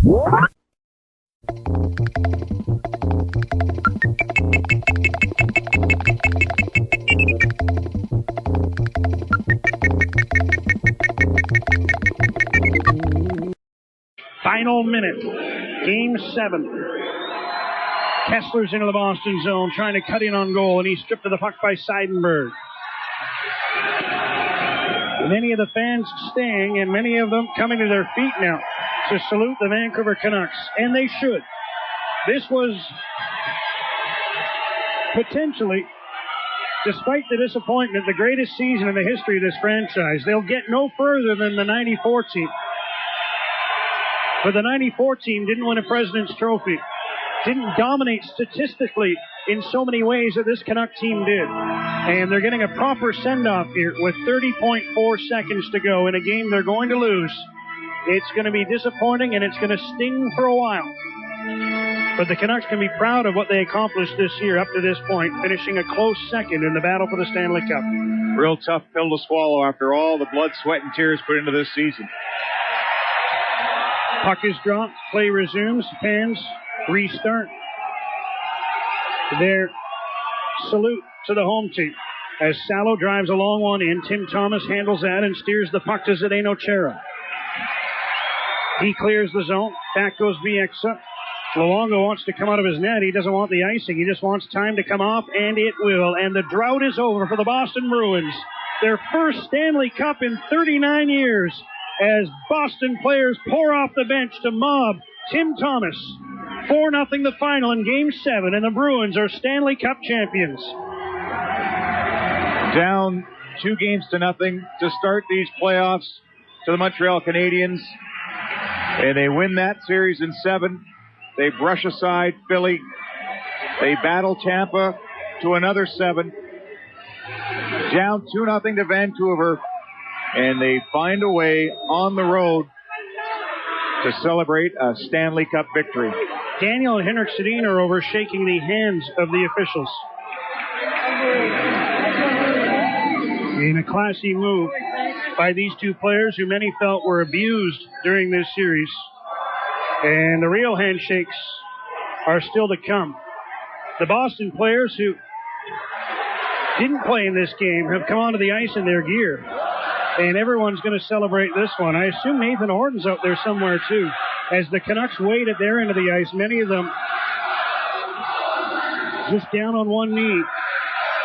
Final minute. Game 7. Kessler's into the Boston zone, trying to cut in on goal, and he's stripped of the puck by Seidenberg. Many of the fans staying, and many of them coming to their feet now to salute the Vancouver Canucks, and they should. This was potentially, despite the disappointment, the greatest season in the history of this franchise. They'll get no further than the 94 team. But the 94 team didn't win a President's Trophy. Didn't dominate statistically in so many ways that this Canuck team did. And they're getting a proper send-off here with 30.4 seconds to go in a game they're going to lose. It's going to be disappointing, and it's going to sting for a while. But the Canucks can be proud of what they accomplished this year up to this point, finishing a close second in the battle for the Stanley Cup. Real tough pill to swallow after all the blood, sweat, and tears put into this season. Puck is dropped. Play resumes. Fans restart their salute to the home team. As Salo drives a long one in, Tim Thomas handles that and steers the puck to Zdeno Chara. He clears the zone. Back goes Bieksa. Luongo wants to come out of his net. He doesn't want the icing. He just wants time to come off, and it will. And the drought is over for the Boston Bruins. Their first Stanley Cup in 39 years, as Boston players pour off the bench to mob Tim Thomas. 4-0 the final in Game 7, and the Bruins are Stanley Cup champions. Down 2-0 to start these playoffs to the Montreal Canadiens. And they win that series in 7. They brush aside Philly. They battle Tampa to another 7. Down 2-0 to Vancouver. And they find a way on the road to celebrate a Stanley Cup victory. Daniel and Henrik Sedin are over, shaking the hands of the officials. In a classy move by these two players who many felt were abused during this series. And the real handshakes are still to come. The Boston players who didn't play in this game have come onto the ice in their gear. And everyone's going to celebrate this one. I assume Nathan Horton's out there somewhere, too. As the Canucks wait at their end of the ice, many of them just down on one knee,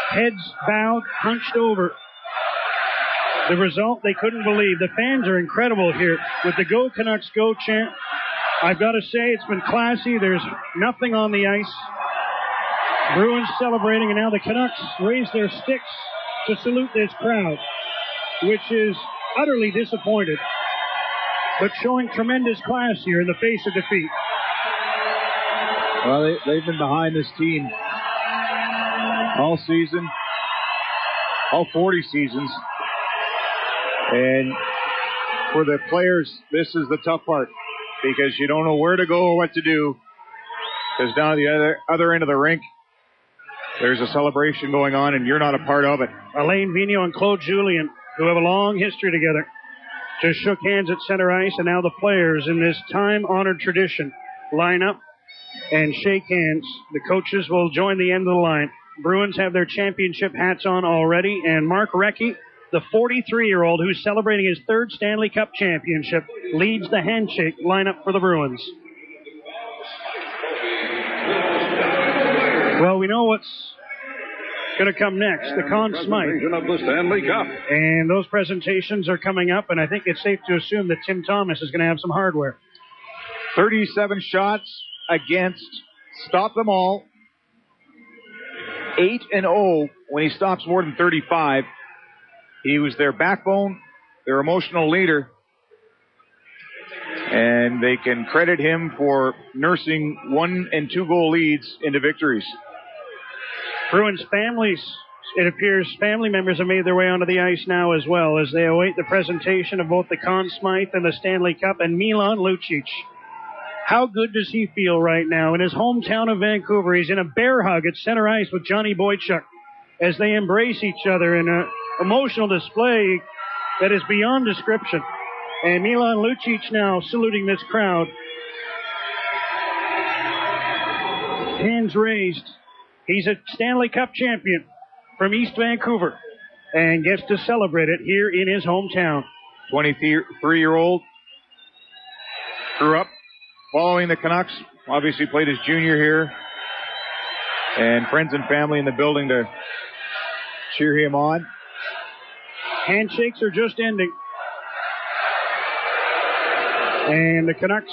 heads bowed, hunched over. The result they couldn't believe. The fans are incredible here with the Go Canucks Go chant. I've got to say, it's been classy. There's nothing on the ice. Bruins celebrating, and now the Canucks raise their sticks to salute this crowd, which is utterly disappointed, but showing tremendous class here in the face of defeat. Well, they've been behind this team all season, all 40 seasons. And for the players, this is the tough part, because you don't know where to go or what to do. Because down at the other end of the rink, there's a celebration going on, and you're not a part of it. Alain Vigneault and Claude Julien, who have a long history together, just shook hands at center ice, and now the players in this time-honored tradition line up and shake hands. The coaches will join the end of the line. Bruins have their championship hats on already, and Mark Recchi, the 43-year-old who's celebrating his third Stanley Cup championship, leads the handshake lineup for the Bruins. Well, we know what's going to come next, the Conn Smythe of the Stanley Cup. And those presentations are coming up, and I think it's safe to assume that Tim Thomas is going to have some hardware. 37 shots against, stop them all. 8-0 when he stops more than 35. He was their backbone, their emotional leader, and they can credit him for nursing 1- and 2-goal leads into victories. Bruins families, it appears family members have made their way onto the ice now as well as they await the presentation of both the Conn Smythe and the Stanley Cup and Milan Lucic. How good does he feel right now? In his hometown of Vancouver, he's in a bear hug at center ice with Johnny Boychuk as they embrace each other in an emotional display that is beyond description. And Milan Lucic now saluting this crowd Hands raised. He's a Stanley Cup champion from East Vancouver and gets to celebrate it here in his hometown. 23-year-old. Grew up following the Canucks. Obviously played his junior here. And friends and family in the building to cheer him on. Handshakes are just ending. And the Canucks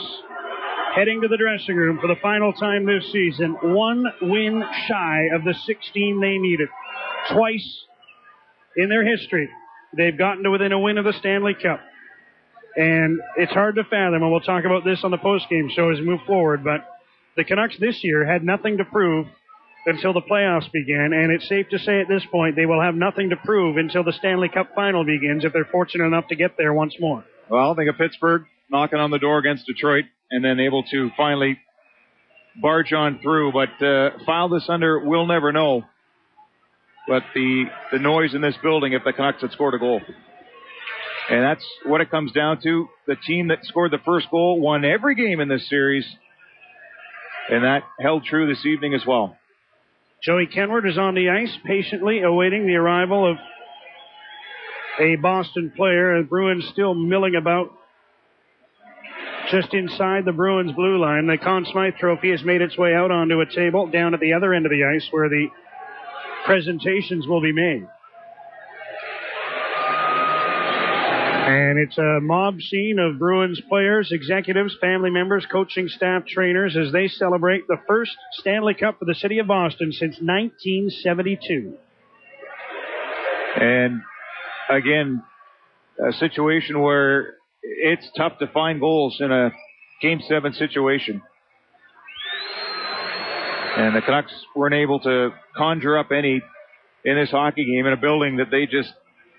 heading to the dressing room for the final time this season. One win shy of the 16 they needed. Twice in their history, they've gotten to within a win of the Stanley Cup. And it's hard to fathom, and we'll talk about this on the postgame show as we move forward, but the Canucks this year had nothing to prove until the playoffs began, and it's safe to say at this point they will have nothing to prove until the Stanley Cup final begins if they're fortunate enough to get there once more. Well, think of Pittsburgh knocking on the door against Detroit and then able to finally barge on through, but file this under we'll never know. But the noise in this building if the Canucks had scored a goal. And that's what it comes down to. The team that scored the first goal won every game in this series, and that held true this evening as well. Joey Kenward is on the ice, patiently awaiting the arrival of a Boston player. The Bruins still milling about just inside the Bruins blue line. The Conn Smythe Trophy has made its way out onto a table down at the other end of the ice where the presentations will be made. And it's a mob scene of Bruins players, executives, family members, coaching staff, trainers as they celebrate the first Stanley Cup for the city of Boston since 1972. And again, a situation where it's tough to find goals in a Game 7 situation. And the Canucks weren't able to conjure up any in this hockey game in a building that they just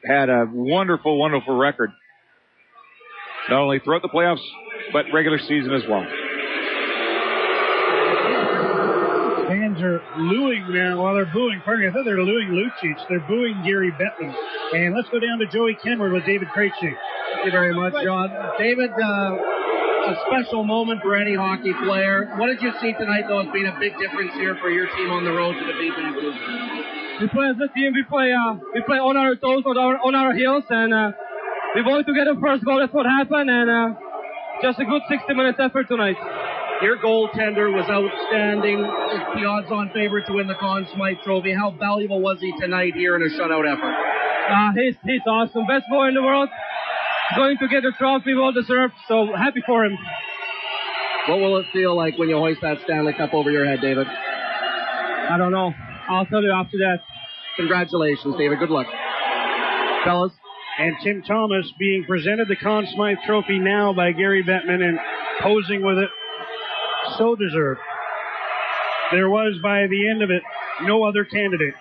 had a wonderful, wonderful record. Not only throughout the playoffs, but regular season as well. Fans are looing now. Well, they're booing. Pardon me. I thought they were looing Lucic. They're booing Gary Bettman. And let's go down to Joey Kenward with David Krejci. Thank you very much, John. David, it's a special moment for any hockey player. What did you see tonight, though, as being a big difference here for your team on the road to the beat Vancouver? We play as a team. We play on our toes, on our heels, and we wanted to get the first goal. That's what happened, and just a good 60 minutes effort tonight. Your goaltender was outstanding. The odds-on favorite to win the Conn Smythe Trophy. How valuable was he tonight here in a shutout effort? He's awesome. Best boy in the world. Going to get the trophy, well deserved. So happy for him. What will it feel like when you hoist that Stanley Cup over your head, David? I don't know. I'll tell you after that. Congratulations, David. Good luck. Fellas. And Tim Thomas being presented the Conn Smythe Trophy now by Gary Bettman and posing with it. So deserved. There was, by the end of it, no other candidate.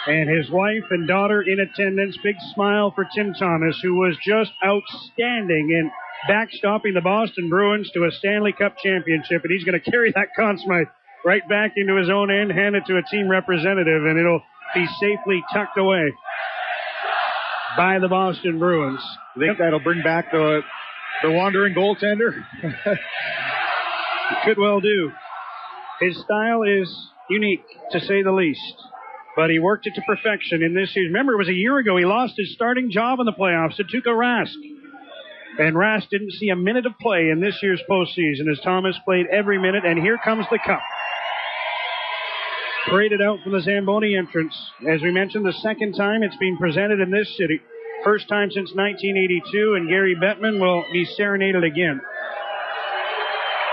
And his wife and daughter in attendance. Big smile for Tim Thomas, who was just outstanding in backstopping the Boston Bruins to a Stanley Cup championship. And he's going to carry that Conn Smythe right back into his own end, hand it to a team representative, and it'll be safely tucked away by the Boston Bruins. I think that'll bring back the wandering goaltender. Could well do. His style is unique, to say the least. But he worked it to perfection in this season. Remember, it was a year ago he lost his starting job in the playoffs to Tuukka Rask. And Rask didn't see a minute of play in this year's postseason as Thomas played every minute. And here comes the cup. Paraded out from the Zamboni entrance. As we mentioned, the second time it's been presented in this city. First time since 1982, and Gary Bettman will be serenaded again.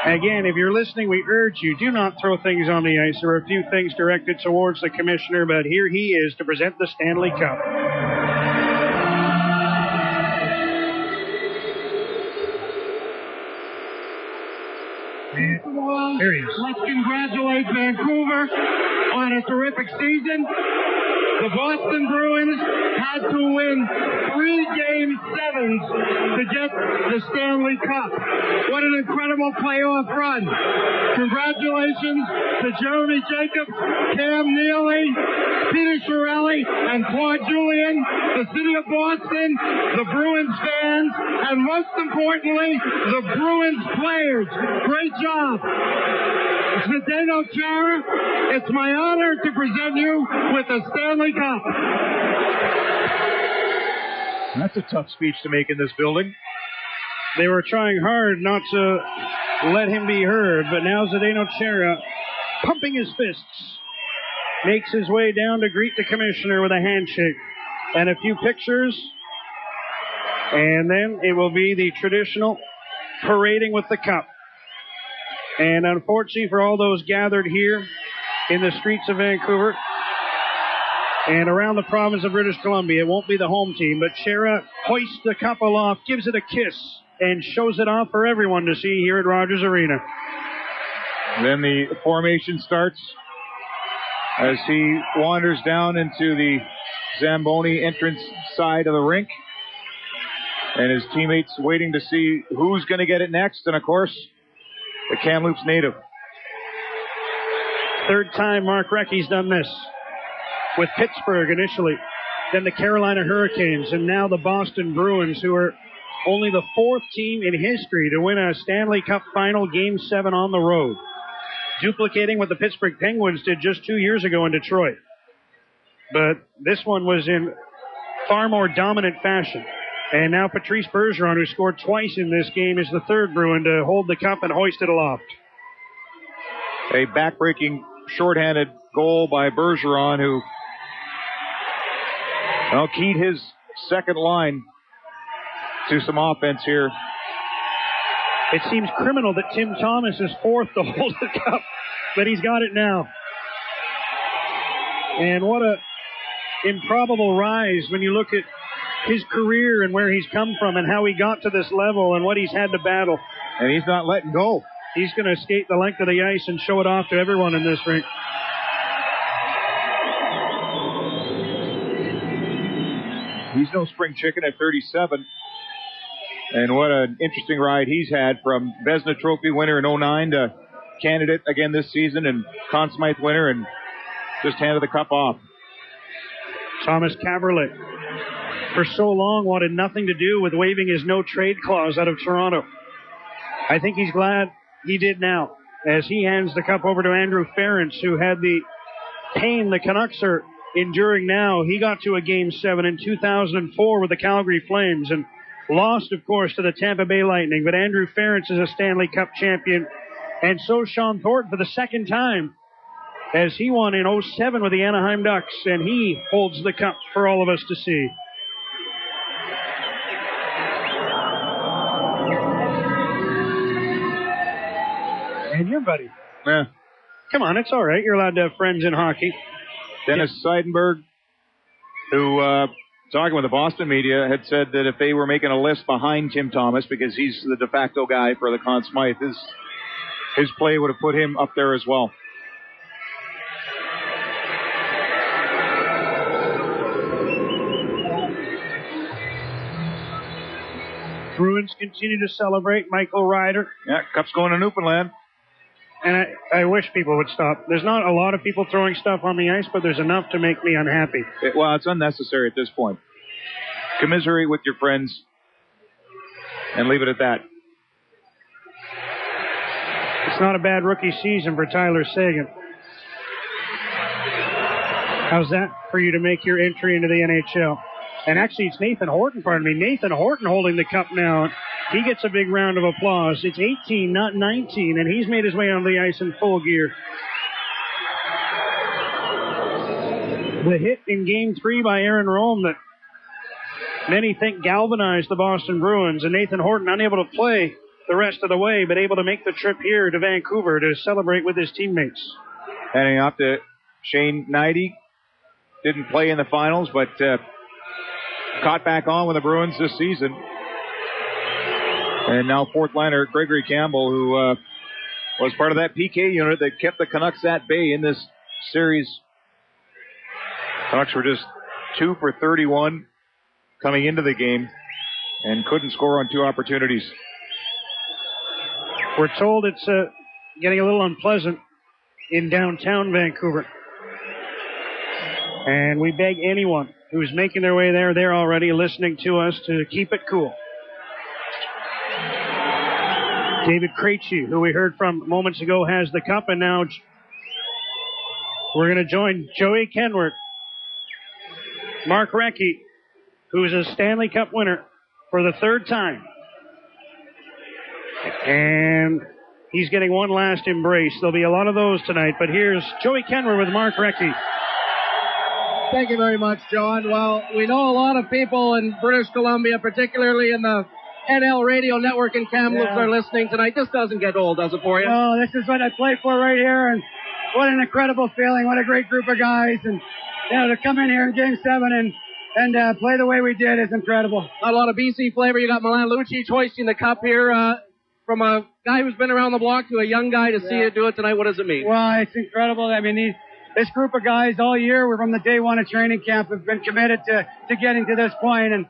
Again, if you're listening, we urge you, do not throw things on the ice. There are a few things directed towards the commissioner, but here he is to present the Stanley Cup. Here he is. Let's congratulate Vancouver on a terrific season. The Boston Bruins had to win 3 Game 7s to get the Stanley Cup. What an incredible playoff run. Congratulations to Jeremy Jacobs, Cam Neely, Peter Chiarelli, and Claude Julien, the city of Boston, the Bruins fans, and most importantly, the Bruins players. Great job. Zdeno Chara, it's my honor to present you with the Stanley Cup. That's a tough speech to make in this building. They were trying hard not to let him be heard, but now Zdeno Chara, pumping his fists, makes his way down to greet the commissioner with a handshake and a few pictures, and then it will be the traditional parading with the cup. And unfortunately for all those gathered here in the streets of Vancouver and around the province of British Columbia, it won't be the home team, but Chara hoists the cup aloft, gives it a kiss, and shows it off for everyone to see here at Rogers Arena. Then the formation starts as he wanders down into the Zamboni entrance side of the rink. And his teammates waiting to see who's going to get it next. And, of course, the Kamloops native. Third time Mark Recchi's done this. With Pittsburgh initially, then the Carolina Hurricanes, and now the Boston Bruins, who are only the 4th team in history to win a Stanley Cup final Game 7 on the road, duplicating what the Pittsburgh Penguins did just 2 years ago in Detroit. But this one was in far more dominant fashion. And now Patrice Bergeron, who scored twice in this game, is the 3rd Bruin to hold the cup and hoist it aloft. A backbreaking shorthanded goal by Bergeron, who keyed his second line to some offense here. It seems criminal that Tim Thomas is 4th to hold the cup, but he's got it now. And what a improbable rise when you look at his career and where he's come from and how he got to this level and what he's had to battle. And he's not letting go. He's going to skate the length of the ice and show it off to everyone in this rink. He's no spring chicken at 37. And what an interesting ride he's had from Vezina Trophy winner in 09 to candidate again this season and Conn Smythe winner, and just handed the cup off. Thomas Kaberle, for so long, wanted nothing to do with waiving his no-trade clause out of Toronto. I think he's glad he did now, as he hands the cup over to Andrew Ference, who had the pain the Canucks are enduring now. He got to a Game 7 in 2004 with the Calgary Flames and lost, of course, to the Tampa Bay Lightning. But Andrew Ference is a Stanley Cup champion, and so Sean Thornton for the 2nd time, as he won in 07 with the Anaheim Ducks, and he holds the cup for all of us to see. And your buddy. Yeah. Come on, it's all right. You're allowed to have friends in hockey. Dennis Seidenberg, who, talking with the Boston media, had said that if they were making a list behind Tim Thomas, because he's the de facto guy for the Conn Smythe, his play would have put him up there as well. Bruins continue to celebrate. Michael Ryder. Yeah, cup's going to Newfoundland. And I wish people would stop. There's not a lot of people throwing stuff on the ice, but there's enough to make me unhappy. Well, it's unnecessary at this point. Commiserate with your friends and leave it at that. It's not a bad rookie season for Tyler Seguin. How's that for you to make your entry into the NHL? And actually, it's Nathan Horton, Nathan Horton holding the cup now. He gets a big round of applause. It's 18, not 19, and he's made his way onto the ice in full gear. The hit in Game 3 by Aaron Rome that many think galvanized the Boston Bruins, and Nathan Horton unable to play the rest of the way, but able to make the trip here to Vancouver to celebrate with his teammates. Heading off to Shane Knighty. Didn't play in the finals, but caught back on with the Bruins this season. And now fourth liner Gregory Campbell, who was part of that PK unit that kept the Canucks at bay in this series Canucks were just 2 for 31 coming into the game and couldn't score on 2 opportunities. We're told it's getting a little unpleasant in downtown Vancouver. And we beg anyone who's making their way there already, listening to us, to keep it cool. David Krejci, who we heard from moments ago, has the cup, and now we're going to join Joey Kenward. Mark Recchi, who's a Stanley Cup winner for the 3rd time. And he's getting one last embrace. There'll be a lot of those tonight, but here's Joey Kenward with Mark Recchi. Thank you very much, John. Well, we know a lot of people in British Columbia, particularly in the NL radio network in Kamloops, are listening tonight. This doesn't get old, does it for you? Oh, this is what I play for right here, and what an incredible feeling. What a great group of guys, and to come in here in Game 7 and play the way we did is incredible. A lot of BC flavor. You got Milan Lucic hoisting the cup here from a guy who's been around the block to a young guy to see you do it tonight. What does it mean? Well, it's incredible. I mean, this group of guys all year, we're from the day one of training camp, have been committed to getting to this point, and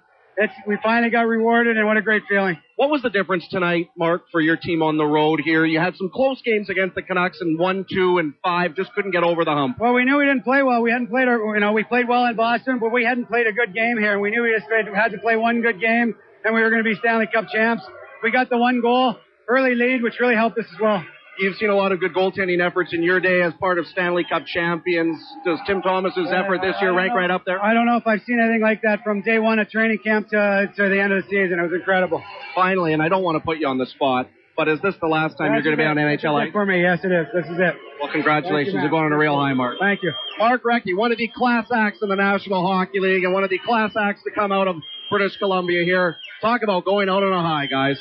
we finally got rewarded, and what a great feeling. What was the difference tonight, Mark, for your team on the road here? You had some close games against the Canucks in 1, 2, and 5, just couldn't get over the hump. Well, we knew we didn't play well. We hadn't played we played well in Boston, but we hadn't played a good game here, and we knew we just had to play one good game, and we were going to be Stanley Cup champs. We got the 1 goal, early lead, which really helped us as well. You've seen a lot of good goaltending efforts in your day as part of Stanley Cup champions. Does Tim Thomas's effort this year rank right up there? I don't know if I've seen anything like that from day one of training camp to the end of the season. It was incredible. Finally, and I don't want to put you on the spot, but is this the last time you're going to be on NHL Ice? For me, yes, it is. This is it. Well, congratulations. You're going on a real high mark. Thank you. Mark Recchi, one of the class acts in the National Hockey League and one of the class acts to come out of British Columbia here. Talk about going out on a high, guys.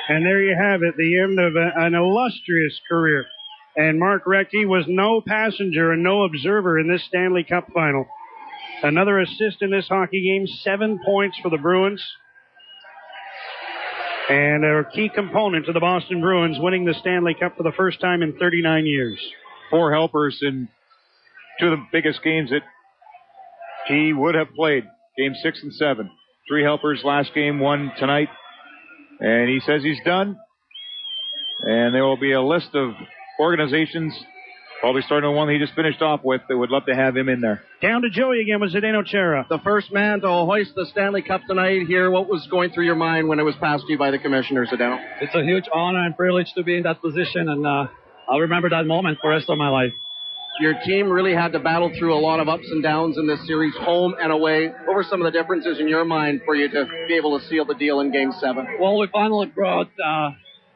And there you have it, the end of an illustrious career. And Mark Recchi was no passenger and no observer in this Stanley Cup final. Another assist in this hockey game, 7 points for the Bruins. And a key component to the Boston Bruins winning the Stanley Cup for the first time in 39 years. 4 helpers in 2 of the biggest games that he would have played, Game 6 and 7. 3 helpers last game, 1 tonight. And he says he's done. And there will be a list of organizations, probably starting with one he just finished off with, that would love to have him in there. Down to Joey again with Zdeno Chara. The first man to hoist the Stanley Cup tonight here. What was going through your mind when it was passed to you by the commissioner, Zdeno? It's a huge honor and privilege to be in that position, and I'll remember that moment for the rest of my life. Your team really had to battle through a lot of ups and downs in this series, home and away. What were some of the differences in your mind for you to be able to seal the deal in Game 7? Well, we finally brought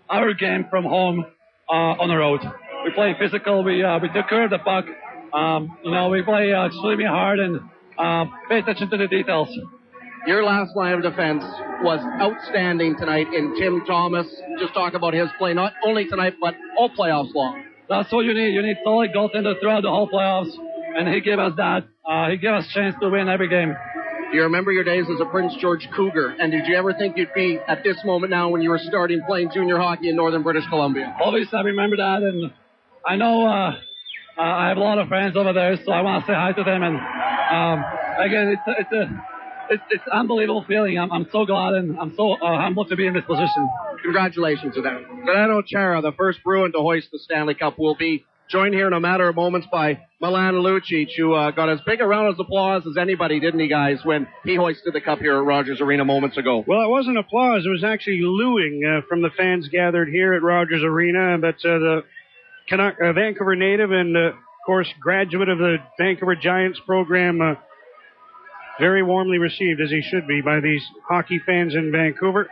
our game from home on the road. We play physical. We took care of the puck. We play extremely hard and pay attention to the details. Your last line of defense was outstanding tonight in Tim Thomas. Just talk about his play, not only tonight, but all playoffs long. That's what you need. You need solid goaltender throughout the whole playoffs, and he gave us that. He gave us a chance to win every game. Do you remember your days as a Prince George Cougar? And did you ever think you'd be at this moment now when you were starting playing junior hockey in northern British Columbia? Obviously, I remember that, and I know I have a lot of friends over there, so I want to say hi to them. And again, it's an unbelievable feeling. I'm so glad, and I'm so humbled to be in this position. Congratulations to them. Zdeno Chara, the first Bruin to hoist the Stanley Cup, will be joined here in a matter of moments by Milan Lucic, who got as big a round of applause as anybody, didn't he, guys, when he hoisted the cup here at Rogers Arena moments ago? Well, it wasn't applause. It was actually looing from the fans gathered here at Rogers Arena. But the Vancouver native and, of course, graduate of the Vancouver Giants program, very warmly received, as he should be, by these hockey fans in Vancouver.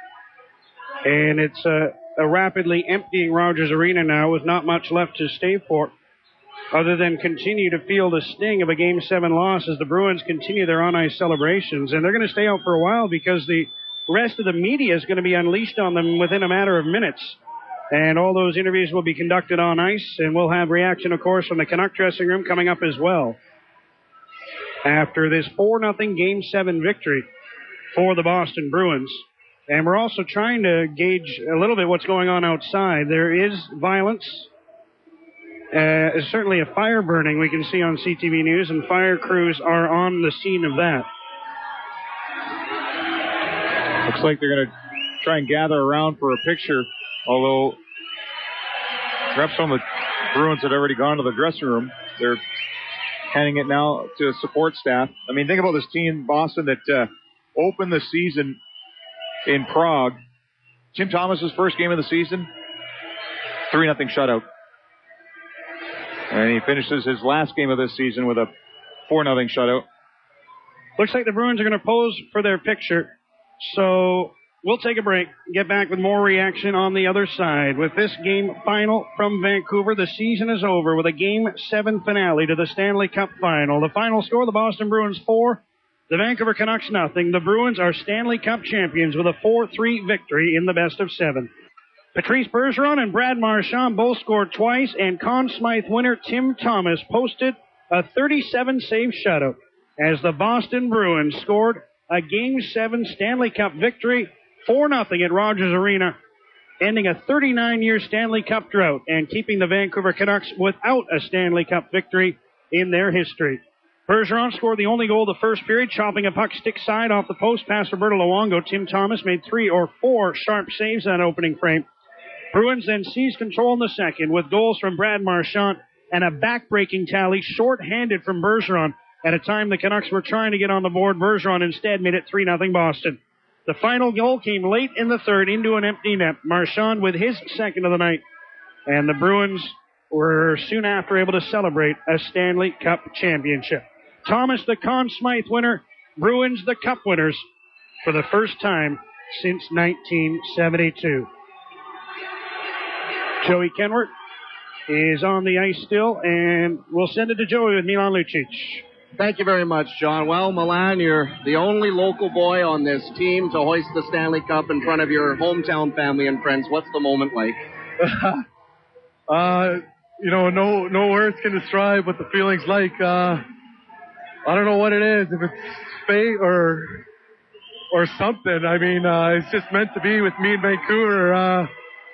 And it's a rapidly emptying Rogers Arena now with not much left to stay for, other than continue to feel the sting of a Game 7 loss as the Bruins continue their on-ice celebrations. And they're going to stay out for a while because the rest of the media is going to be unleashed on them within a matter of minutes. And all those interviews will be conducted on ice, and we'll have reaction, of course, from the Canuck dressing room coming up as well. After this 4-0 Game 7 victory for the Boston Bruins. And we're also trying to gauge a little bit what's going on outside. There is violence certainly a fire burning, we can see on CTV News, and fire crews are on the scene of that. Looks like they're going to try and gather around for a picture, although perhaps some of the Bruins had already gone to the dressing room. They're handing it now to support staff. I mean, think about this team, Boston, that opened the season in Prague. Tim Thomas's first game of the season, 3-0 shutout. And he finishes his last game of this season with a 4-0 shutout. Looks like the Bruins are going to pose for their picture. So we'll take a break, get back with more reaction on the other side. With this game final from Vancouver, the season is over with a Game 7 finale to the Stanley Cup Final. The final score, the Boston Bruins 4, the Vancouver Canucks 0. The Bruins are Stanley Cup champions with a 4-3 victory in the best of 7. Patrice Bergeron and Brad Marchand both scored twice, and Conn Smythe winner Tim Thomas posted a 37-save shutout as the Boston Bruins scored a Game 7 Stanley Cup victory, 4-0 at Rogers Arena, ending a 39-year Stanley Cup drought and keeping the Vancouver Canucks without a Stanley Cup victory in their history. Bergeron scored the only goal of the first period, chopping a puck stick side off the post past Roberto Luongo. Tim Thomas made 3 or 4 sharp saves in that opening frame. Bruins then seized control in the second with goals from Brad Marchand and a back-breaking tally short-handed from Bergeron. At a time the Canucks were trying to get on the board, Bergeron instead made it 3-0 Boston. The final goal came late in the third into an empty net. Marchand with his second of the night. And the Bruins were soon after able to celebrate a Stanley Cup championship. Thomas, the Conn Smythe winner. Bruins, the Cup winners for the first time since 1972. Joey Kenward is on the ice still, and we'll send it to Joey with Milan Lucic. Thank you very much, John. Well, Milan, you're the only local boy on this team to hoist the Stanley Cup in front of your hometown family and friends. What's the moment like? No words can describe what the feeling's like. I don't know what it is, if it's fate or something. I mean, it's just meant to be with me in Vancouver,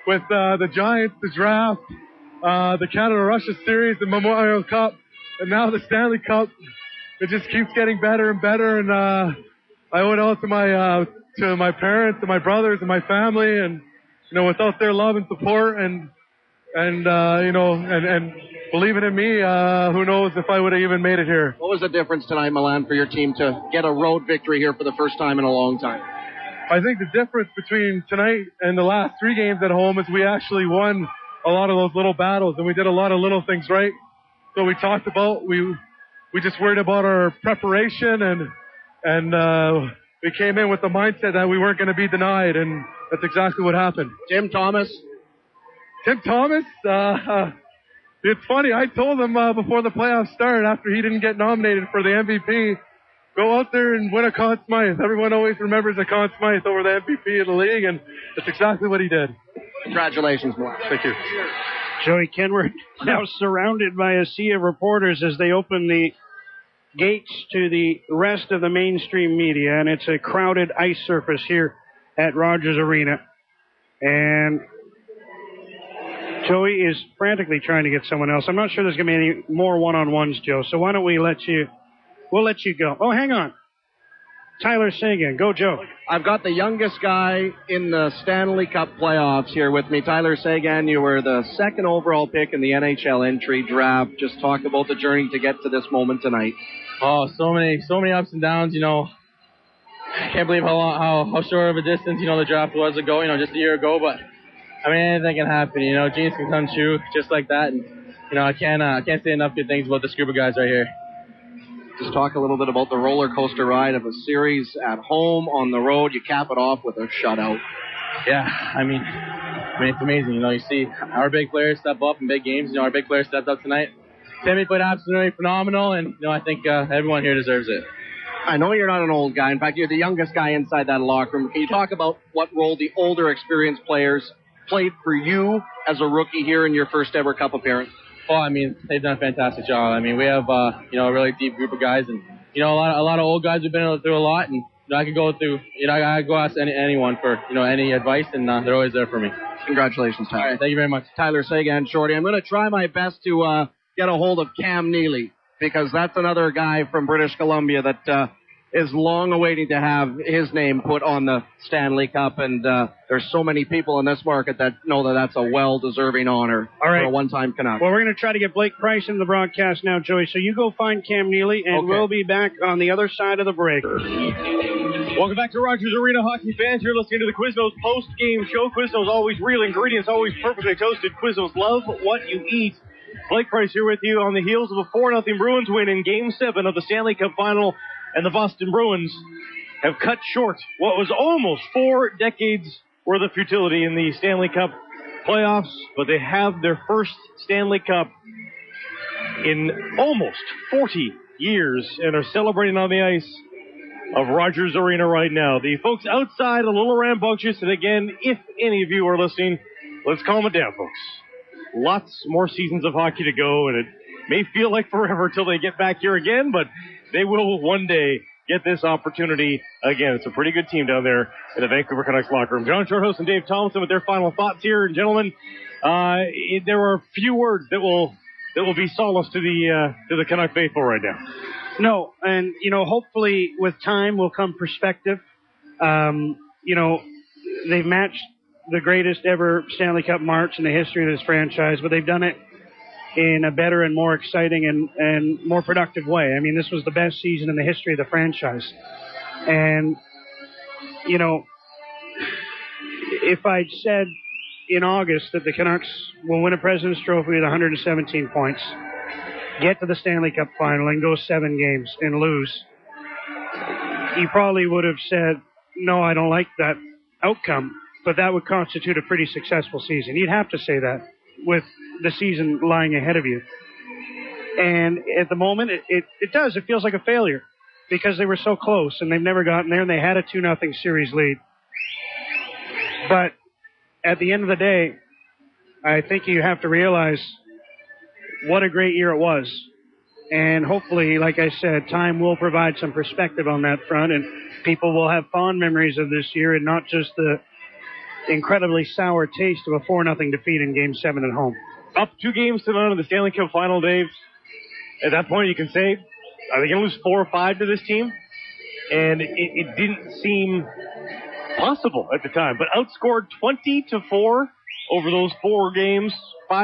with the Giants, the draft, the Canada-Russia series, the Memorial Cup, and now the Stanley Cup. It just keeps getting better and better, and I owe it all to my parents and my brothers and my family, and without their love and support and believing in me, who knows if I would have even made it here. What was the difference tonight, Milan, for your team to get a road victory here for the first time in a long time? I think the difference between tonight and the last 3 games at home is we actually won a lot of those little battles, and we did a lot of little things right. So we talked about, we just worried about our preparation, and we came in with the mindset that we weren't going to be denied, and that's exactly what happened. Tim Thomas, it's funny, I told him before the playoffs started, after he didn't get nominated for the MVP, go out there and win a Conn Smythe. Everyone always remembers a Conn Smythe over the MVP of the league, and that's exactly what he did. Congratulations, Milan. Thank you. Joey Kenward now surrounded by a sea of reporters as they open the gates to the rest of the mainstream media, and it's a crowded ice surface here at Rogers Arena. And Joey is frantically trying to get someone else. I'm not sure there's going to be any more one-on-ones, Joe, so why don't we'll let you go. Oh, hang on. Tyler Seguin. Go, Joe. I've got the youngest guy in the Stanley Cup playoffs here with me. Tyler Seguin, you were the 2nd overall pick in the NHL entry draft. Just talk about the journey to get to this moment tonight. Oh, so many ups and downs, I can't believe how short of a distance, the draft was ago, just a year ago, but I mean, anything can happen, dreams can come true just like that, and, I can't say enough good things about this group of guys right here. Just talk a little bit about the roller coaster ride of a series at home, on the road. You cap it off with a shutout. Yeah, I mean, it's amazing. You see our big players step up in big games. Our big players stepped up tonight. Timmy played absolutely phenomenal, and I think everyone here deserves it. I know you're not an old guy. In fact, you're the youngest guy inside that locker room. Can you talk about what role the older, experienced players played for you as a rookie here in your first ever Cup appearance? Oh, I mean, they've done a fantastic job. I mean, we have, a really deep group of guys, and, a lot of old guys who've been through a lot, and, I could go through, I go ask anyone for, any advice, and they're always there for me. Congratulations, Tyler. All right, thank you very much. Tyler Sagan, Shorty. I'm going to try my best to get a hold of Cam Neely, because that's another guy from British Columbia that is long awaiting to have his name put on the Stanley Cup, and there's so many people in this market that know that that's a well-deserving honor for a one-time Canuck. Well, we're going to try to get Blake Price into the broadcast now, Joey, so you go find Cam Neely, and we'll be back on the other side of the break. Welcome back to Rogers Arena, hockey fans. You're listening to the Quiznos post-game show. Quiznos, always real ingredients, always perfectly toasted. Quiznos, love what you eat. Blake Price here with you on the heels of a 4-0 Bruins win in Game 7 of the Stanley Cup Final. And the Boston Bruins have cut short what was almost 4 decades worth of futility in the Stanley Cup playoffs, but they have their first Stanley Cup in almost 40 years and are celebrating on the ice of Rogers Arena right now. The folks outside a little rambunctious, and again, if any of you are listening, let's calm it down, folks. Lots more seasons of hockey to go, and it may feel like forever till they get back here again, but they will one day get this opportunity again. It's a pretty good team down there in the Vancouver Canucks locker room. John Shorthouse and Dave Thompson with their final thoughts here. And gentlemen, there are few words that will be solace to the Canuck faithful right now. No, and hopefully with time will come perspective. They've matched the greatest ever Stanley Cup march in the history of this franchise, but they've done it in a better and more exciting and more productive way. I mean, this was the best season in the history of the franchise. And, if I'd said in August that the Canucks will win a President's Trophy with 117 points, get to the Stanley Cup Final and go 7 games and lose, you probably would have said, no, I don't like that outcome, but that would constitute a pretty successful season. You'd have to say that with the season lying ahead of you. And at the moment, it does. It feels like a failure because they were so close and they've never gotten there, and they had a 2-0 series lead. But at the end of the day, I think you have to realize what a great year it was. And hopefully, like I said, time will provide some perspective on that front, and people will have fond memories of this year and not just the incredibly sour taste of a 4-0 defeat in Game 7 at home. Up 2 games to none in the Stanley Cup Final, Dave. At that point, you can say, are they going to lose 4 or 5 to this team? And it didn't seem possible at the time, but outscored 20-4 over those 5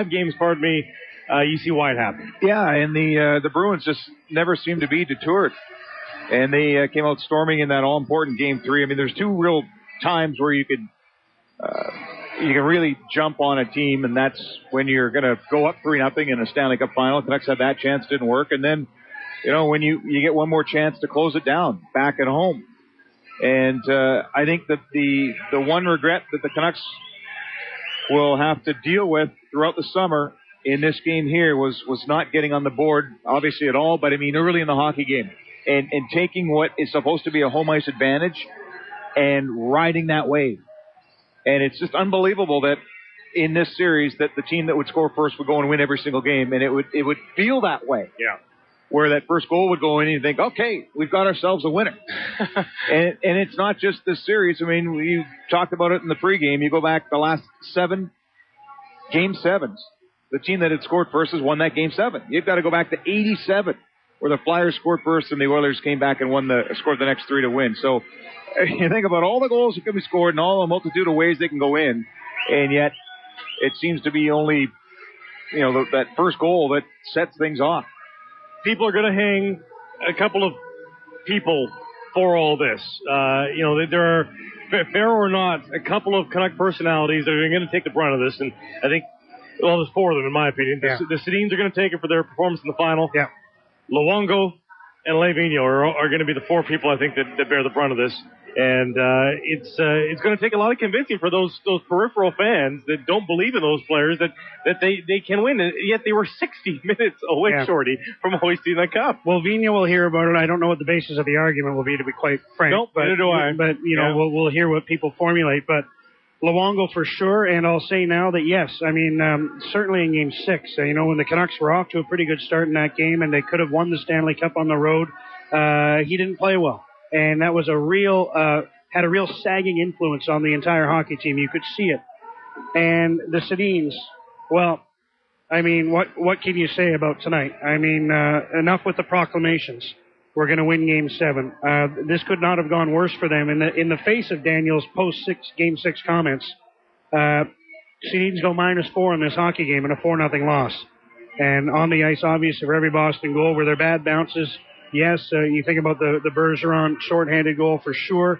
games, pardon me. You see why it happened. Yeah, and the Bruins just never seemed to be deterred. And they came out storming in that all-important Game 3. I mean, there's 2 real times where you can really jump on a team, and that's when you're going to go up 3-0 in a Stanley Cup Final. Canucks had that chance, didn't work. And then, when you get one more chance to close it down back at home. And I think that the one regret that the Canucks will have to deal with throughout the summer in this game here was not getting on the board, obviously, at all, but I mean early in the hockey game. And taking what is supposed to be a home ice advantage and riding that wave. And it's just unbelievable that in this series that the team that would score first would go and win every single game, and it would feel that way. Yeah. Where that first goal would go in and you think, okay, we've got ourselves a winner. and it's not just this series. I mean, we talked about it in the pregame. You go back the last 7 Game 7s. The team that had scored first has won that Game 7. You've got to go back to 87, where the Flyers scored first and the Oilers came back and scored the next 3 to win. So you think about all the goals that could be scored and all the multitude of ways they can go in, and yet it seems to be only, that first goal that sets things off. People are going to hang a couple of people for all this. There are, fair or not, a couple of Canuck personalities that are going to take the brunt of this, and I think, there's 4 of them in my opinion. Yeah. The Sedins are going to take it for their performance in the final. Yeah. Luongo and Levinho are going to be the 4 people I think that bear the brunt of this. And it's going to take a lot of convincing for those peripheral fans that don't believe in those players that they can win. And yet they were 60 minutes away, Shorty, from hoisting the cup. Well, Vigna will hear about it. I don't know what the basis of the argument will be, to be quite frank. Nope, neither do I. But, we'll hear what people formulate. But Luongo for sure, and I'll say now that yes, I mean, certainly in Game 6, when the Canucks were off to a pretty good start in that game and they could have won the Stanley Cup on the road, he didn't play well. and that was had a real sagging influence on the entire hockey team. You could see it. And the Sedins, well, I mean, what can you say about tonight? I mean, enough with the proclamations. We're going to win Game 7. This could not have gone worse for them. In the face of Daniel's Game 6 comments, Sedins go -4 in this hockey game and a 4-0 loss. And on the ice, obviously, for every Boston goal, were there bad bounces? Yes, you think about the Bergeron shorthanded goal for sure.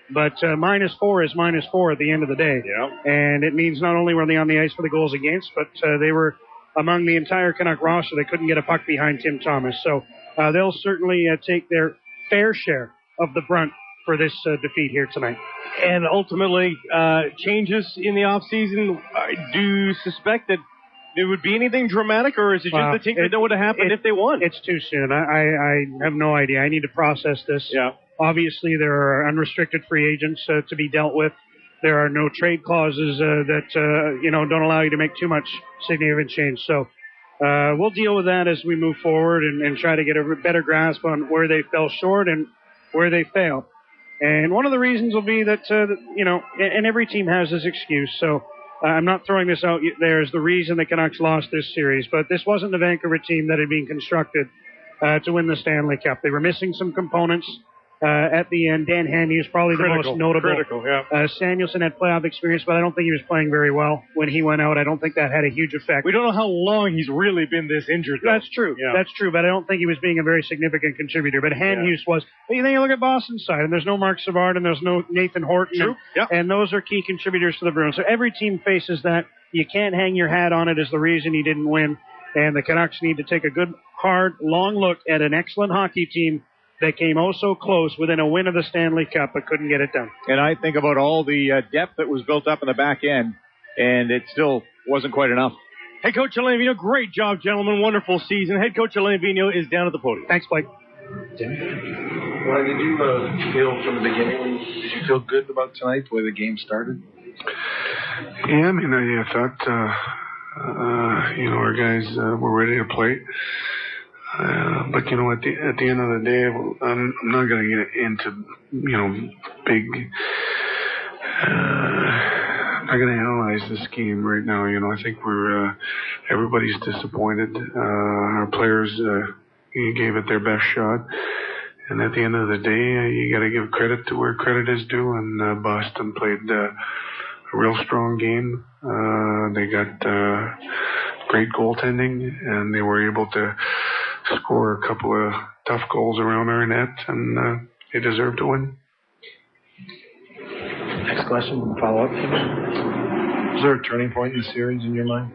But -4 is -4 at the end of the day. Yeah. And it means not only were they on the ice for the goals against, but they were among the entire Canuck roster that couldn't get a puck behind Tim Thomas. So they'll certainly take their fair share of the brunt for this defeat here tonight. And ultimately, changes in the offseason, do you suspect that there would be anything dramatic, or is it just the tinker that would have happened if they won? It's too soon. I have no idea. I need to process this. Yeah. Obviously, there are unrestricted free agents to be dealt with. There are no trade clauses that don't allow you to make too much significant change. So we'll deal with that as we move forward and try to get a better grasp on where they fell short and where they failed. And one of the reasons will be that and every team has this excuse. So I'm not throwing this out there as the reason the Canucks lost this series, but this wasn't the Vancouver team that had been constructed to win the Stanley Cup. They were missing some components. At the end, Dan Handy is probably the most notable. Samuelson had playoff experience, but I don't think he was playing very well when he went out. I don't think that had a huge effect. We don't know how long he's really been this injured, though. That's true. Yeah. That's true, but I don't think he was being a very significant contributor. But Hughes was. But you look at Boston's side, and there's no Mark Savard, and there's no Nathan Horton. True. And those are key contributors to the Bruins. So every team faces that. You can't hang your hat on it as the reason he didn't win. And the Canucks need to take a good, hard, long look at an excellent hockey team that came so close within a win of the Stanley Cup, but couldn't get it done. And I think about all the depth that was built up in the back end, and it still wasn't quite enough. Head coach Alain Vigneault, great job, gentlemen. Wonderful season. Head coach Alain Vigneault is down at the podium. Thanks, Blake. Ryan, did you feel from the beginning, did you feel good about tonight, the way the game started? Yeah, I mean, I thought, our guys were ready to play. But at the end of the day, I'm not going to get into big. I'm not going to analyze this game right now. I think everybody's disappointed. Our players gave it their best shot, and at the end of the day, you got to give credit to where credit is due. And Boston played a real strong game. They got great goaltending, and they were able to score a couple of tough goals around our net, and they deserve to win. Next question, follow-up. Is there a turning point in the series in your mind?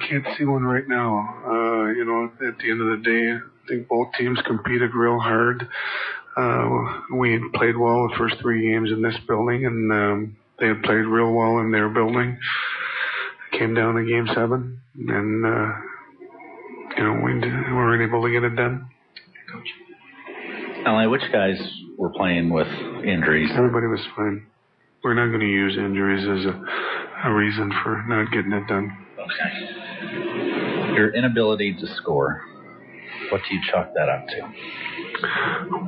Can't see one right now. At the end of the day, I think both teams competed real hard. We had played well the first 3 games in this building, and they had played real well in their building. Came down to Game 7, and we weren't able to get it done. Coach. Alan, which guys were playing with injuries? Everybody was fine. We're not going to use injuries as a reason for not getting it done. Okay. Your inability to score, what do you chalk that up to?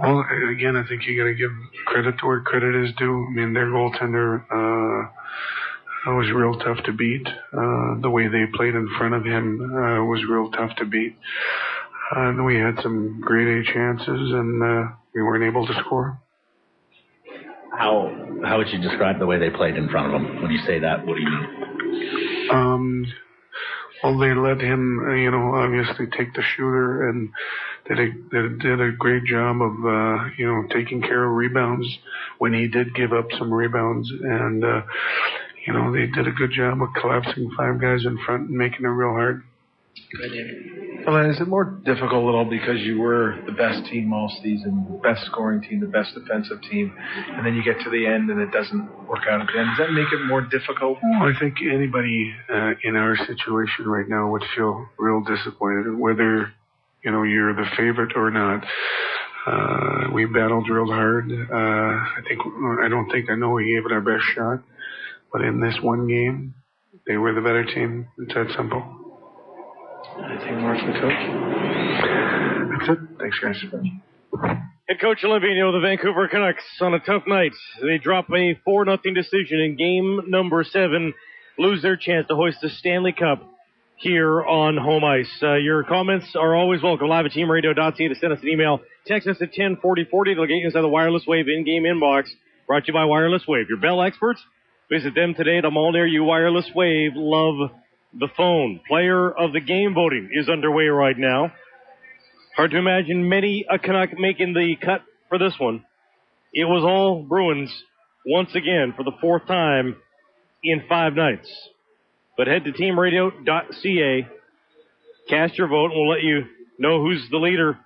Well, again, I think you got to give credit to where credit is due. I mean, their goaltender was real tough to beat. The way they played in front of him was real tough to beat. And we had some grade A chances, and we weren't able to score. How would you describe the way they played in front of him? When you say that, what do you mean? Well, they let him, obviously take the shooter, and they did a great job of, taking care of rebounds when he did give up some rebounds. And, they did a good job of collapsing 5 guys in front and making it real hard. Well, is it more difficult at all because you were the best team all season, the best scoring team, the best defensive team, and then you get to the end and it doesn't work out at the end? Does that make it more difficult? Well, I think anybody in our situation right now would feel real disappointed, whether you're the favorite or not. We battled real hard. I know we gave it our best shot, but in this one game, they were the better team. It's that simple. Anything more from the coach? That's it. Thanks, guys. Head coach Olivino, the Vancouver Canucks, on a tough night. They drop a 4-0 decision in game number 7, lose their chance to hoist the Stanley Cup here on home ice. Your comments are always welcome. Live at teamradio.ca to send us an email. Text us at 104040. They'll get you inside the Wireless Wave in-game inbox. Brought to you by Wireless Wave. Your Bell experts, visit them today at a mall near you. Wireless Wave, love the phone. Player of the game voting is underway right now. Hard to imagine many a Canuck making the cut for this one. It was all Bruins once again for the 4th time in 5 nights. But head to teamradio.ca, cast your vote, and we'll let you know who's the leader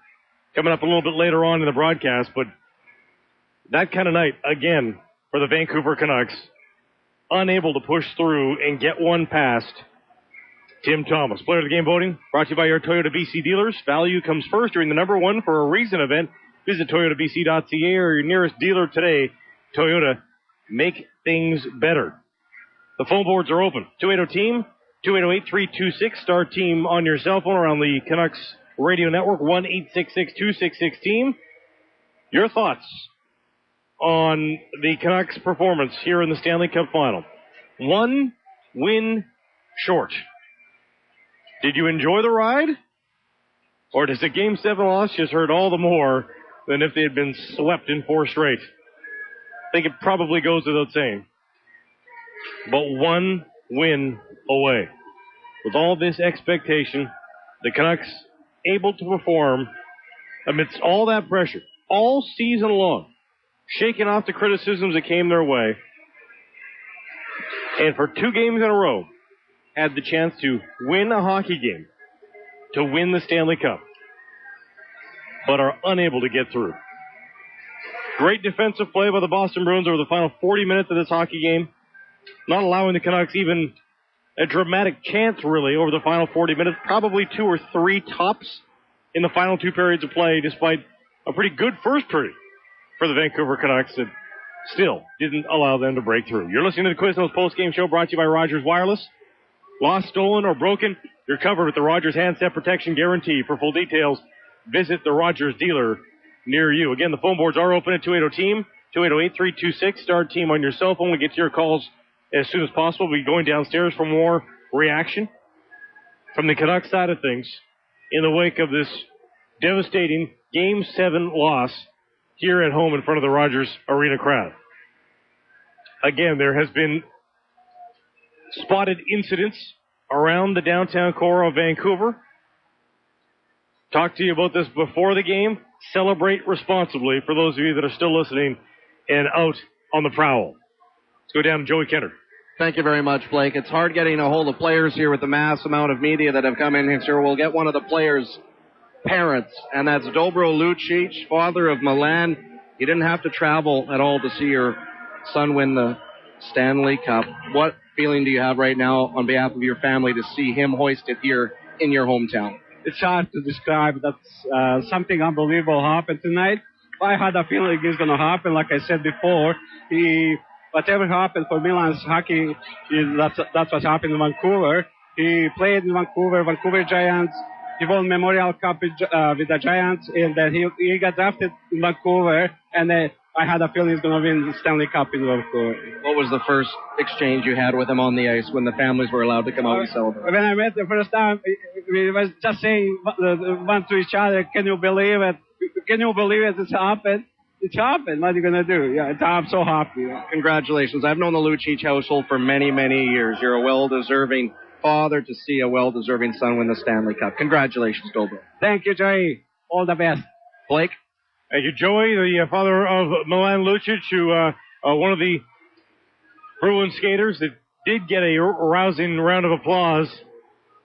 coming up a little bit later on in the broadcast. But that kind of night, again, for the Vancouver Canucks, unable to push through and get one past Tim Thomas. Player of the game voting brought to you by your Toyota BC dealers. Value comes first during the number 1 for a reason event. Visit toyotabc.ca or your nearest dealer today. Toyota, make things better. The phone boards are open. 280-TEAM, 280-8326. Star team on your cell phone around the Canucks radio network. 1-866-266-TEAM. Your thoughts on the Canucks' performance here in the Stanley Cup final. 1 win short. Did you enjoy the ride? Or does the Game 7 loss just hurt all the more than if they had been swept in 4 straight? I think it probably goes without saying. But 1 win away. With all this expectation, the Canucks able to perform amidst all that pressure, all season long, shaking off the criticisms that came their way, and for 2 games in a row, had the chance to win a hockey game, to win the Stanley Cup, but are unable to get through. Great defensive play by the Boston Bruins over the final 40 minutes of this hockey game, not allowing the Canucks even a dramatic chance, really, over the final 40 minutes, probably 2 or 3 tops in the final 2 periods of play, despite a pretty good first period for the Vancouver Canucks that still didn't allow them to break through. You're listening to the Quiznos postgame show brought to you by Rogers Wireless. Lost, stolen, or broken, you're covered with the Rogers Handset Protection Guarantee. For full details, visit the Rogers dealer near you. Again, the phone boards are open at 280-TEAM, 280-8326. Star team on your cell phone. We'll get to your calls as soon as possible. We'll be going downstairs for more reaction from the Canucks side of things in the wake of this devastating Game 7 loss here at home in front of the Rogers Arena crowd. Again, there has been spotted incidents around the downtown core of Vancouver. Talked to you about this before the game. Celebrate responsibly for those of you that are still listening and out on the prowl. Let's go down to Joey Kenner. Thank you very much, Blake. It's hard getting a hold of players here with the mass amount of media that have come in here. So we'll get one of the players' parents, and that's Dobro Lucic, father of Milan. You didn't have to travel at all to see your son win the Stanley Cup. What feeling do you have right now on behalf of your family to see him hoist it here in your hometown? It's hard to describe. That's something unbelievable happened tonight. I had a feeling it's going to happen. Like I said before, whatever happened for Milan's hockey, that's what happened in Vancouver. He played in Vancouver Giants. He won Memorial Cup with the Giants, and then he got drafted in Vancouver, and I had a feeling he's going to win the Stanley Cup in Vancouver. What was the first exchange you had with him on the ice when the families were allowed to come out and celebrate? When I met the first time, we was just saying one to each other, can you believe it? Can you believe it? It's happened. It happened. What are you going to do? Yeah, I'm so happy. Congratulations. I've known the Lucic household for many, many years. You're a well-deserving father to see a well-deserving son win the Stanley Cup. Congratulations, Dobro. Thank you, Joey. All the best. Blake? Thank you, Joey, the father of Milan Lucic, who one of the Bruins skaters that did get a rousing round of applause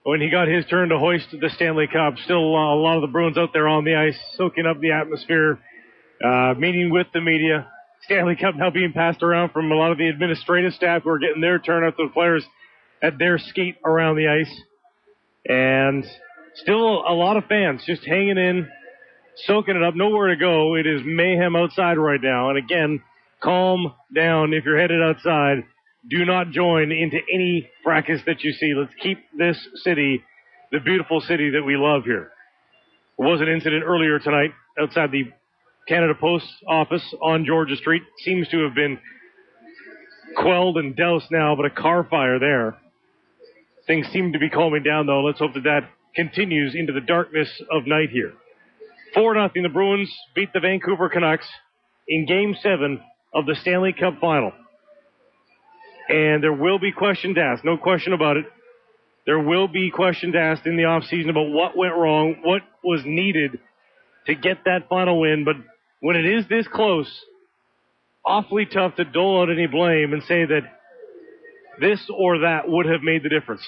when he got his turn to hoist the Stanley Cup. Still a lot of the Bruins out there on the ice, soaking up the atmosphere, meeting with the media. Stanley Cup now being passed around from a lot of the administrative staff who are getting their turn after the players at their skate around the ice. And still a lot of fans just hanging in, soaking it up, nowhere to go. It is mayhem outside right now. And again, calm down if you're headed outside. Do not join into any fracas that you see. Let's keep this city, the beautiful city that we love here. There was an incident earlier tonight outside the Canada Post office on Georgia Street. Seems to have been quelled and doused now, but a car fire there. Things seem to be calming down, though. Let's hope that that continues into the darkness of night here. 4-0, the Bruins beat the Vancouver Canucks in Game 7 of the Stanley Cup Final. And there will be questions asked, no question about it. There will be questions asked in the offseason about what went wrong, what was needed to get that final win. But when it is this close, awfully tough to dole out any blame and say that this or that would have made the difference.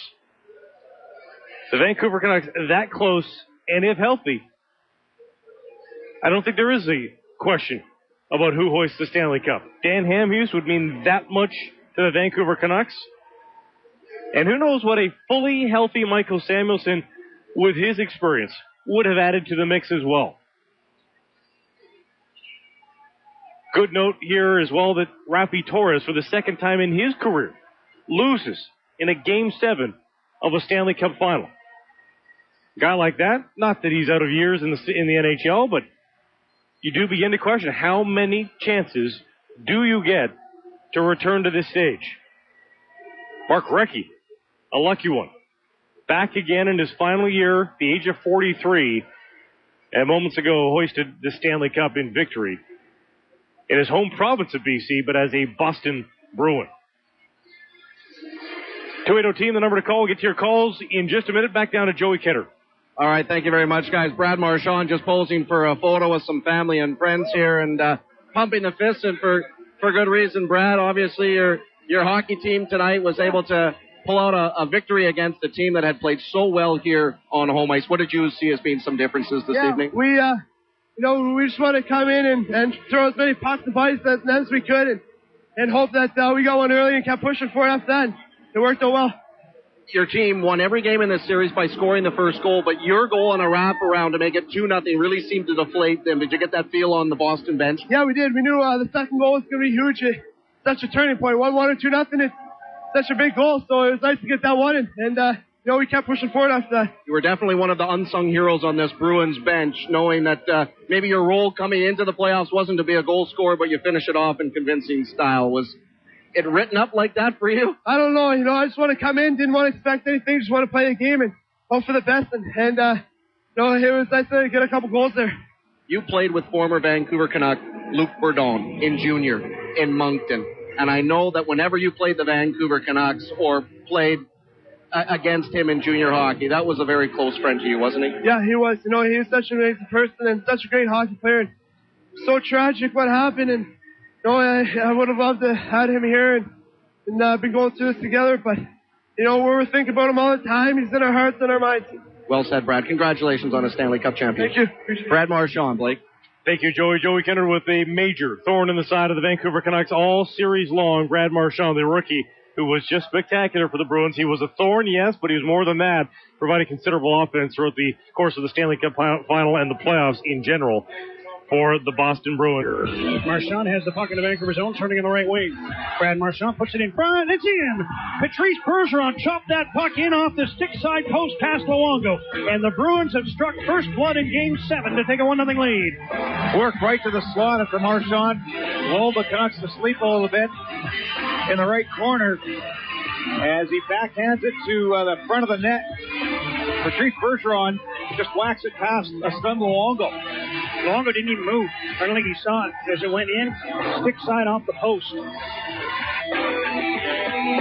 The Vancouver Canucks that close, and if healthy, I don't think there is a question about who hoists the Stanley Cup. Dan Hamhuis would mean that much to the Vancouver Canucks. And who knows what a fully healthy Michael Samuelsson, with his experience, would have added to the mix as well. Good note here as well that Rafi Torres, for the second time in his career, loses in a Game 7 of a Stanley Cup Final. A guy like that, not that he's out of years in the NHL, but you do begin to question how many chances do you get to return to this stage. Mark Recchi, a lucky one. Back again in his final year, the age of 43, and moments ago hoisted the Stanley Cup in victory in his home province of BC, but as a Boston Bruin. 280-team, the number to call. We'll get to your calls in just a minute. Back down to Joey Kidder. All right, thank you very much, guys. Brad Marchand just posing for a photo with some family and friends here and pumping the fist, and for good reason. Brad, obviously your hockey team tonight was able to pull out a victory against a team that had played so well here on home ice. What did you see as being some differences this evening? We just want to come in and throw as many pucks and bodies as we could and hope that we got one early and kept pushing for it after that. It worked out well. Your team won every game in this series by scoring the first goal, but your goal on a wraparound to make it 2-0 really seemed to deflate them. Did you get that feel on the Boston bench? Yeah, we did. We knew the second goal was going to be huge. Such a turning point. 1-1 or 2-0. It's such a big goal, so it was nice to get that one. And we kept pushing forward after that. You were definitely one of the unsung heroes on this Bruins bench, knowing that maybe your role coming into the playoffs wasn't to be a goal scorer, but you finish it off in convincing style. Was it written up like that for you? I don't know. I just want to come in, didn't want to expect anything, just want to play the game and hope for the best. And it was nice to get a couple goals there. You played with former Vancouver Canuck Luc Bourdon in junior in Moncton. And I know that whenever you played the Vancouver Canucks or played against him in junior hockey, that was a very close friend to you, wasn't he? Yeah, he was. He was such an amazing person and such a great hockey player. And so tragic what happened. And I would have loved to have had him here and been going through this together. But, we're thinking about him all the time. He's in our hearts and our minds. Well said, Brad. Congratulations on a Stanley Cup championship. Thank you. Brad Marchand, Blake. Thank you, Joey. Joey Kenward with a major thorn in the side of the Vancouver Canucks all series long. Brad Marchand, the rookie, who was just spectacular for the Bruins. He was a thorn, yes, but he was more than that, providing considerable offense throughout the course of the Stanley Cup final and the playoffs in general for the Boston Bruins. Marchand has the puck in the Vancouver zone, turning in the right wing. Brad Marchand puts it in front. It's in. Patrice Bergeron chopped that puck in off the stick side post past Luongo. And the Bruins have struck first blood in Game 7 to take a 1-0 lead. Worked right to the slot after Marchand. Lulled the Canucks to sleep a little bit in the right corner as he backhands it to the front of the net. Patrice Bergeron just whacks it past a stunned Luongo. Luongo didn't even move. I don't think he saw it as it went in, stick side off the post.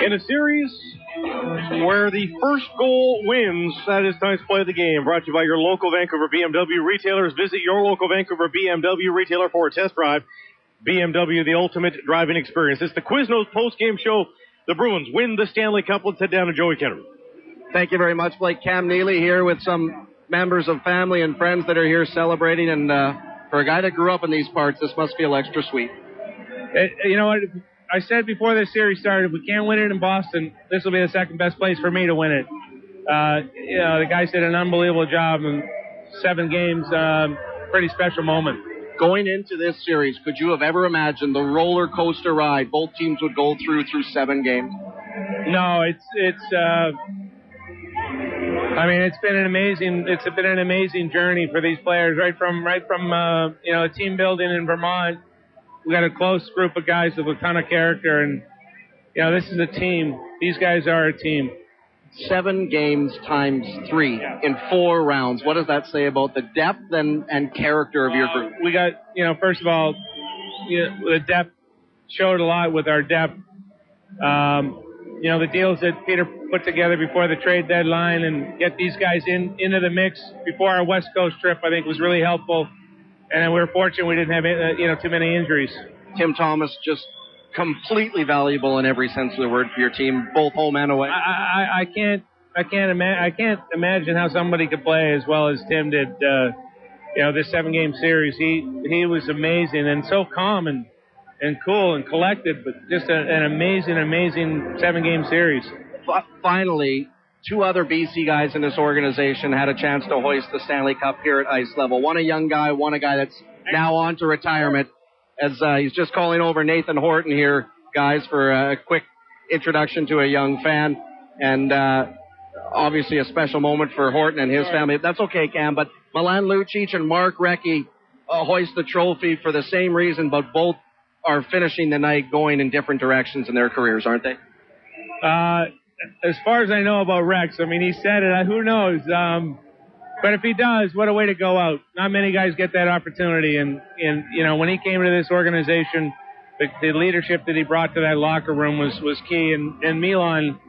In a series where the first goal wins, that is tonight's play of the game. Brought to you by your local Vancouver BMW retailers. Visit your local Vancouver BMW retailer for a test drive. BMW, the ultimate driving experience. It's the Quiznos post-game show. The Bruins win the Stanley Cup. Let's head down to Joey Kenward. Thank you very much, Blake. Cam Neely here with some members of family and friends that are here celebrating. And for a guy that grew up in these parts, this must feel extra sweet. You know what? I said before this series started, if we can't win it in Boston, this will be the second best place for me to win it. The guys did an unbelievable job in 7 games. Pretty special moment. Going into this series, could you have ever imagined the roller coaster ride both teams would go through 7 games? No, I mean, it's been an amazing journey for these players, right from team building in Vermont. We got a close group of guys with a ton of character, and this is a team. These guys are a team. 7 games times 3 in 4 rounds. What does that say about the depth and character of your group? We got, first of all, the depth showed a lot with our depth. The deals that Peter put together before the trade deadline and get these guys into the mix before our West Coast trip, I think was really helpful. And we were fortunate we didn't have, too many injuries. Tim Thomas, just completely valuable in every sense of the word for your team, both home and away. I can't imagine how somebody could play as well as Tim did. This 7-game series, he was amazing and so calm and cool and collected, but just an amazing 7-game series. Finally, 2 other BC guys in this organization had a chance to hoist the Stanley Cup here at ice level. One a young guy, one a guy that's now on to retirement. As he's just calling over Nathan Horton here, guys, for a quick introduction to a young fan. And obviously a special moment for Horton and his family. That's okay, Cam, but Milan Lucic and Mark Recchi hoist the trophy for the same reason, but both are finishing the night going in different directions in their careers, aren't they? As far as I know about Rex, I mean, he said it. Who knows? But if he does, what a way to go out. Not many guys get that opportunity. And when he came to this organization, the leadership that he brought to that locker room was key. And Milan,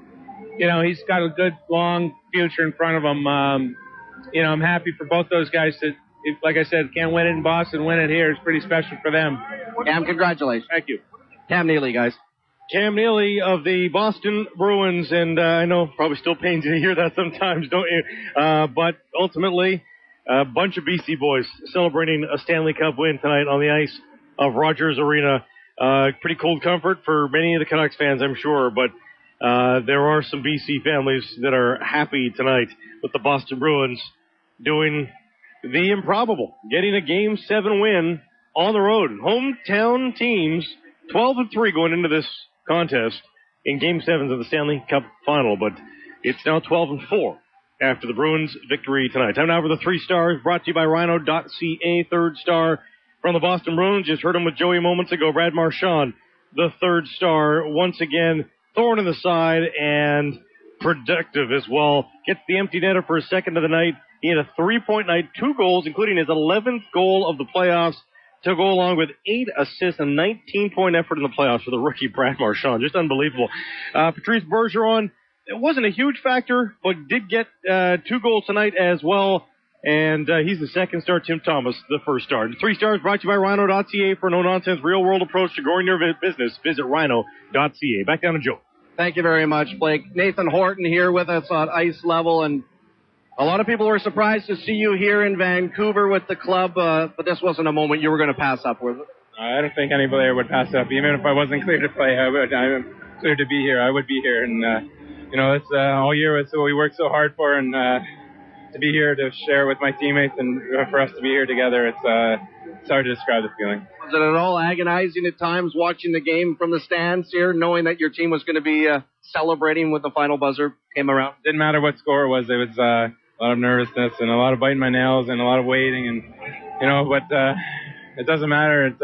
he's got a good, long future in front of him. I'm happy for both those guys that, like I said, can't win it in Boston, win it here. It's pretty special for them. Cam, congratulations. Thank you. Cam Neely, guys. Cam Neely of the Boston Bruins, and I know probably still pains you to hear that sometimes, don't you? But ultimately, a bunch of BC boys celebrating a Stanley Cup win tonight on the ice of Rogers Arena. Pretty cold comfort for many of the Canucks fans, I'm sure, but there are some BC families that are happy tonight with the Boston Bruins doing the improbable, getting a Game 7 win on the road. Hometown teams, 12-3 going into this contest in Game 7s of the Stanley Cup Final, but it's now 12-4 after the Bruins' victory tonight. Time now for the 3 stars, brought to you by Rhino.ca. 3rd star from the Boston Bruins. Just heard him with Joey moments ago. Brad Marchand, the 3rd star, once again, thorn in the side and productive as well. Gets the empty netter for his second of the night. He had a 3-point night, 2 goals, including his 11th goal of the playoffs, to go along with 8 assists and 19-point effort in the playoffs for the rookie Brad Marchand. Just unbelievable. Patrice Bergeron, it wasn't a huge factor, but did get 2 goals tonight as well. And he's the 2nd star. Tim Thomas, the 1st star. 3 stars brought to you by Rhino.ca. For a no-nonsense, real-world approach to growing your business, visit Rhino.ca. Back down to Joe. Thank you very much, Blake. Nathan Horton here with us on ice level, and a lot of people were surprised to see you here in Vancouver with the club, but this wasn't a moment you were going to pass up, was it? I don't think anybody would pass up. Even if I wasn't clear to play, I'm clear to be here. I would be here. And, it's all year it's what we worked so hard for, and to be here to share with my teammates and for us to be here together, it's hard to describe the feeling. Was it at all agonizing at times watching the game from the stands here, knowing that your team was going to be celebrating when the final buzzer came around? Didn't matter what score it was. It was a lot of nervousness and a lot of biting my nails and a lot of waiting, and but it doesn't matter. It's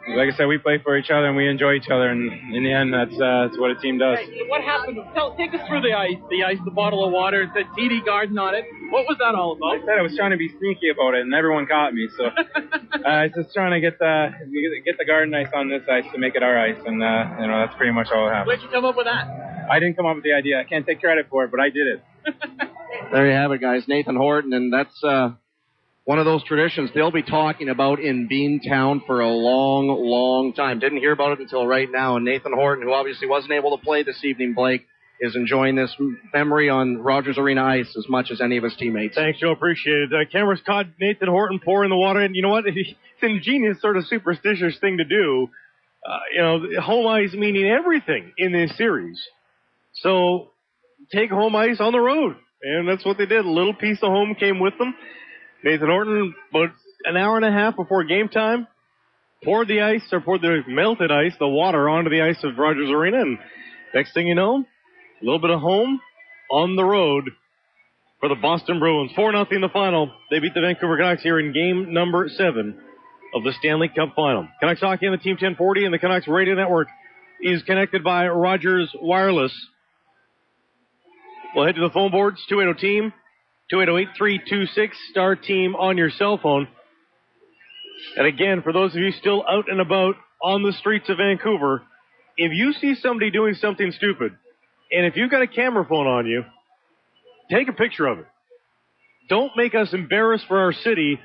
like I said, we play for each other and we enjoy each other, and in the end, that's what a team does. Hey, what happened? Take us through the ice, the bottle of water. It said TD Garden on it. What was that all about? I said I was trying to be sneaky about it, and everyone caught me. So I was just trying to get the garden ice on this ice to make it our ice, and that's pretty much all that happened. Where'd you come up with that? I didn't come up with the idea. I can't take credit for it, but I did it. There you have it, guys. Nathan Horton, and that's one of those traditions they'll be talking about in Beantown for a long, long time. Didn't hear about it until right now. And Nathan Horton, who obviously wasn't able to play this evening, Blake, is enjoying this memory on Rogers Arena ice as much as any of his teammates. Thanks, Joe. Appreciate it. Cameras caught Nathan Horton pouring the water. And you know what? It's an ingenious sort of superstitious thing to do. Home ice meaning everything in this series. So take home ice on the road. And that's what they did. A little piece of home came with them. Nathan Horton, about an hour and a half before game time, poured the melted ice, the water, onto the ice of Rogers Arena. And next thing you know, a little bit of home, on the road for the Boston Bruins. 4-0 the final. They beat the Vancouver Canucks here in game number 7 of the Stanley Cup final. Canucks Hockey on the Team 1040 and the Canucks Radio Network is connected by Rogers Wireless. We'll head to the phone boards, 280-TEAM, 280-8326, star team on your cell phone. And again, for those of you still out and about on the streets of Vancouver, if you see somebody doing something stupid, and if you've got a camera phone on you, take a picture of it. Don't make us embarrassed for our city,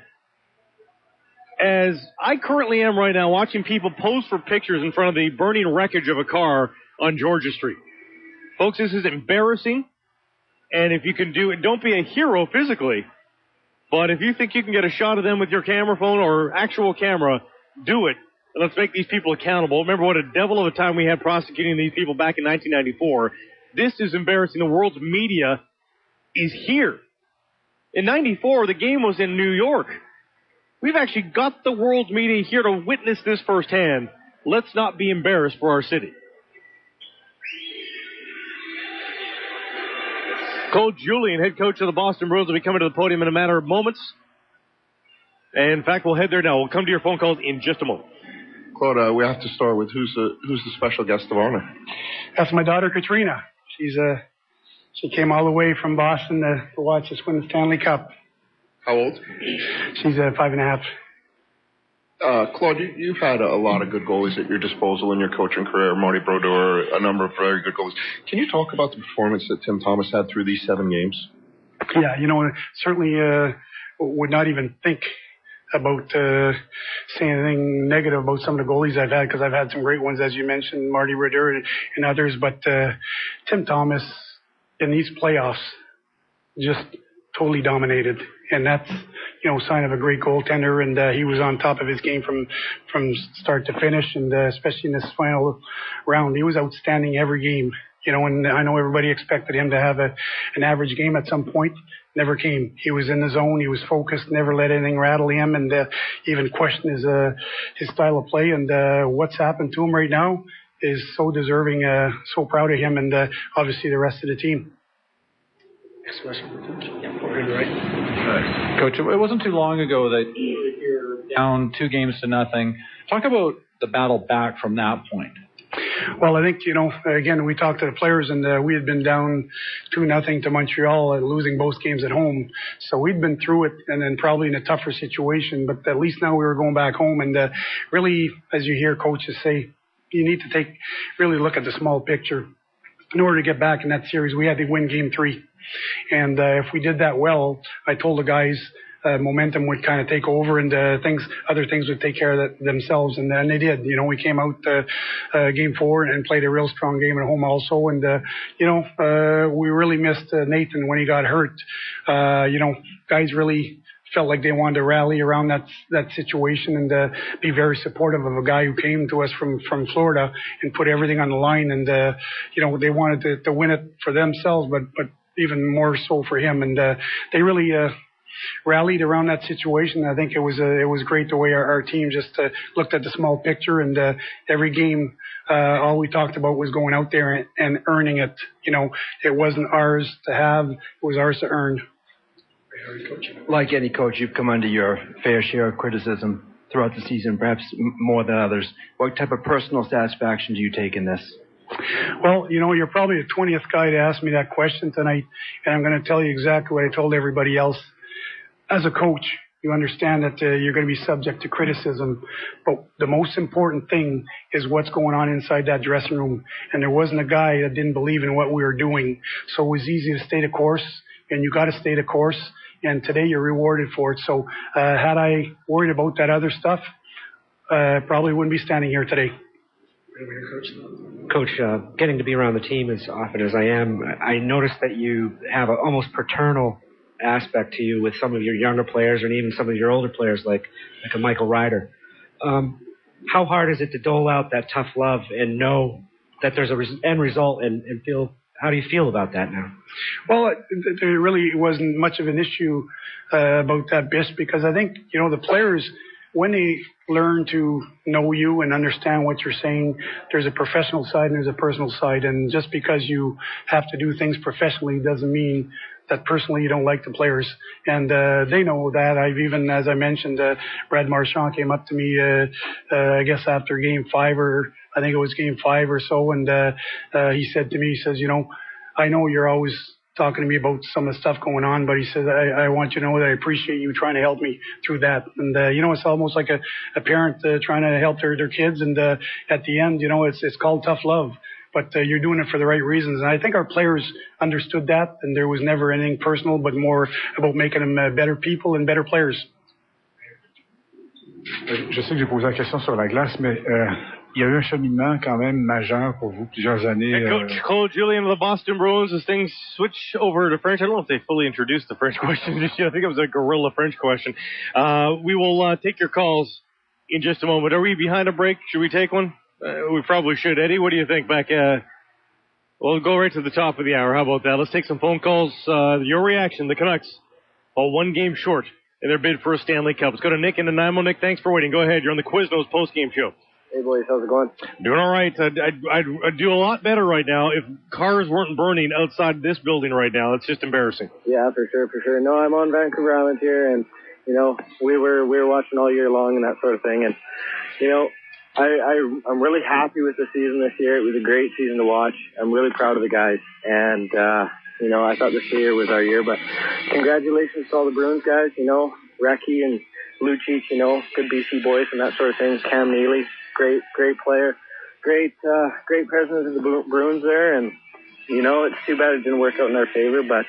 as I currently am right now watching people pose for pictures in front of the burning wreckage of a car on Georgia Street. Folks, this is embarrassing, and if you can do it, don't be a hero physically, but if you think you can get a shot of them with your camera phone or actual camera, do it, and let's make these people accountable. Remember what a devil of a time we had prosecuting these people back in 1994. This is embarrassing. The world's media is here. In 94, the game was in New York. We've actually got the world's media here to witness this firsthand. Let's not be embarrassed for our city. Coach Julian, head coach of the Boston Bruins, will be coming to the podium in a matter of moments. And in fact, we'll head there now. We'll come to your phone calls in just a moment. Claude, we have to start with who's the special guest of honor. That's my daughter, Katrina. She came all the way from Boston to watch us win the Stanley Cup. How old? She's 5.5. Claude, you've had a lot of good goalies at your disposal in your coaching career. Marty Brodeur, a number of very good goalies. Can you talk about the performance that Tim Thomas had through these 7 games? Yeah, certainly would not even think about saying anything negative about some of the goalies I've had, because I've had some great ones, as you mentioned, Marty Brodeur and others. But Tim Thomas in these playoffs just totally dominated, and that's sign of a great goaltender. And he was on top of his game from start to finish, and especially in this final round, he was outstanding every game. And I know everybody expected him to have an average game at some point. Never came. He was in the zone. He was focused. Never let anything rattle him, and even question his style of play. And what's happened to him right now is so deserving. So proud of him, and obviously the rest of the team. Next question. Coach, it wasn't too long ago that you're down 2-0. Talk about the battle back from that point. Well, I think, again, we talked to the players, and we had been down 2-0 to Montreal, losing both games at home. So we'd been through it, and then probably in a tougher situation. But at least now we were going back home. And really, as you hear coaches say, you need to really look at the small picture. In order to get back in that series, we had to win Game 3. And if we did that well, I told the guys momentum would kind of take over, and other things would take care of themselves, and they did. We came out Game 4 and played a real strong game at home also, and we really missed Nathan when he got hurt. Guys really felt like they wanted to rally around that situation and be very supportive of a guy who came to us from Florida and put everything on the line, and they wanted to win it for themselves, but even more so for him, and they really rallied around that situation. I think it was great the way our team just looked at the small picture, and every game all we talked about was going out there and earning it. It wasn't ours to have, it was ours to earn. Like any coach, you've come under your fair share of criticism throughout the season, perhaps more than others. What type of personal satisfaction do you take in this? Well, you're probably the 20th guy to ask me that question tonight, and I'm going to tell you exactly what I told everybody else. As a coach, you understand that you're going to be subject to criticism, but the most important thing is what's going on inside that dressing room. And there wasn't a guy that didn't believe in what we were doing. So it was easy to stay the course, and you got to stay the course. And today you're rewarded for it. So had I worried about that other stuff, probably wouldn't be standing here today. Coach, getting to be around the team as often as I am, I noticed that you have an almost paternal aspect to you with some of your younger players and even some of your older players like a Michael Ryder. How hard is it to dole out that tough love and know that there's an end result and feel, how do you feel about that now? Well, there really wasn't much of an issue about that, Bish, because I think, the players when they learn to know you and understand what you're saying, there's a professional side and there's a personal side. And just because you have to do things professionally doesn't mean that personally you don't like the players. And they know that. I've even, as I mentioned, Brad Marchand came up to me, I guess after game 5 or I think it was game 5 or so. And he said to me, he says, I know you're always talking to me about some of the stuff going on, but he says, I want you to know that I appreciate you trying to help me through that. And, it's almost like a parent trying to help their kids. And at the end, it's called tough love, but you're doing it for the right reasons. And I think our players understood that, and there was never anything personal, but more about making them better people and better players. Je sais que j'ai posé la question sur la glace, mais il y a eu un cheminement quand même majeur pour vous plusieurs années. Coach Cole Julien of the Boston Bruins, as things switch over to French. I don't know if they fully introduced the French question just yet. I think it was a guerrilla French question. We will take your calls in just a moment. Are we behind a break? Should we take one? We probably should. Eddie, what do you think? We'll go right to the top of the hour. How about that? Let's take some phone calls. Your reaction, the Canucks, one game short in their bid for a Stanley Cup. Let's go to Nick in Nanaimo. Nick, thanks for waiting. Go ahead. You're on the Quiznos postgame show. Hey, boys. How's it going? Doing all right. I'd do a lot better right now if cars weren't burning outside this building right now. It's just embarrassing. Yeah, for sure. No, I'm on Vancouver Island here, and, we were watching all year long and that sort of thing. And, I'm really happy with the season this year. It was a great season to watch. I'm really proud of the guys. And, I thought this year was our year, but congratulations to all the Bruins guys, Recchi and Lucic, good BC boys and that sort of thing. Cam Neely, great player. Great president of the Bruins there. And, it's too bad it didn't work out in our favor, but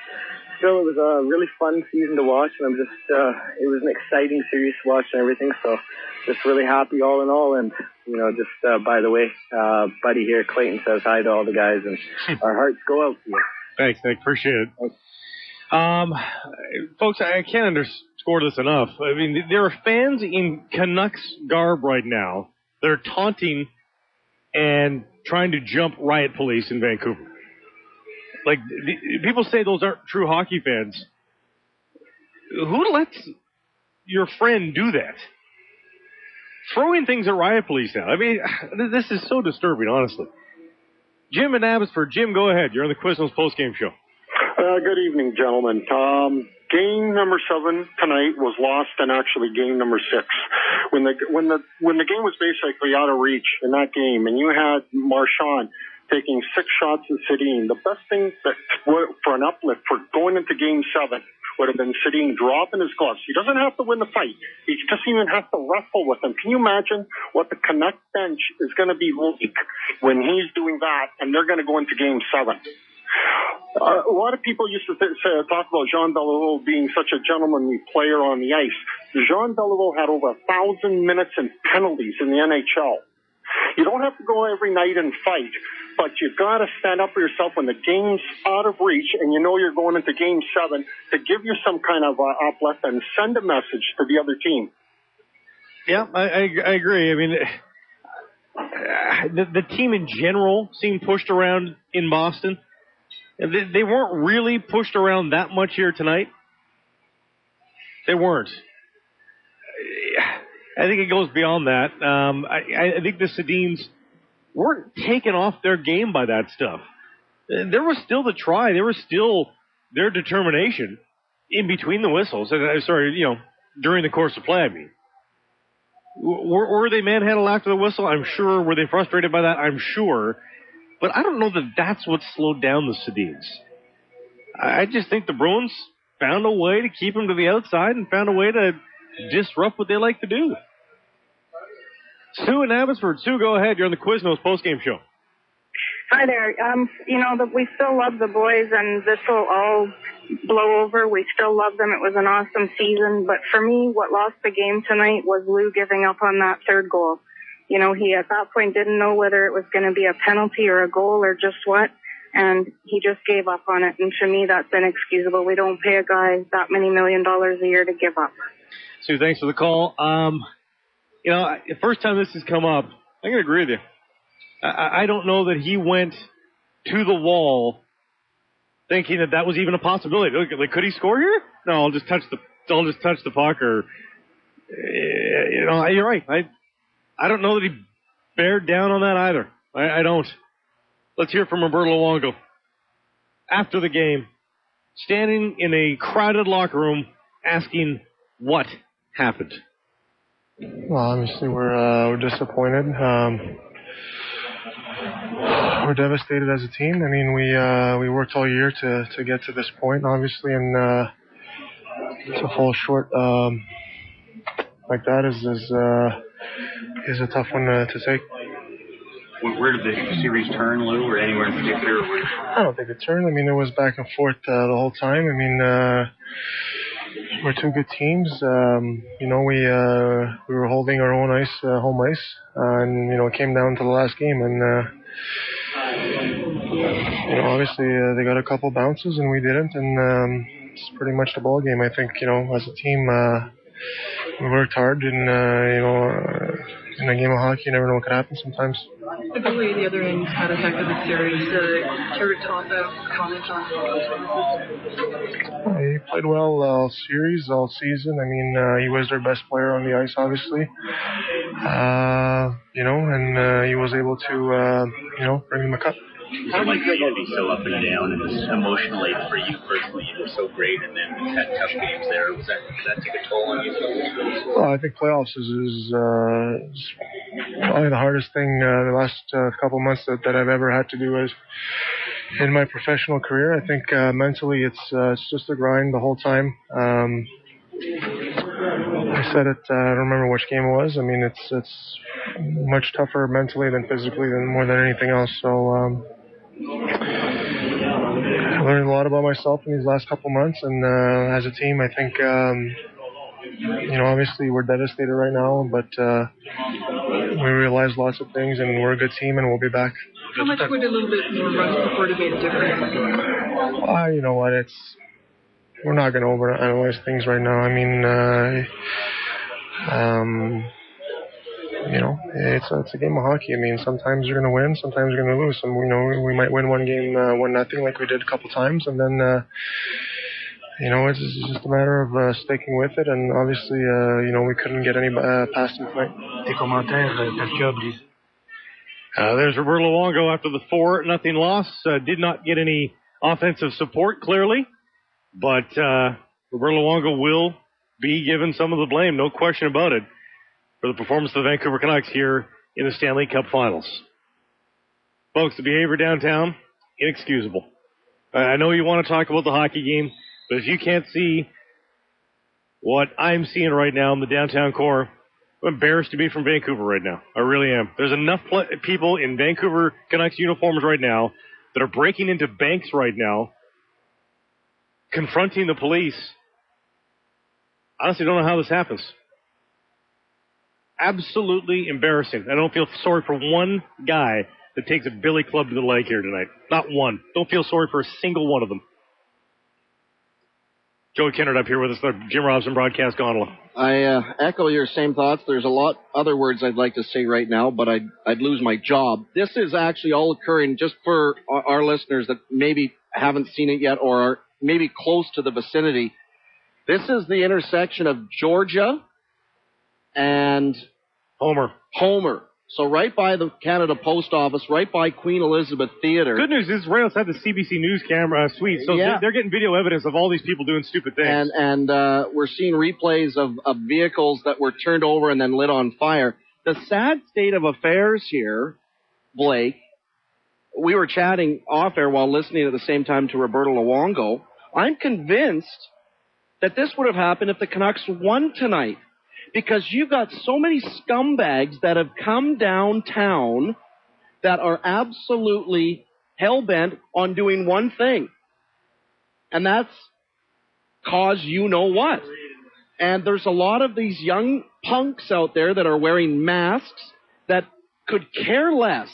still it was a really fun season to watch. And I'm just, it was an exciting series to watch and everything. So just really happy all in all. And, by the way, buddy here, Clayton, says hi to all the guys and our hearts go out to you. Thanks, Nick. Appreciate it. Folks, I can't underscore this enough. I mean, there are fans in Canucks garb right now. They're taunting and trying to jump riot police in Vancouver. Like, people say those aren't true hockey fans. Who lets your friend do that? Throwing things at riot police now. I mean, this is so disturbing, honestly. Jim in Abbotsford. Jim, go ahead. You're on the Quiznos postgame show. Good evening, gentlemen. Game number 7 tonight was lost in actually game number 6. When the game was basically out of reach in that game, and you had Marchand taking 6 shots at Sedin, the best thing for an uplift for going into game 7 would have been Sedin dropping his gloves. He doesn't have to win the fight. He just even has to wrestle with him. Can you imagine what the Canuck bench is going to be like when he's doing that and they're going to go into game 7? A lot of people used to talk about Jean Beliveau being such a gentlemanly player on the ice. Jean Beliveau had over 1,000 minutes and penalties in the NHL. You don't have to go every night and fight, but you've got to stand up for yourself when the game's out of reach and you're going into game 7 to give you some kind of uplift and send a message to the other team. Yeah, I agree. I mean, the team in general seemed pushed around in Boston. They weren't really pushed around that much here tonight. They weren't. I think it goes beyond that. I think the Sedins weren't taken off their game by that stuff. There was still the try. There was still their determination in between the whistles. During the course of play, I mean. Were they manhandled after the whistle? I'm sure. Were they frustrated by that? I'm sure. But I don't know that that's what slowed down the Sedins. I just think the Bruins found a way to keep them to the outside and found a way to disrupt what they like to do. Sue in Abbotsford. Sue, go ahead. You're on the Quiznos postgame show. Hi there. We still love the boys, and this will all blow over. We still love them. It was an awesome season. But for me, what lost the game tonight was Lou giving up on that third goal. He at that point didn't know whether it was going to be a penalty or a goal or just what, and he just gave up on it. And to me, that's inexcusable. We don't pay a guy that many $1 million a year to give up. Sue, thanks for the call. The first time this has come up, I'm going to agree with you. I don't know that he went to the wall thinking that was even a possibility. Like, could he score here? No, I'll just touch the puck, or You're right. I don't know that he bared down on that either. I don't. Let's hear from Roberto Luongo after the game, standing in a crowded locker room, asking what happened. Well, obviously we're disappointed. We're devastated as a team. I mean, we worked all year to get to this point, obviously, and to fall short like that is a tough one to take. Where did the series turn, Lou, or anywhere in particular? I don't think it turned. I mean, it was back and forth the whole time. I mean, we're two good teams. We were holding our own ice, home ice, and it came down to the last game, and obviously they got a couple bounces and we didn't, and it's pretty much the ball game. I think as a team we worked hard, and in a game of hockey, you never know what could happen sometimes. The goalie at the other end had affected the series. Jared Tosa comment on He played well all series, all season. I mean, he was their best player on the ice, obviously. And he was able to, bring them a cup. How do you think it'll be so up and down, and this emotionally for you personally, you were so great, and then had tough games there. Did that take a toll on you? Well, I think playoffs is probably the hardest thing the last couple months that I've ever had to do in my professional career. I think mentally it's just a grind the whole time. I said it. I don't remember which game it was. I mean, it's much tougher mentally than physically, more than anything else. So I learned a lot about myself in these last couple months, and as a team, I think obviously we're devastated right now, but we realize lots of things, and we're a good team, and we'll be back. How much would a little bit more run support have made a difference? You know what? We're not going to overanalyze things right now. I mean, it's a game of hockey. I mean, sometimes you're going to win, sometimes you're going to lose. And we might win one game 1-0 like we did a couple times, and then it's just a matter of sticking with it. And obviously, we couldn't get any past them tonight. There's Roberto Luongo after the 4-0 loss. Did not get any offensive support, clearly. But Roberto Luongo will be given some of the blame, no question about it, for the performance of the Vancouver Canucks here in the Stanley Cup Finals. Folks, the behavior downtown, inexcusable. I know you want to talk about the hockey game, but if you can't see what I'm seeing right now in the downtown core, I'm embarrassed to be from Vancouver right now. I really am. There's enough people in Vancouver Canucks uniforms right now that are breaking into banks right now, confronting the police. I honestly don't know how this happens. Absolutely embarrassing. I don't feel sorry for one guy that takes a billy club to the leg here tonight. Not one. Don't feel sorry for a single one of them. Joey Kenward up here with us, the Jim Robson broadcast gondola. I echo your same thoughts. There's a lot other words I'd like to say right now, but I'd lose my job. This is actually all occurring, just for our listeners that maybe haven't seen it yet or are maybe close to the vicinity. This is the intersection of Georgia and Homer. So right by the Canada Post Office, right by Queen Elizabeth Theatre. Good news is right outside the CBC News camera suite, so yeah. They're getting video evidence of all these people doing stupid things. And we're seeing replays of vehicles that were turned over and then lit on fire. The sad state of affairs here, Blake, we were chatting off-air while listening at the same time to Roberto Luongo. I'm convinced that this would have happened if the Canucks won tonight. Because you've got so many scumbags that have come downtown that are absolutely hell-bent on doing one thing. And that's cause you know what. And there's a lot of these young punks out there that are wearing masks that could care less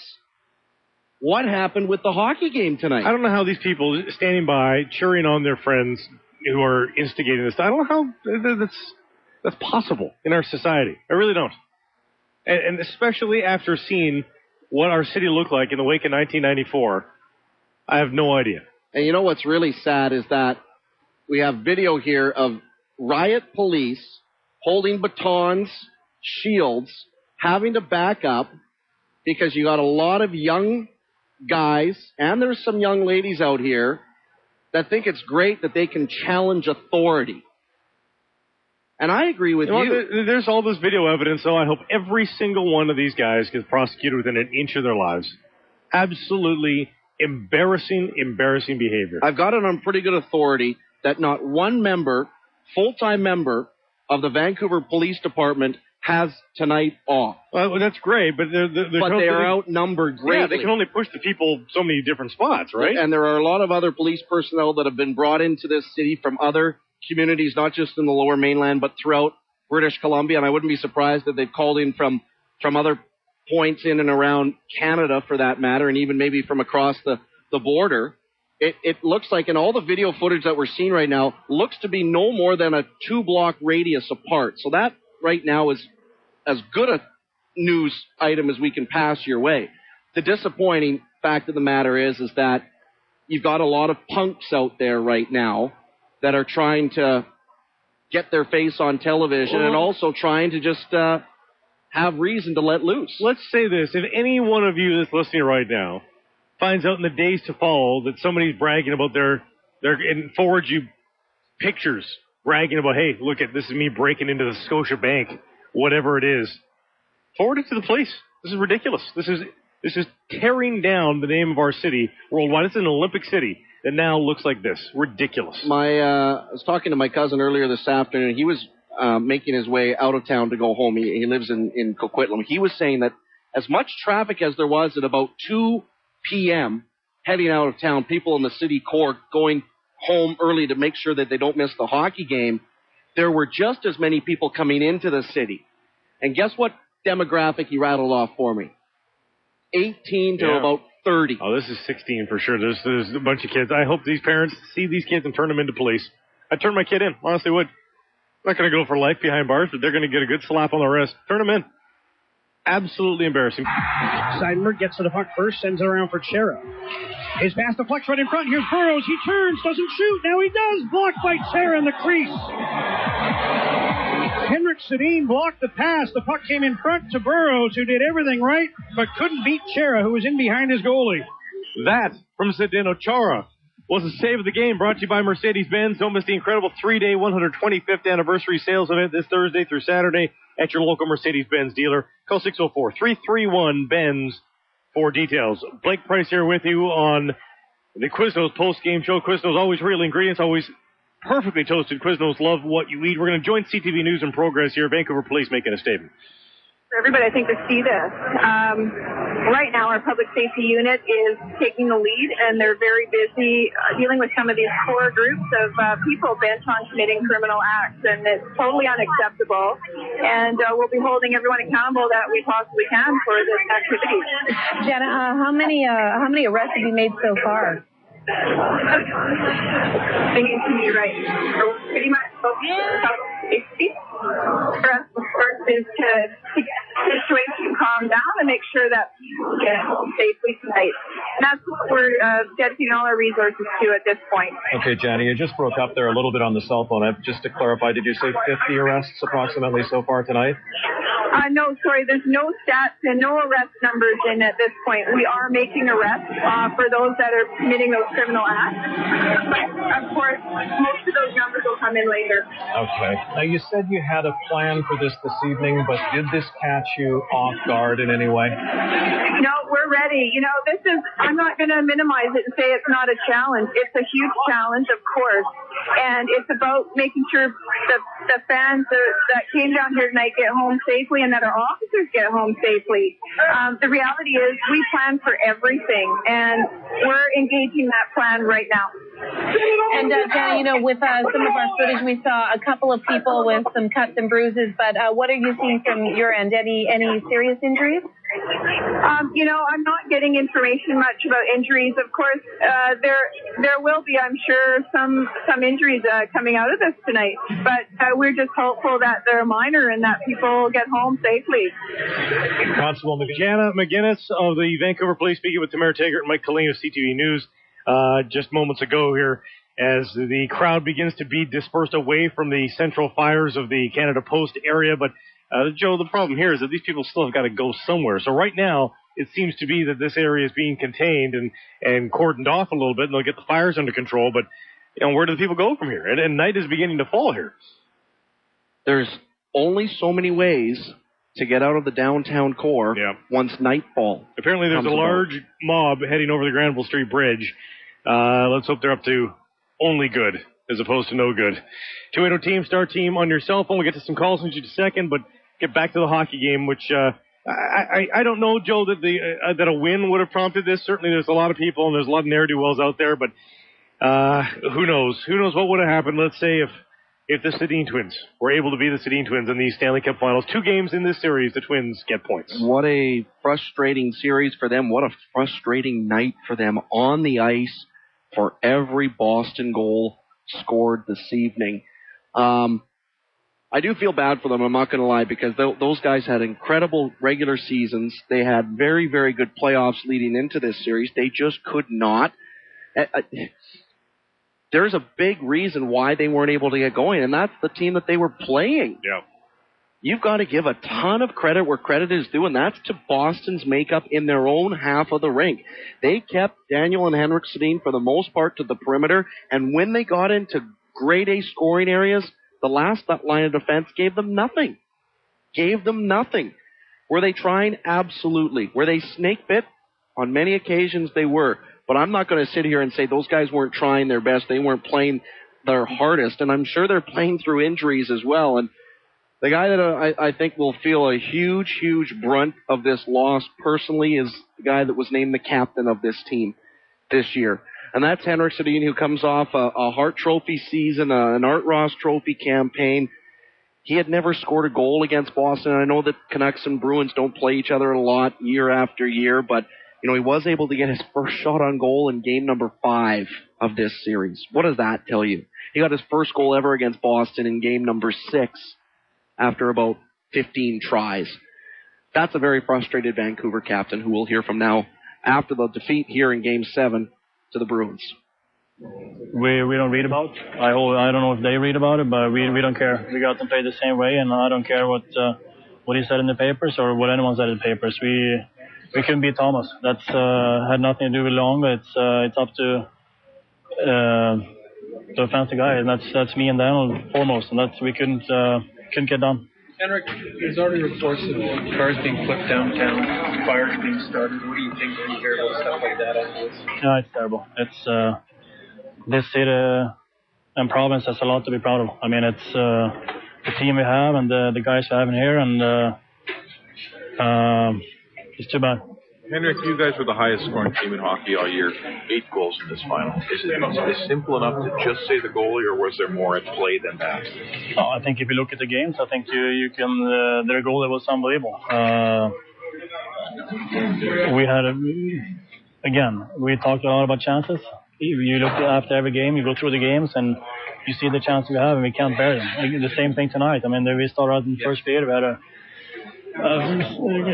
what happened with the hockey game tonight. I don't know how these people standing by, cheering on their friends who are instigating this, I don't know how that's possible in our society. I really don't. And especially after seeing what our city looked like in the wake of 1994, I have no idea. And you know what's really sad is that we have video here of riot police holding batons, shields, having to back up because you got a lot of young guys, and there's some young ladies out here that think it's great that they can challenge authority. And I agree with you. There's all this video evidence, so I hope every single one of these guys gets prosecuted within an inch of their lives. Absolutely embarrassing behavior. I've got it on pretty good authority that not one member, full-time member of the Vancouver Police Department has tonight off. Well, that's great, but they are outnumbered greatly. Yeah, they can only push the people so many different spots, right? And there are a lot of other police personnel that have been brought into this city from other communities, not just in the Lower Mainland, but throughout British Columbia. And I wouldn't be surprised that they've called in from other points in and around Canada, for that matter, and even maybe from across the border. It looks like, in all the video footage that we're seeing right now, looks to be no more than a 2-block radius apart. So that right now is as good a news item as we can pass your way. The disappointing fact of the matter is that you've got a lot of punks out there right now that are trying to get their face on television and also trying to just have reason to let loose. Let's say this. If any one of you that's listening right now finds out in the days to follow that somebody's bragging about and forwards you pictures bragging about, hey, look at this is me breaking into the Scotia Bank, whatever it is, forward it to the police. This is ridiculous. This is tearing down the name of our city worldwide. It's an Olympic city that now looks like this. Ridiculous. I was talking to my cousin earlier this afternoon. He was making his way out of town to go home. He lives in Coquitlam. He was saying that as much traffic as there was at about 2 p.m. heading out of town, people in the city core going home early to make sure that they don't miss the hockey game, there were just as many people coming into the city. And guess what demographic he rattled off for me? 18 to about 30. Oh, this is 16 for sure. There's a bunch of kids. I hope these parents see these kids and turn them into police. I'd turn my kid in. Honestly would. I'm not going to go for life behind bars, but they're going to get a good slap on the wrist. Turn them in. Absolutely embarrassing. Seidenberg gets to the puck first, sends it around for Chera. His pass deflects right in front. Here's Burrows. He turns, doesn't shoot. Now he does. Blocked by Chera in the crease. Henrik Sedin blocked the pass. The puck came in front to Burrows, who did everything right, but couldn't beat Chera, who was in behind his goalie. That, from Zdeno Chara, was a save of the game, brought to you by Mercedes-Benz. Don't miss the incredible 3-day 125th anniversary sales event this Thursday through Saturday at your local Mercedes-Benz dealer. Call 604-331-BENZ for details. Blake Price here with you on the Quiznos post-game show. Quiznos, always real ingredients, always perfectly toasted. Quiznos, love what you eat. We're going to join CTV News and Progress here. Vancouver Police making a statement. For everybody, I think, to see this. Right now, our public safety unit is taking the lead, and they're very busy dealing with some of these core groups of people bent on committing criminal acts, and it's totally unacceptable. And we'll be holding everyone accountable that we possibly can for this activity. Jenna, how many arrests have you made so far? I think you're right. So pretty much focused on public safety. For us, of course, is to get the situation calmed down and make sure that people get home safely tonight. And that's what we're dedicating all our resources to at this point. Okay, Jenny, you just broke up there a little bit on the cell phone. Just to clarify, did you say 50 arrests approximately so far tonight? No, sorry, there's no stats and no arrest numbers in at this point. We are making arrests for those that are committing those criminal acts. But, of course, most of those numbers will come in later. Okay. Now, you said you had a plan for this evening, but did this catch you off guard in any way? No, we're ready. You know, I'm not going to minimize it and say it's not a challenge. It's a huge challenge, of course. And it's about making sure the fans that came down here tonight get home safely and that our officers get home safely. The reality is we plan for everything, and we're engaging that plan right now. And, Jenna, you know, with some of our footage, we saw a couple of people with some cuts and bruises, but what are you seeing from your end? Any serious injuries? You know, I'm not getting information much about injuries. Of course, there will be, I'm sure, some injuries coming out of this tonight. But we're just hopeful that they're minor and that people get home safely. Constable Jana McGinnis of the Vancouver Police speaking with Tamara Taggart and Mike Colleen of CTV News just moments ago here. as the crowd begins to be dispersed away from the central fires of the Canada Post area. But, Joe, the problem here is that these people still have got to go somewhere. So right now, it seems to be that this area is being contained and cordoned off a little bit, and they'll get the fires under control. But, where do the people go from here? And night is beginning to fall here. There's only so many ways to get out of the downtown core once nightfall. Apparently there's a large mob heading over the Granville Street Bridge. Let's hope they're up to only good as opposed to no good. 280 Star Team on your cell phone. We'll get to some calls in just a second, but get back to the hockey game, which I don't know, Joe, that that a win would have prompted this. Certainly there's a lot of people and there's a lot of ne'er-do-wells out there, but who knows? Who knows what would have happened, let's say, if the Sedin Twins were able to be the Sedin Twins in these Stanley Cup Finals. 2 games in this series, the Twins get points. What a frustrating series for them. What a frustrating night for them on the ice for every Boston goal scored this evening. I do feel bad for them, I'm not going to lie, because those guys had incredible regular seasons. They had very, very good playoffs leading into this series. They just could not. There's a big reason why they weren't able to get going, and that's the team that they were playing. Yeah. You've got to give a ton of credit where credit is due, and that's to Boston's makeup in their own half of the rink. They kept Daniel and Henrik Sedin for the most part to the perimeter, and when they got into grade A scoring areas, the last line of defense gave them nothing. Were they trying? Absolutely. Were they snake bit? On many occasions they were. But I'm not going to sit here and say those guys weren't trying their best. They weren't playing their hardest. And I'm sure they're playing through injuries as well. And the guy that I think will feel a huge, huge brunt of this loss personally is the guy that was named the captain of this team this year. And that's Henrik Sedin, who comes off a Hart Trophy season, an Art Ross Trophy campaign. He had never scored a goal against Boston. I know that Canucks and Bruins don't play each other a lot year after year, but he was able to get his first shot on goal in game number 5 of this series. What does that tell you? He got his first goal ever against Boston in game number 6 after about 15 tries. That's a very frustrated Vancouver captain who we'll hear from now after the defeat here in game 7 to the Bruins. We don't read about it. I don't know if they read about it, but we don't care. We got them played the same way, and I don't care what he said in the papers or what anyone said in the papers. We couldn't beat Thomas. That's had nothing to do with Long. It's up to the offensive guy, and that's me and Daniel foremost, and that's we couldn't get done. Henrik, there's already reports of cars being flipped downtown, fires being started. What do you think when you hear about stuff like that? Yeah, it's terrible. It's this city and province has a lot to be proud of. I mean, it's the team we have and the guys we have in here, and it's too bad. Henrik, you guys were the highest scoring team in hockey all year. 8 goals in this final. Is it simple enough to just say the goalie, or was there more at play than that? Oh, I think if you look at the games, I think you can. Their goalie was unbelievable. We had we talked a lot about chances. You look after every game, you go through the games, and you see the chances we have, and we can't bear them. The same thing tonight. I mean, we started out in the first period. We had a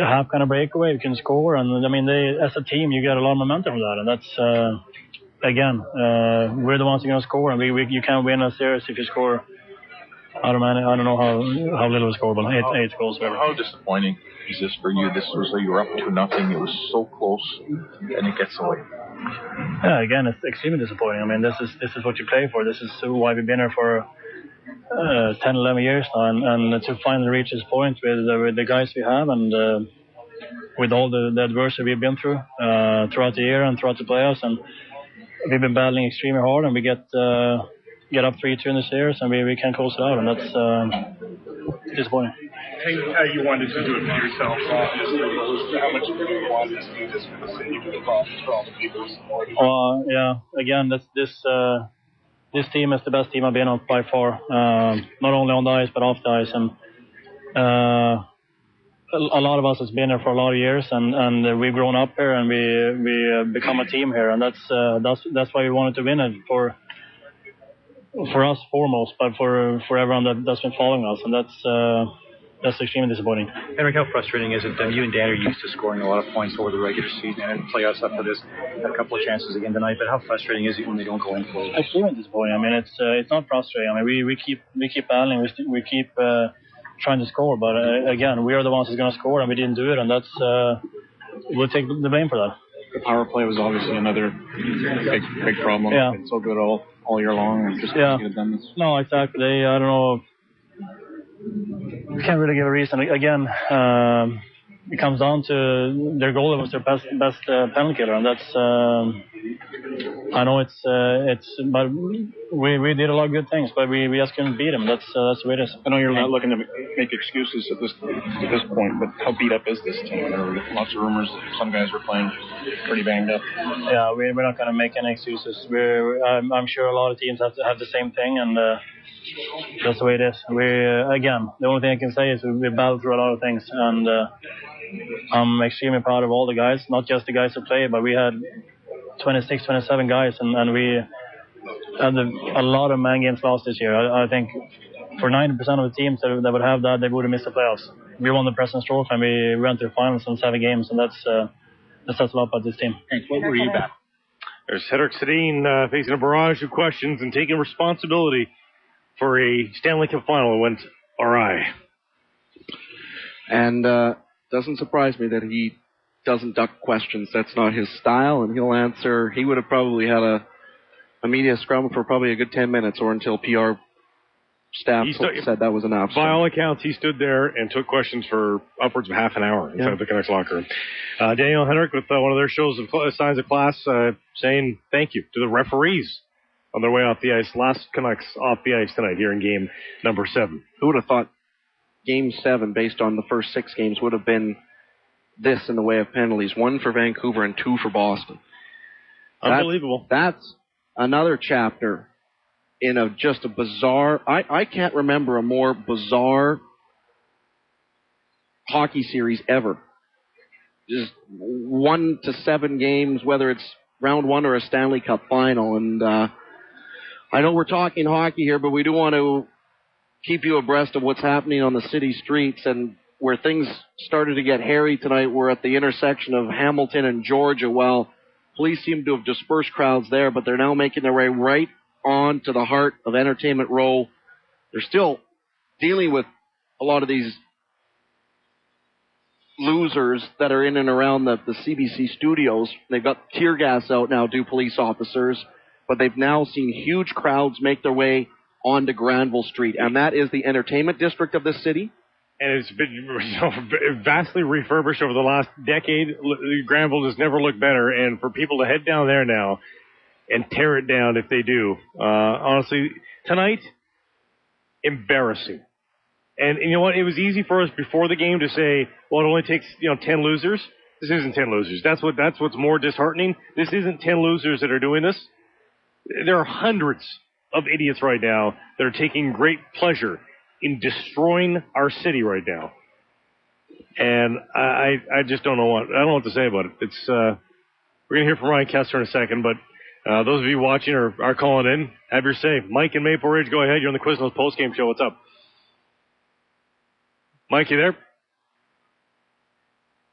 half kind of breakaway, you can score, and I mean, as a team, you get a lot of momentum from that, and that's we're the ones who are going to score, and you can't win a series if you score. I don't know how little we score, but eight goals. How disappointing is this for you? This was you were up 2-0. It was so close, and it gets away. Yeah, again, it's extremely disappointing. I mean, this is what you play for. This is why we've been here for 10, 11 years now, and to finally reach this point with the guys we have, and with all the adversity we've been through throughout the year and throughout the playoffs, and we've been battling extremely hard, and we get up 3-2 in the series, and we can't close it out, and that's disappointing. You wanted to do it for yourself, how much did you want to do this for the city, for the province, for all the people? Yeah, again, this team is the best team I've been on by far, not only on the ice but off the ice, and a lot of us has been here for a lot of years, and we've grown up here, and we become a team here, and that's why we wanted to win it for us foremost, but for everyone that's been following us, and that's extremely disappointing. Henrik, how frustrating is it? You and Dan are used to scoring a lot of points over the regular season and playoffs up to this. Had a couple of chances again tonight, but how frustrating is it when they don't go in for it? Extremely disappointing. I mean, it's not frustrating. I mean, we keep battling, we keep trying to score, but again, we are the ones who's going to score, and we didn't do it, and that's we'll take the blame for that. The power play was obviously another big problem. Yeah. It's so good all year long, and just yeah. get it done. No, exactly. I don't know. Can't really give a reason. Again, it comes down to their goalie was their best penalty killer, and that's. I know it's, but we did a lot of good things, but we just couldn't beat them. That's the way it is. I know you're not looking to make excuses at this point, but how beat up is this team? There were lots of rumors that some guys were playing pretty banged up. Yeah, we're not going to make any excuses. I'm sure a lot of teams have the same thing, and that's the way it is. Again, the only thing I can say is we battled through a lot of things, and I'm extremely proud of all the guys, not just the guys who play, but we had 26, 27 guys, and we had a lot of man games lost this year. I think for 90% of the teams that would have that, they would have missed the playoffs. We won the President's Trophy, and we went to the finals in 7 games, and that says a lot about this team. Thanks. What were you back? There's Henrik Sedin facing a barrage of questions and taking responsibility for a Stanley Cup final that went awry. And doesn't surprise me that he doesn't duck questions. That's not his style, and he'll answer. He would have probably had a media scrum for probably a good 10 minutes or until PR staff said that was enough. By all accounts, he stood there and took questions for upwards of half an hour inside the Canucks locker room. Daniel Henrik with one of their shows of Signs of Class saying thank you to the referees on their way off the ice. Last Canucks off the ice tonight here in game number 7. Who would have thought game 7, based on the first 6 games, would have been this in the way of penalties? 1 for Vancouver and 2 for Boston. Unbelievable. That's another chapter in just a bizarre... I can't remember a more bizarre hockey series ever. Just 1 to 7 games, whether it's round 1 or a Stanley Cup final. And I know we're talking hockey here, but we do want to keep you abreast of what's happening on the city streets. And where things started to get hairy tonight, we're at the intersection of Hamilton and Georgia. Well, police seem to have dispersed crowds there, but they're now making their way right on to the heart of Entertainment Row. They're still dealing with a lot of these losers that are in and around the CBC studios. They've got tear gas out now, do police officers, but they've now seen huge crowds make their way onto Granville Street, and that is the entertainment district of this city. And it's been vastly refurbished over the last decade. Granville has never looked better, and for people to head down there now and tear it down if they do, honestly, tonight, embarrassing. And you know what? It was easy for us before the game to say, well, it only takes 10 losers. This isn't 10 losers. That's what's more disheartening. This isn't 10 losers that are doing this. There are hundreds of idiots right now that are taking great pleasure in destroying our city right now. And I just don't know what to say about it. It's we're gonna hear from Ryan Kessler in a second, but those of you watching or are calling in, have your say. Mike in Maple Ridge, go ahead. You're on the Quiznos postgame show. What's up? Mike, you there?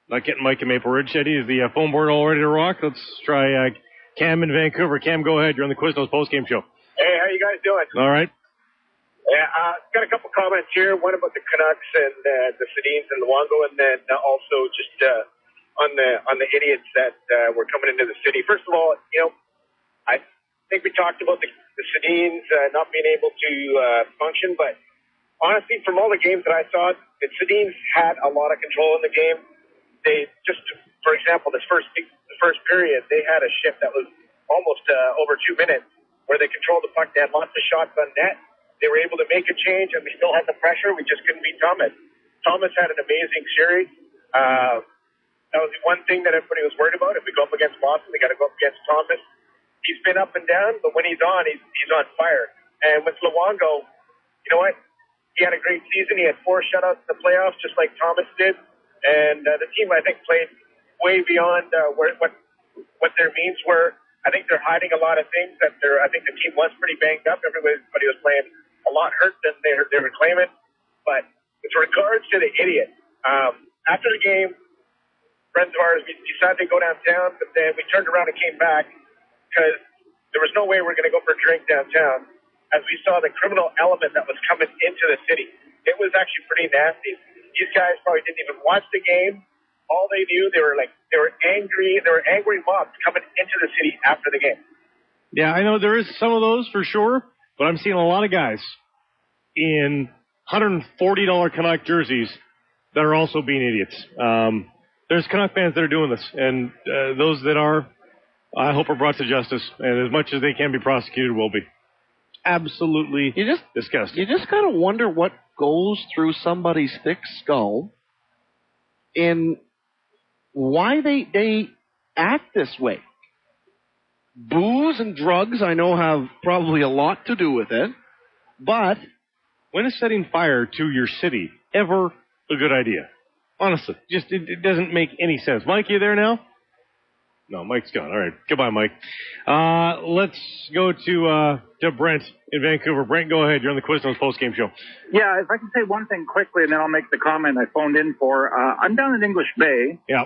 Not getting Mike in Maple Ridge, Eddie. Is the phone board all ready to rock? Let's try Cam in Vancouver. Cam, go ahead. You're on the Quiznos postgame show. Hey, how you guys doing? All right. Yeah, got a couple comments here. One about the Canucks and the Sedins and Luongo, and then also just on the idiots that were coming into the city. First of all, I think we talked about the Sedins not being able to function, but honestly, from all the games that I saw, the Sedins had a lot of control in the game. They just, for example, the first period, they had a shift that was almost over 2 minutes where they controlled the puck. They had lots of shots on net. They were able to make a change, and we still had the pressure. We just couldn't beat Thomas. Thomas had an amazing series. That was the one thing that everybody was worried about. If we go up against Boston, we got to go up against Thomas. He's been up and down, but when he's on, he's on fire. And with Luongo, you know what? He had a great season. He had 4 shutouts in the playoffs, just like Thomas did. And the team, I think, played way beyond what their means were. I think they're hiding a lot of things. I think the team was pretty banged up. Everybody was playing a lot hurt than they were claiming. But with regards to the idiot, after the game, friends of ours, we decided to go downtown, but then we turned around and came back because there was no way we were going to go for a drink downtown as we saw the criminal element that was coming into the city. It was actually pretty nasty. These guys probably didn't even watch the game. All they knew, they were angry. There were angry mobs coming into the city after the game. Yeah, I know there is some of those for sure, but I'm seeing a lot of guys in $140 Canuck jerseys that are also being idiots. There's Canuck fans that are doing this, and those that are, I hope, are brought to justice, and as much as they can be prosecuted, will be. Absolutely disgusting. You just kind of wonder what goes through somebody's thick skull in why they act this way. Booze and drugs, I know, have probably a lot to do with it, but when is setting fire to your city ever a good idea? Honestly, just it doesn't make any sense. Mike, you there now? No, Mike's gone. All right, goodbye, Mike. Let's go to Brent in Vancouver. Brent, go ahead. You're on the Quiznos postgame show. Yeah, if I can say one thing quickly, and then I'll make the comment I phoned in for. I'm down in English Bay. Yeah.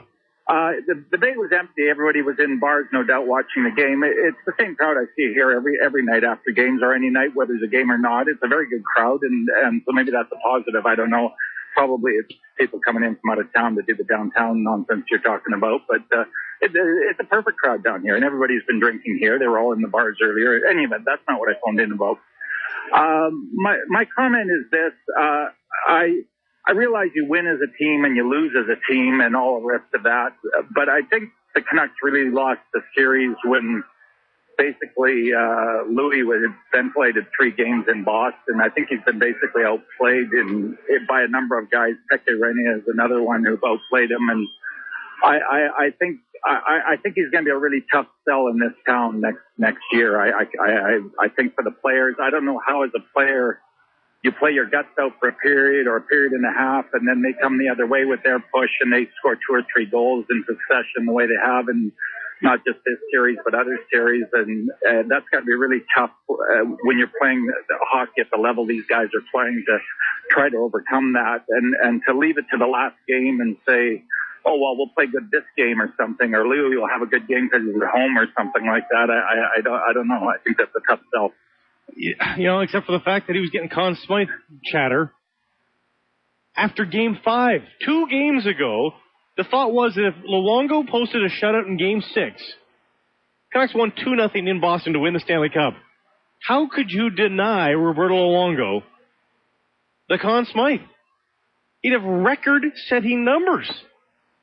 The bay was empty. Everybody was in bars, no doubt, watching the game. It's the same crowd I see here every night after games or any night, whether there's a game or not. It's a very good crowd, and so maybe that's a positive. I don't know. Probably it's people coming in from out of town to do the downtown nonsense you're talking about, but it's a perfect crowd down here, and everybody's been drinking here. They were all in the bars earlier. Any event, that's not what I phoned in about. My comment is this. I realize you win as a team and you lose as a team and all the rest of that, but I think the Canucks really lost the series when basically Louis had then played at 3 games in Boston. I think he's been basically outplayed by a number of guys. Pekka Rinne is another one who outplayed him, and I think he's going to be a really tough sell in this town next year. I think for the players, I don't know how as a player you play your guts out for a period or a period and a half, and then they come the other way with their push and they score 2 or 3 goals in succession the way they have, and not just this series but other series, and that's got to be really tough when you're playing hockey at the level these guys are playing, to try to overcome that and to leave it to the last game and say, oh, well, we'll play good this game or something, or Louis will have a good game because he's at home or something like that. I don't know. I think that's a tough sell. You know, except for the fact that he was getting Conn Smythe chatter after Game 5. 2 games ago, the thought was that if Luongo posted a shutout in Game 6, Canucks won 2-0 in Boston to win the Stanley Cup. How could you deny Roberto Luongo the Conn Smythe? He'd have record-setting numbers.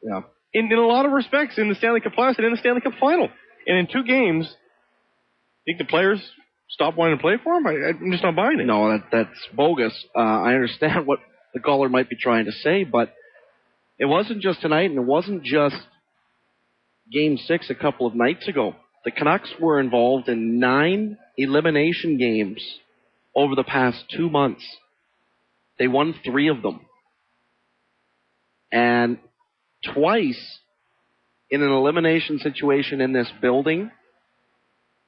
Yeah. In a lot of respects, in the Stanley Cup Classic and in the Stanley Cup Final. And in 2 games, I think the players stop wanting to play for him? I'm just not buying it. No, that's bogus. I understand what the caller might be trying to say, but it wasn't just tonight, and it wasn't just Game 6 a couple of nights ago. The Canucks were involved in 9 elimination games over the past 2 months. They won 3 of them. And twice in an elimination situation in this building,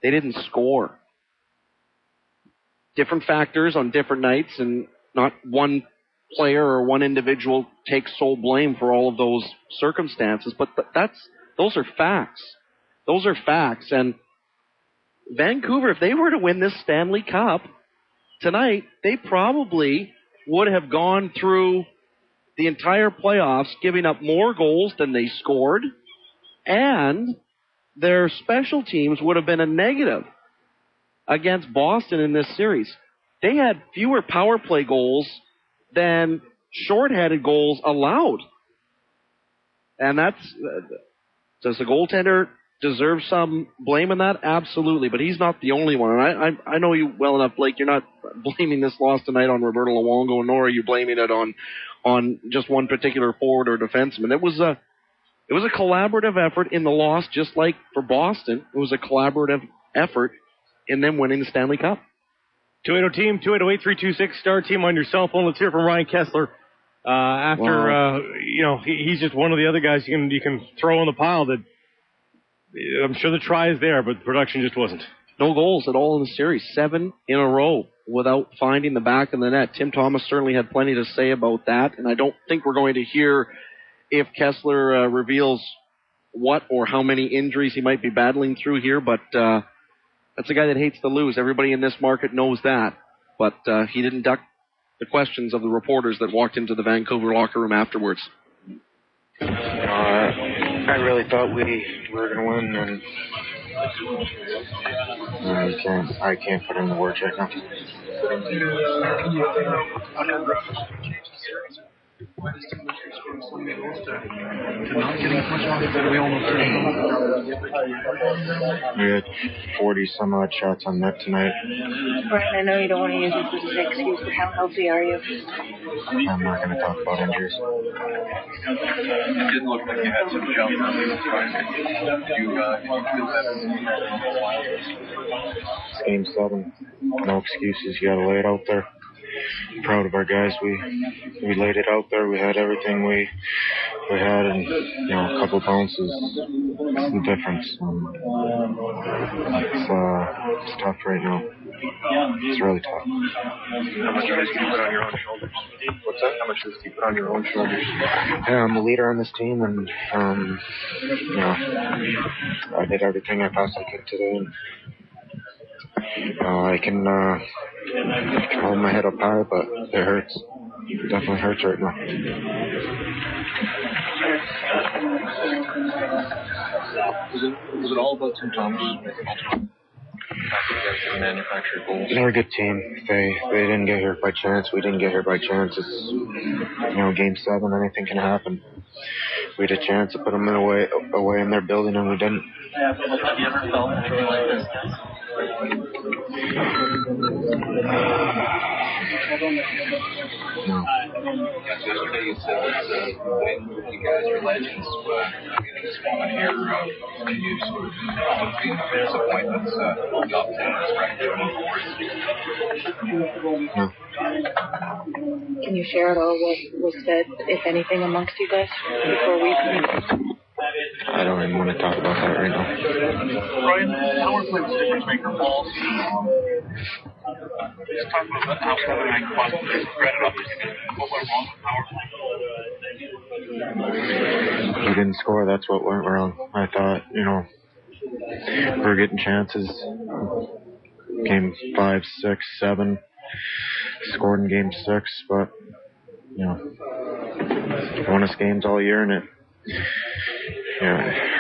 they didn't score. Different factors on different nights, and not one player or one individual takes sole blame for all of those circumstances, but those are facts. Those are facts, and Vancouver, if they were to win this Stanley Cup tonight, they probably would have gone through the entire playoffs giving up more goals than they scored, and their special teams would have been a negative against Boston in this series. They had fewer power play goals than shorthanded goals allowed. And does the goaltender deserve some blame in that? Absolutely, but he's not the only one. And I know you well enough, Blake, you're not blaming this loss tonight on Roberto Luongo, nor are you blaming it on just one particular forward or defenseman. It was a collaborative effort in the loss, just like for Boston. It was a collaborative effort in them winning the Stanley Cup. 280-TEAM, 280-8326, star team on your cell phone. Let's hear from Ryan Kessler. He's just one of the other guys you can throw in the pile that I'm sure the try is there, but the production just wasn't. No goals at all in the series. 7 in a row. without finding the back of the net. Tim Thomas certainly had plenty to say about that, and I don't think we're going to hear if Kessler reveals what or how many injuries he might be battling through here, but that's a guy that hates to lose. Everybody in this market knows that, but he didn't duck the questions of the reporters that walked into the Vancouver locker room afterwards. I really thought we were going to win, and I can't put in the words right now. We had 40 some odd shots on net tonight. Brian, I know you don't want to use this as an excuse, but how healthy are you? I'm not going to talk about injuries. It did look like you had some jump. Did you feel better? It's game 7. No excuses. You got to lay it out there. I'm proud of our guys. We laid it out there. We had everything we had, and a couple bounces. It's the difference. It's tough right now. It's really tough. How much risk do you put on your own shoulders? What's that? How much risk do you put on your own shoulders? Yeah, I'm the leader on this team, and I did everything I possibly could today. And, I can hold my head up high, but it hurts. It definitely hurts right now. Was it all about Tim Thomas? Manufactured goals. They're a good team. They didn't get here by chance. We didn't get here by chance. It's game 7. Anything can happen. We had a chance to put them away in their building, and we didn't. Have you ever felt anything like this? No. Yesterday you said that you guys are legends. I just want to hear can you sort of disappoint that's up to this No. Can you share at all what was said, if anything, amongst you guys before we? I don't even want to talk about that right now. Brian, how are playing the difference maker balls? Just talk about how Kevin and possibly get some credit on this. What went wrong with Howard? We didn't score. That's what went wrong. I thought, we were getting chances. Game 5, 6, 7. Scored in game 6, but, won us games all year, and it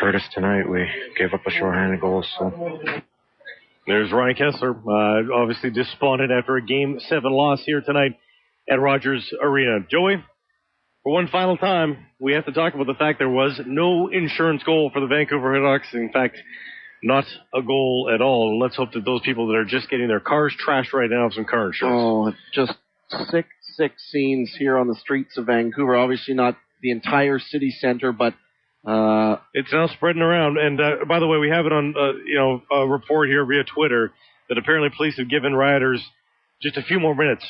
hurt us tonight. We gave up a shorthanded goal, so. There's Ryan Kessler, obviously despondent after a Game 7 loss here tonight at Rogers Arena. Joey, for one final time, we have to talk about the fact there was no insurance goal for the Vancouver Canucks. In fact, not a goal at all. Let's hope that those people that are just getting their cars trashed right now have some car insurance. Oh, just sick scenes here on the streets of Vancouver. Obviously not the entire city center, but it's now spreading around. And by the way, we have it on a report here via Twitter that apparently police have given rioters just a few more minutes,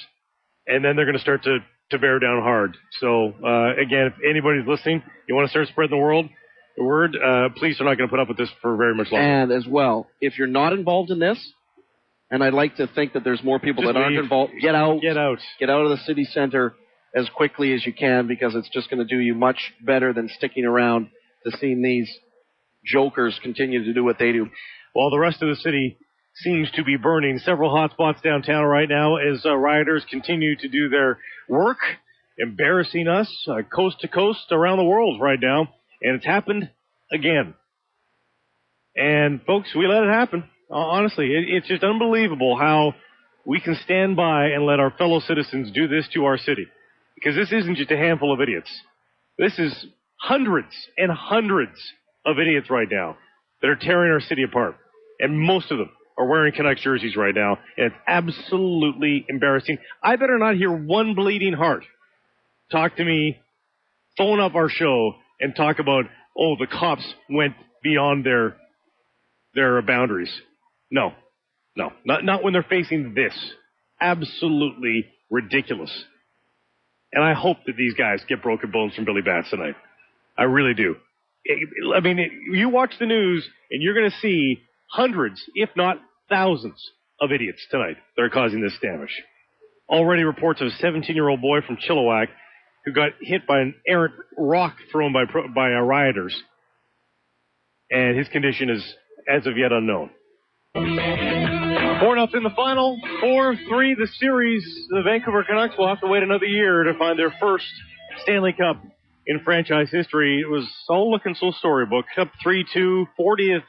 and then they're going to start to bear down hard. So again, if anybody's listening, you want to start spreading the word, police are not going to put up with this for very much longer. And as well, if you're not involved in this, and I'd like to think that there's more people just that aren't involved, get out of the city center as quickly as you can, because it's just going to do you much better than sticking around to seeing these jokers continue to do what they do. While the rest of the city seems to be burning, several hot spots downtown right now as rioters continue to do their work, embarrassing us coast to coast around the world right now. And it's happened again. And, folks, we let it happen. Honestly, it's just unbelievable how we can stand by and let our fellow citizens do this to our city. Because this isn't just a handful of idiots. This is hundreds and hundreds of idiots right now that are tearing our city apart. And most of them are wearing Canucks jerseys right now. And it's absolutely embarrassing. I better not hear one bleeding heart talk to me, phone up our show, and talk about, the cops went beyond their boundaries. No, not when they're facing this. Absolutely ridiculous. And I hope that these guys get broken bones from Billy Bats tonight. I really do. You watch the news, and you're going to see hundreds, if not thousands, of idiots tonight that are causing this damage. Already reports of a 17-year-old boy from Chilliwack who got hit by an errant rock thrown by rioters. And his condition is, as of yet, unknown. 4-0 in the final. 4-3 the series. The Vancouver Canucks will have to wait another year to find their first Stanley Cup in franchise history. It was all looking so storybook. Up 3-2, 40th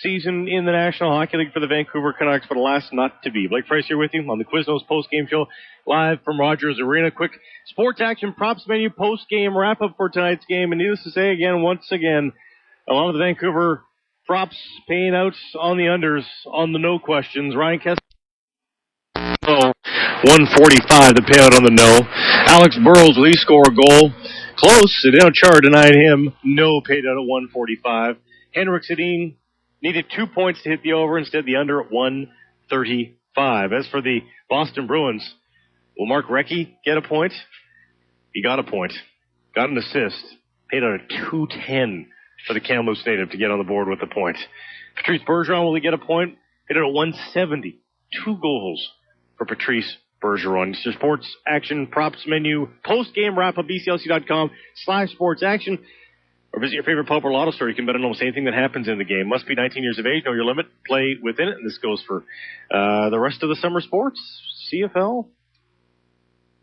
season in the National Hockey League for the Vancouver Canucks, but alas, not to be. Blake Price here with you on the Quiznos post-game show, live from Rogers Arena. Quick sports action props menu post-game wrap-up for tonight's game. And needless to say, once again, a lot of the Vancouver props paying out on the unders on the no questions. Ryan Kessler. 145 to pay out on the no. Alex Burrows, will he score a goal? Close. Zdeno Chara denied him. No, paid out at 145. Henrik Sedin needed 2 points to hit the over. Instead, the under at 135. As for the Boston Bruins, will Mark Recchi get a point? He got a point. Got an assist. Paid out at 210 for the Kamloops native to get on the board with a point. Patrice Bergeron, will he get a point? Paid out at 170. 2 goals for Patrice Bergeron. It's your sports action props menu. Post-game wrap-up, bclc.com/sports action. Or visit your favorite pub or lotto store. You can bet on almost anything that happens in the game. Must be 19 years of age. Know your limit. Play within it. And this goes for the rest of the summer sports. CFL.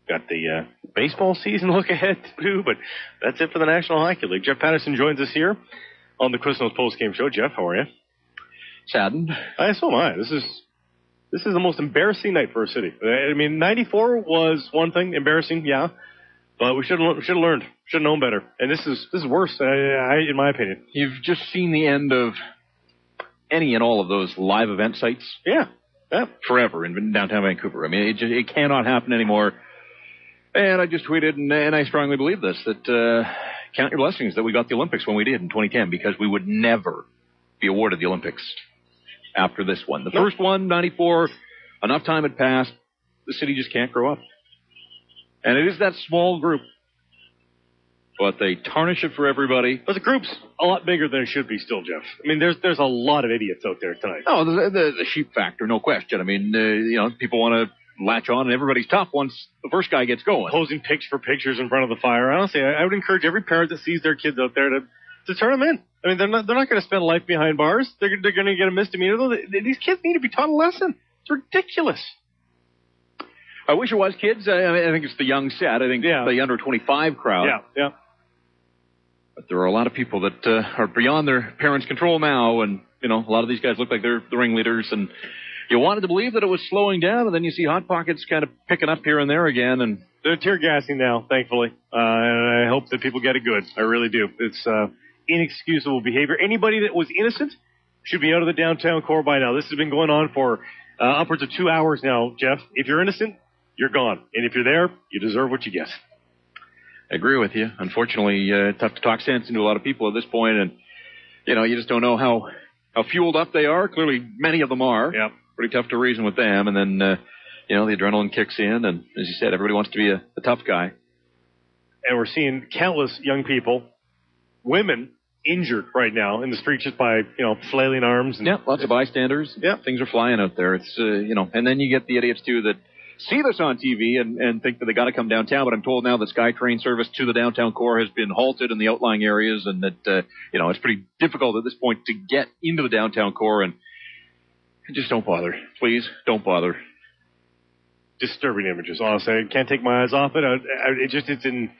Got the baseball season look ahead, too. But that's it for the National Hockey League. Jeff Patterson joins us here on the Quiznos post-game show. Jeff, how are you? Saddened. So am I. This is the most embarrassing night for our city. I mean, 94 was one thing. Embarrassing, yeah. But we should have learned. Should have known better. And this is worse, in my opinion. You've just seen the end of any and all of those live event sites. Yeah. Forever in downtown Vancouver. I mean, it cannot happen anymore. And I just tweeted, and I strongly believe this, that count your blessings that we got the Olympics when we did in 2010, because we would never be awarded the Olympics after this one. The first one, 94, enough time had passed. The city just can't grow up. And it is that small group. But they tarnish it for everybody. But the group's a lot bigger than it should be still, Jeff. I mean, there's a lot of idiots out there tonight. Oh, the sheep factor, no question. I mean, people want to latch on, and everybody's tough once the first guy gets going. Posing pictures in front of the fire. Honestly, I would encourage every parent that sees their kids out there to turn them in. I mean, they're not going to spend life behind bars. They're going to get a misdemeanor. Though. These kids need to be taught a lesson. It's ridiculous. I wish it was kids. I think it's the young set. I think the under 25 crowd. Yeah. But there are a lot of people that are beyond their parents' control now, and a lot of these guys look like they're the ringleaders. And you wanted to believe that it was slowing down, and then you see Hot Pockets kind of picking up here and there again, and they're tear gassing now, thankfully. And I hope that people get it good. I really do. It's inexcusable behavior. Anybody that was innocent should be out of the downtown core by now. This has been going on for upwards of 2 hours now, Jeff. If you're innocent, you're gone. And if you're there, you deserve what you get. I agree with you. Unfortunately, tough to talk sense into a lot of people at this point, and, you just don't know how fueled up they are. Clearly, many of them are. Yeah. Pretty tough to reason with them, and then, the adrenaline kicks in, and as you said, everybody wants to be a tough guy. And we're seeing countless young people, women, injured right now in the streets just by, flailing arms. And lots of bystanders. Yeah. Things are flying out there. It's, and then you get the idiots, too, that see this on TV and think that they got to come downtown, but I'm told now that SkyTrain service to the downtown core has been halted in the outlying areas, and that, it's pretty difficult at this point to get into the downtown core, and just don't bother. Please, don't bother. Disturbing images, honestly. I can't take my eyes off it. It's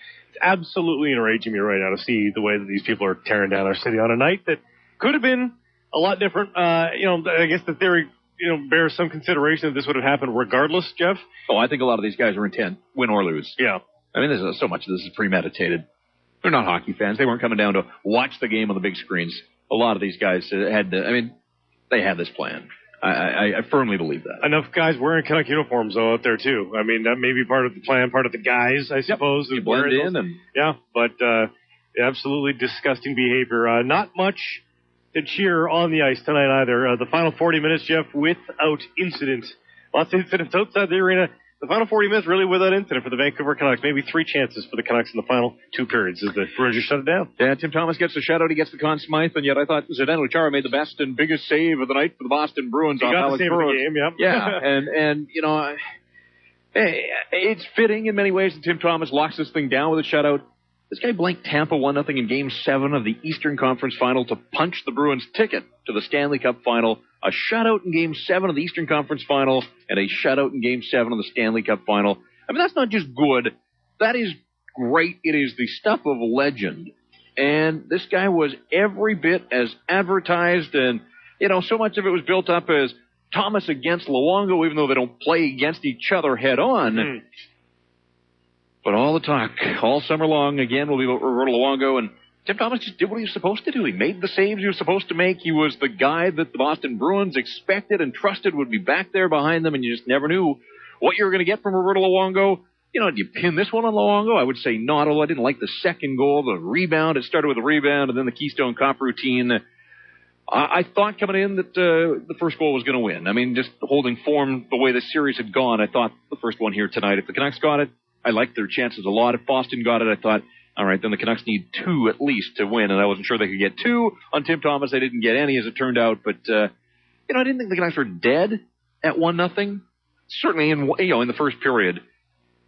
absolutely enraging me right now to see the way that these people are tearing down our city on a night that could have been a lot different. I guess the theory, bears some consideration that this would have happened regardless, Jeff. Oh, I think a lot of these guys are intent, win or lose. Yeah. I mean, so much of this is premeditated. They're not hockey fans. They weren't coming down to watch the game on the big screens. A lot of these guys they had this plan. I firmly believe that. Enough guys wearing Canuck uniforms, though, out there, too. I mean, that may be part of the plan, part of the guys, I suppose. You blend in. But absolutely disgusting behavior. Not much to cheer on the ice tonight either. The final 40 minutes, Jeff, without incident. Lots of incidents outside the arena. the final 40 minutes really without incident for the Vancouver Canucks. Maybe 3 chances for the Canucks in the final 2 periods as the Bruins just shut it down. Yeah, Tim Thomas gets the shutout. He gets the Conn Smythe, and yet I thought Zdeno Chara made the best and biggest save of the night for the Boston Bruins. He off got Alex the save of Burrows. the game, yep. Yeah, and you know, it's fitting in many ways that Tim Thomas locks this thing down with a shutout. This guy blanked Tampa 1-0 in Game 7 of the Eastern Conference Final to punch the Bruins' ticket to the Stanley Cup Final. A shutout in Game 7 of the Eastern Conference Final and a shutout in Game 7 of the Stanley Cup Final. I mean, that's not just good. That is great. It is the stuff of legend. And this guy was every bit as advertised, and, you know, so much of it was built up as Thomas against Luongo, even though they don't play against each other head on. But all the talk, all summer long, again, will be about Roberto Luongo, and Tim Thomas just did what he was supposed to do. He made the saves he was supposed to make. He was the guy that the Boston Bruins expected and trusted would be back there behind them, and you just never knew what you were going to get from Roberto Luongo. You know, do you pin this one on Luongo? I would say not, although I didn't like the second goal, the rebound. It started with a rebound, and then the Keystone Cop routine. I thought coming in that the first goal was going to win. I mean, just holding form the way the series had gone, I thought the first one here tonight, if the Canucks got it, I liked their chances a lot. If Boston got it, I thought, all right, then the Canucks need 2 at least to win, and I wasn't sure they could get 2 on Tim Thomas. They didn't get any, as it turned out, but you know, I didn't think the Canucks were dead at 1-0. Certainly in the first period,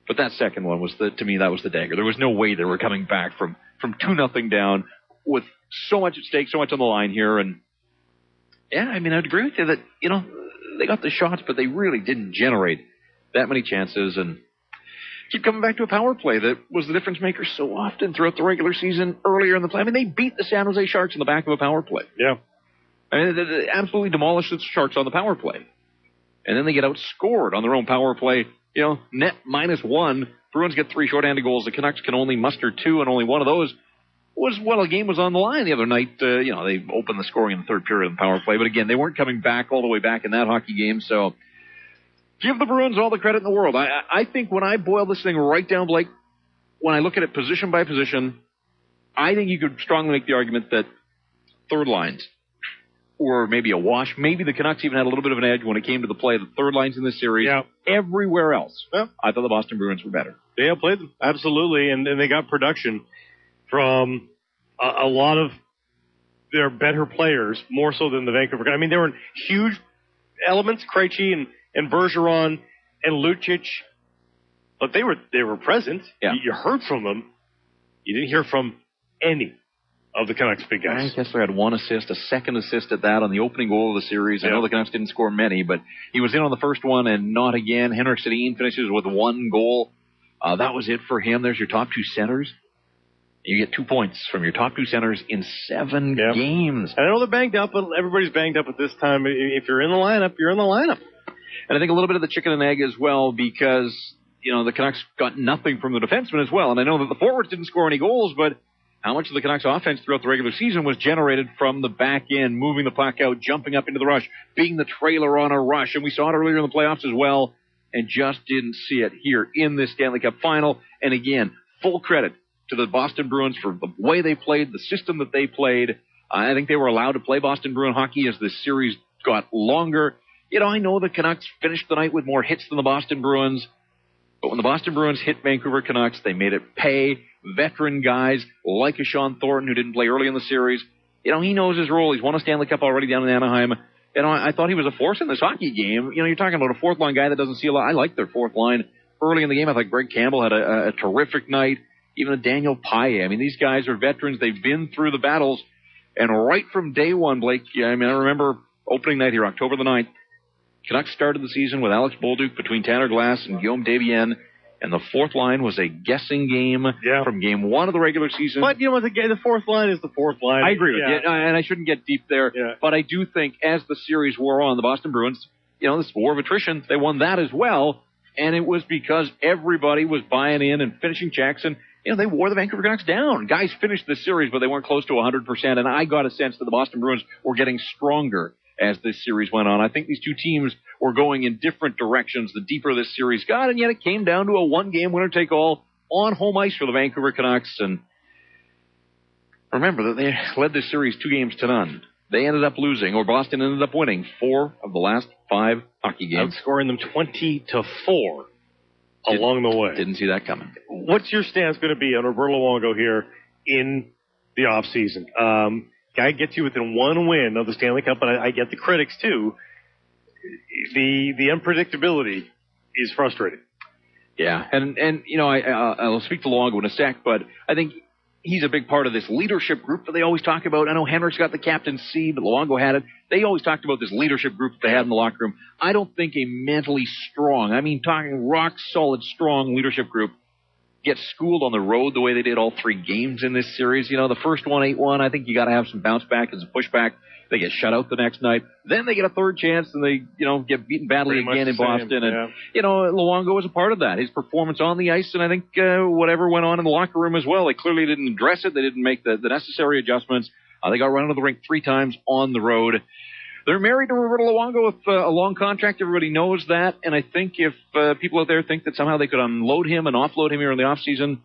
but that second one was to me that was the dagger. There was no way they were coming back from 2-0 down with so much at stake, so much on the line here, and yeah, I mean, I'd agree with you that, you know, they got the shots, but they really didn't generate that many chances, and keep coming back to a power play that was the difference maker so often throughout the regular season, earlier in the play. I mean, they beat the San Jose Sharks in the back of a power play. Yeah. I mean, they absolutely demolished the Sharks on the power play. And then they get outscored on their own power play, you know, net -1. Bruins get 3 shorthanded goals. The Canucks can only muster 2, and only one of those was while the game was on the line the other night. You know, they opened the scoring in the third period of the power play. But again, they weren't coming back all the way back in that hockey game, so give the Bruins all the credit in the world. I think when I boil this thing right down, Blake, when I look at it position by position, I think you could strongly make the argument that third lines were maybe a wash. Maybe the Canucks even had a little bit of an edge when it came to the play of the third lines in this series. Yeah. Everywhere else, I thought the Boston Bruins were better. They outplayed them, absolutely, and they got production from a lot of their better players, more so than the Vancouver. I mean, there were huge elements, Krejci and Bergeron and Lucic, but they were present. Yeah. You heard from them. You didn't hear from any of the Canucks big guys. Ryan Kessler had 1 assist, a second assist at that on the opening goal of the series. I know the Canucks didn't score many, but he was in on the first one and not again. Henrik Sedin finishes with 1 goal. That was it for him. There's your top 2 centers. You get 2 points from your top 2 centers in 7 games. And I know they're banged up, but everybody's banged up at this time. If you're in the lineup, you're in the lineup. And I think a little bit of the chicken and egg as well, because, you know, the Canucks got nothing from the defensemen as well. And I know that the forwards didn't score any goals, but how much of the Canucks offense throughout the regular season was generated from the back end, moving the puck out, jumping up into the rush, being the trailer on a rush. And we saw it earlier in the playoffs as well, and just didn't see it here in this Stanley Cup final. And again, full credit to the Boston Bruins for the way they played, the system that they played. I think they were allowed to play Boston Bruin hockey as this series got longer. You know, I know the Canucks finished the night with more hits than the Boston Bruins, but when the Boston Bruins hit Vancouver Canucks, they made it pay. Veteran guys like a Sean Thornton, who didn't play early in the series, you know, he knows his role. He's won a Stanley Cup already down in Anaheim. You know, I thought he was a force in this hockey game. You know, you're talking about a fourth-line guy that doesn't see a lot. I like their fourth line. Early in the game, I thought Greg Campbell had a terrific night. Even a Daniel Paille. I mean, these guys are veterans. They've been through the battles. And right from day one, Blake, I mean, I remember opening night here, October the 9th, Canucks started the season with Alex Bolduc between Tanner Glass and Guillaume Devienne, and the fourth line was a guessing game from game 1 of the regular season. But, you know what, the fourth line is the fourth line. I agree with you, and I shouldn't get deep there, but I do think as the series wore on, the Boston Bruins, you know, this war of attrition, they won that as well, and it was because everybody was buying in and finishing checks, and you know, they wore the Vancouver Canucks down. Guys finished the series, but they weren't close to 100%, and I got a sense that the Boston Bruins were getting stronger as this series went on. I think these two teams were going in different directions the deeper this series got, and yet it came down to a one-game winner-take-all on home ice for the Vancouver Canucks. And remember that they led this series 2-0. They ended up losing, or Boston ended up winning 4 of the last 5 hockey games. Outscoring them 20-4. along the way. Didn't see that coming. What's your stance going to be on Roberto Luongo here in the offseason? Guy gets you within one win of the Stanley Cup, and I get the critics too. The unpredictability is frustrating. Yeah, and I'll speak to Luongo in a sec, but I think he's a big part of this leadership group that they always talk about. I know Henrik's got the captaincy, but Luongo had it. They always talked about this leadership group that they had in the locker room. I don't think a mentally strong, talking rock solid strong leadership group gets schooled on the road the way they did all three games in this series. The first one, 8-1, I think you got to have some bounce back and some pushback. They get shut out the next night. Then they get a third chance, and they, get beaten badly again in Boston. And, Luongo was a part of that. His performance on the ice, and I think whatever went on in the locker room as well. They clearly didn't address it. They didn't make the necessary adjustments. They got run out of the rink 3 times on the road. They're married to Roberto Luongo with a long contract. Everybody knows that. And I think if people out there think that somehow they could unload him and offload him here in the offseason,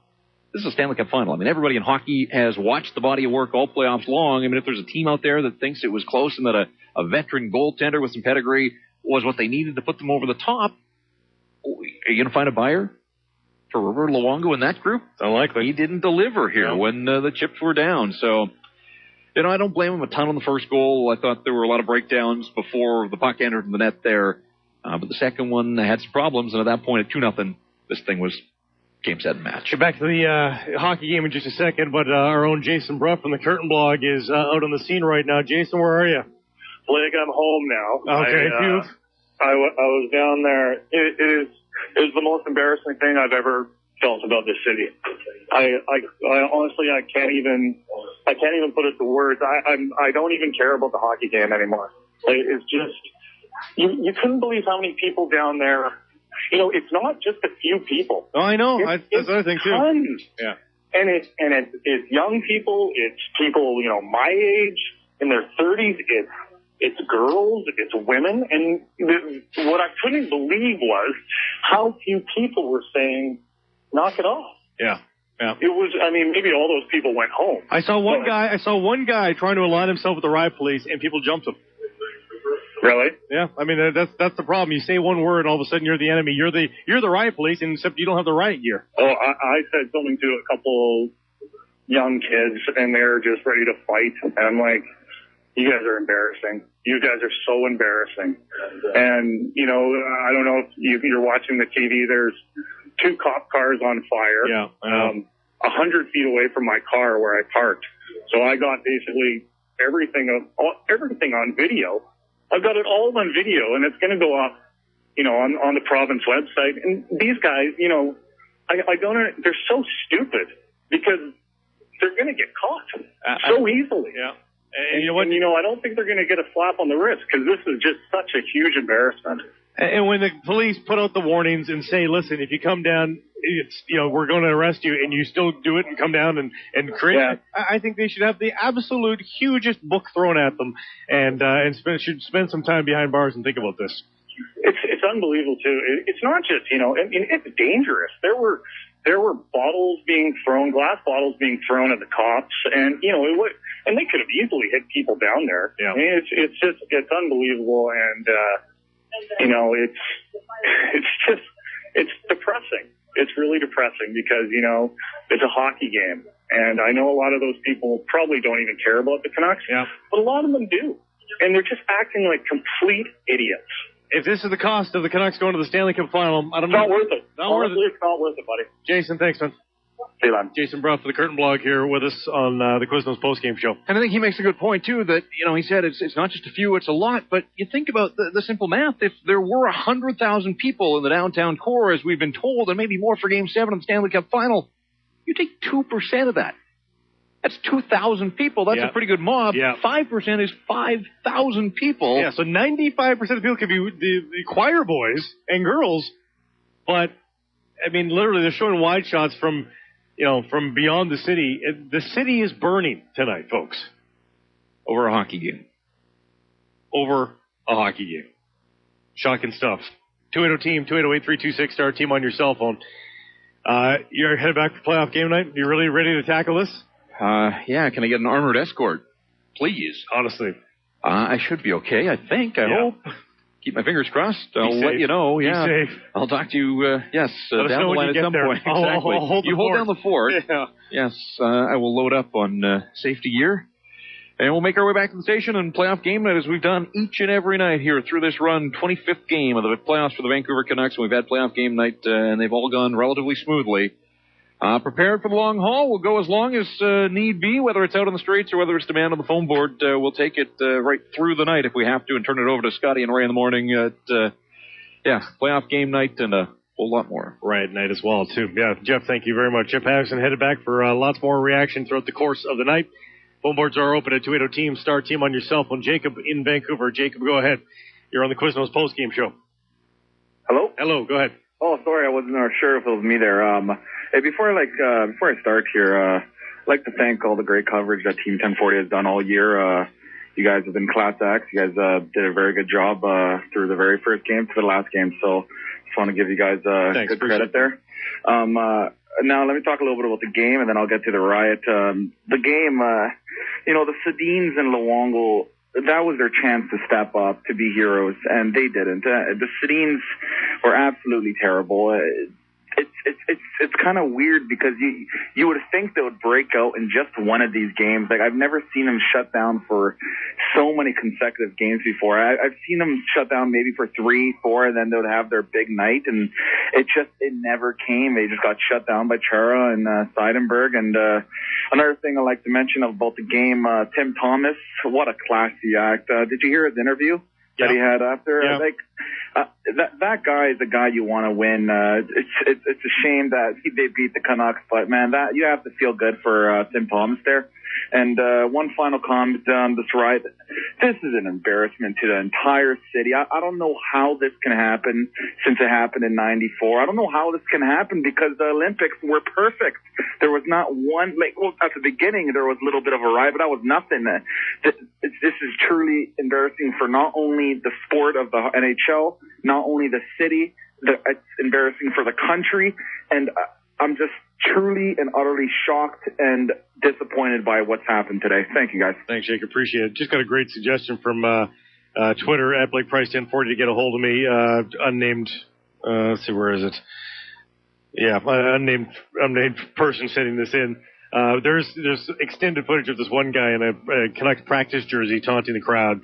this is a Stanley Cup final. Everybody in hockey has watched the body of work all playoffs long. If there's a team out there that thinks it was close and that a veteran goaltender with some pedigree was what they needed to put them over the top, are you going to find a buyer for Roberto Luongo in that group? Unlikely. He didn't deliver here when the chips were down. So, I don't blame him a ton on the first goal. I thought there were a lot of breakdowns before the puck entered the net there. But the second one had some problems, and at that point at 2-0, this thing was game, set, and match. Get back to the hockey game in just a second, but our own Jason Bruff from the Curtain Blog is out on the scene right now. Jason, where are you? Blake, I'm home now. Okay, I was down there. It was the most embarrassing thing I've ever felt about this city. I honestly, I can't even put it to words. I don't even care about the hockey game anymore. It's just, you couldn't believe how many people down there. It's not just a few people. Oh, I know. That's the other thing too. Tons. Yeah. And it's young people. It's people, my age, in their 30s. It's girls. It's women. And what I couldn't believe was how few people were saying, "Knock it off." Yeah. Yeah. It was. Maybe all those people went home. I saw one guy trying to align himself with the riot police, and people jumped him. Really? Yeah. That's the problem. You say one word, and all of a sudden you're the enemy. You're the riot police, and except you don't have the riot gear. Oh, I said something to a couple young kids, and they're just ready to fight. And I'm like, you guys are embarrassing. You guys are so embarrassing. And, I don't know if you're watching the TV. There's 2 cop cars on fire. Yeah. 100 feet away from my car where I parked. So I got basically everything on video. I've got it all on video, and it's going to go up, on the province website. And these guys, I don't. They're so stupid because they're going to get caught so easily. Yeah. And you know what? I don't think they're going to get a slap on the wrist because this is just such a huge embarrassment. And when the police put out the warnings and say, listen, if you come down, it's, we're going to arrest you, and you still do it and come down and create, I think they should have the absolute hugest book thrown at them and should spend some time behind bars and think about this. It's unbelievable too. It's not just, it's dangerous. There were bottles being thrown, glass bottles being thrown at the cops, and and they could have easily hit people down there. Yeah. It's unbelievable, and it's depressing. It's really depressing because it's a hockey game, and I know a lot of those people probably don't even care about the Canucks, but a lot of them do, and they're just acting like complete idiots. If this is the cost of the Canucks going to the Stanley Cup final, I don't know. It's not worth it. It's not worth it, buddy. Jason, thanks, man. See you, man. Jason Bruff for the Curtain Blog here with us on the Quiznos postgame show. And I think he makes a good point, too, that, he said it's not just a few, it's a lot. But you think about the simple math. If there were 100,000 people in the downtown core, as we've been told, and maybe more for Game 7 of the Stanley Cup final, you take 2% of that. That's 2,000 people. That's a pretty good mob. Yeah. 5% is 5,000 people. Yeah, so 95% of people could be the choir boys and girls. But, literally, they're showing wide shots from beyond the city. The city is burning tonight, folks. Over a hockey game. Over a hockey game. Shocking stuff. 280-TEAM, 280-8326, team on your cell phone. You're headed back for playoff game night? You really ready to tackle this? Yeah, can I get an armored escort? Please. Honestly. I should be okay, I think. I hope. keep my fingers crossed. I'll let you know. Yeah, be safe. I'll talk to you. Yes, down the line at some point. Exactly. I'll hold you hold down the fort. Yeah. Yes, I will load up on safety gear. And we'll make our way back to the station and playoff game night as we've done each and every night here through this run. 25th game of the playoffs for the Vancouver Canucks. And we've had playoff game night, and they've all gone relatively smoothly. Prepared for the long haul. We'll go as long as need be, whether it's out on the streets or whether it's demand on the phone board. We'll take it right through the night if we have to and turn it over to Scotty and Ray in the morning. Playoff game night and a whole lot more. Right, night as well, too. Yeah, Jeff, thank you very much. Jeff Patterson headed back for lots more reaction throughout the course of the night. Phone boards are open at 280-TEAM. Star Team on your cell phone. Jacob in Vancouver. Jacob, go ahead. You're on the Quiznos postgame show. Hello? Hello, go ahead. Oh, sorry, I wasn't sure if it was me there. Hey, before I start here, I'd like to thank all the great coverage that Team 1040 has done all year. You guys have been class acts. You guys did a very good job through the very first game to the last game. So just want to give you guys good credit there. Now, let me talk a little bit about the game, and then I'll get to the riot. The game, the Sedins and Luongo, that was their chance to step up, to be heroes, and they didn't. The Sedins were absolutely terrible. It's kind of weird because you would think they would break out in just one of these games. Like, I've never seen them shut down for so many consecutive games before. I've seen them shut down maybe for 3, 4, and then they would have their big night, and it never came. They just got shut down by Chara and Seidenberg. And another thing I'd like to mention about the game, Tim Thomas, what a classy act. Did you hear his interview that he had after? That guy is the guy you want to win. It's a shame that they beat the Canucks, but man, that you have to feel good for Tim Thomas there. And one final comment on this riot. This is an embarrassment to the entire city. I don't know how this can happen since it happened in '94. I don't know how this can happen because the Olympics were perfect. There was not one, at the beginning there was a little bit of a riot, but that was nothing. This is truly embarrassing for not only the sport of the NHL, not only the city, it's embarrassing for the country, and I'm just truly and utterly shocked and disappointed by what's happened today. Thank you, guys. Thanks, Jake. Appreciate it. Just got a great suggestion from Twitter at Blake Price 1040 to get a hold of me. Unnamed. Let's see, where is it? Yeah, unnamed person sending this in. There's extended footage of this one guy in a Canucks practice jersey taunting the crowd.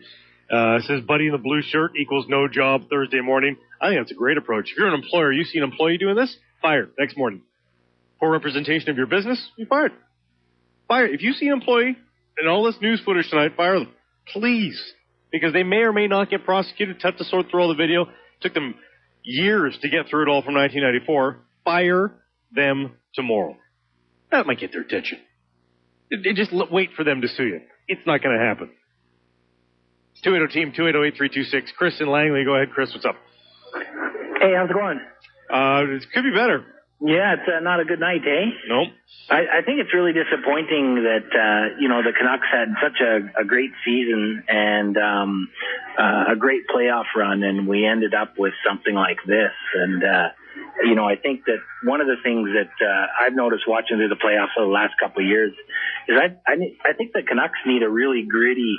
It says, buddy in the blue shirt equals no job Thursday morning. I think that's a great approach. If you're an employer, you see an employee doing this, fired next morning. Poor representation of your business, you fired. Fire. If you see an employee and all this news footage tonight, fire them. Please. Because they may or may not get prosecuted. Tough to sort through all the video. It took them years to get through it all from 1994. Fire them tomorrow. That might get their attention. Just wait for them to sue you. It's not going to happen. It's 280-TEAM, 280-8326. Chris in Langley. Go ahead, Chris. What's up? Hey, how's it going? It could be better. Yeah, it's not a good night, eh? Nope. I think it's really disappointing that, the Canucks had such a great season and a great playoff run, and we ended up with something like this. And, I think that one of the things that I've noticed watching through the playoffs over the last couple of years is I think the Canucks need a really gritty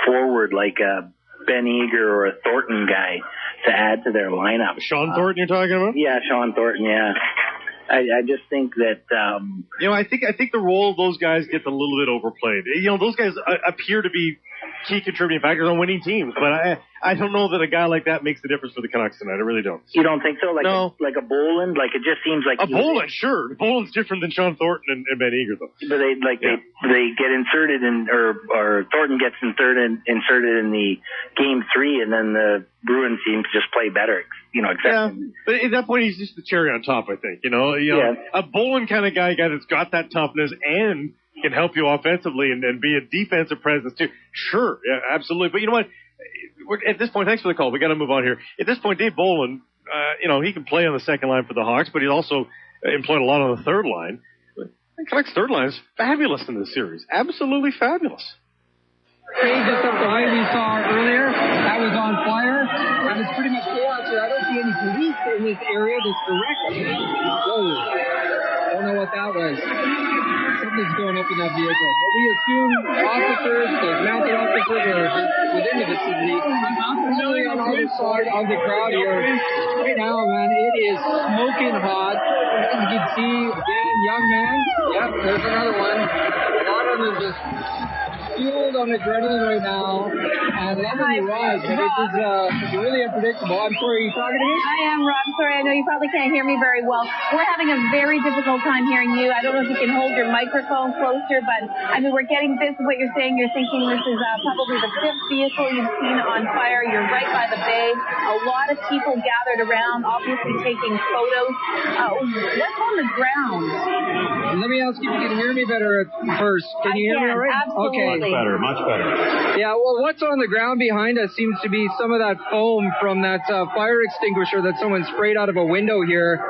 forward like a Ben Eager or a Thornton guy to add to their lineup. Sean Thornton you're talking about? Yeah, Sean Thornton, yeah. I just think that I think the role of those guys gets a little bit overplayed. Those guys appear to be key contributing factors on winning teams, but I don't know that a guy like that makes the difference for the Canucks tonight. I really don't. You don't think so? No. Like a Boland? Like it just seems like Boland, sure. Boland's different than Sean Thornton and Ben Eager, though. But they get inserted in, or Thornton gets inserted in the game 3, and then the Bruins seem to just play better. But at that point, he's just the cherry on top, I think. A Boland kind of guy that's got that toughness and can help you offensively and be a defensive presence too. Sure, yeah, absolutely. But you know what? At this point, thanks for the call. We got to move on here. At this point, Dave Boland, he can play on the second line for the Hawks, but he's also employed a lot on the third line. The Canucks' third line is fabulous in this series. Absolutely fabulous. Hey, just up the way we saw earlier, that was on fire, and it's pretty much chaos here. I don't see any police in this area that's direct. Whoa. Don't know what that was. Something's going up in that vehicle. But we assume officers, those mounted officers, are within the vicinity. Especially on the side of the crowd here. Right now, man, it is smoking hot. As you can see, again, young man. Yep, there's another one. A lot of them just fueled on adrenaline right now and loving the ride, but it's really unpredictable. I'm sorry, are you talking to me? I am, Rob. Sorry, I know you probably can't hear me very well. We're having a very difficult time hearing you. I don't know if you can hold your microphone closer, but I mean, we're getting this is what you're saying. You're thinking this is probably the 5th vehicle you've seen on fire. You're right by the bay. A lot of people gathered around, obviously taking photos. What's on the ground? Let me ask you if you can hear me better first. Can you hear me all right? Absolutely. Okay. Much better. Yeah, well, what's on the ground behind us seems to be some of that foam from that fire extinguisher that someone sprayed out of a window here.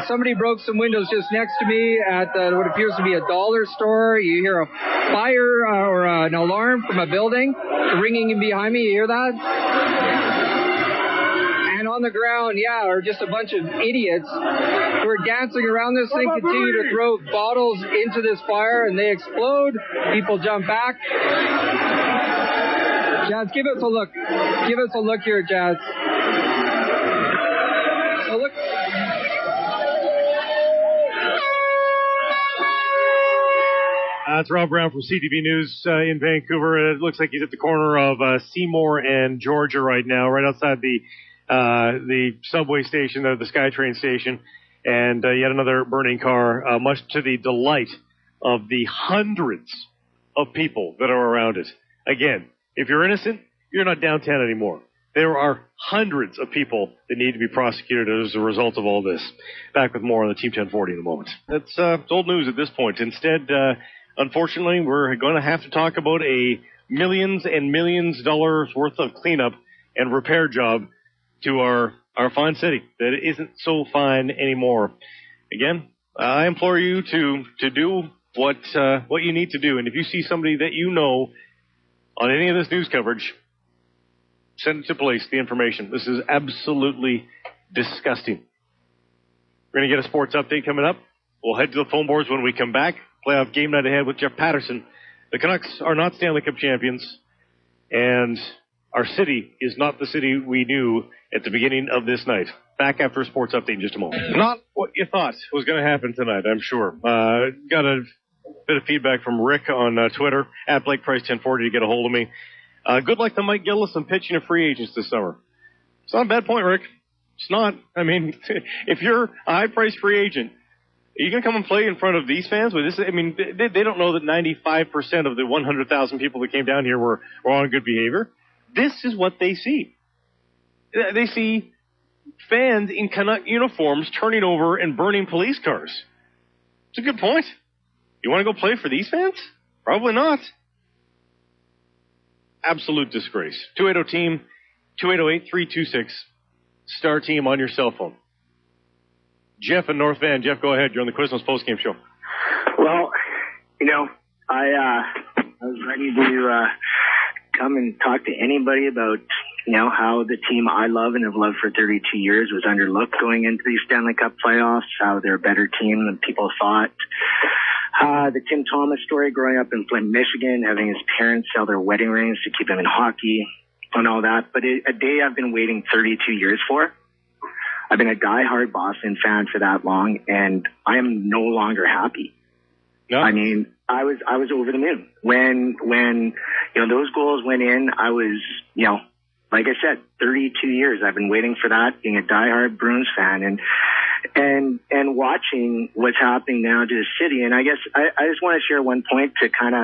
Somebody broke some windows just next to me at what appears to be a dollar store. You hear a fire or an alarm from a building ringing in behind me. You hear that? And on the ground, are just a bunch of idiots who are dancing around this thing, continue to throw bottles into this fire, and they explode. People jump back. Jazz, give us a look. Give us a look here, Jazz. So look. That's Rob Brown from CTV News in Vancouver. It looks like he's at the corner of Seymour and Georgia right now, right outside the subway station, the SkyTrain station, and yet another burning car, much to the delight of the hundreds of people that are around it. Again, if you're innocent, you're not downtown anymore. There are hundreds of people that need to be prosecuted as a result of all this. Back with more on the Team 1040 in a moment. That's old news at this point. Instead, unfortunately, we're going to have to talk about a millions and millions dollars worth of cleanup and repair job to our fine city that isn't so fine anymore. Again, I implore you to do what you need to do. And if you see somebody that you know on any of this news coverage, send it to police, the information. This is absolutely disgusting. We're going to get a sports update coming up. We'll head to the phone boards when we come back. Playoff game night ahead with Jeff Patterson. The Canucks are not Stanley Cup champions, and our city is not the city we knew at the beginning of this night. Back after a sports update in just a moment. Not what you thought was going to happen tonight, I'm sure. Got a bit of feedback from Rick on Twitter, at BlakePrice1040 to get a hold of me. Good luck to Mike Gillis on pitching to free agents this summer. It's not a bad point, Rick. It's not. I mean, if you're a high-priced free agent, are you going to come and play in front of these fans? With this, I mean, they don't know that 95% of the 100,000 people that came down here were on good behavior. This is what they see. They see fans in Canuck uniforms turning over and burning police cars. It's a good point. You want to go play for these fans? Probably not. Absolute disgrace. 280-TEAM, 280-8326. Star Team on your cell phone. Jeff in North Van. Jeff, go ahead. You're on the Quiznos postgame show. Well, I was ready to come and talk to anybody about, how the team I love and have loved for 32 years was underlooked going into these Stanley Cup playoffs, how they're a better team than people thought. The Tim Thomas story, growing up in Flint, Michigan, having his parents sell their wedding rings to keep him in hockey and all that. But a day I've been waiting 32 years for. I've been a diehard Boston fan for that long, and I am no longer happy. No. I mean, I was over the moon when those goals went in. I was, like I said, 32 years I've been waiting for that, being a diehard Bruins fan, and watching what's happening now to the city. And I guess I just want to share one point to kind of,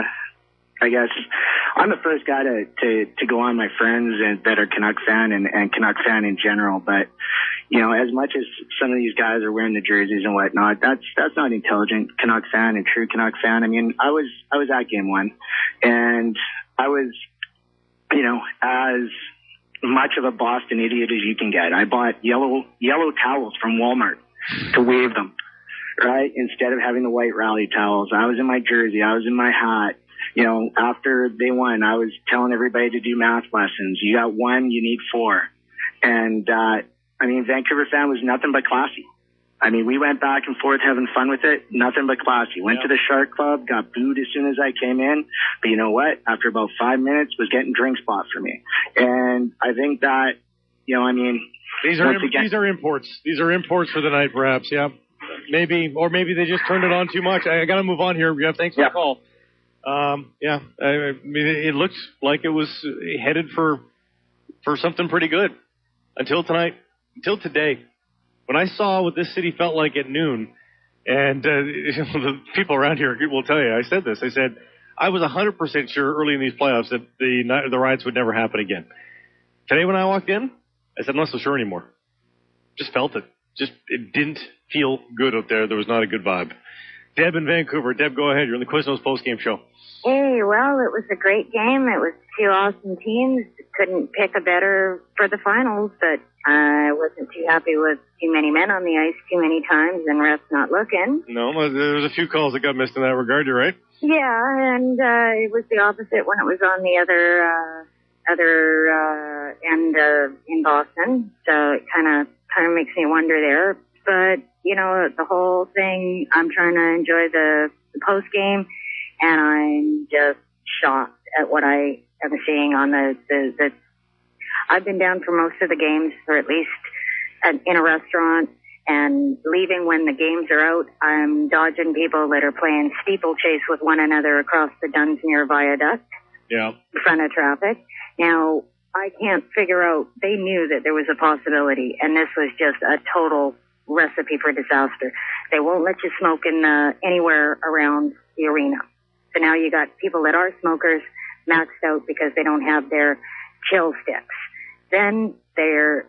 I guess I'm the first guy to go on my friends that are Canuck fan and Canuck fan in general, but as much as some of these guys are wearing the jerseys and whatnot, that's not intelligent Canuck fan and true Canuck fan. I mean, I was at game one, and I was, as much of a Boston idiot as you can get. I bought yellow towels from Walmart to wave them, right? Instead of having the white rally towels. I was in my jersey. I was in my hat. After they won, I was telling everybody to do math lessons. You got one, you need four. And, Vancouver fan was nothing but classy. I mean, we went back and forth having fun with it. Nothing but classy. Went to the Shark Club, got booed as soon as I came in. But you know what? After about 5 minutes, was getting drinks bought for me. And I think that, you know, I mean, these are imports. These are imports for the night, perhaps. Yeah, maybe they just turned it on too much. I got to move on here. Yeah, thanks for the call. I mean, it looked like it was headed for something pretty good until tonight, until today. When I saw what this city felt like at noon, and the people around here will tell you, I said this. I said I was 100% sure early in these playoffs that the riots would never happen again. Today, when I walked in, I said I'm not so sure anymore. Just felt it. It didn't feel good out there. There was not a good vibe. Deb in Vancouver. Deb, go ahead. You're on the Quiznos postgame show. Hey, well, it was a great game. It was two awesome teams. Couldn't pick a better for the finals, but I wasn't too happy with too many men on the ice too many times and refs not looking. No, there was a few calls that got missed in that regard. You're right. Yeah, and it was the opposite when it was on the other end in Boston. So it kind of makes me wonder there. But you know, the whole thing, I'm trying to enjoy the post game, and I'm just shocked at what I am seeing on the. I've been down for most of the games, or at least in a restaurant, and leaving when the games are out. I'm dodging people that are playing steeplechase with one another across the Dunsmuir Viaduct. Yeah. In front of traffic. Now, I can't figure out. They knew that there was a possibility, and this was just a total recipe for disaster. They won't let you smoke in anywhere around the arena. So now you got people that are smokers maxed out because they don't have their chill sticks. Then they're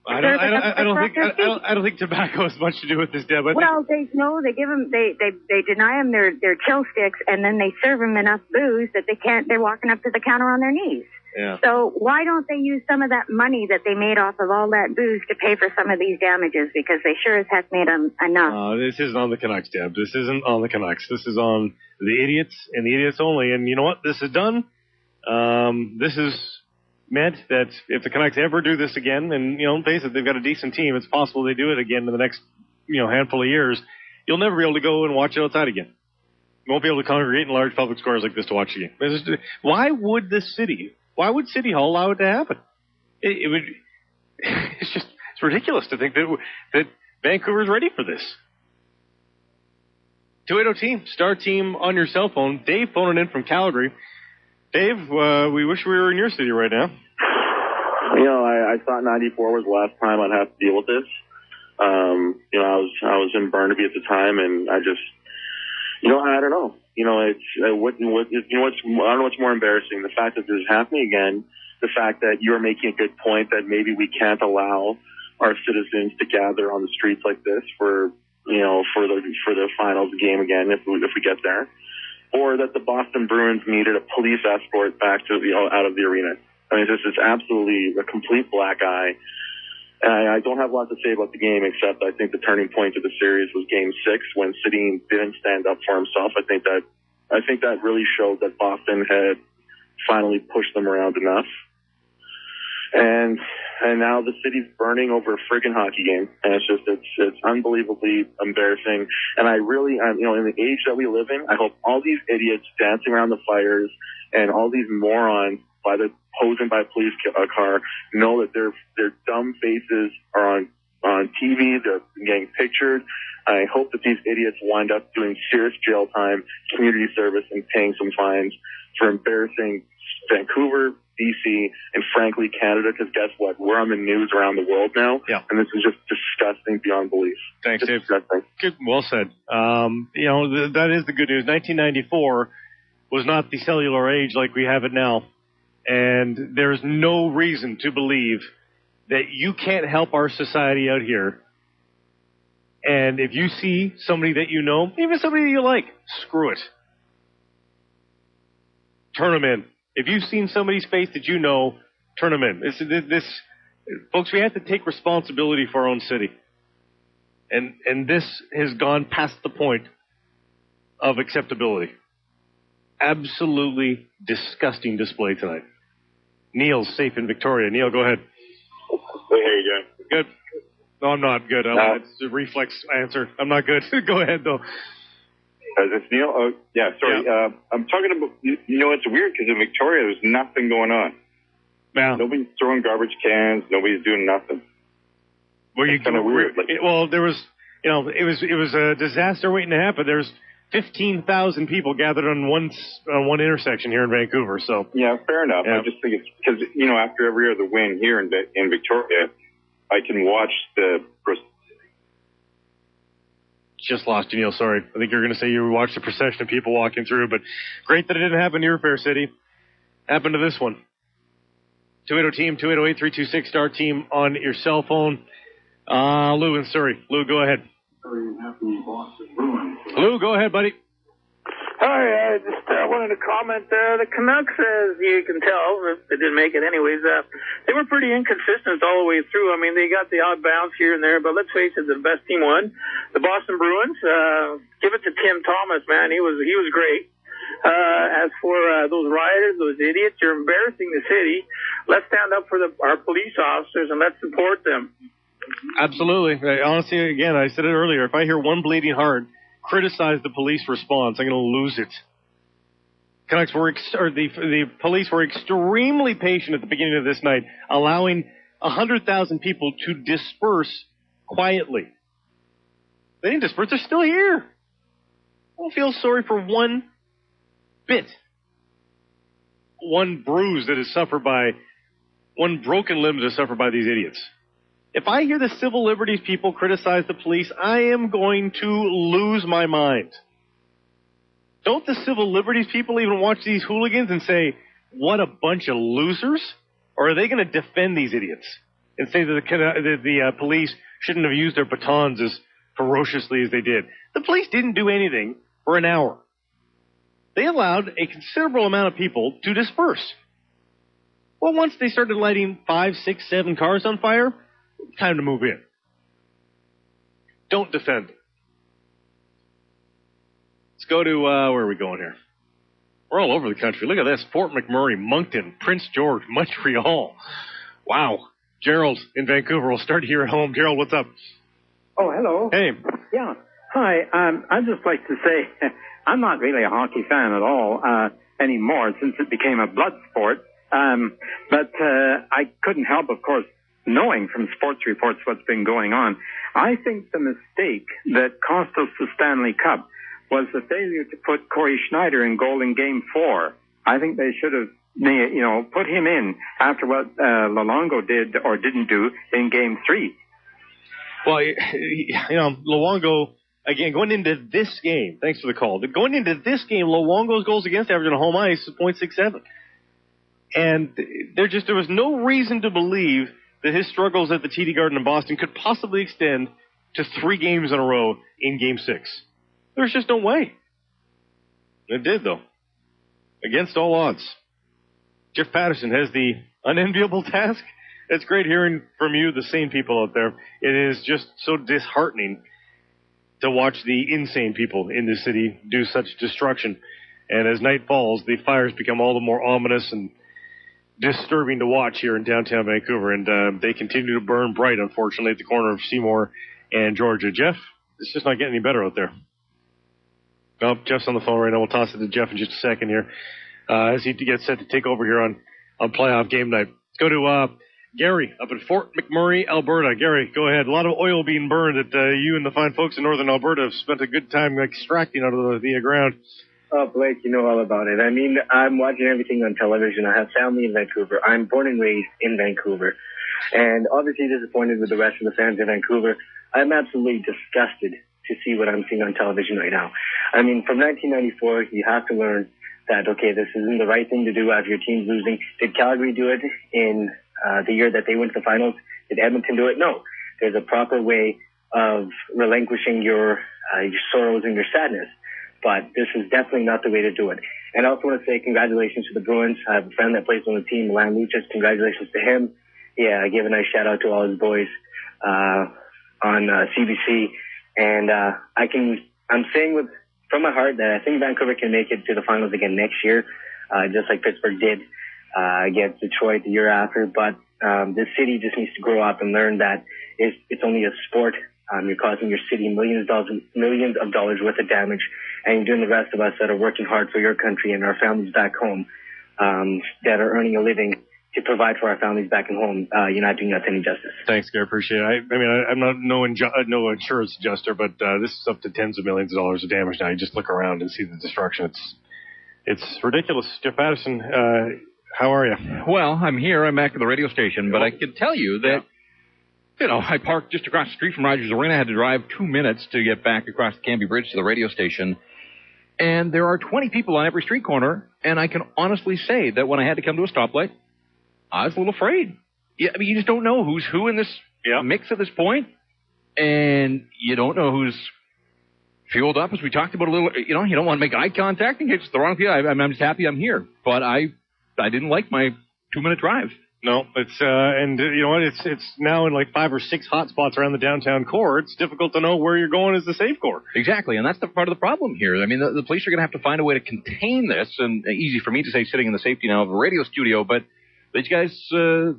I don't think tobacco has much to do with this, Deb. Well, they give them they deny them their chill sticks, and then they serve them enough booze that they can't. They're walking up to the counter on their knees. Yeah. So why don't they use some of that money that they made off of all that booze to pay for some of these damages? Because they sure as heck made enough. This isn't on the Canucks, Deb. This isn't on the Canucks. This is on the idiots and the idiots only. And you know what? This is done. This is meant that if the Canucks ever do this again, and you know, face it, they've got a decent team. It's possible they do it again in the next handful of years. You'll never be able to go and watch it outside again. You won't be able to congregate in large public squares like this to watch the game. Why would Why would City Hall allow it to happen? It would. It's ridiculous to think that Vancouver's ready for this. 280 team, star team on your cell phone. Dave phoning in from Calgary. Dave, we wish we were in your city right now. I thought 94 was the last time I'd have to deal with this. I was in Burnaby at the time, and I just, I don't know. I don't know what's more embarrassing, the fact that this is happening again, the fact that you're making a good point that maybe we can't allow our citizens to gather on the streets like this for the finals game again if we get there, or that the Boston Bruins needed a police escort back to out of the arena. I mean, this is absolutely a complete black eye. I don't have a lot to say about the game, except I think the turning point of the series was Game 6 when Sedin didn't stand up for himself. I think that really showed that Boston had finally pushed them around enough. And now the city's burning over a friggin' hockey game, and it's unbelievably embarrassing. And in the age that we live in, I hope all these idiots dancing around the fires and all these morons posing by a police car know that their dumb faces are on TV. They're getting pictured. I hope that these idiots wind up doing serious jail time, community service, and paying some fines for embarrassing Vancouver, DC, and frankly Canada. Because guess what? We're on the news around the world now, and this is just disgusting beyond belief. Thanks, Dave. Good, well said. That is the good news. 1994 was not the cellular age like we have it now. And there's no reason to believe that you can't help our society out here. And if you see somebody that you know, even somebody that you like, screw it. Turn them in. If you've seen somebody's face that you know, turn them in. Folks, we have to take responsibility for our own city. And this has gone past the point of acceptability. Absolutely disgusting display tonight. Neil's safe in Victoria. Neil, go ahead. Hey, how you doing? Good. No, I'm not good. It's a reflex answer. I'm not good. Go ahead, though. Is this Neil? Oh, yeah, sorry. Yeah. I'm talking about, it's weird because in Victoria there's nothing going on. Yeah. Nobody's throwing garbage cans. Nobody's doing nothing. Well, it's kind of weird. There was, it was a disaster waiting to happen. There's 15,000 people gathered on one intersection here in Vancouver. So yeah, fair enough. Yeah. I just think it's because after every other win here in Victoria, I can watch the. Just lost you, Neil. Sorry. I think you were going to say you watched the procession of people walking through, but great that it didn't happen to your fair city. Happened to this one. 280-TEAM, 280-8326, star team on your cell phone. Lou in Surrey. Lou, go ahead. Lou, go ahead, buddy. Hi, I just wanted to comment. The Canucks, as you can tell, they didn't make it anyways, they were pretty inconsistent all the way through. I mean, they got the odd bounce here and there, but let's face it, the best team won. The Boston Bruins, give it to Tim Thomas, man. He was great. As for those rioters, those idiots, you're embarrassing the city. Let's stand up for our police officers and let's support them. Absolutely. Honestly, again, I said it earlier. If I hear one bleeding heart criticize the police response, I'm going to lose it. Canucks the police were extremely patient at the beginning of this night, allowing 100,000 people to disperse quietly. They didn't disperse. They're still here. I don't feel sorry for one bit. One bruise that is suffered by, one broken limb that is suffered by these idiots. If I hear the civil liberties people criticize the police, I am going to lose my mind. Don't the civil liberties people even watch these hooligans and say, what a bunch of losers? Or are they going to defend these idiots and say that the police shouldn't have used their batons as ferociously as they did? The police didn't do anything for an hour. They allowed a considerable amount of people to disperse. Well, once they started lighting 5, 6, 7 cars on fire, time to move in. Don't defend them. Let's go to, where are we going here? We're all over the country. Look at this. Fort McMurray, Moncton, Prince George, Montreal. Wow. Gerald in Vancouver. We'll start here at home. Gerald, what's up? Oh, hello. Hey. Yeah. Hi. I'd just like to say I'm not really a hockey fan at all anymore since it became a blood sport. But I couldn't help, of course, knowing from sports reports what's been going on. I think the mistake that cost us the Stanley Cup was the failure to put Corey Schneider in goal in Game 4. I think they should have, put him in after what Luongo did or didn't do in Game 3. Well, Luongo, again, going into this game, thanks for the call. Going into this game, Luongo's goals against average on home ice is .67. And there was no reason to believe that his struggles at the TD Garden in Boston could possibly extend to 3 games in a row in Game 6. There's just no way. It did, though. Against all odds. Jeff Patterson has the unenviable task. It's great hearing from you, the sane people out there. It is just so disheartening to watch the insane people in this city do such destruction. And as night falls, the fires become all the more ominous and disturbing to watch here in downtown Vancouver, and they continue to burn bright, unfortunately, at the corner of Seymour and Georgia. Jeff, it's just not getting any better out there. Oh, Jeff's on the phone right now. We'll toss it to Jeff in just a second here as he gets set to take over here on playoff game night. Let's go to Gary up at Fort McMurray, Alberta. Gary, go ahead. A lot of oil being burned that you and the fine folks in northern Alberta have spent a good time extracting out of the ground. Oh, Blake, you know all about it. I mean, I'm watching everything on television. I have family in Vancouver. I'm born and raised in Vancouver. And obviously disappointed with the rest of the fans in Vancouver. I'm absolutely disgusted to see what I'm seeing on television right now. I mean, from 1994, you have to learn that, okay, this isn't the right thing to do after your team's losing. Did Calgary do it in the year that they went to the finals? Did Edmonton do it? No. There's a proper way of relinquishing your sorrows and your sadness. But this is definitely not the way to do it. And I also want to say congratulations to the Bruins. I have a friend that plays on the team, Milan Lucic. Congratulations to him. Yeah, I gave a nice shout out to all his boys on CBC. And I'm saying from my heart that I think Vancouver can make it to the finals again next year, just like Pittsburgh did against Detroit the year after. But This city just needs to grow up and learn that it's only a sport. You're causing your city millions of dollars worth of damage, and you're doing the rest of us that are working hard for your country and our families back home, that are earning a living to provide for our families back at home. You're not doing us any justice. Thanks, Gary. Appreciate it. I mean, I'm not no insurance adjuster, but this is up to tens of millions of dollars of damage now. You just look around and see the destruction. It's ridiculous. Jeff Patterson, how are you? Well, I'm here. I'm back at the radio station, but I can tell you that, I parked just across the street from Rogers Arena. I had to drive 2 minutes to get back across the Canby Bridge to the radio station. And there are 20 people on every street corner, and I can honestly say that when I had to come to a stoplight, I was a little afraid. Yeah, I mean, you just don't know who's who in this mix at this point, and you don't know who's fueled up, as we talked about a little. You don't want to make eye contact in case it's the wrong people. I'm just happy I'm here, but I didn't like my 2-minute drive. No, it's and you know what? It's now in like 5 or 6 hot spots around the downtown core. It's difficult to know where you're going as the safe core. Exactly, and that's the part of the problem here. I mean, the police are going to have to find a way to contain this, and easy for me to say sitting in the safety now of a radio studio, but these guys, the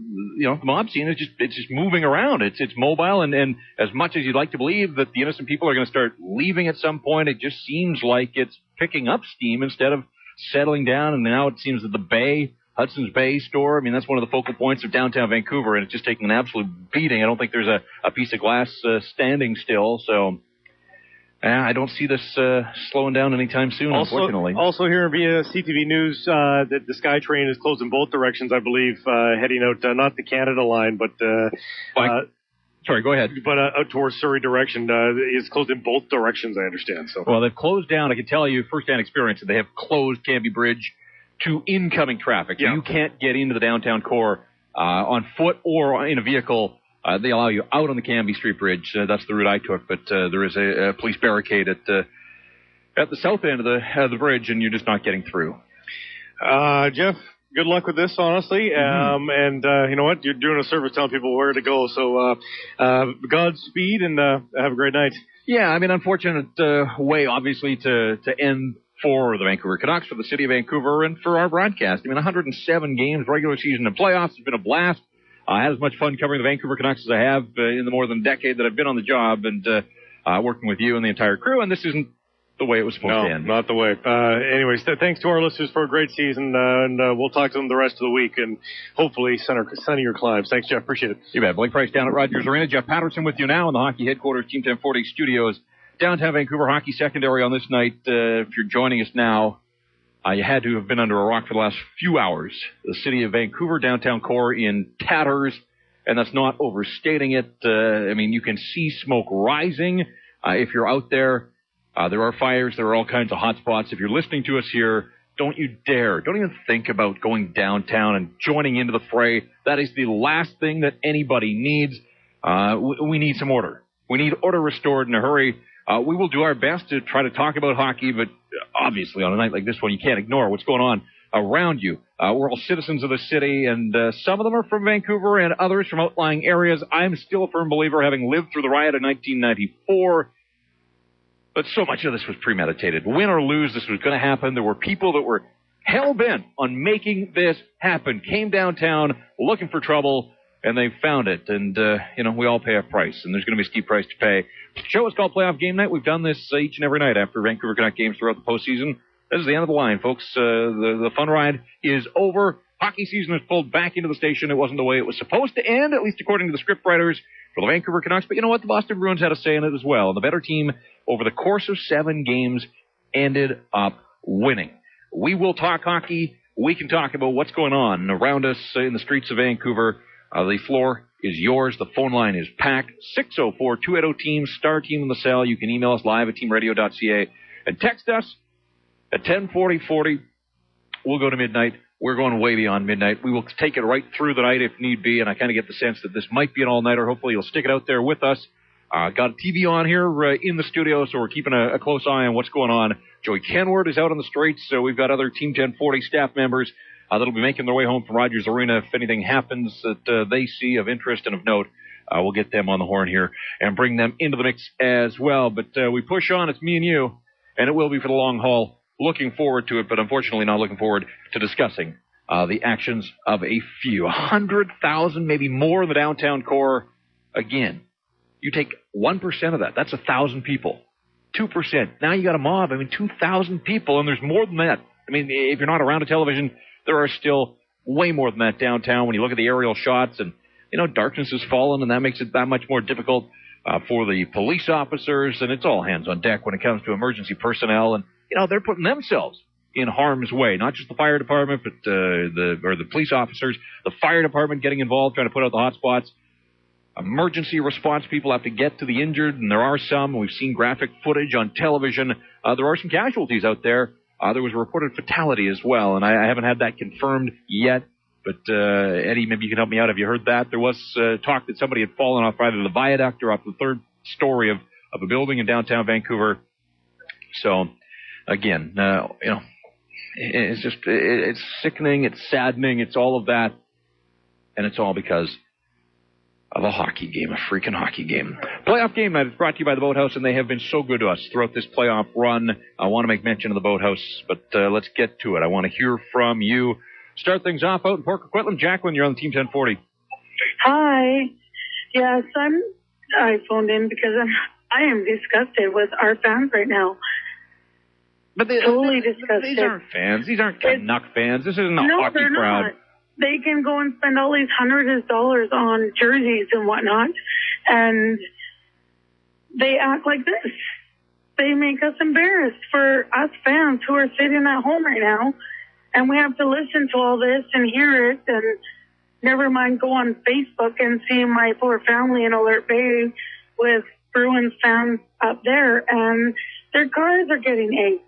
mob scene is just moving around. It's mobile, and as much as you'd like to believe that the innocent people are going to start leaving at some point, it just seems like it's picking up steam instead of settling down. And now it seems that the Hudson's Bay store, I mean, that's one of the focal points of downtown Vancouver, and it's just taking an absolute beating. I don't think there's a piece of glass standing still, so I don't see this slowing down anytime soon, unfortunately. Also here via CTV News that the SkyTrain is closed in both directions, I believe, heading out, not the Canada line, but... Sorry, go ahead. But out towards Surrey direction. It's closed in both directions, I understand. So. Well, they've closed down, I can tell you, first-hand experience, that they have closed Canby Bridge to incoming traffic. Yeah. You can't get into the downtown core on foot or in a vehicle. They allow you out on the Canby Street Bridge. That's the route I took, but there is a police barricade at the south end of the bridge, and you're just not getting through. Jeff, good luck with this, honestly. Mm-hmm. And you know what? You're doing a service telling people where to go. So Godspeed, and have a great night. Yeah, I mean, unfortunate way, obviously, to end for the Vancouver Canucks, for the city of Vancouver, and for our broadcast. I mean, 107 games, regular season and playoffs. It's been a blast. I had as much fun covering the Vancouver Canucks as I have in the more than a decade that I've been on the job, and working with you and the entire crew, and this isn't the way it was supposed to end. No, not the way. Anyways, thanks to our listeners for a great season, and we'll talk to them the rest of the week, and hopefully sunny your climbs. Thanks, Jeff. Appreciate it. You bet. Blake Price down at Rogers Arena. Jeff Patterson with you now in the Hockey Headquarters Team 1040 Studios. Downtown Vancouver Hockey Secondary on this night. If you're joining us now, you had to have been under a rock for the last few hours. The city of Vancouver, downtown core in tatters, and that's not overstating it. I mean, you can see smoke rising. If you're out there, there are fires. There are all kinds of hot spots. If you're listening to us here, don't you dare. Don't even think about going downtown and joining into the fray. That is the last thing that anybody needs. We need some order. We need order restored in a hurry. We will do our best to try to talk about hockey, but obviously on a night like this one, you can't ignore what's going on around you. We're all citizens of the city, and some of them are from Vancouver and others from outlying areas. I'm still a firm believer, having lived through the riot of 1994, but so much of this was premeditated. Win or lose, this was going to happen. There were people that were hell-bent on making this happen, came downtown looking for trouble, and they found it. And, we all pay a price, and there's going to be a steep price to pay. The show is called Playoff Game Night. We've done this each and every night after Vancouver Canucks games throughout the postseason. This is the end of the line, folks. The fun ride is over. Hockey season is pulled back into the station. It wasn't the way it was supposed to end, at least according to the script writers for the Vancouver Canucks. But you know what? The Boston Bruins had a say in it as well. And the better team, over the course of 7 games, ended up winning. We will talk hockey. We can talk about what's going on around us in the streets of Vancouver. The floor is yours. The phone line is packed. 604-280-TEAM, star team in the cell. You can email us live at teamradio.ca and text us at 104040. We'll go to midnight. We're going way beyond midnight. We will take it right through the night if need be, and I kind of get the sense that this might be an all-nighter. Hopefully you'll stick it out there with us. Got a TV on here in the studio, so we're keeping a close eye on what's going on. Joey Kenward is out on the streets, so we've got other Team 1040 staff members that'll be making their way home from Rogers Arena. If anything happens that they see of interest and of note, we'll get them on the horn here and bring them into the mix as well. But we push on. It's me and you, and it will be for the long haul. Looking forward to it, but unfortunately not looking forward to discussing the actions of a few. 100,000, maybe more in the downtown core. Again, you take 1% of that. That's 1,000 people. 2%. Now you got a mob. 2,000 people, and there's more than that. If you're not around a television, there are still way more than that downtown when you look at the aerial shots. And, darkness has fallen, and that makes it that much more difficult for the police officers. And it's all hands on deck when it comes to emergency personnel. And, they're putting themselves in harm's way. Not just the fire department, but the police officers, the fire department getting involved, trying to put out the hot spots. Emergency response people have to get to the injured, and there are some. We've seen graphic footage on television. There are some casualties out there. There was a reported fatality as well, and I haven't had that confirmed yet. But, Eddie, maybe you can help me out. Have you heard that? There was talk that somebody had fallen off either the viaduct or off the third story of a building in downtown Vancouver. So, again, it's sickening, it's saddening, it's all of that, and it's all because of a hockey game, a freaking hockey game. Playoff game night is brought to you by the Boathouse, and they have been so good to us throughout this playoff run. I want to make mention of the Boathouse, but let's get to it. I want to hear from you. Start things off out in Port Coquitlam. Jacqueline, you're on the Team 1040. Hi. Yes, I phoned in because I am disgusted with our fans right now. But totally disgusted. These aren't fans. These aren't Canuck fans. This isn't a hockey they're crowd. Not. They can go and spend all these hundreds of dollars on jerseys and whatnot, and they act like this. They make us embarrassed for us fans who are sitting at home right now, and we have to listen to all this and hear it, and never mind go on Facebook and see my poor family in Alert Bay with Bruins fans up there, and their cars are getting egged.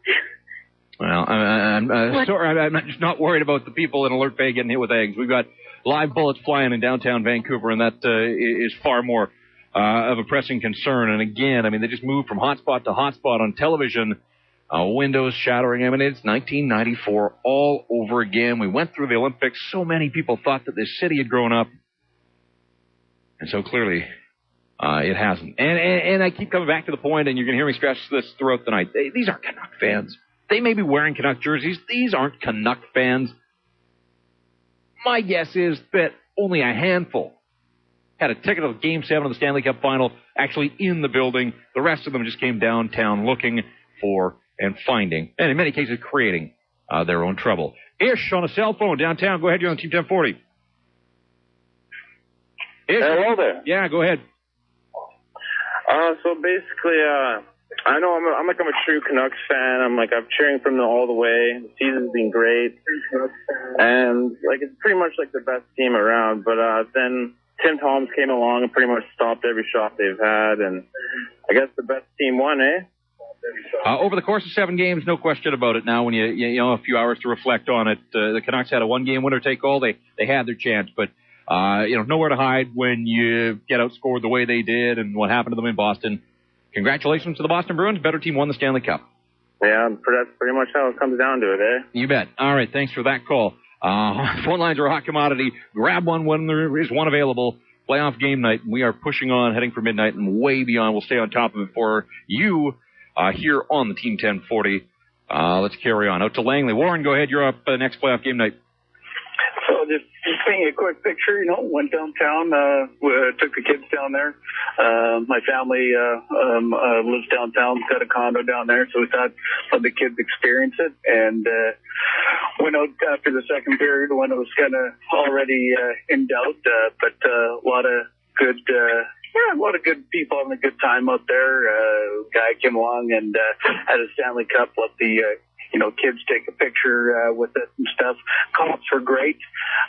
Well, I'm sorry. I'm just not worried about the people in Alert Bay getting hit with eggs. We've got live bullets flying in downtown Vancouver, and that is far more of a pressing concern. And again, they just moved from hotspot to hotspot on television. Windows shattering. It's 1994 all over again. We went through the Olympics. So many people thought that this city had grown up. And so clearly, it hasn't. And I keep coming back to the point, and you're going to hear me stress this throughout the night. These aren't Canuck fans. They may be wearing Canuck jerseys. These aren't Canuck fans. My guess is that only a handful had a ticket to Game 7 of the Stanley Cup Final actually in the building. The rest of them just came downtown looking for and finding, and in many cases creating, their own trouble. Ish on a cell phone downtown. Go ahead, you're on Team 1040. Ish. Hello there. Yeah, go ahead. So basically, I know I'm a true Canucks fan. I'm cheering from them all the way. The season's been great, and it's pretty much the best team around. But then Tim Thomas came along and pretty much stopped every shot they've had, and I guess the best team won, eh? Over the course of 7 games, no question about it. Now, when you a few hours to reflect on it, the Canucks had a 1-game winner-take-all. They had their chance, but nowhere to hide when you get outscored the way they did, and what happened to them in Boston. Congratulations to the Boston Bruins. Better team won the Stanley Cup. Yeah, that's pretty much how it comes down to it, eh? You bet. All right, thanks for that call. Phone lines are a hot commodity. Grab one when there is one available. Playoff game night. We are pushing on, heading for midnight and way beyond. We'll stay on top of it for you here on the Team 1040. Let's carry on. Out to Langley. Warren, go ahead. You're up next playoff game night. So just painting a quick picture, went downtown, took the kids down there. My family lives downtown, got a condo down there, so we thought let the kids experience it. And went out after the second period when it was kind of already in doubt, but a lot of good people having a good time out there. Guy came along and had a Stanley Cup, let the kids take a picture with it and stuff. Cops were great.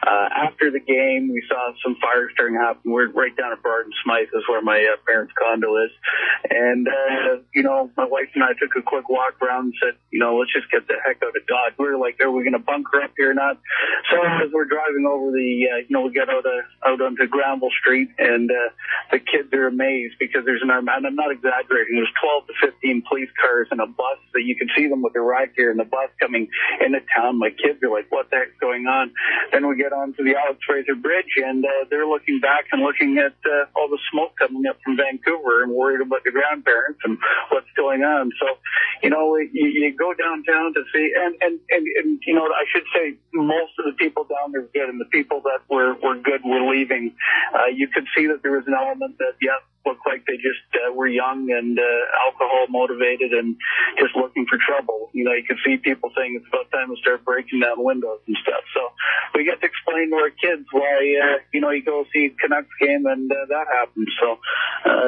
After the game, we saw some fires starting to happen. We're right down at Barton Smythe, is where my parents' condo is. And, my wife and I took a quick walk around and said, let's just get the heck out of Dodge. We were like, are we going to bunker up here or not? So as we're driving over we get out onto Granville Street, and the kids are amazed because there's and I'm not exaggerating, there's 12 to 15 police cars and a bus that you can see them with their ride gear and the bus coming into town. My kids are like, what the heck's going on? Then we get onto the Alex Fraser Bridge, and they're looking back and looking at all the smoke coming up from Vancouver and worried about the grandparents and what's going on. So, you go downtown to see, and I should say most of the people down there were good, and the people that were good were leaving. You could see that there was an element that, looked like they just were young and alcohol motivated and just looking for trouble. You could see people saying it's about time to start breaking down windows and stuff. So we get to explain to our kids why, you go see a Canucks game and that happened. So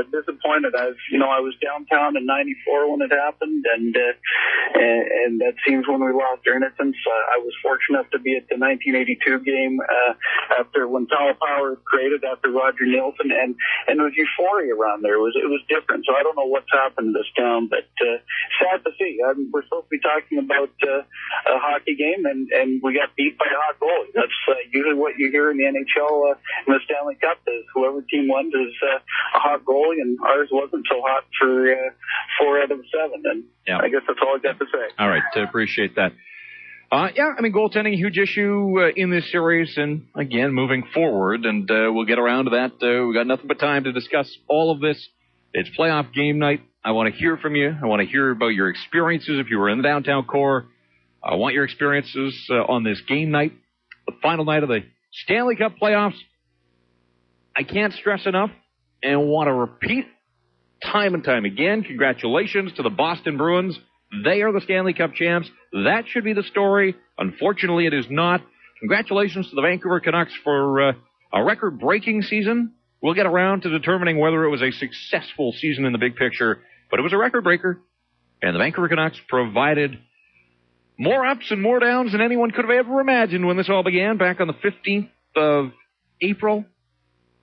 disappointed. I was downtown in '94 when it happened, and that seems when we lost our innocence. I was fortunate enough to be at the 1982 game after when Power was created after Roger Nielsen, and it was euphoria around there. It was different. So I don't know what's happened to this town, but sad to see. We're supposed to be talking about a hockey game, and we got beat by a hot goalie. That's usually what you hear in the NHL in the Stanley Cup is whoever team wins is a hot goalie, and ours wasn't so hot for 4 out of 7. And I guess that's all I got to say. All right, appreciate that. Goaltending, a huge issue in this series, and again, moving forward, and we'll get around to that. We got nothing but time to discuss all of this. It's playoff game night. I want to hear from you. I want to hear about your experiences if you were in the downtown core. I want your experiences on this game night, the final night of the Stanley Cup playoffs. I can't stress enough and want to repeat time and time again, congratulations to the Boston Bruins. They are the Stanley Cup champs. That should be the story. Unfortunately, it is not. Congratulations to the Vancouver Canucks for a record-breaking season. We'll get around to determining whether it was a successful season in the big picture, but it was a record-breaker, and the Vancouver Canucks provided more ups and more downs than anyone could have ever imagined when this all began back on the 15th of April.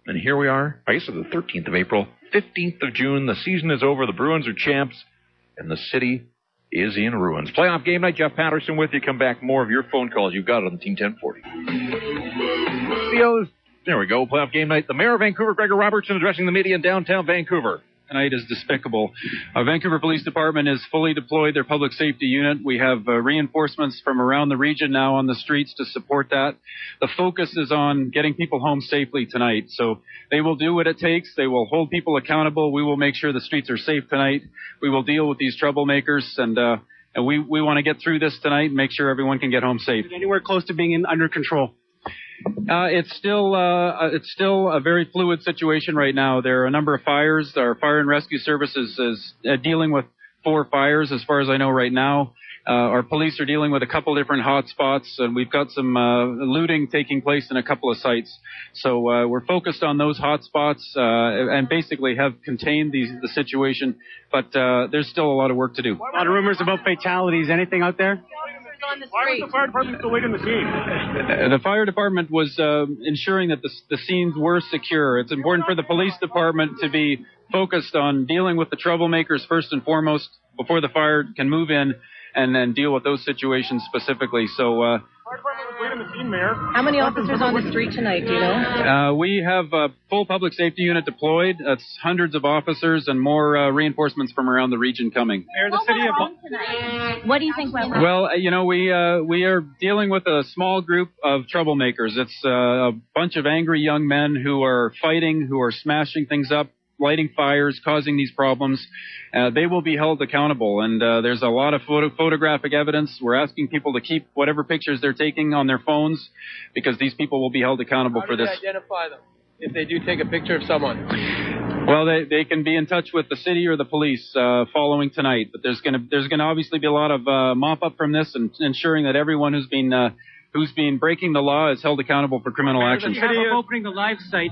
And here we are, I guess it's the 13th of April, 15th of June. The season is over. The Bruins are champs, and the city is in ruins. Playoff game night. Jeff Patterson with you. Come back. More of your phone calls. You've got it on the Team 1040. There we go. Playoff game night. The mayor of Vancouver, Gregor Robertson, addressing the media in downtown Vancouver. Tonight is despicable. Vancouver Police Department is fully deployed their public safety unit. We have reinforcements from around the region now on the streets to support that. The focus is on getting people home safely tonight. So they will do what it takes. They will hold people accountable. We will make sure the streets are safe tonight. We will deal with these troublemakers, and we want to get through this tonight and make sure everyone can get home safe. Anywhere close to being under control? It's still a very fluid situation right now. There are a number of fires. Our fire and rescue services is dealing with 4 fires as far as I know right now. Our police are dealing with a couple different hot spots, and we've got some looting taking place in a couple of sites. So we're focused on those hot spots and basically have contained the situation, but there's still a lot of work to do. A lot of rumors about fatalities. Anything out there? Why was the fire department so late in the scene? The fire department was ensuring that the scenes were secure. It's important for the police department to be focused on dealing with the troublemakers first and foremost before the fire can move in and then deal with those situations specifically. So how many officers on the street tonight, do you know? We have a full public safety unit deployed. That's hundreds of officers and more reinforcements from around the region coming. What do you think went wrong? Well, we are dealing with a small group of troublemakers. It's a bunch of angry young men who are fighting, who are smashing things up, lighting fires, causing these problems. They will be held accountable, and there's a lot of photographic evidence. We're asking people to keep whatever pictures they're taking on their phones because these people will be held accountable for this. How do you identify them if they do take a picture of someone? Well, they can be in touch with the city or the police following tonight, but there's gonna obviously be a lot of mop up from this and ensuring that everyone who's been breaking the law is held accountable for criminal actions. You have opening the live site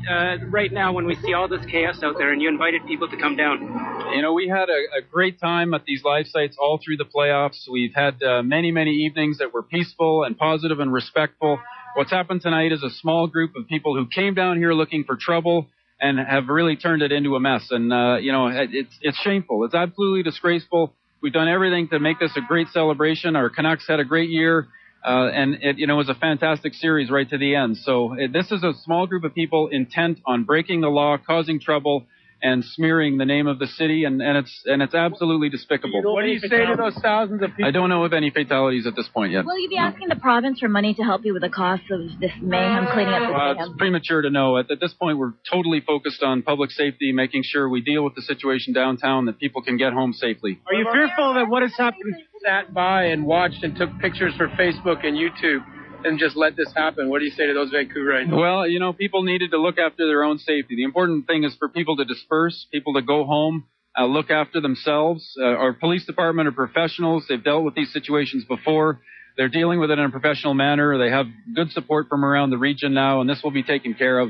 right now when we see all this chaos out there, and you invited people to come down. We had a great time at these live sites all through the playoffs. We've had many evenings that were peaceful and positive and respectful. What's happened tonight is a small group of people who came down here looking for trouble and have really turned it into a mess. And, it's shameful. It's absolutely disgraceful. We've done everything to make this a great celebration. Our Canucks had a great year. And it was a fantastic series right to the end. So this is a small group of people intent on breaking the law, causing trouble, and smearing the name of the city, and it's absolutely despicable. What do you say to those thousands of people? I don't know of any fatalities at this point yet. Will you be asking the province for money to help you with the cost of this mayhem, cleaning up the mayhem? It's premature to know. At this point, we're totally focused on public safety, making sure we deal with the situation downtown, that people can get home safely. Are you fearful that what has happened sat by and watched and took pictures for Facebook and YouTube and just let this happen? What do you say to those Vancouverites? Well, people needed to look after their own safety. The important thing is for people to disperse, people to go home, look after themselves. Our police department are professionals. They've dealt with these situations before. They're dealing with it in a professional manner. They have good support from around the region now, and this will be taken care of.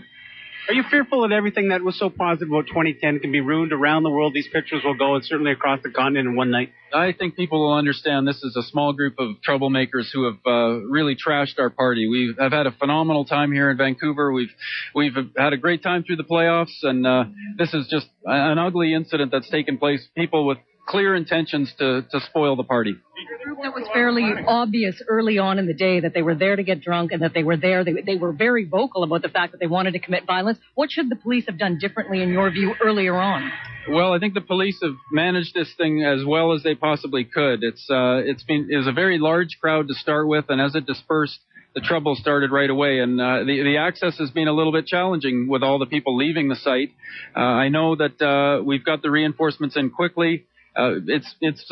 Are you fearful that everything that was so positive about 2010 can be ruined around the world? These pictures will go, and certainly across the continent in one night. I think people will understand this is a small group of troublemakers who have really trashed our party. We have had a phenomenal time here in Vancouver. We've had a great time through the playoffs, and this is just an ugly incident that's taken place. People with clear intentions to spoil the party. It was fairly obvious early on in the day that they were there to get drunk and that they were there. They were very vocal about the fact that they wanted to commit violence. What should the police have done differently, in your view, earlier on? Well, I think the police have managed this thing as well as they possibly could. It was a very large crowd to start with, and as it dispersed, the trouble started right away, and the access has been a little bit challenging with all the people leaving the site. I know that we've got the reinforcements in quickly. It's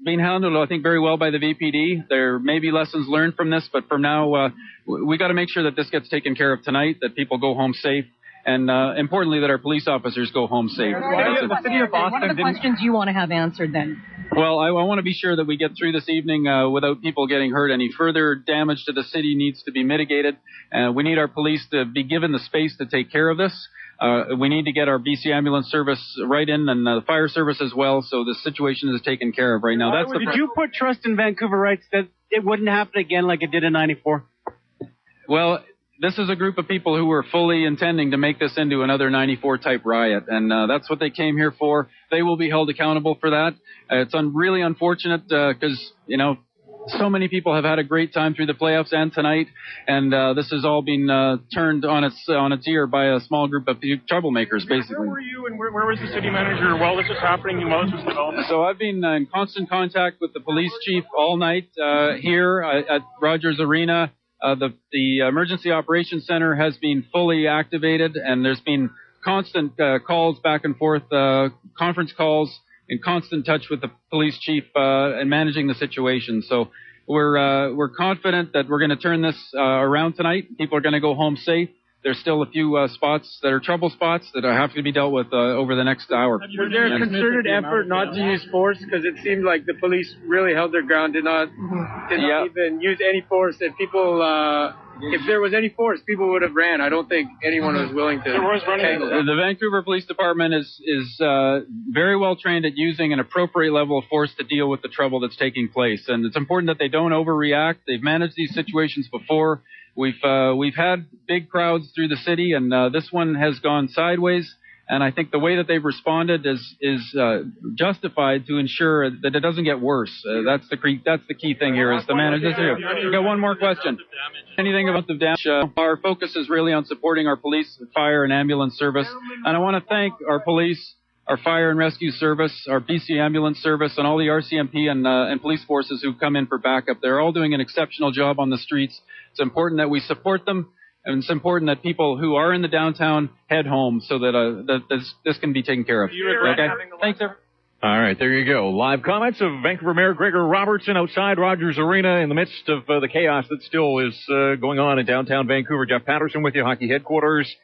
being handled, I think, very well by the VPD. There may be lessons learned from this, but for now, we got to make sure that this gets taken care of tonight, that people go home safe, and importantly, that our police officers go home safe. What are the questions you want to have answered then? Well, I want to be sure that we get through this evening without people getting hurt. Any further damage to the city needs to be mitigated. We need our police to be given the space to take care of this. We need to get our BC ambulance service right in, and the fire service as well, so the situation is taken care of right now. Did you put trust in Vancouverites that it wouldn't happen again like it did in '94? Well, this is a group of people who were fully intending to make this into another '94 type riot, and that's what they came here for. They will be held accountable for that. It's really unfortunate because, so many people have had a great time through the playoffs and tonight, and this has all been turned on its ear by a small group of troublemakers, basically. Where were you, and where was the city manager while this was happening and while this was developing? So I've been in constant contact with the police chief all night here at Rogers Arena. The Emergency Operations Center has been fully activated, and there's been constant calls back and forth, conference calls, in constant touch with the police chief and managing the situation. So we're confident that we're going to turn this around tonight. People are going to go home safe. There's still a few spots that are trouble spots that have to be dealt with over the next hour. Was there a concerted effort not to use force? Because it seemed like the police really held their ground, did not even use any force. And people, if there was any force, people would have ran. I don't think anyone was willing to. The Vancouver Police Department is very well trained at using an appropriate level of force to deal with the trouble that's taking place. And it's important that they don't overreact. They've managed these situations before. We've had big crowds through the city, and this one has gone sideways. And I think the way that they've responded is justified to ensure that it doesn't get worse. That's the key thing here is to manage this here. We've got one more question. Anything about the damage? Our focus is really on supporting our police, fire, and ambulance service. And I want to thank our police, our fire and rescue service, our BC ambulance service, and all the RCMP and police forces who come in for backup. They're all doing an exceptional job on the streets. It's important that we support them, and it's important that people who are in the downtown head home so that this can be taken care of. Okay? Thanks, everyone. All right, there you go. Live comments of Vancouver Mayor Gregor Robertson outside Rogers Arena in the midst of the chaos that still is going on in downtown Vancouver. Jeff Patterson with you, hockey headquarters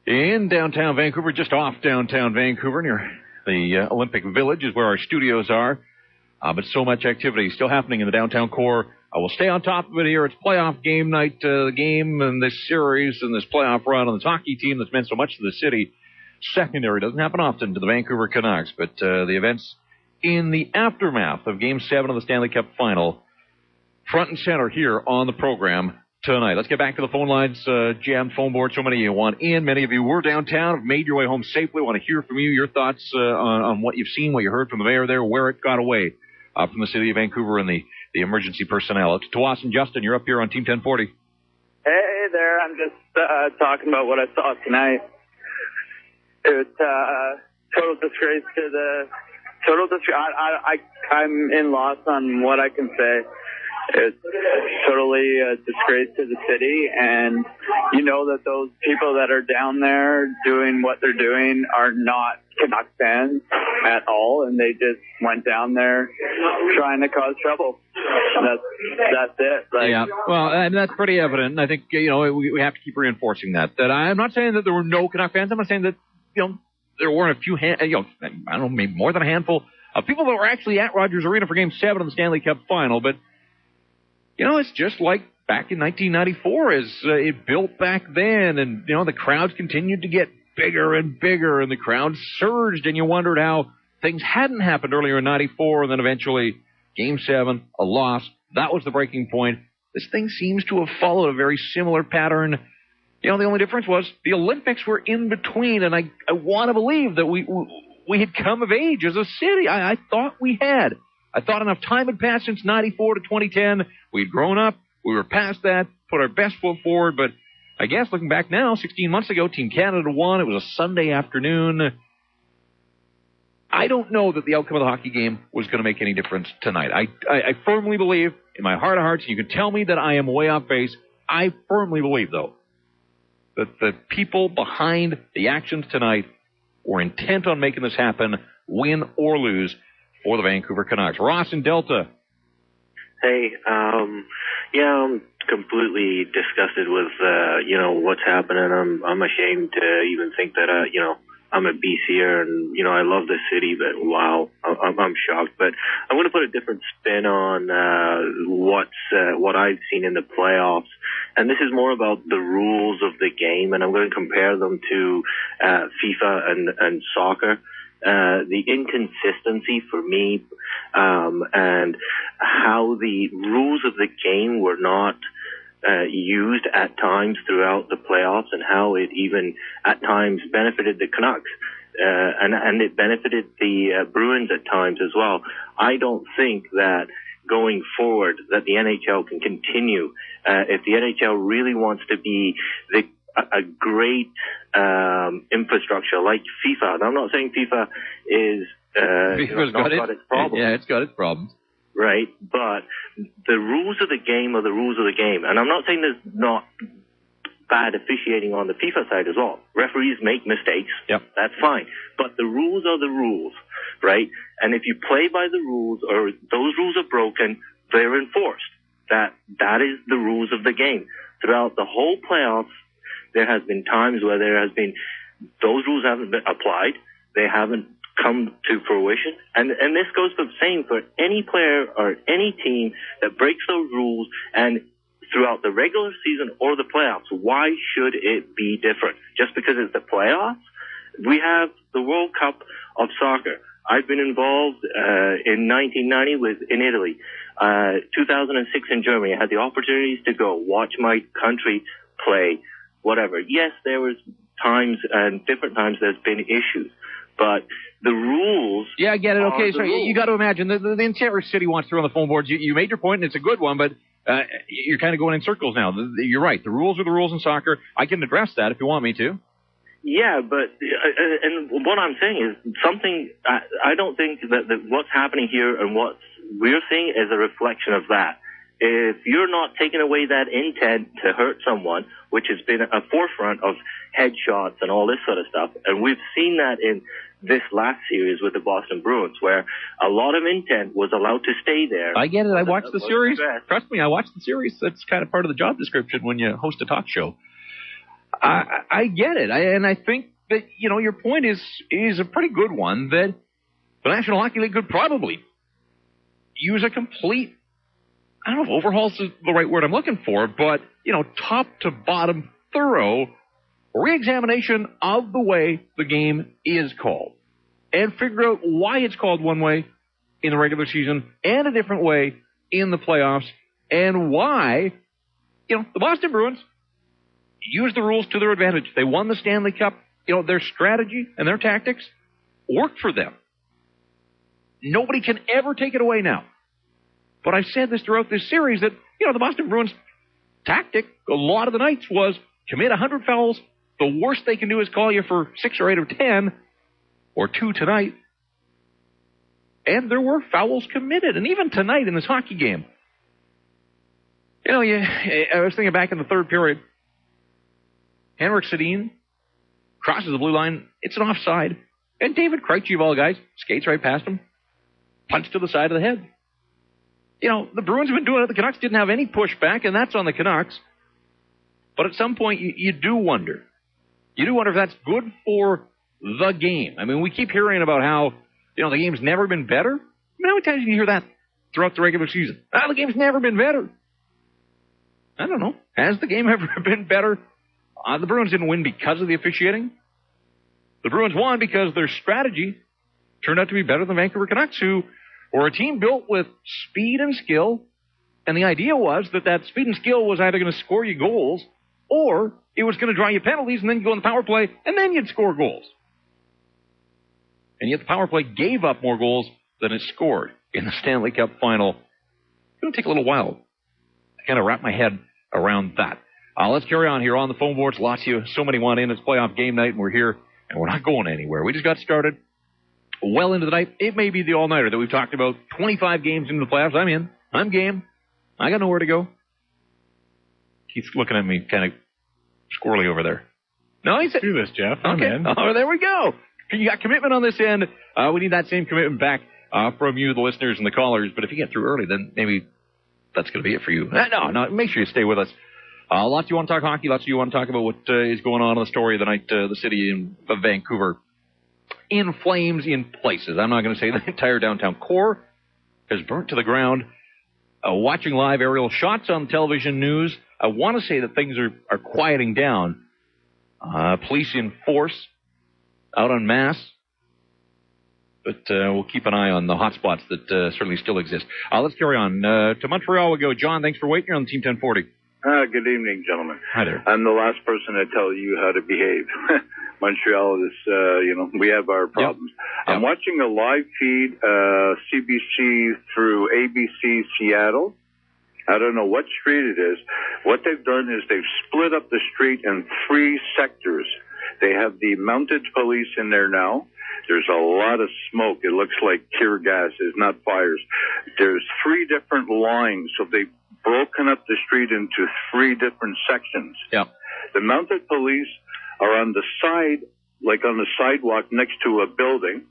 in downtown Vancouver, just off downtown Vancouver near the Olympic Village is where our studios are. But so much activity still happening in the downtown core. We'll stay on top of it here. It's playoff game night, the game and this series and this playoff run on this hockey team that's meant so much to the city. Secondary doesn't happen often to the Vancouver Canucks, but the events in the aftermath of Game 7 of the Stanley Cup Final, front and center here on the program tonight. Let's get back to the phone lines. Jammed phone board. So many of you want in. Many of you were downtown, have made your way home safely. Want to hear from you, your thoughts on what you've seen, what you heard from the mayor there, where it got away from the city of Vancouver and the emergency personnel. It's Tawas and Justin. You're up here on Team 1040. Hey there. I'm just talking about what I saw tonight. It's total disgrace to the total disgrace. I'm in loss on what I can say. It's totally a disgrace to the city, and you know that those people that are down there doing what they're doing are not Canucks fans at all, and they just went down there trying to cause trouble. That's it. Like, yeah, well, and that's pretty evident. And I think we have to keep reinforcing that. That I'm not saying that there were no Canuck fans. I'm not saying that there weren't a few I don't know, maybe more than a handful of people that were actually at Rogers Arena for Game 7 of the Stanley Cup Final. But it's just like back in 1994 as it built back then, and the crowds continued to get bigger and bigger, and the crowd surged, and you wondered how things hadn't happened earlier in 94, and then eventually Game 7, a loss. That was the breaking point. This thing seems to have followed a very similar pattern. The only difference was the Olympics were in between, and I want to believe that we had come of age as a city. I thought we had. I thought enough time had passed since 94 to 2010. We'd grown up. We were past that, put our best foot forward. But I guess looking back now, 16 months ago, Team Canada won. It was a Sunday afternoon. I don't know that the outcome of the hockey game was going to make any difference tonight. I firmly believe, in my heart of hearts, you can tell me that I am way off base. I firmly believe, though, that the people behind the actions tonight were intent on making this happen, win or lose, for the Vancouver Canucks. Ross in Delta. Hey, I'm completely disgusted with, what's happening. I'm ashamed to even think that, I'm a BCer and, I love the city, but wow, I'm shocked. But I'm going to put a different spin on, what I've seen in the playoffs. And this is more about the rules of the game, and I'm going to compare them to, FIFA and soccer. The inconsistency for me, and how the rules of the game were not used at times throughout the playoffs, and how it even at times benefited the Canucks, and it benefited the Bruins at times as well. I don't think that going forward that the NHL can continue. If the NHL really wants to be a great infrastructure like FIFA. And I'm not saying FIFA is got its problems. Yeah, it's got its problems. Right, but the rules of the game are the rules of the game. And I'm not saying there's not bad officiating on the FIFA side as well. Referees make mistakes. Yep. That's fine. But the rules are the rules, right? And if you play by the rules or those rules are broken, they're enforced. That is the rules of the game. Throughout the whole playoffs, there has been times where those rules haven't been applied. They haven't come to fruition. And this goes for the same for any player or any team that breaks those rules and throughout the regular season or the playoffs. Why should it be different? Just because it's the playoffs? We have the World Cup of soccer. I've been involved in 1990 in Italy, 2006 in Germany. I had the opportunities to go watch my country play. Whatever. Yes, there was times and different times there's been issues, but the rules. Yeah, I get it. Okay, so you got to imagine the entire city wants to run the phone boards. You made your point, and it's a good one, but you're kind of going in circles now. You're right. The rules are the rules in soccer. I can address that if you want me to. Yeah, but and what I'm saying is something. I don't think that what's happening here and what we're seeing is a reflection of that. If you're not taking away that intent to hurt someone, which has been a forefront of headshots and all this sort of stuff, and we've seen that in this last series with the Boston Bruins, where a lot of intent was allowed to stay there. I get it. I watched the series. Trust me, I watched the series. That's kind of part of the job description when you host a talk show. I get it. And I think that, your point is a pretty good one, that the National Hockey League could probably use a complete, I don't know if overhaul's the right word I'm looking for, but, top to bottom, thorough re-examination of the way the game is called. And figure out why it's called one way in the regular season and a different way in the playoffs, and why, the Boston Bruins used the rules to their advantage. They won the Stanley Cup. Their strategy and their tactics worked for them. Nobody can ever take it away now. But I've said this throughout this series that, the Boston Bruins tactic a lot of the nights was commit 100 fouls The worst they can do is call you for 6 or 8 or 10, or 2 tonight. And there were fouls committed. And even tonight in this hockey game, I was thinking back in the third period, Henrik Sedin crosses the blue line. It's an offside. And David Krejci, of all guys, skates right past him, punch to the side of the head. The Bruins have been doing it. The Canucks didn't have any pushback, and that's on the Canucks. But at some point, you do wonder. You do wonder if that's good for the game. I mean, we keep hearing about how, the game's never been better. I mean, how many times do you hear that throughout the regular season? The game's never been better. I don't know. Has the game ever been better? The Bruins didn't win because of the officiating. The Bruins won because their strategy turned out to be better than Vancouver Canucks, who were a team built with speed and skill. And the idea was that speed and skill was either going to score you goals, or it was going to draw you penalties, and then you go on the power play, and then you'd score goals. And yet the power play gave up more goals than it scored in the Stanley Cup final. It's going to take a little while to kind of wrap my head around that. Let's carry on here on the phone boards. Lots of you, so many want in. It's playoff game night, and we're here, and we're not going anywhere. We just got started well into the night. It may be the all-nighter that we've talked about. 25 games into the playoffs. I'm in. I'm game. I got nowhere to go. Keith's looking at me kind of squirrely over there. No, he said, do this, Jeff. Okay. Oh, there we go. You got commitment on this end. We need that same commitment back from you, the listeners and the callers. But if you get through early, then maybe that's going to be it for you. No, make sure you stay with us. Lots you want to talk hockey. Lots of you want to talk about what is going on in the story of the night. The city of Vancouver in flames in places. I'm not going to say the entire downtown core has burnt to the ground. Watching live aerial shots on television news, I want to say that things are quieting down. Police in force out en masse. But we'll keep an eye on the hot spots that certainly still exist. Let's carry on. To Montreal we go. John, thanks for waiting. You're on the Team 1040. Good evening, gentlemen. Hi there. I'm the last person to tell you how to behave. Montreal is, we have our problems. Yep. I'm watching a live feed, CBC through ABC Seattle. I don't know what street it is. What they've done is they've split up the street in 3 sectors. They have the mounted police in there now. There's a lot of smoke. It looks like tear gas. It's not fires. There's 3 different lines. So they've broken up the street into 3 different sections. Yeah. The mounted police are on the side, like on the sidewalk next to a building,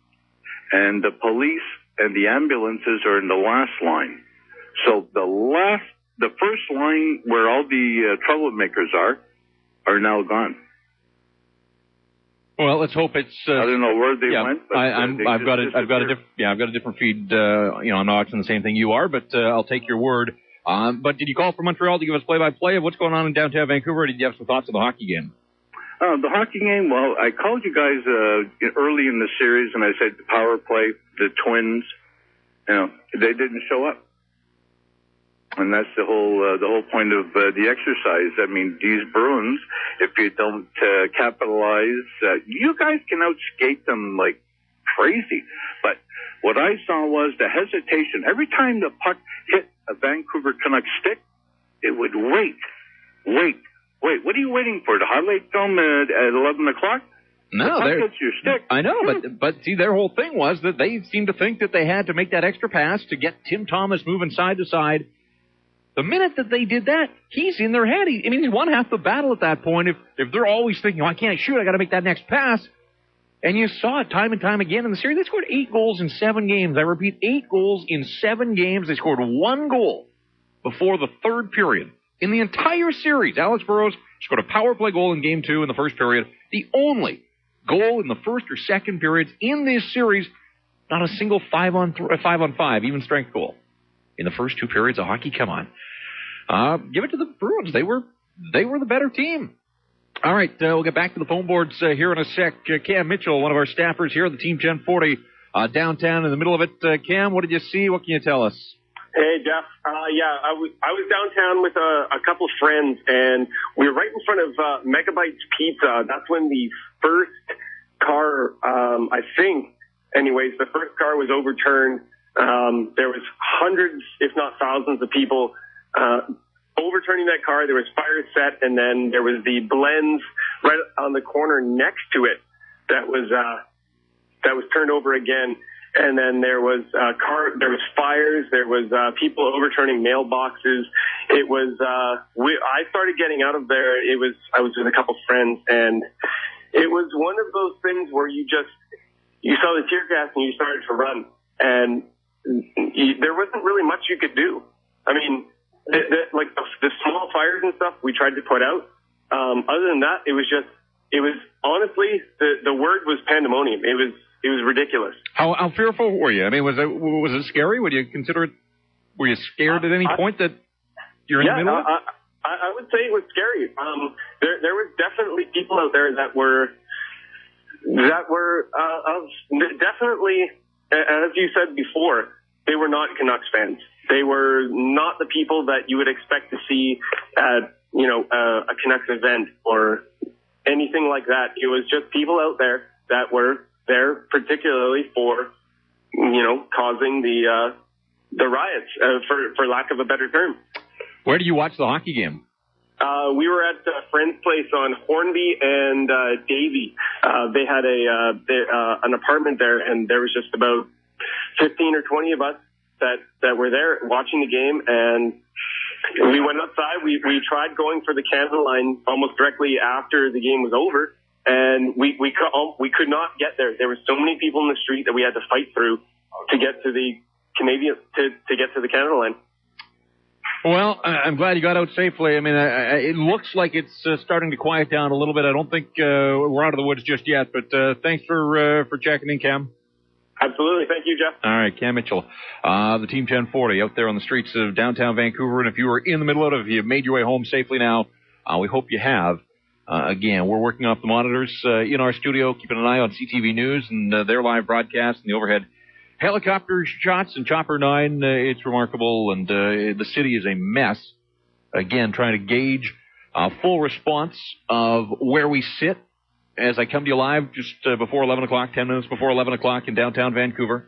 and the police and the ambulances are in the last line. So the first line where all the troublemakers are now gone. Well, let's hope it's. I don't know where they went. But I've got a different feed. I'm not watching the same thing you are, but I'll take your word. But did you call from Montreal to give us play-by-play of what's going on in downtown Vancouver, or did you have some thoughts of the hockey game? The hockey game, well, I called you guys early in the series, and I said the power play, the Twins, they didn't show up. And that's the whole point of the exercise. I mean, these Bruins, if you don't capitalize, you guys can outskate them like crazy. But what I saw was the hesitation. Every time the puck hit a Vancouver Canucks stick, it would wait. What are you waiting for? The highlight film at 11 o'clock? No, the puck hits your stick. I know, but see, their whole thing was that they seemed to think that they had to make that extra pass to get Tim Thomas moving side to side. The minute that they did that, he's in their head. He's won half the battle at that point. If they're always thinking, I can't shoot, I got to make that next pass. And you saw it time and time again in the series. They scored 8 goals in 7 games. I repeat, 8 goals in 7 games. They scored 1 goal before the third period. In the entire series, Alex Burrows scored a power play goal in Game 2 in the first period. The only goal in the first or second periods in this series, not a single 5-on-5, even strength goal. In the first 2 periods of hockey, come on. Give it to the Bruins. They were the better team. All right, we'll get back to the phone boards here in a sec. Cam Mitchell, one of our staffers here at the Team 1040 downtown in the middle of it. Cam, what did you see? What can you tell us? Hey, Jeff. I was downtown with a couple of friends, and we were right in front of Megabytes Pizza. That's when the first car, I think, anyways, the first car was overturned. There was hundreds, if not thousands, of people overturning that car. There was fire set, and then there was the blends right on the corner next to it that was turned over again. And then there was there was fires, there was people overturning mailboxes. It was I started getting out of there. I was with a couple friends, and it was one of those things where you saw the tear gas and you started to run, and there wasn't really much you could do. I mean, the small fires and stuff we tried to put out. Other than that, it was honestly the word was pandemonium. It was ridiculous. How fearful were you? I mean, was it scary? Would you consider it? Were you scared at any point that you're in the middle of it? I would say it was scary. There was definitely people out there that were definitely, as you said before, they were not Canucks fans. They were not the people that you would expect to see at a Canucks event or anything like that. It was just people out there that were there particularly for, causing the riots, for lack of a better term. Where do you watch the hockey game? We were at a friend's place on Hornby and Davie. They had an apartment there, and there was just about 15 or 20 of us that were there watching the game, and we went outside. We tried going for the Canada line almost directly after the game was over, and we could not get there. There were so many people in the street that we had to fight through to get to the Canadian to get to the Canada line. Well, I'm glad you got out safely. I mean, it looks like it's starting to quiet down a little bit. I don't think we're out of the woods just yet, but thanks for checking in, Cam. Absolutely. Thank you, Jeff. All right, Cam Mitchell, the Team 1040 out there on the streets of downtown Vancouver. And if you were in the middle of it, if you've made your way home safely now, we hope you have. Again, we're working off the monitors in our studio, keeping an eye on CTV News and their live broadcast and the overhead helicopter shots and Chopper 9. It's remarkable, and the city is a mess. Again, trying to gauge full response of where we sit as I come to you live just before 11 o'clock, 10 minutes before 11 o'clock in downtown Vancouver.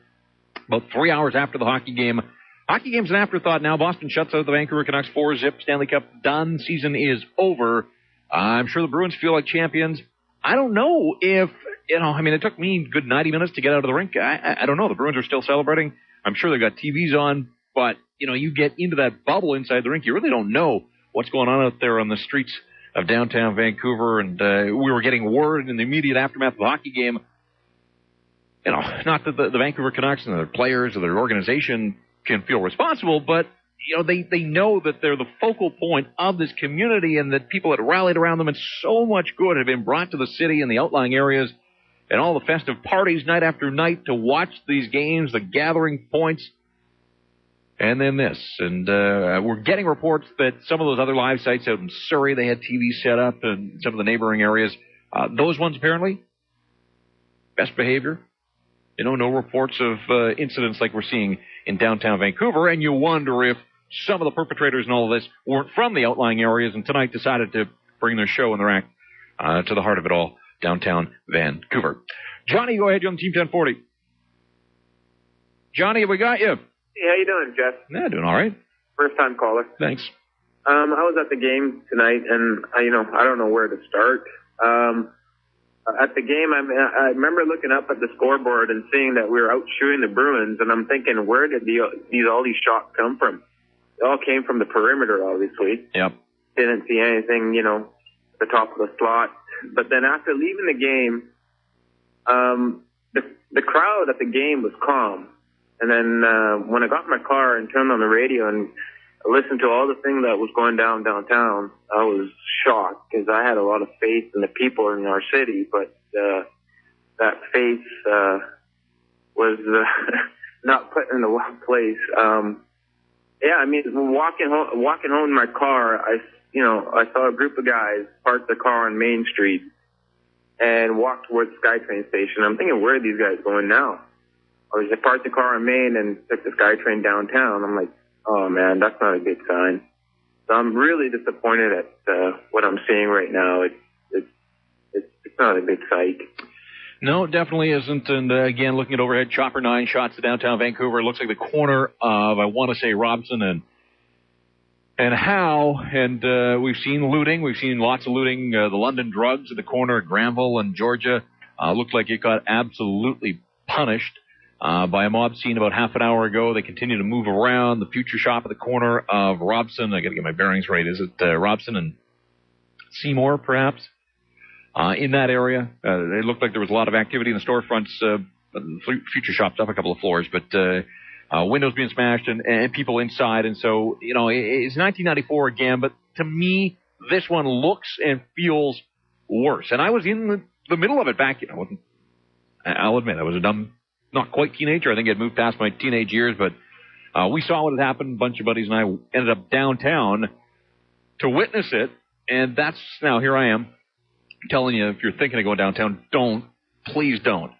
About 3 hours after the hockey game. Hockey game's an afterthought now. Boston shuts out the Vancouver Canucks 4-0. Stanley Cup done. Season is over. I'm sure the Bruins feel like champions. I don't know if, it took me a good 90 minutes to get out of the rink. I don't know. The Bruins are still celebrating. I'm sure they've got TVs on, but, you get into that bubble inside the rink. You really don't know what's going on out there on the streets of downtown Vancouver. And we were getting word in the immediate aftermath of the hockey game, not that the Vancouver Canucks and their players or their organization can feel responsible, but they know that they're the focal point of this community and that people that rallied around them and so much good have been brought to the city and the outlying areas and all the festive parties night after night to watch these games, the gathering points, and then this. And we're getting reports that some of those other live sites out in Surrey, they had TV set up and some of the neighboring areas. Those ones apparently, best behavior. No reports of incidents like we're seeing in downtown Vancouver, and you wonder if some of the perpetrators in all of this weren't from the outlying areas and tonight decided to bring their show and their act to the heart of it all, downtown Vancouver. Johnny, go ahead. You're on Team 1040. Johnny, have we got you? Hey, how you doing, Jeff? Yeah, doing all right. First time caller. Thanks. I was at the game tonight, and I don't know where to start. At the game, I remember looking up at the scoreboard and seeing that we were out shooting the Bruins, and I'm thinking, where did all these shots come from? They all came from the perimeter, obviously. Yep. Didn't see anything, at the top of the slot. But then after leaving the game, the crowd at the game was calm. And then when I got in my car and turned on the radio and listened to all the things that was going downtown, I was shocked because I had a lot of faith in the people in our city, but that faith was not put in the wrong place. Walking home in my car, I saw a group of guys park their car on Main Street and walk towards the SkyTrain station. I'm thinking, where are these guys going now? Or they parked the car on Main and took the SkyTrain downtown. I'm like, oh man, that's not a good sign. So I'm really disappointed at what I'm seeing right now. It's not a good sight. No, it definitely isn't. And again, looking at overhead, Chopper 9 shots to downtown Vancouver. It looks like the corner of, I want to say, Robson and and how. And we've seen looting. We've seen lots of looting. The London drugs at the corner of Granville and Georgia looked like it got absolutely punished by a mob scene about half an hour ago. They continue to move around. The Future Shop at the corner of Robson. I got to get my bearings right. Is it Robson and Seymour, perhaps? In that area. It looked like there was a lot of activity in the storefronts. Future Shop's up a couple of floors, but windows being smashed and people inside. And so, it's 1994 again, but to me, this one looks and feels worse. And I was in the middle of it back. I'll admit, I was a dumb, not quite teenager. I think I'd moved past my teenage years, but we saw what had happened. A bunch of buddies and I ended up downtown to witness it. And now here I am telling you, if you're thinking of going downtown, please don't.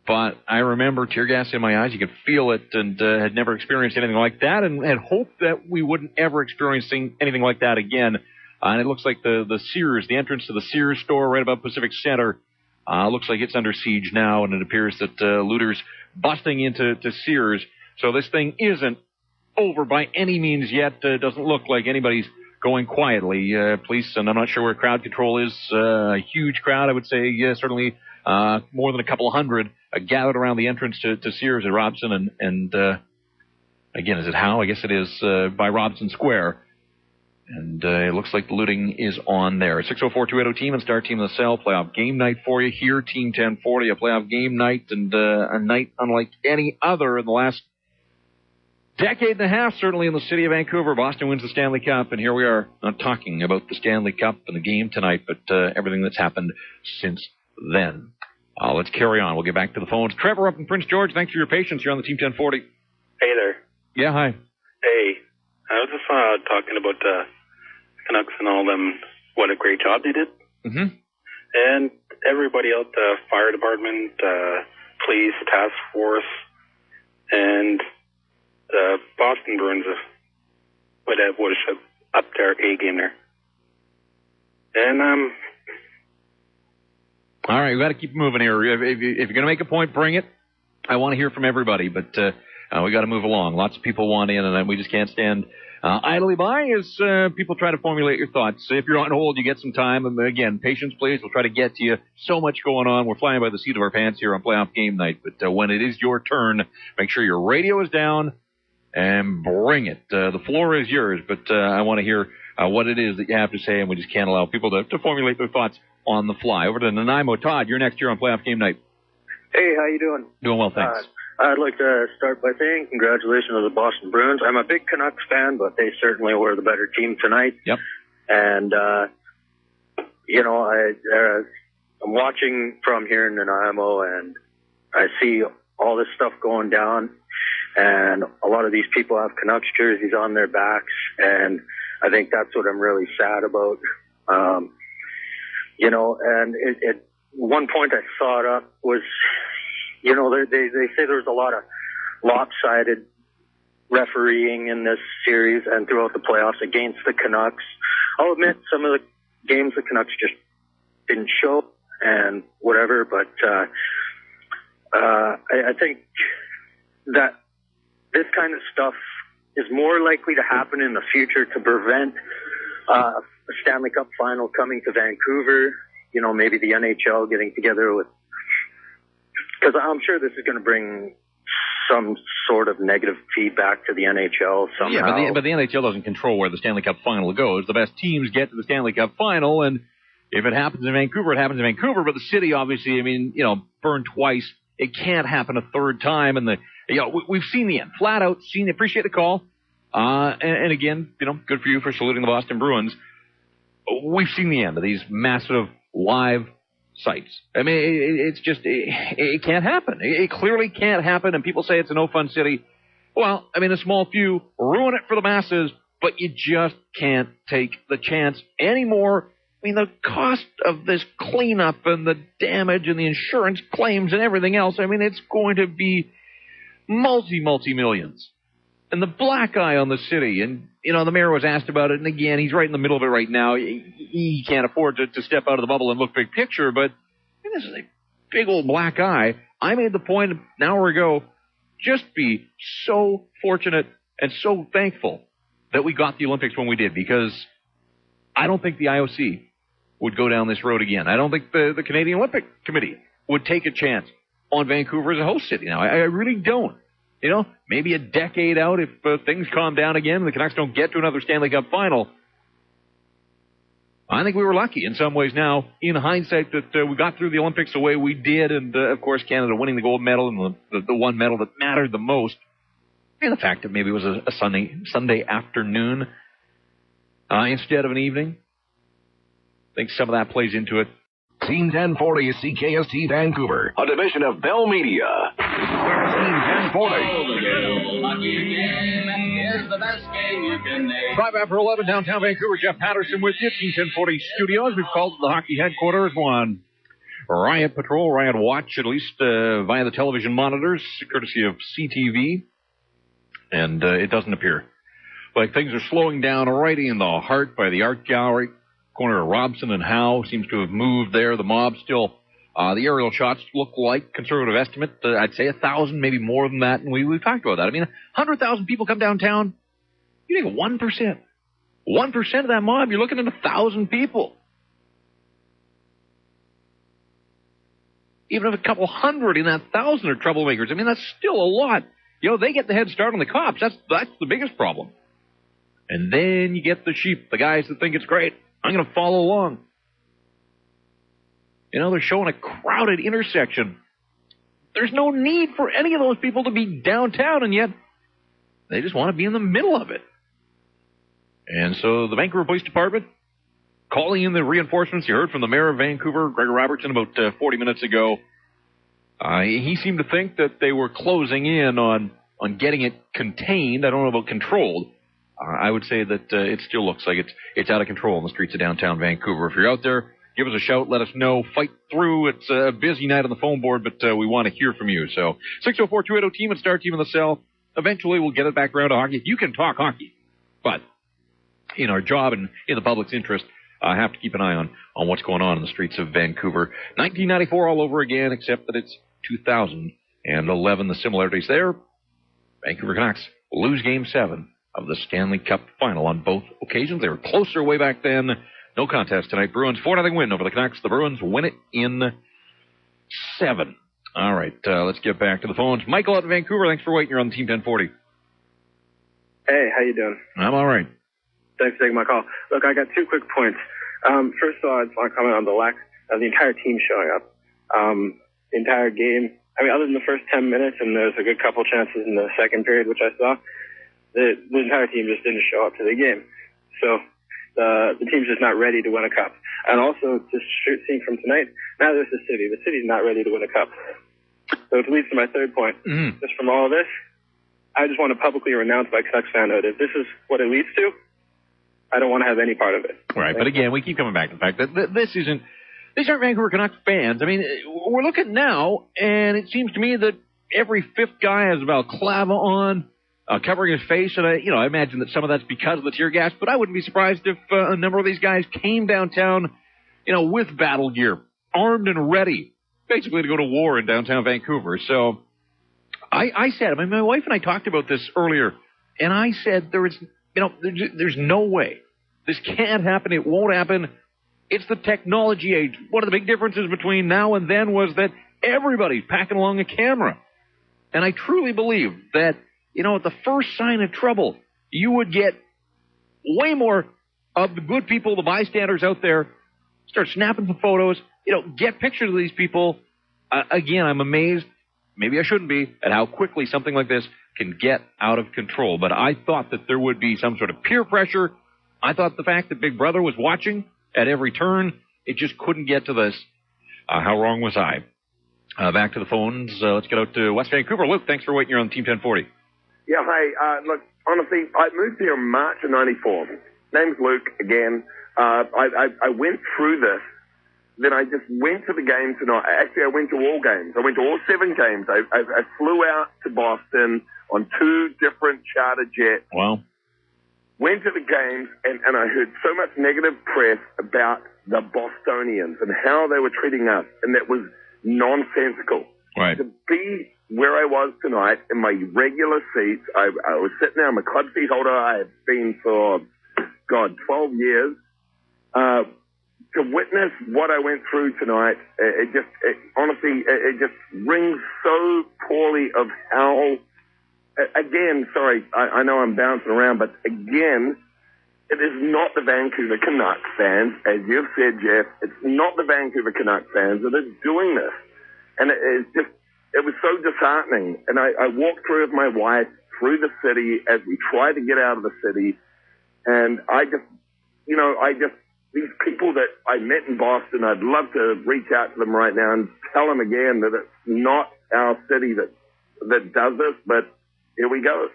But I remember tear gas in my eyes. You could feel it, and had never experienced anything like that, and had hoped that we wouldn't ever experience anything like that again. And it looks like the Sears, the entrance to the Sears store right above Pacific Center, looks like it's under siege now, and it appears that looters busting into Sears. So this thing isn't over by any means yet. Doesn't look like anybody's going quietly. Police, and I'm not sure where crowd control is, a huge crowd, I would say, certainly more than a couple of hundred gathered around the entrance to Sears at Robson. And again, is it Howe? I guess it is by Robson Square. And it looks like the looting is on there. 604-280-TEAM and Star Team in the Cell. Playoff game night for you here. Team 1040, a playoff game night, and a night unlike any other in the last decade and a half, certainly in the city of Vancouver. Boston wins the Stanley Cup, and here we are, not talking about the Stanley Cup and the game tonight, but everything that's happened since then. Let's carry on. We'll get back to the phones. Trevor up in Prince George, thanks for your patience. You're on the Team 1040. Hey there. Yeah, hi. Hey. I was just talking about the Canucks and all them, what a great job they did. Mm-hmm. And everybody out, the fire department, police, task force, and the Boston Bruins would have up their A game there. And all right, we've got to keep moving here. If you're going to make a point, bring it. I want to hear from everybody, but we got to move along. Lots of people want in, and we just can't stand idly by as people try to formulate your thoughts. If you're on hold, you get some time. And again, patience, please. We'll try to get to you. So much going on. We're flying by the seat of our pants here on playoff game night. But when it is your turn, make sure your radio is down and bring it. The floor is yours, but I want to hear what it is that you have to say, and we just can't allow people to formulate their thoughts on the fly. Over to Nanaimo. Todd, you're next year on playoff game night. Hey, how you doing? Doing well, thanks. I'd like to start by saying congratulations to the Boston Bruins. I'm a big Canucks fan, but they certainly were the better team tonight. Yep. And, I'm watching from here in Nanaimo, and I see all this stuff going down, and a lot of these people have Canucks jerseys on their backs, and I think that's what I'm really sad about. And at one point I saw it up was, they say there's a lot of lopsided refereeing in this series and throughout the playoffs against the Canucks. I'll admit some of the games the Canucks just didn't show and whatever, but I think that this kind of stuff is more likely to happen in the future to prevent a Stanley Cup final coming to Vancouver. Maybe the NHL getting together with, because I'm sure this is going to bring some sort of negative feedback to the NHL somehow. Yeah, but the NHL doesn't control where the Stanley Cup final goes. The best teams get to the Stanley Cup final, and if it happens in Vancouver, it happens in Vancouver. But the city, obviously, burned twice. It can't happen a third time. And we've seen the end, flat out. Appreciate the call. And again, good for you for saluting the Boston Bruins. We've seen the end of these massive live sites. I mean, it's just, it can't happen. It clearly can't happen, and people say it's a no-fun city. Well, I mean, a small few ruin it for the masses, but you just can't take the chance anymore. I mean, the cost of this cleanup and the damage and the insurance claims and everything else, I mean, it's going to be multi-millions. And the black eye on the city, and, the mayor was asked about it, and again, he's right in the middle of it right now. He can't afford to step out of the bubble and look big picture, but this is a big old black eye. I made the point an hour ago, just be so fortunate and so thankful that we got the Olympics when we did, because I don't think the IOC would go down this road again. I don't think the Canadian Olympic Committee would take a chance on Vancouver as a host city now. I really don't. You know, maybe a decade out, if things calm down again and the Canucks don't get to another Stanley Cup final, I think we were lucky in some ways now, in hindsight, that we got through the Olympics the way we did, and, of course, Canada winning the gold medal and the one medal that mattered the most, and the fact that maybe it was a Sunday afternoon instead of an evening. I think some of that plays into it. Team 1040 CKST Vancouver, a division of Bell Media. Team 1040. 5 after 11, downtown Vancouver. Jeff Patterson with you. Team 1040 Studios. We've called the hockey headquarters one riot patrol, riot watch, at least via the television monitors, courtesy of CTV. And it doesn't appear like things are slowing down right in the heart by the Art Gallery. Corner of Robson and Howe seems to have moved there. The mob still, the aerial shots look like, conservative estimate, I'd say 1,000, maybe more than that. And we've talked about that. I mean, 100,000 people come downtown. You take 1%. 1% of that mob, you're looking at 1,000 people. Even if a couple hundred in that 1,000 are troublemakers, I mean, that's still a lot. You know, they get the head start on the cops. That's the biggest problem. And then you get the sheep, the guys that think it's great. I'm going to follow along. You know, they're showing a crowded intersection. There's no need for any of those people to be downtown, and yet they just want to be in the middle of it. And so the Vancouver Police Department calling in the reinforcements. You heard from the mayor of Vancouver, Gregor Robertson, about 40 minutes ago. He seemed to think that they were closing in on getting it contained. I don't know about controlled. I would say that it still looks like it's out of control in the streets of downtown Vancouver. If you're out there, give us a shout. Let us know. Fight through. It's a busy night on the phone board, but we want to hear from you. So 604-280-TEAM and star team in the cell. Eventually, we'll get it back around to hockey. You can talk hockey, but in our job and in the public's interest, I have to keep an eye on what's going on in the streets of Vancouver. 1994 all over again, except that it's 2011. The similarities there. Vancouver Canucks lose Game 7 of the Stanley Cup final on both occasions. They were closer way back then. No contest tonight. Bruins 4-0 win over the Canucks. The Bruins win it in 7. All right, let's get back to the phones. Michael out in Vancouver, thanks for waiting. You're on the Team 1040. Hey, how you doing? I'm all right. Thanks for taking my call. Look, I got 2 quick points. First of all, I just want to comment on the lack of the entire team showing up. The entire game, I mean, other than the first 10 minutes, and there's a good couple chances in the second period, which I saw, the entire team just didn't show up to the game. So the team's just not ready to win a cup. And also, just seeing from tonight, now there's the city. The city's not ready to win a cup. So it leads to my third point. Just from all of this, I just want to publicly renounce my Canucks fanhood. If this is what it leads to, I don't want to have any part of it. Right, but again, we keep coming back to the fact that these aren't Vancouver Canucks fans. I mean, we're looking now, and it seems to me that every 5th guy has a balaclava on, covering his face, and I imagine that some of that's because of the tear gas, but I wouldn't be surprised if a number of these guys came downtown, with battle gear, armed and ready, basically to go to war in downtown Vancouver. So I said, my wife and I talked about this earlier, and I said there's no way. This can't happen. It won't happen. It's the technology age. One of the big differences between now and then was that everybody's packing along a camera. And I truly believe that, at the first sign of trouble, you would get way more of the good people, the bystanders out there, start snapping some photos, get pictures of these people. Again, I'm amazed, maybe I shouldn't be, at how quickly something like this can get out of control. But I thought that there would be some sort of peer pressure. I thought the fact that Big Brother was watching at every turn, it just couldn't get to this. How wrong was I? Back to the phones. Let's get out to West Vancouver. Luke, thanks for waiting. You're on Team 1040. Yeah, hey, look, honestly, I moved here in March of 94. Name's Luke again. I went through this. Then I just went to the games tonight. Actually, I went to all games. I went to all 7 games. I flew out to Boston on 2 different charter jets. Wow. Went to the games, and I heard so much negative press about the Bostonians and how they were treating us, and that was nonsensical. Right. To be where I was tonight in my regular seats. I was sitting there. I'm a club seat holder. I have been for, 12 years. To witness what I went through tonight, honestly, it just rings so poorly of how, again, sorry, I know I'm bouncing around, but again, it is not the Vancouver Canucks fans, as you've said, Jeff. It's not the Vancouver Canucks fans that are doing this. And it was so disheartening. And I walked through with my wife through the city as we tried to get out of the city. And these people that I met in Boston, I'd love to reach out to them right now and tell them again that it's not our city that does this, but here we go.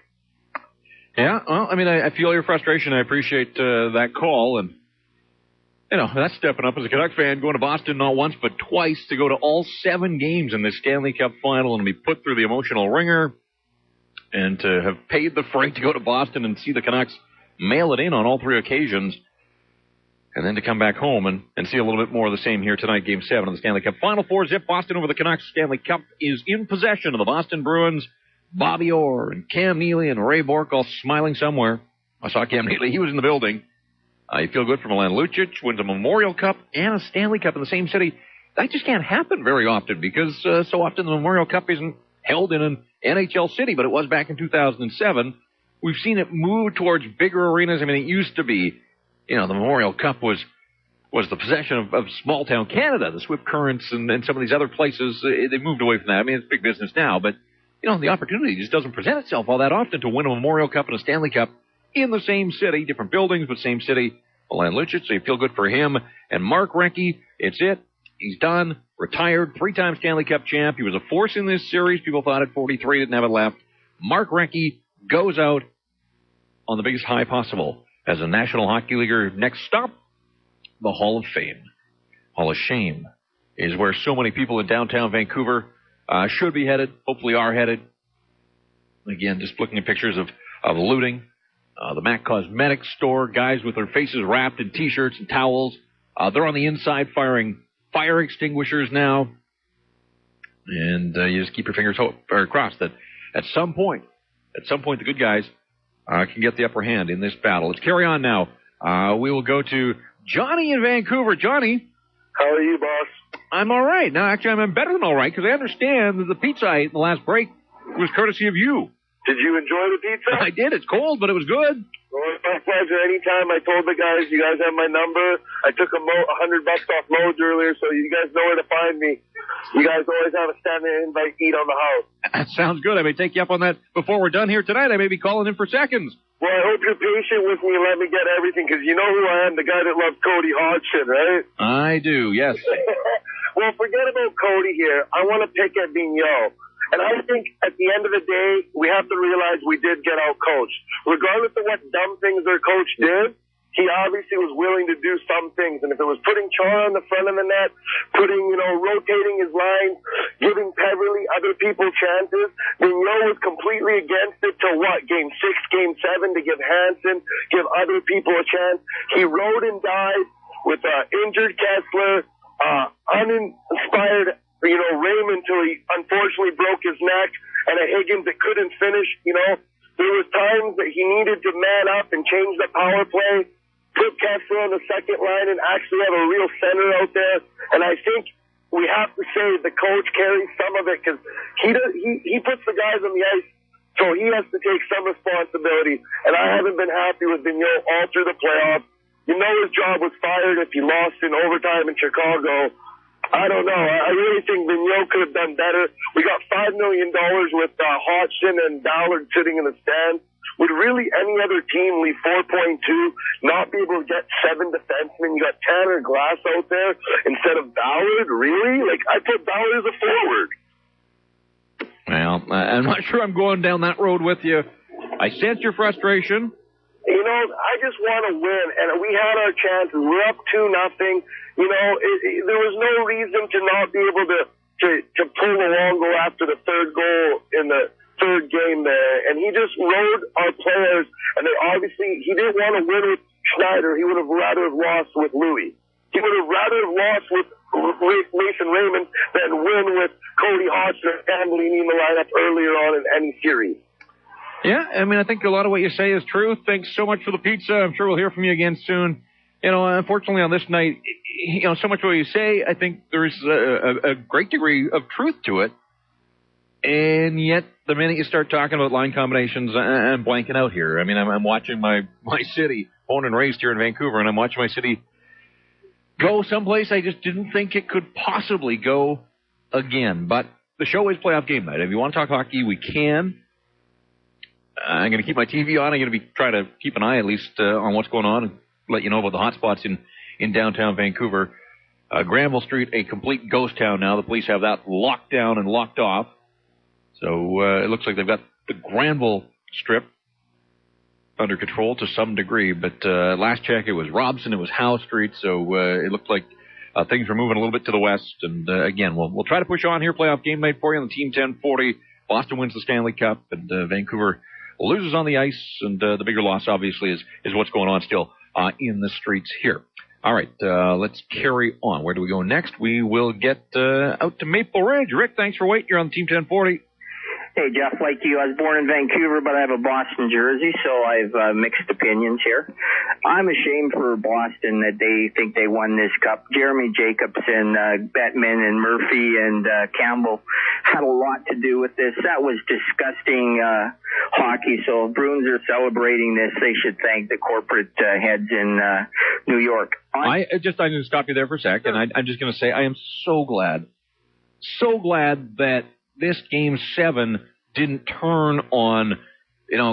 Yeah, well, I mean, I feel your frustration. I appreciate that call. And, that's stepping up as a Canucks fan, going to Boston not once but twice to go to all 7 games in the Stanley Cup final and be put through the emotional ringer and to have paid the freight to go to Boston and see the Canucks mail it in on all 3 occasions. And then to come back home and see a little bit more of the same here tonight, Game 7 of the Stanley Cup. Final 4, zip Boston over the Canucks. Stanley Cup is in possession of the Boston Bruins. Bobby Orr and Cam Neely and Ray Bourque all smiling somewhere. I saw Cam Neely. He was in the building. You feel good for Milan Lucic. Wins a Memorial Cup and a Stanley Cup in the same city. That just can't happen very often because so often the Memorial Cup isn't held in an NHL city, but it was back in 2007. We've seen it move towards bigger arenas. I mean, it used to be, the Memorial Cup was the possession of small-town Canada, the Swift Currents and some of these other places. They moved away from that. I mean, it's big business now, but, the opportunity just doesn't present itself all that often to win a Memorial Cup and a Stanley Cup in the same city, different buildings, but same city. Milan Lucic, so you feel good for him. And Mark Recchi, it's it. He's done, retired, 3-time Stanley Cup champ. He was a force in this series. People thought at 43 didn't have it left. Mark Recchi goes out on the biggest high possible as a National Hockey Leaguer. Next stop, the Hall of Fame. Hall of Shame is where so many people in downtown Vancouver should be headed, hopefully are headed. Again, just looking at pictures of looting. The Mac Cosmetics store, guys with their faces wrapped in T-shirts and towels. They're on the inside firing fire extinguishers now. And you just keep your fingers crossed that at some point, the good guys can get the upper hand in this battle. Let's carry on now. We will go to Johnny in Vancouver. Johnny. How are you, boss? I'm all right. Now, actually, I'm better than all right because I understand that the pizza I ate in the last break was courtesy of you. Did you enjoy the pizza? I did. It's cold, but it was good. Well, it's my pleasure. Anytime. I told the guys, you guys have my number. I took $100 off Modes earlier, so you guys know where to find me. You guys always have a standing invite eat on the house. That sounds good. I may take you up on that before we're done here tonight. I may be calling in for seconds. Well, I hope you're patient with me and let me get everything, because you know who I am, the guy that loves Cody Hodgson, right? I do, yes. Well, forget about Cody here. I want to pick at Vigneault. And I think at the end of the day, we have to realize we did get out-coached. Regardless of what dumb things their coach did, he obviously was willing to do some things. And if it was putting Chara in the front of the net, rotating his line, giving Peverley other people chances, Vigneault was completely against it till Game 6, Game 7 to give Hansen, give other people a chance. He rode and died with injured Kessler, uninspired Raymond till he unfortunately broke his neck, and a Higgins that couldn't finish. There was times that he needed to man up and change the power play, put Kessler on the second line, and actually have a real center out there. And I think we have to say the coach carries some of it because he puts the guys on the ice, so he has to take some responsibility. And I haven't been happy with Vigneault all through the playoffs. His job was fired if he lost in overtime in Chicago. I don't know. I really think Vigneault could have done better. We got $5 million with Hodgson and Ballard sitting in the stands. Would really any other team leave 4.2, not be able to get 7 defensemen? You got Tanner Glass out there instead of Ballard? Really? I put Ballard as a forward. Well, I'm not sure I'm going down that road with you. I sense your frustration. I just want to win, and we had our chances. We're up 2-0. There was no reason to not be able to pull the long goal after the third goal in the third game there. And he just rode our players, and he didn't want to win with Schneider. He would have rather have lost with Louis. He would have rather have lost with Mason Raymond than win with Cody Hodgson and Stanley in the lineup earlier on in any series. Yeah, I mean, I think a lot of what you say is true. Thanks so much for the pizza. I'm sure we'll hear from you again soon. You know, unfortunately on this night, you know, so much what you say, I think there's a great degree of truth to it. And yet, the minute you start talking about line combinations, I'm blanking out here. I mean, I'm watching my city, born and raised here in Vancouver, and I'm watching my city go someplace I just didn't think it could possibly go again. But the show is playoff game night. If you want to talk hockey, we can. I'm going to keep my TV on. I'm going to be trying to keep an eye at least on what's going on and let you know about the hot spots in downtown Vancouver. Granville Street, a complete ghost town now. The police have that locked down and locked off. So it looks like they've got the Granville Strip under control to some degree. But last check, it was Robson, it was Howe Street. So it looked like things were moving a little bit to the west. And again, we'll try to push on here. Playoff game night for you on the Team 1040. Boston wins the Stanley Cup, and Vancouver loses on the ice. And the bigger loss, obviously, is what's going on still in the streets here. All right, let's carry on. Where do we go next? We will get out to Maple Ridge. Rick, thanks for waiting. You're on the Team 1040. Hey, Jeff, like you, I was born in Vancouver, but I have a Boston jersey, so I've mixed opinions here. I'm ashamed for Boston that they think they won this cup. Jeremy Jacobson, Bettman, and Murphy and Campbell had a lot to do with this. That was disgusting hockey, so if Bruins are celebrating this, they should thank the corporate heads in New York. I'm going to stop you there for a sec, and I'm just going to say I am so glad that this Game 7 didn't turn on,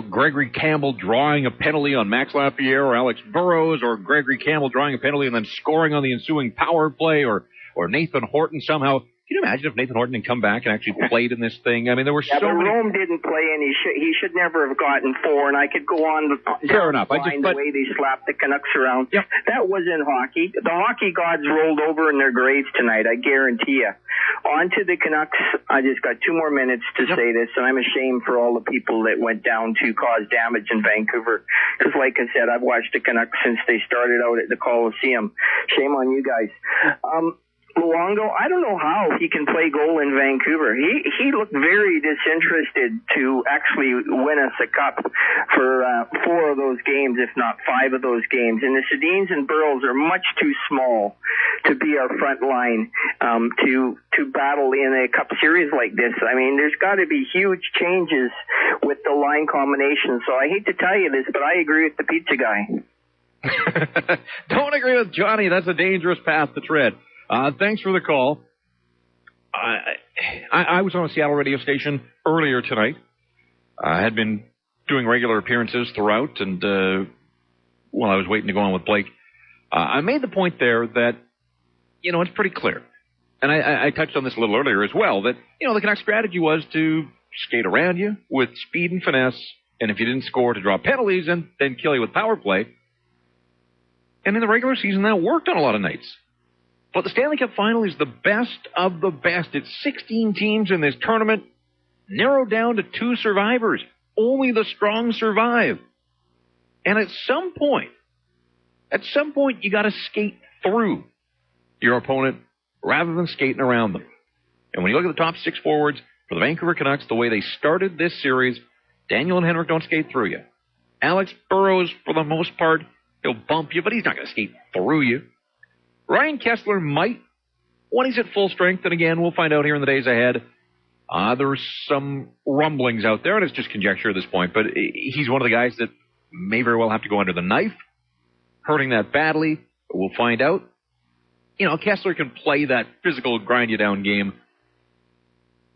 Gregory Campbell drawing a penalty on Max Lapierre or Alex Burrows, or Gregory Campbell drawing a penalty and then scoring on the ensuing power play, or Nathan Horton somehow. Can you imagine if Nathan Horton had come back and actually played in this thing? I mean, there were so many. Rome didn't play, and he should never have gotten 4. And I could go on. Fair enough. The way they slapped the Canucks around. Yep. That wasn't hockey. The hockey gods rolled over in their graves tonight. I guarantee you. On to the Canucks. I just got 2 more minutes to say this, and I'm ashamed for all the people that went down to cause damage in Vancouver. Because, like I said, I've watched the Canucks since they started out at the Coliseum. Shame on you guys. Luongo, I don't know how he can play goal in Vancouver. He looked very disinterested to actually win us a cup for 4 of those games, if not 5 of those games. And the Sedins and Burrows are much too small to be our front line to battle in a cup series like this. I mean, there's got to be huge changes with the line combination. So I hate to tell you this, but I agree with the pizza guy. Don't agree with Johnny. That's a dangerous path to tread. Thanks for the call. I was on a Seattle radio station earlier tonight. I had been doing regular appearances throughout, and while I was waiting to go on with Blake, I made the point there that, it's pretty clear. And I touched on this a little earlier as well, that, the Canucks strategy was to skate around you with speed and finesse, and if you didn't score, to draw penalties and then kill you with power play. And in the regular season, that worked on a lot of nights. But the Stanley Cup Final is the best of the best. It's 16 teams in this tournament, narrowed down to 2 survivors. Only the strong survive. And at some point, you got to skate through your opponent rather than skating around them. And when you look at the top 6 forwards for the Vancouver Canucks, the way they started this series, Daniel and Henrik don't skate through you. Alex Burrows, for the most part, he'll bump you, but he's not going to skate through you. Ryan Kessler might when he's at full strength, and again, we'll find out here in the days ahead. There's some rumblings out there, and it's just conjecture at this point, but he's one of the guys that may very well have to go under the knife, hurting that badly. We'll find out. Kessler can play that physical grind-you-down game.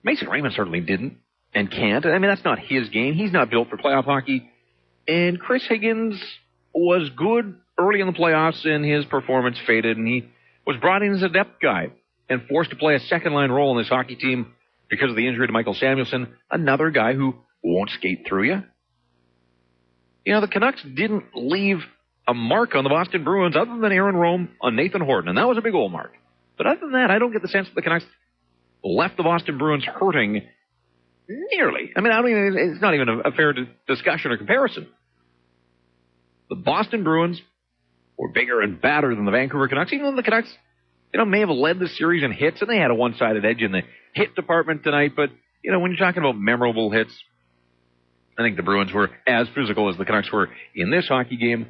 Mason Raymond certainly didn't and can't. I mean, that's not his game. He's not built for playoff hockey. And Chris Higgins was good early in the playoffs, and his performance faded, and he was brought in as a depth guy and forced to play a second-line role in this hockey team because of the injury to Michael Samuelsson, another guy who won't skate through you. The Canucks didn't leave a mark on the Boston Bruins other than Aaron Rome on Nathan Horton, and that was a big old mark. But other than that, I don't get the sense that the Canucks left the Boston Bruins hurting nearly. I mean, it's not even a fair discussion or comparison. The Boston Bruins were bigger and badder than the Vancouver Canucks, even though the Canucks, may have led the series in hits, and they had a one-sided edge in the hit department tonight. But, when you're talking about memorable hits, I think the Bruins were as physical as the Canucks were in this hockey game.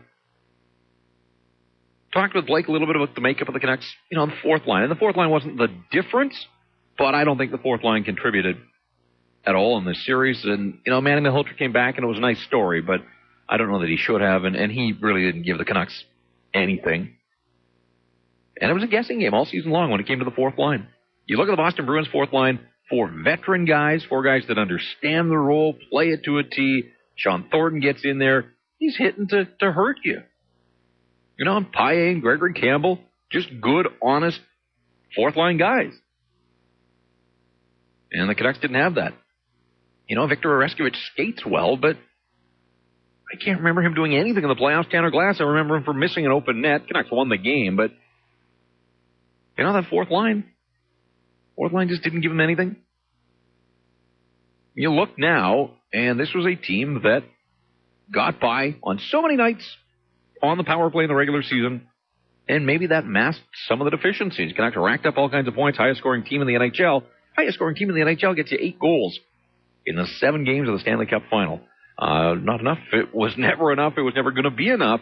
Talked with Blake a little bit about the makeup of the Canucks, the fourth line. And the fourth line wasn't the difference, but I don't think the fourth line contributed at all in this series. And, Manny Malhotra came back, and it was a nice story, but I don't know that he should have, and he really didn't give the Canucks anything. And it was a guessing game all season long when it came to the fourth line. You look at the Boston Bruins fourth line, 4 veteran guys, 4 guys that understand the role, play it to a T. Sean Thornton gets in there. He's hitting to hurt you. Paille and Gregory Campbell, just good, honest, fourth-line guys. And the Canucks didn't have that. Victor Oreskevich skates well, but I can't remember him doing anything in the playoffs. Tanner Glass, I remember him for missing an open net. Canucks won the game, but, that fourth line just didn't give him anything. You look now, and this was a team that got by on so many nights on the power play in the regular season, and maybe that masked some of the deficiencies. Canucks racked up all kinds of points, highest scoring team in the NHL. Highest scoring team in the NHL gets you 8 goals in the 7 games of the Stanley Cup final. Not enough. It was never enough. It was never going to be enough.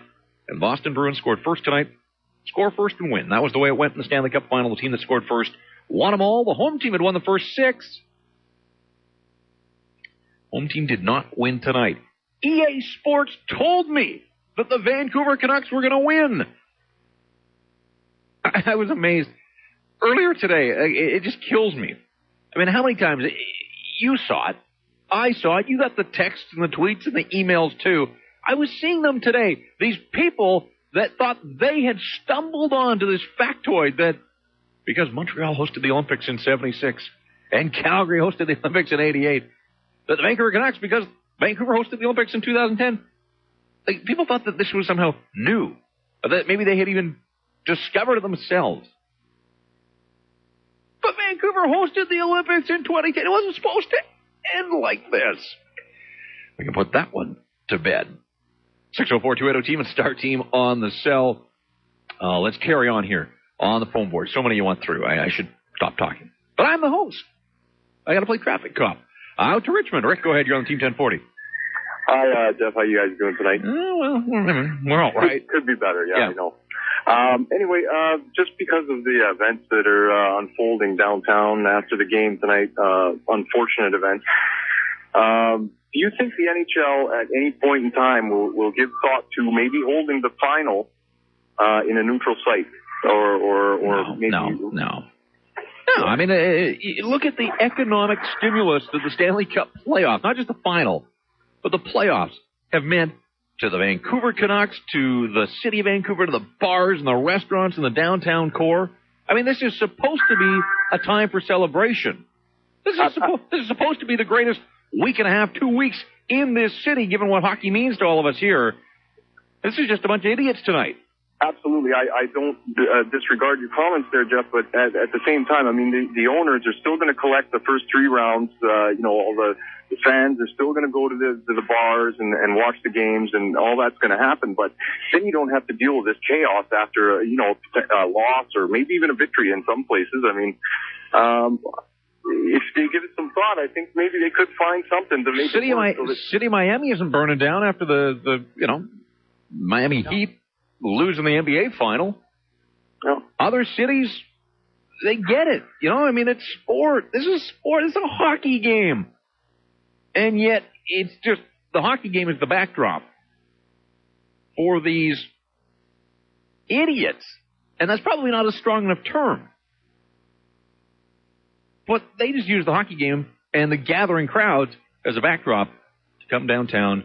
And Boston Bruins scored first tonight. Score first and win. That was the way it went in the Stanley Cup final. The team that scored first won them all. The home team had won the first 6. Home team did not win tonight. EA Sports told me that the Vancouver Canucks were going to win. I was amazed. Earlier today, it just kills me. I mean, how many times? You saw it. I saw it. You got the texts and the tweets and the emails, too. I was seeing them today. These people that thought they had stumbled onto this factoid that because Montreal hosted the Olympics in 76 and Calgary hosted the Olympics in 88, that the Vancouver Canucks, because Vancouver hosted the Olympics in 2010, people thought that this was somehow new, or that maybe they had even discovered it themselves. But Vancouver hosted the Olympics in 2010. It wasn't supposed to end like this. We can put that one to bed. 604-280-TEAM and Star Team on the cell. Let's carry on here on the phone board. So many you went through. I should stop talking. But I'm the host. I got to play traffic cop. Out to Richmond. Rick, go ahead. You're on the Team 1040. Hi, Jeff. How you guys doing tonight? Well, we're all right. Could be better. Yeah, I know. Anyway, just because of the events that are unfolding downtown after the game tonight, unfortunate events, do you think the NHL at any point in time will give thought to maybe holding the final in a neutral site? Or maybe... No. I mean, look at the economic stimulus that the Stanley Cup playoffs, not just the final, but the playoffs have meant to the Vancouver Canucks, to the city of Vancouver, to the bars and the restaurants and the downtown core. I mean, this is supposed to be a time for celebration. This is supposed to be the greatest week and a half, 2 weeks in this city, given what hockey means to all of us here. This is just a bunch of idiots tonight. Absolutely. I don't disregard your comments there, Jeff, but at the same time, I mean, the owners are still going to collect the first 3 rounds. All the fans are still going to go to the bars and watch the games, and all that's going to happen. But then you don't have to deal with this chaos after, a loss or maybe even a victory in some places. I mean, if they give it some thought, I think maybe they could find something to make it work. City of Miami isn't burning down after the Miami Heat losing the NBA final. No. Other cities, they get it. I mean, it's sport. This is sport. It's a hockey game. And yet, it's just, the hockey game is the backdrop for these idiots. And that's probably not a strong enough term. But they just use the hockey game and the gathering crowds as a backdrop to come downtown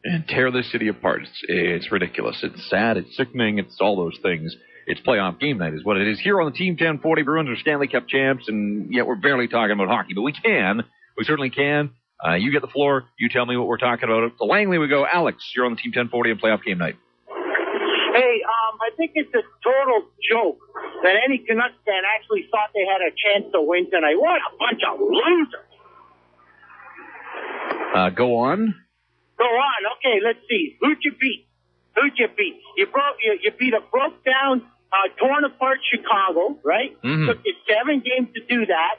and tear this city apart. It's ridiculous. It's sad. It's sickening. It's all those things. It's playoff game night is what it is. Here on the Team 1040, Bruins are Stanley Cup champs, and yet we're barely talking about hockey. But we can. We certainly can. You get the floor. You tell me what we're talking about. To Langley we go. Alex, you're on the Team 1040 and playoff game night. Hey, I think it's a total joke that any Canucks fan actually thought they had a chance to win tonight. What a bunch of losers. Go on. Go on. Okay, let's see. Who'd you beat? Who'd you beat? You beat a broke down, torn apart Chicago, right? Mm-hmm. Took you 7 games to do that,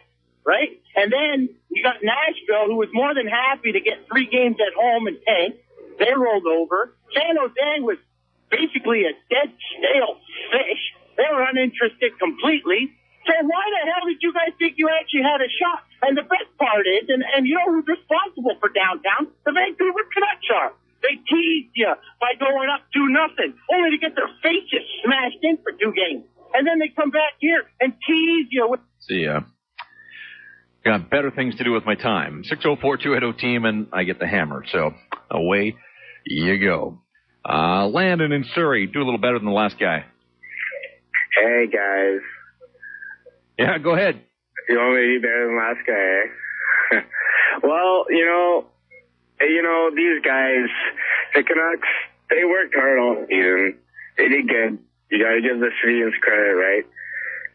right? And then you got Nashville, who was more than happy to get 3 games at home and tank. They rolled over. San Jose was basically a dead, stale fish. They were uninterested completely. So why the hell did you guys think you actually had a shot? And the best part is, and you know who's responsible for downtown? The Vancouver Canucks are. They teased you by going up 2-0, only to get their faces smashed in for 2 games. And then they come back here and tease you with... See ya. Got better things to do with my time. 604-280-TEAM, and I get the hammer. So away you go. Landon in Surrey, do a little better than the last guy. Hey, guys. Yeah, go ahead. You want me to be better than the last guy, eh? Well, these guys, the Canucks, they worked hard all season. They did good. You gotta give the Canadians credit, right?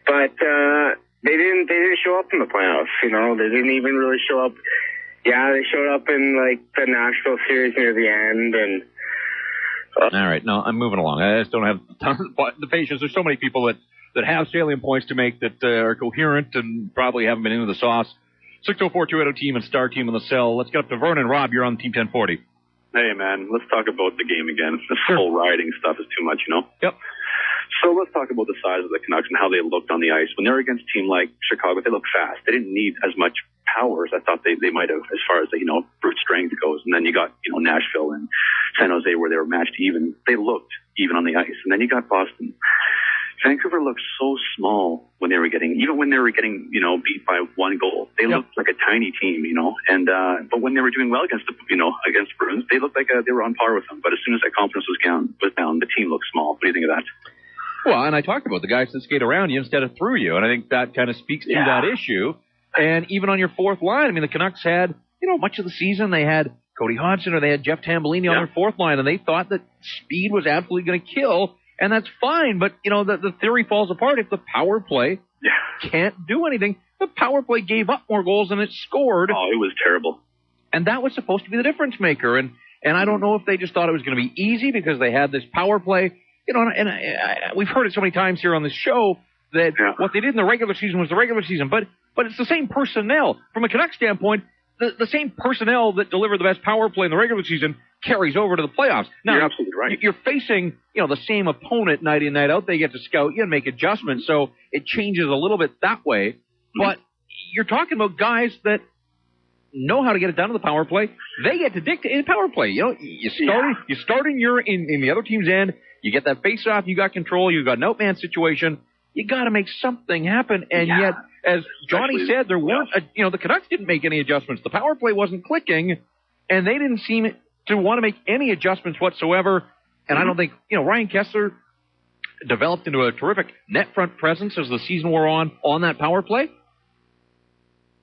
But, they didn't show up in the playoffs, They didn't even really show up. Yeah, they showed up in, the Nashville series near the end, and... All right, no, I'm moving along. I just don't have the patience. There's so many people that have salient points to make that are coherent and probably haven't been into the sauce. 604-280-TEAM and Star Team in the cell. Let's get up to Vernon. Rob, you're on Team 1040. Hey, man, let's talk about the game again. This whole rioting stuff is too much, Yep. So let's talk about the size of the Canucks and how they looked on the ice. When they were against a team like Chicago, they looked fast. They didn't need as much power as I thought they might have as far as, brute strength goes. And then you got, Nashville and San Jose where they were matched even. They looked even on the ice. And then you got Boston. Vancouver looked so small when they were getting, beat by 1 goal. They looked like a tiny team, and, but when they were doing well against against Bruins, they looked like they were on par with them. But as soon as that confidence was down, the team looked small. What do you think of that? Well, and I talked about the guys that skate around you instead of through you, and I think that kind of speaks to that issue. And even on your fourth line, the Canucks had, much of the season they had Cody Hodgson or they had Jeff Tambellini on their fourth line, and they thought that speed was absolutely going to kill, and that's fine. But, the theory falls apart if the power play can't do anything. The power play gave up more goals than it scored. Oh, it was terrible. And that was supposed to be the difference maker. And I don't know if they just thought it was going to be easy because they had this power play. We've heard it so many times here on this show that what they did in the regular season was the regular season. But it's the same personnel. From a Canucks standpoint, the same personnel that delivered the best power play in the regular season carries over to the playoffs. Now, you're absolutely right. You're facing, the same opponent night in, night out. They get to scout you and make adjustments. So it changes a little bit that way. But you're talking about guys that know how to get it done to the power play. They get to dictate in power play. You start in the other team's end. You get that face off. You got control. You got an outman situation. You got to make something happen. And yet, as Johnny said, there weren't. The Canucks didn't make any adjustments. The power play wasn't clicking, and they didn't seem to want to make any adjustments whatsoever. And I don't think Ryan Kessler developed into a terrific net front presence as the season wore on that power play.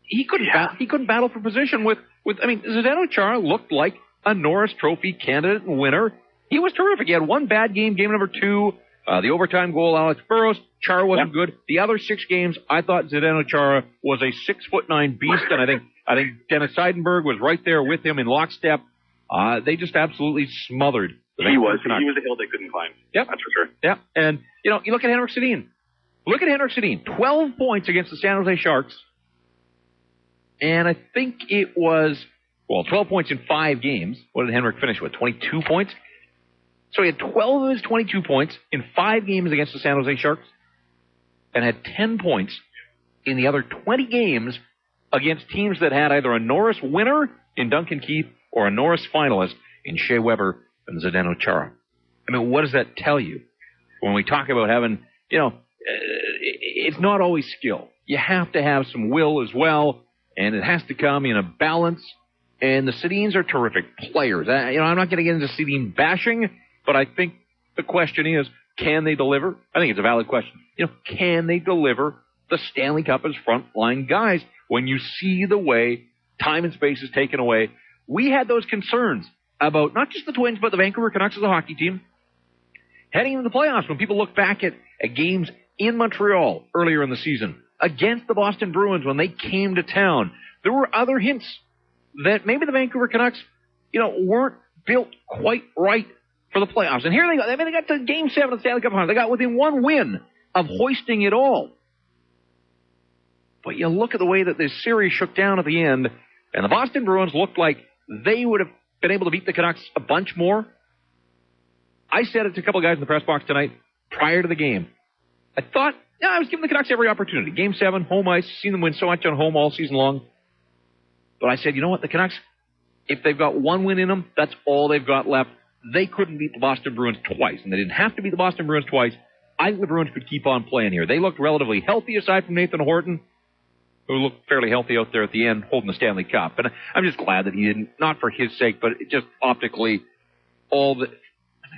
He couldn't battle for position with Zdeno Chara looked like a Norris Trophy candidate and winner. He was terrific. He had one bad game number 2, the overtime goal, Alex Burrows. Chara wasn't good. The other 6 games, I thought Zdeno Chara was a 6'9" beast, and I think Dennis Seidenberg was right there with him in lockstep. They just absolutely smothered. He was a hill they couldn't climb. Yep. That's for sure. Yep. And, you look at Henrik Sedin. 12 points against the San Jose Sharks. And I think it was, 12 points in 5 games. What did Henrik finish with? 22 points? So he had 12 of his 22 points in 5 games against the San Jose Sharks and had 10 points in the other 20 games against teams that had either a Norris winner in Duncan Keith or a Norris finalist in Shea Weber and Zdeno Chara. What does that tell you? When we talk about having, it's not always skill. You have to have some will as well, and it has to come in a balance. And the Sedins are terrific players. I'm not going to get into Sedin bashing, but I think the question is, can they deliver? I think it's a valid question. Can they deliver the Stanley Cup as frontline guys when you see the way time and space is taken away? We had those concerns about not just the Twins, but the Vancouver Canucks as a hockey team heading into the playoffs. When people look back at games in Montreal earlier in the season against the Boston Bruins when they came to town, there were other hints that maybe the Vancouver Canucks, weren't built quite right for the playoffs. And here they go. I mean, they got to Game 7 of the Stanley Cup Final. They got within one win of hoisting it all. But you look at the way that this series shook down at the end, and the Boston Bruins looked like they would have been able to beat the Canucks a bunch more. I said it to a couple of guys in the press box tonight prior to the game. I thought, I was giving the Canucks every opportunity. Game 7, home ice, seen them win so much on home all season long. But I said, you know what, the Canucks, if they've got one win in them, that's all they've got left. They couldn't beat the Boston Bruins twice, and they didn't have to beat the Boston Bruins twice. I think the Bruins could keep on playing here. They looked relatively healthy aside from Nathan Horton, who looked fairly healthy out there at the end holding the Stanley Cup. And I'm just glad that he didn't, not for his sake, but just optically, there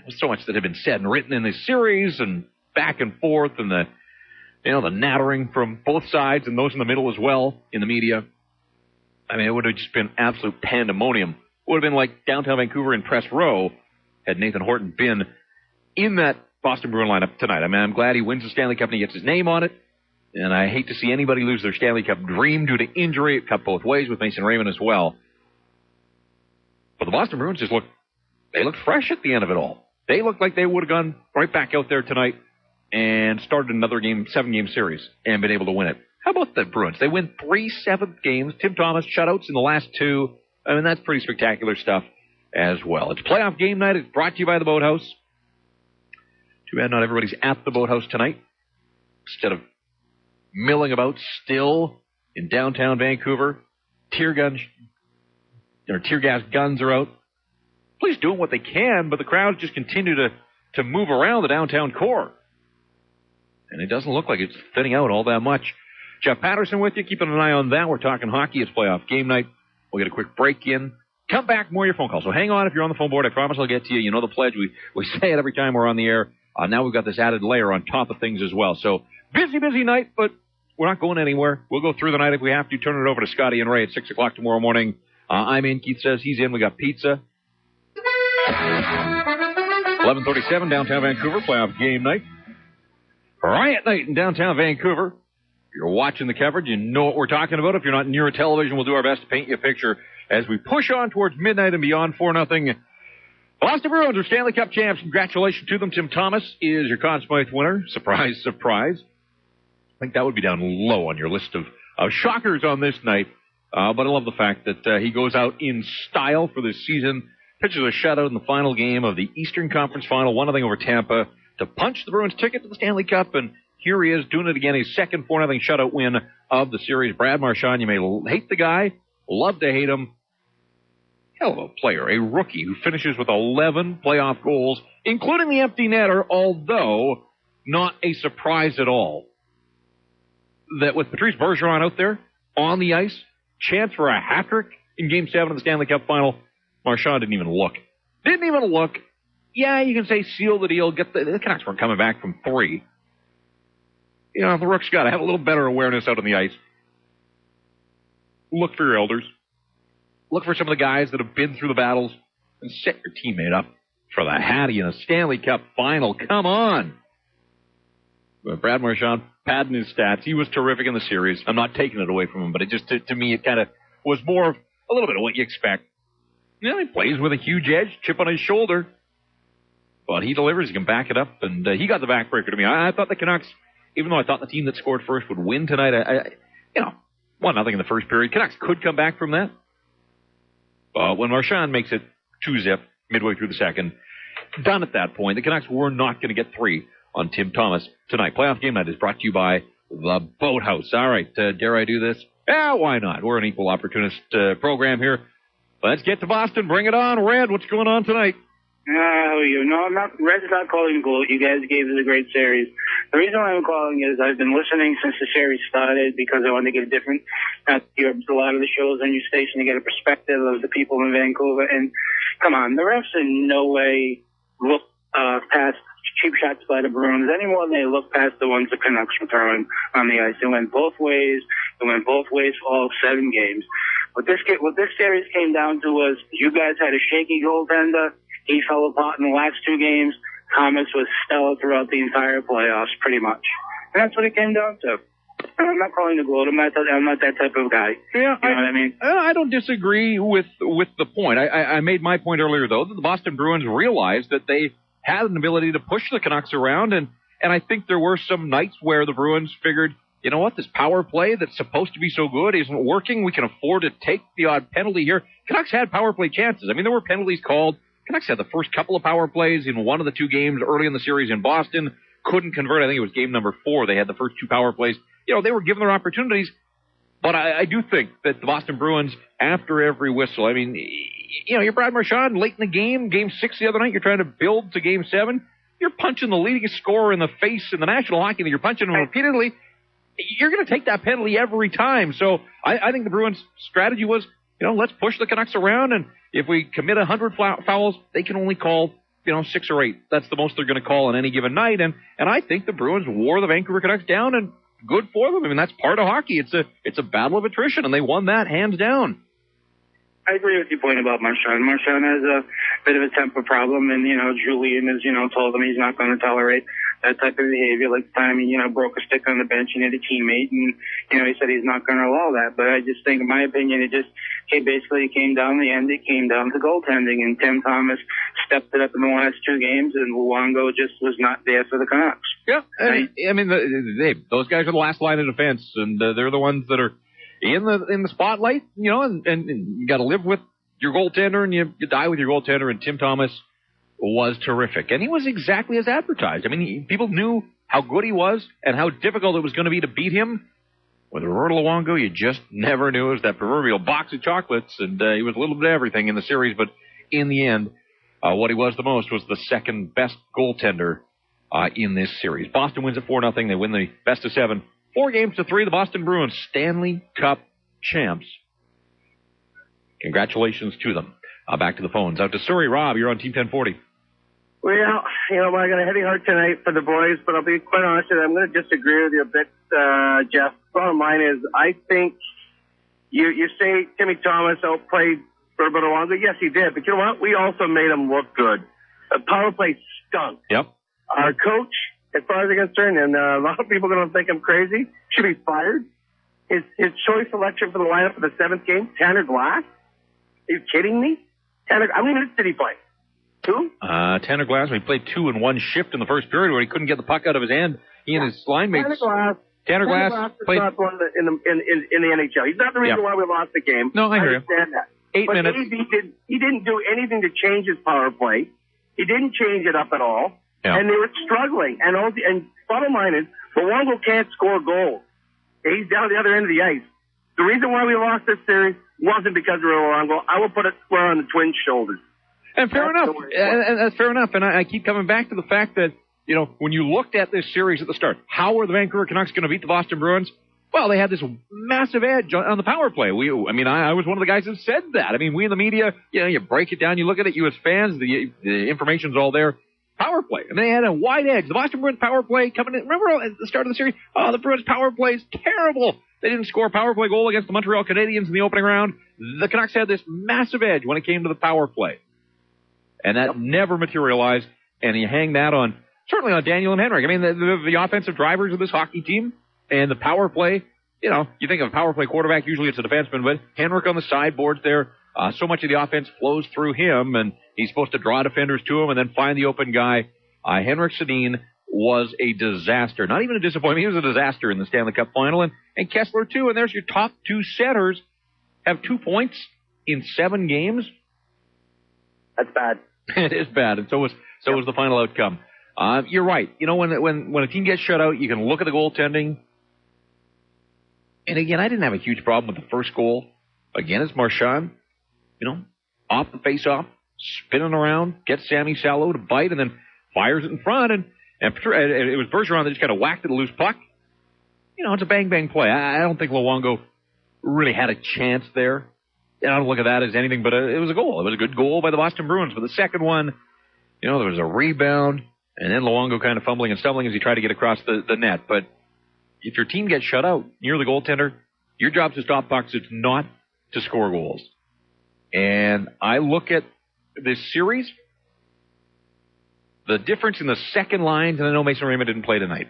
was so much that had been said and written in this series and back and forth and the nattering from both sides and those in the middle as well in the media. I mean, it would have just been absolute pandemonium. It would have been like downtown Vancouver in press row had Nathan Horton been in that Boston Bruin lineup tonight. I mean, I'm glad he wins the Stanley Cup and he gets his name on it. And I hate to see anybody lose their Stanley Cup dream due to injury. It cut both ways with Mason Raymond as well. But the Boston Bruins just looked fresh at the end of it all. They looked like they would have gone right back out there tonight and started another 7-game series and been able to win it. How about the Bruins? They win 3 7th games. Tim Thomas shutouts in the last 2. I mean, that's pretty spectacular stuff as well. It's playoff game night. It's brought to you by the Boathouse. Too bad not everybody's at the Boathouse tonight. Instead of milling about still in downtown Vancouver, tear gas guns are out. Police doing what they can, but the crowds just continue to move around the downtown core. And it doesn't look like it's thinning out all that much. Jeff Patterson with you, keeping an eye on that. We're talking hockey. It's playoff game night. We'll get a quick break in. Come back, more of your phone calls. So hang on if you're on the phone board. I promise I'll get to you. You know the pledge. We say it every time we're on the air. Now we've got this added layer on top of things as well. So busy night, but we're not going anywhere. We'll go through the night if we have to. Turn it over to Scotty and Ray at 6 o'clock tomorrow morning. I'm in. Keith says he's in. We got pizza. 11:37, downtown Vancouver, playoff game night. Riot night in downtown Vancouver. If you're watching the coverage, you know what we're talking about. If you're not near a television, we'll do our best to paint you a picture as we push on towards midnight and beyond. 4-0. Boston Bruins are Stanley Cup champs. Congratulations to them. Tim Thomas is your Conn Smythe winner. Surprise, surprise. I think that would be down low on your list of shockers on this night. But I love the fact that he goes out in style for this season. Pitches a shutout in the final game of the Eastern Conference Final, 1-0 over Tampa, to punch the Bruins' ticket to the Stanley Cup. And here he is doing it again, his second 4-0 shutout win of the series. Brad Marchand, you may hate the guy, love to hate him. Hell of a player, a rookie who finishes with 11 playoff goals, including the empty netter, although not a surprise at all that with Patrice Bergeron out there on the ice, chance for a hat-trick in Game 7 of the Stanley Cup Final, Marchand didn't even look. Yeah, you can say seal the deal. The Canucks weren't coming back from 3. You know, the Rook's got to have a little better awareness out on the ice. Look for your elders. Look for some of the guys that have been through the battles and set your teammate up for the Hattie in a Stanley Cup Final. Come on. But Brad Marchand padding his stats. He was terrific in the series. I'm not taking it away from him, but it just, to me, it kind of was more of a little bit of what you expect. You know, he plays with a huge edge, chip on his shoulder. But he delivers. He can back it up. And he got the backbreaker to me. I thought the Canucks, even though I thought the team that scored first would win tonight, 1-0 in the first period. Canucks could come back from that. But when Marchand makes it 2-0 midway through the second, done at that point, the Canucks were not going to get 3 on Tim Thomas tonight. Playoff game night is brought to you by the Boathouse. All right, dare I do this? Yeah, why not? We're an equal opportunist program here. Let's get to Boston. Bring it on. Red, what's going on tonight? No, I'm not. Red's not calling to gloat. You guys gave us a great series. The reason why I'm calling is I've been listening since the series started because I want to get a different, a lot of the shows on your station to get a perspective of the people in Vancouver. And come on, the refs in no way look past cheap shots by the Bruins any more than they look past the ones the Canucks were throwing on the ice. They went both ways. They went both ways for all 7 games. What this series came down to was you guys had a shaky goaltender. He fell apart in the last 2 games. Thomas was stellar throughout the entire playoffs, pretty much. And that's what it came down to. I'm not calling the gold. I'm not that type of guy. Yeah, you know what I mean? I don't disagree with the point. I made my point earlier, though, that the Boston Bruins realized that they had an ability to push the Canucks around, and I think there were some nights where the Bruins figured, you know what, this power play that's supposed to be so good isn't working. We can afford to take the odd penalty here. Canucks had power play chances. I mean, there were penalties called. Canucks had the first couple of power plays in one of the two games early in the series in Boston. Couldn't convert. I think it was game number 4. They had the first 2 power plays. You know, they were given their opportunities. But I do think that the Boston Bruins, after every whistle, I mean, you know, you're Brad Marchand late in the game, game 6 the other night, you're trying to build to game 7. You're punching the leading scorer in the face in the National Hockey League. You're punching him repeatedly. You're going to take that penalty every time. So I think the Bruins' strategy was, you know, let's push the Canucks around, and if we commit 100 fouls, they can only call, you know, 6 or 8. That's the most they're going to call on any given night. And I think the Bruins wore the Vancouver Canucks down, and good for them. I mean, that's part of hockey. It's a battle of attrition, and they won that hands down. I agree with your point about Marchand. Marchand has a bit of a temper problem, and, you know, Julian has, you know, told him he's not going to tolerate that type of behavior. Like the time he, you know, broke a stick on the bench and hit a teammate, and, you know, he said he's not going to allow that. But I just think, in my opinion, it basically came down to the end. It came down to goaltending, and Tim Thomas stepped it up in the last 2 games, and Luongo just was not there for the Canucks. Yeah, I mean, those guys are the last line of defense, and they're the ones that are in the spotlight, you know, and you got to live with your goaltender, and you die with your goaltender. And Tim Thomas was terrific, and he was exactly as advertised. I mean, people knew how good he was and how difficult it was going to be to beat him. With Roberto Luongo, you just never knew. It was that proverbial box of chocolates, and he was a little bit of everything in the series. But in the end, what he was the most was the second best goaltender in this series. Boston wins at 4-0. They win the best of 7. 4-3. The Boston Bruins, Stanley Cup champs. Congratulations to them. Back to the phones. Out to Surrey. Rob, you're on Team 1040. Well, you know, I got a heavy heart tonight for the boys, but I'll be quite honest with you. I'm going to disagree with you a bit, Jeff. Bottom line is, I think you say Timmy Thomas outplayed Roberto Luongo. Yes, he did. But you know what? We also made him look good. The power play stunk. Yep. Our coach, as far as I'm concerned, and a lot of people are going to think I'm crazy, should be fired. His choice selection for the lineup for the 7th game, Tanner Glass? Are you kidding me? How many minutes did he play? 2? Tanner Glass, he played 2 in one shift in the first period where he couldn't get the puck out of his hand. He and his line mates. Tanner Glass played not one in the NHL. He's not the reason why we lost the game. No, I hear you. understand that. 8 minutes. He didn't do anything to change his power play. He didn't change it up at all. Yeah. And they were struggling. And bottom line is, Luongo can't score goals. He's down the other end of the ice. The reason why we lost this series wasn't because of Luongo. I will put it square on the Twins' shoulders. And fair enough. And that's fair enough. And I keep coming back to the fact that, you know, when you looked at this series at the start, how were the Vancouver Canucks going to beat the Boston Bruins? Well, they had this massive edge on the power play. I was one of the guys that said that. I mean, we in the media, you know, you break it down, you look at it, you as fans, the information's all there. Power play. And they had a wide edge. The Boston Bruins power play coming in. Remember at the start of the series? Oh, the Bruins power play is terrible. They didn't score a power play goal against the Montreal Canadiens in the opening round. The Canucks had this massive edge when it came to the power play. And that never materialized. And you hang that on, certainly on Daniel and Henrik. I mean, the offensive drivers of this hockey team and the power play, you know, you think of a power play quarterback, usually it's a defenseman, but Henrik on the sideboards there, so much of the offense flows through him, and he's supposed to draw defenders to him and then find the open guy. Henrik Sedin was a disaster. Not even a disappointment. He was a disaster in the Stanley Cup final, and Kessler too. And there's your top 2 setters have 2 points in 7 games. That's bad. It is bad, and so was the final outcome. You're right. You know, when a team gets shut out, you can look at the goaltending. And again, I didn't have a huge problem with the first goal. Again, it's Marchand, you know, off the face-off, spinning around, gets Sammy Salo to bite, and then fires it in front. And it was Bergeron that just kind of whacked at a loose puck. You know, it's a bang-bang play. I don't think Luongo really had a chance there. And I don't look at that as anything but it was a goal. It was a good goal by the Boston Bruins. For the second one, you know, there was a rebound, and then Luongo kind of fumbling and stumbling as he tried to get across the net. But if your team gets shut out, you're the goaltender, your job's to stop pucks. It's not to score goals. And I look at this series, the difference in the second lines, and I know Mason Raymond didn't play tonight.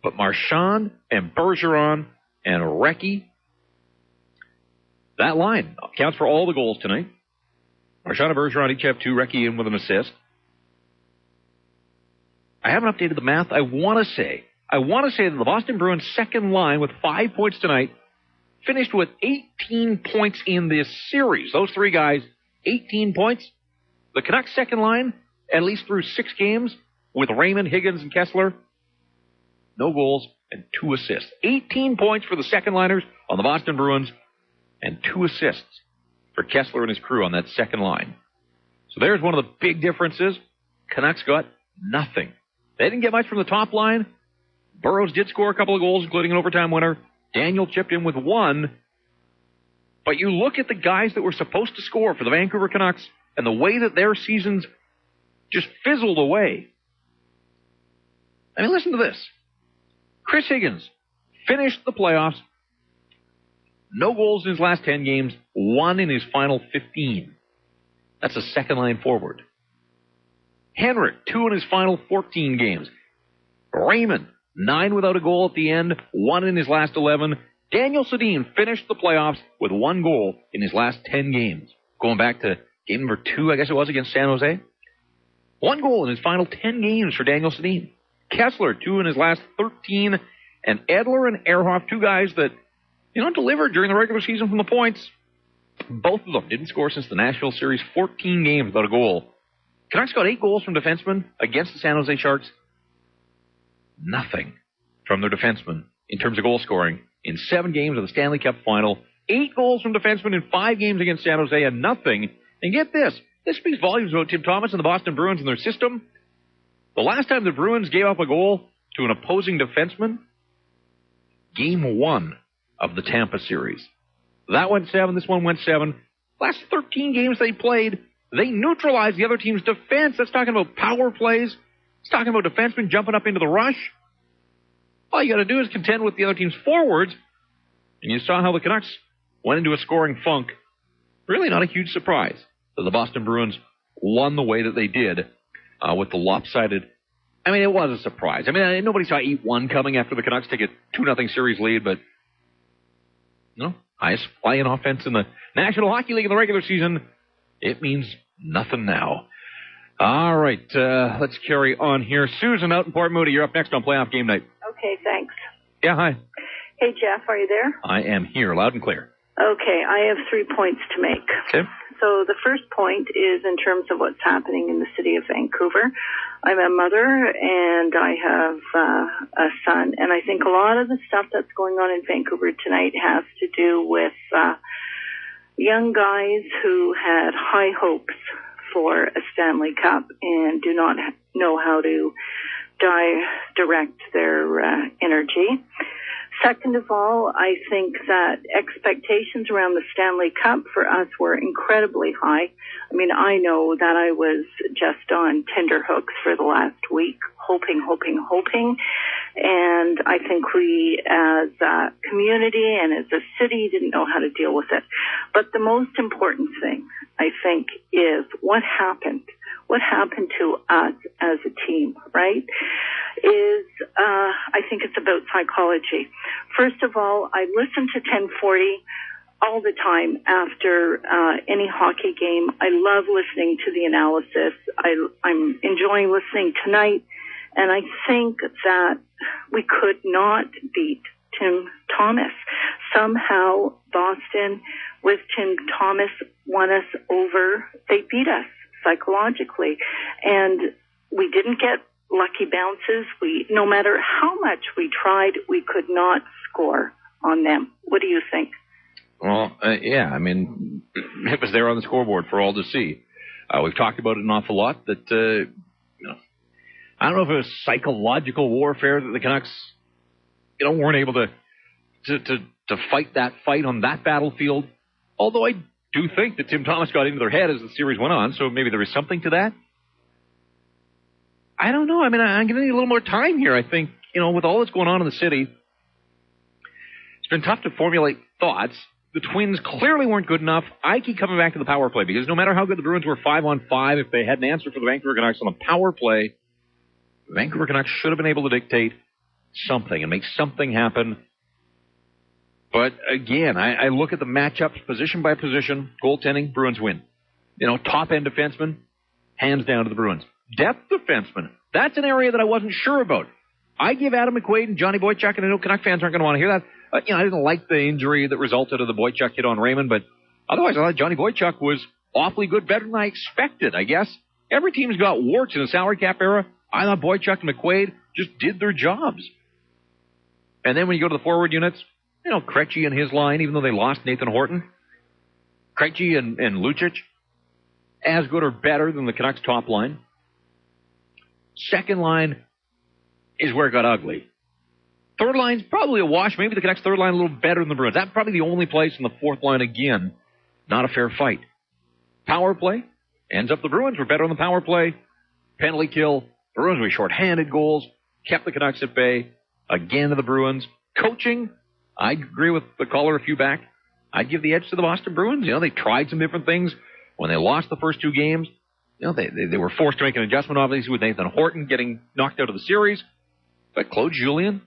But Marchand and Bergeron and Recchi, that line counts for all the goals tonight. Marchand and Bergeron each have 2, Recchi in with an assist. I haven't updated the math. I want to say that the Boston Bruins' second line with 5 points tonight finished with 18 points in this series. Those 3 guys, 18 points. The Canucks' second line, at least through 6 games, with Raymond, Higgins, and Kessler, no goals and 2 assists. 18 points for the second liners on the Boston Bruins and 2 assists for Kessler and his crew on that second line. So there's one of the big differences. Canucks got nothing. They didn't get much from the top line. Burrows did score a couple of goals, including an overtime winner. Daniel chipped in with 1. But you look at the guys that were supposed to score for the Vancouver Canucks and the way that their seasons just fizzled away. I mean, listen to this. Chris Higgins finished the playoffs. No goals in his last 10 games, 1 in his final 15. That's a second-line forward. Henrik, 2 in his final 14 games. Raymond, 9 without a goal at the end, 1 in his last 11. Daniel Sedin finished the playoffs with 1 goal in his last 10 games. Going back to game number 2, I guess it was, against San Jose. 1 goal in his final 10 games for Daniel Sedin. Kessler, 2 in his last 13. And Edler and Ehrhoff, 2 guys that, delivered during the regular season from the points. Both of them didn't score since the Nashville series, 14 games without a goal. Canucks got 8 goals from defensemen against the San Jose Sharks. Nothing from their defensemen in terms of goal scoring in 7 games of the Stanley Cup final. 8 goals from defensemen in 5 games against San Jose and nothing. And get this speaks volumes about Tim Thomas and the Boston Bruins and their system. The last time the Bruins gave up a goal to an opposing defenseman, game 1 of the Tampa series. That went 7, this one went 7. Last 13 games they played, they neutralized the other team's defense. That's talking about power plays. It's talking about defensemen jumping up into the rush. All you got to do is contend with the other team's forwards. And you saw how the Canucks went into a scoring funk. Really not a huge surprise that the Boston Bruins won the way that they did with the lopsided. I mean, it was a surprise. I mean, nobody saw 8-1 coming after the Canucks take a 2-0 series lead, but highest flying offense in the National Hockey League in the regular season. It means nothing now. All right, let's carry on here. Susan out in Port Moody, you're up next on Playoff Game Night. Okay, thanks. Yeah, hi. Hey, Jeff, are you there? I am here, loud and clear. Okay, I have 3 points to make. Okay. So the first point is in terms of what's happening in the city of Vancouver. I'm a mother and I have a son, and I think a lot of the stuff that's going on in Vancouver tonight has to do with young guys who had high hopes for a Stanley Cup and do not know how to direct their energy. Second of all, I think that expectations around the Stanley Cup for us were incredibly high. I mean, I know that I was just on tenterhooks for the last week, hoping. And I think we as a community and as a city didn't know how to deal with it. But the most important thing, I think, is what happened to us as a team, right? I think it's about psychology. First of all, I listen to 1040 all the time after any hockey game. I love listening to the analysis. I'm enjoying listening tonight, and I think that we could not beat Tim Thomas. Somehow Boston, with Tim Thomas, won us over. They beat us psychologically, and we didn't get lucky bounces. No matter how much we tried, we could not score on them. What do you think? Well, yeah, I mean, it was there on the scoreboard for all to see. We've talked about it an awful lot that, I don't know if it was psychological warfare that the Canucks, weren't able to fight that fight on that battlefield. Although I do think that Tim Thomas got into their head as the series went on, so maybe there was something to that. I don't know. I mean, I'm going to need a little more time here. I think, with all that's going on in the city, it's been tough to formulate thoughts. The Twins clearly weren't good enough. I keep coming back to the power play because no matter how good the Bruins were 5-on-5, if they had an answer for the Vancouver Canucks on the power play, the Vancouver Canucks should have been able to dictate something and make something happen. But again, I look at the matchups position by position. Goaltending, Bruins win. Top-end defenseman, hands down to the Bruins. Depth defenseman, that's an area that I wasn't sure about. I give Adam McQuaid and Johnny Boychuk, and I know Canuck fans aren't going to want to hear that. I didn't like the injury that resulted of the Boychuk hit on Raymond, but otherwise I thought Johnny Boychuk was awfully good, better than I expected, I guess. Every team's got warts in the salary cap era. I thought Boychuk and McQuaid just did their jobs. And then when you go to the forward units, Krejci and his line, even though they lost Nathan Horton, Krejci and Lucic, as good or better than the Canucks top line. Second line is where it got ugly. Third line's probably a wash. Maybe the Canucks third line a little better than the Bruins. That's probably the only place in the fourth line, again, not a fair fight. Power play, ends up the Bruins were better on the power play. Penalty kill, Bruins were shorthanded goals, kept the Canucks at bay. Again to the Bruins. Coaching, I agree with the caller a few back. I'd give the edge to the Boston Bruins. They tried some different things. When they lost the first two games, they were forced to make an adjustment, obviously, with Nathan Horton getting knocked out of the series. But Claude Julien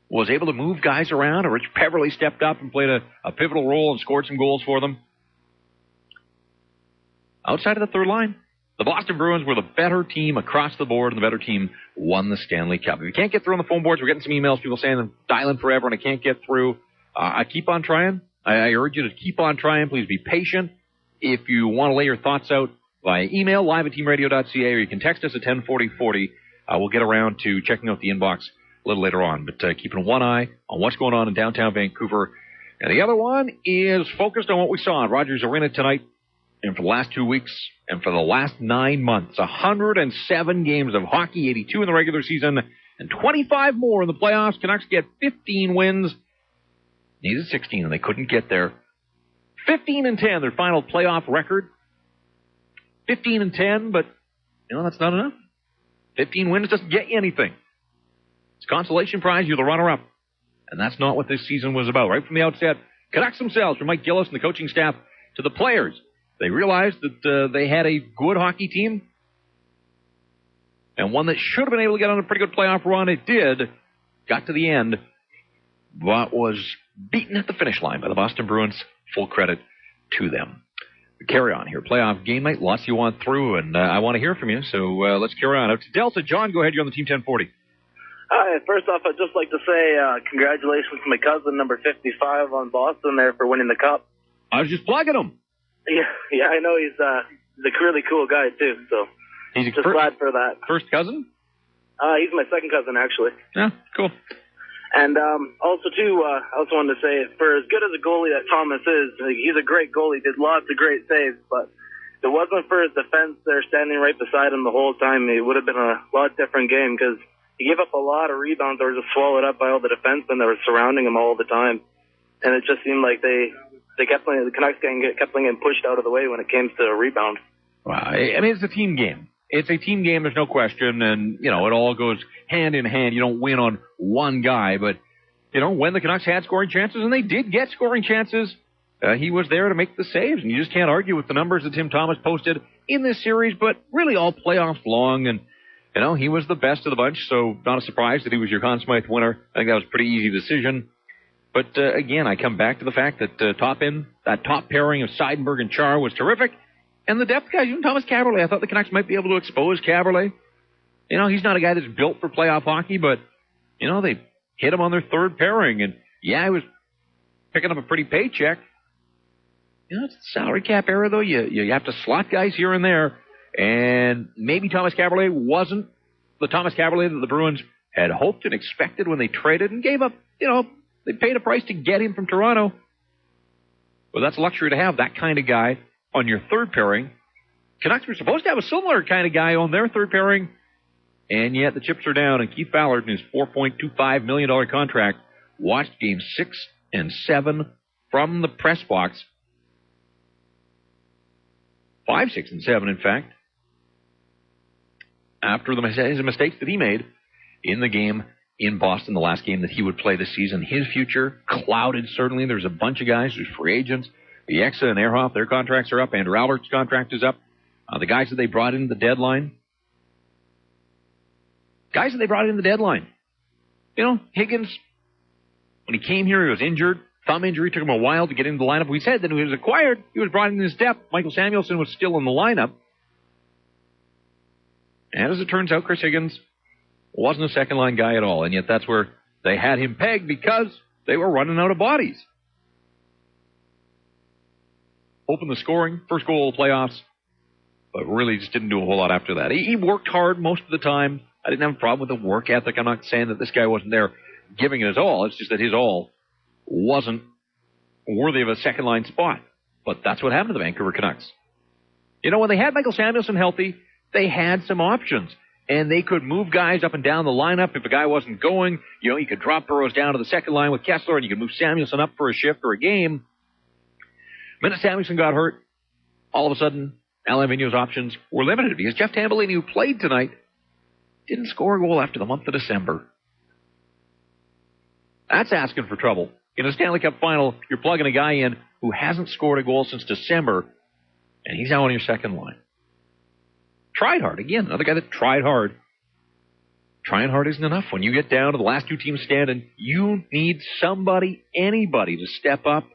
was able to move guys around. Rich Peverley stepped up and played a pivotal role and scored some goals for them. Outside of the third line, the Boston Bruins were the better team across the board, and the better team won the Stanley Cup. If you can't get through on the phone boards, we're getting some emails, people saying I'm dialing forever and I can't get through. I keep on trying. I urge you to keep on trying. Please be patient. If you want to lay your thoughts out via email, live@teamradio.ca, or you can text us at 104040. We'll get around to checking out the inbox a little later on. But keeping one eye on what's going on in downtown Vancouver. And the other one is focused on what we saw at Rogers Arena tonight, and for the last 2 weeks, and for the last 9 months. 107 games of hockey, 82 in the regular season, and 25 more in the playoffs. Canucks get 15 wins. Needed 16, and they couldn't get there. 15-10, their final playoff record. 15-10, but, that's not enough. 15 wins doesn't get you anything. It's a consolation prize, you're the runner-up. And that's not what this season was about. Right from the outset, Canucks themselves, from Mike Gillis and the coaching staff to the players, they realized that they had a good hockey team, and one that should have been able to get on a pretty good playoff run. It did. Got to the end, but was beaten at the finish line by the Boston Bruins. Full credit to them. We carry on here. Playoff game night. Lots you want through, and I want to hear from you, so let's carry on. Out to Delta. John, go ahead. You're on the Team 1040. Hi. First off, I'd just like to say congratulations to my cousin, number 55 on Boston there, for winning the Cup. I was just plugging him. Yeah, I know he's a really cool guy, too, so he's just glad for that. First cousin? He's my second cousin, actually. Yeah, cool. And also, too, I also wanted to say, for as good as a goalie that Thomas is, he's a great goalie, did lots of great saves, but if it wasn't for his defense there standing right beside him the whole time, it would have been a lot different game, because he gave up a lot of rebounds that were just swallowed up by all the defensemen that were surrounding him all the time. And it just seemed like the Canucks kept getting pushed out of the way when it came to a rebound. Wow. I mean, it's a team game. It's a team game, there's no question, and, it all goes hand in hand. You don't win on one guy, but, when the Canucks had scoring chances, and they did get scoring chances, he was there to make the saves, and you just can't argue with the numbers that Tim Thomas posted in this series, but really all playoffs long, and, he was the best of the bunch, so not a surprise that he was your Conn Smythe winner. I think that was a pretty easy decision. But, again, I come back to the fact that that top pairing of Seidenberg and Char was terrific. And the depth guys, even Thomas Caberlet, I thought the Canucks might be able to expose Caberlet. He's not a guy that's built for playoff hockey, but, they hit him on their third pairing. And, yeah, he was picking up a pretty paycheck. It's the salary cap era, though. You have to slot guys here and there. And maybe Thomas Caberlet wasn't the Thomas Caberlet that the Bruins had hoped and expected when they traded and gave up, they paid a price to get him from Toronto. Well, that's a luxury to have, that kind of guy on your third pairing. Canucks were supposed to have a similar kind of guy on their third pairing, and yet the chips are down, and Keith Ballard, in his $4.25 million contract, watched Games 6 and 7 from the press box. 5, 6, and 7, in fact, after his mistakes that he made in the game in Boston, the last game that he would play this season. His future clouded, certainly. There's a bunch of guys who's free agents. Bieksa and Ehrhoff, their contracts are up. Andrew Albert's contract is up. The guys that they brought in the deadline. Higgins, when he came here, he was injured. Thumb injury took him a while to get into the lineup. We said that when he was acquired, he was brought in his depth. Michael Samuelsson was still in the lineup. And as it turns out, Chris Higgins wasn't a second-line guy at all, and yet that's where they had him pegged because they were running out of bodies. Opened the scoring, first goal of the playoffs, but really just didn't do a whole lot after that. He worked hard most of the time. I didn't have a problem with the work ethic. I'm not saying that this guy wasn't there giving it his all. It's just that his all wasn't worthy of a second-line spot. But that's what happened to the Vancouver Canucks. When they had Michael Samuelsson healthy, they had some options. And they could move guys up and down the lineup. If a guy wasn't going, you could drop Burroughs down to the second line with Kessler, and you could move Samuelsson up for a shift or a game. The minute Samuelsson got hurt, all of a sudden, Alain Vigneault's options were limited because Jeff Tambellini, who played tonight, didn't score a goal after the month of December. That's asking for trouble. In a Stanley Cup final, you're plugging a guy in who hasn't scored a goal since December, and he's now on your second line. Tried hard. Again, another guy that tried hard. Trying hard isn't enough. When you get down to the last two teams standing, you need somebody, anybody, to step up.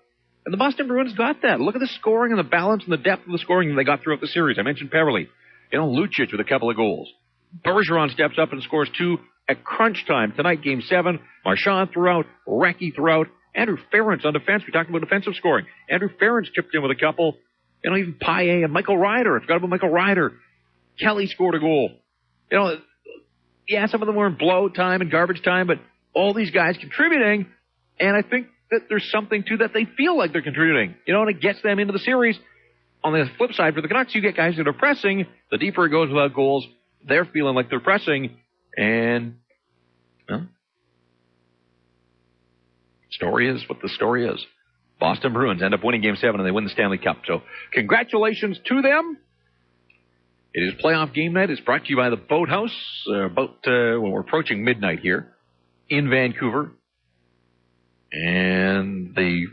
And the Boston Bruins got that. Look at the scoring and the balance and the depth of the scoring that they got throughout the series. I mentioned Peverley. Lucic with a couple of goals. Bergeron steps up and scores 2 at crunch time. Tonight, Game 7. Marchand throughout. Recchi throughout. Andrew Ference on defense. We talked about defensive scoring. Andrew Ference chipped in with a couple. Even Paillet and Michael Ryder. I forgot about Michael Ryder. Kelly scored a goal. Some of them were in blow time and garbage time, but all these guys contributing, and I think that there's something to that they feel like they're contributing, and it gets them into the series. On the flip side, for the Canucks, you get guys that are pressing. The deeper it goes without goals, they're feeling like they're pressing, and story is what the story is. Boston Bruins end up winning Game 7, and they win the Stanley Cup. So congratulations to them. It is playoff game night. It's brought to you by the Boathouse. We're approaching midnight here in Vancouver. And the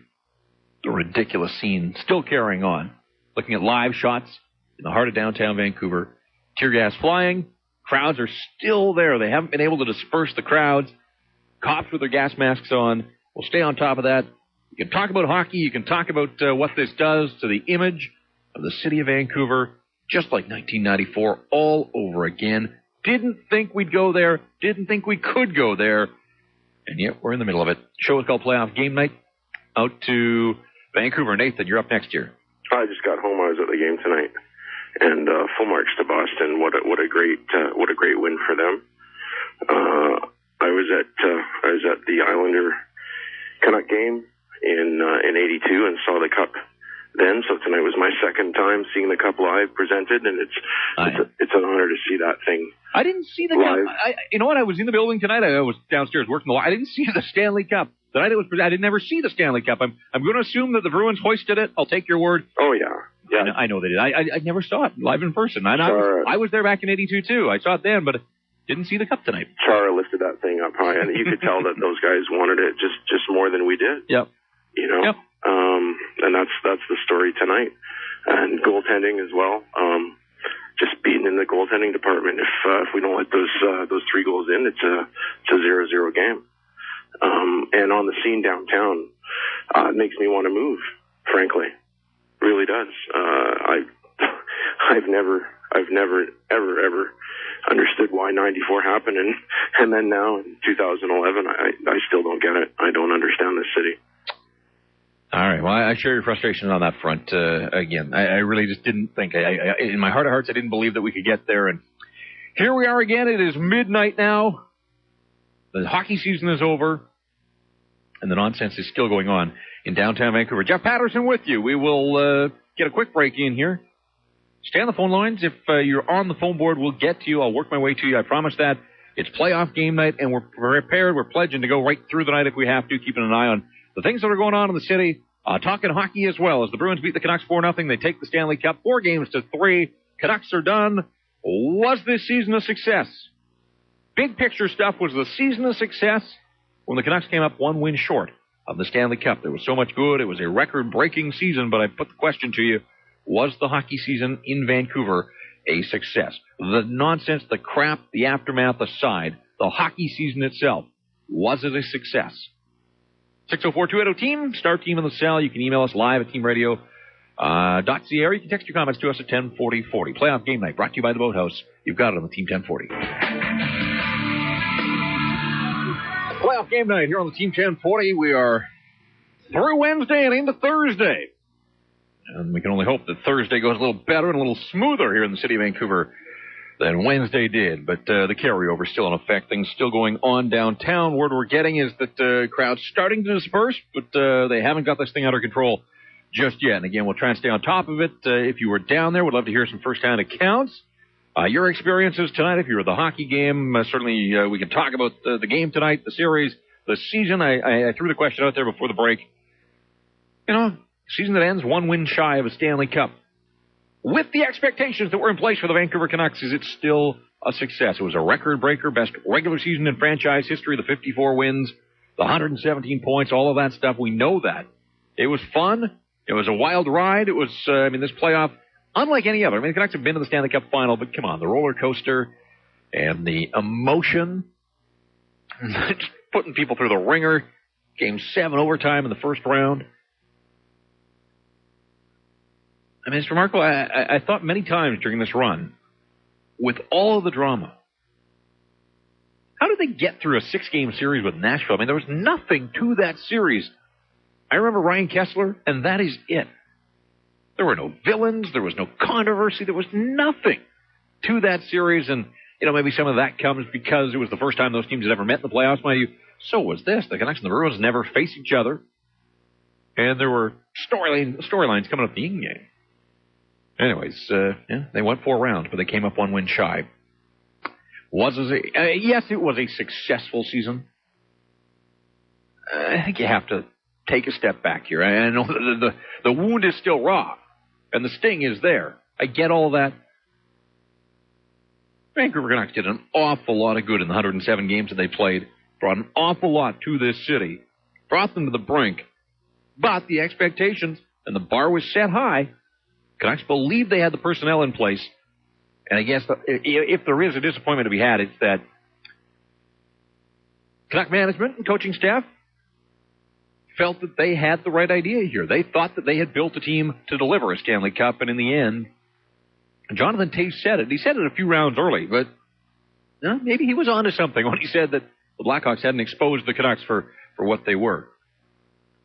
ridiculous scene still carrying on. Looking at live shots in the heart of downtown Vancouver. Tear gas flying. Crowds are still there. They haven't been able to disperse the crowds. Cops with their gas masks on. We'll stay on top of that. You can talk about hockey. You can talk about what this does to the image of the city of Vancouver. Just like 1994, all over again. Didn't think we'd go there. Didn't think we could go there. And yet, we're in the middle of it. The show is called Playoff Game Night. Out to Vancouver. Nathan, you're up next year. I just got home. I was at the game tonight. And full marks to Boston. What a great win for them. I was at the Islander Canuck game in '82 and saw the Cup then, so tonight was my second time seeing the Cup live presented, and it's an honor to see that thing. I didn't see the Cup. You know what? I was in the building tonight. I was downstairs working I didn't see the Stanley Cup. The night it was presented, I didn't never see the Stanley Cup. I'm going to assume that the Bruins hoisted it. I'll take your word. Oh yeah. I know they did. I never saw it live in person. I was there back in '82 too. I saw it then, but didn't see the Cup tonight. Chara lifted that thing up high, and you could tell that those guys wanted it just more than we did. Yep. Yep. And that's the story tonight. And goaltending as well. Just beaten in the goaltending department. If we don't let those 3 goals in, it's a 0-0 game. And on the scene downtown, it makes me want to move, frankly. Really does. I've never ever understood why '94 happened, and then now in 2011, I still don't get it. I don't understand this city. All right. Well, I share your frustration on that front. Again, I really just didn't think. In my heart of hearts, I didn't believe that we could get there. And here we are again. It is midnight now. The hockey season is over. And the nonsense is still going on in downtown Vancouver. Jeff Patterson with you. We will get a quick break in here. Stay on the phone lines. If you're on the phone board, we'll get to you. I'll work my way to you. I promise that. It's playoff game night, and we're prepared. We're pledging to go right through the night if we have to, keeping an eye on the things that are going on in the city. Talking hockey as well. As the Bruins beat the Canucks 4-0, they take the Stanley Cup 4-3. Canucks are done. Was this season a success? Big picture stuff. Was the season a success when the Canucks came up 1 win short of the Stanley Cup? There was so much good. It was a record-breaking season, but I put the question to you, was the hockey season in Vancouver a success? The nonsense, the crap, the aftermath aside, the hockey season itself, Was it a success? 604-280-TEAM, star team in the cell. You can email us live at teamradio.ca, or you can text your comments to us at 104040. Playoff game night brought to you by the Boathouse. You've got it on the Team 1040. Playoff game night here on the Team 1040. We are through Wednesday and into Thursday. And we can only hope that Thursday goes a little better and a little smoother here in the city of Vancouver than Wednesday did. But the carryover is still in effect. Things still going on downtown. Word we're getting is that the crowd's starting to disperse, but they haven't got this thing under control just yet. And again, we'll try and stay on top of it. If you were down there, we'd love to hear some first-hand accounts. Your experiences tonight, if you were at the hockey game, certainly we can talk about the game tonight, the series, the season. I threw the question out there before the break. You know, season that ends one win shy of a Stanley Cup. With the expectations that were in place for the Vancouver Canucks, is it still a success? It was a record-breaker, best regular season in franchise history, the 54 wins, the 117 points, all of that stuff. We know that. It was fun. It was a wild ride. It was, this playoff, unlike any other. I mean, the Canucks have been to the Stanley Cup final, but come on, the roller coaster and the emotion, just putting people through the ringer. Game 7 overtime in the first round. I mean, it's remarkable. I thought many times during this run, with all of the drama, how did they get through a 6-game series with Nashville? I mean, there was nothing to that series. I remember Ryan Kessler, and that is it. There were no villains. There was no controversy. There was nothing to that series. And, maybe some of that comes because it was the first time those teams had ever met in the playoffs. Mind you, so was this. The Canucks and the Bruins never faced each other. And there were storylines coming up the Eaton game. Anyways, they went 4 rounds, but they came up 1 win shy. Yes, it was a successful season. I think you have to take a step back here. I know the wound is still raw, and the sting is there. I get all that. Vancouver Canucks did an awful lot of good in the 107 games that they played. Brought an awful lot to this city. Brought them to the brink. But the expectations and the bar was set high. Canucks believe they had the personnel in place. And I guess if there is a disappointment to be had, it's that Canuck management and coaching staff felt that they had the right idea here. They thought that they had built a team to deliver a Stanley Cup, and in the end, Jonathan Toews said it. He said it a few rounds early, but maybe he was onto something when he said that the Blackhawks hadn't exposed the Canucks for what they were.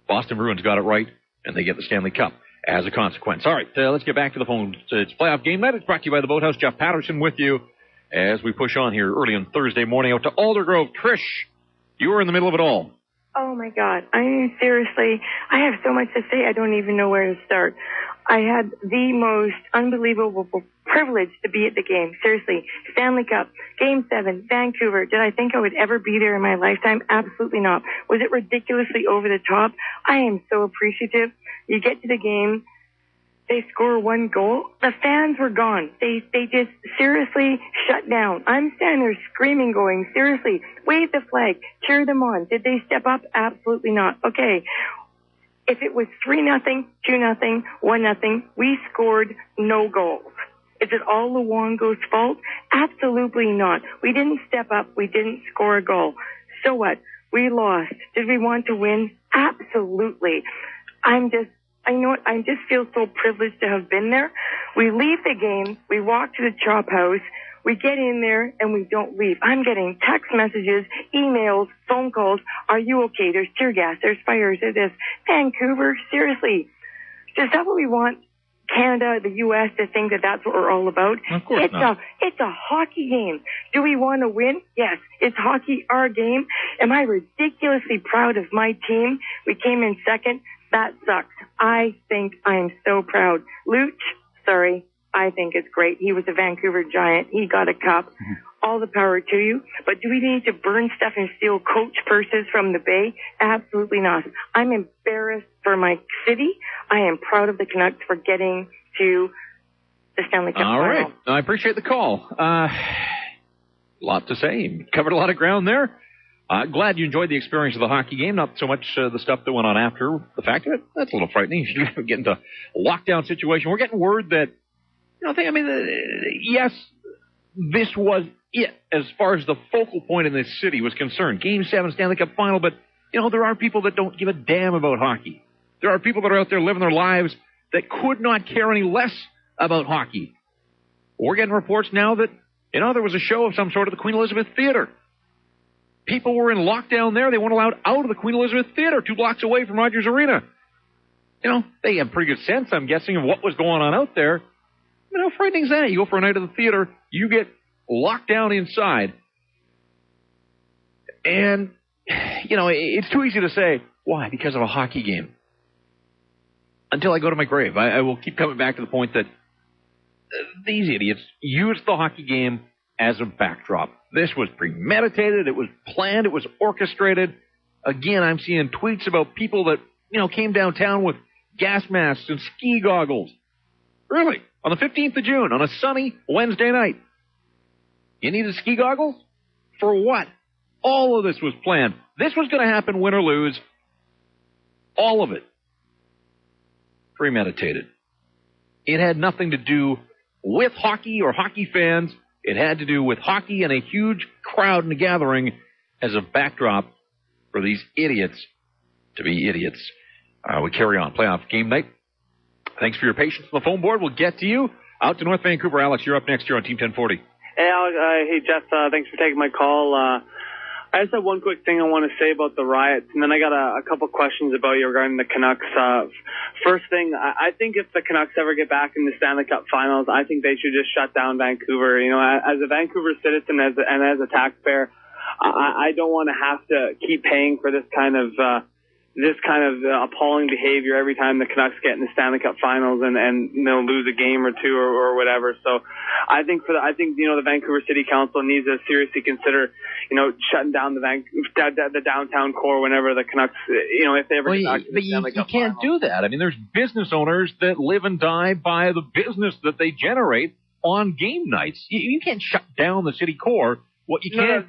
Boston Bruins got it right, and they get the Stanley Cup as a consequence. All right, let's get back to the phone. It's playoff game night. It's brought to you by the Boathouse. Jeff Patterson with you as we push on here early on Thursday morning out to Aldergrove. Trish, you were in the middle of it all. Oh, my God. I mean, seriously, I have so much to say. I don't even know where to start. I had the most unbelievable privilege to be at the game. Seriously, Stanley Cup, Game 7, Vancouver. Did I think I would ever be there in my lifetime? Absolutely not. Was it ridiculously over the top? I am so appreciative. You get to the game, they score 1 goal. The fans were gone. They just seriously shut down. I'm standing there screaming, going, seriously, wave the flag, cheer them on. Did they step up? Absolutely not. Okay. If it was 3-0, 2-0, 1-0, we scored no goals. Is it all Luongo's fault? Absolutely not. We didn't step up. We didn't score a goal. So what? We lost. Did we want to win? Absolutely. I just feel so privileged to have been there. We leave the game. We walk to the chop house. We get in there and we don't leave. I'm getting text messages, emails, phone calls. Are you okay? There's tear gas. There's fires. There's this. Vancouver, seriously. Is that what we want Canada, the U.S. to think that that's what we're all about? Of course not. It's a hockey game. Do we want to win? Yes. Is hockey our game? Am I ridiculously proud of my team? We came in second. That sucks. I think I'm so proud. Luch, sorry. I think it's great. He was a Vancouver Giant. He got a cup. All the power to you. But do we need to burn stuff and steal coach purses from the Bay? Absolutely not. I'm embarrassed for my city. I am proud of the Canucks for getting to the Stanley Cup final. All right. I appreciate the call. Lot to say. Covered a lot of ground there. Glad you enjoyed the experience of the hockey game. Not so much the stuff that went on after the fact of it. That's a little frightening. You get into a lockdown situation. We're getting word that, yes, this was it as far as the focal point in this city was concerned. Game 7 Stanley Cup Final, but, there are people that don't give a damn about hockey. There are people that are out there living their lives that could not care any less about hockey. We're getting reports now that, there was a show of some sort at the Queen Elizabeth Theatre. People were in lockdown there. They weren't allowed out of the Queen Elizabeth Theatre 2 blocks away from Rogers Arena. They have pretty good sense, I'm guessing, of what was going on out there. How frightening is that? You go for a night of the theater, you get locked down inside. And, it's too easy to say, why? Because of a hockey game. Until I go to my grave. I will keep coming back to the point that these idiots used the hockey game as a backdrop. This was premeditated, it was planned, it was orchestrated. Again, I'm seeing tweets about people that, came downtown with gas masks and ski goggles. Really? On the 15th of June, on a sunny Wednesday night. You needed ski goggles? For what? All of this was planned. This was going to happen, win or lose. All of it. Premeditated. It had nothing to do with hockey or hockey fans. It had to do with hockey and a huge crowd and a gathering as a backdrop for these idiots to be idiots. We carry on. Playoff game night. Thanks for your patience on the phone board. We'll get to you. Out to North Vancouver. Alex, you're up next year on Team 1040. Hey, Alex. Hey, Jeff. Thanks for taking my call. I just have one quick thing I want to say about the riots, and then I got a couple questions about you regarding the Canucks. First thing, I think if the Canucks ever get back in the Stanley Cup Finals, I think they should just shut down Vancouver. As a Vancouver citizen and as a taxpayer, I don't want to have to keep paying for this kind of appalling behavior every time the Canucks get in the Stanley Cup Finals and lose a game or two or whatever. So I think the Vancouver City Council needs to seriously consider shutting down the downtown core whenever the Canucks if they ever get back to the Stanley Cup Finals. You can't do that. I mean, there's business owners that live and die by the business that they generate on game nights. You can't shut down the city core. What you can't.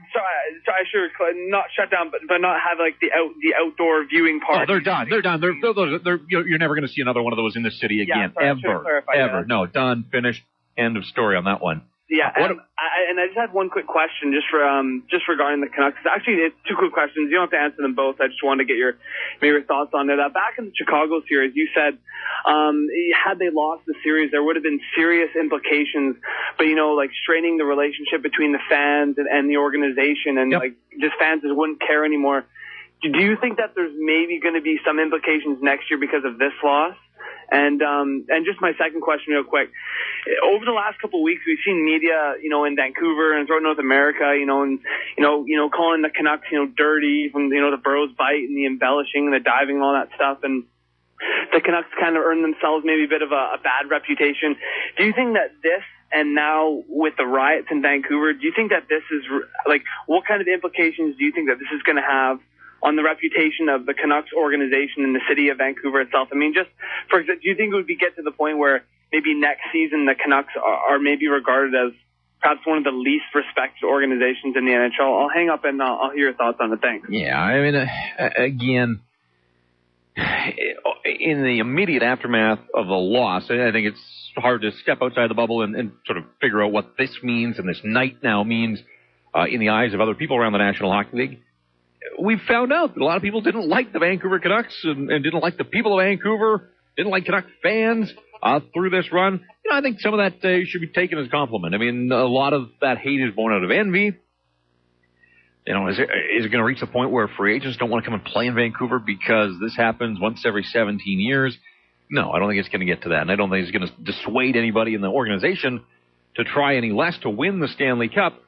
Sorry, sure, not shut down, but not have like the outdoor viewing party. Oh, they're done. They're done. You're never going to see another one of those in the city again, ever. No, done, finished, end of story on that one. Yeah, and I just had one quick question just regarding the Canucks. Actually, it's 2 quick questions. You don't have to answer them both. I just wanted to get your thoughts on it. Back in the Chicago series, you said had they lost the series, there would have been serious implications. But like straining the relationship between the fans and the organization, and like just fans just wouldn't care anymore. Do you think that there's maybe going to be some implications next year because of this loss? And just my second question real quick. Over the last couple of weeks, we've seen media, in Vancouver and throughout North America, calling the Canucks, dirty from, the Burrows bite and the embellishing and the diving and all that stuff. And the Canucks kind of earned themselves maybe a bit of a bad reputation. Do you think that this, and now with the riots in Vancouver, do you think that this is, what kind of implications do you think that this is going to have on the reputation of the Canucks organization in the city of Vancouver itself? I mean, just for example, do you think it would get to the point where maybe next season the Canucks are maybe regarded as perhaps one of the least respected organizations in the NHL? I'll hang up and I'll hear your thoughts on it. Thanks. Yeah, I mean, again, in the immediate aftermath of the loss, I think it's hard to step outside the bubble and sort of figure out what this means and this night now means in the eyes of other people around the National Hockey League. We found out that a lot of people didn't like the Vancouver Canucks and didn't like the people of Vancouver, didn't like Canuck fans through this run. I think some of that should be taken as a compliment. I mean, a lot of that hate is born out of envy. Is it going to reach the point where free agents don't want to come and play in Vancouver because this happens once every 17 years? No, I don't think it's going to get to that. And I don't think it's going to dissuade anybody in the organization to try any less to win the Stanley Cup.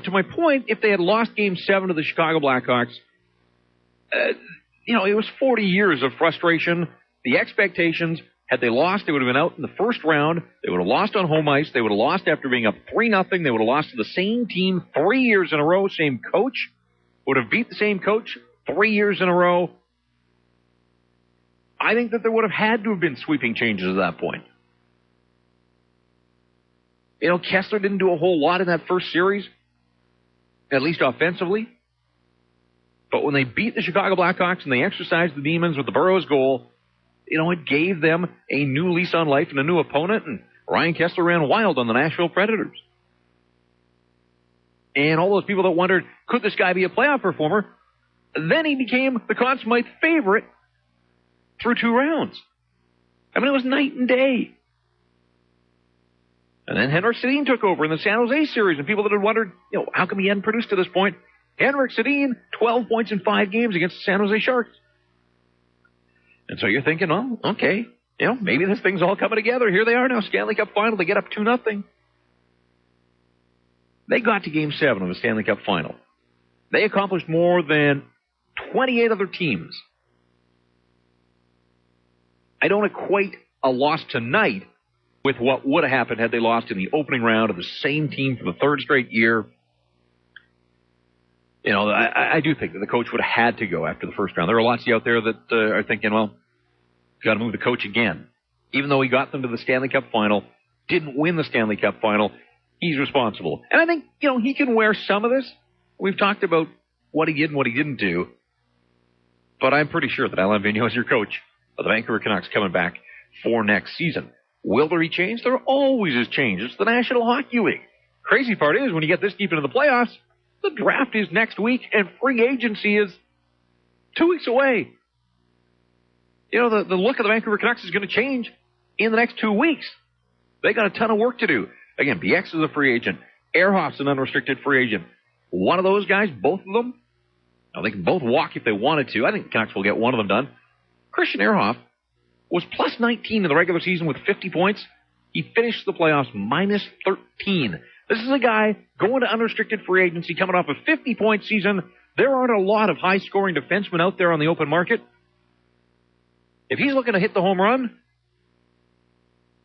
To my point, if they had lost Game 7 to the Chicago Blackhawks, it was 40 years of frustration. The expectations, had they lost, they would have been out in the first round. They would have lost on home ice. They would have lost after being up 3-0. They would have lost to the same team 3 years in a row, same coach. Would have beat the same coach 3 years in a row. I think that there would have had to have been sweeping changes at that point. Kessler didn't do a whole lot in that first series, at least offensively. But when they beat the Chicago Blackhawks and they exercised the demons with the Burrows goal, it gave them a new lease on life and a new opponent, and Ryan Kessler ran wild on the Nashville Predators. and all those people that wondered, could this guy be a playoff performer? Then he became the Conn Smythe favorite through 2 rounds. I mean, it was night and day. And then Henrik Sedin took over in the San Jose series, and people that had wondered, how come he hadn't produced to this point? Henrik Sedin, 12 points in 5 games against the San Jose Sharks. And so you're thinking, well, okay, maybe this thing's all coming together. Here they are now, Stanley Cup final. They get up 2-0. They got to Game 7 of the Stanley Cup final. They accomplished more than 28 other teams. I don't equate a loss tonight with what would have happened had they lost in the opening round of the same team for the 3rd straight year. I do think that the coach would have had to go after the first round. There are lots of you out there that are thinking, well, got to move the coach again. Even though he got them to the Stanley Cup final, didn't win the Stanley Cup final, he's responsible. And I think, he can wear some of this. We've talked about what he did and what he didn't do. But I'm pretty sure that Alain Vigneault is your coach of the Vancouver Canucks coming back for next season. Will there be change? There always is change. It's the National Hockey League. Crazy part is, when you get this deep into the playoffs, the draft is next week and free agency is 2 weeks away. The look of the Vancouver Canucks is going to change in the next 2 weeks. They got a ton of work to do. Again, BX is a free agent. Ehrhoff's an unrestricted free agent. One of those guys, both of them, they can both walk if they wanted to. I think the Canucks will get one of them done. Christian Ehrhoff was plus 19 in the regular season with 50 points. He finished the playoffs minus 13. This is a guy going to unrestricted free agency coming off a 50-point season. There aren't a lot of high-scoring defensemen out there on the open market. If he's looking to hit the home run,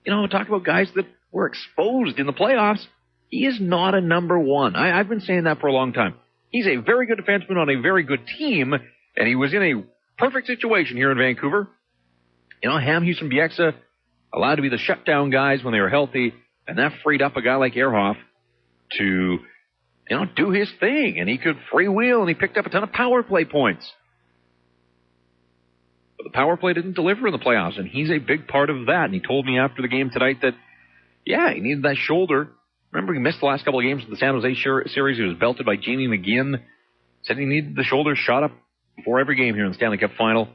talk about guys that were exposed in the playoffs. He is not a number 1. I've been saying that for a long time. He's a very good defenseman on a very good team, and he was in a perfect situation here in Vancouver. Ham, Hughes, and Bieksa allowed to be the shutdown guys when they were healthy, and that freed up a guy like Ehrhoff to, do his thing, and he could freewheel, and he picked up a ton of power play points. But the power play didn't deliver in the playoffs, and he's a big part of that, and he told me after the game tonight that, he needed that shoulder. Remember, he missed the last couple of games of the San Jose series. He was belted by Jamie McGinn. Said he needed the shoulder shot up before every game here in the Stanley Cup final.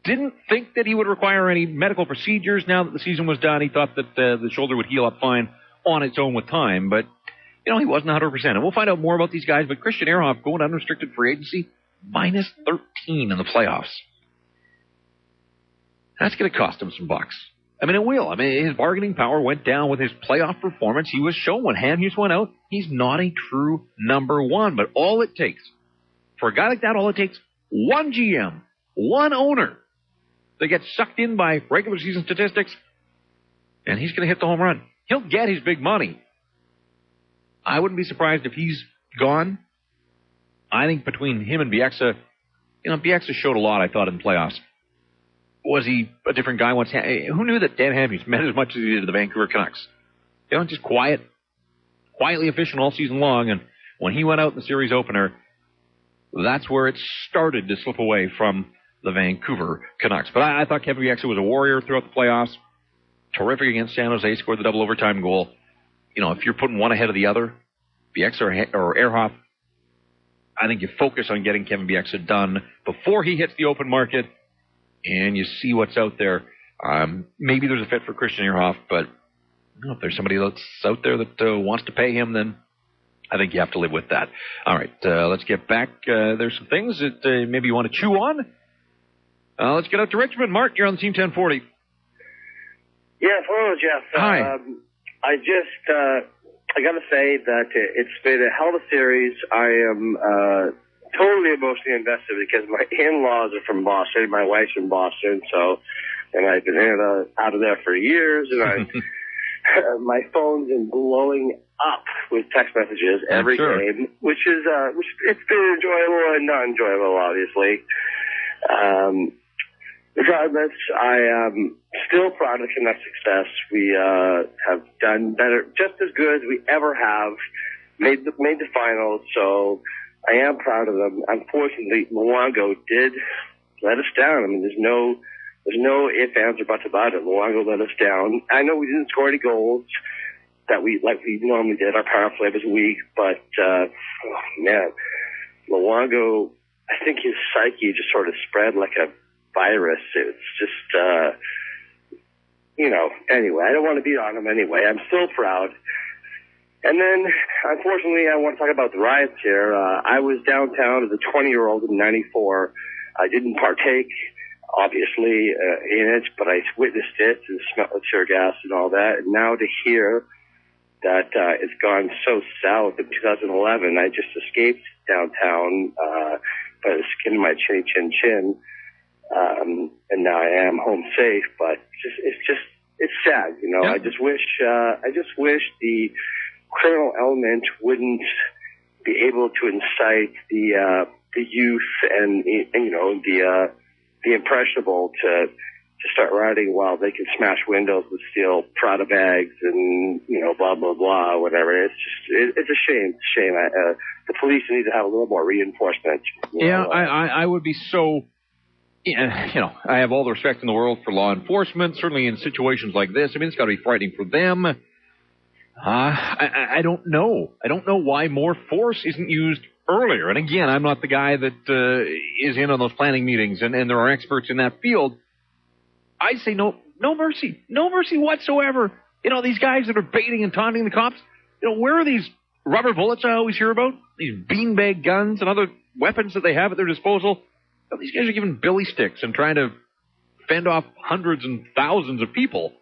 Didn't think that he would require any medical procedures now that the season was done. He thought that the shoulder would heal up fine on its own with time. But, he wasn't 100%. And we'll find out more about these guys. But Christian Ehrhoff going to unrestricted free agency, minus 13 in the playoffs. That's going to cost him some bucks. It will. His bargaining power went down with his playoff performance. He was shown when Ham Hughes went out. He's not a true number 1. But all it takes, for a guy like that, all it takes, one GM, one owner that gets sucked in by regular season statistics, and he's going to hit the home run. He'll get his big money. I wouldn't be surprised if he's gone. I think between him and Bieksa, Bieksa showed a lot, I thought, in the playoffs. Was he a different guy once? Who knew that Dan Hamhuis meant as much as he did to the Vancouver Canucks? Just quietly efficient all season long, and when he went out in the series opener, that's where it started to slip away from the Vancouver Canucks. But I thought Kevin Bieksa was a warrior throughout the playoffs. Terrific against San Jose, scored the double overtime goal. If you're putting one ahead of the other, Bieksa or Ehrhoff, I think you focus on getting Kevin Bieksa done before he hits the open market, and you see what's out there. Maybe there's a fit for Christian Ehrhoff, but if there's somebody that's out there that wants to pay him, then I think you have to live with that. All right, let's get back. There's some things that maybe you want to chew on. Let's get out to Richmond. Mark, you're on the Team 1040. Yes, hello, Jeff. Hi. I got to say that it's been a hell of a series. I am totally emotionally invested because my in-laws are from Boston. My wife's from Boston, and I've been out of there for years, and my phone's been blowing up with text messages every game, which it's been enjoyable and not enjoyable, obviously. Regardless, I am still proud of Canucks' success. We have done better, just as good as we ever have, made the finals, so I am proud of them. Unfortunately, Luongo did let us down. There's no ifs, ands, or buts about it. Luongo let us down. I know we didn't score any goals, that we normally did. Our power play was weak, but man, Luongo, I think his psyche just sort of spread like a virus. It's just, anyway, I don't want to beat on him anyway. I'm still proud. And then, unfortunately, I want to talk about the riots here. I was downtown as a 20-year-old in '94. I didn't partake, obviously, in it, but I witnessed it and smelled the tear gas and all that. And now to hear that it's gone so south in 2011, I just escaped downtown by the skin of my chin, and now I am home safe. But it's sad, Yeah. I just wish the criminal element wouldn't be able to incite the youth and the impressionable to start rioting while they can smash windows with steel Prada bags and blah blah blah, whatever. It's a shame. The police need to have a little more reinforcement. I would be so. I have all the respect in the world for law enforcement, certainly in situations like this. I mean, it's got to be frightening for them. I don't know. I don't know why more force isn't used earlier. And again, I'm not the guy that is in on those planning meetings, and there are experts in that field. I say no mercy whatsoever. These guys that are baiting and taunting the cops, where are these rubber bullets I always hear about? These beanbag guns and other weapons that they have at their disposal? These guys are giving billy sticks and trying to fend off hundreds and thousands of people.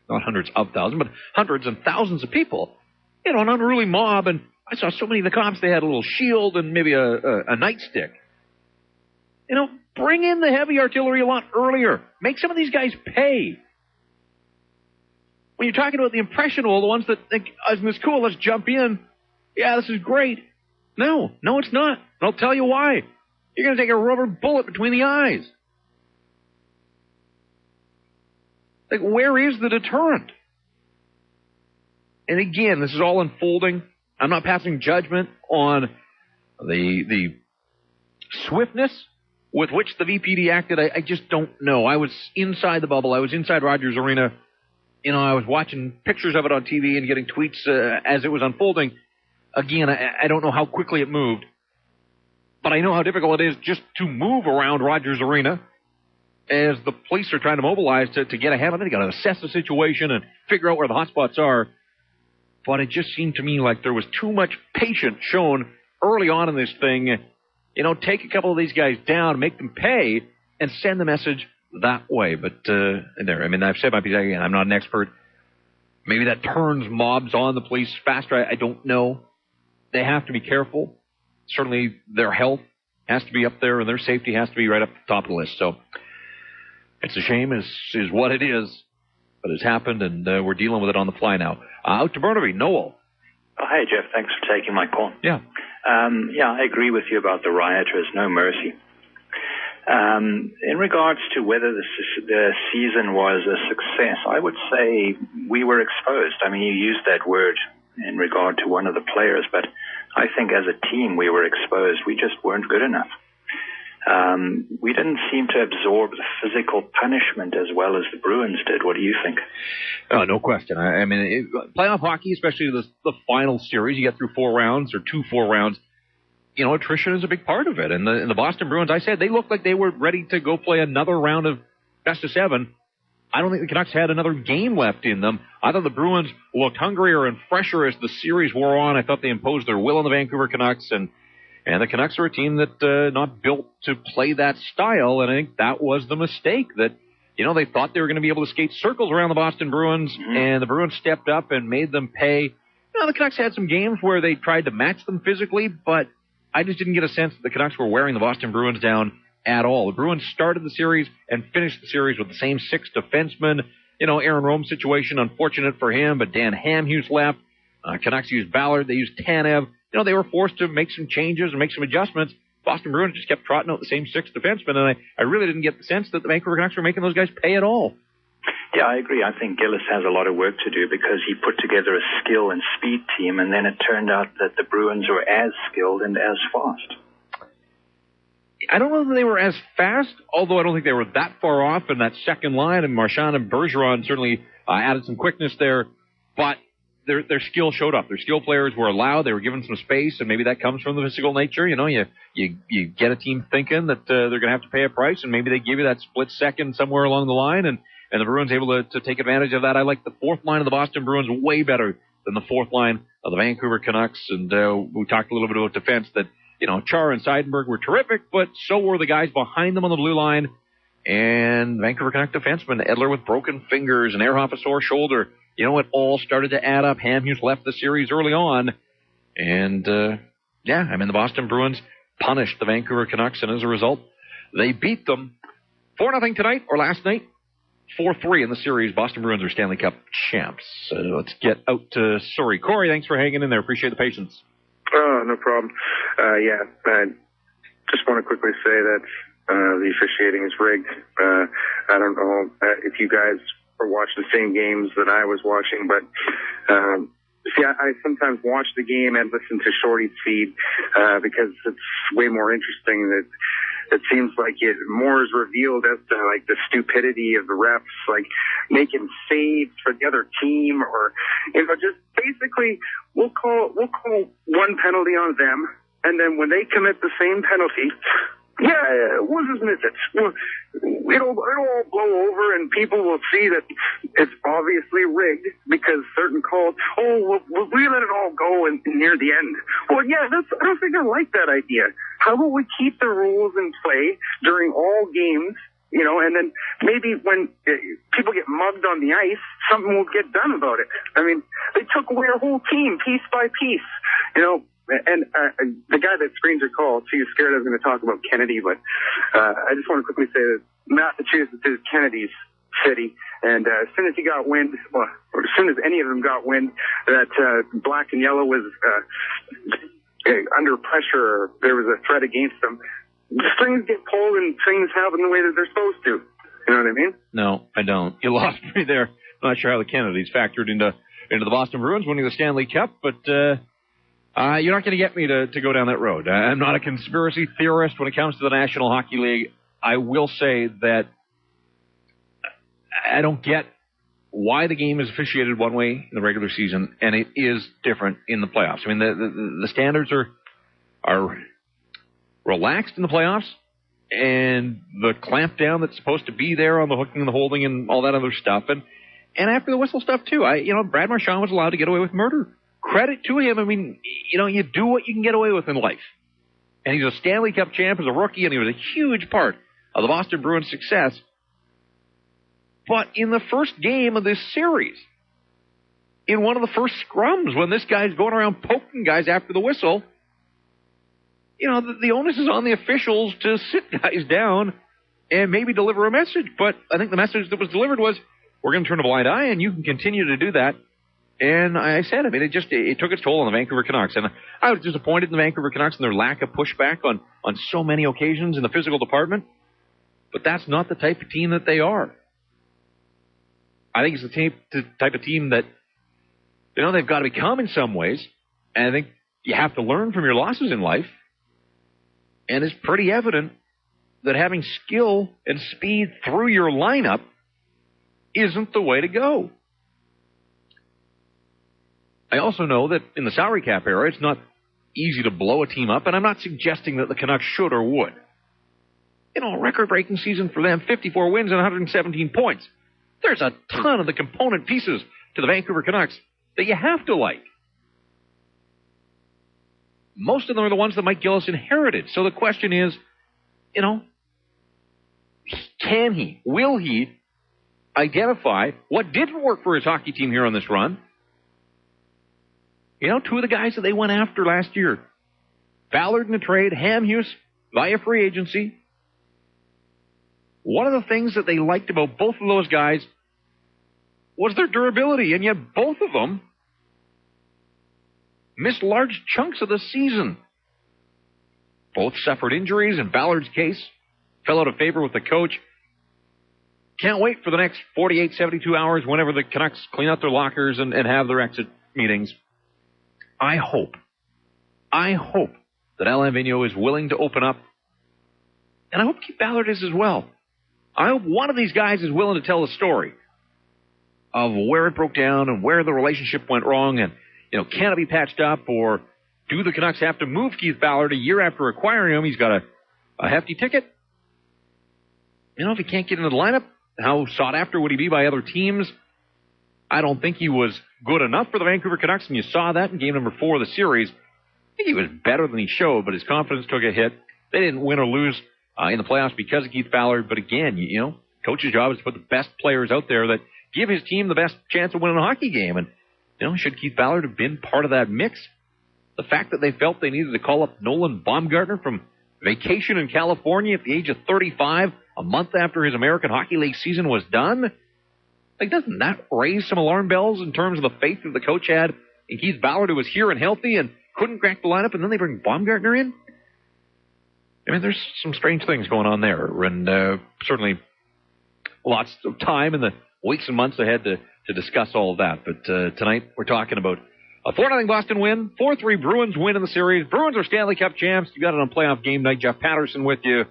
Not hundreds of thousands, but hundreds and thousands of people. An unruly mob, and I saw so many of the cops, they had a little shield and maybe a nightstick. Bring in the heavy artillery a lot earlier. Make some of these guys pay. When you're talking about the impressionable, the ones that think, isn't this cool, let's jump in. Yeah, this is great. No, it's not. And I'll tell you why. You're going to take a rubber bullet between the eyes. Like, where is the deterrent? And again, this is all unfolding. I'm not passing judgment on the swiftness with which the VPD acted. I just don't know. I was inside the bubble. I was inside Rogers Arena. I was watching pictures of it on TV and getting tweets as it was unfolding. Again, I don't know how quickly it moved. But I know how difficult it is just to move around Rogers Arena as the police are trying to mobilize to get ahead of it. They got to assess the situation and figure out where the hot spots are. But it just seemed to me like there was too much patience shown early on in this thing. Take a couple of these guys down, make them pay, and send the message that way. But I've said my piece again. I'm not an expert. Maybe that turns mobs on the police faster. I don't know. They have to be careful. Certainly their health has to be up there, and their safety has to be right up at the top of the list. So it's a shame, is what it is. But it's happened, and we're dealing with it on the fly now. Out to Burnaby, Noel. Oh, hey, Jeff. Thanks for taking my call. Yeah. I agree with you about the rioters. No mercy. In regards to whether the season was a success, I would say we were exposed. I mean, you used that word in regard to one of the players, but I think as a team we were exposed. We just weren't good enough. We didn't seem to absorb the physical punishment as well as the Bruins did. What do you think? Oh, no question. Playoff hockey, especially the final series, you get through 4 rounds or 4 rounds. Attrition is a big part of it. And the Boston Bruins, I said, they looked like they were ready to go play another round of best of 7. I don't think the Canucks had another game left in them. I thought the Bruins looked hungrier and fresher as the series wore on. I thought they imposed their will on the Vancouver Canucks, and the Canucks are a team that not built to play that style, and I think that was the mistake, that they thought they were going to be able to skate circles around the Boston Bruins, and the Bruins stepped up and made them pay. The Canucks had some games where they tried to match them physically, but I just didn't get a sense that the Canucks were wearing the Boston Bruins down at all. The Bruins started the series and finished the series with the same 6 defensemen. Aaron Rome's situation, unfortunate for him, but Dan Hamhuis left. Canucks used Ballard. They used Tanev. They were forced to make some changes and make some adjustments. Boston Bruins just kept trotting out the same 6 defensemen, and I really didn't get the sense that the Vancouver Canucks were making those guys pay at all. Yeah, I agree. I think Gillis has a lot of work to do because he put together a skill and speed team, and then it turned out that the Bruins were as skilled and as fast. I don't know that they were as fast, although I don't think they were that far off in that second line, and Marchand and Bergeron certainly added some quickness there. But their skill showed up. Their skill players were allowed. They were given some space, and maybe that comes from the physical nature. You get a team thinking that they're going to have to pay a price, and maybe they give you that split second somewhere along the line, and the Bruins able to take advantage of that. I like the fourth line of the Boston Bruins way better than the fourth line of the Vancouver Canucks. And we talked a little bit about defense that, Char and Seidenberg were terrific, but so were the guys behind them on the blue line. And Vancouver Canuck defenseman Edler with broken fingers and Ehrhoff a sore shoulder. It all started to add up. Hamhuis left the series early on. And, the Boston Bruins punished the Vancouver Canucks, and as a result, they beat them 4-0 tonight or last night. 4-3 in the series. Boston Bruins are Stanley Cup champs. Let's get out to Surrey. Corey, thanks for hanging in there. Appreciate the patience. Oh, no problem. I just want to quickly say that the officiating is rigged. I don't know if you guys are watching the same games that I was watching, but I sometimes watch the game and listen to Shorty's feed because it's way more interesting. That it seems like more is revealed as to like the stupidity of the refs, like making saves for the other team, or just basically we'll call one penalty on them, and then when they commit the same penalty, we'll just miss it. It'll all blow over, and people will see that it's obviously rigged because certain calls. Oh, we let it all go near the end. Well, I don't think I like that idea. How about we keep the rules in play during all games? And then maybe when people get mugged on the ice, something will get done about it. I mean, they took away a whole team piece by piece. And the guy that screens your call, he was scared I was going to talk about Kennedy, but I just want to quickly say that Massachusetts is Kennedy's city, and as soon as he got wind, or as soon as any of them got wind that black and yellow was under pressure, or there was a threat against them, the strings get pulled and things happen the way that they're supposed to. You know what I mean? No, I don't. You lost me there. I'm not sure how the Kennedys factored into the Boston Bruins winning the Stanley Cup, but you're not going to get me to go down that road. I'm not a conspiracy theorist when it comes to the National Hockey League. I will say that I don't get why the game is officiated one way in the regular season and it is different in the playoffs. I mean, the standards are relaxed in the playoffs, and the clampdown that's supposed to be there on the hooking and the holding and all that other stuff, and after the whistle stuff too. Brad Marchand was allowed to get away with murder. Credit to him. I mean, you do what you can get away with in life. And he's a Stanley Cup champ as a rookie, and he was a huge part of the Boston Bruins' success. But in the first game of this series, in one of the first scrums, when this guy's going around poking guys after the whistle, the onus is on the officials to sit guys down and maybe deliver a message. But I think the message that was delivered was, we're going to turn a blind eye, and you can continue to do that. And I said, it took its toll on the Vancouver Canucks. And I was disappointed in the Vancouver Canucks and their lack of pushback on so many occasions in the physical department. But that's not the type of team that they are. I think it's the type of team that, they've got to become in some ways. And I think you have to learn from your losses in life. And it's pretty evident that having skill and speed through your lineup isn't the way to go. I also know that in the salary cap era, it's not easy to blow a team up, and I'm not suggesting that the Canucks should or would. A record-breaking season for them, 54 wins and 117 points. There's a ton of the component pieces to the Vancouver Canucks that you have to like. Most of them are the ones that Mike Gillis inherited. So the question is, will he identify what didn't work for his hockey team here on this run? Two of the guys that they went after last year, Ballard in a trade, Hamhuis via free agency. One of the things that they liked about both of those guys was their durability, and yet both of them missed large chunks of the season. Both suffered injuries. In Ballard's case, fell out of favor with the coach. Can't wait for the next 48, 72 hours whenever the Canucks clean out their lockers and have their exit meetings. I hope that Alain Vigneault is willing to open up, and I hope Keith Ballard is as well. I hope one of these guys is willing to tell the story of where it broke down and where the relationship went wrong, and can it be patched up, or do the Canucks have to move Keith Ballard a year after acquiring him? He's got a hefty ticket. If he can't get into the lineup, how sought after would he be by other teams? I don't think he was good enough for the Vancouver Canucks, and you saw that in game number 4 of the series. I think he was better than he showed, but his confidence took a hit. They didn't win or lose in the playoffs because of Keith Ballard, but again, coach's job is to put the best players out there that give his team the best chance of winning a hockey game, and should Keith Ballard have been part of that mix? The fact that they felt they needed to call up Nolan Baumgartner from vacation in California at the age of 35, a month after his American Hockey League season was done, doesn't that raise some alarm bells in terms of the faith that the coach had in Keith Ballard, who was here and healthy and couldn't crack the lineup, and then they bring Baumgartner in? There's some strange things going on there, and certainly lots of time in the weeks and months ahead to discuss all of that. But tonight we're talking about a 4-0 Boston win, 4-3 Bruins win in the series. Bruins are Stanley Cup champs. You got it on playoff game night. Jeff Patterson with you,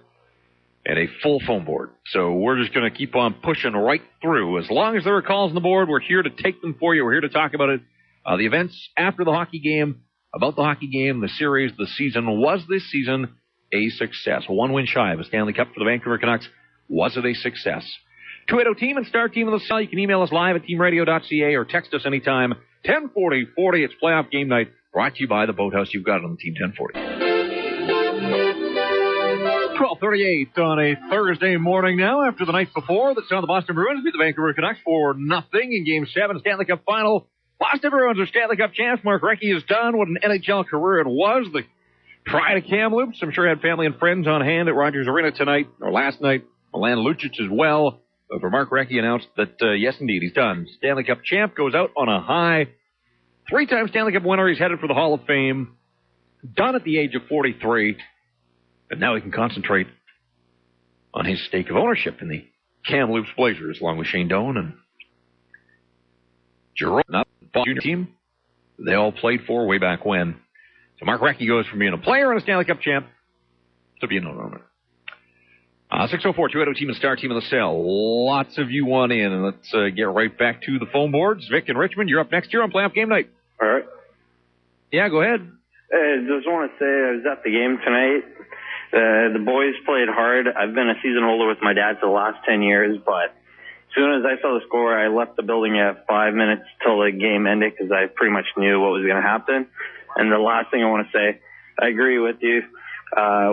and a full phone board. So we're just going to keep on pushing right through. As long as there are calls on the board, we're here to take them for you. We're here to talk about it. The events after the hockey game, about the hockey game, the series, the season. Was this season a success? One win shy of a Stanley Cup for the Vancouver Canucks. Was it a success? 280-TEAM and Star Team of the Cell. You can email us live at teamradio.ca or text us anytime. 1040-40. It's playoff game night. Brought to you by the Boathouse. You've got it on the Team 1040. 12:38 on a Thursday morning now after the night before that saw the Boston Bruins beat the Vancouver Canucks 4-0 in Game 7 Stanley Cup Final. Boston Bruins are Stanley Cup champs. Mark Recchi has done what an NHL career it was. The pride of Kamloops. I'm sure had family and friends on hand at Rogers Arena tonight or last night. Milan Lucic as well. But for Mark Recchi announced that, yes, indeed, he's done. Stanley Cup champ goes out on a high. 3-time Stanley Cup winner. He's headed for the Hall of Fame. Done at the age of 43. And now he can concentrate on his stake of ownership in the Kamloops Blazers, along with Shane Doan and Jerome, not the junior team they all played for way back when. So Mark Recchi goes from being a player and a Stanley Cup champ to being an owner. 604-280-TEAM and Star Team of the Cell. Lots of you want in, and let's get right back to the phone boards. Vic in Richmond, you're up next year on playoff game night. All right. Yeah, go ahead. I just want to say I was at the game tonight. The boys played hard. I've been a season holder with my dad for the last 10 years, but as soon as I saw the score, I left the building at 5 minutes till the game ended because I pretty much knew what was going to happen. And the last thing I want to say, I agree with you.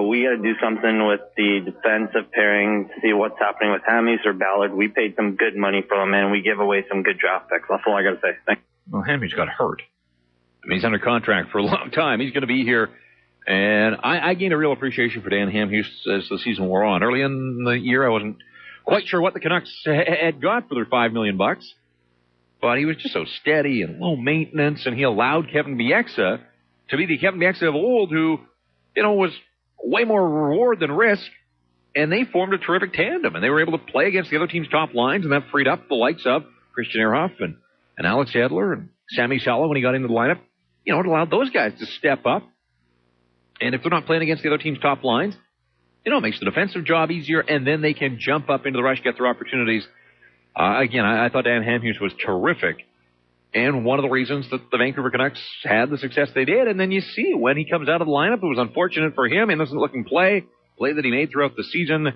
We got to do something with the defensive pairing to see what's happening with Hammies or Ballard. We paid some good money for them, and we give away some good draft picks. That's all I got to say. Thanks. Well, Hammies got hurt. I mean, he's under contract for a long time. He's going to be here. And I gained a real appreciation for Dan Hamhuis as the season wore on. Early in the year, I wasn't quite sure what the Canucks had got for their $5 million. But he was just so steady and low maintenance, and he allowed Kevin Bieksa to be the Kevin Bieksa of old who, was way more reward than risk. And they formed a terrific tandem, and they were able to play against the other team's top lines, and that freed up the likes of Christian Ehrhoff and Alex Edler and Sammy Salo when he got into the lineup. It allowed those guys to step up. And if they're not playing against the other team's top lines, it makes the defensive job easier, and then they can jump up into the rush, get their opportunities. Again, I thought Dan Hamhuis was terrific, and one of the reasons that the Vancouver Canucks had the success they did. And then you see when he comes out of the lineup, it was unfortunate for him, innocent-looking play that he made throughout the season.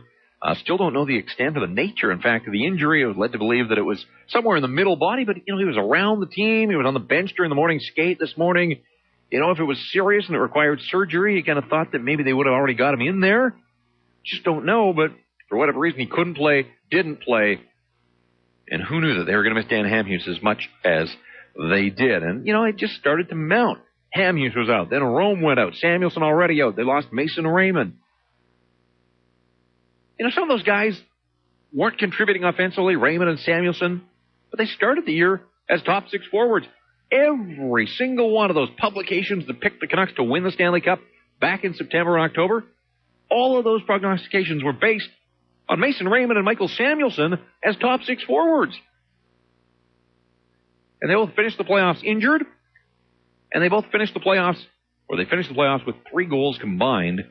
Still don't know the extent or the nature, in fact, of the injury. I was led to believe that it was somewhere in the middle body, but, he was around the team. He was on the bench during the morning skate this morning. If it was serious and it required surgery, you kind of thought that maybe they would have already got him in there. Just don't know, but for whatever reason, he couldn't play, didn't play. And who knew that they were going to miss Dan Hamhuis as much as they did? And, it just started to mount. Hamhuis was out. Then Rome went out. Samuelson already out. They lost Mason Raymond. Some of those guys weren't contributing offensively, Raymond and Samuelson, but they started the year as top 6 forwards. Every single one of those publications that picked the Canucks to win the Stanley Cup back in September and October, all of those prognostications were based on Mason Raymond and Michael Samuelson as top 6 forwards. And they both finished the playoffs injured, and they both finished the playoffs, they finished the playoffs with 3 goals combined.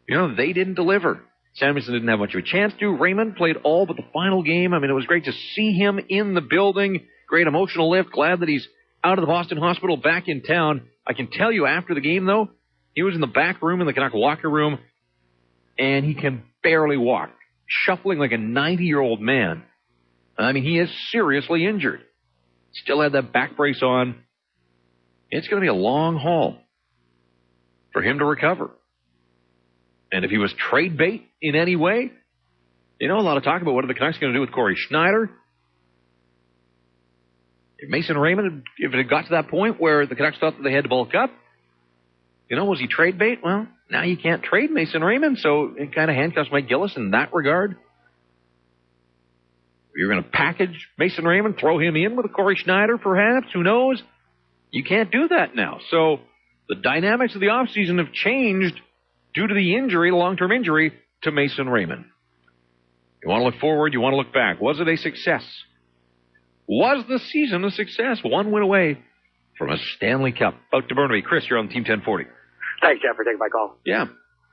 They didn't deliver. Samuelson didn't have much of a chance to. Raymond played all but the final game. I mean, it was great to see him in the building. Great emotional lift. Glad that he's out of the Boston hospital, back in town. I can tell you after the game, though, he was in the back room in the Canuck locker room, and he can barely walk, shuffling like a 90-year-old man. I mean, he is seriously injured. Still had that back brace on. It's going to be a long haul for him to recover. And if he was trade bait in any way, a lot of talk about what are the Canucks going to do with Corey Schneider. If Mason Raymond, if it had got to that point where the Canucks thought that they had to bulk up, was he trade bait? Well, now you can't trade Mason Raymond, so it kind of handcuffs Mike Gillis in that regard. You're going to package Mason Raymond, throw him in with a Corey Schneider, perhaps. Who knows? You can't do that now. So the dynamics of the offseason have changed due to the injury, the long-term injury, to Mason Raymond. You want to look forward, you want to look back. Was it a success? Was the season a success? One win away from a Stanley Cup. Out to Burnaby. Chris, you're on Team 1040. Thanks, Jeff, for taking my call. Yeah.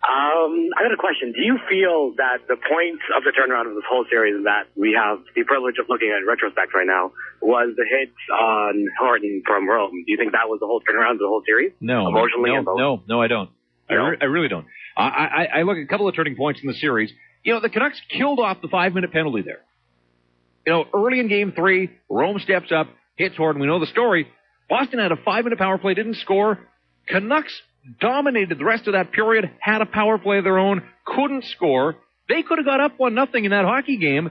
I got a question. Do you feel that the point of the turnaround of this whole series that we have the privilege of looking at in retrospect right now was the hit on Horton from Rome? Do you think that was the whole turnaround of the whole series? No. Emotionally and both? No, I don't. No? I really don't. I look at a couple of turning points in the series. The Canucks killed off the 5-minute penalty there. Early in Game 3, Rome steps up, hits Horton. We know the story. Boston had a 5-minute power play, didn't score. Canucks dominated the rest of that period, had a power play of their own, couldn't score. They could have got up 1-0 in that hockey game.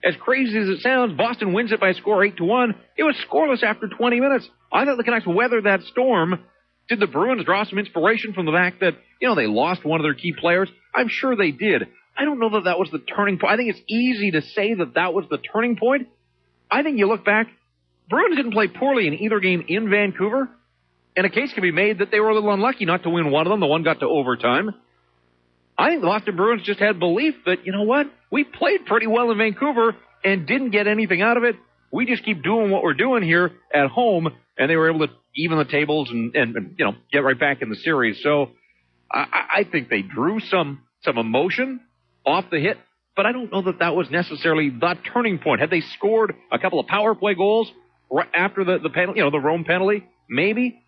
As crazy as it sounds, Boston wins it by a score 8-1. It was scoreless after 20 minutes. I thought the Canucks weathered that storm. Did the Bruins draw some inspiration from the fact that, they lost one of their key players? I'm sure they did. I don't know that that was the turning point. I think it's easy to say that that was the turning point. I think you look back, Bruins didn't play poorly in either game in Vancouver, and a case can be made that they were a little unlucky not to win one of them. The one got to overtime. I think the Boston Bruins just had belief that, we played pretty well in Vancouver and didn't get anything out of it. We just keep doing what we're doing here at home, and they were able to even the tables and get right back in the series. So I think they drew some emotion off the hit, but I don't know that that was necessarily the turning point. Had they scored a couple of power play goals right after the penalty, the Rome penalty, maybe.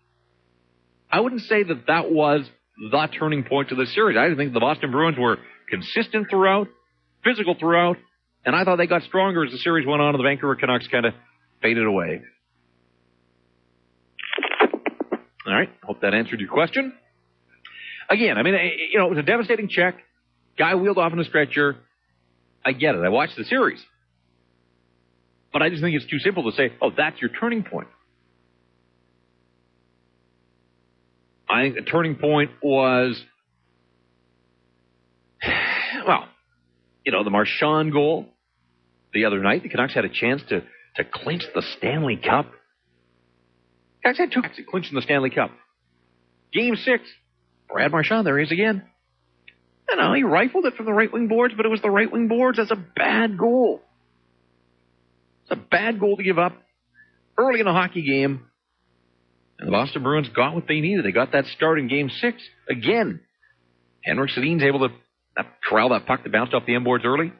I wouldn't say that that was the turning point to the series. I think the Boston Bruins were consistent throughout, physical throughout, and I thought they got stronger as the series went on and the Vancouver Canucks kind of faded away. All right, hope that answered your question. Again, it was a devastating check. Guy wheeled off in a stretcher. I get it. I watched the series. But I just think it's too simple to say, that's your turning point. I think the turning point was, the Marchand goal the other night. The Canucks had a chance to clinch the Stanley Cup. Canucks had two chances at clinching the Stanley Cup. Game 6, Brad Marchand, there he is again. He rifled it from the right wing boards, but it was the right wing boards. That's a bad goal. It's a bad goal to give up early in a hockey game. And the Boston Bruins got what they needed. They got that start in Game 6. Again, Henrik Sedin's able to corral that puck that bounced off the inboards early.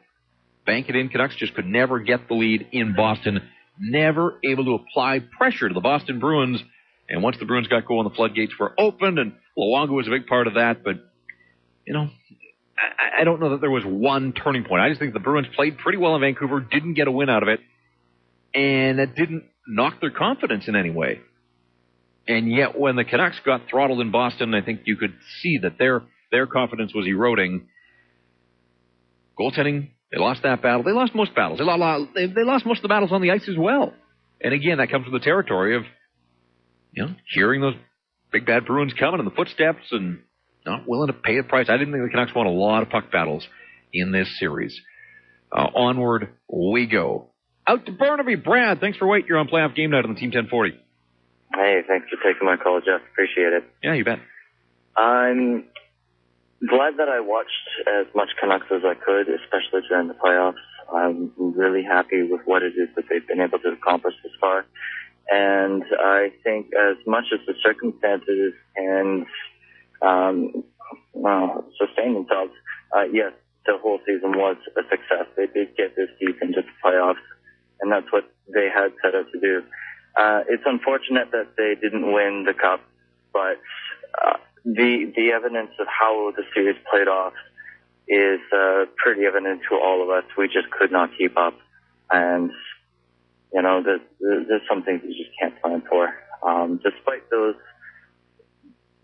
Bank it in. Canucks just could never get the lead in Boston. Never able to apply pressure to the Boston Bruins. And once the Bruins got going, the floodgates were opened, and Luongo was a big part of that. But, I don't know that there was one turning point. I just think the Bruins played pretty well in Vancouver, didn't get a win out of it, and it didn't knock their confidence in any way. And yet, when the Canucks got throttled in Boston, I think you could see that their confidence was eroding. Goaltending, they lost that battle. They lost most battles. They lost most of the battles on the ice as well. And again, that comes with the territory of, hearing those big bad Bruins coming in the footsteps and not willing to pay the price. I didn't think the Canucks won a lot of puck battles in this series. Onward we go. Out to Burnaby. Brad, thanks for waiting. You're on playoff game night on the Team 1040. Hey, thanks for taking my call, Jeff. Appreciate it. Yeah, you bet. I'm glad that I watched as much Canucks as I could, especially during the playoffs. I'm really happy with what it is that they've been able to accomplish this far. And I think as much as the circumstances can sustain themselves, yes, the whole season was a success. They did get this deep into the playoffs, and that's what they had set out to do. It's unfortunate that they didn't win the cup, but the evidence of how the series played off is pretty evident to all of us. We just could not keep up, and there's some things you just can't plan for. Despite those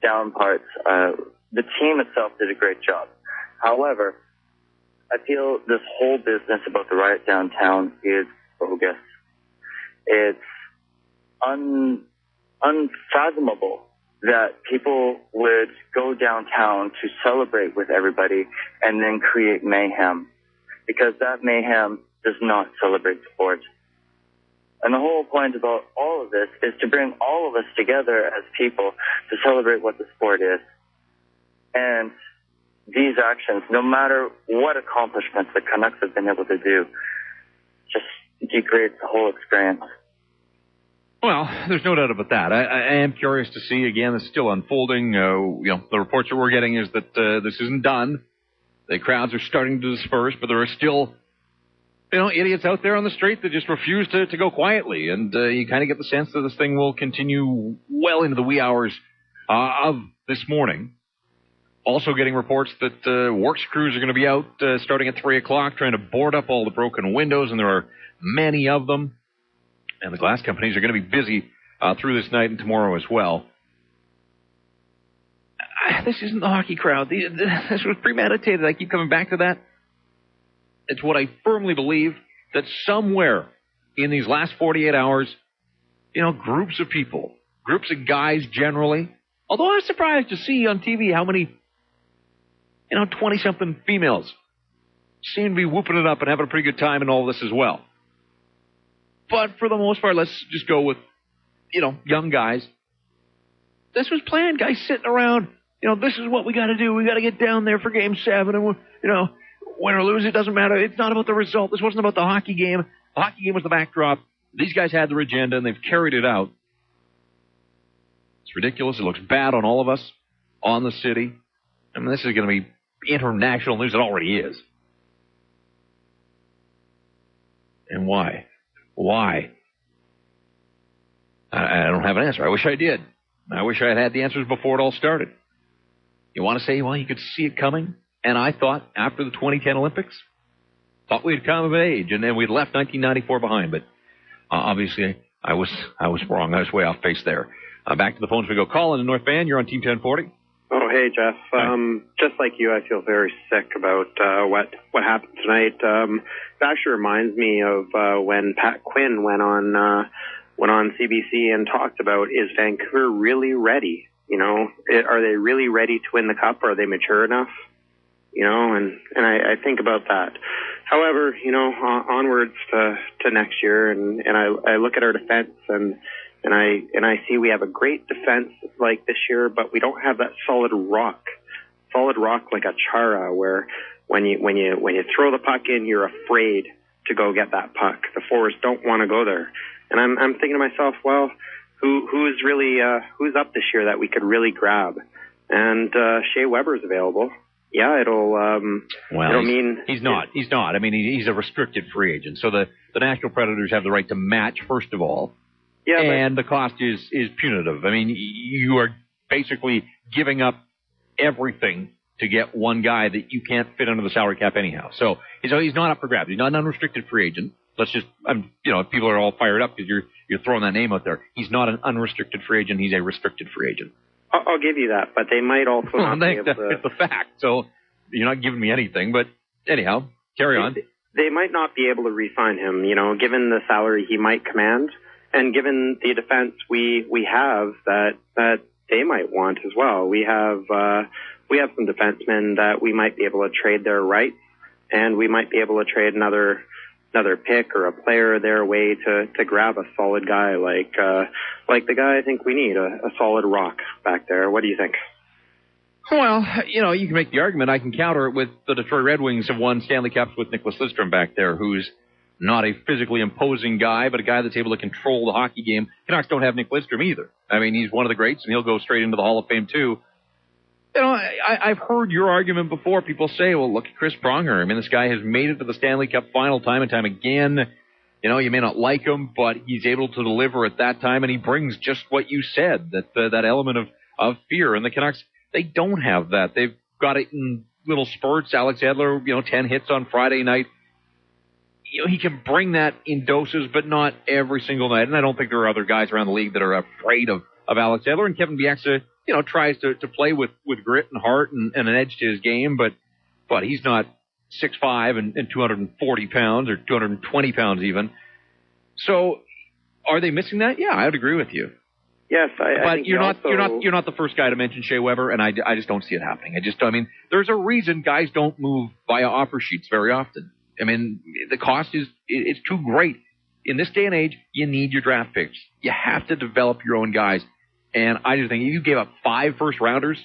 down parts, the team itself did a great job. However, I feel this whole business about the riot downtown is bogus. It's unfathomable that people would go downtown to celebrate with everybody and then create mayhem, because that mayhem does not celebrate sport. And the whole point about all of this is to bring all of us together as people to celebrate what the sport is. And these actions, no matter what accomplishments the Canucks have been able to do, just degrades the whole experience. Well, there's no doubt about that. I am curious to see, again, it's still unfolding. The reports that we're getting is that this isn't done. The crowds are starting to disperse, but there are still, idiots out there on the street that just refuse to go quietly. And you kind of get the sense that this thing will continue well into the wee hours of this morning. Also getting reports that works crews are going to be out starting at 3 o'clock trying to board up all the broken windows, and there are many of them. And the glass companies are going to be busy through this night and tomorrow as well. This isn't the hockey crowd. This was premeditated. I keep coming back to that. It's what I firmly believe, that somewhere in these last 48 hours, groups of people, groups of guys generally, although I was surprised to see on TV how many, 20-something females seem to be whooping it up and having a pretty good time in all this as well. But for the most part, let's just go with, young guys. This was planned. Guys sitting around, this is what we got to do. We got to get down there for Game 7. And, win or lose, it doesn't matter. It's not about the result. This wasn't about the hockey game. The hockey game was the backdrop. These guys had their agenda, and they've carried it out. It's ridiculous. It looks bad on all of us, on the city. I mean, this is going to be international news. It already is. And why? Why? I don't have an answer. I wish I did. I wish I had had the answers before it all started. You want to say, well, you could see it coming? And I thought after the 2010 Olympics, thought we'd come of age, and then we'd left 1994 behind. But obviously, I was wrong. I was way off base there. Back to the phones we go. Colin in North Van, you're on Team 1040. Oh, hey, Jeff. Just like you, I feel very sick about what happened tonight. It actually reminds me of when Pat Quinn went on CBC and talked about, is Vancouver really ready? Are they really ready to win the cup? Are they mature enough? And I think about that. However, onwards to next year, and I look at our defense and I see we have a great defense like this year, but we don't have that solid rock like a Chara, where when you throw the puck in, you're afraid to go get that puck. The forwards don't want to go there, and I'm thinking to myself, well, who's really who's up this year that we could really grab? And Shea Weber's available. Yeah, it'll mean he's not. I mean, he's a restricted free agent, so the Nashville Predators have the right to match first of all. Yeah, and the cost is punitive. I mean, you are basically giving up everything to get one guy that you can't fit under the salary cap anyhow. So he's not up for grabs. He's not an unrestricted free agent. Let's just, people are all fired up because you're throwing that name out there. He's not an unrestricted free agent. He's a restricted free agent. I'll give you that, but they might also not be able to. It's the fact. So you're not giving me anything. But anyhow, carry on. They might not be able to re-sign him. Given the salary he might command. And given the defense we have that they might want as well, we have some defensemen that we might be able to trade their rights, and we might be able to trade another pick or a player their way to grab a solid guy like the guy I think we need, a solid rock back there. What do you think? Well, you can make the argument. I can counter it with the Detroit Red Wings have won Stanley Cups with Nicholas Lidstrom back there, who's not a physically imposing guy, but a guy that's able to control the hockey game. Canucks don't have Nick Lidstrom either. I mean, he's one of the greats, and he'll go straight into the Hall of Fame, too. You know, I've heard your argument before. People say, well, look at Chris Pronger. I mean, this guy has made it to the Stanley Cup final time and time again. You know, you may not like him, but he's able to deliver at that time, and he brings just what you said, that element of fear. And the Canucks, they don't have that. They've got it in little spurts. Alex Edler, 10 hits on Friday night. You know, he can bring that in doses, but not every single night. And I don't think there are other guys around the league that are afraid of Alex Edler. And Kevin Bieksa, tries to play with grit and heart and an edge to his game, but he's not 6'5" and 240 pounds or 220 pounds even. So are they missing that? Yeah, I would agree with you. Yes, I think you're not the first guy to mention Shea Weber, and I just don't see it happening. There's a reason guys don't move via offer sheets very often. I mean, the cost it's too great. In this day and age, you need your draft picks. You have to develop your own guys. And I just think if you gave up 5 first-rounders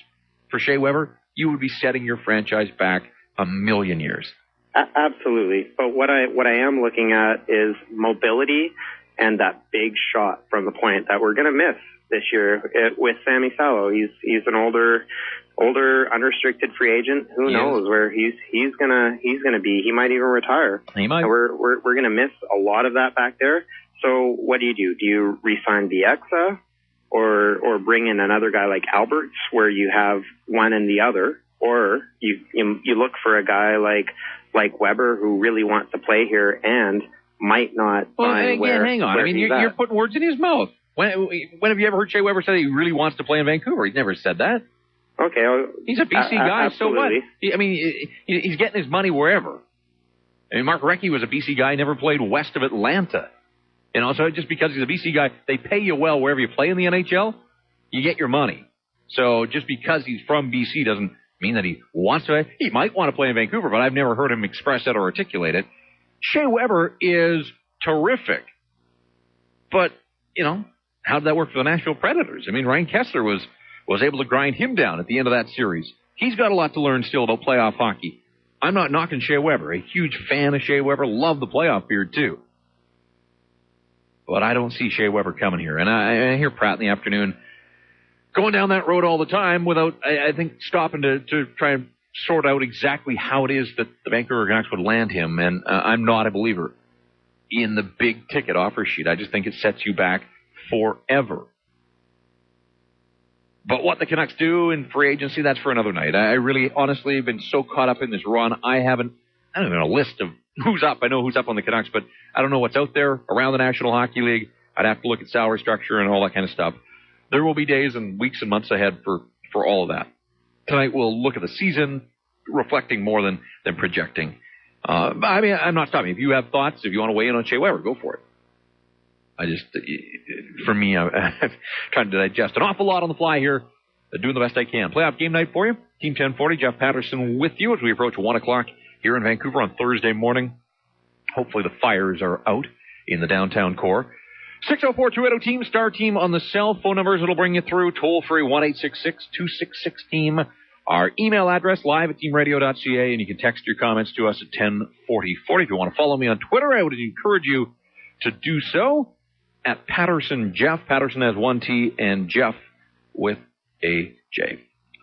for Shea Weber, you would be setting your franchise back a million years. Absolutely. But what I am looking at is mobility and that big shot from the point that we're going to miss this year with Sammy Salo. He's an older unrestricted free agent. Who knows where he's gonna be? He might even retire. He might. We're gonna miss a lot of that back there. So what do? Do you re-sign Bieksa or bring in another guy like Alberts, where you have one and the other, or you look for a guy like Weber who really wants to play here and might not find where. Hang on. I mean, you're putting words in his mouth. When have you ever heard Shea Weber say he really wants to play in Vancouver? He's never said that. Okay. He's a BC guy, absolutely. So what? He's getting his money wherever. I mean, Mark Recchi was a BC guy, never played west of Atlanta. So just because he's a BC guy, they pay you well wherever you play in the NHL, you get your money. So just because he's from BC doesn't mean that he wants to. He might want to play in Vancouver, but I've never heard him express that or articulate it. Shea Weber is terrific. But, how did that work for the Nashville Predators? I mean, Ryan Kessler was able to grind him down at the end of that series. He's got a lot to learn still about playoff hockey. I'm not knocking Shea Weber. A huge fan of Shea Weber. Love the playoff beard, too. But I don't see Shea Weber coming here. And I hear Pratt in the afternoon going down that road all the time without, I think, stopping to try and sort out exactly how it is that the Vancouver Canucks would land him. And I'm not a believer in the big ticket offer sheet. I just think it sets you back forever. But what the Canucks do in free agency, that's for another night. I really, honestly, have been so caught up in this run. I don't even know a list of who's up. I know who's up on the Canucks, but I don't know what's out there around the National Hockey League. I'd have to look at salary structure and all that kind of stuff. There will be days and weeks and months ahead for all of that. Tonight we'll look at the season, reflecting more than projecting. I'm not stopping. If you have thoughts, if you want to weigh in on Shea Weber, go for it. For me, I'm trying to digest an awful lot on the fly here, doing the best I can. Playoff game night for you. Team 1040, Jeff Patterson with you as we approach 1 o'clock here in Vancouver on Thursday morning. Hopefully the fires are out in the downtown core. 604-280-TEAM, star team on the cell phone numbers. It'll bring you through. Toll free 1-866-266-TEAM. Our email address, live@teamradio.ca, and you can text your comments to us at 104040. If you want to follow me on Twitter, I would encourage you to do so at Patterson Jeff. Patterson has 1 T and Jeff with a J.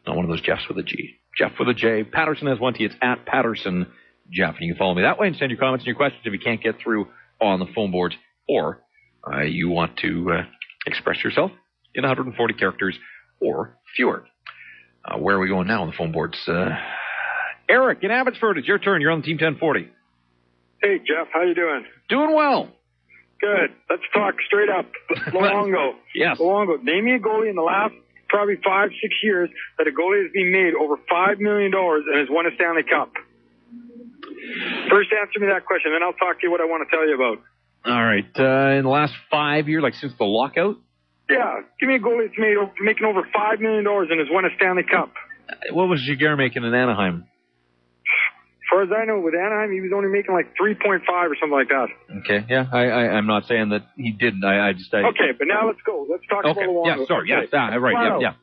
Not one of those Jeffs with a G. Jeff with a J. Patterson has 1 T. It's at Patterson Jeff. And you can follow me that way and send your comments and your questions if you can't get through on the phone boards, or you want to express yourself in 140 characters or fewer. Where are we going now on the phone boards? Eric in Abbotsford, it's your turn. You're on the Team 1040. Hey, Jeff. How you doing? Doing well. Good. Let's talk straight up. Luongo. Yes. Luongo. Name me a goalie in the last probably 5-6 years that a goalie has been made over $5 million and has won a Stanley Cup. First answer me that question, then I'll talk to you what I want to tell you about. All right. In the last 5 years, like since the lockout? Yeah. Give me a goalie that's making over $5 million and has won a Stanley Cup. What was Jaguar making in Anaheim? As far as I know, with Anaheim, he was only making like 3.5 or something like that. Okay, yeah, I'm not saying that he didn't. Okay, but now let's go. Let's talk about Luongo. Yeah, sorry, okay. Yes, right,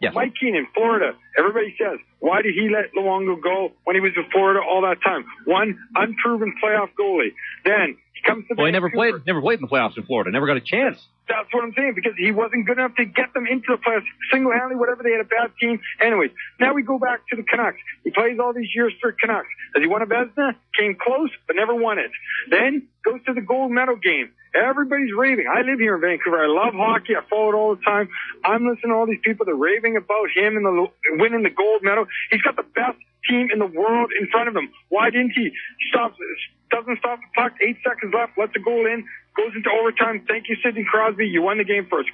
yes. Mike Keenan, Florida. Everybody says, why did he let Luongo go when he was in Florida all that time? One, unproven playoff goalie. Then he comes to Well, he never played in the playoffs in Florida. Never got a chance. That's what I'm saying, because he wasn't good enough to get them into the playoffs single-handedly, whatever. They had a bad team. Anyways, now we go back to the Canucks. He plays all these years for Canucks. Has he won a Vezina? Came close, but never won it. Then goes to the gold medal game. Everybody's raving. I live here in Vancouver. I love hockey. I follow it all the time. I'm listening to all these people. They're raving about him and winning the gold medal. He's got the best team in the world in front of him. Why didn't he? Doesn't stop the puck. 8 seconds left. Lets the goal in. Goes into overtime. Thank you, Sidney Crosby. You won the game first.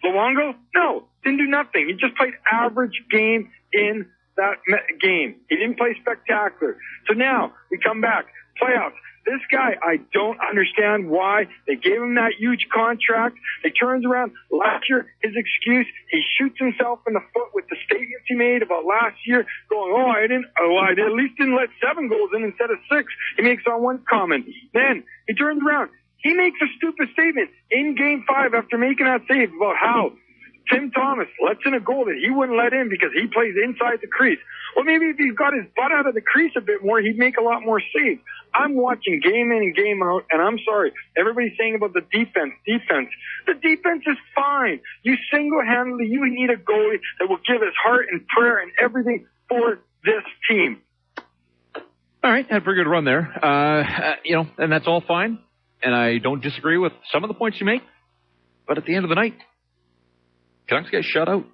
Luongo? No. Didn't do nothing. He just played average game in that game. He didn't play spectacular. So now we come back. Playoffs. This guy, I don't understand why they gave him that huge contract. He turns around last year, his excuse, he shoots himself in the foot with the statements he made about last year, going, I at least didn't let 7 goals in instead of 6. He makes on one comment. Then he turns around. He makes a stupid statement in Game 5 after making that save about how Tim Thomas lets in a goal that he wouldn't let in because he plays inside the crease. Well, maybe if he got his butt out of the crease a bit more, he'd make a lot more saves. I'm watching game in and game out, and I'm sorry. Everybody's saying about the defense. The defense is fine. You single-handedly, you need a goalie that will give his heart and prayer and everything for this team. All right, had a pretty good run there. And that's all fine. And I don't disagree with some of the points you make. But at the end of the night, Canucks get shut out.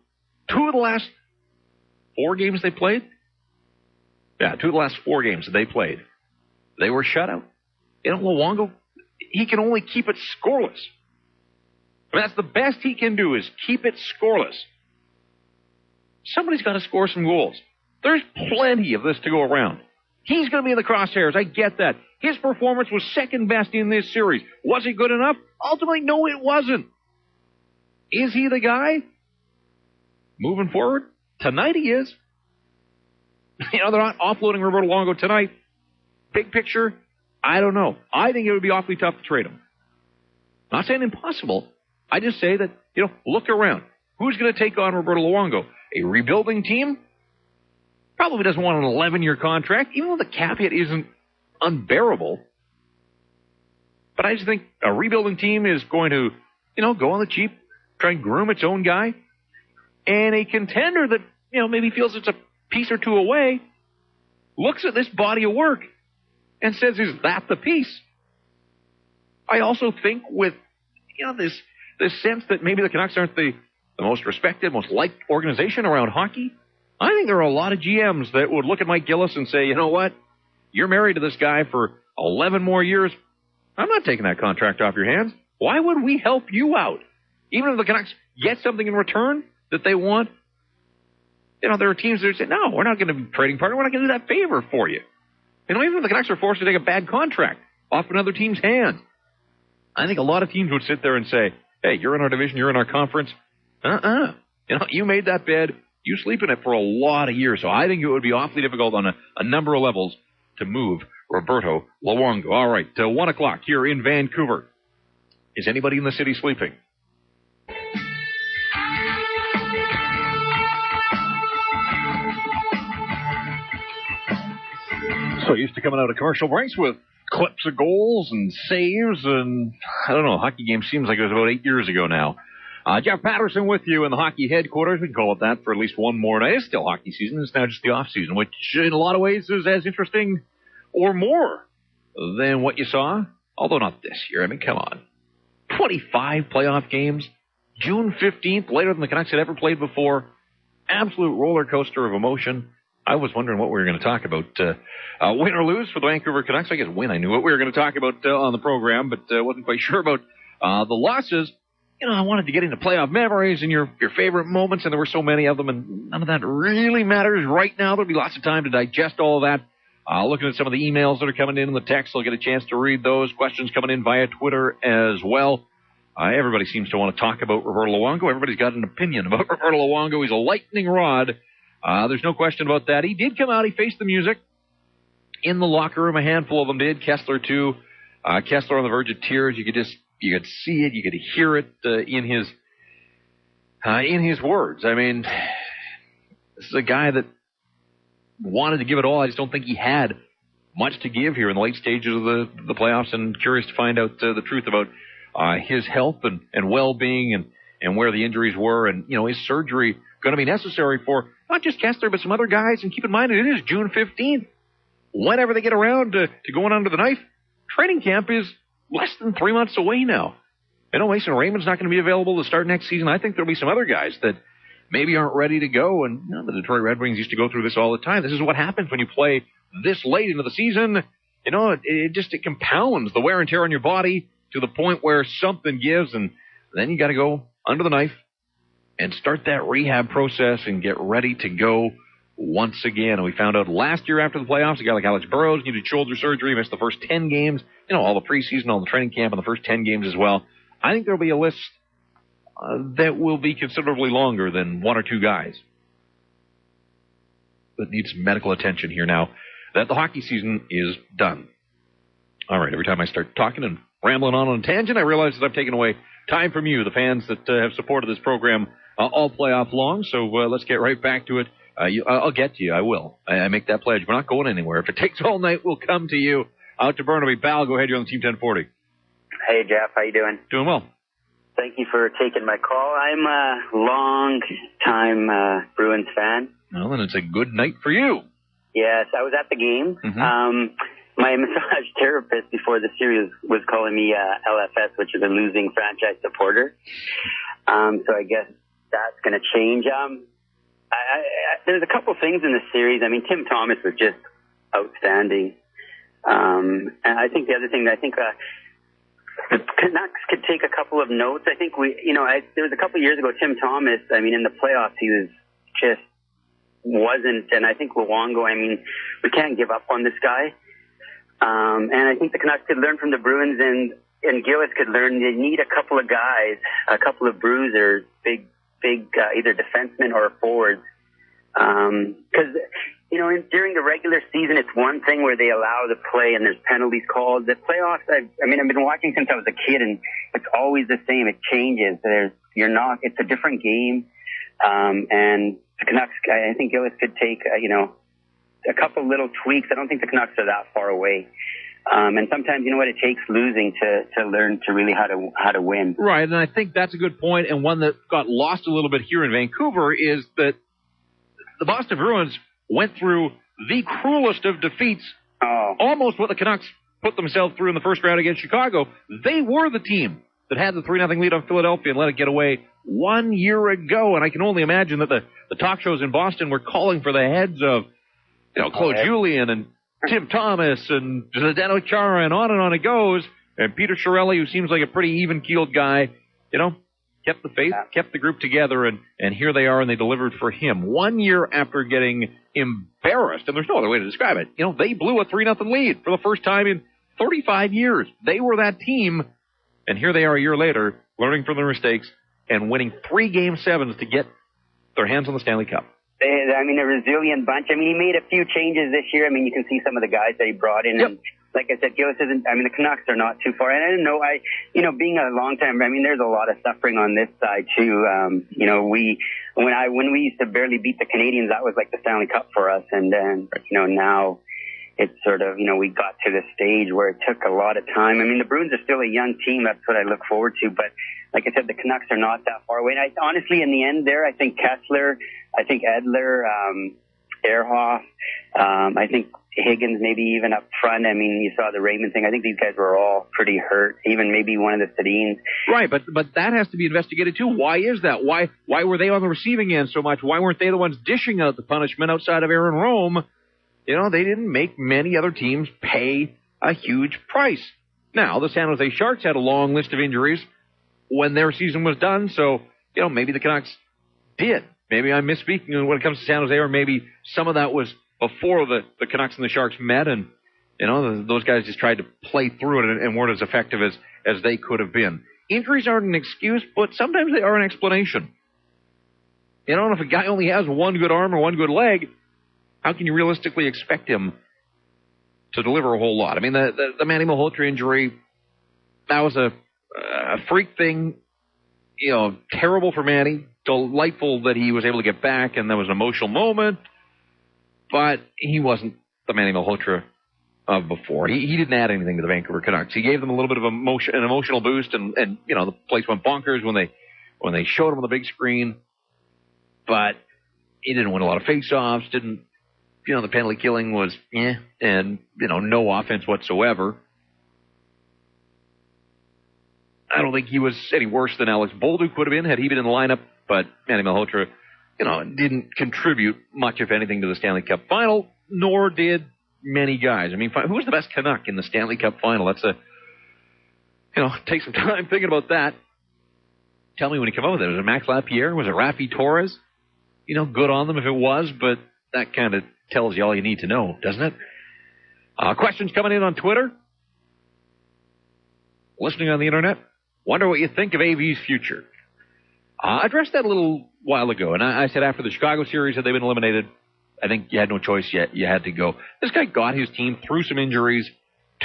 2 of the last 4 games they played. Yeah, 2 of the last 4 games that they played, they were shut out. Luongo, he can only keep it scoreless. I mean, that's the best he can do is keep it scoreless. Somebody's got to score some goals. There's plenty of this to go around. He's going to be in the crosshairs. I get that. His performance was second best in this series. Was he good enough? Ultimately, no, it wasn't. Is he the guy? Moving forward? Tonight he is. They're not offloading Roberto Luongo tonight. Big picture, I don't know. I think it would be awfully tough to trade him. Not saying impossible. I just say that, look around. Who's going to take on Roberto Luongo? A rebuilding team? Probably doesn't want an 11-year contract, even though the cap hit isn't unbearable. But I just think a rebuilding team is going to, go on the cheap, try and groom its own guy. And a contender that, maybe feels it's a piece or 2 away, looks at this body of work and says, is that the piece? I also think with, this sense that maybe the Canucks aren't the most respected, most liked organization around hockey, I think there are a lot of GMs that would look at Mike Gillis and say, you know what? You're married to this guy for 11 more years. I'm not taking that contract off your hands. Why would we help you out? Even if the Canucks get something in return that they want, there are teams that say, no, we're not going to be trading partner. We're not going to do that favor for you. Even if the Canucks are forced to take a bad contract off another team's hands, I think a lot of teams would sit there and say, hey, you're in our division, you're in our conference. You made that bed. You sleep in it for a lot of years. So I think it would be awfully difficult on a number of levels to move Roberto Luongo. All right, 1 o'clock here in Vancouver. Is anybody in the city sleeping? So used to coming out of commercial breaks with clips of goals and saves, and I don't know, hockey game seems like it was about 8 years ago now. Jeff Patterson with you in the hockey headquarters. We can call it that for at least one more night. It's still hockey season. It's now just the off season, which in a lot of ways is as interesting or more than what you saw, although not this year. I mean, come on. 25 playoff games, June 15th, later than the Canucks had ever played before. Absolute roller coaster of emotion. I was wondering what we were going to talk about. Win or lose for the Vancouver Canucks. I guess win. I knew what we were going to talk about on the program, but wasn't quite sure about the losses. I wanted to get into playoff memories and your favorite moments, and there were so many of them, and none of that really matters right now. There'll be lots of time to digest all of that. Looking at some of the emails that are coming in and the text, I'll get a chance to read those. Questions coming in via Twitter as well. Everybody seems to want to talk about Roberto Luongo. Everybody's got an opinion about Roberto Luongo. He's a lightning rod. There's no question about that. He did come out. He faced the music in the locker room. A handful of them did. Kessler, too. Kessler on the verge of tears. You could see it. You could hear it in his words. I mean, this is a guy that wanted to give it all. I just don't think he had much to give here in the late stages of the playoffs, and curious to find out the truth about his health and well-being and where the injuries were, and, is surgery going to be necessary for not just Kessler, but some other guys. And keep in mind, it is June 15th. Whenever they get around to going under the knife, training camp is less than 3 months away now. I know Mason Raymond's not going to be available to start next season. I think there'll be some other guys that maybe aren't ready to go. And the Detroit Red Wings used to go through this all the time. This is what happens when you play this late into the season. It compounds the wear and tear on your body to the point where something gives, and then you got to go under the knife and start that rehab process and get ready to go once again. And we found out last year after the playoffs, a guy like Alex Burrows needed shoulder surgery, missed the first 10 games, all the preseason, all the training camp, and the first 10 games as well. I think there'll be a list that will be considerably longer than one or two guys that need some medical attention here now that the hockey season is done. All right, every time I start talking and rambling on a tangent, I realize that I've taken away time from you, the fans that have supported this program all playoff long. So let's get right back to it. I'll get to you. I will. I make that pledge. We're not going anywhere. If it takes all night, we'll come to you. Out to Burnaby. Bal, go ahead. You're on the Team 1040. Hey, Jeff. How you doing? Doing well. Thank you for taking my call. I'm a long-time Bruins fan. Well, then it's a good night for you. Yes, I was at the game. Mm-hmm. My massage therapist before the series was calling me LFS, which is a losing franchise supporter. So I guess that's going to change. There's a couple things in the series. I mean, Tim Thomas was just outstanding. And I think the other thing that the Canucks could take a couple of notes. I think there was a couple of years ago, Tim Thomas, in the playoffs, he was just wasn't. And I think Luongo, we can't give up on this guy. And I think the Canucks could learn from the Bruins, and Gillis could learn. They need a couple of guys, a couple of bruisers, big, either defensemen or forwards. Because, during the regular season, it's one thing where they allow the play and there's penalties called. The playoffs, I've been watching since I was a kid, and it's always the same. It changes. It's a different game. And the Canucks, I think Gillis could take, a couple little tweaks. I don't think the Canucks are that far away. And sometimes, it takes losing to learn to really how to win. Right, and I think that's a good point, and one that got lost a little bit here in Vancouver is that the Boston Bruins went through the cruelest of defeats, almost what the Canucks put themselves through in the first round against Chicago. They were the team that had the 3-0 lead on Philadelphia and let it get away 1 year ago, and I can only imagine that the talk shows in Boston were calling for the heads of Claude Julien and Tim Thomas and Zdeno Chara, and on it goes. And Peter Chiarelli, who seems like a pretty even-keeled guy, kept the faith, kept the group together, and here they are, and they delivered for him. 1 year after getting embarrassed, and there's no other way to describe it, they blew a 3-0 lead for the first time in 35 years. They were that team, and here they are a year later, learning from their mistakes and winning 3 Game 7s to get their hands on the Stanley Cup. A resilient bunch. He made a few changes this year. You can see some of the guys that he brought in. Yep. And like I said, Gillis isn't, the Canucks are not too far. And I didn't know, being a long time, there's a lot of suffering on this side too. When we used to barely beat the Canadians, that was like the Stanley Cup for us. And then, now it's sort of, we got to the stage where it took a lot of time. The Bruins are still a young team. That's what I look forward to. But like I said, the Canucks are not that far away. And honestly, in the end there, I think Kessler, I think Edler, Ehrhoff, I think Higgins maybe even up front. You saw the Raymond thing. I think these guys were all pretty hurt, even maybe one of the Sedins. Right, but that has to be investigated too. Why is that? Why were they on the receiving end so much? Why weren't they the ones dishing out the punishment outside of Aaron Rome? They didn't make many other teams pay a huge price. Now, the San Jose Sharks had a long list of injuries when their season was done, so, maybe the Canucks did. Maybe I'm misspeaking when it comes to San Jose, or maybe some of that was before the Canucks and the Sharks met, and, those guys just tried to play through it and weren't as effective as they could have been. Injuries aren't an excuse, but sometimes they are an explanation. If a guy only has one good arm or one good leg, how can you realistically expect him to deliver a whole lot? The Manny Malhotra injury, that was a freak thing, terrible for Manny. Delightful that he was able to get back, and that was an emotional moment. But he wasn't the Manny Malhotra of before. He didn't add anything to the Vancouver Canucks. He gave them a little bit of an emotional boost, and the place went bonkers when they showed him on the big screen. But he didn't win a lot of face-offs. The penalty killing was and no offense whatsoever. I don't think he was any worse than Alex Bolduc would have been had he been in the lineup, but Manny Malhotra, didn't contribute much, if anything, to the Stanley Cup final, nor did many guys. I mean, who was the best Canuck in the Stanley Cup final? That's take some time thinking about that. Tell me when you come up with it. Was it Max Lapierre? Was it Rafi Torres? Good on them if it was, but that kind of tells you all you need to know, doesn't it? Questions coming in on Twitter. Listening on the internet. Wonder what you think of AV's future. I addressed that a little while ago, and I said after the Chicago series, had they been eliminated, I think you had no choice yet. You had to go. This guy got his team through some injuries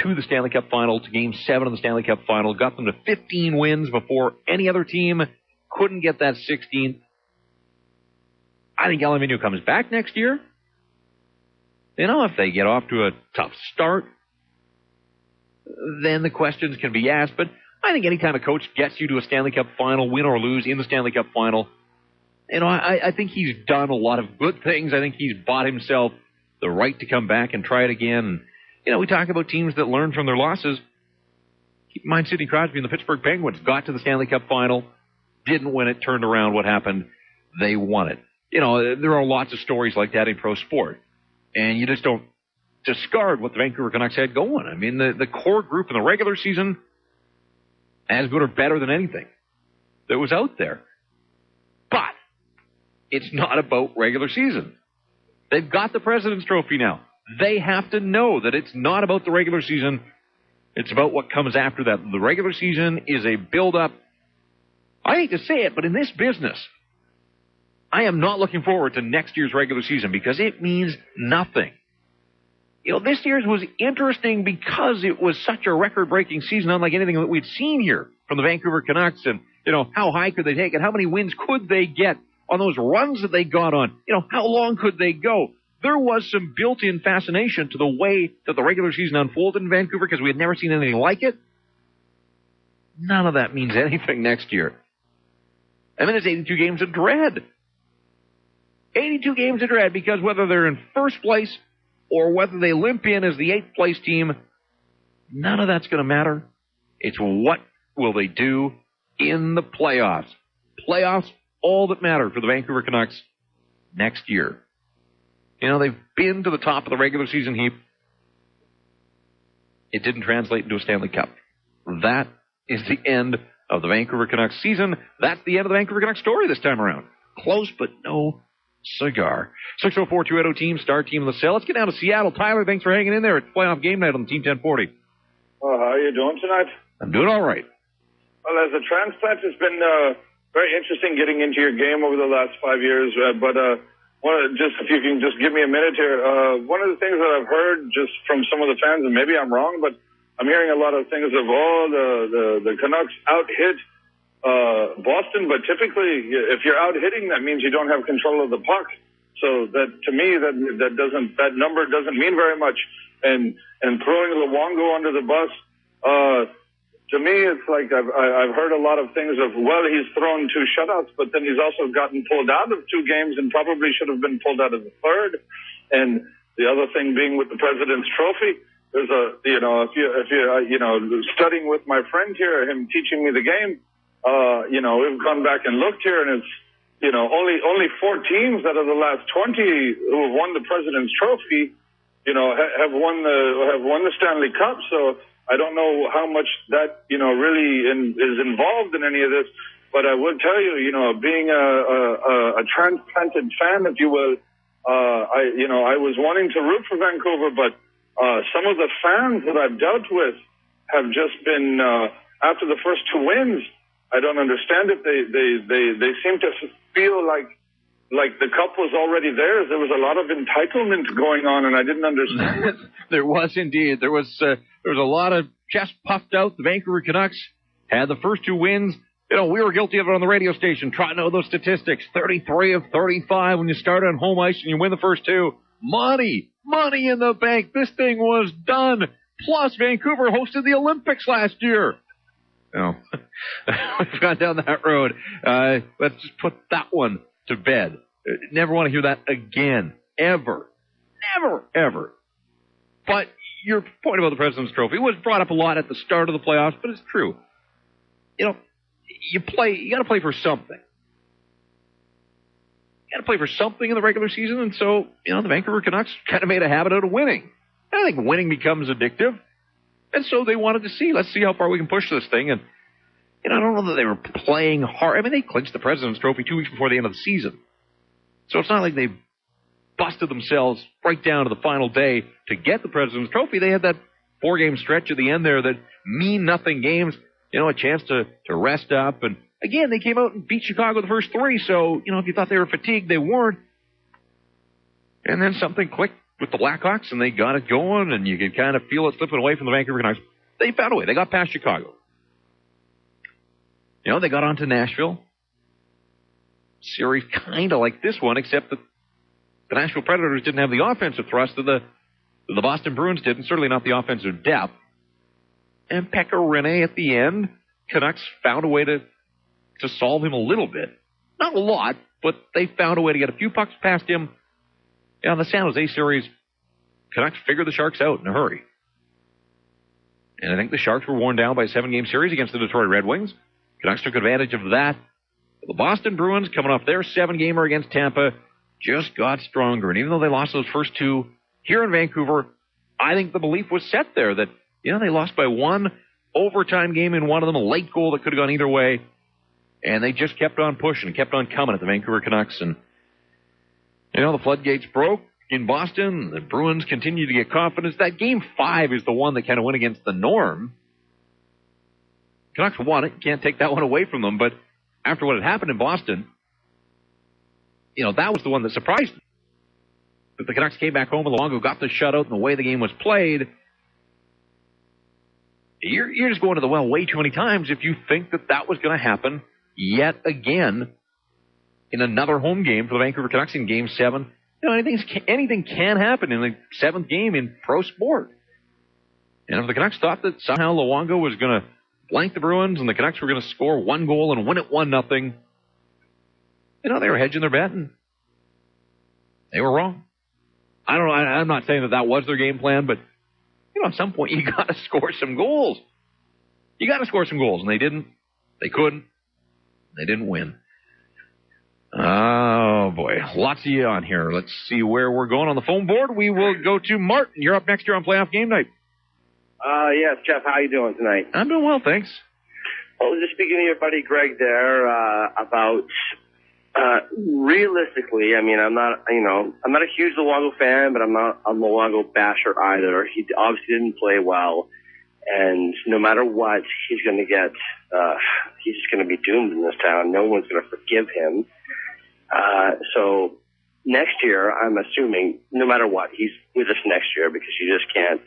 to the Stanley Cup final, to Game 7 of the Stanley Cup final, got them to 15 wins before any other team couldn't get that 16th. I think Aluminium comes back next year. If they get off to a tough start, then the questions can be asked. But I think any time a coach gets you to a Stanley Cup final, win or lose in the Stanley Cup final, I think he's done a lot of good things. I think he's bought himself the right to come back and try it again. We talk about teams that learn from their losses. Keep in mind, Sidney Crosby and the Pittsburgh Penguins got to the Stanley Cup final, didn't win it, turned around. What happened? They won it. There are lots of stories like that in pro sport, and you just don't discard what the Vancouver Canucks had going. I mean, the core group in the regular season, as good or better than anything that was out there. But it's not about regular season. They've got the President's Trophy now. They have to know that it's not about the regular season. It's about what comes after that. The regular season is a build-up. I hate to say it, but in this business, I am not looking forward to next year's regular season because it means nothing. This year's was interesting because it was such a record-breaking season, unlike anything that we'd seen here from the Vancouver Canucks. And, how high could they take it? How many wins could they get on those runs that they got on? How long could they go? There was some built-in fascination to the way that the regular season unfolded in Vancouver because we had never seen anything like it. None of that means anything next year. It's 82 games of dread. 82 games of dread because whether they're in first place or whether they limp in as the 8th place team, none of that's going to matter. It's what will they do in the playoffs. Playoffs, all that matter for the Vancouver Canucks next year. They've been to the top of the regular season heap. It didn't translate into a Stanley Cup. That is the end of the Vancouver Canucks season. That's the end of the Vancouver Canucks story this time around. Close, but no cigar. 604-280-TEAM, star team of the cell. Let's get down to Seattle. Tyler, thanks for hanging in there. It's playoff game night on Team 1040. Well, how are you doing tonight? I'm doing all right. Well, as a transplant, it's been very interesting getting into your game over the last 5 years. If you can just give me a minute here. One of the things that I've heard just from some of the fans, and maybe I'm wrong, but I'm hearing a lot of things of the Canucks out-hit Boston, but typically if you're out-hitting, that means you don't have control of the puck. So that, to me, that number doesn't mean very much. And throwing Luongo under the bus, to me, it's like I've heard a lot of things of, well, he's thrown 2 shutouts, but then he's also gotten pulled out of 2 games and probably should have been pulled out of the 3rd. And the other thing being with the President's Trophy, there's if you're studying with my friend here, him teaching me the game, we've gone back and looked here, and it's, only 4 teams out of the last 20 who have won the President's Trophy, have won the Stanley Cup. So I don't know how much that, really is involved in any of this, but I would tell you, being a transplanted fan, if you will, I was wanting to root for Vancouver, but some of the fans that I've dealt with have just been, after the first 2 wins, I don't understand it. They seem to feel like the cup was already theirs. There was a lot of entitlement going on, and I didn't understand. There was indeed. There was a lot of chest puffed out. The Vancouver Canucks had the first 2 wins. We were guilty of it on the radio station, trying to know those statistics. 33 of 35 when you start on home ice and you win the first 2. Money. Money in the bank. This thing was done. Plus, Vancouver hosted the Olympics last year. Oh, we've gone down that road. Let's just put that one to bed. Never want to hear that again. Ever. Never, ever. But your point about the President's Trophy was brought up a lot at the start of the playoffs, but it's true. You know, you got to play for something. You got to play for something in the regular season, and so, the Vancouver Canucks kind of made a habit out of winning. I think winning becomes addictive, and so they wanted to see, let's see how far we can push this thing, and, I don't know that they were playing hard. I mean, they clinched the President's Trophy 2 weeks before the end of the season. So it's not like they busted themselves right down to the final day to get the President's Trophy. They had that 4-game stretch at the end there that mean-nothing games, a chance to rest up. And, again, they came out and beat Chicago the first 3, so, if you thought they were fatigued, they weren't. And then something clicked with the Blackhawks, and they got it going, and you could kind of feel it slipping away from the Vancouver Canucks. They found a way. They got past Chicago. They got on to Nashville. Series kind of like this one, except that the Nashville Predators didn't have the offensive thrust that the Boston Bruins did, and certainly not the offensive depth. And Pekka Rinne at the end, Canucks found a way to solve him a little bit. Not a lot, but they found a way to get a few pucks past him. In the San Jose series, Canucks figured the Sharks out in a hurry. And I think the Sharks were worn down by a 7-game series against the Detroit Red Wings. Canucks took advantage of that. The Boston Bruins, coming off their 7-gamer against Tampa, just got stronger. And even though they lost those first 2 here in Vancouver, I think the belief was set there that, they lost by 1 overtime game in one of them, a late goal that could have gone either way. And they just kept on pushing, kept on coming at the Vancouver Canucks. And, the floodgates broke in Boston. The Bruins continued to get confidence. That Game 5 is the one that kind of went against the norm. Canucks won it. Can't take that one away from them. But after what had happened in Boston, that was the one that surprised them. But the Canucks came back home and Luongo got the shutout, and the way the game was played, you're just going to the well way too many times if you think that was going to happen yet again in another home game for the Vancouver Canucks in Game 7. Anything can happen in the 7th game in pro sport. And if the Canucks thought that somehow Luongo was going to blank the Bruins and the Canucks were going to score 1 goal and win it 1-0, they were hedging their bet, and they were wrong. I don't know. I'm not saying that was their game plan, but, at some point you got to score some goals. You got to score some goals, and they didn't. They couldn't. They didn't win. Oh, boy. Lots of you on here. Let's see where we're going on the phone board. We will go to Martin. You're up next year on Playoff Game Night. Yes, Jeff, how you doing tonight? I'm doing well, thanks. I was just speaking to your buddy Greg there about realistically. I mean, I'm not a huge Luongo fan, but I'm not a Luongo basher either. He obviously didn't play well, and no matter what, he's going to get. He's just going to be doomed in this town. No one's going to forgive him. So next year, I'm assuming, no matter what, he's with us next year because you just can't.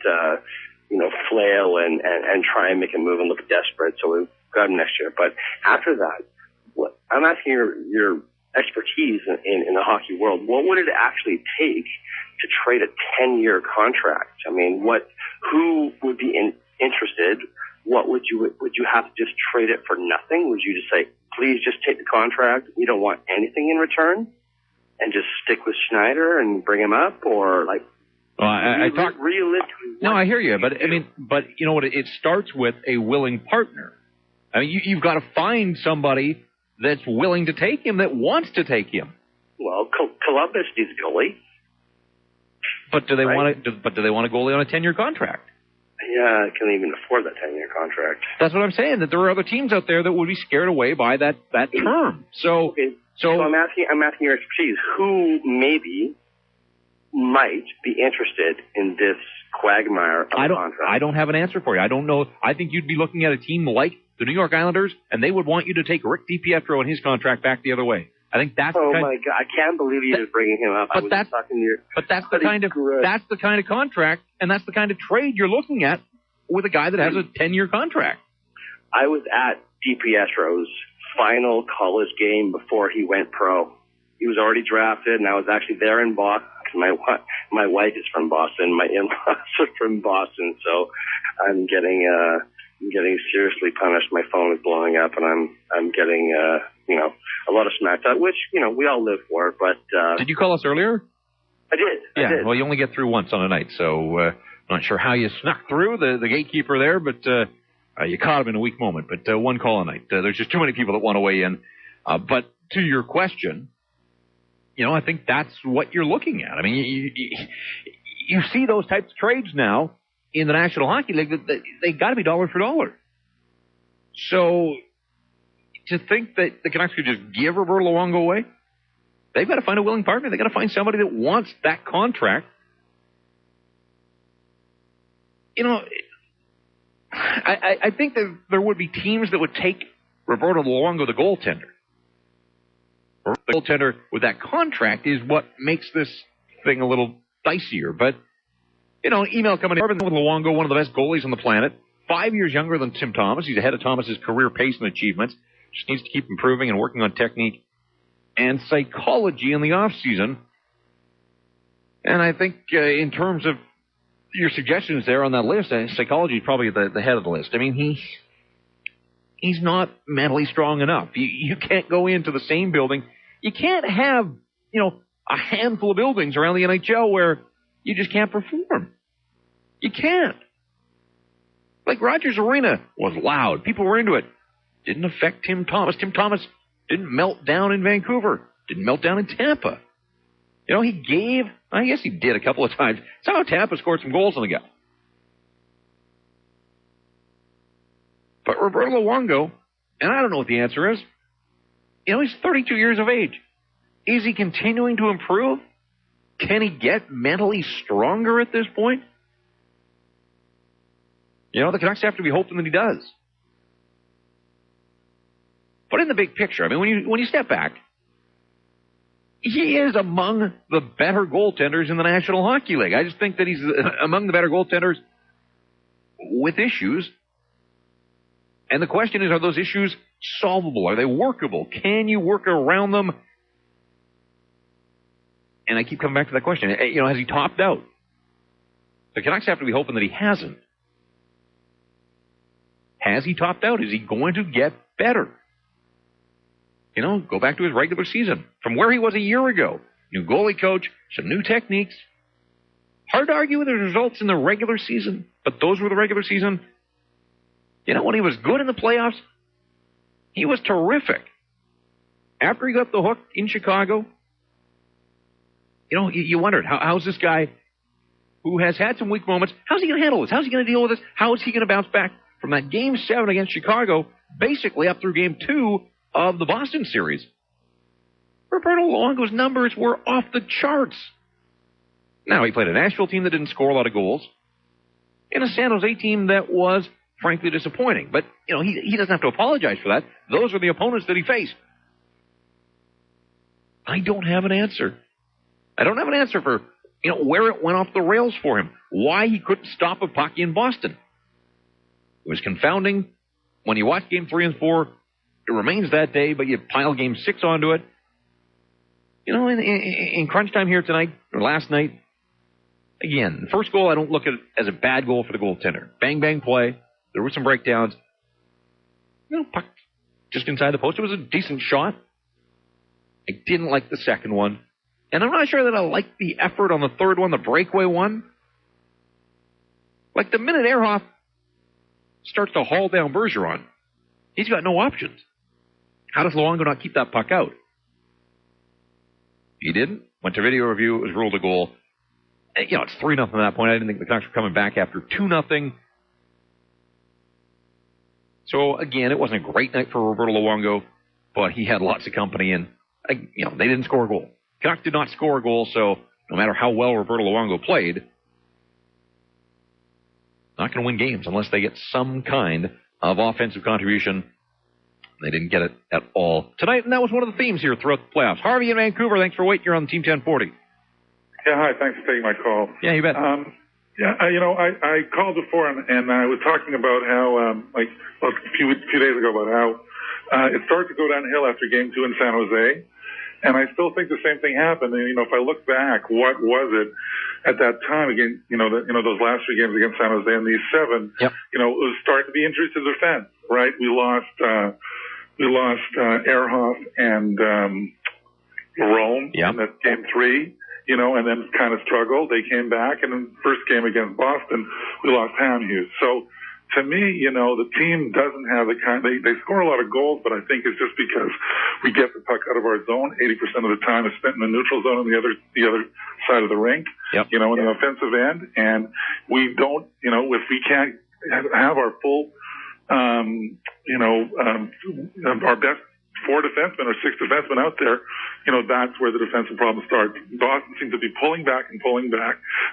Flail and try and make a move and look desperate. So we've got him next year. But after that, I'm asking your expertise in the hockey world. What would it actually take to trade a 10-year contract? I mean, who would be interested? What would you have to just trade it for nothing? Would you just say, please just take the contract? We don't want anything in return, and just stick with Schneider and bring him up, or like? Well, I talk realistically. No, I hear you, but you know what? It starts with a willing partner. I mean, you've got to find somebody that's willing to take him, that wants to take him. Well, Columbus needs a goalie. But do they want to? But do they want a goalie on a 10-year contract? Yeah, I can't even afford that 10-year contract. That's what I'm saying. That there are other teams out there that would be scared away by that term. So I'm asking your expertise. Who maybe might be interested in this quagmire of contract? I don't have an answer for you. I don't know. I think you'd be looking at a team like the New York Islanders, and they would want you to take Rick DiPietro and his contract back the other way. I think that's. Oh my God! I can't believe you're bringing him up. But that's the kind of contract, and that's the kind of trade you're looking at with a guy that has a 10-year contract. I was at DiPietro's final college game before he went pro. He was already drafted, and I was actually there in Boston. My wife is from Boston. My in-laws are from Boston, so I'm getting seriously punished. My phone is blowing up, and I'm getting a lot of smack talk, which we all live for. But did you call us earlier? I did. Yeah. I did. Well, you only get through once on a night, so not sure how you snuck through the gatekeeper there, but you caught him in a weak moment. But one call a night. There's just too many people that want to weigh in. But to your question, I think that's what you're looking at. I mean, you see those types of trades now in the National Hockey League. They got to be dollar for dollar. So to think that the Canucks could just give Roberto Luongo away, they've got to find a willing partner. They've got to find somebody that wants that contract. I think that there would be teams that would take Roberto Luongo, the goaltender. The goaltender with that contract is what makes this thing a little dicier. But, email coming in with Luongo, one of the best goalies on the planet, 5 years younger than Tim Thomas. He's ahead of Thomas's career pace and achievements. Just needs to keep improving and working on technique and psychology in the offseason. And I think in terms of your suggestions there on that list, psychology is probably the head of the list. I mean, he's not mentally strong enough. You can't go into the same building. You can't have, a handful of buildings around the NHL where you just can't perform. You can't. Like Rogers Arena was loud. People were into it. Didn't affect Tim Thomas. Tim Thomas didn't melt down in Vancouver. Didn't melt down in Tampa. He gave, I guess he did a couple of times. That's how Tampa scored some goals on the guy. But Roberto Luongo, and I don't know what the answer is, he's 32 years of age. Is he continuing to improve? Can he get mentally stronger at this point? The Canucks have to be hoping that he does. But in the big picture, I mean, when you step back, he is among the better goaltenders in the National Hockey League. I just think that he's among the better goaltenders with issues. And the question is, are those issues solvable? Are they workable? Can you work around them? And I keep coming back to that question. Has he topped out? The Canucks have to be hoping that he hasn't. Has he topped out? Is he going to get better? Go back to his regular season from where he was a year ago. New goalie coach, some new techniques. Hard to argue with his results in the regular season, but those were the regular season. When he was good in the playoffs, he was terrific. After he got the hook in Chicago, you wondered, how's this guy who has had some weak moments, how's he going to handle this? How's he going to deal with this? How is he going to bounce back from that Game 7 against Chicago, basically up through Game 2 of the Boston series? Roberto Luongo's numbers were off the charts. Now, he played a Nashville team that didn't score a lot of goals, and a San Jose team that was frankly disappointing. But, he doesn't have to apologize for that. Those are the opponents that he faced. I don't have an answer. I don't have an answer for, where it went off the rails for him, why he couldn't stop a puck in Boston. It was confounding. When you watch Game 3 and 4, it remains that day, but you pile Game 6 onto it. In crunch time here tonight, or last night, again, the first goal, I don't look at it as a bad goal for the goaltender. Bang, bang play. There were some breakdowns. Puck just inside the post. It was a decent shot. I didn't like the second one. And I'm not sure that I like the effort on the third one, the breakaway one. Like the minute Ehrhoff starts to haul down Bergeron, he's got no options. How does Luongo not keep that puck out? He didn't. Went to video review. It was ruled a goal. It's 3-0 at that point. I didn't think the Canucks were coming back after 2-0. So, again, it wasn't a great night for Roberto Luongo, but he had lots of company, and, they didn't score a goal. Canucks did not score a goal, so no matter how well Roberto Luongo played, not going to win games unless they get some kind of offensive contribution. They didn't get it at all tonight, and that was one of the themes here throughout the playoffs. Harvey in Vancouver, thanks for waiting. You're on Team 1040. Yeah, hi. Thanks for taking my call. Yeah, you bet. I called before, and I was talking about how, a few days ago, about how it started to go downhill after Game 2 in San Jose. And I still think the same thing happened. And, if I look back, what was it at that time again? Those last 3 games against San Jose and these 7. Yep. It was starting to be injuries to the defense, right? We lost Ehrhoff and Rome in that game 3. And then kind of struggled. They came back, and in the first game against Boston, we lost Hamhuis. So, to me, the team doesn't have the kind. They score a lot of goals, but I think it's just because we get the puck out of our zone. 80% of the time is spent in the neutral zone on the other side of the rink. Yep. In the offensive end, and we don't. If we can't have our full, our best 4 defensemen or 6 defensemen out there, that's where the defensive problem starts. Boston seems to be pulling back. And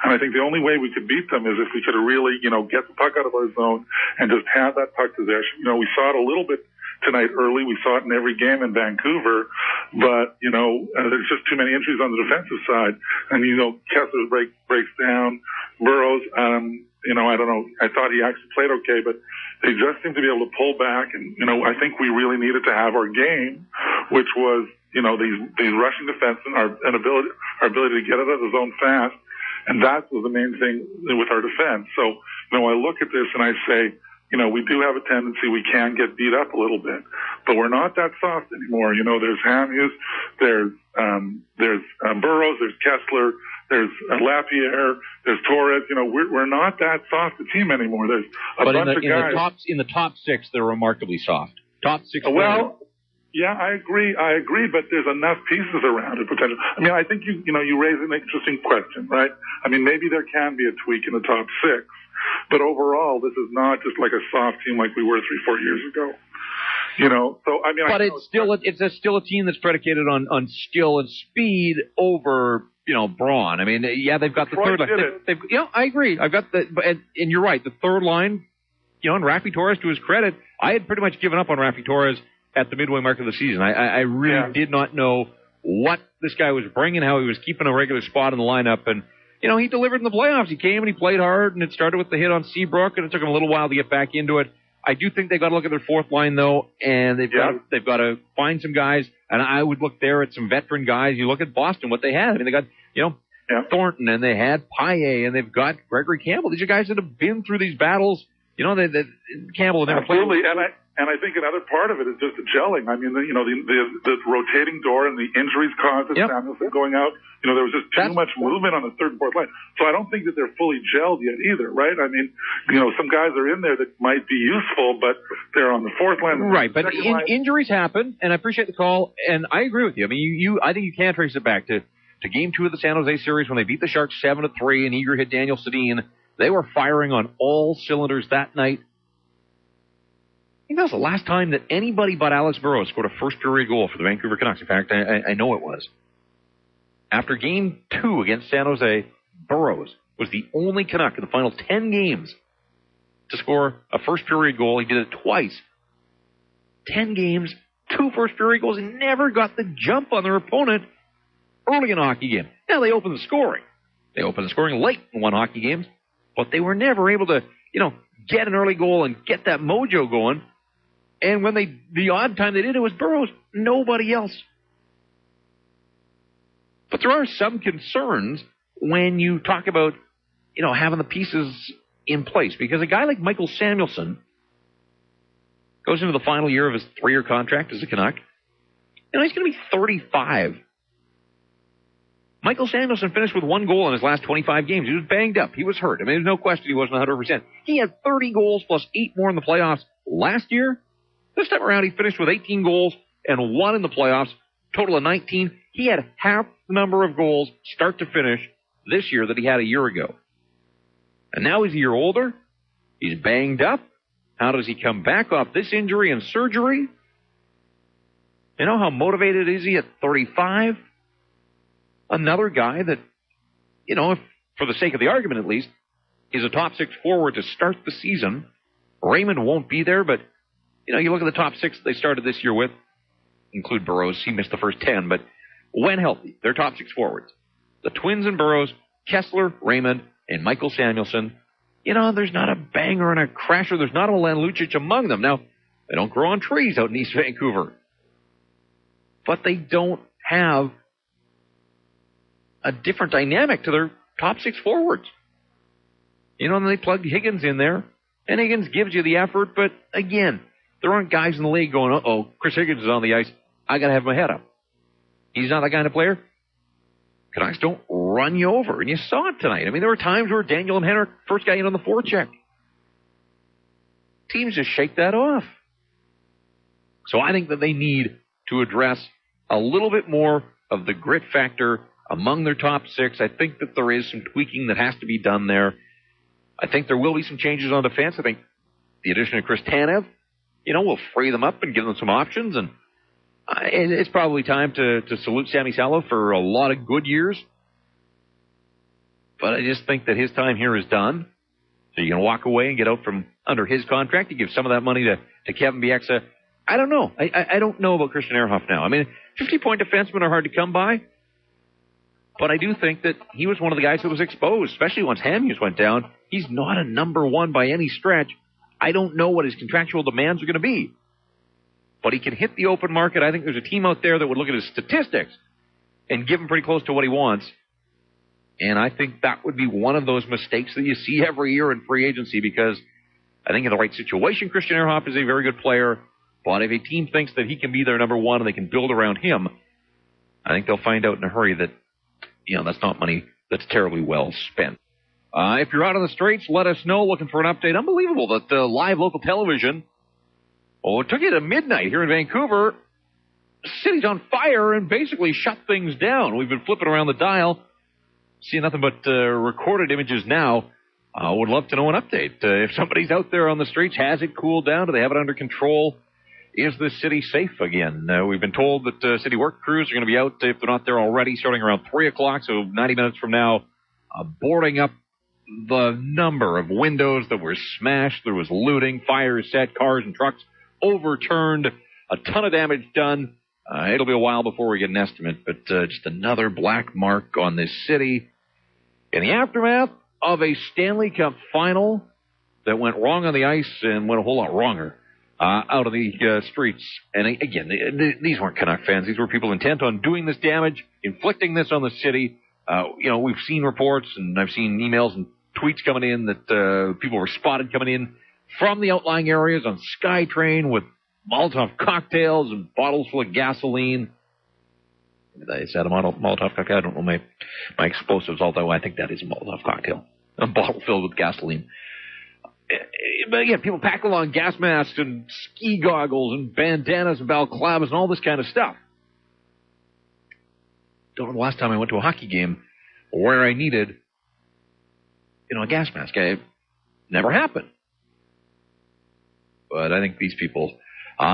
I think the only way we could beat them is if we could really, get the puck out of our zone and just have that puck possession. We saw it a little bit tonight early. We saw it in every game in Vancouver, but, there's just too many injuries on the defensive side. And, Kessler breaks down. Burrows, I don't know. I thought he actually played okay, but they just seem to be able to pull back. And, I think we really needed to have our game, which was, these rushing defensemen, our ability to get it out of the zone fast. And that was the main thing with our defense. So, I look at this and I say, we do have a tendency, we can get beat up a little bit, but we're not that soft anymore. There's Hamhuis, there's Burrows, there's Kessler, there's Lapierre, there's Torres. We're not that soft a team anymore. There's a bunch of guys. In the top 6, they're remarkably soft. Top 6. Well, yeah, I agree, but there's enough pieces around it potentially. I think you raise an interesting question, right? Maybe there can be a tweak in the top 6, but overall, this is not just like a soft team like we were 3-4 years ago. But it's still a team that's predicated on skill and speed over brawn. They've got the third line. I agree. I've got and you're right. The third line, and Rafi Torres, to his credit, I had pretty much given up on Rafi Torres at the midway mark of the season. I really did not know what this guy was bringing, how he was keeping a regular spot in the lineup, and he delivered in the playoffs. He came and he played hard, and it started with the hit on Seabrook, and it took him a little while to get back into it. I do think they got to look at their fourth line though, and they've got to find some guys. And I would look there at some veteran guys. You look at Boston, what they had. They got Thornton, and they had Paille, and they've got Gregory Campbell. These are guys that have been through these battles. Campbell never played. Absolutely, and I think another part of it is just the gelling. The rotating door and the injuries caused Samuelson going out. There was just too much movement on the third and fourth line. So I don't think that they're fully gelled yet either, right? Some guys are in there that might be useful, but they're on the fourth line. Right, but injuries happen, and I appreciate the call, and I agree with you. I think you can trace it back to Game 2 of the San Jose series when they beat the Sharks 7-3, and Eager hit Daniel Sedin. They were firing on all cylinders that night. I think that was the last time that anybody but Alex Burrows scored a first-period goal for the Vancouver Canucks. In fact, I know it was. After Game 2 against San Jose, Burrows was the only Canuck in the final 10 games to score a first-period goal. He did it twice. 10 games, 2 first-period goals. He never got the jump on their opponent early in a hockey game. Now, they opened the scoring. They opened the scoring late in one hockey games, but they were never able to, get an early goal and get that mojo going. And when the odd time they did, it was Burrows, nobody else. But there are some concerns when you talk about, having the pieces in place. Because a guy like Michael Samuelsson goes into the final year of his 3-year contract as a Canuck. He's going to be 35. Michael Samuelsson finished with 1 goal in his last 25 games. He was banged up. He was hurt. There's no question he wasn't 100%. He had 30 goals plus 8 more in the playoffs last year. This time around, he finished with 18 goals and 1 in the playoffs, total of 19. He had half the number of goals start to finish this year that he had a year ago. And now he's a year older. He's banged up. How does he come back off this injury and surgery? How motivated is he at 35? Another guy that, if, for the sake of the argument at least, is a top 6 forward to start the season. Raymond won't be there, but, you look at the top 6 they started this year with, include Burrows. He missed the first 10, but when healthy, they're top 6 forwards. The Twins and Burrows, Kessler, Raymond, and Michael Samuelsson. There's not a banger and a crasher. There's not a Milan Lucic among them. Now, they don't grow on trees out in East Vancouver. But they don't have a different dynamic to their top six forwards. You know, and they plugged Higgins in there, and Higgins gives you the effort, but again, there aren't guys in the league going, uh-oh, Chris Higgins is on the ice, I got to have my head up. He's not that kind of player. Canucks don't run you over, and you saw it tonight. I mean, there were times where Daniel and Henrik, first guy in on the forecheck. Teams just shake that off. So I think that they need to address a little bit more of the grit factor among their top six. I think that there is some tweaking that has to be done there. I think there will be some changes on defense. I think the addition of Chris Tanev, will free them up and give them some options. And it's probably time to salute Sammy Salo for a lot of good years. But I just think that his time here is done. So you're going to walk away and get out from under his contract. You give some of that money to Kevin Bieksa. I don't know. I don't know about Christian Ehrhoff now. I mean, 50-point defensemen are hard to come by. But I do think that he was one of the guys that was exposed, especially once Hamhuis went down. He's not a number one by any stretch. I don't know what his contractual demands are going to be. But he can hit the open market. I think there's a team out there that would look at his statistics and give him pretty close to what he wants. And I think that would be one of those mistakes that you see every year in free agency, because I think in the right situation, Christian Ehrhoff is a very good player. But if a team thinks that he can be their number one and they can build around him, I think they'll find out in a hurry that, that's not money that's terribly well spent. If you're out on the streets, let us know. Looking for an update. Unbelievable that the live local television, it took you to midnight here in Vancouver. The city's on fire and basically shut things down. We've been flipping around the dial, seeing nothing but recorded images now. Would love to know an update. If somebody's out there on the streets, has it cooled down? Do they have it under control? Is the city safe again? We've been told that city work crews are going to be out, if they're not there already, starting around 3 o'clock, so 90 minutes from now, boarding up the number of windows that were smashed. There was looting, fires set, cars and trucks overturned, a ton of damage done. It'll be a while before we get an estimate, but just another black mark on this city in the aftermath of a Stanley Cup final that went wrong on the ice and went a whole lot wronger out of the streets. And again, these weren't Canuck fans. These were people intent on doing this damage, inflicting this on the city. We've seen reports, and I've seen emails and tweets coming in that people were spotted coming in from the outlying areas on SkyTrain with Molotov cocktails and bottles full of gasoline. Is that a Molotov cocktail? I don't know my explosives, although I think that is a Molotov cocktail. A bottle filled with gasoline. But again, people pack along gas masks and ski goggles and bandanas and balaclavas and all this kind of stuff. Don't know the last time I went to a hockey game where I needed, a gas mask. It never happened. But I think these people,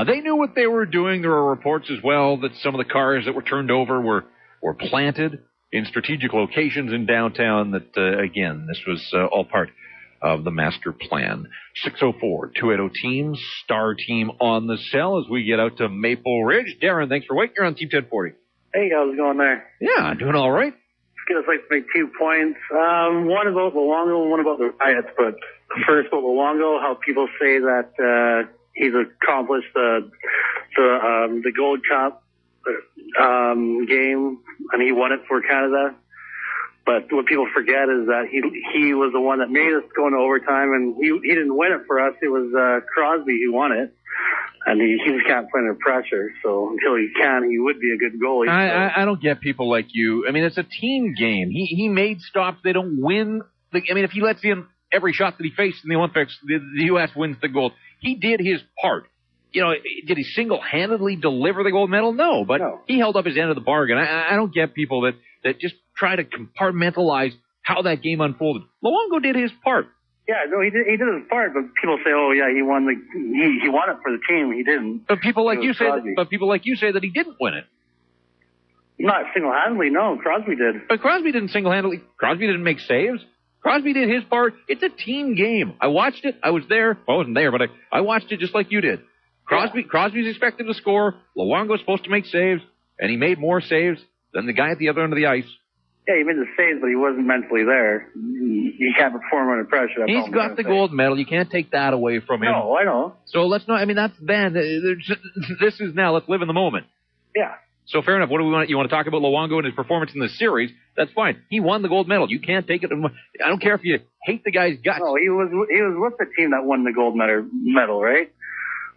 they knew what they were doing. There were reports as well that some of the cars that were turned over were planted in strategic locations in downtown. That, again, this was all part of the master plan. 604-280-TEAM, star team on the cell as we get out to Maple Ridge. Darren, thanks for waiting. You're on Team 1040. Hey, how's it going there? Yeah, doing all right. I'd like to make 2 points. One about Luongo and one about the riots. But first about Luongo, how people say that he's accomplished the Gold Cup game and he won it for Canada. But what people forget is that he was the one that made us go into overtime, and he didn't win it for us. It was Crosby who won it, and he just can't play under pressure. So until he can, he would be a good goalie. I don't get people like you. I mean, it's a team game. He made stops. They don't win. If he lets in every shot that he faced in the Olympics, the U.S. wins the gold. He did his part. Did he single-handedly deliver the gold medal? No, but he held up his end of the bargain. I don't get people that just try to compartmentalize how that game unfolded. Luongo did his part. Yeah, no, he did his part, but people say, "Oh, yeah, he won it for the team." He didn't. But people like you say that he didn't win it. Not single-handedly, no. Crosby did. But Crosby didn't single-handedly. Crosby didn't make saves. Crosby did his part. It's a team game. I watched it. I was there. Well, I wasn't there, but I watched it just like you did. Crosby's expected to score. Luongo's supposed to make saves, and he made more saves than the guy at the other end of the ice. Yeah, he made the saves, but he wasn't mentally there. He can't perform under pressure. He's got the gold medal. You can't take that away from him. No, I know. So let's not. That's then. This is now. Let's live in the moment. Yeah. So fair enough. What do we want? You want to talk about Luongo and his performance in the series? That's fine. He won the gold medal. You can't take it. I don't care if you hate the guy's guts. No, he was with the team that won the gold medal, right?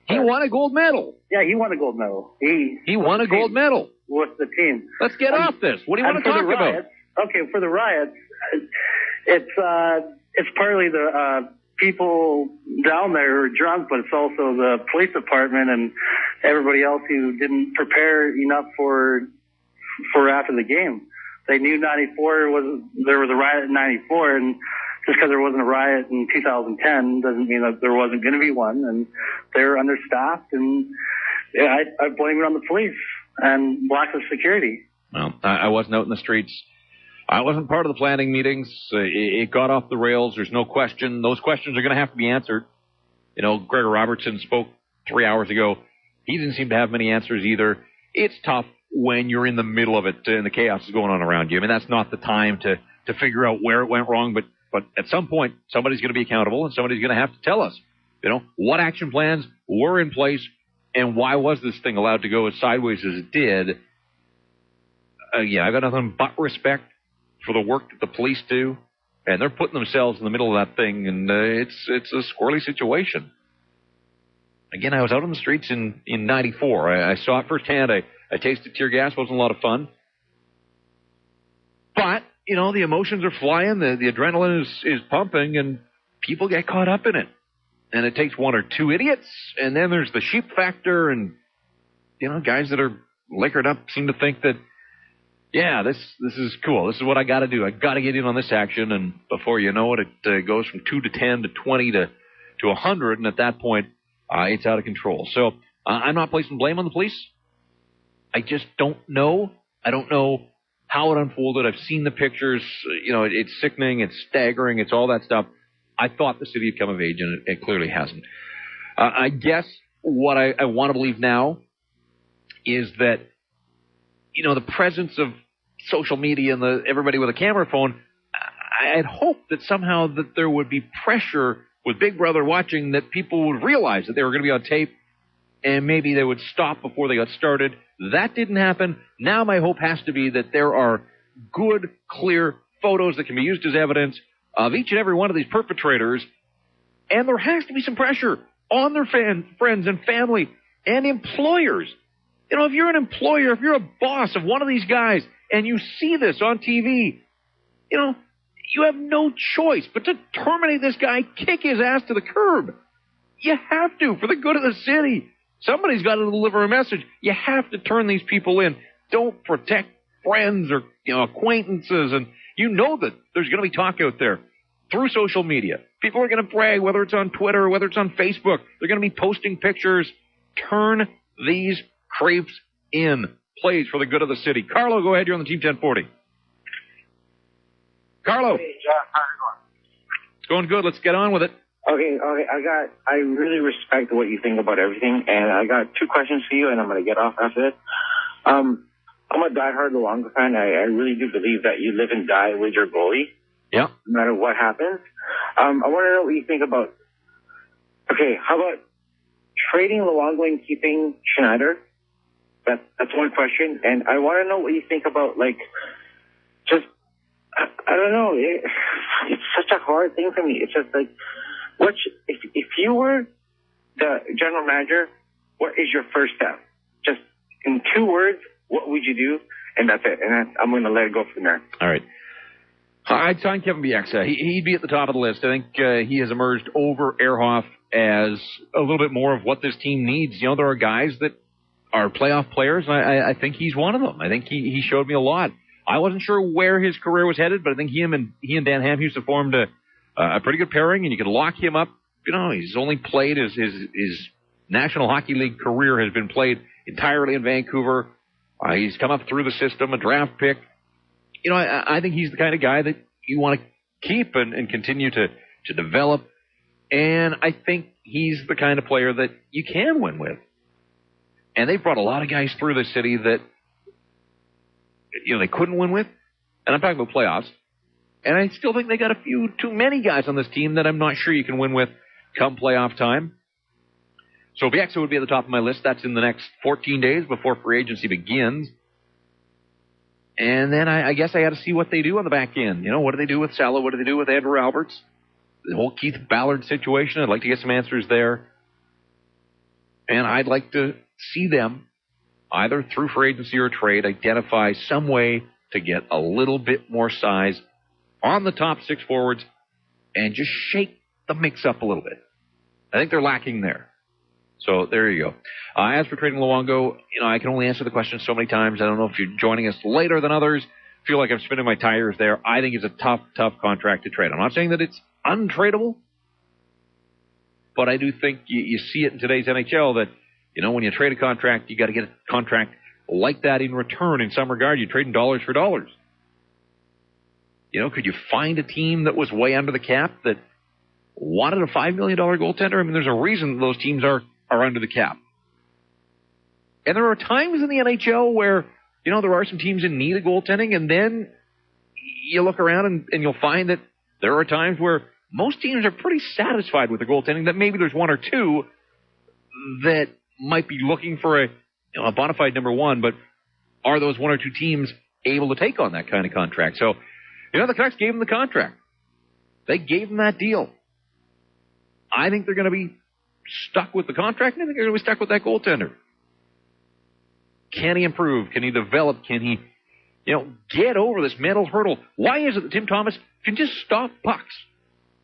He won a gold medal. Yeah, he won a gold medal. He won a gold medal with the team. Let's get off this. What do you want to talk about? Okay, for the riots, it's partly the people down there who are drunk, but it's also the police department and everybody else who didn't prepare enough for after the game. They knew there was a riot in 94, and just because there wasn't a riot in 2010 doesn't mean that there wasn't going to be one, and they're understaffed, and yeah, I blame it on the police and lack of security. Well, I wasn't out in the streets. I wasn't part of the planning meetings. It got off the rails. There's no question. Those questions are going to have to be answered. You know, Gregor Robertson spoke 3 hours ago. He didn't seem to have many answers either. It's tough when you're in the middle of it and the chaos is going on around you. I mean, that's not the time to figure out where it went wrong, but at some point, somebody's going to be accountable and somebody's going to have to tell us, you know, what action plans were in place and why was this thing allowed to go as sideways as it did. Yeah, I got nothing but respect for the work that the police do, and they're putting themselves in the middle of that thing, and it's a squirrely situation. Again, I was out on the streets in 94. I saw it firsthand. I tasted tear gas. Wasn't a lot of fun. But, you know, the emotions are flying, the adrenaline is pumping, and people get caught up in it. And it takes one or two idiots, and then there's the sheep factor, and, you know, guys that are liquored up seem to think that, yeah, this is cool. This is what I got to do. I got to get in on this action, and before you know it, it goes from 2 to 10 to 20 to 100, and at that point, it's out of control. So I'm not placing blame on the police. I just don't know. I don't know how it unfolded. I've seen the pictures. You know, it's sickening. It's staggering. It's all that stuff. I thought the city had come of age, and it clearly hasn't. I guess what I want to believe now is that, you know, the presence of social media and everybody with a camera phone, I had hoped that somehow that there would be pressure with Big Brother watching, that people would realize that they were going to be on tape and maybe they would stop before they got started. That didn't happen. Now my hope has to be that there are good, clear photos that can be used as evidence of each and every one of these perpetrators, and there has to be some pressure on their friends and family and employers. You know, if you're an employer, if you're a boss of one of these guys and you see this on TV, you know, you have no choice but to terminate this guy, kick his ass to the curb. You have to, for the good of the city. Somebody's got to deliver a message. You have to turn these people in. Don't protect friends or, you know, acquaintances. And you know that there's going to be talk out there through social media. People are going to brag, whether it's on Twitter or whether it's on Facebook. They're going to be posting pictures. Turn these creeps in, please, for the good of the city. Carlo, go ahead. You're on the Team 1040. Carlo. Hey, Jeff, how's it going? It's going good. Let's get on with it. Okay. I really respect what you think about everything, and I got two questions for you, and I'm going to get off after this. I'm a diehard Luongo fan. I really do believe that you live and die with your goalie. Yeah. No matter what happens. I want to know what you think about, okay, how about trading Luongo and keeping Schneider? That's one question. And I want to know what you think about, like, just, I don't know. It's such a hard thing for me. It's just like, if you were the general manager, what is your first step? Just in 2 words, what would you do? And that's it. And I'm going to let it go from there. All right. I'd sign Kevin Bieksa. He'd be at the top of the list. I think he has emerged over Ehrhoff as a little bit more of what this team needs. You know, there are guys that are playoff players, and I think he's one of them. I think he showed me a lot. I wasn't sure where his career was headed, but I think he and Dan Hamhuis have formed a pretty good pairing, and you could lock him up. You know, he's only played his National Hockey League career has been played entirely in Vancouver. He's come up through the system, a draft pick. You know, I think he's the kind of guy that you want to keep and continue to develop. And I think he's the kind of player that you can win with. And they've brought a lot of guys through the city that, you know, they couldn't win with. And I'm talking about playoffs. And I still think they got a few too many guys on this team that I'm not sure you can win with come playoff time. So Bieksa would be at the top of my list. That's in the next 14 days before free agency begins. And then I guess I got to see what they do on the back end. You know, what do they do with Salo? What do they do with Andrew Alberts? The whole Keith Ballard situation, I'd like to get some answers there. And I'd like to see them, either through free agency or trade, identify some way to get a little bit more size on the top 6 forwards and just shake the mix up a little bit. I think they're lacking there. So there you go. As for trading Luongo, I can only answer the question so many times. I don't know if you're joining us later than others. Feel like I'm spinning my tires there. I think it's a tough contract to trade. I'm not saying that it's untradeable, but I do think you see it in today's NHL that, when you trade a contract, you got to get a contract like that in return in some regard. You're trading dollars for dollars. Could you find a team that was way under the cap that wanted a $5 million goaltender? I mean, there's a reason those teams are under the cap. And there are times in the NHL where, there are some teams in need of goaltending, and then you look around and you'll find that there are times where most teams are pretty satisfied with the goaltending, that maybe there's one or two that might be looking for a bona fide number one, but are those one or two teams able to take on that kind of contract? So, the Canucks gave him the contract. They gave him that deal. I think they're going to be stuck with the contract, and I think they're going to be stuck with that goaltender. Can he improve? Can he develop? Can he, get over this mental hurdle? Why is it that Tim Thomas can just stop pucks?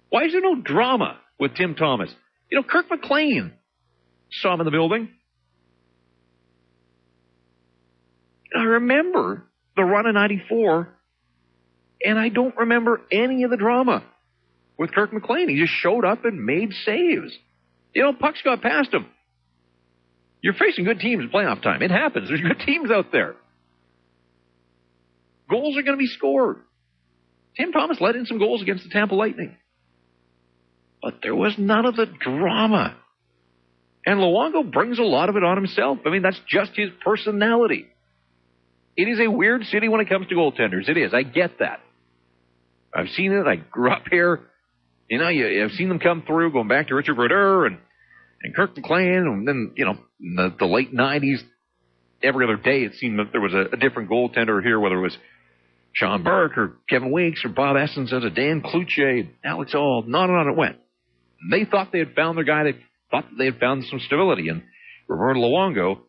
Why is there no drama with Tim Thomas? Kirk McLean saw him in the building. I remember the run in 94, and I don't remember any of the drama with Kirk McLean. He just showed up and made saves. Pucks got past him. You're facing good teams in playoff time. It happens. There's good teams out there. Goals are going to be scored. Tim Thomas let in some goals against the Tampa Lightning. But there was none of the drama. And Luongo brings a lot of it on himself. I mean, that's just his personality. It is a weird city when it comes to goaltenders. It is. I get that. I've seen it. I grew up here. I've seen them come through, going back to Richard Brodeur and Kirk McLean, and then, in the late 90s, every other day it seemed that there was a different goaltender here, whether it was Sean Burke or Kevin Weeks or Bob Essence or Dan Cloutier, Alex Auld, and on it went. They thought they had found their guy. They thought they had found some stability. And Roberto Luongo,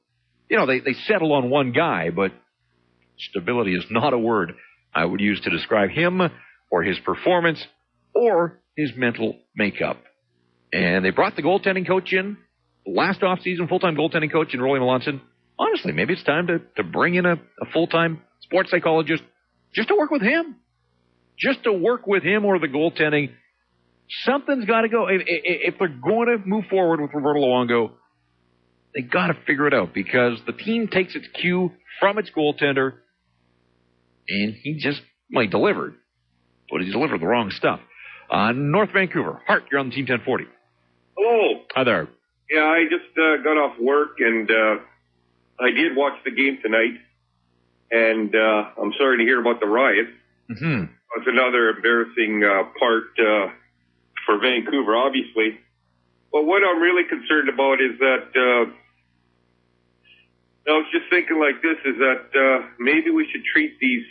they settle on one guy, but stability is not a word I would use to describe him or his performance or his mental makeup. And they brought the goaltending coach in last offseason, full-time goaltending coach in Rolly Melanson. Honestly, maybe it's time to bring in a full-time sports psychologist just to work with him. Just to work with him or the goaltending. Something's got to go. If they're going to move forward with Roberto Luongo, they got to figure it out, because the team takes its cue from its goaltender, and he delivered, but he delivered the wrong stuff. North Vancouver. Hart, you're on the Team 1040. Hello. Hi there. Yeah, I just got off work, and I did watch the game tonight, and I'm sorry to hear about the riot. Mm-hmm. It's another embarrassing part for Vancouver, obviously. But what I'm really concerned about is that I was just thinking like this, is that maybe we should treat these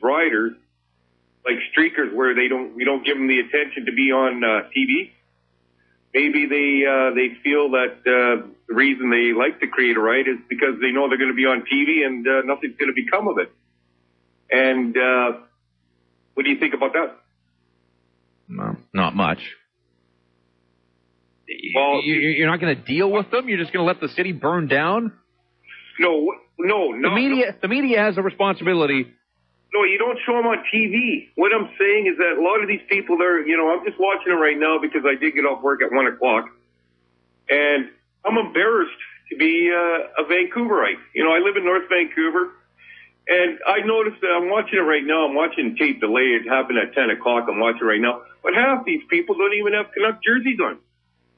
rioters like streakers, where we don't give them the attention to be on TV. Maybe they feel that the reason they like to create a riot is because they know they're going to be on TV and nothing's going to become of it. And what do you think about that? No, not much. Well, you're not going to deal with them? You're just going to let the city burn down? No. The media has a responsibility. No, you don't show them on TV. What I'm saying is that a lot of these people, I'm just watching them right now because I did get off work at 1 o'clock. And I'm embarrassed to be a Vancouverite. I live in North Vancouver. And I noticed that I'm watching it right now. I'm watching tape delay. It happened at 10 o'clock. I'm watching right now. But half these people don't even have Canuck jerseys on.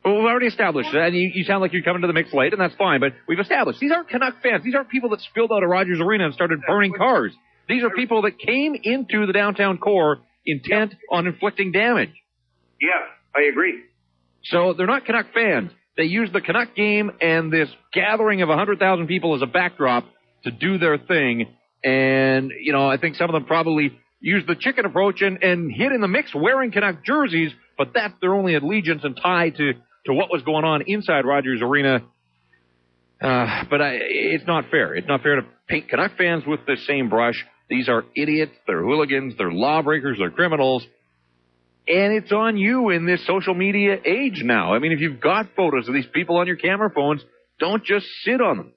Well, we've already established that, and you sound like you're coming to the mix late, and that's fine, but we've established these aren't Canuck fans. These aren't people that spilled out of Rogers Arena and started burning cars. These are people that came into the downtown core intent on inflicting damage. Yeah, I agree. So they're not Canuck fans. They use the Canuck game and this gathering of 100,000 people as a backdrop to do their thing, And, I think some of them probably used the chicken approach and hit in the mix wearing Canuck jerseys, but that's their only allegiance and tie to what was going on inside Rogers Arena. But it's not fair. It's not fair to paint Canuck fans with the same brush. These are idiots. They're hooligans. They're lawbreakers. They're criminals. And it's on you in this social media age now. I mean, if you've got photos of these people on your camera phones, don't just sit on them.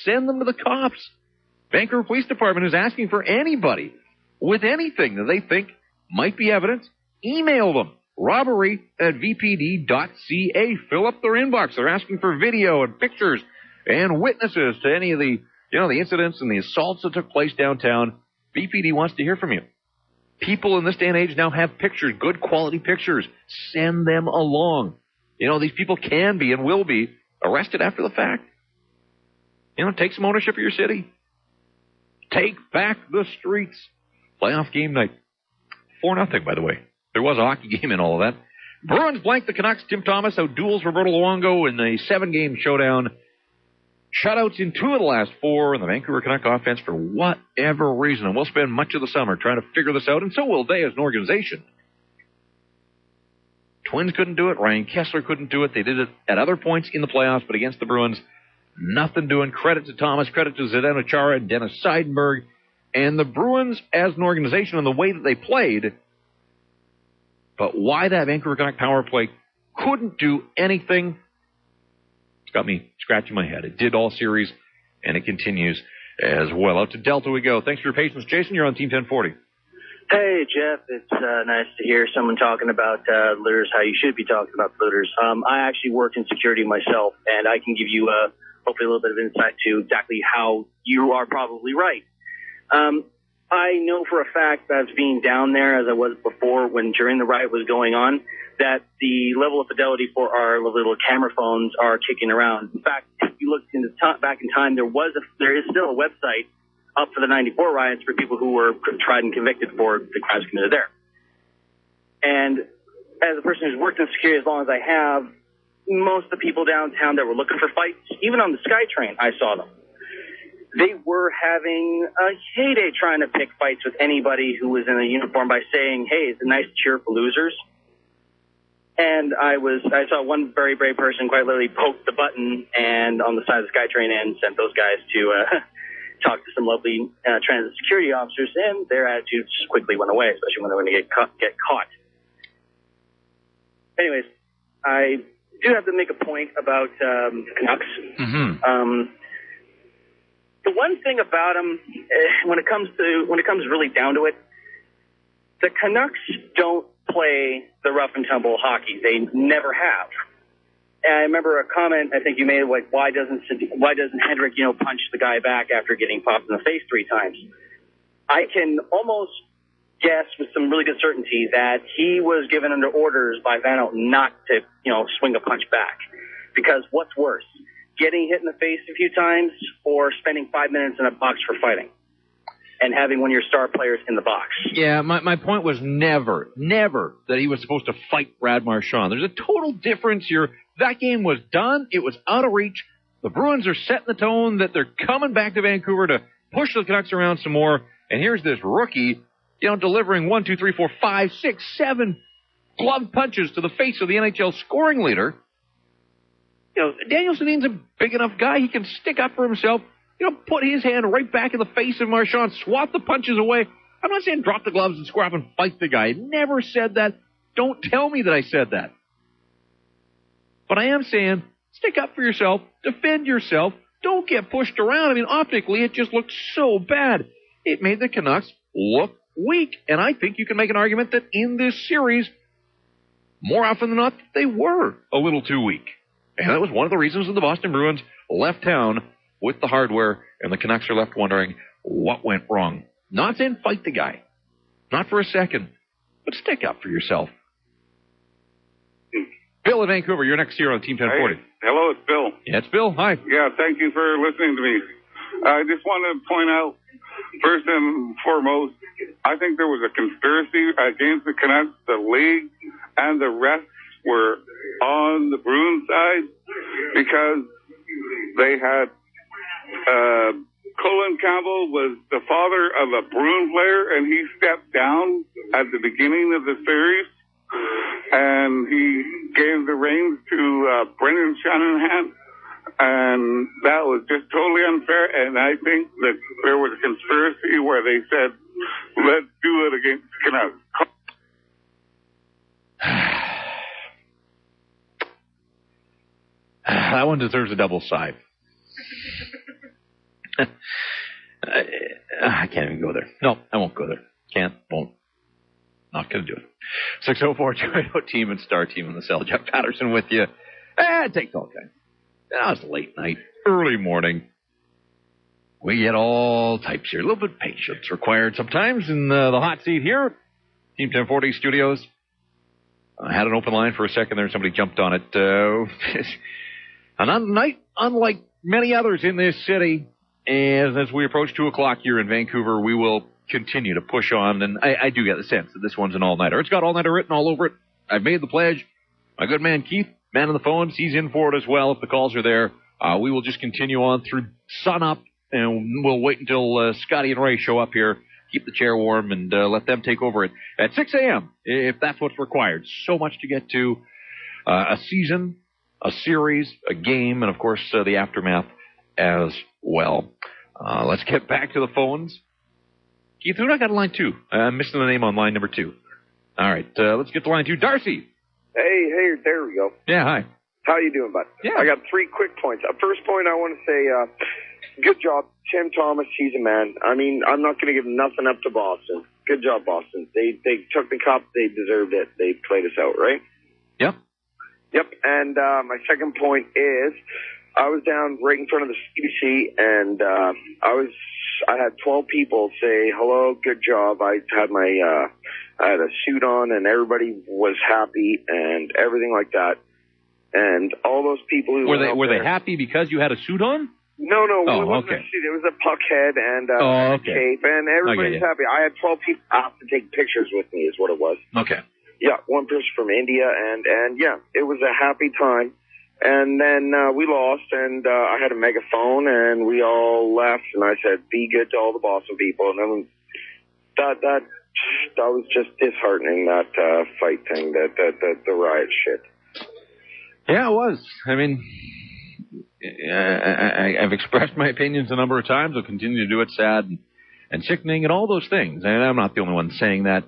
Send them to the cops. Vancouver Police Department is asking for anybody with anything that they think might be evidence. Email them. robbery@vpd.ca. Fill up their inbox. They're asking for video and pictures and witnesses to any of the, the incidents and the assaults that took place downtown. VPD wants to hear from you. People in this day and age now have pictures, good quality pictures. Send them along. These people can be and will be arrested after the fact. Take some ownership of your city. Take back the streets. Playoff game night. 4-0, by the way. There was a hockey game in all of that. Bruins blank the Canucks. Tim Thomas outduels Roberto Luongo in a 7-game showdown. Shutouts in 2 of the last 4 in the Vancouver Canuck offense for whatever reason. And we'll spend much of the summer trying to figure this out, and so will they as an organization. Twins couldn't do it. Ryan Kessler couldn't do it. They did it at other points in the playoffs, but against the Bruins, nothing doing. Credit to Thomas, credit to Zdeno Chara and Dennis Seidenberg. And the Bruins as an organization and the way that they played, but why that Vancouver Canuck power play couldn't do anything, it's got me scratching my head. It did all series, and it continues as well. Out to Delta we go. Thanks for your patience. Jason, you're on Team 1040. Hey, Jeff. It's nice to hear someone talking about looters, how you should be talking about looters. I actually work in security myself, and I can give you hopefully a little bit of insight to exactly how you are probably right. I know for a fact that being down there as I was before during the riot was going on, that the level of fidelity for our little camera phones are kicking around. In fact, if you look back in time, there is still a website up for the 94 riots for people who were tried and convicted for the crimes committed there. And as a person who's worked in security as long as I have, most of the people downtown that were looking for fights, even on the SkyTrain, I saw them. They were having a heyday trying to pick fights with anybody who was in a uniform by saying, hey, it's a nice cheer for losers. And I saw one very brave person quite literally poke the button and on the side of the SkyTrain and sent those guys to talk to some lovely transit security officers, and their attitude just quickly went away, especially when they were going to get caught. Anyways, I do have to make a point about the Canucks. Mm-hmm. The one thing about them, when it comes really down to it, the Canucks don't play the rough and tumble hockey. They never have. And I remember a comment I think you made, like, why doesn't Hendrick, punch the guy back after getting popped in the face 3 times? I can almost guess with some really good certainty that he was given under orders by Van Outen not to, swing a punch back. Because what's worse, getting hit in the face a few times or spending 5 minutes in a box for fighting and having one of your star players in the box? Yeah, my point was never that he was supposed to fight Brad Marchand. There's a total difference here. That game was done. It was out of reach. The Bruins are setting the tone that they're coming back to Vancouver to push the Canucks around some more. And here's this rookie, delivering 1, 2, 3, 4, 5, 6, 7 glove punches to the face of the NHL scoring leader. Daniel Sedin's a big enough guy. He can stick up for himself. Put his hand right back in the face of Marchand, swat the punches away. I'm not saying drop the gloves and square up and fight the guy. I never said that. Don't tell me that I said that. But I am saying, stick up for yourself, defend yourself, don't get pushed around. I mean, optically, it just looked so bad. It made the Canucks look weak. And I think you can make an argument that in this series, more often than not, they were a little too weak. And that was one of the reasons that the Boston Bruins left town with the hardware, and the Canucks are left wondering what went wrong. Not saying fight the guy. Not for a second. But stick up for yourself. Bill in Vancouver, you're next here on Team 1040. Hey, hello, it's Bill. Yeah, it's Bill. Hi. Yeah, thank you for listening to me. I just want to point out, first and foremost, I think there was a conspiracy against the Canucks. The league and the refs were on the Bruins side because they had Colin Campbell was the father of a Bruins player, and he stepped down at the beginning of the series, and he gave the reins to Brendan Shanahan, and that was just totally unfair, and I think that there was a conspiracy where they said, let's do it against the Canucks. That one deserves a double side. I can't even go there. No, I won't go there. Can't, won't. Not going to do it. 604-280-TEAM and Star Team in the cell. Jeff Patterson with you. It takes all kinds. It's late night, early morning. We get all types here. A little bit of patience required sometimes in the hot seat here. Team 1040 Studios. I had an open line for a second there. Somebody jumped on it. An night unlike many others in this city. And as we approach 2 o'clock here in Vancouver, we will continue to push on. And I do get the sense that this one's an all-nighter. It's got all-nighter written all over it. I've made the pledge. My good man Keith, man on the phones, he's in for it as well if the calls are there. We will just continue on through sun up, and we'll wait until Scotty and Ray show up here, keep the chair warm, and let them take over it at 6 a.m. if that's what's required. So much to get to. A season, a series, a game, and, of course, the aftermath as well. Let's get back to the phones. Keith, who I got line 2? I'm missing the name on line number 2. All right, let's get to line 2. Darcy. Hey, there we go. Yeah, hi. How you doing, bud? Yeah. I got 3 quick points. First point, I want to say, good job, Tim Thomas. He's a man. I mean, I'm not going to give nothing up to Boston. Good job, Boston. They took the cup. They deserved it. They played us out, right? Yep. And my second point is, I was down right in front of the CBC, and I had 12 people say hello, good job. I had a suit on, and everybody was happy and everything like that. And all those people who were they happy because you had a suit on? No, it wasn't okay. a suit. It was a puck head and a cape, and everybody's happy. I had 12 people asked to take pictures with me, is what it was. Okay. Yeah, one person from India, and yeah, it was a happy time. And then we lost, and I had a megaphone, and we all left, and I said, be good to all the Boston people. And then that was just disheartening, that fight thing, the riot shit. Yeah, it was. I mean, I've expressed my opinions a number of times. I'll continue to do it. Sad and sickening and all those things. And I'm not the only one saying that.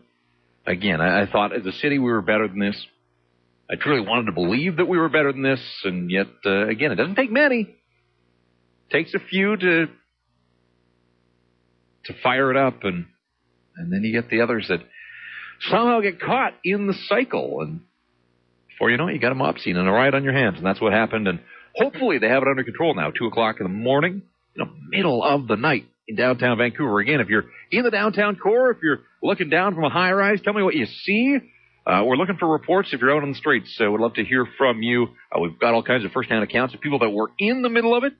Again, I thought as a city we were better than this. I truly wanted to believe that we were better than this, and yet, again, it doesn't take many. It takes a few to fire it up, and then you get the others that somehow get caught in the cycle, and before you know it, you got a mob scene and a riot on your hands, and that's what happened, and hopefully they have it under control now, 2 o'clock in the morning, middle of the night in downtown Vancouver. Again, if you're in the downtown core, if you're looking down from a high-rise, tell me what you see. We're looking for reports if you're out on the streets, so we'd love to hear from you. We've got all kinds of first-hand accounts of people that were in the middle of it.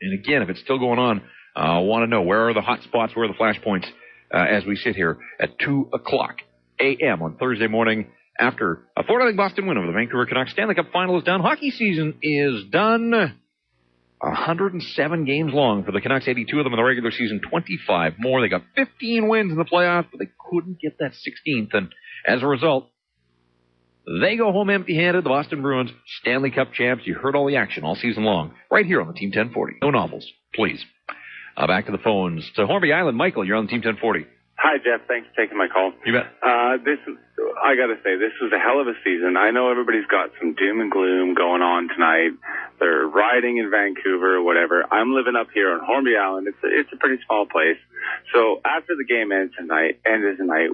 And again, if it's still going on, I want to know where are the hot spots, where are the flashpoints as we sit here at 2 o'clock a.m. on Thursday morning after a 4-0 Boston win over the Vancouver Canucks. Stanley Cup final is done. Hockey season is done. 107 games long for the Canucks, 82 of them in the regular season, 25 more. They got 15 wins in the playoffs, but they couldn't get that 16th, and as a result, they go home empty-handed. The Boston Bruins, Stanley Cup champs. You heard all the action all season long, right here on the Team 1040. No novels, please. Back to the phones. To Hornby Island, Michael, you're on the Team 1040. Hi, Jeff. Thanks for taking my call. You bet. I got to say, this was a hell of a season. I know everybody's got some doom and gloom going on tonight. They're riding in Vancouver or whatever. I'm living up here on Hornby Island. It's a pretty small place. So after the game ended tonight,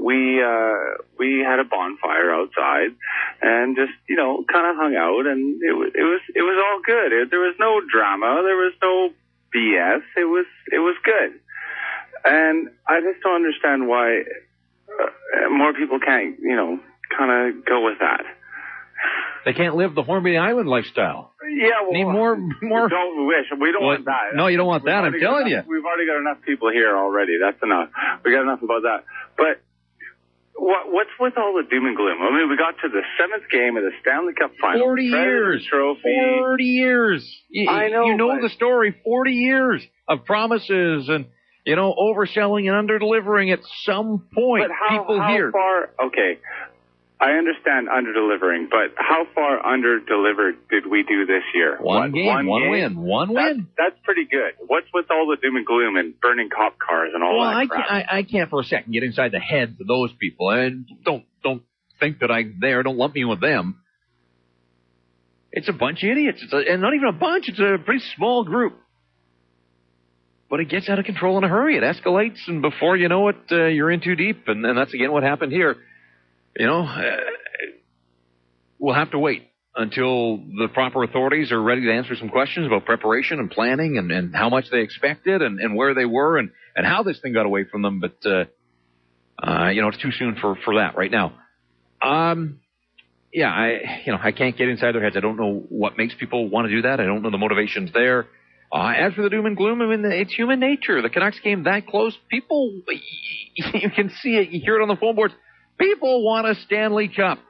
we had a bonfire outside and just, kind of hung out, and it was all good. There was no drama. There was no BS. It was good. And I just don't understand why more people can't, kind of go with that. They can't live the Hornby Island lifestyle. Yeah, well, need more. Don't wish. We don't want that. No, you don't want that. I'm telling you. We've already got enough people here already. That's enough. We got enough about that. But What's with all the doom and gloom? I mean, we got to the 7th game of the Stanley Cup Final. 40 years. Trophy. 40 years. I know. You know the story. 40 years of promises and, overselling and under-delivering at some point. But how here. far? Okay, I understand under-delivering, but how far under-delivered did we do this year? One win. That's pretty good. What's with all the doom and gloom and burning cop cars and all that crap? I can't for a second get inside the heads of those people. And don't think that I'm there. Don't lump me in with them. It's a bunch of idiots. And not even a bunch. It's a pretty small group. But it gets out of control in a hurry. It escalates, and before you know it, you're in too deep. And that's, again, what happened here. We'll have to wait until the proper authorities are ready to answer some questions about preparation and planning and how much they expected and where they were and how this thing got away from them. But, it's too soon for that right now. I can't get inside their heads. I don't know what makes people want to do that. I don't know the motivations there. As for the doom and gloom, I mean, it's human nature. The Canucks came that close. People, you can see it. You hear it on the phone boards. People want a Stanley Cup.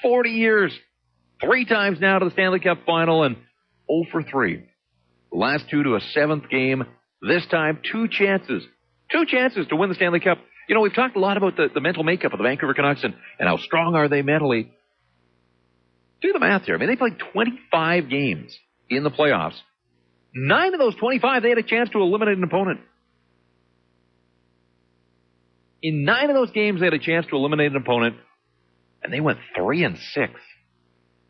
40 years. 3 times now to the Stanley Cup final and 0 for 3. The last 2 to a 7th game. This time, 2 chances. 2 chances to win the Stanley Cup. We've talked a lot about the mental makeup of the Vancouver Canucks and how strong are they mentally. Do the math here. I mean, they played 25 games in the playoffs. 9 of those 25, they had a chance to eliminate an opponent. In 9 of those games, they had a chance to eliminate an opponent, and they went 3-6.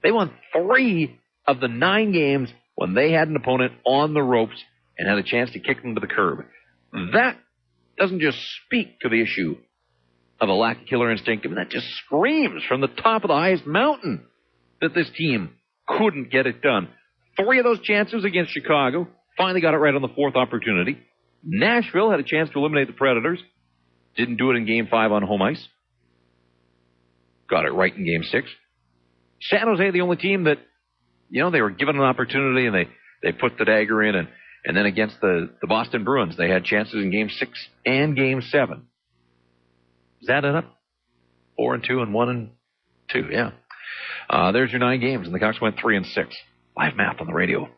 They won 3 of the 9 games when they had an opponent on the ropes and had a chance to kick them to the curb. That doesn't just speak to the issue of a lack of killer instinct. I mean, that just screams from the top of the highest mountain that this team couldn't get it done. 3 of those chances against Chicago. Finally got it right on the 4th opportunity. Nashville had a chance to eliminate the Predators. Didn't do it in Game 5 on home ice. Got it right in Game 6. San Jose, the only team that, they were given an opportunity and they put the dagger in. And then against the Boston Bruins, they had chances in Game 6 and Game 7. Is that it up? 4-2 and 1-2, yeah. There's your 9 games, and the Canucks went 3-6. Live math on the radio.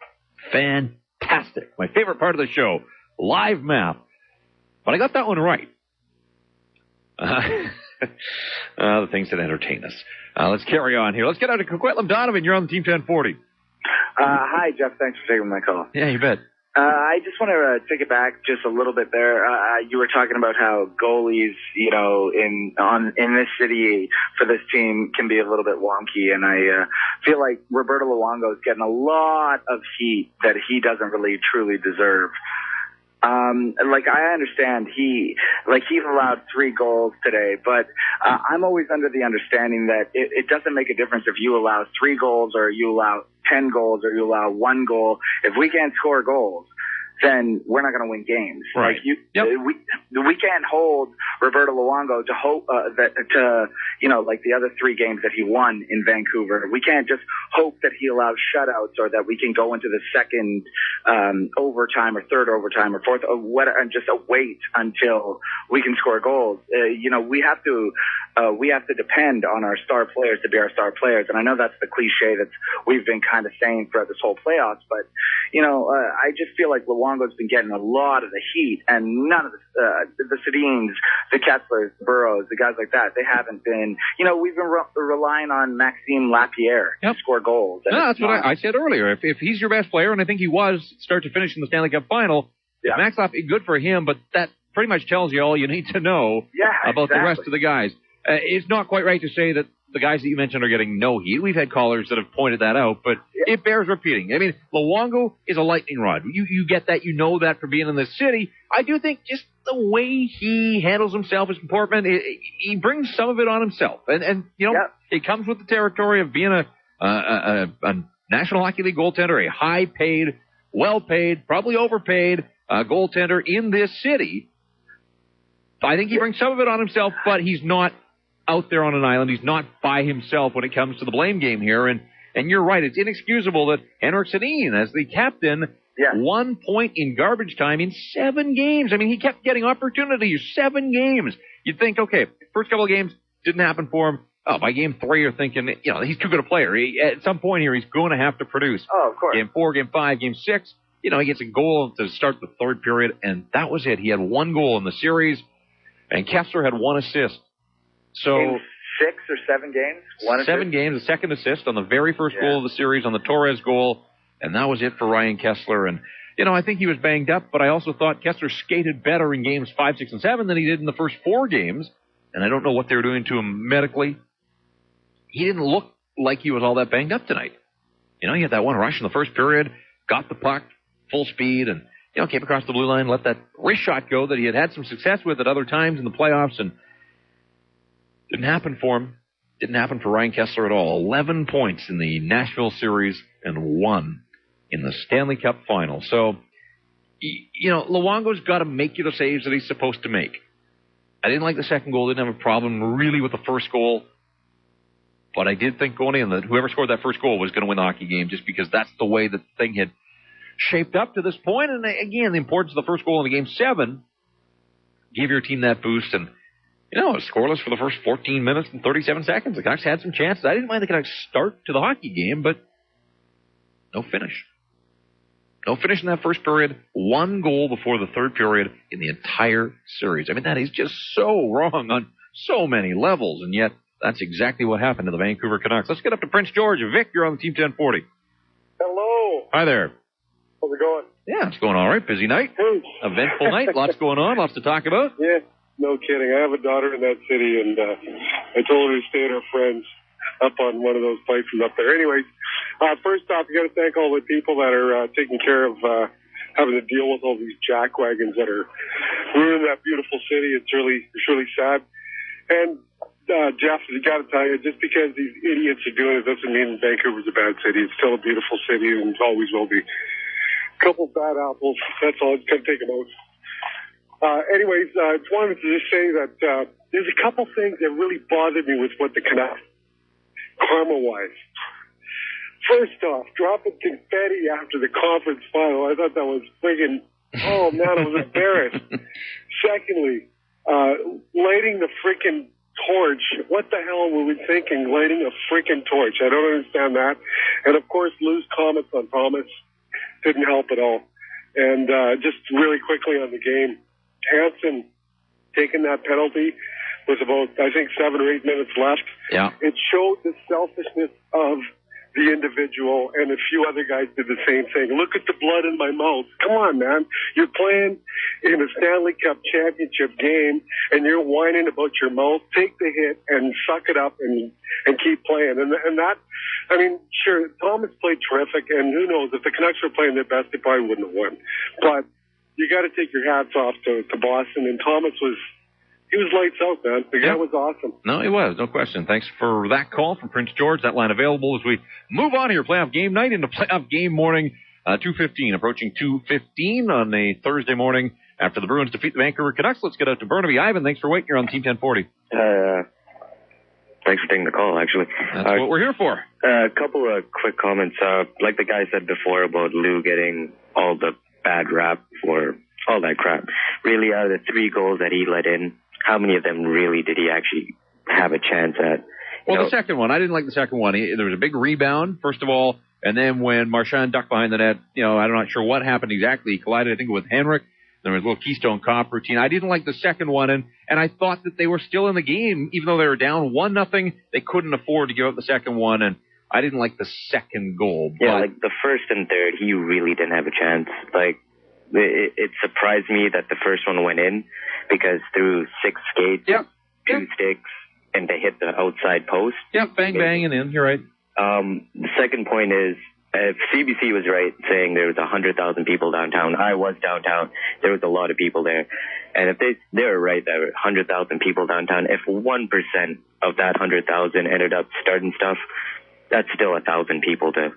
Fantastic. My favorite part of the show, live math. But I got that one right. The things that entertain us. Let's carry on here. Let's get out to Coquitlam. Donovan, you're on the Team 1040. Hi, Jeff. Thanks for taking my call. Yeah, you bet. I just want to take it back just a little bit there. You were talking about how goalies, in this city for this team can be a little bit wonky, and I feel like Roberto Luongo is getting a lot of heat that he doesn't really truly deserve. I understand he's allowed 3 goals today, but I'm always under the understanding that it doesn't make a difference if you allow 3 goals or you allow 10 goals or you allow 1 goal. If we can't score goals, then we're not going to win games. Right. We can't hold Roberto Luongo to hope like the other 3 games that he won in Vancouver. We can't just hope that he allows shutouts or that we can go into the second overtime or third overtime or fourth and just wait until we can score goals. We have to depend on our star players to be our star players. And I know that's the cliche that we've been kind of saying throughout this whole playoffs, but I just feel like Luongo's been getting a lot of the heat, and none of the Sedins, the Kettlers, the Burrows, the guys like that, they haven't been. We've been relying on Maxime Lapierre to score goals. No, that's what I said earlier. If he's your best player, and I think he was start to finish in the Stanley Cup final, Max Lapierre, good for him, but that pretty much tells you all you need to know about the rest of the guys. It's not quite right to say that the guys that you mentioned are getting no heat. We've had callers that have pointed that out, but it bears repeating. I mean, Luongo is a lightning rod. You get that. You know that from being in this city. I do think just the way he handles himself, his comportment, he brings some of it on himself. And it comes with the territory of being a National Hockey League goaltender, a high-paid, well-paid, probably overpaid goaltender in this city. I think he brings some of it on himself, but he's not out there on an island. He's not by himself when it comes to the blame game here. And you're right, it's inexcusable that Henrik Sedin, as the captain, Yeah. 1 point in garbage time in 7 games. I mean, he kept getting opportunities, 7 games. You'd think, okay, first couple of games didn't happen for him. Oh, by game 3, you're thinking, he's too good a player. At some point here, he's going to have to produce. Oh, of course. Game 4, game 5, game 6, he gets a goal to start the third period, and that was it. He had 1 goal in the series, and Kessler had 1 assist. So in 6 or 7 games? 1 assist? 7 games, a second assist on the very first goal of the series, on the Torres goal, and that was it for Ryan Kessler. And, I think he was banged up, but I also thought Kessler skated better in games 5, 6, and 7 than he did in the first 4 games, and I don't know what they were doing to him medically. He didn't look like he was all that banged up tonight. He had that 1 rush in the first period, got the puck, full speed, and, came across the blue line, let that wrist shot go that he had some success with at other times in the playoffs, and didn't happen for him. Didn't happen for Ryan Kessler at all. 11 points in the Nashville series and 1 in the Stanley Cup final. So, Luongo's got to make the saves that he's supposed to make. I didn't like the second goal. Didn't have a problem really with the first goal. But I did think going in that whoever scored that first goal was going to win the hockey game just because that's the way the thing had shaped up to this point. And again, the importance of the first goal in the game 7 gave your team that boost. And, it was scoreless for the first 14 minutes and 37 seconds. The Canucks had some chances. I didn't mind the Canucks start to the hockey game, but no finish. No finish in that first period. 1 goal before the third period in the entire series. I mean, that is just so wrong on so many levels, and yet that's exactly what happened to the Vancouver Canucks. Let's get up to Prince George. Vic, you're on the Team 1040. Hello. Hi there. How's it going? Yeah, it's going all right. Busy night. Eventful night. Lots going on. Lots to talk about. Yeah, no kidding. I have a daughter in that city, and I told her to stay at her friend's up on one of those places up there. Anyways, first off, you got to thank all the people that are taking care of having to deal with all these jack wagons that are ruining that beautiful city. It's really sad. And Jeff, you got to tell you, just because these idiots are doing it doesn't mean Vancouver's a bad city. It's still a beautiful city and always will be. A couple bad apples, that's all. It's going to take them out. Anyways, I just wanted to just say that there's a couple things that really bothered me with what the Canucks, karma-wise. First off, dropping confetti after the conference final. I thought that was friggin', oh man, I was embarrassed. Secondly, lighting the freaking torch. What the hell were we thinking, lighting a freaking torch? I don't understand that. And of course, Lou's comments on Thomas didn't help at all. And just really quickly on the game, Hansen taking that penalty with about, I think, 7 or 8 minutes left. Yeah. It showed the selfishness of the individual, and a few other guys did the same thing. Look at the blood in my mouth. Come on, man. You're playing in a Stanley Cup championship game, and you're whining about your mouth. Take the hit and suck it up and keep playing. And that, I mean, sure, Thomas played terrific, and who knows, if the Canucks were playing their best, they probably wouldn't have won. But you got to take your hats off to Boston, and Thomas was, he was lights out, man. The guy was awesome. No, he was. No question. Thanks for that call from Prince George. That line available as we move on here. Playoff game night into playoff game morning. 2:15, approaching 2:15 on a Thursday morning after the Bruins defeat the Vancouver Canucks. Let's get out to Burnaby. Ivan, thanks for waiting. You're on Team 1040. Thanks for taking the call, actually. That's what we're here for. A couple of quick comments. Like the guy said before about Lou getting all the bad rap for all that crap. Really, out of the 3 goals that he let in, how many of them really did he actually have a chance at? Well, the second one, I didn't like the second one. There was a big rebound, first of all, and then when Marchand ducked behind the net, I'm not sure what happened exactly. He collided, I think, with Henrik. There was a little Keystone Cop routine. I didn't like the second one, and I thought that they were still in the game. Even though they were down 1-0, they couldn't afford to give up the second one, and I didn't like the second goal. Yeah, like the first and third, he really didn't have a chance. Like, it surprised me that the first one went in because through 6 skates, 2 sticks, and they hit the outside post. Yeah, bang, bang, and in. You're right. The second point is, if CBC was right saying there was 100,000 people downtown, I was downtown, there was a lot of people there. And if they were right, there were 100,000 people downtown. If 1% of that 100,000 ended up starting stuff, that's still 1,000 people to,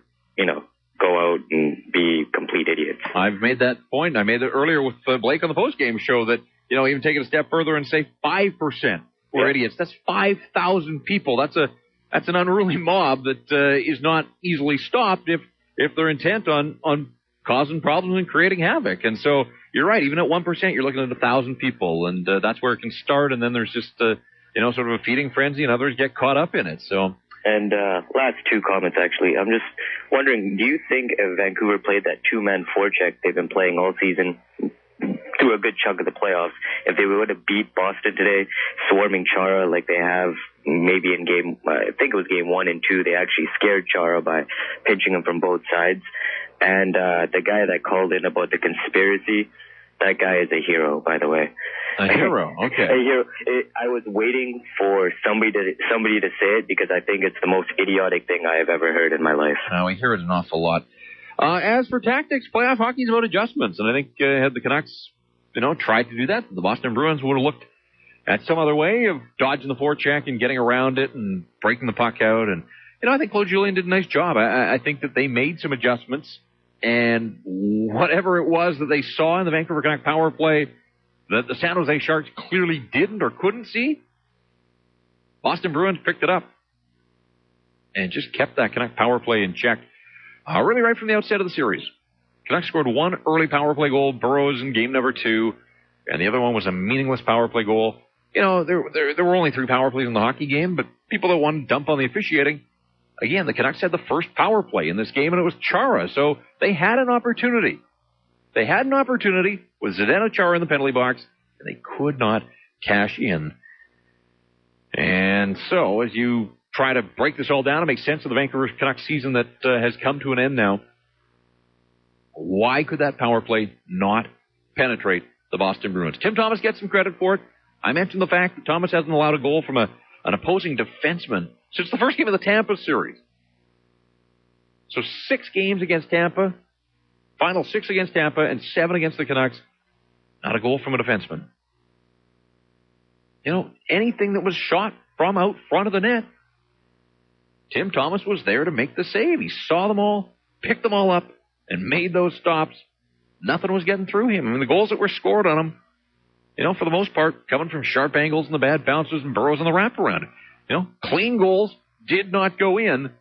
go out and be complete idiots. I've made that point. I made it earlier with Blake on the postgame show that, even take it a step further and say 5% were idiots. That's 5,000 people. That's an unruly mob that is not easily stopped if they're intent on causing problems and creating havoc. And so you're right. Even at 1%, you're looking at 1,000 people, and that's where it can start. And then there's just sort of a feeding frenzy, and others get caught up in it. So. And last two comments, actually. I'm just wondering, do you think if Vancouver played that two-man forecheck they've been playing all season through a good chunk of the playoffs, if they would have beat Boston today, swarming Chara like they have maybe in game, I think it was game 1 and 2, they actually scared Chara by pinching him from both sides. And the guy that called in about the conspiracy, that guy is a hero, by the way. A hero, okay. A hero. I was waiting for somebody to say it because I think it's the most idiotic thing I have ever heard in my life. We hear it an awful lot. As for tactics, playoff hockey is about adjustments, and I think had the Canucks, tried to do that, the Boston Bruins would have looked at some other way of dodging the forecheck and getting around it and breaking the puck out. And I think Claude Julien did a nice job. I think that they made some adjustments, and whatever it was that they saw in the Vancouver Canucks power play that the San Jose Sharks clearly didn't or couldn't see, Boston Bruins picked it up and just kept that Canuck power play in check. Really right from the outset of the series. Canucks scored one early power play goal, Burrows in game number 2, and the other one was a meaningless power play goal. There were only 3 power plays in the hockey game, but people that want to dump on the officiating, again, the Canucks had the first power play in this game, and it was Chara, so they had an opportunity. They had an opportunity with Zdeno Chara in the penalty box, and they could not cash in. And so, as you try to break this all down and make sense of the Vancouver Canucks season that has come to an end now, why could that power play not penetrate the Boston Bruins? Tim Thomas gets some credit for it. I mentioned the fact that Thomas hasn't allowed a goal from an opposing defenseman since the first game of the Tampa series. So 6 games against Tampa, final 6 against Tampa, and 7 against the Canucks. Not a goal from a defenseman. Anything that was shot from out front of the net, Tim Thomas was there to make the save. He saw them all, picked them all up, and made those stops. Nothing was getting through him. I mean, the goals that were scored on him, for the most part, coming from sharp angles and the bad bounces and Burrows on the wraparound. Clean goals did not go in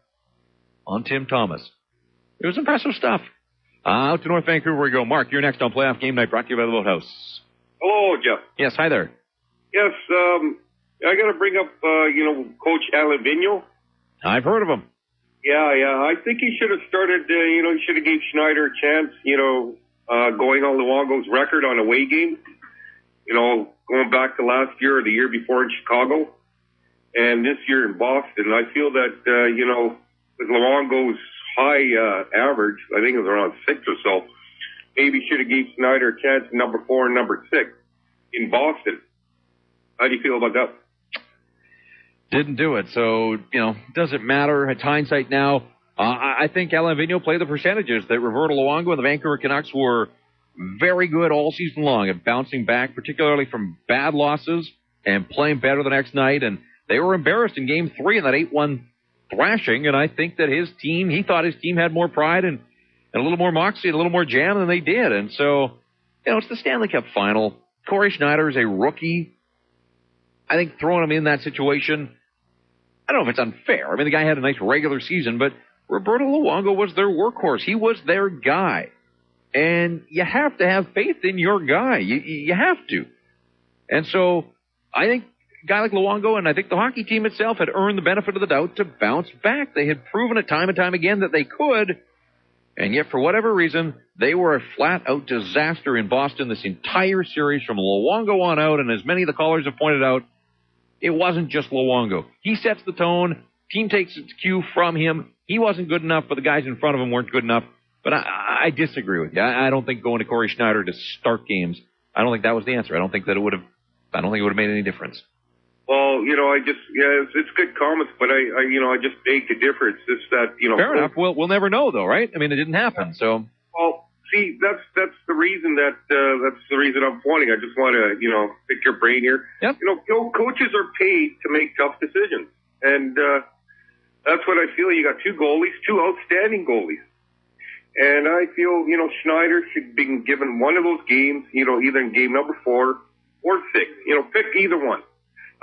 on Tim Thomas. It was impressive stuff. Out to North Vancouver we go. Mark, you're next on Playoff Game Night, brought to you by the Boathouse. Hello, Jeff. Yes, hi there. Yes, I got to bring up, Coach Alain Vigneault. I've heard of him. Yeah. I think he should have started, he should have gave Schneider a chance, going on Luongo's record on away games, going back to last year or the year before in Chicago, and this year in Boston. I feel that, with Luongo's high average, I think it was around 6 or so, maybe should have gave Schneider a chance in number 4 and number 6 in Boston. How do you feel about that? Didn't do it, so, doesn't matter. It's hindsight now. I think Alain Vigneault played the percentages that Roberto Luongo and the Vancouver Canucks were very good all season long at bouncing back, particularly from bad losses, and playing better the next night. And they were embarrassed in Game 3 in that 8-1 thrashing, and I think that he thought his team had more pride and a little more moxie and a little more jam than they did. And so, it's the Stanley Cup final. Corey Schneider is a rookie. I think throwing him in that situation, I don't know if it's unfair. I mean, the guy had a nice regular season, but Roberto Luongo was their workhorse. He was their guy. And you have to have faith in your guy. You have to. And so I think a guy like Luongo and I think the hockey team itself had earned the benefit of the doubt to bounce back. They had proven it time and time again that they could. And yet, for whatever reason, they were a flat-out disaster in Boston this entire series from Luongo on out. And as many of the callers have pointed out, it wasn't just Luongo. He sets the tone. Team takes its cue from him. He wasn't good enough, but the guys in front of him weren't good enough. But I disagree with you. I don't think going to Corey Schneider to start games, I don't think that was the answer. I don't think it would have made any difference. Well, it's good comments, but I just beg to differ. It's just that, Fair enough. We'll never know, though, right? I mean, it didn't happen, so. Well, see, that's the reason I'm pointing. I just want to, pick your brain here. Yep. Coaches are paid to make tough decisions. And, that's what I feel. You got 2 goalies, 2 outstanding goalies. And I feel, Schneider should be given one of those games, either in game number 4 or 6. Pick either one.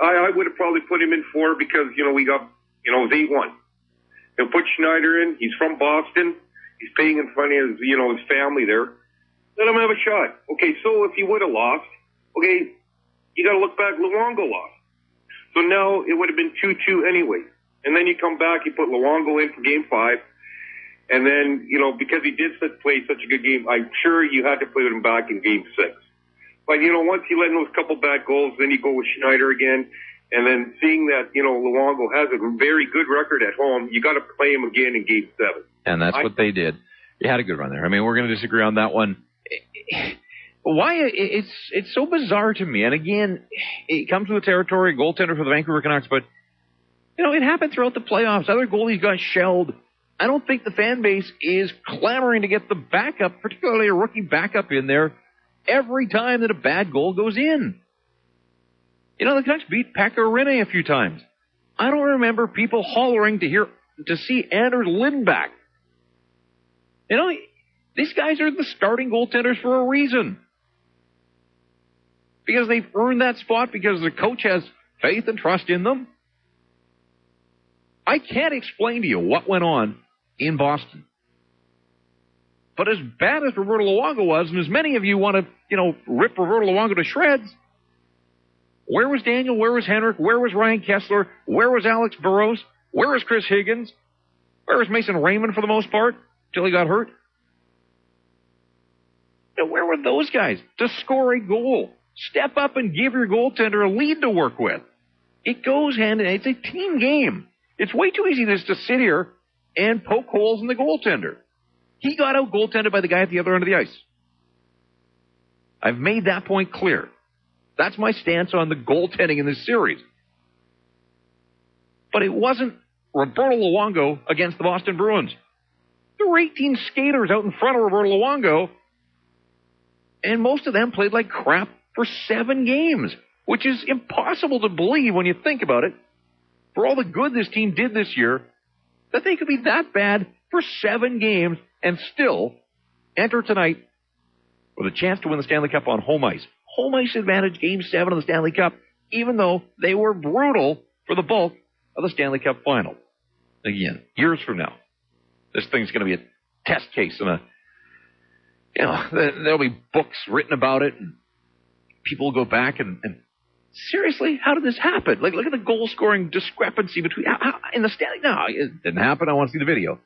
I would have probably put him in 4 because, we got, it was 8-1. And put Schneider in. He's from Boston. He's paying in front of his, his family there. Let him have a shot. Okay, so if he would have lost, okay, you got to look back. Luongo lost. So now it would have been 2-2 anyway. And then you come back, you put Luongo in for Game 5. And then, because he did play such a good game, I'm sure you had to put him back in Game 6. But, once you let in those couple bad goals, then you go with Schneider again. And then seeing that, Luongo has a very good record at home, you got to play him again in Game 7. And that's what they did. You had a good run there. I mean, we're going to disagree on that one. Why it's so bizarre to me. And again, it comes with the territory, goaltender for the Vancouver Canucks, but it happened throughout the playoffs. Other goalies got shelled. I don't think the fan base is clamoring to get the backup, particularly a rookie backup in there every time that a bad goal goes in. The Canucks beat Aren a few times. I don't remember people hollering to see Anders Lindback. These guys are the starting goaltenders for a reason. Because they've earned that spot, because the coach has faith and trust in them. I can't explain to you what went on in Boston. But as bad as Roberto Luongo was, and as many of you want to, rip Roberto Luongo to shreds, where was Daniel? Where was Henrik? Where was Ryan Kessler? Where was Alex Burrows? Where was Chris Higgins? Where was Mason Raymond for the most part, till he got hurt? Where were those guys to score a goal? Step up and give your goaltender a lead to work with. It goes hand in hand. It's a team game. It's way too easy just to sit here and poke holes in the goaltender. He got out goaltended by the guy at the other end of the ice. I've made that point clear. That's my stance on the goaltending in this series. But it wasn't Roberto Luongo against the Boston Bruins. There were 18 skaters out in front of Roberto Luongo, and most of them played like crap for 7 games, which is impossible to believe when you think about it. For all the good this team did this year, that they could be that bad for 7 games and still enter tonight with a chance to win the Stanley Cup on home ice. Home ice advantage Game 7 of the Stanley Cup, even though they were brutal for the bulk of the Stanley Cup final. Again, years from now, this thing's going to be a test case, and there'll be books written about it, and people will go back and seriously, how did this happen? Like, look at the goal scoring discrepancy between in the Stanley. No, it didn't happen. I want to see the video.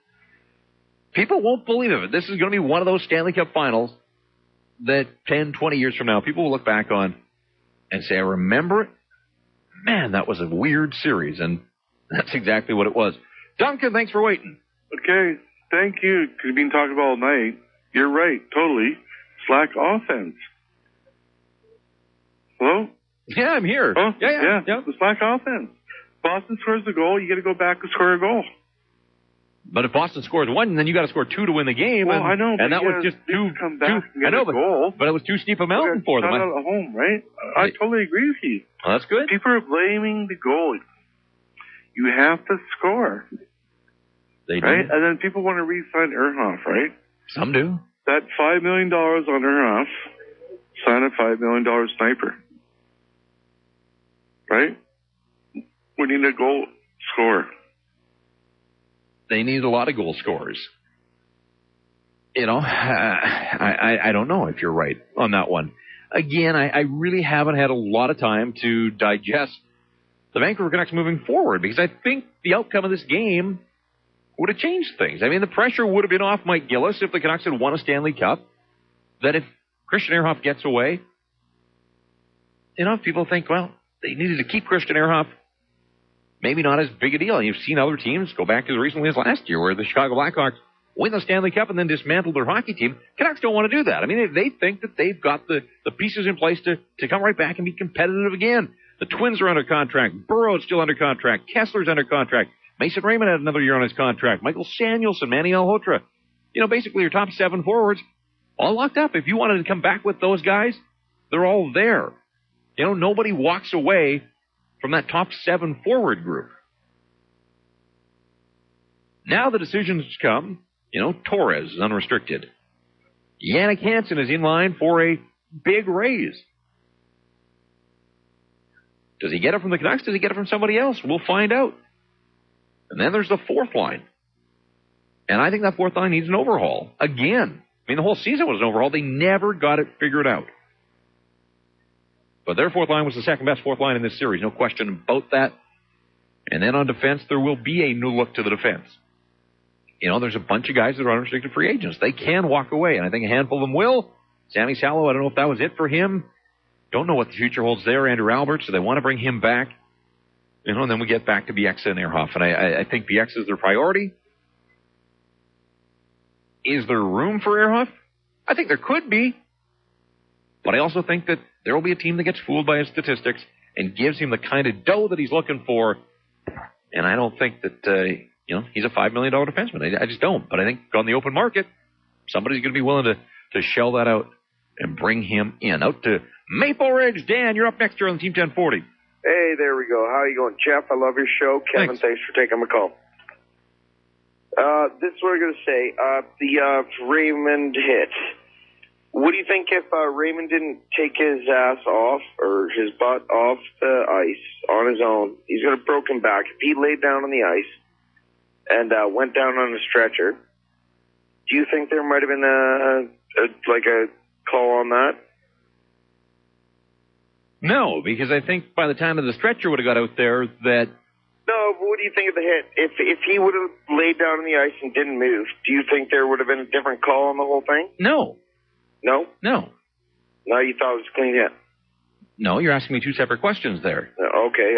People won't believe it. This is going to be one of those Stanley Cup finals that 10, 20 years from now, people will look back on and say, I remember it. Man, that was a weird series, and that's exactly what it was. Duncan, thanks for waiting. Okay, thank you. Because you've been talking about all night. You're right, totally. Slack offense. Hello? Yeah, I'm here. Oh, yeah. The slack offense. Boston scores the goal, you got to go back and score a goal. But if Boston scores 1, then you got to score 2 to win the game. Well, I know, and that was just too. I know, but it was too steep a mountain for them. Out at home, right? I totally agree with you. Well, that's good. People are blaming the goalie. You have to score. They do. Right? And then people want to re-sign Ehrhoff, right? Some do. That $5 million on Ehrhoff, sign a $5 million sniper. Right? We need a goal scorer. They need a lot of goal scorers. I don't know if you're right on that one. Again, I really haven't had a lot of time to digest the Vancouver Canucks moving forward, because I think the outcome of this game would have changed things. I mean, the pressure would have been off Mike Gillis if the Canucks had won a Stanley Cup, that if Christian Ehrhoff gets away, people think, well, they needed to keep Christian Ehrhoff. Maybe not as big a deal. And you've seen other teams go back as recently as last year, where the Chicago Blackhawks win the Stanley Cup and then dismantle their hockey team. Canucks don't want to do that. I mean, they think that they've got the pieces in place to come right back and be competitive again. The Twins are under contract. Burrow's still under contract. Kessler's under contract. Mason Raymond had another year on his contract. Michael Samuelson, Manny Malhotra. Basically your top 7 forwards all locked up. If you wanted to come back with those guys, they're all there. Nobody walks away from that top 7 forward group. Now the decisions come. Torres is unrestricted. Yannick Hansen is in line for a big raise. Does he get it from the Canucks? Does he get it from somebody else? We'll find out. And then there's the 4th line. And I think that fourth line needs an overhaul. Again, I mean, the whole season was an overhaul. They never got it figured out. But their fourth line was the second best fourth line in this series. No question about that. And then on defense, there will be a new look to the defense. There's a bunch of guys that are unrestricted free agents. They can walk away, and I think a handful of them will. Sammy Salo, I don't know if that was it for him. Don't know what the future holds there. Andrew Albert, so they want to bring him back. And then we get back to Bieksa and Ehrhoff. And I think Bieksa is their priority. Is there room for Ehrhoff? I think there could be. But I also think that there will be a team that gets fooled by his statistics and gives him the kind of dough that he's looking for. And I don't think that, he's a $5 million defenseman. I just don't. But I think on the open market, somebody's going to be willing to shell that out and bring him in. Out to Maple Ridge. Dan, you're up next here on Team 1040. Hey, there we go. How are you going, Jeff? I love your show. Kevin, thanks for taking my call. This is what I'm going to say. The Raymond hit. What do you think if Raymond didn't take his ass off or his butt off the ice on his own? He's got a broken back. If he laid down on the ice and went down on a stretcher, do you think there might have been a call on that? No, because I think by the time that the stretcher would have got out there that... No, but what do you think of the hit? If he would have laid down on the ice and didn't move, do you think there would have been a different call on the whole thing? No. No? No. No, you thought it was a clean hit? No, you're asking me two separate questions there. Okay,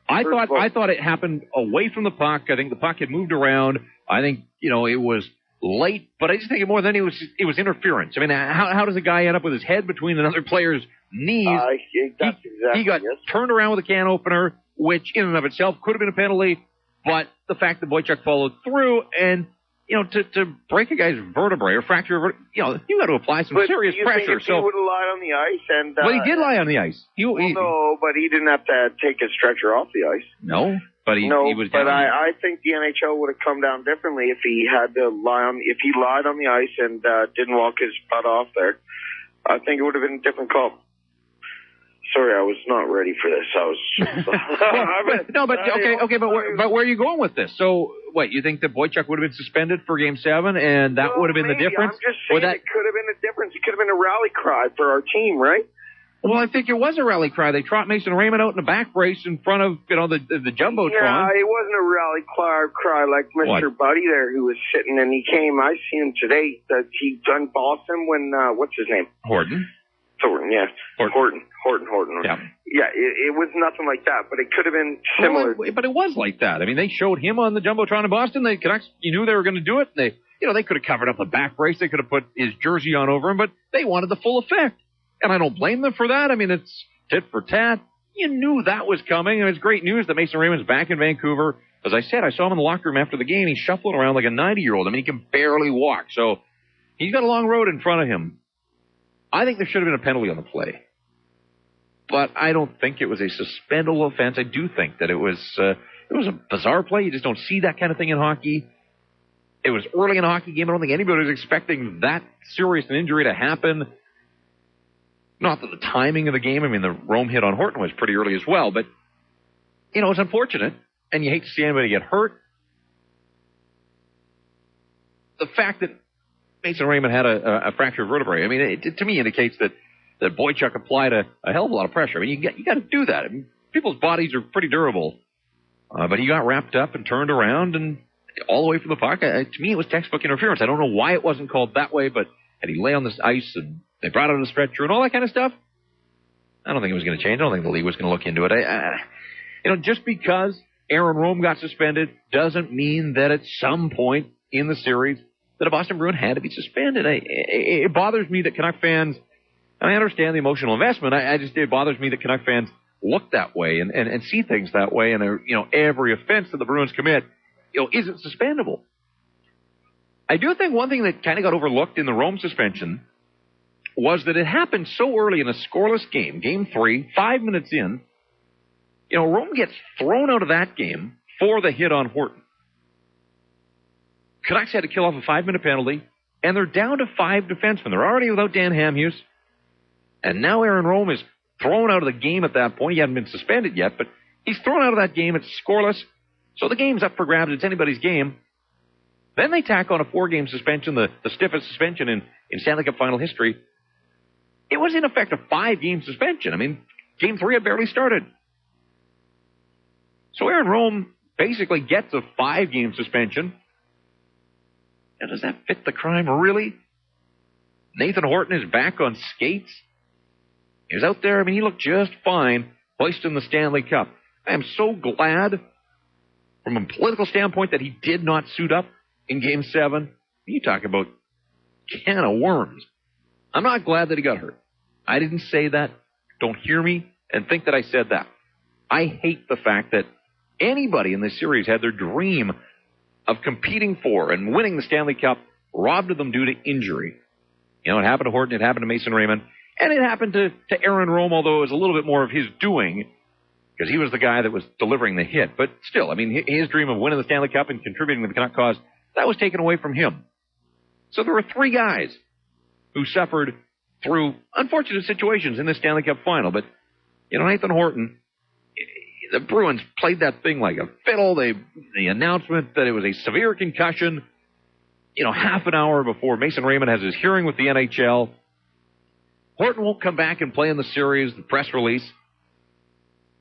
I thought it happened away from the puck. I think the puck had moved around. I think, it was late, but I just think more than it was interference. I mean, how does a guy end up with his head between another player's knees? He got turned around with a can opener, which in and of itself could have been a penalty, but the fact that Boychuk followed through and, to break a guy's vertebrae or fracture, you got to apply some serious pressure. He would have lied on the ice and... well, he did lie on the ice. No, but he didn't have to take his stretcher off the ice. No, but he was down. But I think the NHL would have come down differently if he had to if he lied on the ice and didn't walk his butt off there. I think it would have been a different call. Sorry, I was not ready for this. But where are you going with this? So, what, you think that Boychuk would have been suspended for Game 7, and that would have been the difference? I'm just saying it could have been a difference. It could have been a rally cry for our team, right? Well, I think it was a rally cry. They trot Mason Raymond out in a back brace in front of, the Jumbotron. Yeah, it wasn't a rally cry like Mr. Buddy there who was sitting, and he came. I seen him today. He done Boston when, what's his name? Horton, yeah. Horton. Yeah, it was nothing like that, but it could have been similar. Well, but it was like that. I mean, they showed him on the Jumbotron in Boston. The Canucks, you knew they were going to do it. They could have covered up the back brace. They could have put his jersey on over him, but they wanted the full effect. And I don't blame them for that. I mean, it's tit for tat. You knew that was coming, and it's great news that Mason Raymond's back in Vancouver. As I said, I saw him in the locker room after the game. He's shuffling around like a 90-year-old. I mean, he can barely walk. So he's got a long road in front of him. I think there should have been a penalty on the play. But I don't think it was a suspendable offense. I do think that it was a bizarre play. You just don't see that kind of thing in hockey. It was early in a hockey game. I don't think anybody was expecting that serious an injury to happen. Not that the timing of the game, I mean, the Rome hit on Horton was pretty early as well, but, it's unfortunate, and you hate to see anybody get hurt. The fact that Mason Raymond had a fractured vertebrae, I mean, it to me indicates that Boychuk applied a hell of a lot of pressure. I mean, you got to do that. I mean, people's bodies are pretty durable. But he got wrapped up and turned around and all the way from the puck. To me, it was textbook interference. I don't know why it wasn't called that way, but had he lay on this ice and they brought out a stretcher and all that kind of stuff, I don't think it was going to change. I don't think the league was going to look into it. Just because Aaron Rome got suspended doesn't mean that at some point in the series that a Boston Bruin had to be suspended. It bothers me that Canuck fans, and I understand the emotional investment, it bothers me that Canuck fans look that way and see things that way, and every offense that the Bruins commit, isn't suspendable. I do think one thing that kind of got overlooked in the Rome suspension was that it happened so early in a scoreless game, Game 3, 5 minutes in. Rome gets thrown out of that game for the hit on Horton. Canucks had to kill off a 5-minute penalty, and they're down to 5 defensemen. They're already without Dan Hamhuis, and now Aaron Rome is thrown out of the game at that point. He hadn't been suspended yet, but he's thrown out of that game. It's scoreless, so the game's up for grabs. It's anybody's game. Then they tack on a 4-game suspension, the stiffest suspension in Stanley Cup final history. It was, in effect, a 5-game suspension. I mean, Game 3 had barely started. So Aaron Rome basically gets a 5-game suspension. Now, does that fit the crime, really? Nathan Horton is back on skates. He was out there. I mean, he looked just fine, hoisting the Stanley Cup. I am so glad, from a political standpoint, that he did not suit up in Game 7. You talk about can of worms. I'm not glad that he got hurt. I didn't say that. Don't hear me and think that I said that. I hate the fact that anybody in this series had their dream of competing for and winning the Stanley Cup robbed of them due to injury. You know, it happened to Horton, it happened to Mason Raymond, and it happened to Aaron Rome, although it was a little bit more of his doing, because he was the guy that was delivering the hit. But still, I mean, his dream of winning the Stanley Cup and contributing to the Canuck cause, that was taken away from him. So there were 3 guys who suffered through unfortunate situations in the Stanley Cup final. But, you know, Nathan Horton, the Bruins played that thing like a fiddle. The announcement that it was a severe concussion, you know, half an hour before Mason Raymond has his hearing with the NHL. Horton won't come back and play in the series, the press release.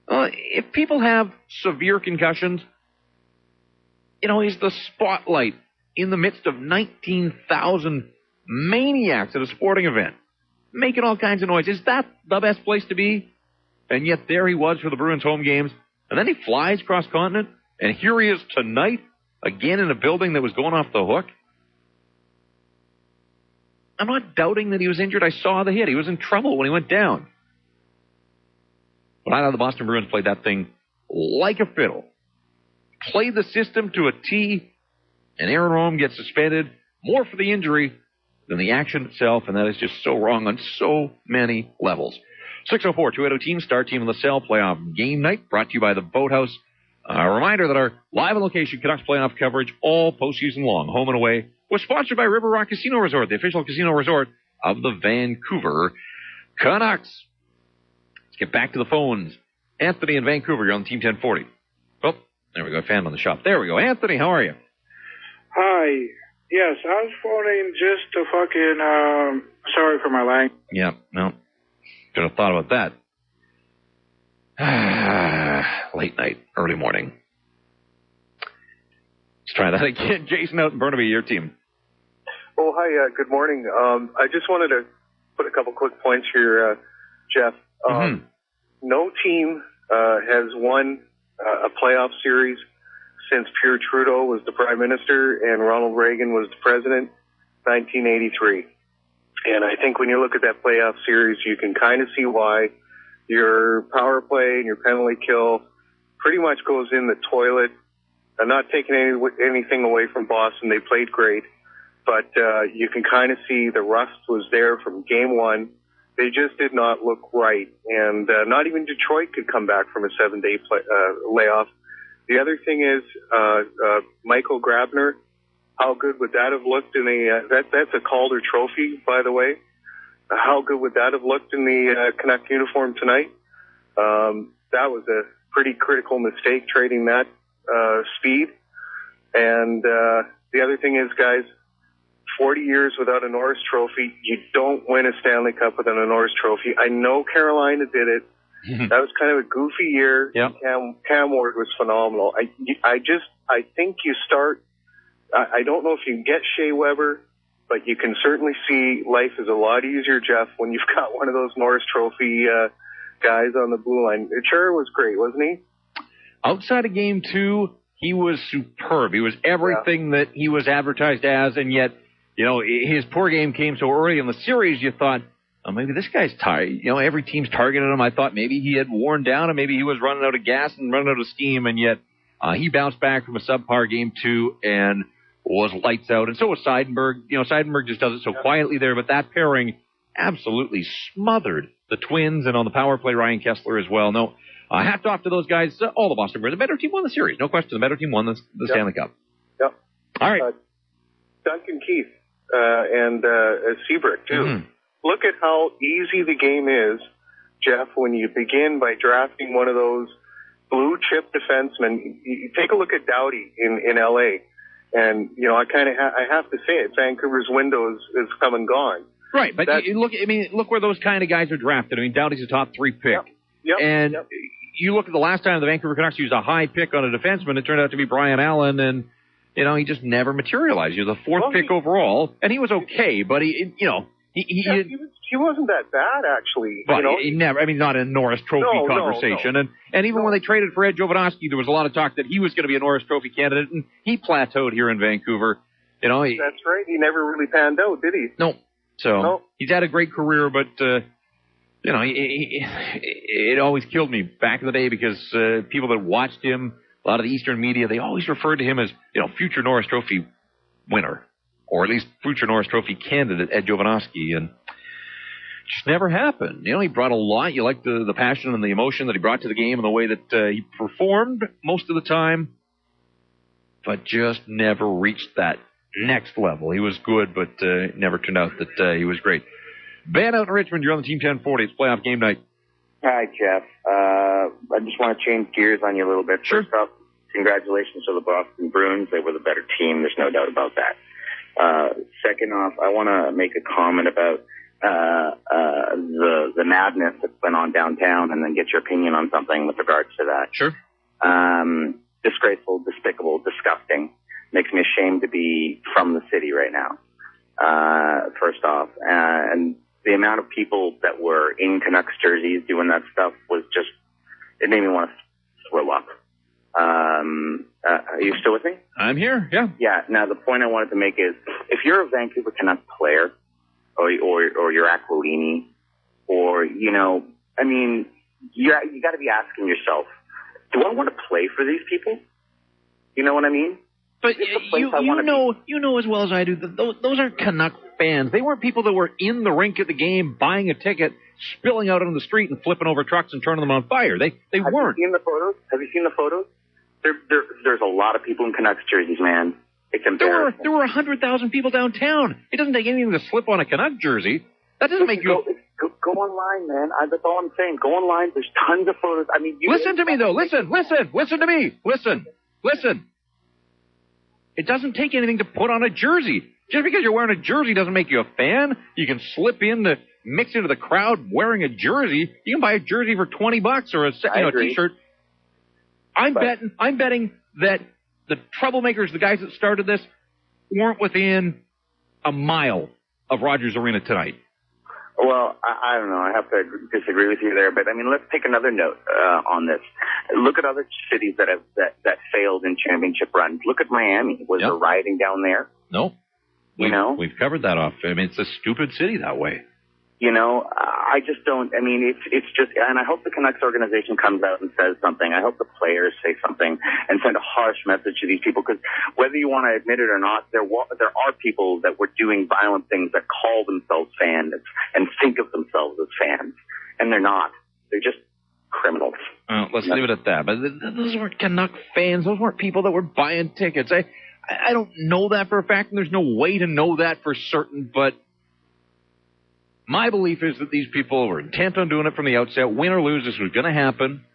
If people have severe concussions, you know, he's the spotlight in the midst of 19,000 maniacs at a sporting event, making all kinds of noise. Is that the best place to be? And yet there he was for the Bruins home games. And then he flies cross-continent, and here he is tonight, again in a building that was going off the hook. I'm not doubting that he was injured. I saw the hit. He was in trouble when he went down. But I know the Boston Bruins played that thing like a fiddle. Played the system to a T, and Aaron Rome gets suspended more for the injury than the action itself, and that is just so wrong on so many levels. 604-280-TEAM, Star Team of the Cell, playoff game night, brought to you by the Boathouse. A reminder that our live on location Canucks playoff coverage all postseason long, home and away, was sponsored by River Rock Casino Resort, the official casino resort of the Vancouver Canucks. Let's get back to the phones. Anthony in Vancouver, you're on Team 1040. Oh, there we go, fan on the shop. There we go. Anthony, how are you? Hi. Yes, I was phoning just to fucking, sorry for my language. Yeah, no. Should have thought about that. Late night, early morning. Let's try that again. Jason out in Burnaby, your team. Oh, hi, good morning. I just wanted to put a couple quick points here, Jeff. No team has won a playoff series since Pierre Trudeau was the Prime Minister and Ronald Reagan was the President, 1983. And I think when you look at that playoff series, you can kind of see why your power play and your penalty kill pretty much goes in the toilet. I'm not taking anything away from Boston. They played great. But you can kind of see the rust was there from game 1. They just did not look right. And not even Detroit could come back from a 7-day layoff. The other thing is Michael Grabner. How good would that have looked in that's a Calder Trophy, by the way. How good would that have looked in the Canuck uniform tonight? That was a pretty critical mistake, trading that speed. And the other thing is, guys, 40 years without a Norris Trophy, you don't win a Stanley Cup without a Norris Trophy. I know Carolina did it. That was kind of a goofy year. Yep. Kenward was phenomenal. I think you start. I don't know if you can get Shea Weber, but you can certainly see life is a lot easier, Jeff, when you've got one of those Norris Trophy guys on the blue line. Chara was great, wasn't he? Outside of game 2, he was superb. He was everything that he was advertised as, and yet, you know, his poor game came so early in the series, you thought, oh, maybe this guy's tired. You know, every team's targeted him. I thought maybe he had worn down and maybe he was running out of gas and running out of steam, and yet he bounced back from a subpar game 2 and was lights out. And so was Seidenberg. You know, Seidenberg just does it so quietly there, but that pairing absolutely smothered the Twins, and on the power play, Ryan Kessler as well. No, hats off to those guys. All the Boston Bruins. The better team won the series. No question. The better team won the Stanley Cup. Yep. All right. Duncan Keith and Seabrook, too. Look at how easy the game is, Jeff, when you begin by drafting one of those blue chip defensemen. You take a look at Doughty in L.A. And, you know, I have to say it. Vancouver's window is come and gone. Right, but look where those kind of guys are drafted. I mean, Doughty's a top 3 pick. Yep. You look at the last time the Vancouver Canucks used a high pick on a defenseman, it turned out to be Brian Allen, and, you know, he just never materialized. He was the 4th pick overall, and he was okay, but he wasn't that bad, actually. But you know? he never, I mean, not a Norris Trophy conversation. No. And even when they traded for Ed Jovanovski, there was a lot of talk that he was going to be a Norris Trophy candidate, and he plateaued here in Vancouver. You know, that's right. He never really panned out, did he? No. So he's had a great career, but you know, it always killed me back in the day because people that watched him, a lot of the Eastern media, they always referred to him as, you know, future Norris Trophy winner, or at least future Norris Trophy candidate, Ed Jovanovski, and just never happened. You know, he brought a lot. You like the passion and the emotion that he brought to the game and the way that he performed most of the time, but just never reached that next level. He was good, but it never turned out that he was great. Ben out in Richmond, you're on the Team 1040. It's playoff game night. Hi, Jeff. I just want to change gears on you a little bit. Sure. First off, congratulations to the Boston Bruins. They were the better team. There's no doubt about that. Second off, I want to make a comment about the madness that's been on downtown, and then get your opinion on something with regards to that. Sure. Disgraceful, despicable, disgusting. Makes me ashamed to be from the city right now. First off, and the amount of people that were in Canucks jerseys doing that stuff was just, it made me want to throw up. Are you still with me? I'm here, yeah. Yeah, now the point I wanted to make is, if you're a Vancouver Canucks player, or you're Aquilini, or, you know, I mean, you got to be asking yourself, do I want to play for these people? You know what I mean? But you know as well as I do that those aren't Canuck fans. They weren't people that were in the rink at the game, buying a ticket, spilling out on the street and flipping over trucks and turning them on fire. They weren't. Have you seen the photos? Have you seen the photos? There's a lot of people in Canucks jerseys, man. It's embarrassing. There were 100,000 people downtown. It doesn't take anything to slip on a Canuck jersey. That doesn't make you... Go online, man. That's all I'm saying. Go online. There's tons of photos. I mean, listen to me, though. Listen to me. Listen. It doesn't take anything to put on a jersey. Just because you're wearing a jersey doesn't make you a fan. You can slip in to mix into the crowd wearing a jersey. You can buy a jersey for $20 or a T-shirt. I'm betting that the troublemakers, the guys that started this, weren't within a mile of Rogers Arena tonight. Well, I don't know. I have to disagree with you there, but I mean, let's take another note on this. Look at other cities that have that failed in championship runs. Look at Miami. Was there rioting down there? No. We've covered that off. I mean, it's a stupid city that way. You know, I just don't. I mean, it's just, and I hope the Canucks organization comes out and says something. I hope the players say something and send a harsh message to these people, because whether you want to admit it or not, there are people that were doing violent things that call themselves fans and think of themselves as fans, and they're not. They're just criminals. Let's leave it at that. But those weren't Canuck fans. Those weren't people that were buying tickets. I don't know that for a fact, and there's no way to know that for certain, but my belief is that these people were intent on doing it from the outset. Win or lose, this was going to happen.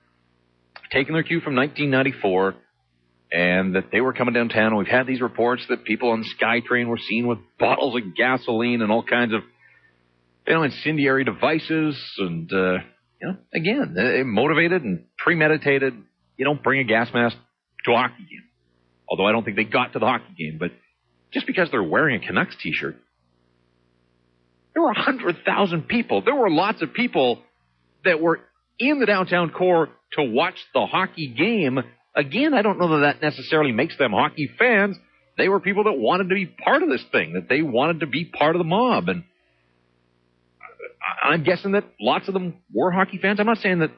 Taking their cue from 1994, and that they were coming downtown. And we've had these reports that people on SkyTrain were seen with bottles of gasoline and all kinds of, incendiary devices. And, again, motivated and premeditated. You don't bring a gas mask to a hockey game. Although I don't think they got to the hockey game. But just because they're wearing a Canucks T-shirt, there were 100,000 people. There were lots of people that were in the downtown core to watch the hockey game. Again, I don't know that necessarily makes them hockey fans. They were people that wanted to be part of this thing, that they wanted to be part of the mob. And I'm guessing that lots of them were hockey fans. I'm not saying that,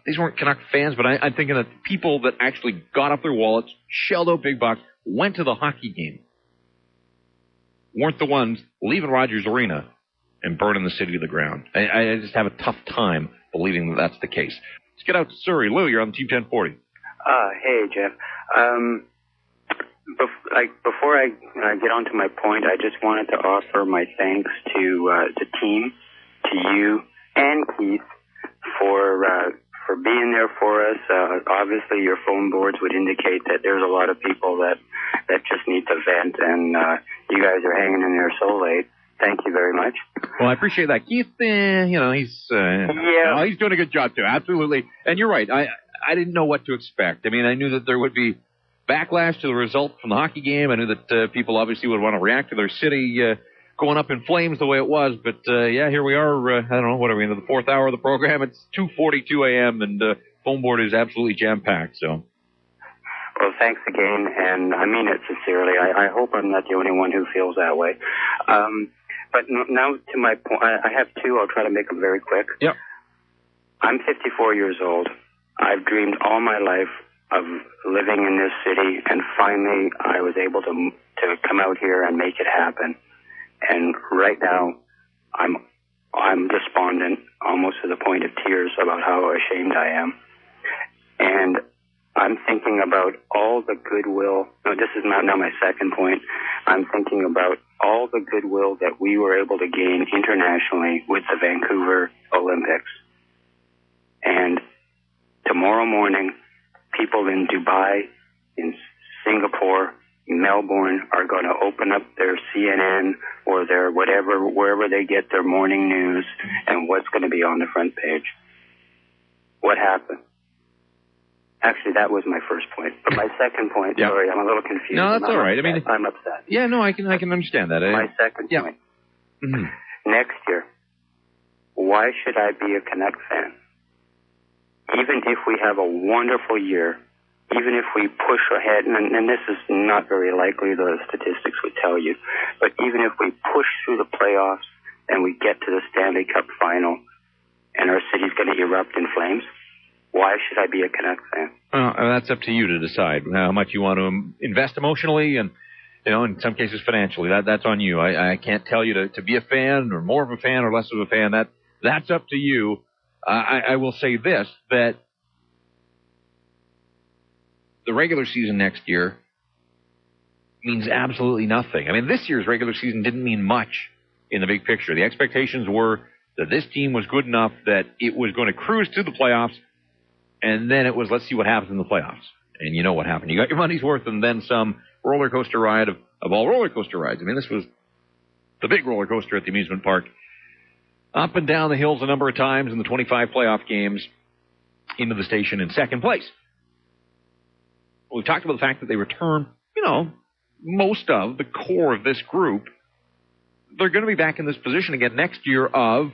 these weren't Canuck fans, but I'm thinking that people that actually got off their wallets, shelled out big bucks, went to the hockey game, weren't the ones leaving Rogers Arena and burning the city to the ground. I just have a tough time believing that that's the case. Let's get out to Surrey. Lou, you're on the Team 1040. Hey, Jeff. Before I get on to my point, I just wanted to offer my thanks to team, to you, and Keith for for being there for us. Obviously, your phone boards would indicate that there's a lot of people that just need to vent, and you guys are hanging in there so late. Thank you very much. Well, I appreciate that. Keith, he's doing a good job, too. Absolutely. And you're right. I didn't know what to expect. I mean, I knew that there would be backlash to the result from the hockey game. I knew that people obviously would want to react to their city going up in flames the way it was. But, here we are. I don't know, what are we into the fourth hour of the program? It's 2:42 a.m., and phone board is absolutely jam-packed, so... Well, thanks again, and I mean it sincerely. I hope I'm not the only one who feels that way. But now to my point, I have two. I'll try to make them very quick. Yep. I'm 54 years old. I've dreamed all my life of living in this city, and finally I was able to come out here and make it happen. And right now, I'm despondent, almost to the point of tears, about how ashamed I am. And I'm thinking about all the goodwill. No, this is now my second point. I'm thinking about all the goodwill that we were able to gain internationally with the Vancouver Olympics. And tomorrow morning, people in Dubai, in Singapore, Melbourne are going to open up their CNN or their whatever, wherever they get their morning news, and what's going to be on the front page. What happened? Actually, that was my first point. But my second point, sorry, I'm a little confused. No, that's all right. Upset. I mean, I'm upset. Yeah, no, I can understand that. My second point. Mm-hmm. Next year, why should I be a Canuck fan? Even if we have a wonderful year, even if we push ahead, and this is not very likely, the statistics would tell you, but even if we push through the playoffs and we get to the Stanley Cup final and our city's going to erupt in flames, why should I be a Canucks fan? That's up to you to decide how much you want to invest emotionally and, in some cases financially. That's on you. I can't tell you to be a fan or more of a fan or less of a fan. That's up to you. I will say this, that the regular season next year means absolutely nothing. I mean, this year's regular season didn't mean much in the big picture. The expectations were that this team was good enough that it was going to cruise to the playoffs. And then it was, let's see what happens in the playoffs. And you know what happened. You got your money's worth and then some roller coaster ride of all roller coaster rides. I mean, this was the big roller coaster at the amusement park. Up and down the hills a number of times in the 25 playoff games into the station in second place. We've talked about the fact that they return, most of the core of this group. They're going to be back in this position again next year of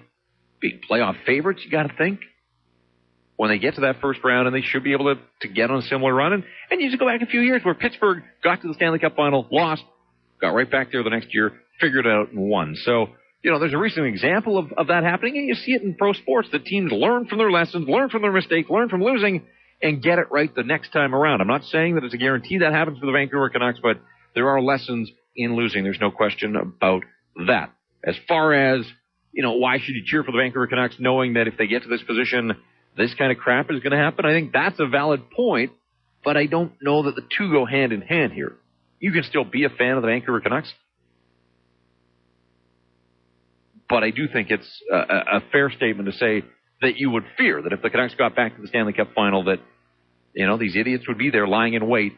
being playoff favorites, you got to think. When they get to that first round, and they should be able to get on a similar run. And you just go back a few years where Pittsburgh got to the Stanley Cup final, lost, got right back there the next year, figured it out and won. So, there's a recent example of that happening, and you see it in pro sports. The teams learn from their lessons, learn from their mistakes, learn from losing, and get it right the next time around. I'm not saying that it's a guarantee that happens for the Vancouver Canucks, but there are lessons in losing. There's no question about that. As far as, why should you cheer for the Vancouver Canucks knowing that if they get to this position, this kind of crap is going to happen? I think that's a valid point, but I don't know that the two go hand in hand here. You can still be a fan of the Vancouver Canucks, but I do think it's a fair statement to say that you would fear that if the Canucks got back to the Stanley Cup final that, these idiots would be there lying in wait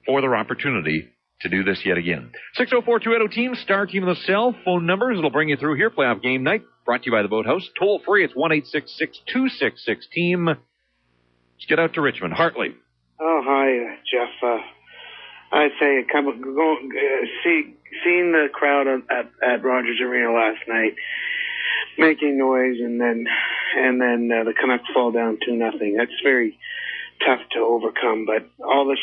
for their opportunity to do this yet again. 604-280-TEAM, star team of the cell phone numbers. It'll bring you through here. Playoff game night. Brought to you by the Boathouse. Toll free. It's 1-866-266-TEAM. Let's get out to Richmond. Hartley. Oh, hi, Jeff. I'd say seeing the crowd at Rogers Arena last night making noise, and then the Canucks fall down 2-0. That's very tough to overcome. But all this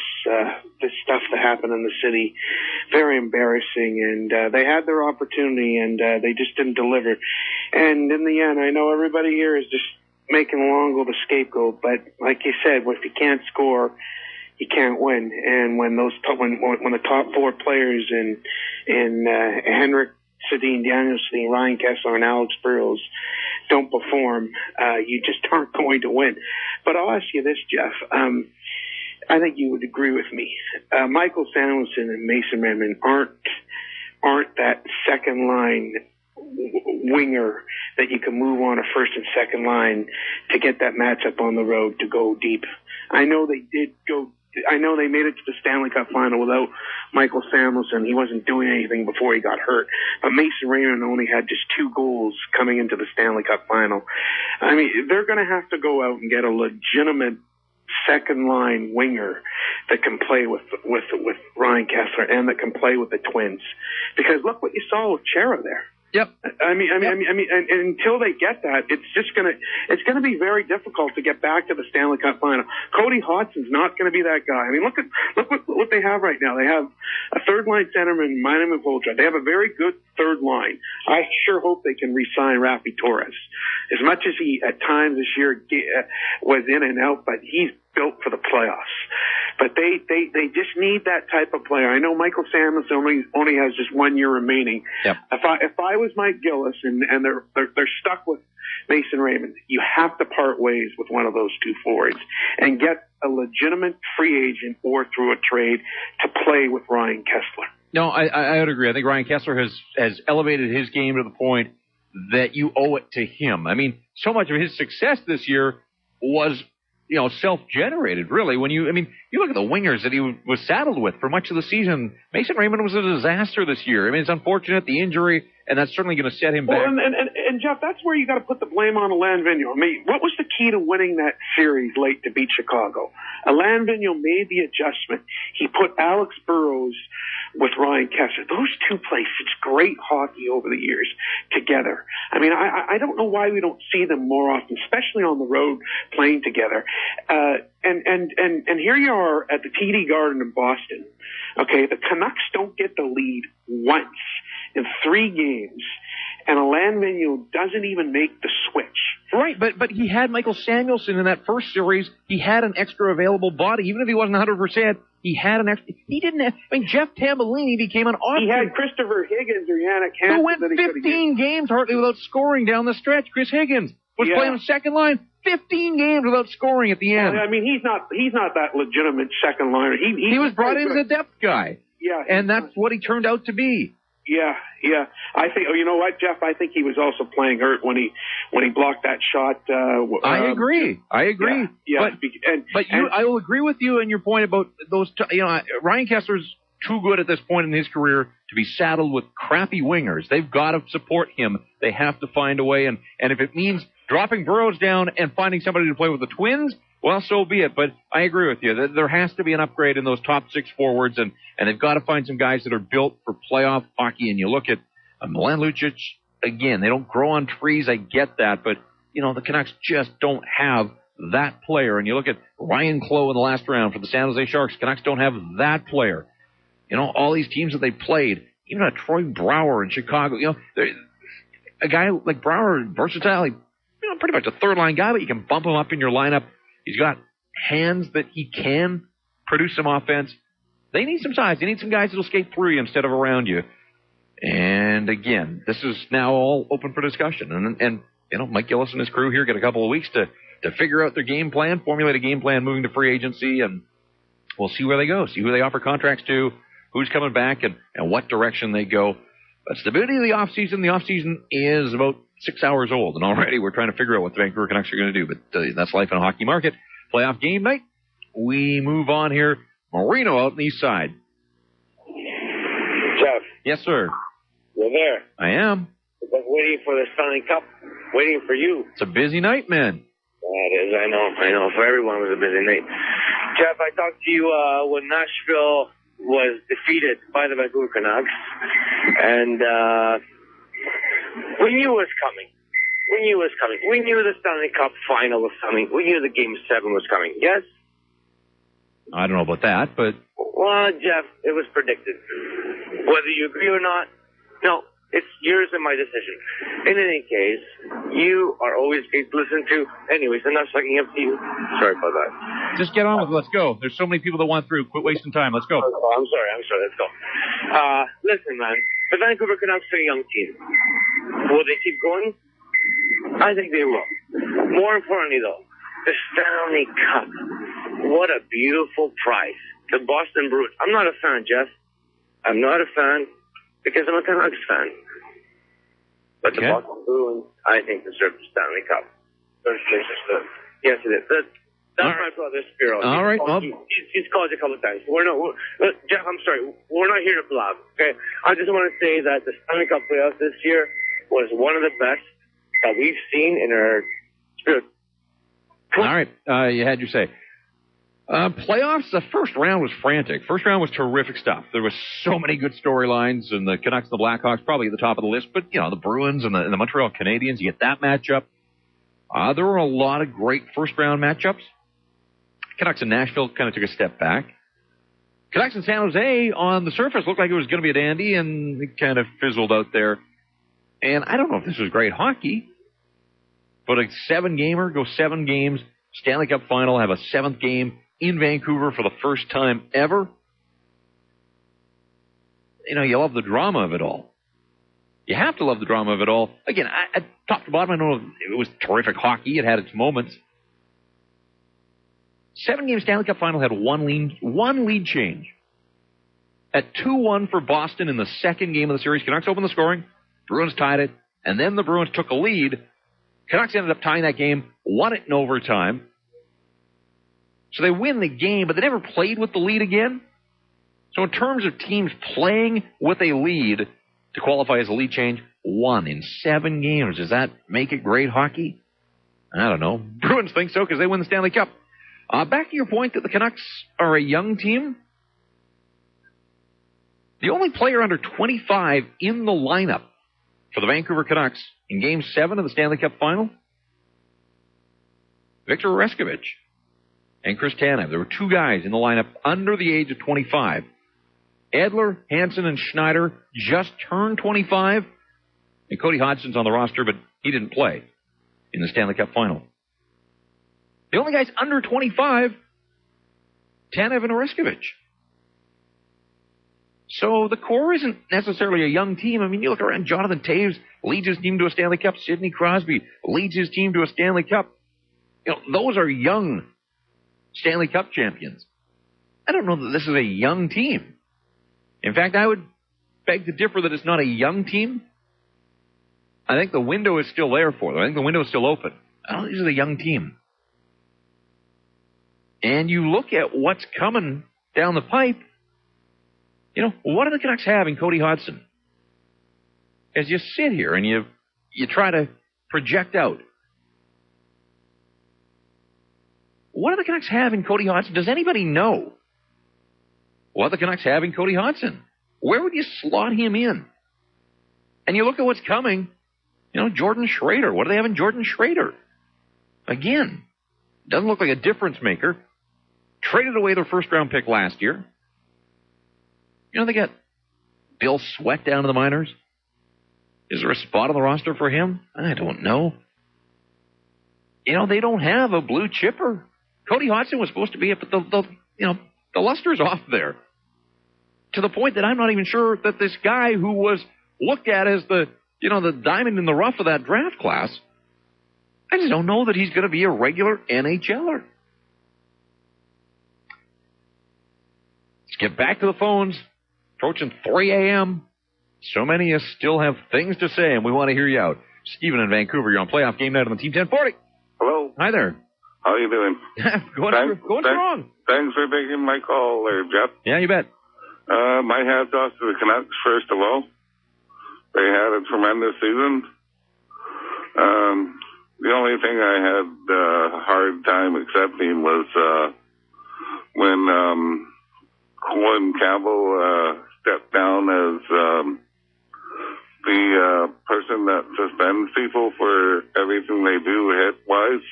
stuff that happened in the city, very embarrassing. And they had their opportunity, and they just didn't deliver. And in the end, I know everybody here is just making Longo the scapegoat, but like you said, if you can't score, you can't win. And when the top four players in Henrik Sedin, Daniel Sedin, Ryan Kessler, and Alex Burrows don't perform, you just aren't going to win. But I'll ask you this, Jeff. I think you would agree with me. Michael Samuelson and Mason Redmond aren't that second line winger that you can move on a first and second line to get that matchup on the road to go deep. I know they made it to the Stanley Cup final without Michael Samuelsson. He wasn't doing anything before he got hurt. But Mason Raymond only had just 2 goals coming into the Stanley Cup final. I mean, they're going to have to go out and get a legitimate second line winger that can play with Ryan Kessler and that can play with the Twins. Because look what you saw with Chara there. Yep. I mean, and until they get that, it's gonna be very difficult to get back to the Stanley Cup final. Cody Hodson's not gonna be that guy. I mean, look what they have right now. They have a third line centerman, Minor Polchak. They have a very good third line. I sure hope they can re-sign Rafi Torres. As much as he at times this year was in and out, but he's built for the playoffs. But they just need that type of player. I know Michael Samuelsson only has just 1 year remaining. Yep. If I was Mike Gillis and they're stuck with Mason Raymond, you have to part ways with one of those 2 forwards and get a legitimate free agent or through a trade to play with Ryan Kessler. No, I would agree. I think Ryan Kessler has elevated his game to the point that you owe it to him. I mean, so much of his success this year was, self-generated, really. You look at the wingers that he was saddled with for much of the season. Mason Raymond was a disaster this year. I mean, it's unfortunate, the injury, and that's certainly going to set him back. Well, and Jeff, that's where you got to put the blame on Alain Vigneault. I mean, what was the key to winning that series late to beat Chicago? Alain Vigneault made the adjustment. He put Alex Burrows with Ryan Kessler. Those 2 played such great hockey over the years together. I mean, I don't know why we don't see them more often, especially on the road playing together. And here you are at the TD Garden in Boston. Okay, the Canucks don't get the lead once in 3 games, and Alain Vigneault doesn't even make the switch. Right, but he had Michael Samuelsson in that first series. He had an extra available body, even if he wasn't 100%. He had an extra. He didn't have. I mean, Jeff Tambellini became an awesome. He had Christopher Higgins or Yannick Hansen. Who went 15 games hardly without scoring down the stretch. Chris Higgins was playing the second line. 15 games without scoring at the end. I mean, he's not that legitimate second liner. He was brought in as a depth guy. Yeah, and that's what he turned out to be. Yeah. I think. Oh, you know what, Jeff? I think he was also playing hurt when he blocked that shot. I agree. Yeah. I will agree with you and your point about those. Ryan Kessler's too good at this point in his career to be saddled with crappy wingers. They've got to support him. They have to find a way, and if it means dropping Burrows down and finding somebody to play with the Twins, well, so be it. But I agree with you. There has to be an upgrade in those top 6 forwards, and they've got to find some guys that are built for playoff hockey. And you look at Milan Lucic, again, they don't grow on trees. I get that. But, the Canucks just don't have that player. And you look at Ryan Clough in the last round for the San Jose Sharks. Canucks don't have that player. All these teams that they played, even a Troy Brouwer in Chicago, a guy like Brouwer, versatile, pretty much a third-line guy, but you can bump him up in your lineup. He's got hands that he can produce some offense. They need some size. They need some guys that will skate through you instead of around you. And again, this is now all open for discussion. And Mike Gillis and his crew here get a couple of weeks to figure out their game plan, formulate a game plan moving to free agency, and we'll see where they go, see who they offer contracts to, who's coming back, and what direction they go. That's the beauty of the offseason. The offseason is about 6 hours old, and already we're trying to figure out what the Vancouver Canucks are going to do. But that's life in a hockey market. Playoff game night. We move on here. Marino out on the east side. Jeff. Yes, sir. You're there. I am. I've been waiting for the Stanley Cup. Waiting for you. It's a busy night, man. That is. I know. For everyone, it was a busy night. Jeff, I talked to you when Nashville was defeated by the Vancouver Canucks, and we knew it was coming. We knew the Stanley Cup final was coming. We knew the Game 7 was coming. Yes? I don't know about that, but... Well, Jeff, it was predicted. Whether you agree or not, no, it's yours and my decision. In any case, you are always great to listen to. Anyways, I'm not sucking up to you. Sorry about that. Just get on with it. Let's go. There's so many people that want through. Quit wasting time. Let's go. Oh, I'm sorry. Let's go. Listen, man. The Vancouver Canucks are a young team. Will they keep going? I think they will. More importantly, though, the Stanley Cup. What a beautiful prize. The Boston Bruins. I'm not a fan, Jeff. I'm not a fan because I'm a Canucks fan. But the Boston Bruins, I think, deserve the Stanley Cup. Yes, it is. That's my brother, Spiro. All right. He's called you a couple of times. Jeff, I'm sorry. We're not here to blab, okay? I just want to say that the Stanley Cup playoffs this year was one of the best that we've seen in our spirit. All right. You had your say. Playoffs, the first round was frantic. First round was terrific stuff. There was so many good storylines, and the Canucks and the Blackhawks probably at the top of the list. But, the Bruins and the Montreal Canadiens, you get that matchup. There were a lot of great first-round matchups. Canucks and Nashville kind of took a step back. Canucks and San Jose, on the surface, looked like it was going to be a dandy, and it kind of fizzled out there. And I don't know if this was great hockey, but a 7-gamer, go 7 games, Stanley Cup final, have a 7th game in Vancouver for the first time ever. You love the drama of it all. You have to love the drama of it all. Again, top to bottom, I know it was terrific hockey. It had its moments. 7-game Stanley Cup final had one lead change. At 2-1 for Boston in the second game of the series, Canucks opened the scoring. Bruins tied it, and then the Bruins took a lead. Canucks ended up tying that game, won it in overtime. So they win the game, but they never played with the lead again. So in terms of teams playing with a lead to qualify as a lead change, 1 in 7 games. Does that make it great hockey? I don't know. Bruins think so because they win the Stanley Cup. Back to your point that the Canucks are a young team. The only player under 25 in the lineup for the Vancouver Canucks in Game 7 of the Stanley Cup Final, Victor Oreskovich and Chris Tanev. There were 2 guys in the lineup under the age of 25. Edler, Hansen, and Schneider just turned 25. And Cody Hodgson's on the roster, but he didn't play in the Stanley Cup Final. The only guys under 25, Tanev and Oreskovich. So the core isn't necessarily a young team. I mean, you look around, Jonathan Toews leads his team to a Stanley Cup. Sidney Crosby leads his team to a Stanley Cup. Those are young Stanley Cup champions. I don't know that this is a young team. In fact, I would beg to differ that it's not a young team. I think the window is still there for them. I think the window is still open. I don't think this is a young team. And you look at what's coming down the pipe, what do the Canucks have in Cody Hodgson? As you sit here and you try to project out, what do the Canucks have in Cody Hodgson? Does anybody know what the Canucks have in Cody Hodgson? Where would you slot him in? And you look at what's coming, Jordan Schrader. What do they have in Jordan Schrader? Again, doesn't look like a difference maker. Traded away their first-round pick last year. They got Bill Sweat down to the minors. Is there a spot on the roster for him? I don't know. They don't have a blue chipper. Cody Hodgson was supposed to be up, but the luster's off there. To the point that I'm not even sure that this guy who was looked at as the diamond in the rough of that draft class, I just don't know that he's going to be a regular NHLer. Let's get back to the phones. Approaching 3 a.m. So many of us still have things to say, and we want to hear you out. Stephen in Vancouver, you're on playoff game night on the Team 1040. Hello. Hi there. How you doing? Going strong. Thanks for taking my call there, Jeff. Yeah, you bet. My hat's off to the Canucks, first of all. They had a tremendous season. The only thing I had a hard time accepting was when Colin Campbell stepped down as the person that suspends people for everything they do hit-wise.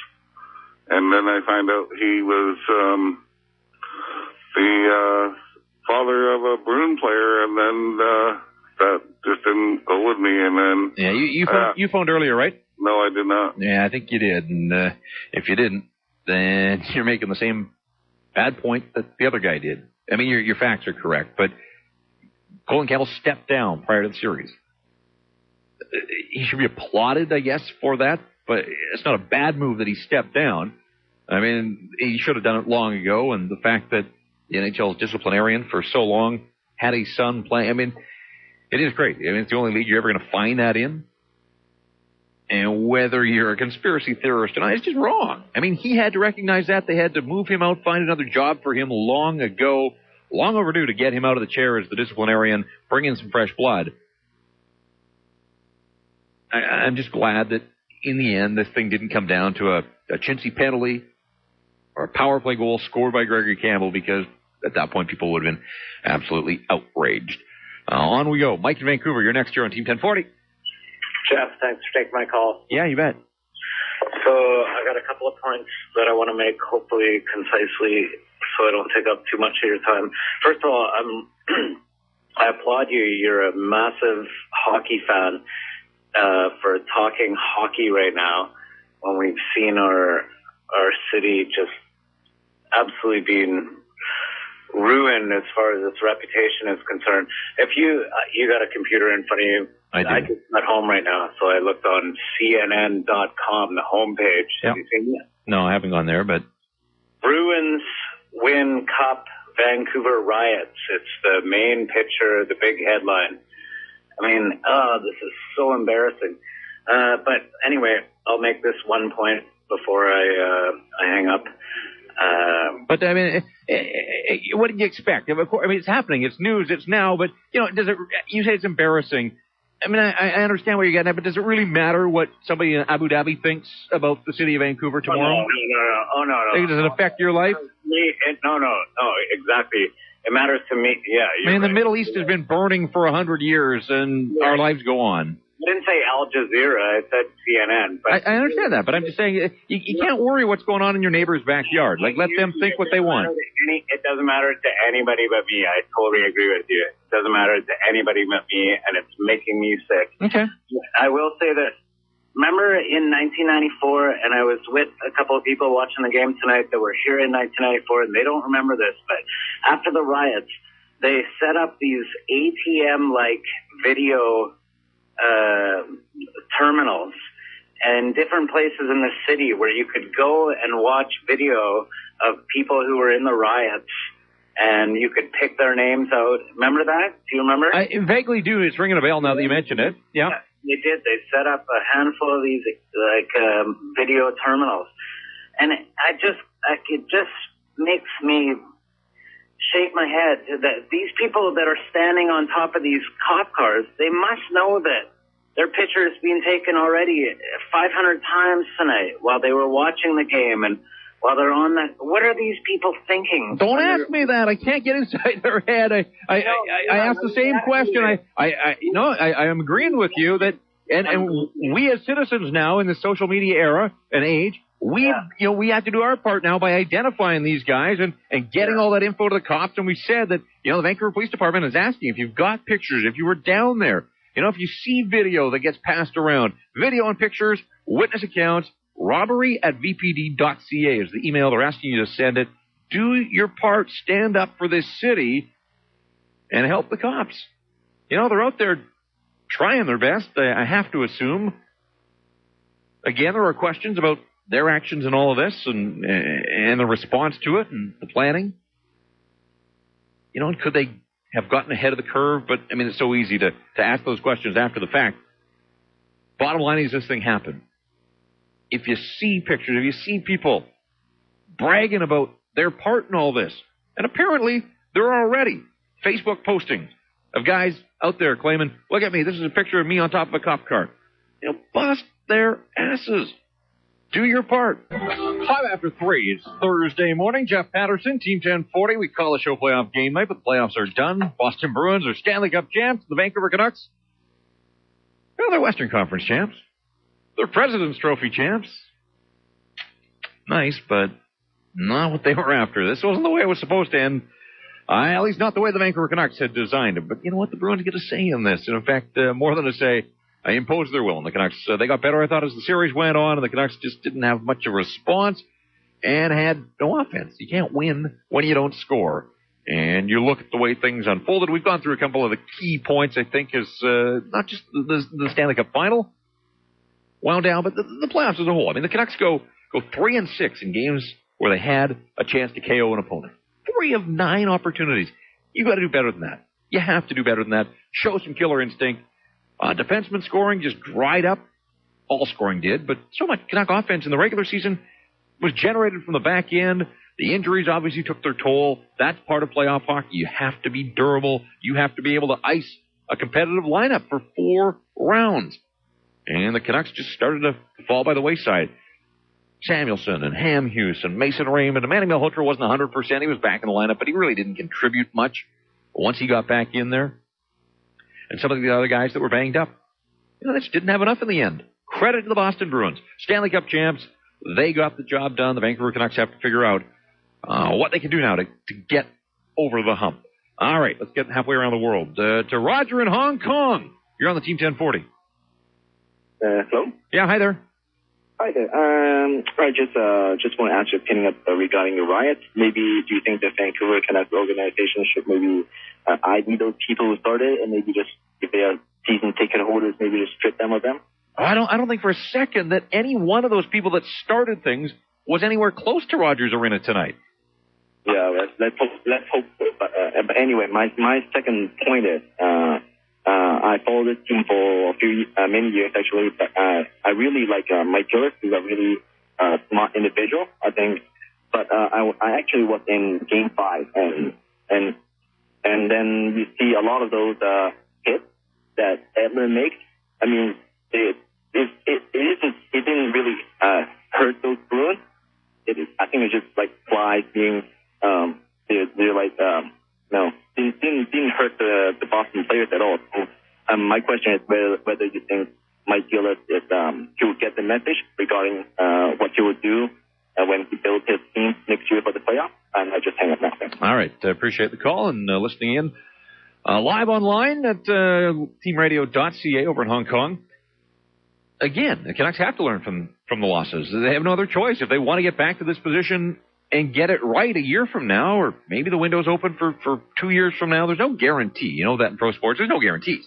And then I find out he was the father of a Bruin player, and then that just didn't go with me. And then you phoned earlier, right? No, I did not. Yeah, I think you did. And if you didn't, then you're making the same bad point that the other guy did. I mean, your facts are correct, but Colin Campbell stepped down prior to the series. He should be applauded, I guess, for that, but it's not a bad move that he stepped down. I mean, he should have done it long ago, and the fact that the NHL's disciplinarian for so long had a son playing, I mean, it is great. I mean, it's the only league you're ever going to find that in. And whether you're a conspiracy theorist or not, it's just wrong. I mean, he had to recognize that. They had to move him out, find another job for him long ago, long overdue to get him out of the chair as the disciplinarian, bring in some fresh blood. I'm just glad that in the end, this thing didn't come down to a chintzy penalty or a power play goal scored by Gregory Campbell, because at that point, people would have been absolutely outraged. On we go. Mike in Vancouver, you're next here on Team 1040. Jeff, thanks for taking my call. Yeah, you bet. So I got a couple of points that I want to make, hopefully concisely, so I don't take up too much of your time. First of all, I applaud you. You're a massive hockey fan for talking hockey right now, when we've seen our city just absolutely being ruined as far as its reputation is concerned. If you got a computer in front of you, I do. I'm at home right now, so I looked on CNN.com, the homepage. Yep. Have you seen that? No, I haven't gone there, but... Bruins win cup, Vancouver riots. It's the main picture, the big headline. I mean, this is so embarrassing. But anyway, I'll make this one point before I hang up. But I mean, what did you expect? Of course, I mean, it's happening. It's news. It's now. But you know, you say it's embarrassing. I mean, I understand what you're getting at, but does it really matter what somebody in Abu Dhabi thinks about the city of Vancouver tomorrow? Oh, no. Does it affect your life? No, exactly. It matters to me. Yeah. I mean, the Middle East has been burning for 100 years, and our lives go on. I didn't say Al Jazeera. I said CNN. But I understand that, but I'm just saying you can't worry what's going on in your neighbor's backyard. Like, let them think what they want. It doesn't matter to anybody but me. I totally agree with you. It doesn't matter to anybody but me, and it's making me sick. Okay. I will say this. Remember in 1994, and I was with a couple of people watching the game tonight that were here in 1994, and they don't remember this, but after the riots, they set up these ATM-like video terminals and different places in the city where you could go and watch video of people who were in the riots, and you could pick their names out. Remember that? Do you remember? I vaguely do. It's ringing a bell now that you mention it. Yeah. They did. They set up a handful of these video terminals, and it just makes me shake my head that these people that are standing on top of these cop cars, they must know that their picture is being taken already 500 times tonight while they were watching the game and while they're on that. What are these people thinking? Don't ask me that. I can't get inside their head. I asked the same question. I am agreeing with you that, and we as citizens now in the social media era and age, we have to do our part now by identifying these guys and getting all that info to the cops. And we said that, the Vancouver Police Department is asking if you've got pictures, if you were down there, if you see video that gets passed around, video and pictures, witness accounts, robbery@vpd.ca is the email. They're asking you to send it. Do your part. Stand up for this city and help the cops. They're out there trying their best, I have to assume. Again, there are questions about their actions in all of this and the response to it and the planning. Could they have gotten ahead of the curve? But, I mean, it's so easy to ask those questions after the fact. Bottom line is this thing happened. If you see pictures, if you see people bragging about their part in all this, and apparently there are already Facebook postings of guys out there claiming, look at me, this is a picture of me on top of a cop car. Bust their asses. Do your part. 3:05. It's Thursday morning. Jeff Patterson, Team 1040. We call the show playoff game night, but the playoffs are done. Boston Bruins are Stanley Cup champs. The Vancouver Canucks, they're Western Conference champs. They're President's Trophy champs. Nice, but not what they were after. This wasn't the way it was supposed to end. At least not the way the Vancouver Canucks had designed it. But you know what? The Bruins get a say in this. And in fact, more than a say, I imposed their will. And the Canucks, they got better, I thought, as the series went on. And the Canucks just didn't have much of a response and had no offense. You can't win when you don't score. And you look at the way things unfolded. We've gone through a couple of the key points, I think, is not just the Stanley Cup final wound down, but the playoffs as a whole. I mean, the Canucks go 3-6 in games where they had a chance to KO an opponent. 3 of 9 opportunities. You got to do better than that. You have to do better than that. Show some killer instinct. Defenseman scoring just dried up. all scoring did, but so much Canuck offense in the regular season was generated from the back end. The injuries obviously took their toll. That's part of playoff hockey. You have to be durable. You have to be able to ice a competitive lineup for 4 rounds. And the Canucks just started to fall by the wayside. Samuelson and Hamhuis and Mason Raymond. And Manny Malhotra wasn't 100%. He was back in the lineup, but he really didn't contribute much once he got back in there. And some of the other guys that were banged up, they just didn't have enough in the end. Credit to the Boston Bruins. Stanley Cup champs. They got the job done. The Vancouver Canucks have to figure out what they can do now to get over the hump. All right, let's get halfway around the world. To Roger in Hong Kong. You're on the Team 1040. Hello? Yeah, hi there. Hi there. I just want to ask your opinion regarding the riots. Maybe do you think the Vancouver Canucks organization should maybe ID those people who started, and maybe just, if they are season ticket holders, maybe just strip them of them? I don't think for a second that any one of those people that started things was anywhere close to Rogers Arena tonight. Yeah, let's hope. But anyway, my second point is, I followed this team for many years actually, but I really like Mike Gillis. He's a really smart individual, I think. But I actually was in Game 5, and then you see a lot of those hits that Edler makes. I mean, it didn't really hurt those Bruins. I think it's just like flies being they're like didn't hurt the Boston players at all. So, my question is whether you think Mike Gillis is he would get the message regarding what he would do when he builds his team next year for the playoffs. And I just hang up now. All right, appreciate the call and listening in live online at teamradio.ca over in Hong Kong. Again, the Canucks have to learn from the losses. They have no other choice. If they want to get back to this position and get it right a year from now, or maybe the window's open for 2 years from now, there's no guarantee. You know that in pro sports. There's no guarantees.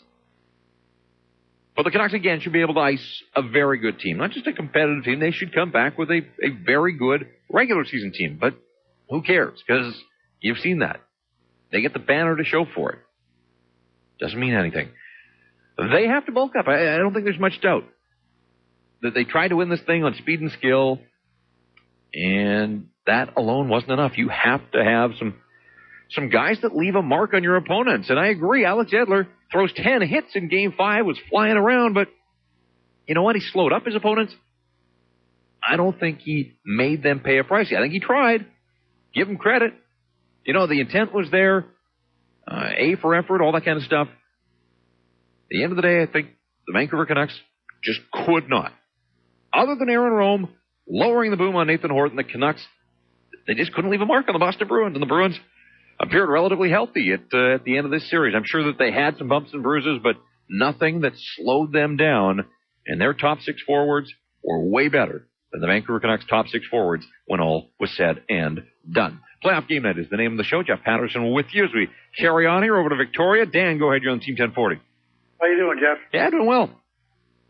But the Canucks, again, should be able to ice a very good team. Not just a competitive team. They should come back with a very good regular season team. But who cares? Because you've seen that. They get the banner to show for it. Doesn't mean anything. They have to bulk up. I don't think there's much doubt that they tried to win this thing on speed and skill, and that alone wasn't enough. You have to have some guys that leave a mark on your opponents. And I agree, Alex Edler throws 10 hits in Game 5, was flying around, but you know what? He slowed up his opponents. I don't think he made them pay a price. I think he tried. Give him credit. You know, the intent was there. A for effort, all that kind of stuff. At the end of the day, I think the Vancouver Canucks just could not. Other than Aaron Rome lowering the boom on Nathan Horton, the Canucks, they just couldn't leave a mark on the Boston Bruins. And the Bruins appeared relatively healthy at the end of this series. I'm sure that they had some bumps and bruises, but nothing that slowed them down. And their top 6 forwards were way better than the Vancouver Canucks' top 6 forwards when all was said and done. Playoff Game Night is the name of the show. Jeff Patterson with you as we carry on here over to Victoria. Dan, go ahead. You're on Team 1040. How you doing, Jeff? Yeah, doing well.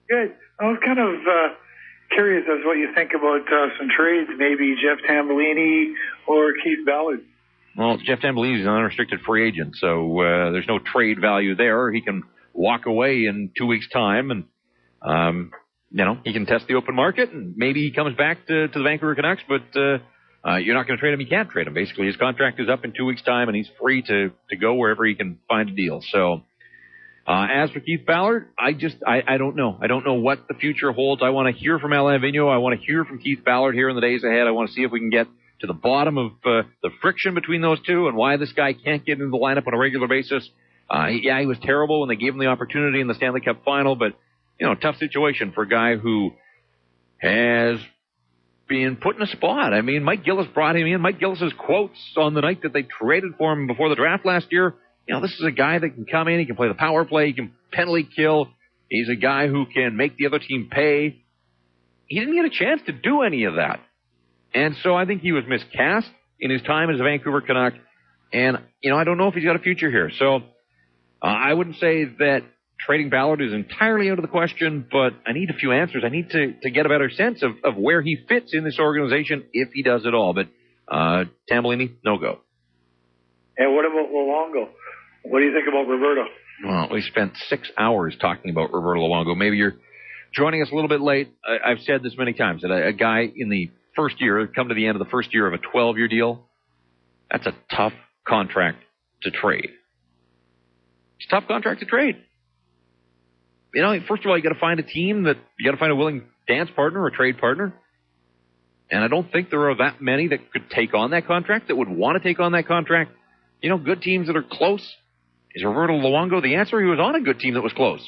Good. I was kind of curious as what you think about some trades, maybe Jeff Tambellini or Keith Ballard. Well, Jeff Tambellini is an unrestricted free agent, so there's no trade value there. He can walk away in 2 weeks' time, and he can test the open market, and maybe he comes back to the Vancouver Canucks, but you're not going to trade him. You can't trade him. Basically, his contract is up in 2 weeks' time, and he's free to go wherever he can find a deal. So, as for Keith Ballard, I don't know. I don't know what the future holds. I want to hear from Alain Vigneault. I want to hear from Keith Ballard here in the days ahead. I want to see if we can get to the bottom of the friction between those two and why this guy can't get into the lineup on a regular basis. He was terrible when they gave him the opportunity in the Stanley Cup final, but, tough situation for a guy who has been put in a spot. I mean, Mike Gillis brought him in. Mike Gillis's quotes on the night that they traded for him before the draft last year, this is a guy that can come in, he can play the power play, he can penalty kill. He's a guy who can make the other team pay. He didn't get a chance to do any of that. And so I think he was miscast in his time as a Vancouver Canuck. And, I don't know if he's got a future here. So I wouldn't say that trading Ballard is entirely out of the question, but I need a few answers. I need to get a better sense of where he fits in this organization if he does at all. But Tambellini, no go. And what about Luongo? What do you think about Roberto? Well, we spent 6 hours talking about Roberto Luongo. Maybe you're joining us a little bit late. I've said this many times, that a guy in the first year, come to the end of the first year of a 12-year deal, that's a tough contract to trade. It's a tough contract to trade. You know, first of all, you got to find a team you got to find a willing dance partner or trade partner. And I don't think there are that many that could take on that contract, that would want to take on that contract. You know, good teams that are close. Is Roberto Luongo the answer? He was on a good team that was close.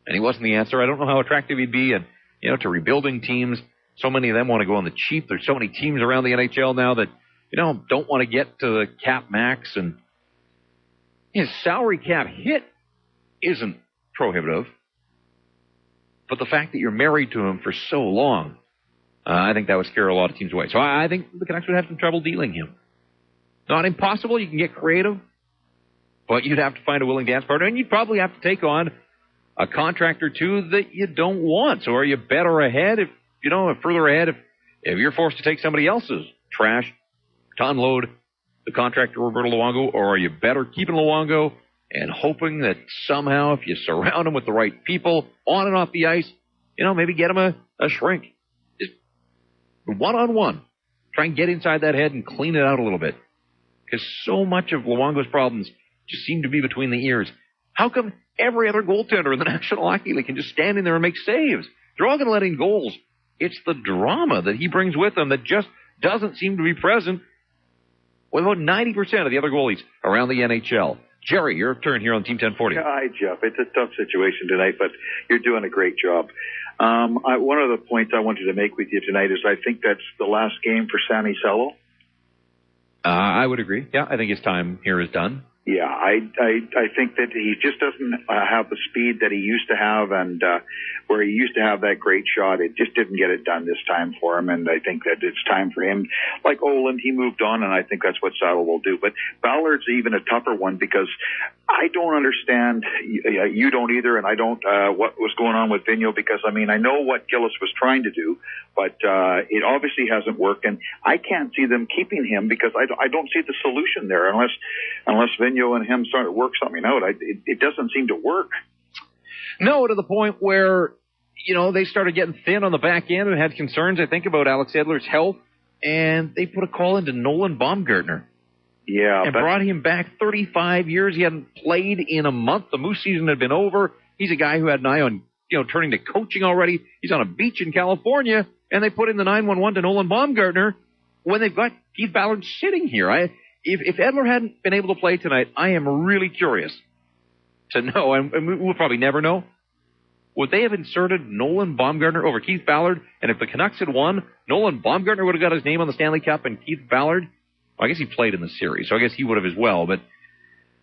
And he wasn't the answer. I don't know how attractive he'd be. And, you know, to rebuilding teams, so many of them want to go on the cheap. There's so many teams around the NHL now that, you know, don't want to get to the cap max. And his salary cap hit isn't prohibitive. But the fact that you're married to him for so long, I think that would scare a lot of teams away. So I think the Canucks would have some trouble dealing him. Not impossible. You can get creative. But you'd have to find a willing dance partner. And you'd probably have to take on a contract or two that you don't want. So are you better ahead further ahead if you're forced to take somebody else's trash to unload the contract to Roberto Luongo? Or are you better keeping Luongo and hoping that somehow if you surround him with the right people on and off the ice, you know, maybe get him a shrink. Just one-on-one. Try and get inside that head and clean it out a little bit. Because so much of Luongo's problems just seem to be between the ears. How come every other goaltender in the National Hockey League can just stand in there and make saves? They're all going to let in goals. It's the drama that he brings with him that just doesn't seem to be present with about 90% of the other goalies around the NHL. Jerry, your turn here on Team 1040. Hi, Jeff. It's a tough situation tonight, but you're doing a great job. One of the points I wanted to make with you tonight is I think that's the last game for Sami Salo. I would agree. Yeah, I think his time here is done. Yeah, I think that he just doesn't have the speed that he used to have, and where he used to have that great shot, it just didn't get it done this time for him, and I think that it's time for him. Like Oland, he moved on, and I think that's what Saddle will do. But Ballard's even a tougher one because I don't understand, you don't either, and I don't, what was going on with Vigneault, because, I mean, I know what Gillis was trying to do, but it obviously hasn't worked, and I can't see them keeping him because I don't see the solution there unless Vigneault and him start to work something out. It doesn't seem to work. No, to the point where, you know, they started getting thin on the back end and had concerns, I think, about Alex Edler's health, and they put a call into Nolan Baumgartner. Yeah. And brought him back 35 years. He hadn't played in a month. The Moose season had been over. He's a guy who had an eye on, you know, turning to coaching already. He's on a beach in California, and they put in the 911 to Nolan Baumgartner when they've got Keith Ballard sitting here. If Edler hadn't been able to play tonight, I am really curious to know, and we'll probably never know, would they have inserted Nolan Baumgartner over Keith Ballard? And if the Canucks had won, Nolan Baumgartner would have got his name on the Stanley Cup, and Keith Ballard, well, I guess he played in the series, so I guess he would have as well. But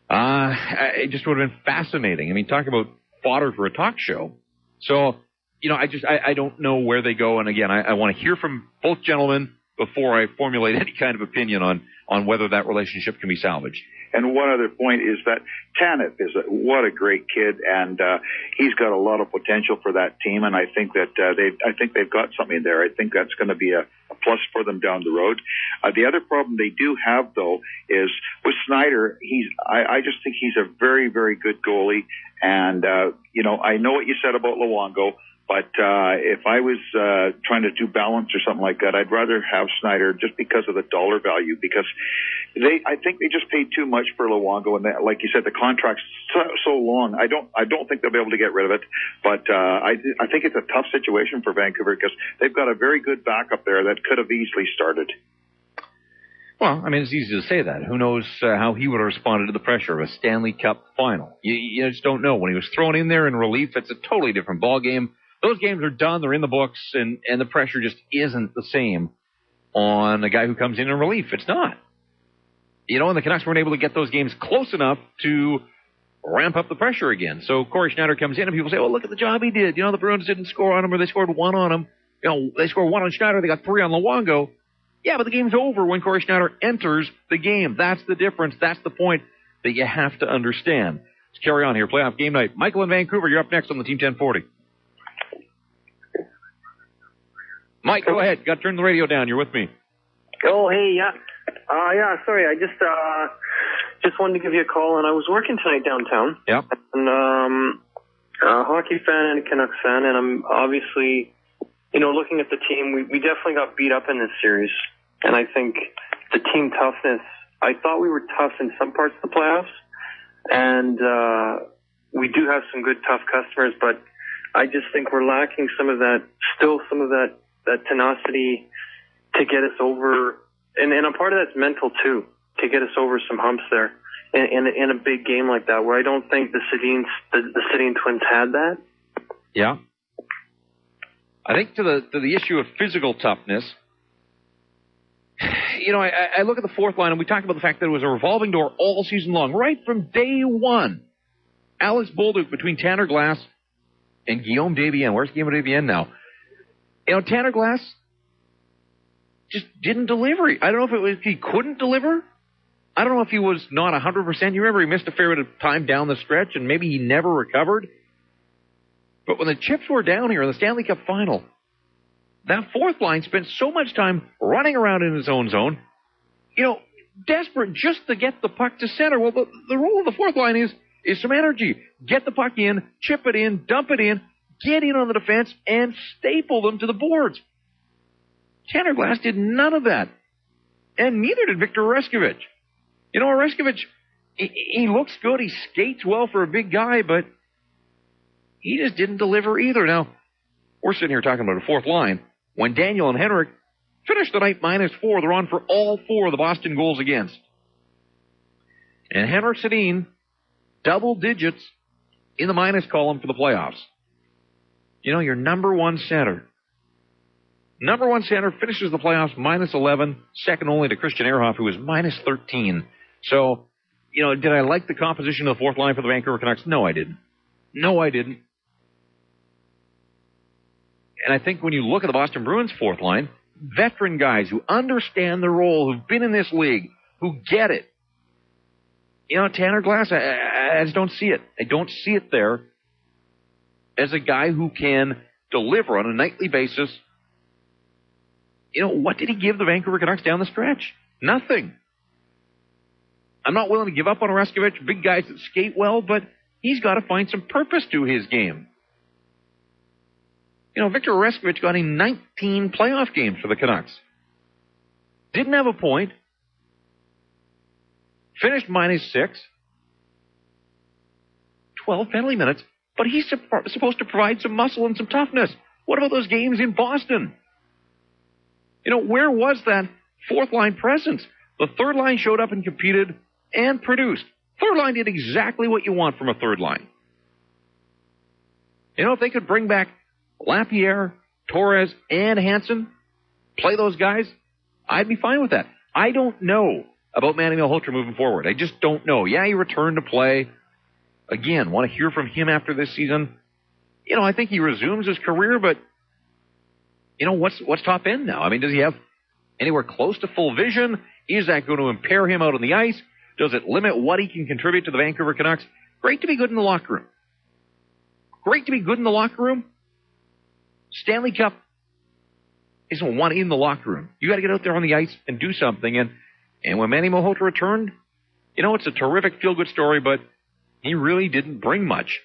it just would have been fascinating. I mean, talk about fodder for a talk show. So, you know, I don't know where they go. And again, I want to hear from both gentlemen before I formulate any kind of opinion on whether that relationship can be salvaged. And one other point is that Tanev what a great kid, and he's got a lot of potential for that team. And I think that they've got something there. I think that's going to be a plus for them down the road. The other problem they do have, though, is with Snyder. I just think he's a very, very good goalie. And you know, I know what you said about Luongo. But if I was trying to do balance or something like that, I'd rather have Snyder just because of the dollar value. Because I think they just paid too much for Luongo, and that, like you said, the contract's so long. I don't think they'll be able to get rid of it. But I think it's a tough situation for Vancouver because they've got a very good backup there that could have easily started. Well, I mean, it's easy to say that. Who knows how he would have responded to the pressure of a Stanley Cup final? You just don't know. When he was thrown in there in relief, it's a totally different ballgame. Those games are done. They're in the books, and the pressure just isn't the same on a guy who comes in relief. It's not. You know, and the Canucks weren't able to get those games close enough to ramp up the pressure again. So Corey Schneider comes in, and people say, oh, look at the job he did. You know, the Bruins didn't score on him, or they scored one on him. You know, they scored one on Schneider. They got three on Luongo. Yeah, but the game's over when Corey Schneider enters the game. That's the difference. That's the point that you have to understand. Let's carry on here. Playoff game night. Michael in Vancouver, you're up next on the Team 1040. Mike, go ahead. Got to turn the radio down. You're with me. Oh, hey, yeah. Sorry. I just wanted to give you a call, and I was working tonight downtown. Yeah. And Hockey fan and a Canucks fan, and I'm obviously, looking at the team, we definitely got beat up in this series. And I think the team toughness, I thought we were tough in some parts of the playoffs, and we do have some good, tough customers, but I just think we're lacking some of that tenacity to get us over, and a part of that's mental too, to get us over some humps there in a big game like that, where I don't think the Sedin Twins had that. Yeah. I think to the issue of physical toughness, I look at the fourth line, and we talked about the fact that it was a revolving door all season long, right from day one. Alex Bolduc between Tanner Glass and Guillaume Desbiens. Where's Guillaume Desbiens now? Tanner Glass just didn't deliver. I don't know if it was he couldn't deliver. I don't know if he was not 100%. You remember he missed a fair bit of time down the stretch, and maybe he never recovered. But when the chips were down here in the Stanley Cup final, that fourth line spent so much time running around in his own zone, desperate just to get the puck to center. Well, the role of the fourth line is some energy. Get the puck in, chip it in, dump it in, get in on the defense, and staple them to the boards. Tanner Glass did none of that. And neither did Victor Oreskovic. Oreskovic, he looks good. He skates well for a big guy, but he just didn't deliver either. Now, we're sitting here talking about a fourth line. When Daniel and Henrik finished the night -4, they're on for all 4 of the Boston goals against. And Henrik Sedin, double digits in the minus column for the playoffs. Your number one center. Number one center finishes the playoffs -11, second only to Christian Ehrhoff, who was -13. So, did I like the composition of the fourth line for the Vancouver Canucks? No, I didn't. And I think when you look at the Boston Bruins fourth line, veteran guys who understand the role, who've been in this league, who get it. Tanner Glass, I just don't see it. I don't see it there as a guy who can deliver on a nightly basis. What did he give the Vancouver Canucks down the stretch? Nothing. I'm not willing to give up on Oreskovic, big guys that skate well, but he's got to find some purpose to his game. Victor Oreskovic got in 19 playoff games for the Canucks. Didn't have a point. Finished -6. 12 penalty minutes. But he's supposed to provide some muscle and some toughness. What about those games in Boston? Where was that fourth line presence? The third line showed up and competed and produced. Third line did exactly what you want from a third line. If they could bring back Lapierre, Torres, and Hansen, play those guys, I'd be fine with that. I don't know about Manny Malhotra moving forward. I just don't know. Yeah, he returned to play. Again, want to hear from him after this season. I think he resumes his career, but, what's top end now? I mean, does he have anywhere close to full vision? Is that going to impair him out on the ice? Does it limit what he can contribute to the Vancouver Canucks? Great to be good in the locker room. Great to be good in the locker room. Stanley Cup isn't one in the locker room. You got to get out there on the ice and do something. And when Manny Malhotra returned, it's a terrific feel-good story, but he really didn't bring much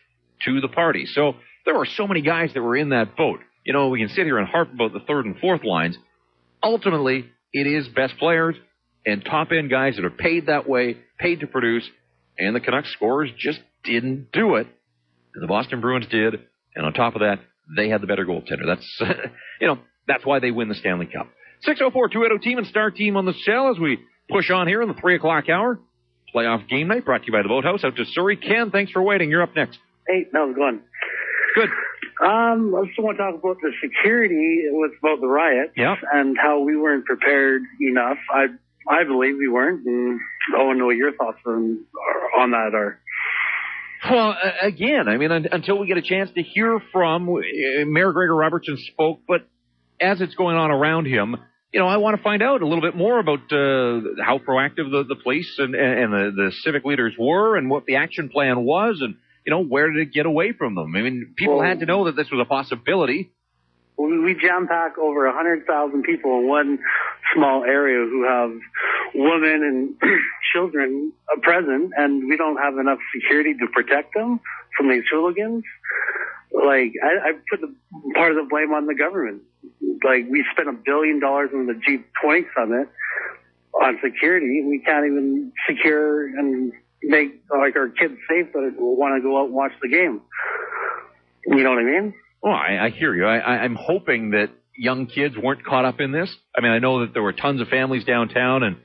to the party. So there were so many guys that were in that boat. We can sit here and harp about the third and fourth lines. Ultimately, it is best players and top-end guys that are paid that way, paid to produce, and the Canucks scorers just didn't do it. And the Boston Bruins did, and on top of that, they had the better goaltender. That's, that's why they win the Stanley Cup. 604-280-TEAM and Star Team on the cell as we push on here in the 3 o'clock hour. Playoff game night brought to you by the Boathouse out to Surrey. Ken, thanks for waiting. You're up next. Hey, how's it going? Good. I just want to talk about the security about the riots and how we weren't prepared enough. I believe we weren't, and I want to know what your thoughts on that are. Well, again, I mean, until we get a chance to hear from Mayor Gregor Robertson spoke, but as it's going on around him, I want to find out a little bit more about how proactive the police and the civic leaders were and what the action plan was and, where did it get away from them? I mean, people had to know that this was a possibility. We jam-pack over 100,000 people in one small area who have women and children present, and we don't have enough security to protect them from these hooligans. Like, I put part of the blame on the government. Like, we spent $1 billion on the G20 summit on security. We can't even secure and make, like, our kids safe that will want to go out and watch the game. You know what I mean? Well, I hear you. I'm hoping that young kids weren't caught up in this. I mean, I know that there were tons of families downtown, and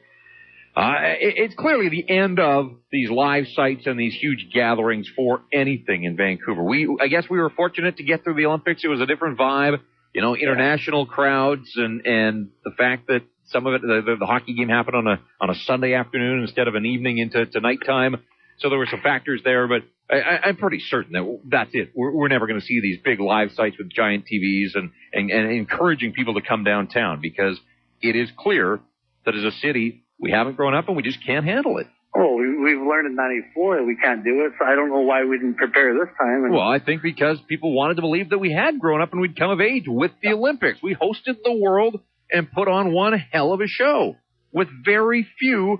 it's clearly the end of these live sites and these huge gatherings for anything in Vancouver. I guess we were fortunate to get through the Olympics. It was a different vibe, you know, international crowds, and the fact that some of it, the hockey game happened on a Sunday afternoon instead of an evening into nighttime. So there were some factors there, but I'm pretty certain that that's it. We're never going to see these big live sites with giant TVs and encouraging people to come downtown, because it is clear that as a city, we haven't grown up and we just can't handle it. Oh, we've learned in '94 that we can't do it, so I don't know why we didn't prepare this time. Well, I think because people wanted to believe that we had grown up and we'd come of age with the Olympics. We hosted the world and put on one hell of a show with very few.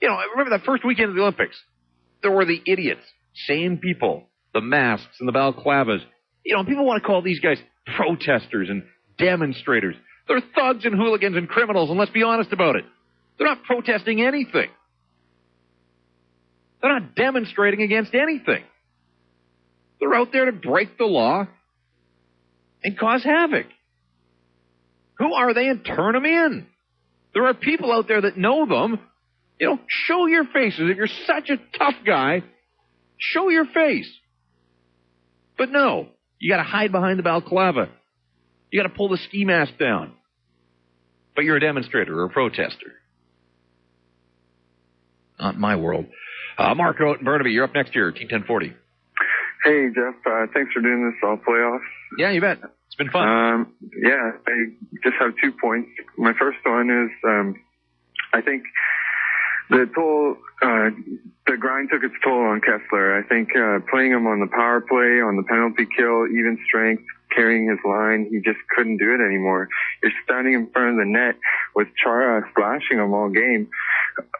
You know, remember that first weekend of the Olympics? There were the idiots, sane people, the masks and the balaclavas. You know, people want to call these guys protesters and demonstrators. They're thugs and hooligans and criminals, and let's be honest about it. They're not protesting anything. They're not demonstrating against anything. They're out there to break the law and cause havoc. Who are they, and turn them in? There are people out there that know them. You know, show your faces. If you're such a tough guy, show your face. But no, you got to hide behind the balaclava. You got to pull the ski mask down. But you're a demonstrator or a protester. Not my world. Marco out in Burnaby, you're up next year, Team 1040. Hey, Jeff. Thanks for doing this all playoffs. Yeah, you bet. It's been fun. Yeah, I just have 2 points. My first one is I think the grind took its toll on Kessler. I think playing him on the power play, on the penalty kill, even strength, carrying his line, he just couldn't do it anymore. You're standing in front of the net with Chara splashing him all game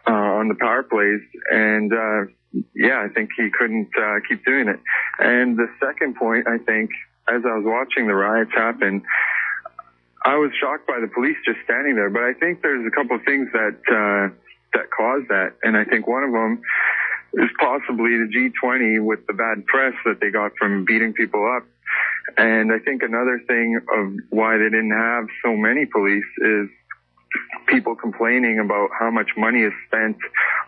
on the power plays, and I think he couldn't keep doing it. And the second point, I think, as I was watching the riots happen, I was shocked by the police just standing there, but I think there's a couple of things that caused that, and I think one of them is possibly the G20 with the bad press that they got from beating people up. And I think another thing of why they didn't have so many police is people complaining about how much money is spent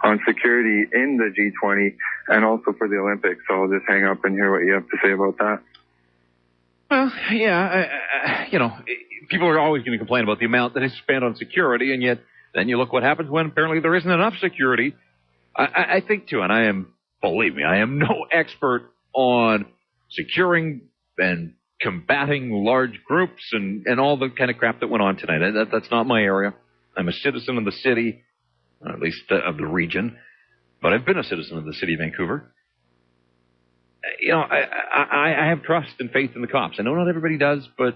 on security in the G20 and also for the Olympics. So I'll just hang up and hear what you have to say about that. Well, yeah, people are always going to complain about the amount that is spent on security, and yet then you look what happens when apparently there isn't enough security. I think, too, and believe me, I am no expert on securing and combating large groups and all the kind of crap that went on tonight. That's not my area. I'm a citizen of the city, or at least of the region, but I've been a citizen of the city of Vancouver. You know, I have trust and faith in the cops. I know not everybody does, but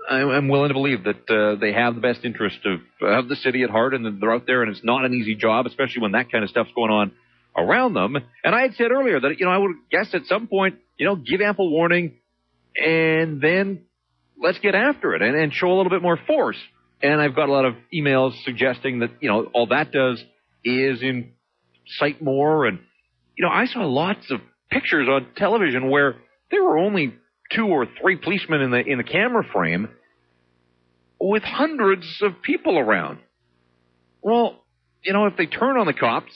I'm willing to believe that they have the best interest of the city at heart, and that they're out there, and it's not an easy job, especially when that kind of stuff's going on around them. And I had said earlier that, I would guess at some point, give ample warning, and then let's get after it and show a little bit more force. And I've got a lot of emails suggesting that, all that does is incite more. And, I saw lots of pictures on television where there were only 2 or 3 policemen in the camera frame with hundreds of people around. Well, if they turn on the cops,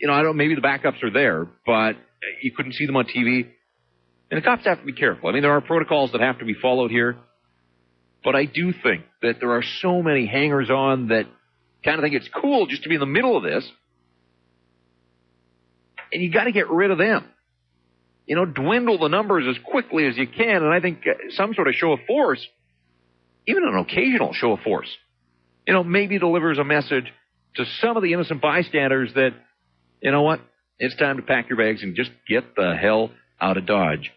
maybe the backups are there, but you couldn't see them on TV. And the cops have to be careful. I mean, there are protocols that have to be followed here, but I do think that there are so many hangers-on that kind of think it's cool just to be in the middle of this, and you got to get rid of them. Dwindle the numbers as quickly as you can, and I think some sort of show of force, even an occasional show of force, maybe delivers a message to some of the innocent bystanders that, you know what, it's time to pack your bags and just get the hell out of Dodge.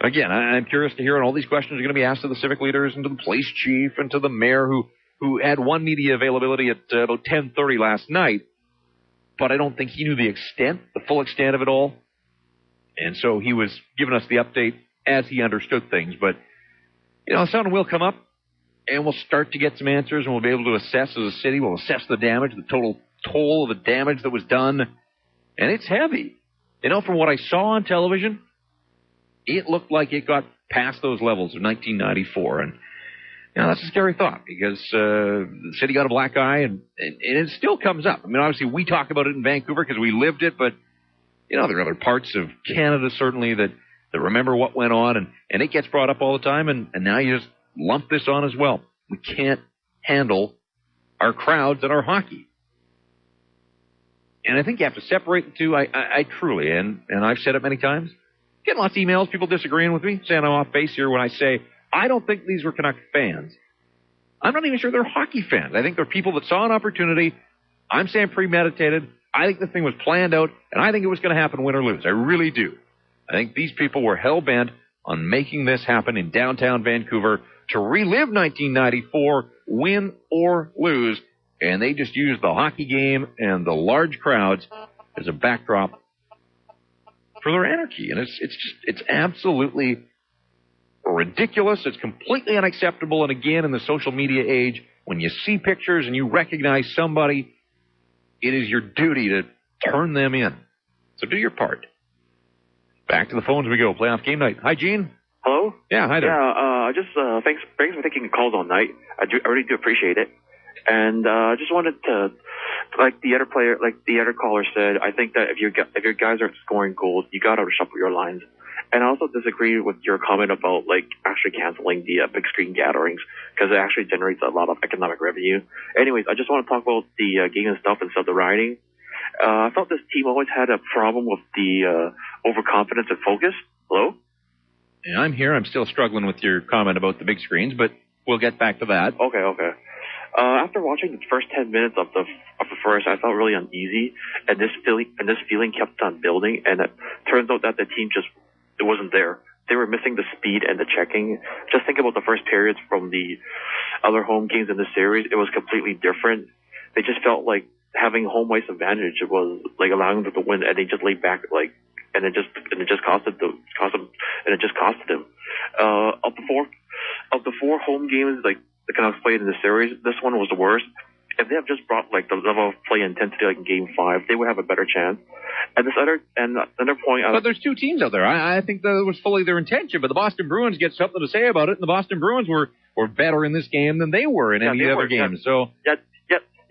Again, I'm curious to hear, and all these questions are going to be asked to the civic leaders and to the police chief and to the mayor who had one media availability at about 10:30 last night, but I don't think he knew the full extent of it all. And so he was giving us the update as he understood things. But, something will come up, and we'll start to get some answers, and we'll be able to assess as a city. We'll assess the damage, the total toll of the damage that was done. And it's heavy. From what I saw on television, it looked like it got past those levels of 1994. And, that's a scary thought because the city got a black eye, and it still comes up. I mean, obviously, we talk about it in Vancouver because we lived it, but, there are other parts of Canada, certainly, that remember what went on, and it gets brought up all the time, and now you just lump this on as well. We can't handle our crowds and our hockey. And I think you have to separate the two. I truly, and I've said it many times, getting lots of emails, people disagreeing with me, saying I'm off base here when I say I don't think these were Canucks fans. I'm not even sure they're hockey fans. I think they're people that saw an opportunity. I'm saying premeditated. I think the thing was planned out, and I think it was going to happen, win or lose. I really do. I think these people were hell-bent on making this happen in downtown Vancouver to relive 1994, win or lose, and they just used the hockey game and the large crowds as a backdrop for their anarchy. And it's absolutely ridiculous. It's completely unacceptable. And again, in the social media age, when you see pictures and you recognize somebody, it is your duty to turn them in. So do your part. Back to the phones we go. Playoff game night. Hi, Gene. Hello? Yeah, hi there. Yeah, thanks for taking calls all night. I really do appreciate it. And I just wanted to, like the other caller said, I think that if your guys aren't scoring goals, you got to shuffle your lines. And I also disagree with your comment about actually canceling the big screen gatherings because it actually generates a lot of economic revenue. Anyways, I just want to talk about the game and stuff instead of the rioting. I thought this team always had a problem with the overconfidence and focus. Hello? Yeah, I'm here. I'm still struggling with your comment about the big screens, but we'll get back to that. Okay. After watching the first 10 minutes of the first, I felt really uneasy, and this feeling kept on building. And it turns out that the team it wasn't there. They were missing the speed and the checking. Just think about the first periods from the other home games in the series. It was completely different. They just felt like having home ice advantage was allowing them to win, and they just laid back and it just costed them. Of the four home games the Canucks played in the series, this one was the worst. If they have just brought the level of play intensity in Game 5, they would have a better chance. And another point. But there's two teams out there. I think that was fully their intention. But the Boston Bruins get something to say about it, and the Boston Bruins were better in this game than they were in any other game. So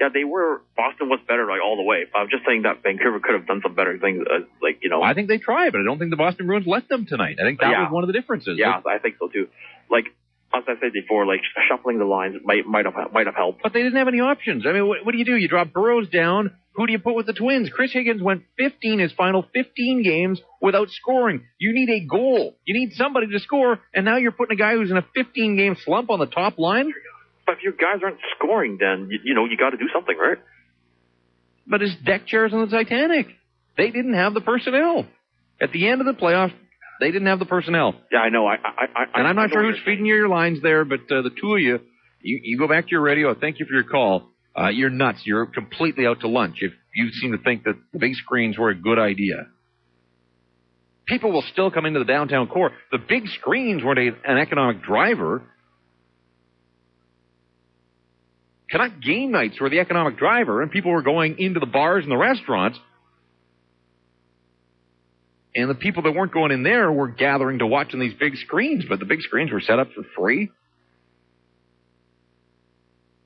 yeah, they were. Boston was better all the way. I'm just saying that Vancouver could have done some better things. I think they tried, but I don't think the Boston Bruins let them tonight. I think that was one of the differences. Yeah, I think so too. As I said before, shuffling the lines might have helped. But they didn't have any options. I mean, what do? You drop Burrows down. Who do you put with the Twins? Chris Higgins went his final 15 games without scoring. You need a goal. You need somebody to score, and now you're putting a guy who's in a 15-game slump on the top line? But if your guys aren't scoring, then, you got to do something, right? But it's deck chairs on the Titanic. They didn't have the personnel. At the end of the playoffs, they didn't have the personnel. Yeah, I know. And I'm not sure who's feeding you your lines there, but the two of you go back to your radio. Thank you for your call. You're nuts. You're completely out to lunch if you seem to think that the big screens were a good idea. People will still come into the downtown core. The big screens weren't an economic driver. Canuck game nights were the economic driver, and people were going into the bars and the restaurants. And the people that weren't going in there were gathering to watching these big screens, but the big screens were set up for free.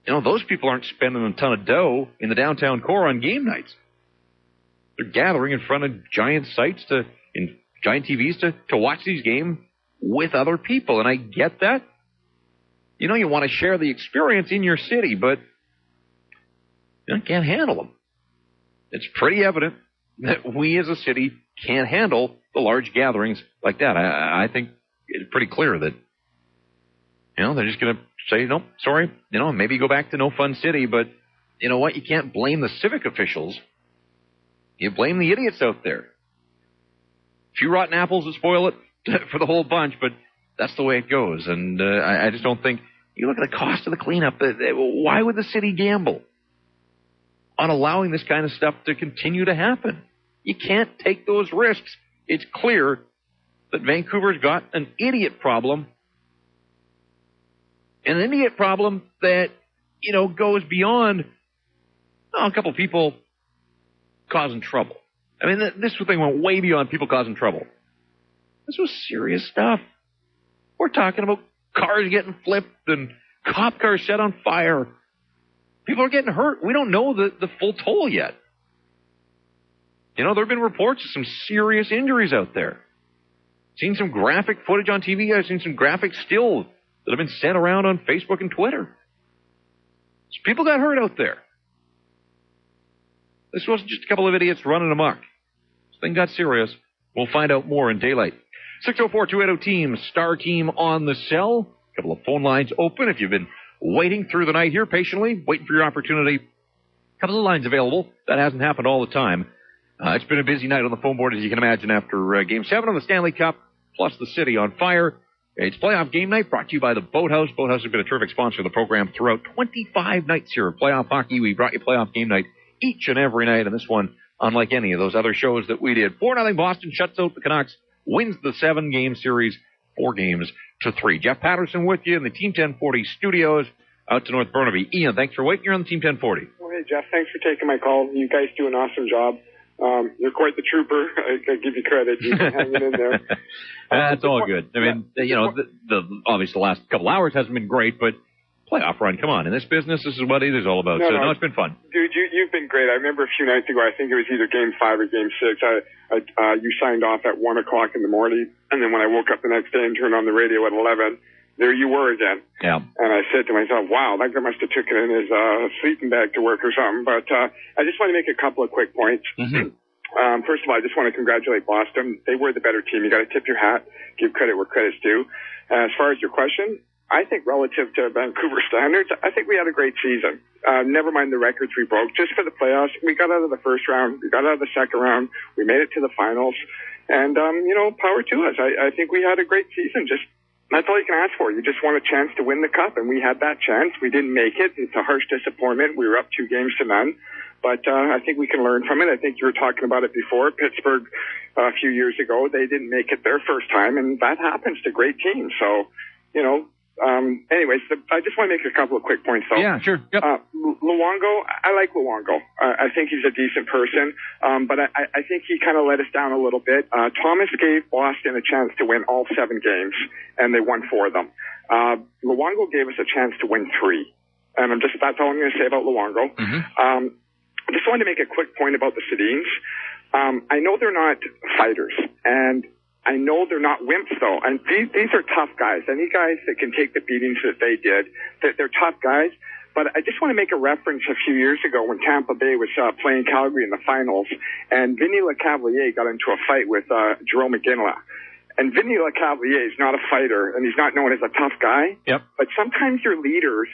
Those people aren't spending a ton of dough in the downtown core on game nights. They're gathering in front of giant sites in giant TVs to watch these games with other people, and I get that. You want to share the experience in your city, but you can't handle them. It's pretty evident that we as a city can't handle the large gatherings like that. I think it's pretty clear that, they're just going to say, no, sorry, maybe go back to no fun city, but you know what? You can't blame the civic officials. You blame the idiots out there. A few rotten apples that spoil it, for the whole bunch, but that's the way it goes. And I just don't think, you look at the cost of the cleanup, why would the city gamble on allowing this kind of stuff to continue to happen? You can't take those risks. It's clear that Vancouver's got an idiot problem. An idiot problem that, goes beyond a couple of people causing trouble. I mean, this thing went way beyond people causing trouble. This was serious stuff. We're talking about cars getting flipped and cop cars set on fire. People are getting hurt. We don't know the full toll yet. There have been reports of some serious injuries out there. Seen some graphic footage on TV. I've seen some graphic stills that have been sent around on Facebook and Twitter. So people got hurt out there. This wasn't just a couple of idiots running amok. This thing got serious. We'll find out more in daylight. 604-280-TEAM, star team on the cell. A couple of phone lines open if you've been waiting through the night here patiently, waiting for your opportunity. A couple of lines available. That hasn't happened all the time. It's been a busy night on the phone board, as you can imagine, after Game 7 of the Stanley Cup, plus the city on fire. It's playoff game night brought to you by the Boathouse. Boathouse has been a terrific sponsor of the program throughout 25 nights here of playoff hockey. We brought you playoff game night each and every night, and this one, unlike any of those other shows that we did. 4-0 Boston shuts out the Canucks, wins the 7-game series, 4-3. Jeff Patterson with you in the Team 1040 studios out to North Burnaby. Ian, thanks for waiting. You're on the Team 1040. Well, hey, Jeff, thanks for taking my call. You guys do an awesome job. You're quite the trooper. I give you credit. You've been hanging in there. That's all good. I mean, obviously the last couple hours hasn't been great, but playoff run, come on. In this business, this is what it is all about. No, it's been fun. Dude, you've been great. I remember a few nights ago, I think it was either Game 5 or Game 6. You signed off at 1 o'clock in the morning, and then when I woke up the next day and turned on the radio at 11, there you were again. Yeah. And I said to myself, wow, that guy must have taken in his sleeping bag to work or something. But I just want to make a couple of quick points. Mm-hmm. First of all, I just want to congratulate Boston. They were the better team. You got to tip your hat, give credit where credit's due. As far as your question, I think relative to Vancouver standards, I think we had a great season. Never mind the records we broke. Just for the playoffs, we got out of the first round. We got out of the second round. We made it to the finals. And, power to us. I think we had a great season. That's all you can ask for. You just want a chance to win the cup, and we had that chance. We didn't make it. It's a harsh disappointment. We were up 2-0. But I think we can learn from it. I think you were talking about it before. Pittsburgh, a few years ago, they didn't make it their first time, and that happens to great teams. So, anyways, I just want to make a couple of quick points, though. Yeah, sure. Yep. Luongo, I like Luongo. I think he's a decent person, but I think he kind of let us down a little bit. Thomas gave Boston a chance to win all 7 games, and they won 4 of them. Luongo gave us a chance to win 3. And that's all I'm going to say about Luongo. Mm-hmm. I just wanted to make a quick point about the Sedins. I know they're not fighters, and I know they're not wimps, though. And these are tough guys. Any guys that can take the beatings that they did, they're tough guys. But I just want to make a reference a few years ago when Tampa Bay was playing Calgary in the finals, and Vinny Lecavalier got into a fight with Jerome McGinley. And Vinny Lecavalier is not a fighter, and he's not known as a tough guy. Yep. But sometimes your leaders,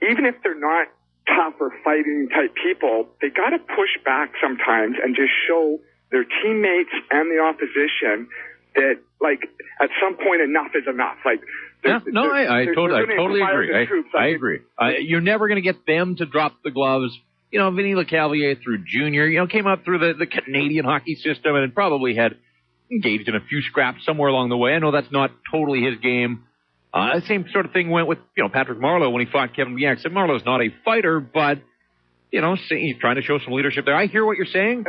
even if they're not tough or fighting type people, they got to push back sometimes and just show their teammates and the opposition that, at some point, enough is enough. I totally agree. I agree. You're never going to get them to drop the gloves. Vinny Lecavalier through junior, came up through the Canadian hockey system and probably had engaged in a few scraps somewhere along the way. I know that's not totally his game. The same sort of thing went with, Patrick Marleau when he fought Kevin Biak. So Marleau's not a fighter, but, he's trying to show some leadership there. I hear what you're saying,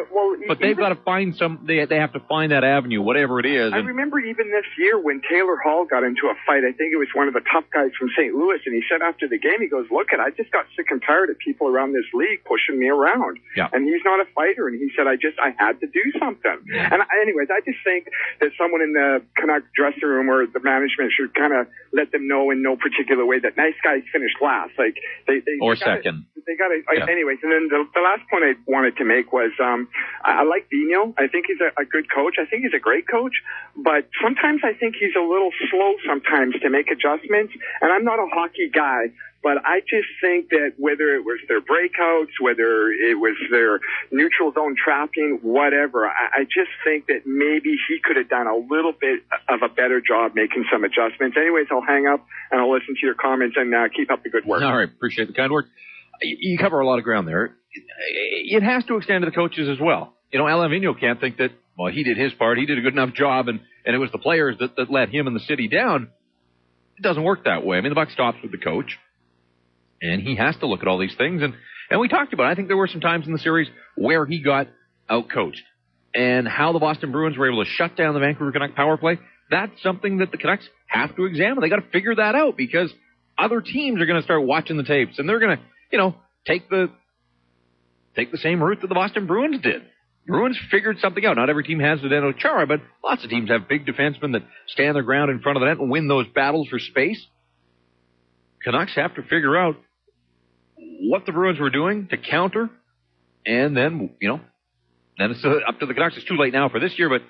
but they've got to find they have to find that avenue, whatever it is. I remember even this year when Taylor Hall got into a fight, I think it was one of the tough guys from St. Louis, and he said after the game, he goes, look, I just got sick and tired of people around this league pushing me around. Yeah. And he's not a fighter, and he said, I had to do something. Yeah. And anyways, I just think that someone in the Canuck dressing room or the management should kind of let them know in no particular way that nice guys finish last. Second. They got to, anyway. anyways, and then the last point I wanted to make was I like Dino. I think he's a good coach. I think he's a great coach, but sometimes I think he's a little slow sometimes to make adjustments, and I'm not a hockey guy, but I just think that whether it was their breakouts, whether it was their neutral zone trapping, whatever, I just think that maybe he could have done a little bit of a better job making some adjustments. Anyways, I'll hang up and I'll listen to your comments and keep up the good work. All right, appreciate the kind work. You cover a lot of ground there. It has to extend to the coaches as well. You know, Alain Vigneault can't think that, well, he did his part, he did a good enough job, and it was the players that let him and the city down. It doesn't work that way. I mean, the buck stops with the coach, and he has to look at all these things. And we talked about it. I think there were some times in the series where he got outcoached, and how the Boston Bruins were able to shut down the Vancouver Canucks power play. That's something that the Canucks have to examine. They got to figure that out, because other teams are going to start watching the tapes, and they're going to, take the same route that the Boston Bruins did. Bruins figured something out. Not every team has Zdeno Chara, but lots of teams have big defensemen that stand their ground in front of the net and win those battles for space. Canucks have to figure out what the Bruins were doing to counter, and then, then it's up to the Canucks. It's too late now for this year, but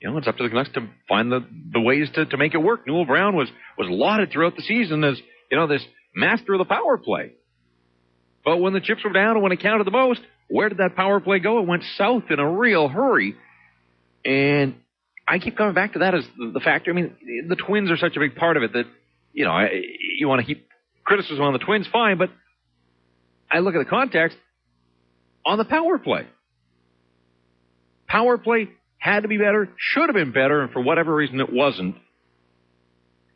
it's up to the Canucks to find the ways to make it work. Newell Brown was lauded throughout the season as, this master of the power play. But when the chips were down and when it counted the most, where did that power play go? It went south in a real hurry. And I keep coming back to that as the factor. I mean, the Twins are such a big part of it that, you want to keep criticism on the Twins, fine, but I look at the context on the power play. Power play had to be better, should have been better, and for whatever reason it wasn't.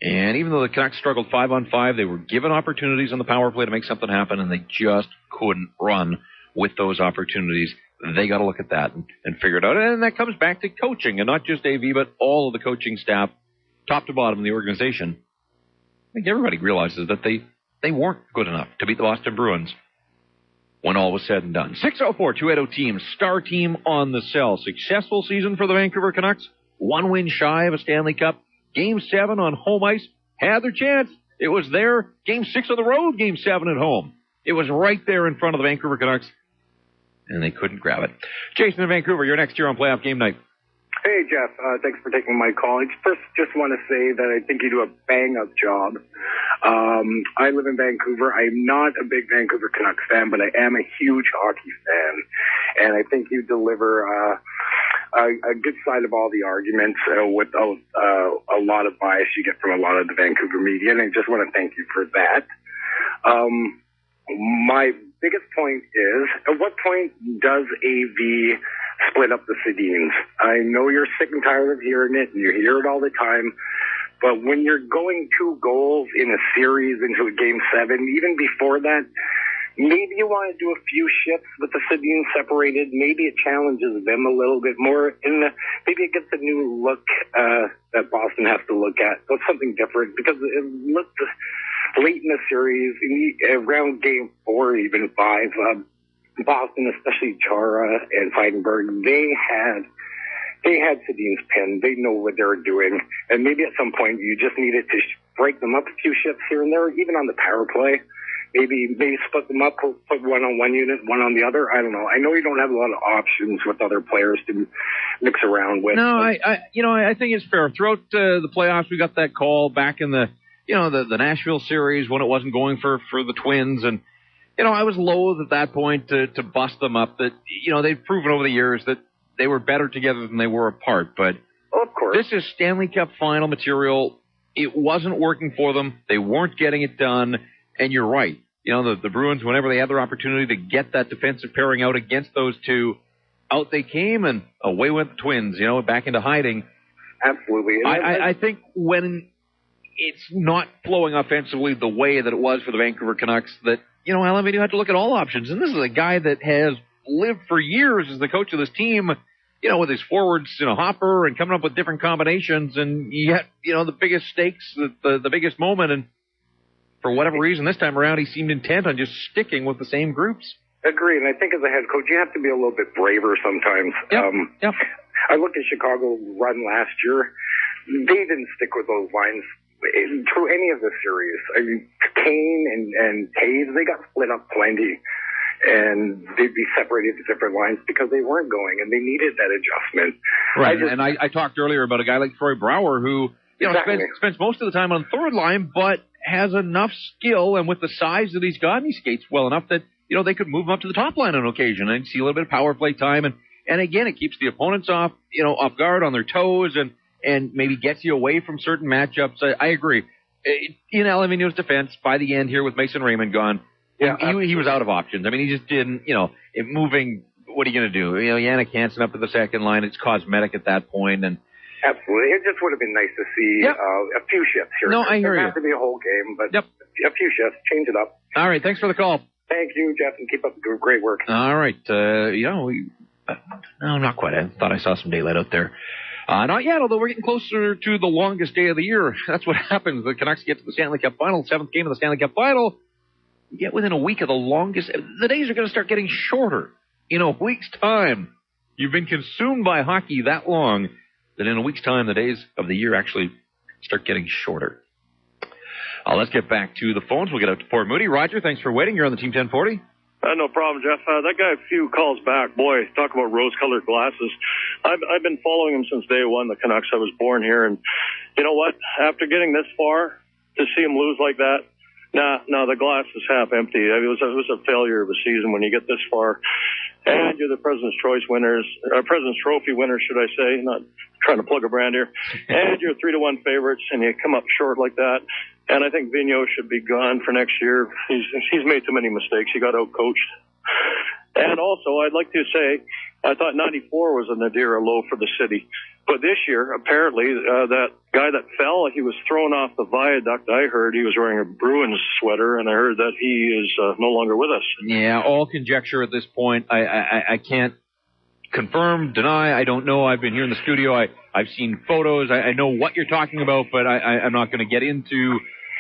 And even though the Canucks struggled 5-on-5, they were given opportunities on the power play to make something happen, and they just couldn't run with those opportunities. They got to look at that and figure it out. And that comes back to coaching, and not just AV, but all of the coaching staff, top to bottom of the organization. I think everybody realizes that they weren't good enough to beat the Boston Bruins when all was said and done. 604-280-TEAM, star team on the cell. Successful season for the Vancouver Canucks. 1 win shy of a Stanley Cup. Game 7 on home ice. Had their chance. It was there. Game 6 on the road. Game 7 at home. It was right there in front of the Vancouver Canucks, and they couldn't grab it. Jason in Vancouver, you're next year on Playoff Game Night. Hey, Jeff. Thanks for taking my call. First, just want to say that I think you do a bang-up job. I live in Vancouver. I'm not a big Vancouver Canucks fan, but I am a huge hockey fan. And I think you deliver a good side of all the arguments with a lot of bias you get from a lot of the Vancouver media. And I just want to thank you for that. My biggest point is, at what point does AV split up the Sedins? I know you're sick and tired of hearing it, and you hear it all the time, but when you're going 2 goals in a series into a Game 7, even before that, maybe you want to do a few shifts with the Sedins separated. Maybe it challenges them a little bit more, and maybe it gets a new look that Boston has to look at. So it's something different, because it looked late in the series, around Game 4, even 5, Boston, especially Chara and Feidenberg, they had Sedin's pinned. They know what they were doing. And maybe at some point you just needed to break them up a few shifts here and there, even on the power play. Maybe split them up, put one on one unit, one on the other. I don't know. I know you don't have a lot of options with other players to mix around with. No, I think it's fair. Throughout the playoffs, we got that call back in the Nashville series when it wasn't going for the Twins, and I was loath at that point to bust them up. That they've proven over the years that they were better together than they were apart. But of course, this is Stanley Cup final material. It wasn't working for them. They weren't getting it done. And you're right. The Bruins, whenever they had their opportunity to get that defensive pairing out against those two, out they came, and away went the Twins. Back into hiding. Absolutely. I think when it's not flowing offensively the way that it was for the Vancouver Canucks, that Alain Vigneault had to look at all options. And this is a guy that has lived for years as the coach of this team, with his forwards, hopper and coming up with different combinations, and yet, the biggest stakes, the biggest moment, and for whatever reason this time around he seemed intent on just sticking with the same groups. Agree, and I think as a head coach you have to be a little bit braver sometimes. Yep. I look at Chicago run last year. They didn't stick with those lines through any of the series. I mean, Kane and Taves, they got split up plenty. and they'd be separated to different lines because they weren't going, and they needed that adjustment. Right, I talked earlier about a guy like Troy Brouwer who spends most of the time on third line, but has enough skill, and with the size that he's got, he skates well enough that they could move him up to the top line on occasion and see a little bit of power play time, and again, it keeps the opponents off guard, on their toes, and maybe gets you away from certain matchups. I agree. In Aluminium's defense, by the end here with Mason Raymond gone, he was out of options. I mean, he just didn't, moving. What are you going to do? Yannick Hansen up to the second line. It's cosmetic at that point, and absolutely, it just would have been nice to see a few shifts here. No, I hear you. It doesn't have to be a whole game, but a few shifts, change it up. All right, thanks for the call. Thank you, Jeff, and keep up the great work. All right, no, not quite. I thought I saw some daylight out there. Not yet, although we're getting closer to the longest day of the year. That's what happens. The Canucks get to the Stanley Cup Final, 7th game of the Stanley Cup Final. You get within a week of the longest. The days are going to start getting shorter. In a week's time, you've been consumed by hockey that long that in a week's time, the days of the year actually start getting shorter. Let's get back to the phones. We'll get out to Port Moody. Roger, thanks for waiting. You're on the Team 1040. No problem, Jeff. That guy a few calls back. Boy, talk about rose-colored glasses. I've been following him since day one, the Canucks. I was born here, and you know what? After getting this far, to see him lose like that, no, the glass is half empty. I mean, it was a failure of a season when you get this far, and you're the President's President's Trophy winners, should I say? Not trying to plug a brand here. And you're 3-1 favorites, and you come up short like that. And I think Vigneault should be gone for next year. He's made too many mistakes. He got out-coached. And also, I'd like to say, I thought 94 was a nadir low for the city. But this year, apparently, that guy that fell, he was thrown off the viaduct. I heard he was wearing a Bruins sweater, and I heard that he is no longer with us. Yeah, all conjecture at this point. I can't confirm, deny. I don't know. I've been here in the studio. I've seen photos. I know what you're talking about, but I'm not going to get into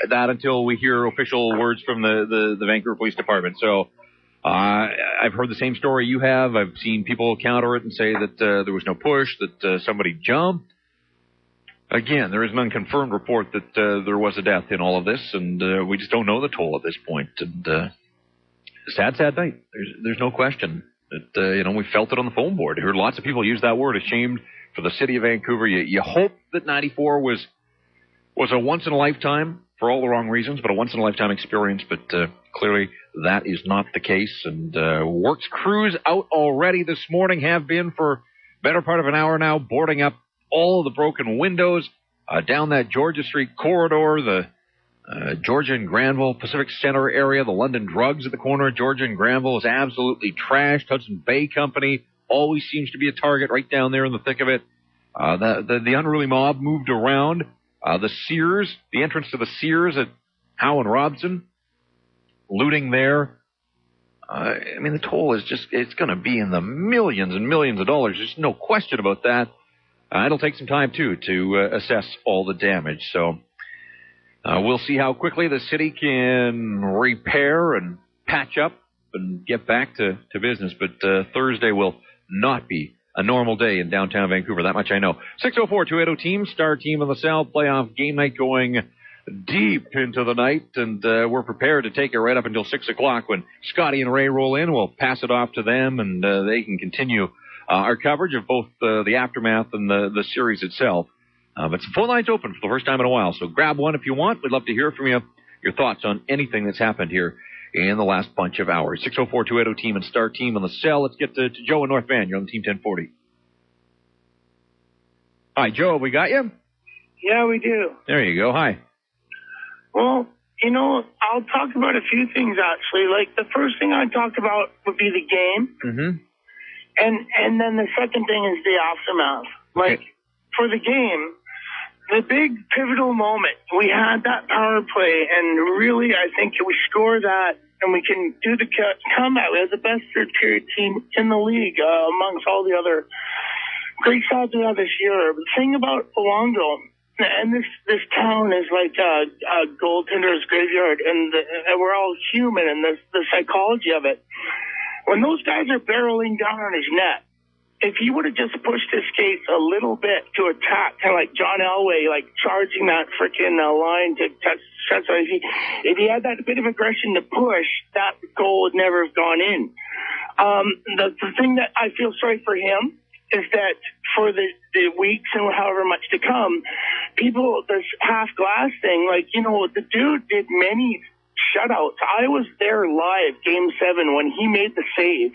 that until we hear official words from the Vancouver Police Department. So I've heard the same story you have. I've seen people counter it and say that there was no push, that somebody jumped. Again, there is an unconfirmed report that there was a death in all of this, and we just don't know the toll at this point. And sad night. There's no question that we felt it on the phone board. I heard lots of people use that word, ashamed for the city of Vancouver. You hope that 94 was a once-in-a-lifetime, for all the wrong reasons, but a once-in-a-lifetime experience. But clearly that is not the case. And works crews out already this morning, have been for better part of an hour now, boarding up all of the broken windows down that Georgia Street corridor, the Georgia and Granville Pacific Center area. The London Drugs at the corner of Georgia and Granville is absolutely trashed. Hudson Bay Company always seems to be a target right down there in the thick of it. The unruly mob moved around. The Sears, the entrance to the Sears at Howe and Robson, looting there. I mean, the toll is it's going to be in the millions and millions of dollars. There's no question about that. It'll take some time, too, to assess all the damage. So we'll see how quickly the city can repair and patch up and get back to business. But Thursday will not be a normal day in downtown Vancouver. That much I know. 604-280-TEAM, star team of the South, playoff game night going deep into the night, and we're prepared to take it right up until 6 o'clock when Scotty and Ray roll in. We'll pass it off to them, and they can continue our coverage of both the aftermath and the series itself. But the phone line's open for the first time in a while, so grab one if you want. We'd love to hear from you, your thoughts on anything that's happened here in the last bunch of hours. 604-280-TEAM and star team on the cell. Let's get to Joe in North Van. You're on the Team 1040. Hi, Joe. Have we got you? Yeah, we do. There you go. Hi. Well, I'll talk about a few things, actually. Like, the first thing I'd talk about would be the game. Mm-hmm. And then the second thing is the aftermath. Like, for the game, the big pivotal moment, we had that power play, and really, I think if we score that, and we can do the comeback, we have the best third-period team in the league amongst all the other great sides we have this year. The thing about Owango, and this town is like a goaltender's graveyard, and we're all human, and the psychology of it. When those guys are barreling down on his net, if he would have just pushed his skates a little bit to attack, kind of like John Elway, like charging that freaking line to touch. If he had that bit of aggression to push, that goal would never have gone in. The thing that I feel sorry for him is that for the weeks and however much to come, this half glass thing, like, you know, the dude did many shutouts. I was there live, Game 7, when he made the save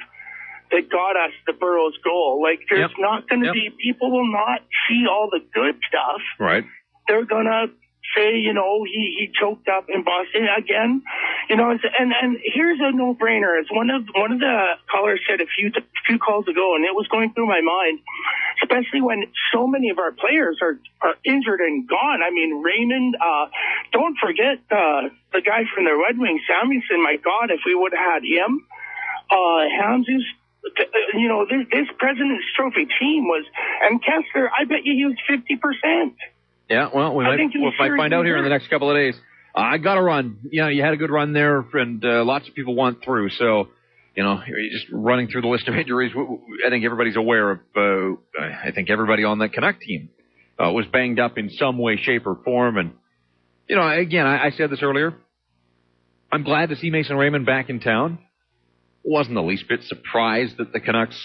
that got us the Burrows goal. Like, there's not going to be, people will not see all the good stuff. Right. They're going to say, you know, he choked up in Boston again. You know, and here's a no-brainer. As one of the callers said a few calls ago, and it was going through my mind, especially when so many of our players are injured and gone. I mean, Raymond, don't forget the guy from the Red Wings, Samuelson. My God, if we would have had him, Hamzus. You know, this President's Trophy team was, and Kessler, I bet you he was 50%. Yeah, well, we'll find out here in the next couple of days. I got to run. You know, you had a good run there, and lots of people went through. So, you know, you're just running through the list of injuries. I think everybody's aware of, I think everybody on that Canuck team was banged up in some way, shape, or form. And, you know, again, I said this earlier. I'm glad to see Mason Raymond back in town. Wasn't the least bit surprised that the Canucks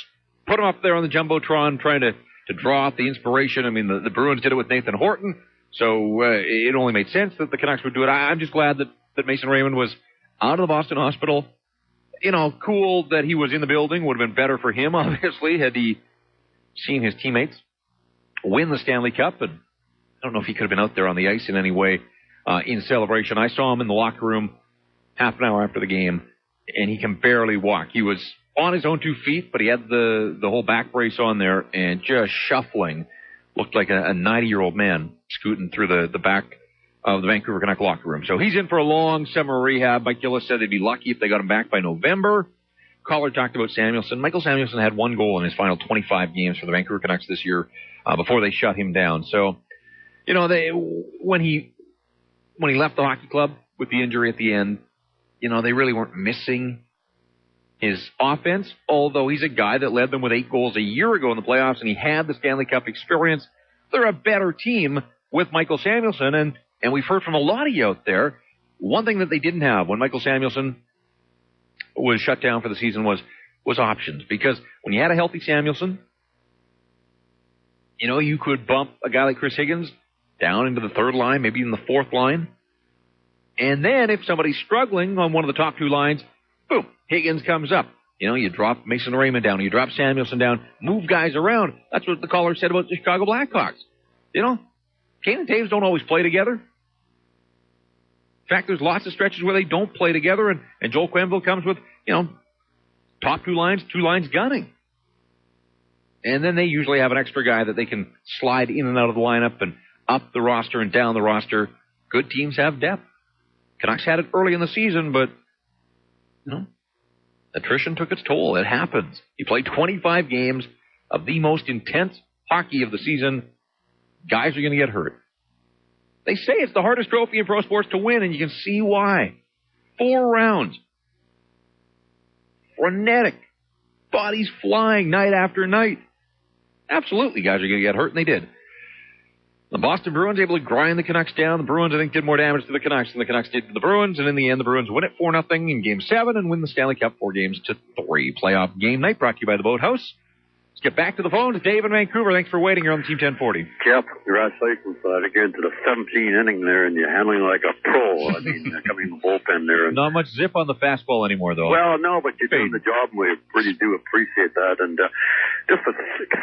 put him up there on the Jumbotron trying to draw out the inspiration. I mean, the Bruins did it with Nathan Horton, so it only made sense that the Canucks would do it. I'm just glad that Mason Raymond was out of the Boston hospital. You know, cool that he was in the building. Would have been better for him, obviously, had he seen his teammates win the Stanley Cup. And I don't know if he could have been out there on the ice in any way in celebration. I saw him in the locker room half an hour after the game, and he can barely walk. He was on his own 2 feet, but he had the whole back brace on there and just shuffling. Looked like a 90-year-old man scooting through the back of the Vancouver Canuck locker room. So he's in for a long summer rehab. Mike Gillis said they'd be lucky if they got him back by November. Caller talked about Samuelson. Michael Samuelson had 1 goal in his final 25 games for the Vancouver Canucks this year before they shut him down. So, you know, when he left the hockey club with the injury at the end, you know, they really weren't missing his offense, although he's a guy that led them with 8 goals a year ago in the playoffs, and he had the Stanley Cup experience. They're a better team with Michael Samuelson, and we've heard from a lot of you out there, one thing that they didn't have when Michael Samuelson was shut down for the season was options, because when you had a healthy Samuelson, you know, you could bump a guy like Chris Higgins down into the 3rd line, maybe even the 4th line. And then if somebody's struggling on one of the top 2 lines, boom, Higgins comes up. You know, you drop Mason Raymond down, you drop Samuelson down, move guys around. That's what the caller said about the Chicago Blackhawks. You know, Kane and Taves don't always play together. In fact, there's lots of stretches where they don't play together, and Joel Quenneville comes with, you know, top 2 lines gunning. And then they usually have an extra guy that they can slide in and out of the lineup and up the roster and down the roster. Good teams have depth. Canucks had it early in the season, but, you know, attrition took its toll. It happens. You play 25 games of the most intense hockey of the season. Guys are going to get hurt. They say it's the hardest trophy in pro sports to win, and you can see why. 4 rounds. Frenetic. Bodies flying night after night. Absolutely, guys are going to get hurt, and they did. The Boston Bruins able to grind the Canucks down. The Bruins, I think, did more damage to the Canucks than the Canucks did to the Bruins. And in the end, the Bruins win it 4-0 in Game 7 and win the Stanley Cup 4-3. Playoff game night brought to you by the Boathouse. Let's get back to the phone to Dave in Vancouver. Thanks for waiting. You're on the Team 1040. Yep. Congratulations to get into the 17th inning there, and you're handling like a pro. I mean, coming in the bullpen there. And, not much zip on the fastball anymore, though. Well, no, but you're doing the job, and we really do appreciate that. And just a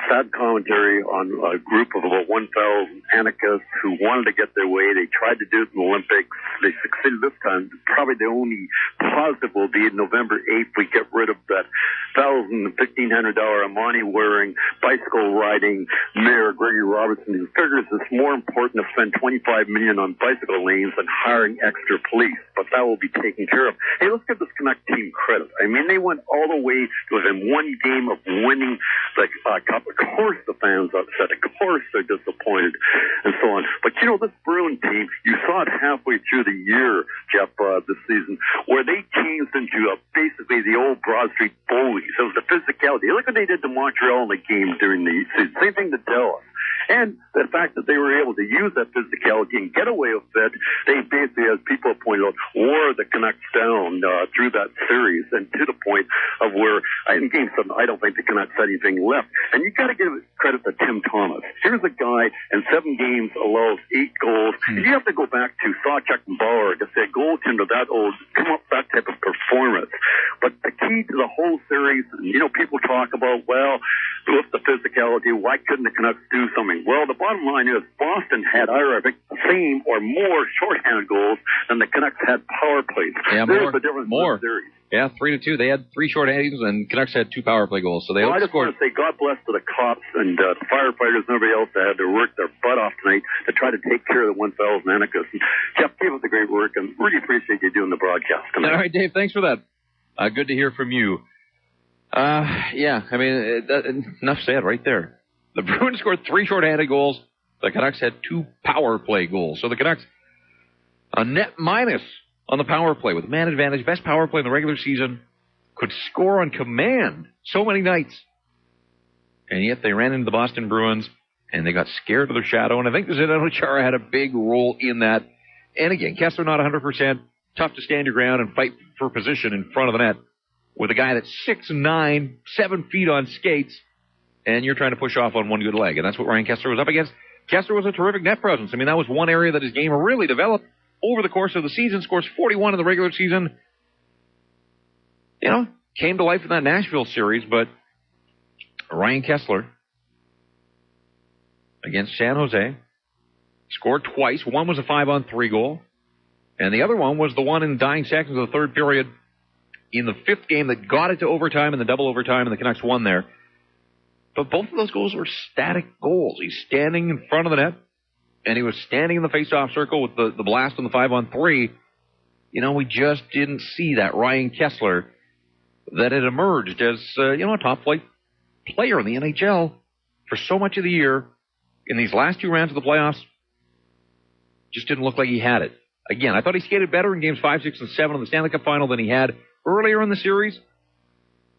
sad commentary on a group of about 1,000 anarchists who wanted to get their way. They tried to do it in the Olympics. They succeeded this time. Probably the only positive will be November 8th, we get rid of that $1,000 to $1,500 money-wearing, bicycle-riding Mayor Gregory Robertson, who figures it's more important to spend $25 million on bicycle lanes than hiring extra police. But that will be taken care of. Hey, let's give this Canuck team credit. I mean, they went all the way to within 1 game of winning Cup. Of course the fans are upset. Of course they're disappointed and so on. But, this Bruin team, you saw it halfway through the year, Jeff, this season, where they changed into basically the old Broad Street bullies. It was the physicality. Look what they did to Montreal in the game during the season. Same thing to Dallas. And the fact that they were able to use that physicality and get away with it, they basically, as people have pointed out, wore the Canucks down through that series, and to the point of where, in Game 7, I don't think the Canucks had anything left. And you got to give credit to Tim Thomas. Here's a guy in 7 games allows 8 goals. And you have to go back to Sawchuk and Bauer to say a goaltender that old, come up with that type of performance. But the key to the whole series, people talk about, well, with the physicality, why couldn't the Canucks do something? Well, the bottom line is Boston had either the same or more shorthanded goals than the Canucks had power plays. Yeah, There's the difference more. in the series. Yeah, 3-2. They had 3 shorthanded, and Canucks had 2 power play goals. So they I just want to say God bless to the cops and the firefighters and everybody else that had to work their butt off tonight to try to take care of the 1,000 Anarchists. And Jeff, keep up the great work, and really appreciate you doing the broadcast tonight. All right, Dave, thanks for that. Good to hear from you. Enough said right there. The Bruins scored 3 shorthanded goals. The Canucks had 2 power play goals. So the Canucks, a net minus on the power play with man advantage, best power play in the regular season, could score on command so many nights. And yet they ran into the Boston Bruins, and they got scared of their shadow. And I think Zdeno Chara had a big role in that. And again, Kessler not 100%. Tough to stand your ground and fight for position in front of the net with a guy that's 6'9", 7 feet on skates, and you're trying to push off on one good leg. And that's what Ryan Kessler was up against. Kessler was a terrific net presence. I mean, that was one area that his game really developed over the course of the season. Scores 41 in the regular season. Came to life in that Nashville series, but Ryan Kessler against San Jose scored twice. One was a 5-on-3 goal, and the other one was the one in dying seconds of the third period in the 5th game that got it to overtime and the double overtime, and the Canucks won there. But both of those goals were static goals. He's standing in front of the net, and he was standing in the face-off circle with the blast on the 5-on-3. We just didn't see that Ryan Kessler that had emerged as, a top-flight player in the NHL for so much of the year. In these last 2 rounds of the playoffs, just didn't look like he had it. Again, I thought he skated better in games 5, 6, and 7 of the Stanley Cup final than he had earlier in the series.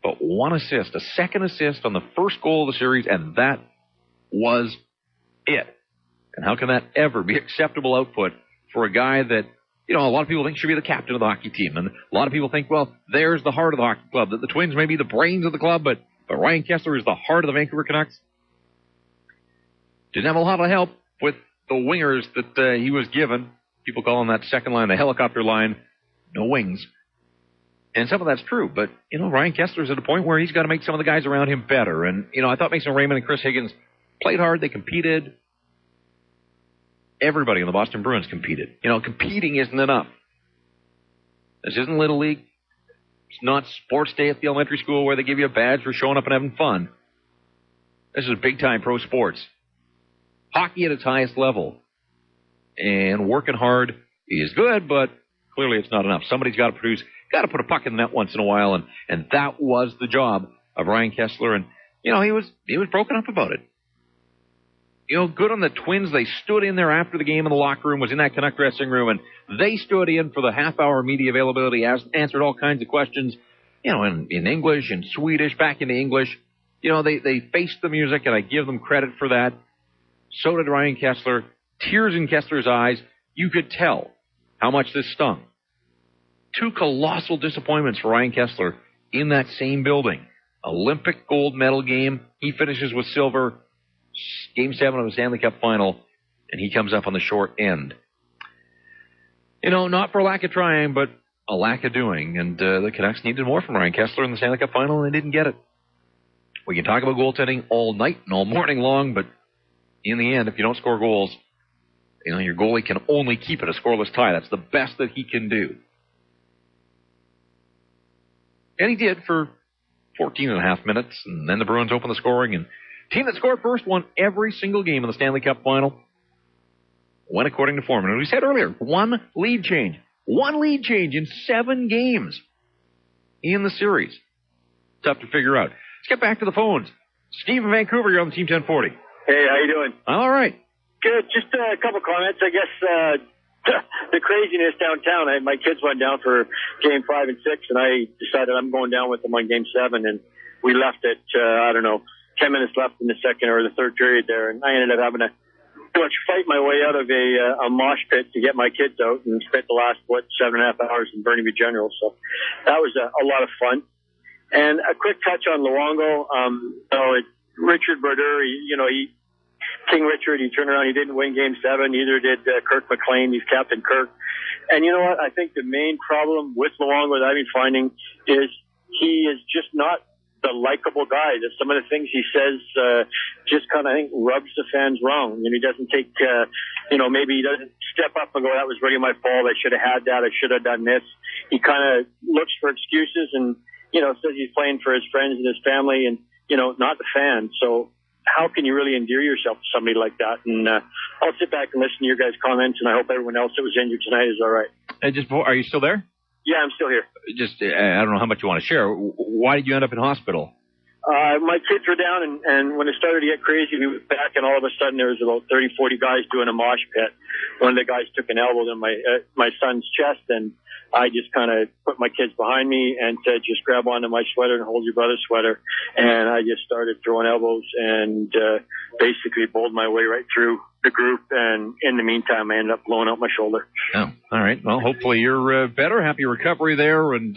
But 1 assist, a second assist on the first goal of the series, and that was it. And how can that ever be acceptable output for a guy that, a lot of people think should be the captain of the hockey team? And a lot of people think, well, there's the heart of the hockey club, that the Twins may be the brains of the club, but Ryan Kessler is the heart of the Vancouver Canucks. Didn't have a lot of help with the wingers that he was given. People call him that second line, the helicopter line, no wings. And some of that's true, but, Ryan Kessler's at a point where he's got to make some of the guys around him better. And, I thought Mason Raymond and Chris Higgins played hard. They competed. Everybody in the Boston Bruins competed. Competing isn't enough. This isn't Little League. It's not sports day at the elementary school where they give you a badge for showing up and having fun. This is big-time pro sports. Hockey at its highest level. And working hard is good, but clearly it's not enough. Somebody's got to produce. Got to put a puck in the net once in a while, and that was the job of Ryan Kessler. And he was broken up about it. Good on the Twins. They stood in there after the game in the locker room, was in that Canuck dressing room, and they stood in for the half-hour media availability, answered all kinds of questions, in English and Swedish, back into English. They faced the music, and I give them credit for that. So did Ryan Kessler. Tears in Kessler's eyes. You could tell how much this stung. 2 colossal disappointments for Ryan Kessler in that same building. Olympic gold medal game. He finishes with silver. Game 7 of the Stanley Cup final. And he comes up on the short end. Not for lack of trying, but a lack of doing. And the Canucks needed more from Ryan Kessler in the Stanley Cup final, and they didn't get it. We can talk about goaltending all night and all morning long, but in the end, if you don't score goals, your goalie can only keep it a scoreless tie. That's the best that he can do. And he did for 14 and a half minutes, and then the Bruins opened the scoring, and the team that scored first won every single game in the Stanley Cup final. Went according to form. And as we said earlier, 1 lead change. 1 lead change in 7 games in the series. Tough to figure out. Let's get back to the phones. Steve in Vancouver, you're on the Team 1040. Hey, how you doing? All right. Good. Just a couple comments. I guess the craziness downtown. My kids went down for Game 5 and 6, and I decided I'm going down with them on Game 7, and we left at, 10 minutes left in the second or the third period there, and I ended up having to pretty much fight my way out of a mosh pit to get my kids out, and spent the last, 7.5 hours in Burnaby General. So that was a lot of fun. And a quick touch on Luongo. Richard Brodeur, King Richard, he turned around, he didn't win Game 7, neither did Kirk McLean. He's Captain Kirk. And you know what? I think the main problem with Luongo that I've been finding is he is just not the likable guy. That some of the things he says just kind of, I think, rubs the fans wrong. And he doesn't take, maybe he doesn't step up and go, that was really my fault. I should have had that. I should have done this. He kind of looks for excuses and, says he's playing for his friends and his family and, not the fans. So how can you really endear yourself to somebody like that? And I'll sit back and listen to your guys' comments, and I hope everyone else that was injured tonight is all right. Are you still there? Yeah, I'm still here. I don't know how much you want to share. Why did you end up in hospital? My kids were down, and when it started to get crazy, we went back, and all of a sudden there was about 30, 40 guys doing a mosh pit. One of the guys took an elbow to my son's chest, and I just kind of put my kids behind me and said, just grab onto my sweater and hold your brother's sweater. And I just started throwing elbows and basically bowled my way right through the group. And in the meantime, I ended up blowing out my shoulder. Oh, all right. Well, hopefully you're better. Happy recovery there. And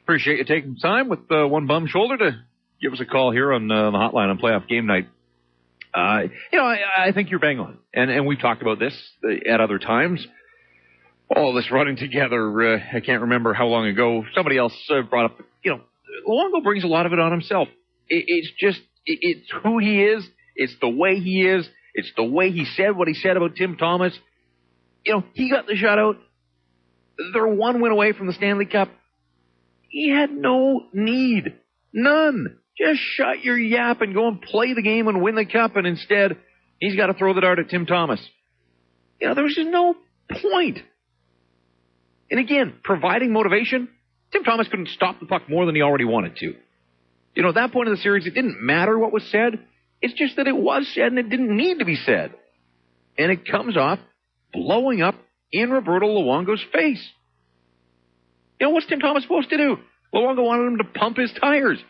appreciate you taking time with one bum shoulder to give us a call here on the hotline on playoff game night. I think you're bang on. And we've talked about this at other times. All this running together, I can't remember how long ago, somebody else brought up, Luongo brings a lot of it on himself. It's who he is. It's the way he is. It's the way he said what he said about Tim Thomas. He got the shutout. They're one win away from the Stanley Cup. He had no need. None. Just shut your yap and go and play the game and win the cup, and instead, he's got to throw the dart at Tim Thomas. There was just no point. And again, providing motivation, Tim Thomas couldn't stop the puck more than he already wanted to. At that point in the series, it didn't matter what was said. It's just that it was said and it didn't need to be said. And it comes off blowing up in Roberto Luongo's face. What's Tim Thomas supposed to do? Luongo wanted him to pump his tires.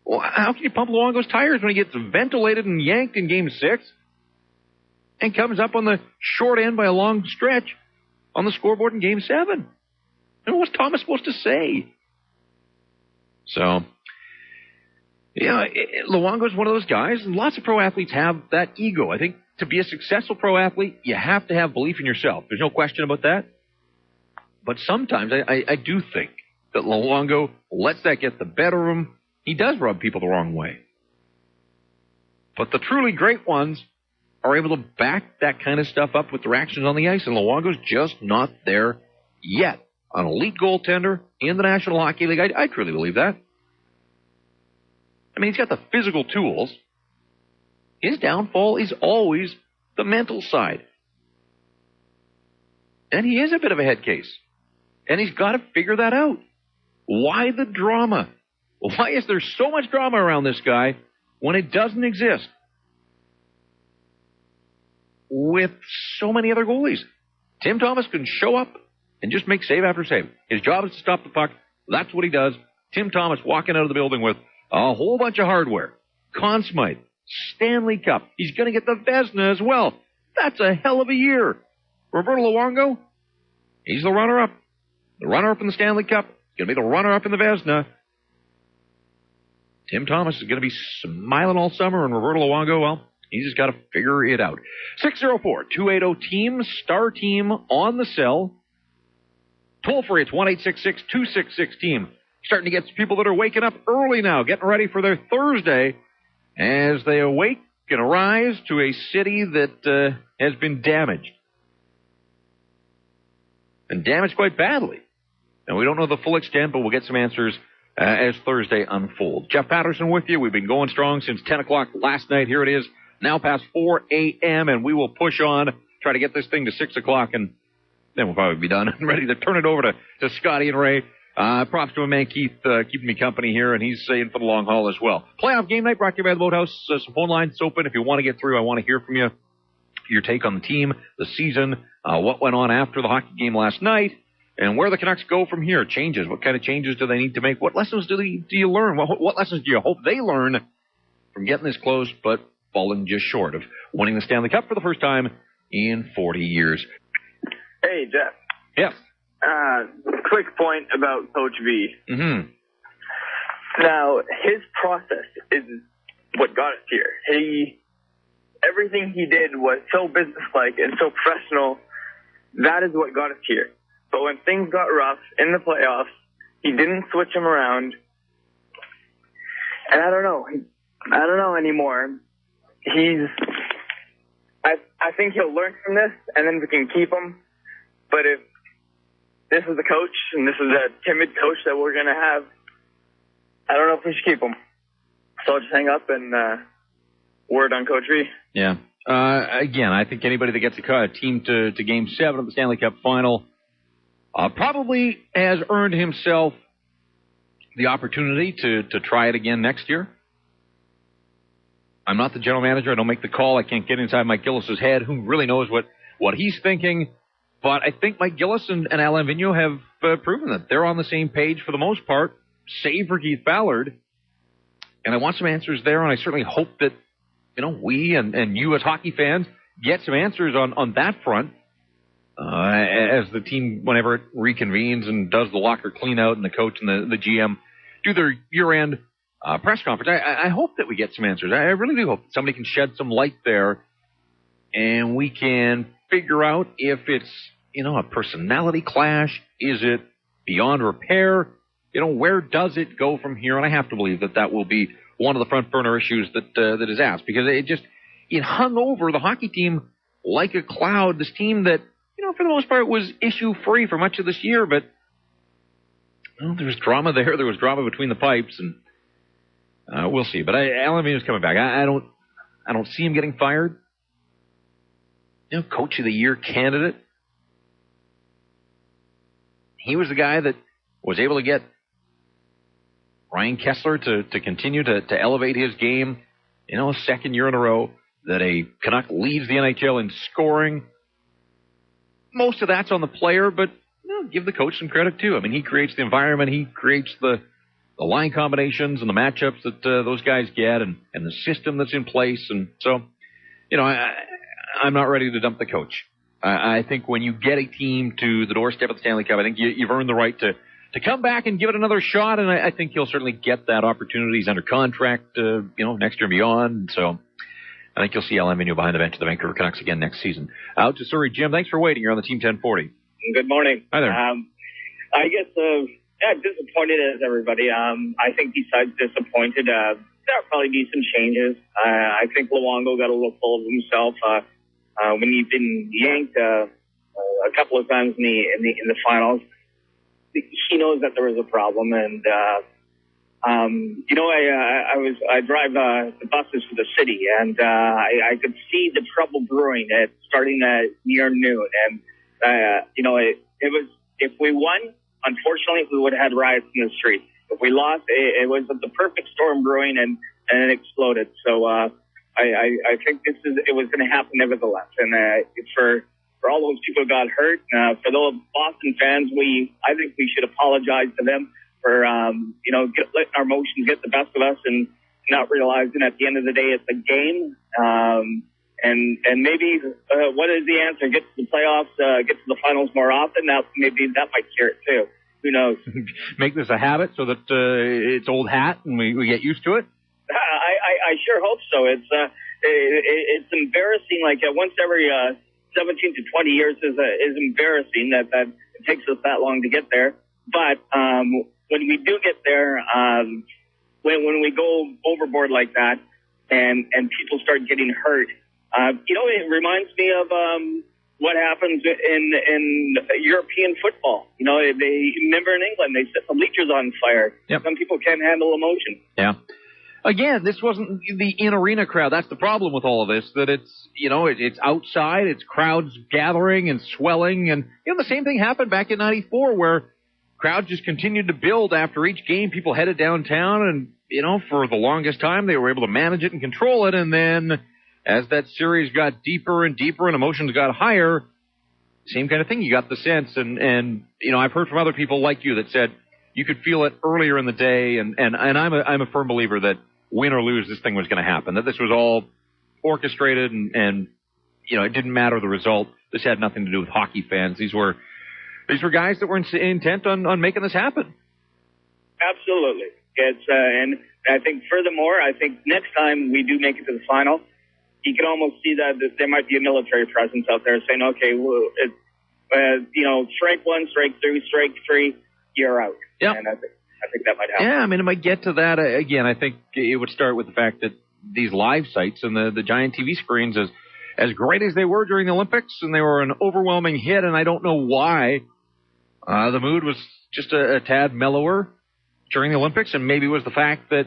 Well, how can you pump Luongo's tires when he gets ventilated and yanked in Game 6 and comes up on the short end by a long stretch on the scoreboard in Game 7? And what's Thomas supposed to say? So, Luongo's one of those guys, and lots of pro athletes have that ego. I think to be a successful pro athlete, you have to have belief in yourself. There's no question about that. But sometimes I do think that Luongo lets that get the better of him. He does rub people the wrong way. But the truly great ones are able to back that kind of stuff up with their actions on the ice, and Luongo's just not there yet. An elite goaltender in the National Hockey League, I truly believe that. I mean, he's got the physical tools. His downfall is always the mental side. And he is a bit of a head case. And he's got to figure that out. Why the drama? Why is there so much drama around this guy when it doesn't exist with so many other goalies? Tim Thomas can show up and just make save after save. His job is to stop the puck. That's what he does. Tim Thomas walking out of the building with a whole bunch of hardware. Conn Smythe, Stanley Cup. He's going to get the Vezina as well. That's a hell of a year. Roberto Luongo, he's the runner-up. The runner-up in the Stanley Cup. He's going to be the runner-up in the Vezina. Tim Thomas is going to be smiling all summer, and Roberto Luongo, well, he's just got to figure it out. 604-280-TEAM, star team on the cell. Toll free, it's 1-866-266-TEAM. Starting to get people that are waking up early now, getting ready for their Thursday as they awake and arise to a city that has been damaged. And damaged quite badly. And we don't know the full extent, but we'll get some answers as Thursday unfolds. Jeff Patterson with you. We've been going strong since 10 o'clock last night. Here it is, now past 4 a.m., and we will push on, try to get this thing to 6 o'clock, and then we'll probably be done and ready to turn it over to Scotty and Ray Props to my man Keith keeping me company here, and he's in for the long haul as well. Playoff game night brought to you by the Boathouse. Some phone lines open if you want to get through. I want to hear from you. Your take on the team, the season, what went on after the hockey game last night, and where the Canucks go from here. Changes. What kind of changes do they need to make? What lessons do you learn? What lessons do you hope they learn from getting this close but falling just short of winning the Stanley Cup for the first time in 40 years? Hey, Jeff. Yes. Quick point about Coach V. Mm-hmm. Now, his process is what got us here. Everything he did was so businesslike and so professional. That is what got us here. But when things got rough in the playoffs, he didn't switch them around. And I don't know anymore. I think he'll learn from this, and then we can keep him. But if this is the coach, and this is a timid coach that we're going to have, I don't know if we should keep him. So I'll just hang up and word on Coach V. Yeah. Again, I think anybody that gets a team to Game 7 of the Stanley Cup Final probably has earned himself the opportunity to try it again next year. I'm not the general manager. I don't make the call. I can't get inside Mike Gillis's head. Who really knows what he's thinking? But I think Mike Gillis and Alain Vigneault have proven that they're on the same page for the most part, save for Keith Ballard. And I want some answers there, and I certainly hope that we and you as hockey fans get some answers on that front as the team, whenever it reconvenes and does the locker clean out and the coach and the GM do their year-end press conference. I hope that we get some answers. I really do hope that somebody can shed some light there and we can figure out if it's, a personality clash. Is it beyond repair? Where does it go from here? And I have to believe that will be one of the front burner issues that is asked, because it hung over the hockey team like a cloud. This team that, for the most part was issue free for much of this year, but there was drama there. There was drama between the pipes, and we'll see. But Alain Vigneault's coming back. I don't see him getting fired. Coach of the Year candidate. He was the guy that was able to get Ryan Kessler to continue to elevate his game, second year in a row that a Canuck leads the NHL in scoring. Most of that's on the player, but give the coach some credit too. I mean, he creates the environment, he creates the line combinations and the matchups that those guys get, and the system that's in place. And so, I'm not ready to dump the coach. I think when you get a team to the doorstep of the Stanley Cup, I think you've earned the right to come back and give it another shot, and I think he'll certainly get that opportunity. He's under contract, next year and beyond. So I think you'll see Alain Vigneault behind the bench of the Vancouver Canucks again next season. Out to Surrey. Jim, thanks for waiting. You're on the Team 1040. Good morning. Hi there. I guess, disappointed as everybody. I think besides disappointed, there'll probably be some changes. I think Luongo got a little full of himself when he'd been yanked a couple of times in the finals. He knows that there was a problem, and I drive the buses for the city, and I could see the trouble brewing starting near noon. And it was, if we won, unfortunately, we would have had riots in the street. If we lost, it was the perfect storm brewing, and it exploded. So I think it was going to happen nevertheless. And for all those people who got hurt, for those Boston fans, I think we should apologize to them for letting our emotions get the best of us and not realizing at the end of the day it's a game. And maybe what is the answer? Get to the playoffs, get to the finals more often. Now maybe that might cure it too. Who knows? Make this a habit so that it's old hat and we get used to it. I sure hope so. It's embarrassing. Like once every 17 to 20 years is embarrassing that it takes us that long to get there. But when we do get there, when we go overboard like that, and people start getting hurt, it reminds me of what happens in European football. Remember in England, they set the bleachers on fire. Yep. Some people can't handle emotion. Yeah. Again, this wasn't the in-arena crowd. That's the problem with all of this, that it's outside, it's crowds gathering and swelling. And, the same thing happened back in 94 where crowds just continued to build after each game. People headed downtown, and, for the longest time, they were able to manage it and control it. And then as that series got deeper and deeper and emotions got higher, same kind of thing. You got the sense, and I've heard from other people like you that said you could feel it earlier in the day, and I'm a firm believer that win or lose, this thing was going to happen, that this was all orchestrated, and it didn't matter the result. This had nothing to do with hockey fans. These were guys that were intent on making this happen. Absolutely. And I think furthermore, I think next time we do make it to the final, you can almost see that there might be a military presence out there saying, okay, well, strike one, strike two, strike three, you're out. Yeah. And I think that might happen. Yeah, I mean, it might get to that. Again, I think it would start with the fact that these live sites and the giant TV screens, as great as they were during the Olympics, and they were an overwhelming hit, and I don't know why the mood was just a tad mellower during the Olympics, and maybe it was the fact that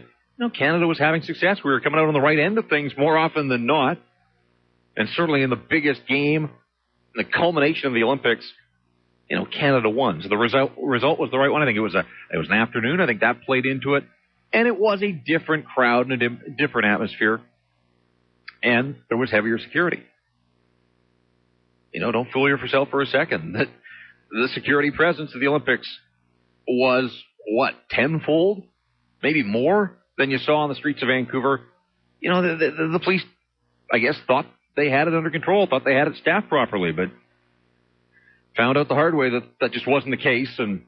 Canada was having success. We were coming out on the right end of things more often than not, and certainly in the biggest game, the culmination of the Olympics, Canada won. So the result was the right one. I think it was an afternoon. I think that played into it, and it was a different crowd and a different atmosphere, and there was heavier security. Don't fool yourself for a second. That the security presence of the Olympics was, tenfold, maybe more than you saw on the streets of Vancouver. The police, I guess, thought they had it under control, thought they had it staffed properly, but found out the hard way that just wasn't the case, and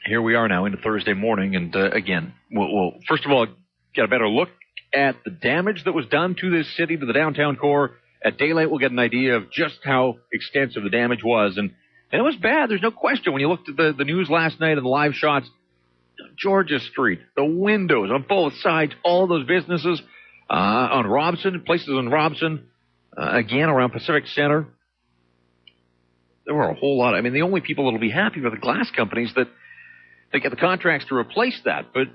here we are now into Thursday morning, and again, we'll first of all get a better look at the damage that was done to this city, to the downtown core. At daylight, we'll get an idea of just how extensive the damage was, and it was bad. There's no question. When you looked at the news last night and the live shots, Georgia Street, the windows on both sides, all of those businesses on Robson, places on Robson, again around Pacific Center. There were a whole lot. I mean, the only people that will be happy are the glass companies that they get the contracts to replace that. But,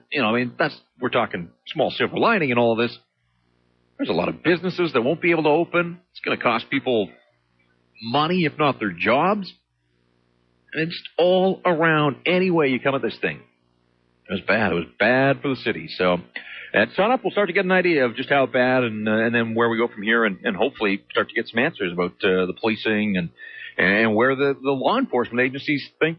we're talking small silver lining in all of this. There's a lot of businesses that won't be able to open. It's going to cost people money, if not their jobs. And it's all around any way you come at this thing. It was bad. It was bad for the city. So at sunup, we'll start to get an idea of just how bad and then where we go from here, and hopefully start to get some answers about the policing and where the law enforcement agencies think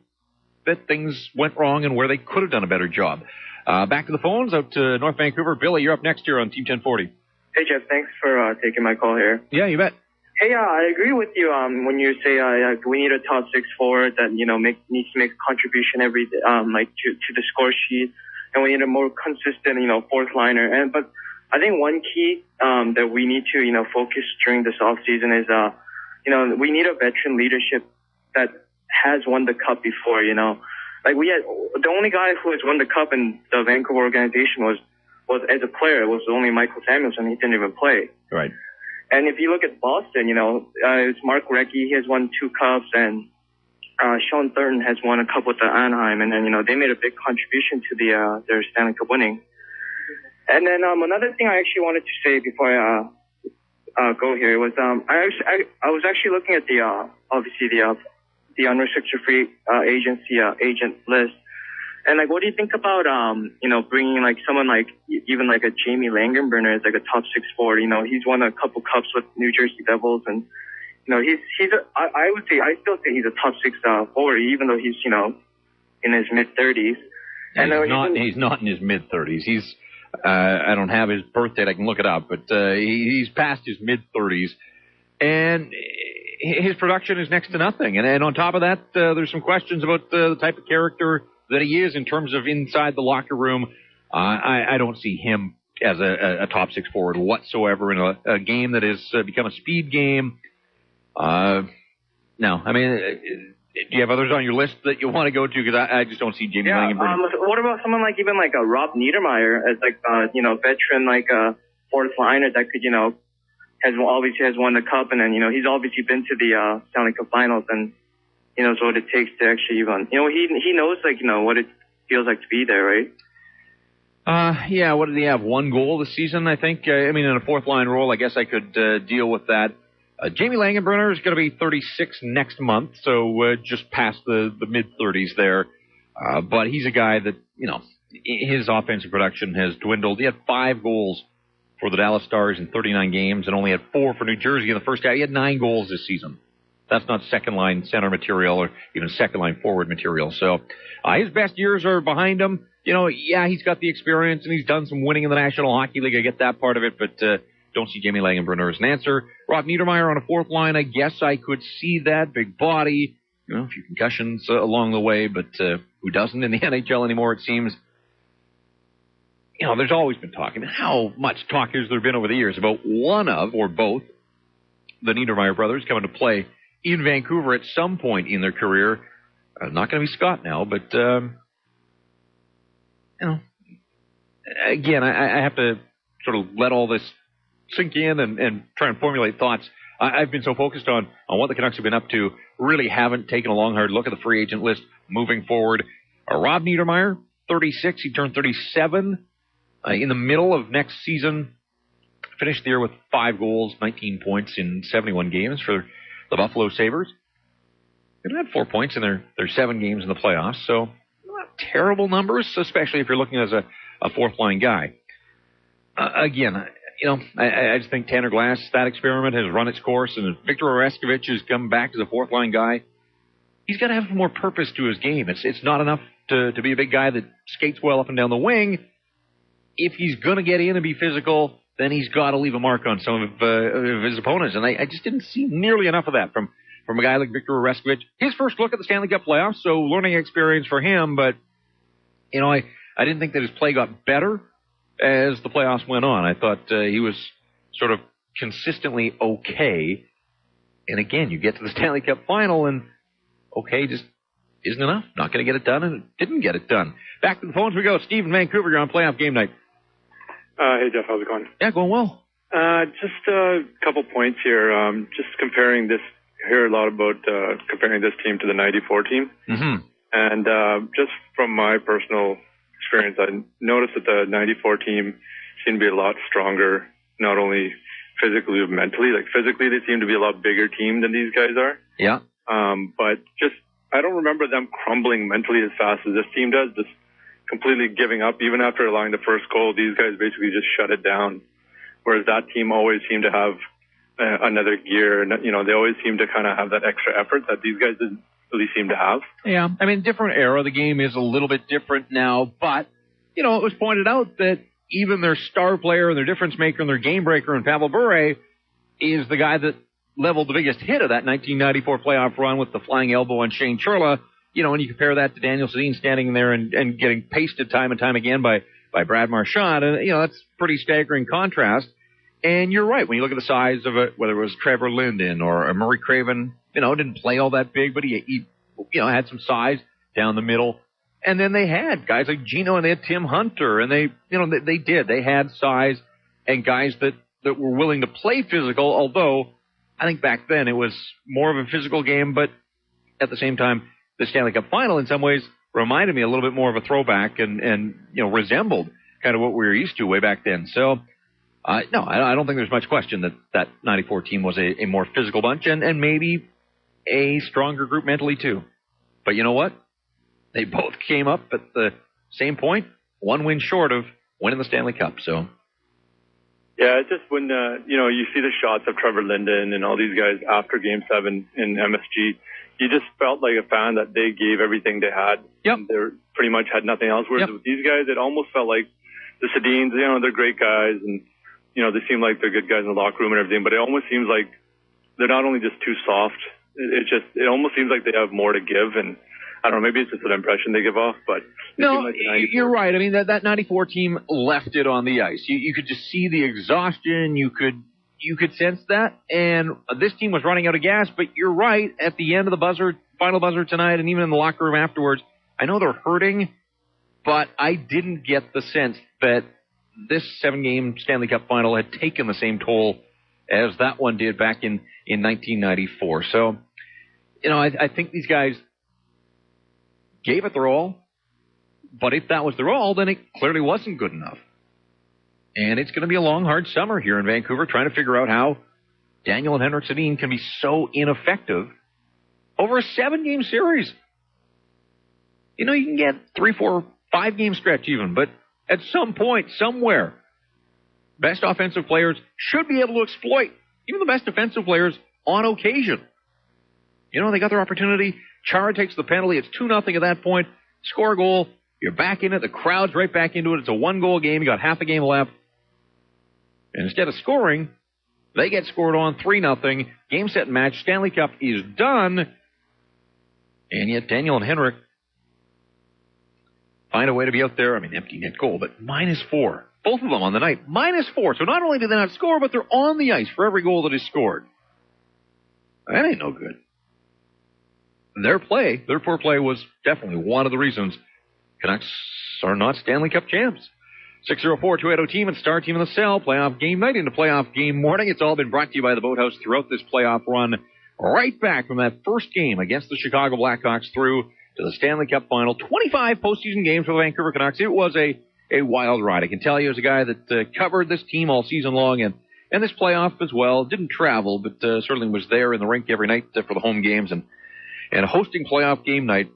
that things went wrong and where they could have done a better job. Back to the phones, out to North Vancouver. Billy, you're up next here on Team 1040. Hey, Jeff, thanks for taking my call here. Yeah, you bet. Hey, I agree with you when you say we need a top six forward that needs to make a contribution every day, to the score sheet, and we need a more consistent fourth liner. But I think one key that we need to focus during this off season is we need a veteran leadership that has won the cup before. We had the only guy who has won the cup in the Vancouver organization was as a player, it was only Michael Samuelson. He didn't even play. Right. And if you look at Boston, it's Mark Recchi. He has won 2 cups, and Sean Thurton has won a cup with the Anaheim. And then, they made a big contribution to their Stanley Cup winning. And then another thing I actually wanted to say before I go here was I was actually looking at the unrestricted free agency agent list. And what do you think about bringing someone even a Jamie Langenbrunner as a top 6 forward? He's won a couple cups with New Jersey Devils, and I would say I still think he's a top 6 forward, even though he's in his mid-30s. And he's not in his mid-30s. He's I don't have his birth date. I can look it up, but he's past his mid-30s, and his production is next to nothing. And on top of that, there's some questions about the type of character that he is in terms of inside the locker room. I don't see him as a top 6 forward whatsoever in a game that has become a speed game. No, I mean, do you have others on your list that you want to go to? Because I just don't see Jamie Langenbrunner. What about someone even a Rob Niedermeyer as veteran fourth liner that could has won the cup, and then he's obviously been to the Stanley Cup Finals, and knows what it takes to actually even he knows what it feels like to be there, right? Yeah. What did he have? 1 goal this season, I think. I mean, in a fourth line role, I guess I could deal with that. Jamie Langenbrunner is going to be 36 next month, so just past the mid-30s there. But he's a guy that, his offensive production has dwindled. He had 5 goals for the Dallas Stars in 39 games and only had 4 for New Jersey in the first half. He had 9 goals this season. That's not second-line center material or even second-line forward material. So his best years are behind him. He's got the experience and he's done some winning in the National Hockey League. I get that part of it, but don't see Jamie Langenbrunner as an answer. Rob Niedermeyer on a 4th line, I guess I could see that. Big body, a few concussions along the way, but who doesn't in the NHL anymore, it seems. There's always been talk. And how much talk has there been over the years about one of or both the Niedermeyer brothers coming to play in Vancouver at some point in their career? Not going to be Scott now, but, again, I have to sort of let all this sink in and try and formulate thoughts. I've been so focused on what the Canucks have been up to, really haven't taken a long, hard look at the free agent list moving forward. Rob Niedermeyer, 36, he turned 37 in the middle of next season. Finished the year with 5 goals, 19 points in 71 games for the Buffalo Sabres. They had 4 points in their 7 games in the playoffs, so not terrible numbers, especially if you're looking as a 4th-line guy. Again, I just think Tanner Glass, that experiment has run its course, and Victor Oreskovic has come back as a 4th-line guy. He's got to have more purpose to his game. It's not enough to be a big guy that skates well up and down the wing. If he's going to get in and be physical, then he's got to leave a mark on some of his opponents. And I just didn't see nearly enough of that from a guy like Victor Oreskovic. His first look at the Stanley Cup playoffs, so learning experience for him. But, I didn't think that his play got better as the playoffs went on. I thought he was sort of consistently okay. And again, you get to the Stanley Cup final and okay just isn't enough. Not going to get it done, and it didn't get it done. Back to the phones we go. Steve in Vancouver, you're on Playoff Game Night. Hey, Jeff, how's it going? Yeah, going well. Just a couple points here. Just comparing this, I hear a lot about comparing this team to the 94 team. Mm-hmm. And just from my personal experience, I noticed that the 94 team seemed to be a lot stronger, not only physically but mentally. Like physically, they seem to be a lot bigger team than these guys are. Yeah. But just, I don't remember them crumbling mentally as fast as this team does, just completely giving up. Even after allowing the first goal, these guys basically just shut it down. Whereas that team always seemed to have another gear. And, they always seem to kind of have that extra effort that these guys didn't really seem to have. Yeah, I mean, different era. The game is a little bit different now. But, it was pointed out that even their star player and their difference maker and their game breaker in Pavel Bure is the guy that leveled the biggest hit of that 1994 playoff run with the flying elbow on Shane Churla. And you compare that to Daniel Sedin standing there and getting pasted time and time again by Brad Marchand. And, that's pretty staggering contrast. And you're right. When you look at the size of it, whether it was Trevor Linden or Murray Craven, didn't play all that big, but he had some size down the middle. And then they had guys like Gino and they had Tim Hunter. And they had size and guys that were willing to play physical, although I think back then it was more of a physical game, but at the same time, the Stanley Cup final in some ways reminded me a little bit more of a throwback and resembled kind of what we were used to way back then. So, no, I don't think there's much question that 94 team was a more physical bunch and maybe a stronger group mentally too. But you know what? They both came up at the same point, one win short of winning the Stanley Cup. So. Yeah, it's just when, you see the shots of Trevor Linden and all these guys after Game 7 in MSG, you just felt like a fan that they gave everything they had. Yep. They pretty much had nothing else. Whereas with these guys, it almost felt like the Sedins, they're great guys and, they seem like they're good guys in the locker room and everything, but it almost seems like they're not only just too soft, it almost seems like they have more to give. And I don't know, maybe it's just an impression they give off, but no, like you're right. I mean, that 94 team left it on the ice. You could just see the exhaustion. You could sense that. And this team was running out of gas, but you're right. At the end of the final buzzer tonight, and even in the locker room afterwards, I know they're hurting, but I didn't get the sense that this 7-game Stanley Cup final had taken the same toll as that one did back in 1994. So, I think these guys gave it their all, but if that was their all, then it clearly wasn't good enough. And it's going to be a long, hard summer here in Vancouver trying to figure out how Daniel and Henrik Sedin can be so ineffective over a 7-game series. You can get 3, 4, 5 game stretch even, but at some point, somewhere, best offensive players should be able to exploit even the best defensive players on occasion. They got their opportunity. Chara takes the penalty. It's 2-0 at that point. Score a goal. You're back in it. The crowd's right back into it. It's a 1-goal game. You got half a game left. And instead of scoring, they get scored on 3-0. Game, set, and match. Stanley Cup is done. And yet Daniel and Henrik find a way to be out there. Empty net goal, but -4. Both of them on the night. -4. So not only did they not score, but they're on the ice for every goal that is scored. That ain't no good. Their poor play was definitely one of the reasons Canucks are not Stanley Cup champs. 604-280-TEAM and Star Team in the Cell. Playoff game night into playoff game morning. It's all been brought to you by the Boathouse throughout this playoff run. Right back from that first game against the Chicago Blackhawks through to the Stanley Cup final. 25 postseason games for the Vancouver Canucks. It was a wild ride. I can tell you as a guy that covered this team all season long and this playoff as well. Didn't travel, but certainly was there in the rink every night for the home games and hosting playoff game night.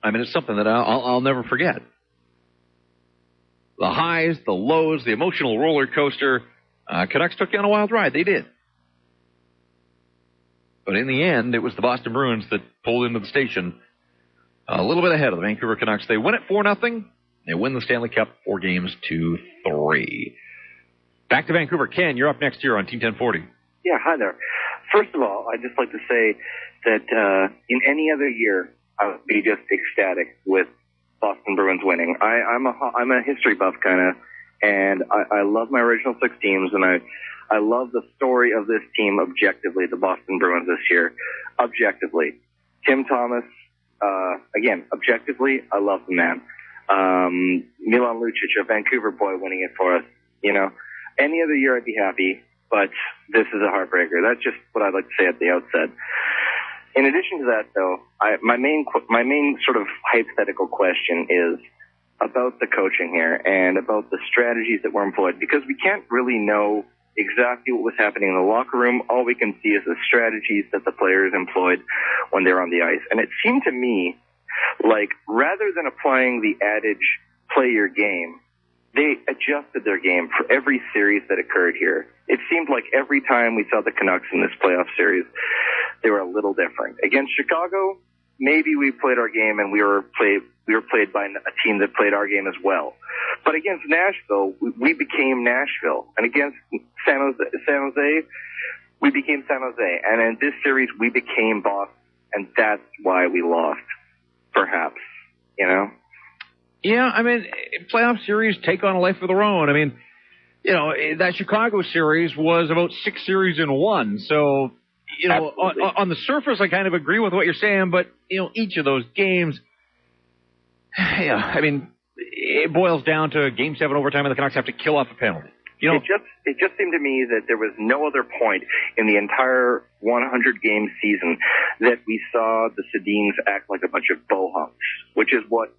It's something that I'll never forget. The highs, the lows, the emotional roller coaster. Canucks took down a wild ride. They did. But in the end, it was the Boston Bruins that pulled into the station a little bit ahead of the Vancouver Canucks. They win it 4-0. They win the Stanley Cup 4-3. Back to Vancouver. Ken, you're up next here on Team 1040. Yeah, hi there. First of all, I'd just like to say that in any other year, I would be just ecstatic with Boston Bruins winning. I'm a history buff kind of, and I love my original 6 teams, and I love the story of this team objectively, the Boston Bruins this year. Objectively. Tim Thomas, again, objectively, I love the man. Milan Lucic, a Vancouver boy, winning it for us. Any other year I'd be happy, but this is a heartbreaker. That's just what I'd like to say at the outset. In addition to that, though, my main sort of hypothetical question is about the coaching here and about the strategies that were employed, because we can't really know exactly what was happening in the locker room. All we can see is the strategies that the players employed when they're on the ice. And it seemed to me like rather than applying the adage, play your game, they adjusted their game for every series that occurred here. It seemed like every time we saw the Canucks in this playoff series, they were a little different. Against Chicago, maybe we played our game and we were played by a team that played our game as well. But against Nashville, we became Nashville. And against San Jose, we became San Jose. And in this series, we became Boston. And that's why we lost, perhaps, Yeah, playoff series take on a life of their own. That Chicago series was about 6 series in one. So, on the surface, I kind of agree with what you're saying, but, each of those games, it boils down to Game 7 overtime, and the Canucks have to kill off a penalty. It just seemed to me that there was no other point in the entire 100-game season that we saw the Sedins act like a bunch of bohunks, which is what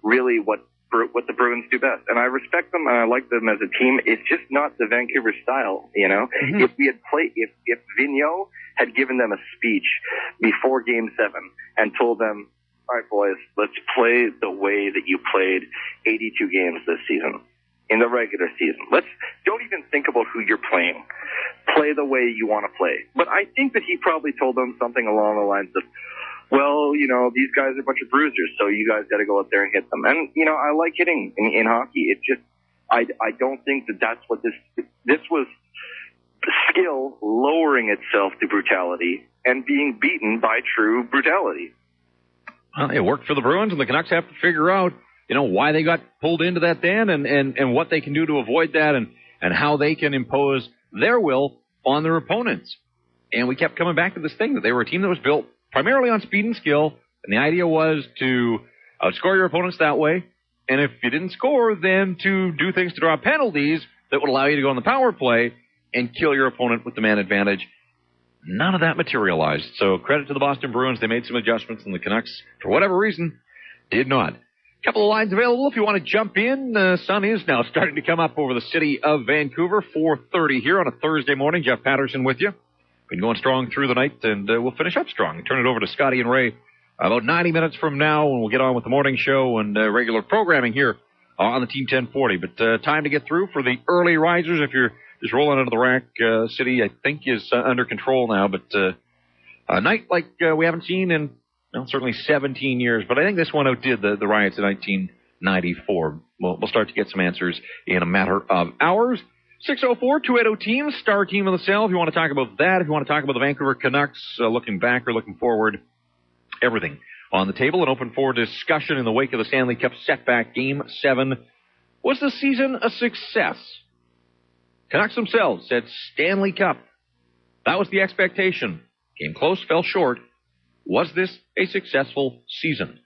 the Bruins do best. And I respect them and I like them as a team. It's just not the Vancouver style, Mm-hmm. If Vigneault had given them a speech before Game 7 and told them, all right, boys, let's play the way that you played 82 games this season in the regular season. Don't even think about who you're playing. Play the way you want to play. But I think that he probably told them something along the lines of, well, these guys are a bunch of bruisers, so you guys got to go out there and hit them. And, I like hitting in hockey. It just, I don't think that's what this was skill lowering itself to brutality and being beaten by true brutality. Well, it worked for the Bruins, and the Canucks have to figure out, why they got pulled into that then and what they can do to avoid that and how they can impose their will on their opponents. And we kept coming back to this thing that they were a team that was built primarily on speed and skill, and the idea was to outscore your opponents that way, and if you didn't score, then to do things to draw penalties that would allow you to go on the power play and kill your opponent with the man advantage. None of that materialized, so credit to the Boston Bruins. They made some adjustments, and the Canucks, for whatever reason, did not. A couple of lines available if you want to jump in. The sun is now starting to come up over the city of Vancouver, 4:30 here on a Thursday morning. Jeff Patterson with you. Been going strong through the night, and we'll finish up strong. Turn it over to Scotty and Ray about 90 minutes from now, when we'll get on with the morning show and regular programming here on the Team 1040. But time to get through for the early risers. If you're just rolling into the rack, City, I think, is under control now. But a night like we haven't seen in certainly 17 years. But I think this one outdid the riots in 1994. We'll start to get some answers in a matter of hours. 604-280-TEAM, star team of the cell. If you want to talk about that, if you want to talk about the Vancouver Canucks, looking back or looking forward, everything on the table and open for discussion in the wake of the Stanley Cup setback. Game 7. Was the season a success? Canucks themselves said Stanley Cup. That was the expectation. Came close, fell short. Was this a successful season?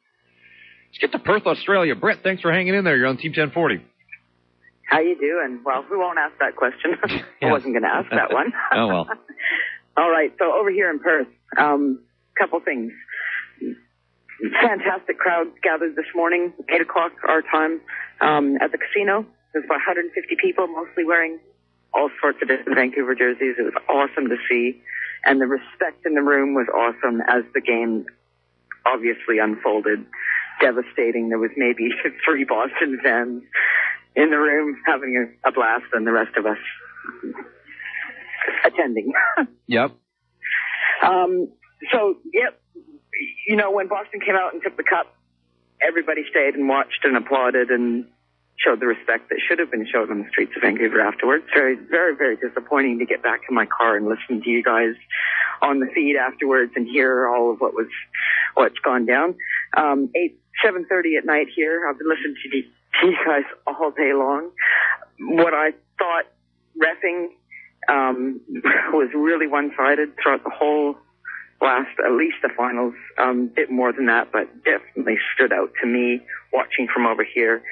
Let's get to Perth, Australia. Brett, thanks for hanging in there. You're on Team 1040. How you doing? Well, who won't ask that question? I wasn't going to ask that one. Oh, well. All right, so over here in Perth, couple things. Fantastic crowd gathered this morning, 8 o'clock our time, at the casino. There's about 150 people, mostly wearing all sorts of different Vancouver jerseys. It was awesome to see. And the respect in the room was awesome as the game obviously unfolded. Devastating. There was maybe 3 Boston fans in the room having a blast, and the rest of us attending. Yep. So, yep, you know, when Boston came out and took the cup, everybody stayed and watched and applauded and showed the respect that should have been showed on the streets of Vancouver afterwards. Very, very, very disappointing to get back in my car and listen to you guys on the feed afterwards and hear all of what's gone down. 7:30 at night here. I've been listening to you guys all day long. What I thought reffing was really one-sided throughout the whole last, at least the finals, bit more than that, but definitely stood out to me watching from over here.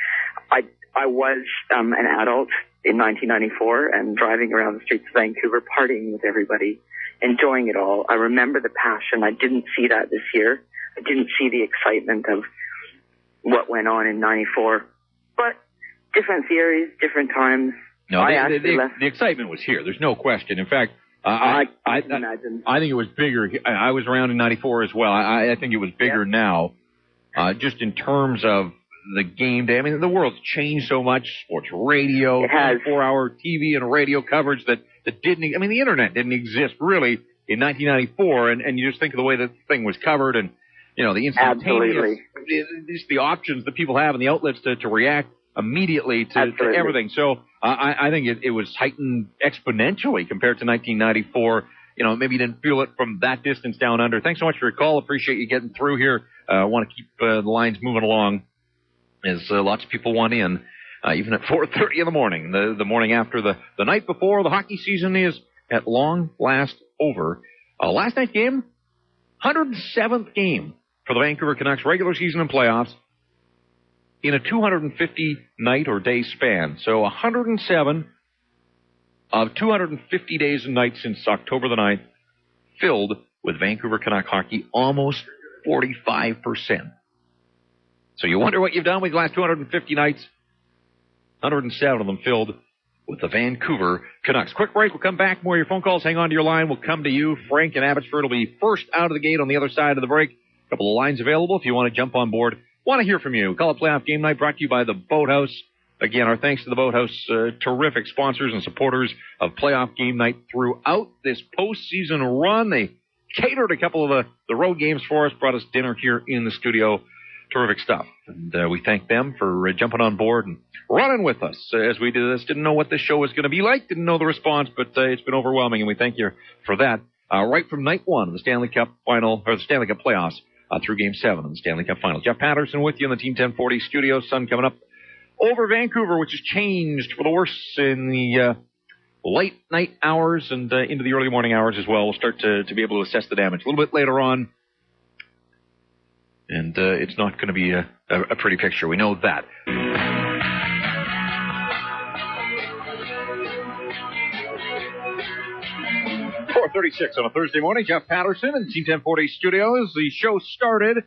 I was an adult in 1994 and driving around the streets of Vancouver, partying with everybody, enjoying it all. I remember the passion. I didn't see that this year. I didn't see the excitement of what went on in 94. But different series, different times. No, the excitement was here. There's no question. In fact, I imagine. I think it was bigger. I was around in 94 as well. I think it was bigger now, just in terms of the game day. I mean, the world's changed so much. Sports radio, 4-hour TV and radio coverage that didn't, I mean, the internet didn't exist really in 1994. And you just think of the way that thing was covered and, you know, the instantaneous, just the options that people have and the outlets to react immediately to everything. So I think it was heightened exponentially compared to 1994. You know, maybe you didn't feel it from that distance down under. Thanks so much for your call. Appreciate you getting through here. I want to keep the lines moving along as lots of people want in, even at 4:30 in the morning, the morning after the night before the hockey season is at long last over. Last night's game, 107th game for the Vancouver Canucks, regular season and playoffs, in a 250-night or day span. So 107 of 250 days and nights since October the 9th, filled with Vancouver Canuck hockey, almost 45%. So you wonder what you've done with the last 250 nights. 107 of them filled with the Vancouver Canucks. Quick break. We'll come back. More of your phone calls. Hang on to your line. We'll come to you. Frank and Abbotsford will be first out of the gate on the other side of the break. A couple of lines available if you want to jump on board. Want to hear from you. Call it Playoff Game Night, brought to you by the Boathouse. Again, our thanks to the Boathouse, terrific sponsors and supporters of Playoff Game Night throughout this postseason run. They catered a couple of the road games for us, brought us dinner here in the studio. Terrific stuff. And we thank them for jumping on board and running with us as we did this. Didn't know what this show was going to be like. Didn't know the response, but it's been overwhelming, and we thank you for that. Right from night one of the Stanley Cup final, or the Stanley Cup playoffs, through Game 7 of the Stanley Cup final. Jeff Patterson with you in the Team 1040 studio. Sun coming up over Vancouver, which has changed for the worse in the late night hours and into the early morning hours as well. We'll start to be able to assess the damage a little bit later on. And it's not going to be a pretty picture. We know that. .36 on a Thursday morning. Jeff Patterson in the Team 1040 studios. The show started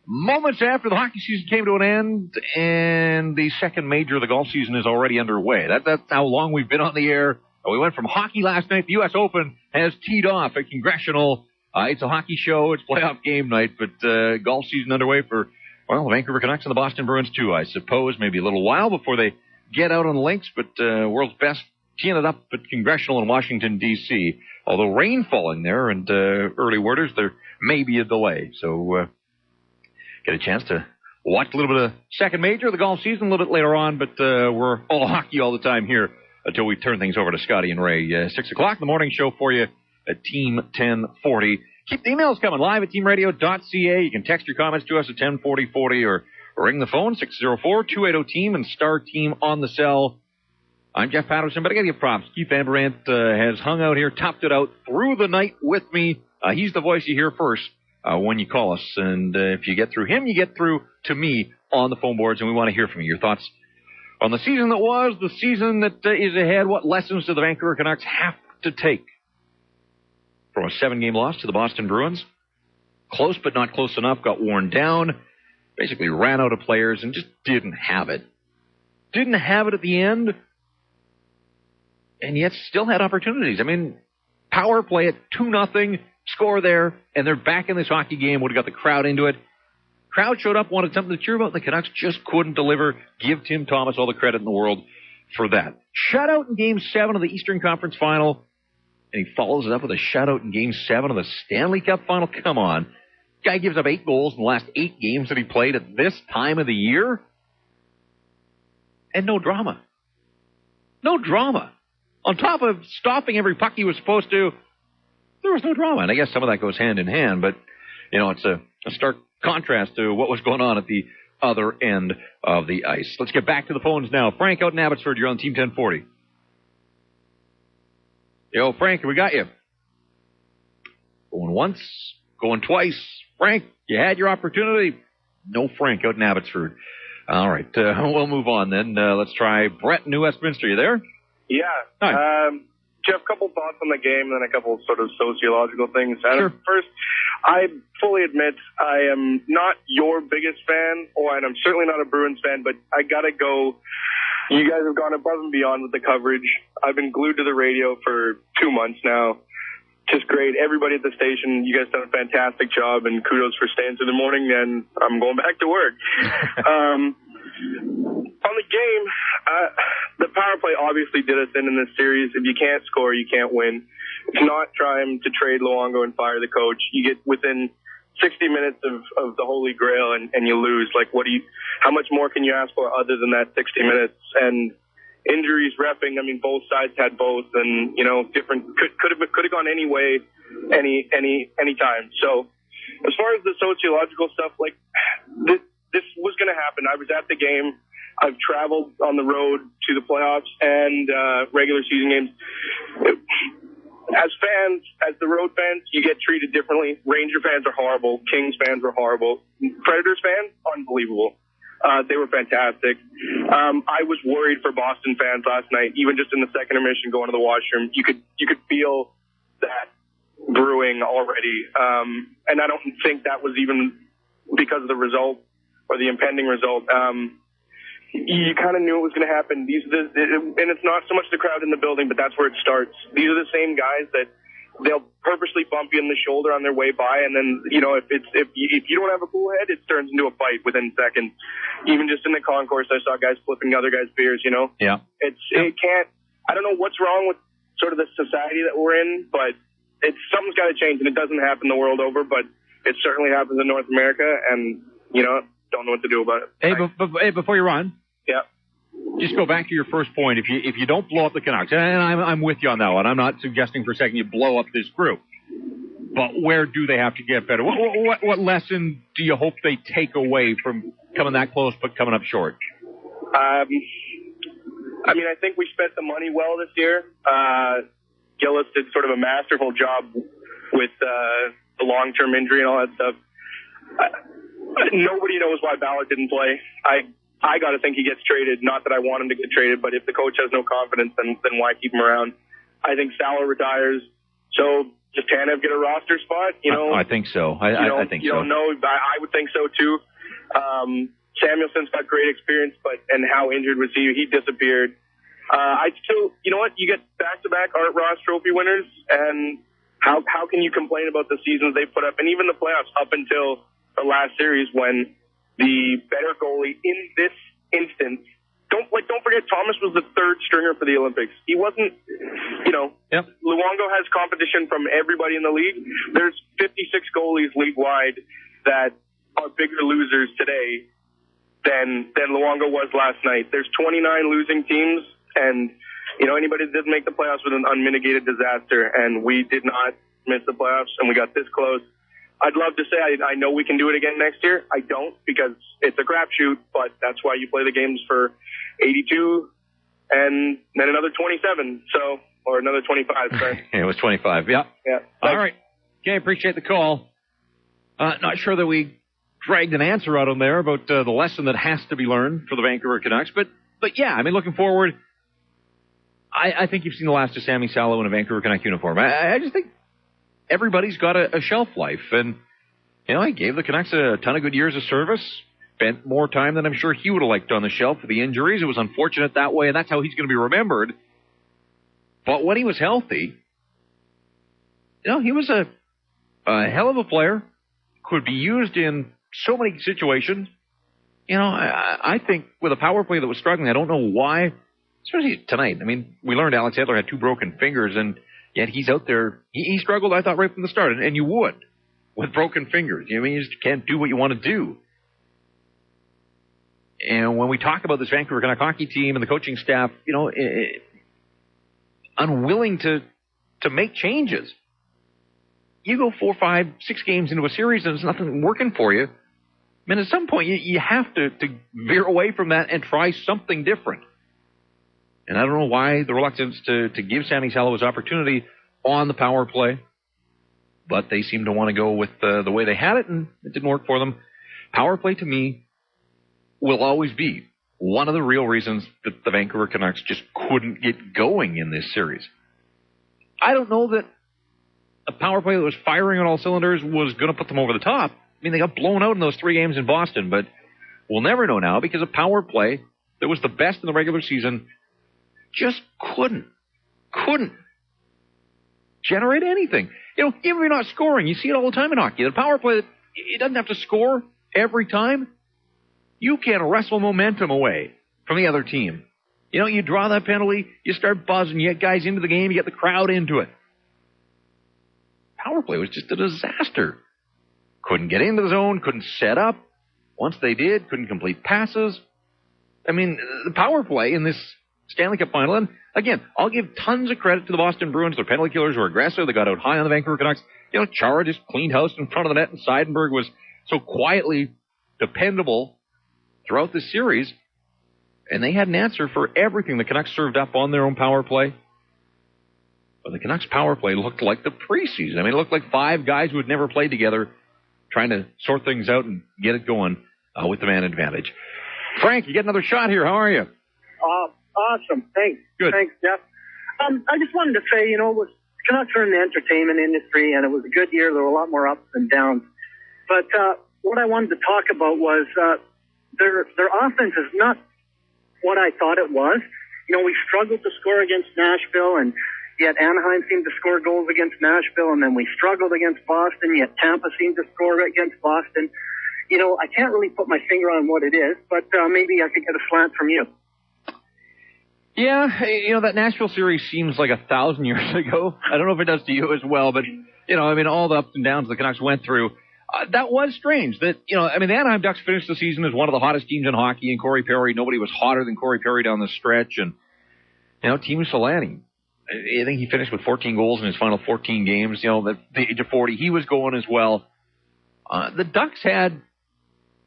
moments after the hockey season came to an end, and the second major of the golf season is already underway. That's how long we've been on the air. We went from hockey last night. The U.S. Open has teed off at Congressional It's a hockey show. It's playoff game night, but golf season underway for, well, the Vancouver Canucks and the Boston Bruins, too, I suppose. Maybe a little while before they get out on the links, but world's best teeing it up at Congressional in Washington, D.C. Although rain falling there and early worders, there may be a delay. So get a chance to watch a little bit of second major of the golf season a little bit later on, but we're all hockey all the time here until we turn things over to Scotty and Ray. 6 o'clock, the morning show for you at Team 1040. Keep the emails coming live at teamradio.ca. You can text your comments to us at 104040 or ring the phone, 604-280-TEAM and star team on the cell. I'm Jeff Patterson, but I got to give props. Keith Van Brandt has hung out here, topped it out through the night with me. He's the voice you hear first when you call us. And if you get through him, you get through to me on the phone boards, and we want to hear from you. Your thoughts on the season that was, the season that is ahead. What lessons do the Vancouver Canucks have to take from a 7-game loss to the Boston Bruins? Close but not close enough, got worn down, basically ran out of players and just didn't have it. Didn't have it at the end, and yet still had opportunities. I mean, power play at 2-0, score there, and they're back in this hockey game. Would have got the crowd into it. Crowd showed up, wanted something to cheer about, and the Canucks just couldn't deliver. Give Tim Thomas all the credit in the world for that. Shutout in Game 7 of the Eastern Conference Final, and he follows it up with a shutout in Game 7 of the Stanley Cup Final. Come on. Guy gives up 8 goals in the last 8 games that he played at this time of the year. And no drama. No drama. On top of stopping every puck he was supposed to, there was no drama. And I guess some of that goes hand in hand, but, you know, it's a stark contrast to what was going on at the other end of the ice. Let's get back to the phones now. Frank out in Abbotsford, you're on Team 1040. Yo, Frank, we got you. Going once, going twice. Frank, you had your opportunity. No Frank out in Abbotsford. All right, we'll move on then. Let's try Brett in New Westminster. You there? Yeah. Hi. Jeff, a couple thoughts on the game and then a couple sort of sociological things. Sure. First, I fully admit I am not your biggest fan, and I'm certainly not a Bruins fan, but I got to go. You guys have gone above and beyond with the coverage. I've been glued to the radio for 2 months now. Just great. Everybody at the station, you guys done a fantastic job, and kudos for staying through the morning, and I'm going back to work. On the game, the power play obviously did us in this series. If you can't score, you can't win. It's not trying to trade Luongo and fire the coach. You get within 60 minutes of the Holy Grail and you lose. Like, how much more can you ask for other than that 60 minutes? And injuries, reffing, I mean, both sides had both, and, you know, different, could have gone any way, any time. So as far as the sociological stuff, like, this was going to happen. I was at the game. I've traveled on the road to the playoffs and regular season games. As fans, as the road fans, you get treated differently. Ranger fans are horrible. Kings fans are horrible. Predators fans, unbelievable. They were fantastic. I was worried for Boston fans last night, even just in the second intermission going to the washroom. You could feel that brewing already. And I don't think that was even because of the result or the impending result. You kind of knew it was going to happen. And it's not so much the crowd in the building, but that's where it starts. These are the same guys that they'll purposely bump you in the shoulder on their way by, and then, you know, if you don't have a cool head, it turns into a fight within seconds. Even just in the concourse, I saw guys flipping other guys' beers. You know, yeah, it can't. I don't know what's wrong with sort of the society that we're in, but something's got to change, and it doesn't happen the world over, but it certainly happens in North America, and, you know, don't know what to do about it. Hey, before you run, yeah, just go back to your first point. If you don't blow up the Canucks, and I'm with you on that one. I'm not suggesting for a second you blow up this group, but where do they have to get better? What lesson do you hope they take away from coming that close but coming up short? I mean, I think we spent the money well this year. Gillis did sort of a masterful job with the long-term injury and all that stuff. Nobody knows why Ballard didn't play. I got to think he gets traded. Not that I want him to get traded, but if the coach has no confidence, then why keep him around? I think Salo retires. So does Tanev get a roster spot? You know, I think so. I think so. You don't know. I would think so too. Samuelson's got great experience, and how injured was he? He disappeared. You know what? You get back-to-back Art Ross Trophy winners, and How can you complain about the seasons they put up, and even the playoffs up until the last series when the better goalie in this instance? Don't forget Thomas was the third stringer for the Olympics. He wasn't, Luongo has competition from everybody in the league. There's 56 goalies league-wide that are bigger losers today than Luongo was last night. There's 29 losing teams, and anybody that didn't make the playoffs was an unmitigated disaster, and we did not miss the playoffs, and we got this close. I'd love to say I know we can do it again next year. I don't, because it's a crapshoot, but that's why you play the games for 82 and then another 27, or another 25, sorry. It was 25, yeah. Yeah. All right. Okay, appreciate the call. Not sure that we dragged an answer out on there about the lesson that has to be learned for the Vancouver Canucks, but yeah, I mean, looking forward, I think you've seen the last of Sammy Salo in a Vancouver Canuck uniform. I just think everybody's got a shelf life, and he gave the Canucks a ton of good years of service, spent more time than I'm sure he would have liked on the shelf for the injuries. It was unfortunate that way, and that's how he's going to be remembered. But when he was healthy, he was a hell of a player, could be used in so many situations. I think with a power play that was struggling, I don't know why, especially tonight. I mean, we learned Alex Edler had 2 broken fingers, and yet he's out there. He struggled, I thought, right from the start, and you would with broken fingers. You just can't do what you want to do. And when we talk about this Vancouver Canuck hockey team and the coaching staff, unwilling to make changes. You go 4, 5, 6 games into a series and there's nothing working for you. I mean, at some point, you have to veer away from that and try something different. And I don't know why the reluctance to give Sammy Salo his opportunity on the power play. But they seem to want to go with the way they had it, and it didn't work for them. Power play, to me, will always be one of the real reasons that the Vancouver Canucks just couldn't get going in this series. I don't know that a power play that was firing on all cylinders was going to put them over the top. I mean, they got blown out in those 3 games in Boston, but we'll never know now because a power play that was the best in the regular season just couldn't generate anything. Even if you're not scoring, you see it all the time in hockey. The power play, it doesn't have to score every time. You can wrestle momentum away from the other team. You draw that penalty, you start buzzing, you get guys into the game, you get the crowd into it. Power play was just a disaster. Couldn't get into the zone, couldn't set up. Once they did, couldn't complete passes. I mean, the power play in this Stanley Cup final, and again, I'll give tons of credit to the Boston Bruins. Their penalty killers were aggressive. They got out high on the Vancouver Canucks. Chara just cleaned house in front of the net, and Seidenberg was so quietly dependable throughout the series, and they had an answer for everything the Canucks served up on their own power play. But the Canucks power play looked like the preseason. I mean, it looked like 5 guys who had never played together trying to sort things out and get it going with the man advantage. Frank, you get another shot here. How are you? Awesome. Thanks. Good. Thanks, Jeff. I just wanted to say, Canucks are in the entertainment industry, and it was a good year. There were a lot more ups and downs. But what I wanted to talk about was their offense is not what I thought it was. We struggled to score against Nashville, and yet Anaheim seemed to score goals against Nashville, and then we struggled against Boston, yet Tampa seemed to score against Boston. I can't really put my finger on what it is, but maybe I could get a slant from you. Yeah, that Nashville series seems like 1,000 years ago. I don't know if it does to you as well, but, all the ups and downs the Canucks went through. That was strange that, the Anaheim Ducks finished the season as one of the hottest teams in hockey, and Corey Perry, nobody was hotter than Corey Perry down the stretch, and, Teemu Selanne, I think he finished with 14 goals in his final 14 games, at the age of 40, he was going as well. The Ducks had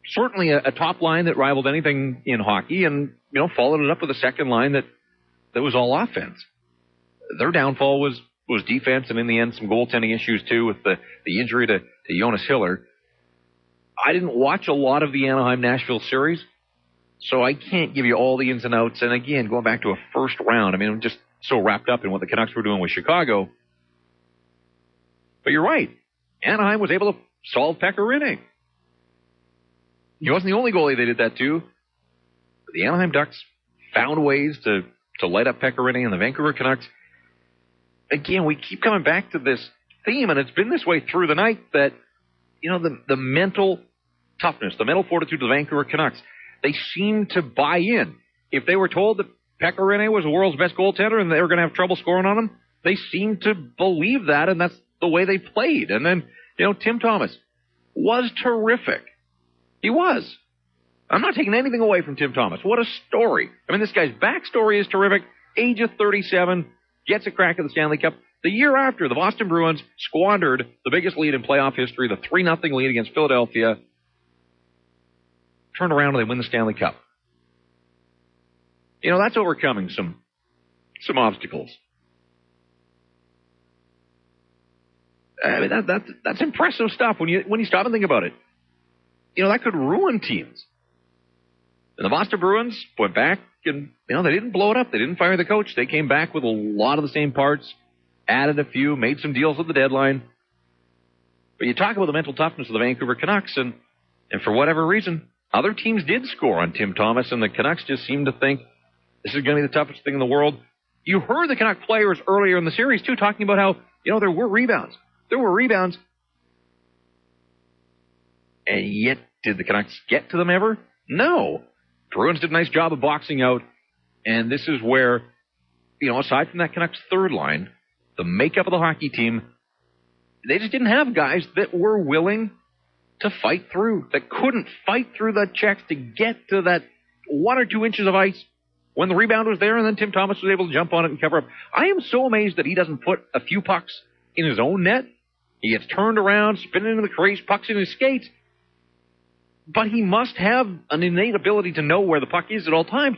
certainly a top line that rivaled anything in hockey, and, followed it up with a second line that was all offense. Their downfall was defense, and in the end, some goaltending issues, too, with the injury to Jonas Hiller. I didn't watch a lot of the Anaheim-Nashville series, so I can't give you all the ins and outs. And again, going back to a first round, I'm just so wrapped up in what the Canucks were doing with Chicago. But you're right. Anaheim was able to solve Pekka Rinne. He wasn't the only goalie they did that to. But the Anaheim Ducks found ways to light up Pekka Rinne, and the Vancouver Canucks. Again, we keep coming back to this theme, and it's been this way through the night, that, the mental toughness, the mental fortitude of the Vancouver Canucks, they seem to buy in. If they were told that Pekka Rinne was the world's best goaltender and they were going to have trouble scoring on him, they seem to believe that, and that's the way they played. And then, Tim Thomas was terrific. He was. I'm not taking anything away from Tim Thomas. What a story. I mean, this guy's backstory is terrific. Age of 37, gets a crack at the Stanley Cup. The year after, the Boston Bruins squandered the biggest lead in playoff history, the 3-0 lead against Philadelphia. Turn around and they win the Stanley Cup. That's overcoming some obstacles. I mean, that's impressive stuff when you stop and think about it. That could ruin teams. And the Boston Bruins went back and, they didn't blow it up. They didn't fire the coach. They came back with a lot of the same parts, added a few, made some deals at the deadline. But you talk about the mental toughness of the Vancouver Canucks, and for whatever reason, other teams did score on Tim Thomas, and the Canucks just seemed to think this is going to be the toughest thing in the world. You heard the Canuck players earlier in the series, too, talking about how, there were rebounds. There were rebounds. And yet, did the Canucks get to them ever? No. Bruins did a nice job of boxing out, and this is where, aside from that Canucks third line, the makeup of the hockey team, they just didn't have guys that were willing to fight through, that couldn't fight through the checks to get to that 1 or 2 inches of ice when the rebound was there, and then Tim Thomas was able to jump on it and cover up. I am so amazed that he doesn't put a few pucks in his own net. He gets turned around, spinning into the crease, pucks in his skates. But he must have an innate ability to know where the puck is at all times.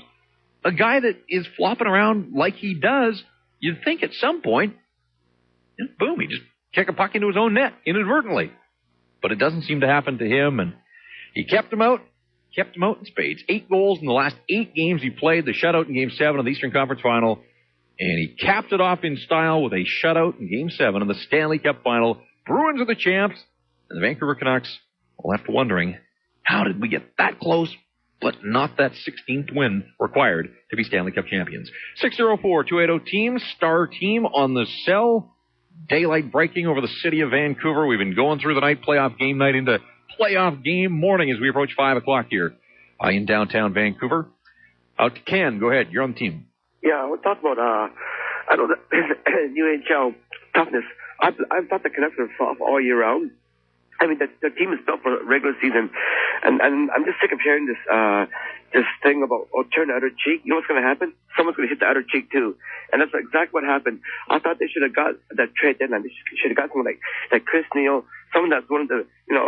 A guy that is flopping around like he does, you'd think at some point, boom, he just kick a puck into his own net inadvertently. But it doesn't seem to happen to him, and he kept him out in spades. 8 goals in the last 8 games he played, the shutout in Game 7 of the Eastern Conference Final, and he capped it off in style with a shutout in Game 7 of the Stanley Cup Final. Bruins are the champs, and the Vancouver Canucks are left wondering, how did we get that close, but not that 16th win required to be Stanley Cup champions? 604-280-TEAM, star team on the cell. Daylight breaking over the city of Vancouver. We've been going through the night, playoff game night into playoff game morning as we approach 5 o'clock here in downtown Vancouver. Out to Ken. Go ahead. You're on the team. Yeah, we'll talk about, UHL toughness. I've thought the Canucks are soft all year round. I mean, the team is built for regular season, and I'm just sick of hearing this thing about, turn the other cheek. You know what's going to happen? Someone's going to hit the other cheek too, and that's exactly what happened. I thought they should have got that trade deadline. They should have got someone like Chris Neal, someone that's willing to, you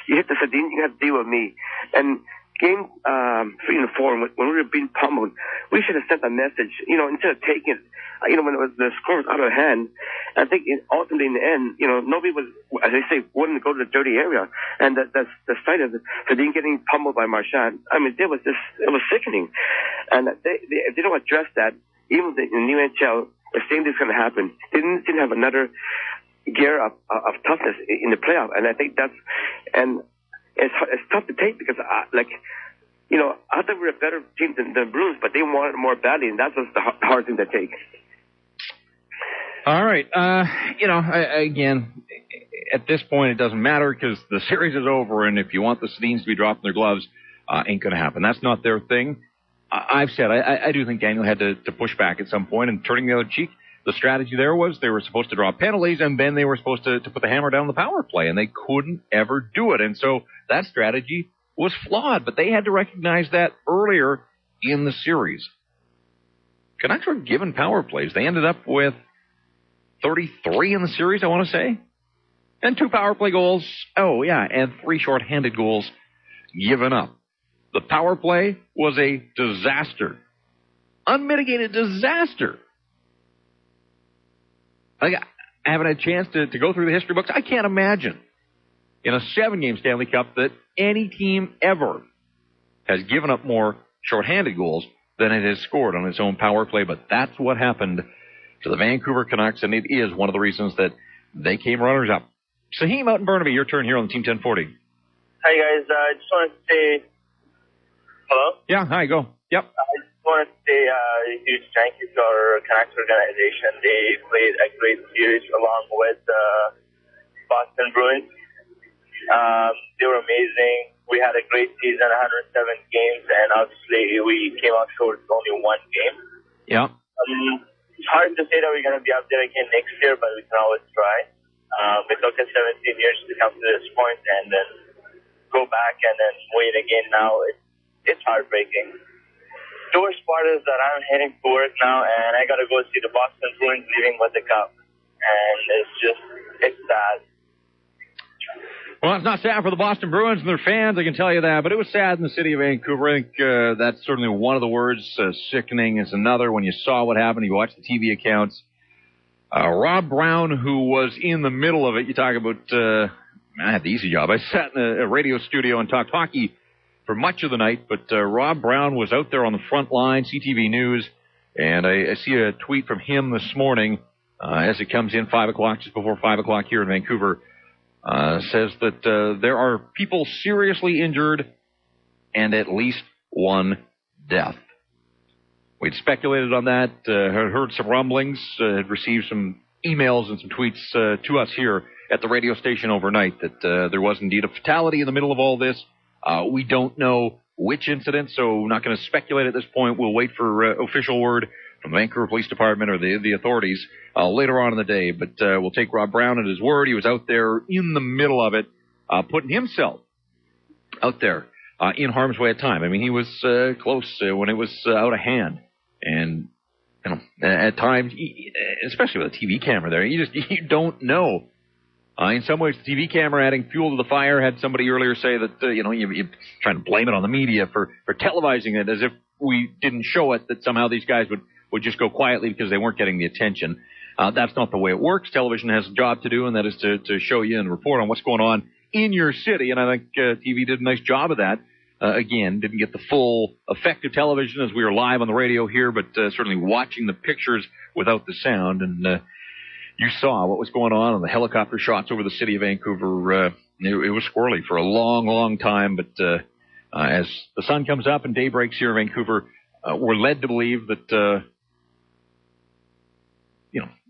hit the sardines, you have to deal with me. And Game 3 and 4, when we were being pummeled, we should have sent a message, instead of taking it, when the score was out of hand. I think ultimately in the end, nobody was, as they say, willing to go to the dirty area. And the sight of Sedin getting pummeled by Marchand, I mean, it was sickening. And if they don't address that, even in the NHL, the same thing's going to happen. They didn't have another gear of toughness in the playoff. And I think it's tough to take because, I thought we were a better team than the Bruins, but they wanted it more badly, and that's what's the hard thing to take. All right. Again, at this point, it doesn't matter because the series is over, and if you want the Sedins to be dropping their gloves, ain't going to happen. That's not their thing. I've said I do think Daniel had to push back at some point and turning the other cheek. The strategy there was they were supposed to draw penalties, and then they were supposed to put the hammer down on the power play, and they couldn't ever do it. And so that strategy was flawed, but they had to recognize that earlier in the series. Canucks were given power plays. They ended up with 33 in the series, I want to say. And 2 power play goals. Oh, yeah, and 3 shorthanded goals given up. The power play was a disaster. Unmitigated disaster. I haven't had a chance to go through the history books. I can't imagine in a 7-game Stanley Cup that any team ever has given up more shorthanded goals than it has scored on its own power play. But that's what happened to the Vancouver Canucks, and it is one of the reasons that they came runners-up. Saheem out in Burnaby, your turn here on Team 1040. Hi, guys. I just wanted to say hello. Yeah, hi, go. Yep. I just want to say a huge thank you to our Canucks organization. They played a great series along with the Boston Bruins. They were amazing. We had a great season, 107 games, and obviously we came out short with only one game. Yeah. It's hard to say that we're going to be up there again next year, but we can always try. It took us 17 years to come to this point and then go back and then win again now. It's heartbreaking. The worst part is that I'm heading to work now, and I got to go see the Boston Bruins leaving with the cup. And it's sad. Well, it's not sad for the Boston Bruins and their fans, I can tell you that, but it was sad in the city of Vancouver. I think that's certainly one of the words. Sickening is another. When you saw what happened, you watched the TV accounts. Rob Brown, who was in the middle of it, you talk about, I had the easy job. I sat in a radio studio and talked hockey for much of the night, but Rob Brown was out there on the front line, CTV News, and I see a tweet from him this morning as it comes in 5 o'clock, just before 5 o'clock here in Vancouver. Says that there are people seriously injured and at least one death. We'd speculated on that, heard some rumblings, had received some emails and some tweets to us here at the radio station overnight that there was indeed a fatality in the middle of all this. We don't know which incident, so we're not going to speculate at this point. We'll wait for official word from the Vancouver Police Department or the authorities later on in the day. But we'll take Rob Brown at his word. He was out there in the middle of it, putting himself out there in harm's way at time. I mean, he was close when it was out of hand. And, you know, at times, especially with a TV camera there, you don't know. In some ways, the TV camera adding fuel to the fire. Had somebody earlier say that, you're trying to blame it on the media for televising it as if we didn't show it, that somehow these guys would just go quietly because they weren't getting the attention. That's not the way it works. Television has a job to do, and that is to show you and report on what's going on in your city. And I think TV did a nice job of that. Again, didn't get the full effect of television as we were live on the radio here, but certainly watching the pictures without the sound. And you saw what was going on the helicopter shots over the city of Vancouver. It was squirrely for a long, long time. But as the sun comes up and day breaks here in Vancouver, we're led to believe that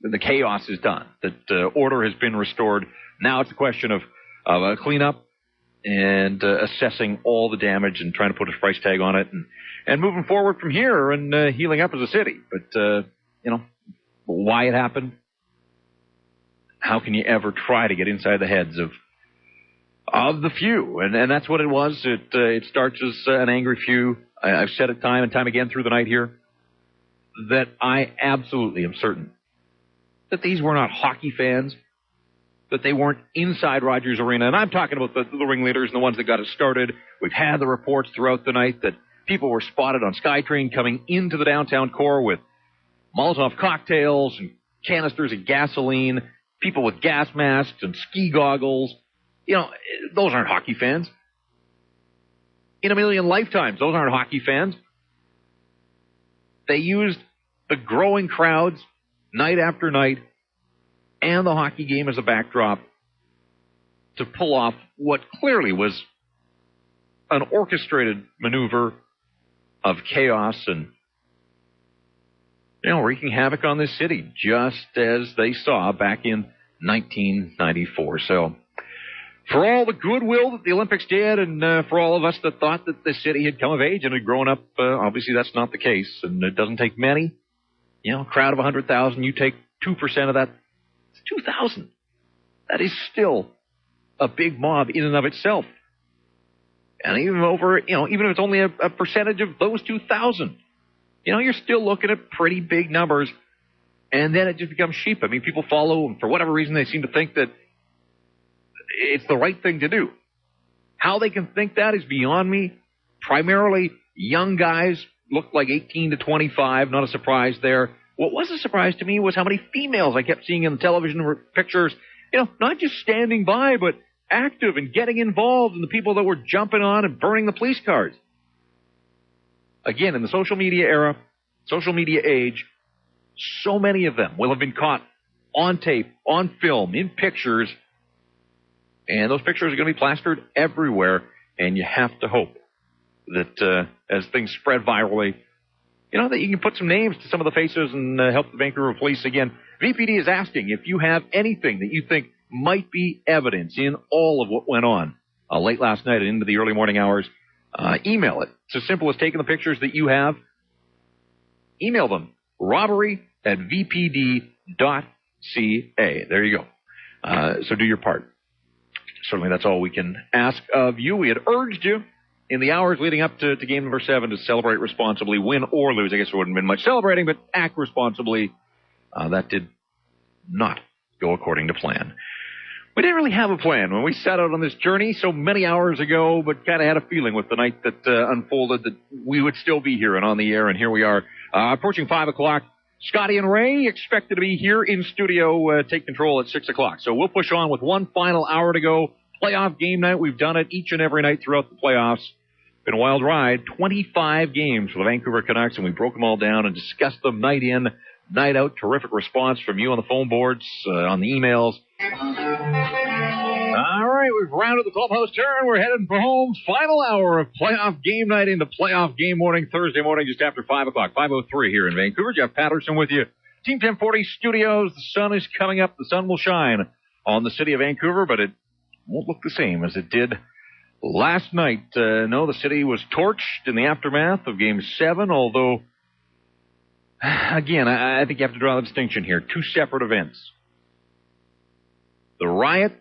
the chaos is done, that order has been restored. Now it's a question of a cleanup and assessing all the damage and trying to put a price tag on it and moving forward from here and healing up as a city. But, why it happened, how can you ever try to get inside the heads of the few? And that's what it was. It starts as an angry few. I've said it time and time again through the night here that I absolutely am certain that these were not hockey fans, that they weren't inside Rogers Arena. And I'm talking about the ringleaders and the ones that got it started. We've had the reports throughout the night that people were spotted on SkyTrain coming into the downtown core with Molotov cocktails and canisters of gasoline, people with gas masks and ski goggles. Those aren't hockey fans. In a million lifetimes, those aren't hockey fans. They used the growing crowds night after night and the hockey game as a backdrop to pull off what clearly was an orchestrated maneuver of chaos and, wreaking havoc on this city, just as they saw back in 1994. So, for all the goodwill that the Olympics did and for all of us that thought that the city had come of age and had grown up, obviously that's not the case, and it doesn't take many. A crowd of 100,000, you take 2% of that, it's 2,000. That is still a big mob in and of itself. And even even if it's only a percentage of those 2,000, you're still looking at pretty big numbers. And then it just becomes sheep. I mean, people follow, and for whatever reason, they seem to think that it's the right thing to do. How they can think that is beyond me. Primarily young guys, looked like 18 to 25, not a surprise there. What was a surprise to me was how many females I kept seeing in the television pictures, not just standing by, but active and getting involved in the people that were jumping on and burning the police cars. Again, in the social media era, social media age, so many of them will have been caught on tape, on film, in pictures, and those pictures are going to be plastered everywhere, and you have to hope that as things spread virally, that you can put some names to some of the faces and help the Vancouver police again. VPD is asking if you have anything that you think might be evidence in all of what went on late last night and into the early morning hours. Email it. It's as simple as taking the pictures that you have. Email them. robbery@vpd.ca. There you go. So do your part. Certainly that's all we can ask of you. We had urged you in the hours leading up to game number 7 to celebrate responsibly, win or lose. I guess there wouldn't have been much celebrating, but act responsibly. That did not go according to plan. We didn't really have a plan when we set out on this journey so many hours ago, but kind of had a feeling with the night that unfolded that we would still be here and on the air, and here we are. Approaching 5 o'clock. Scotty and Ray expected to be here in studio, take control at 6 o'clock. So we'll push on with one final hour to go. Playoff game night. We've done it each and every night throughout the playoffs. Been a wild ride. 25 games for the Vancouver Canucks, and we broke them all down and discussed them night in, night out. Terrific response from you on the phone boards, on the emails. All right, we've rounded the clubhouse turn. We're heading for home. Final hour of playoff game night into playoff game morning, Thursday morning, just after 5 o'clock. 5:03 here in Vancouver. Jeff Patterson with you. Team 1040 Studios. The sun is coming up. The sun will shine on the city of Vancouver, but it won't look the same as it did last night. No, the city was torched in the aftermath of Game 7, although, again, I think you have to draw the distinction here. Two separate events. The riot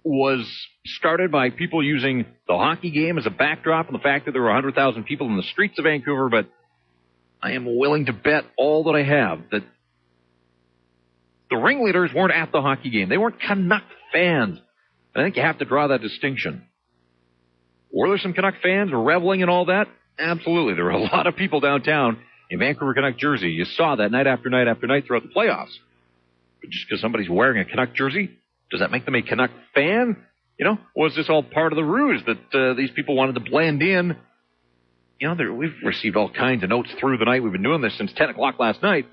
was started by people using the hockey game as a backdrop and the fact that there were 100,000 people in the streets of Vancouver, but I am willing to bet all that I have that the ringleaders weren't at the hockey game. They weren't Canuck fans. I think you have to draw that distinction. Were there some Canuck fans reveling and all that? Absolutely. There were a lot of people downtown in Vancouver Canuck jersey. You saw that night after night after night throughout the playoffs. But just because somebody's wearing a Canuck jersey, does that make them a Canuck fan? Was this all part of the ruse that these people wanted to blend in? We've received all kinds of notes through the night. We've been doing this since 10 o'clock last night.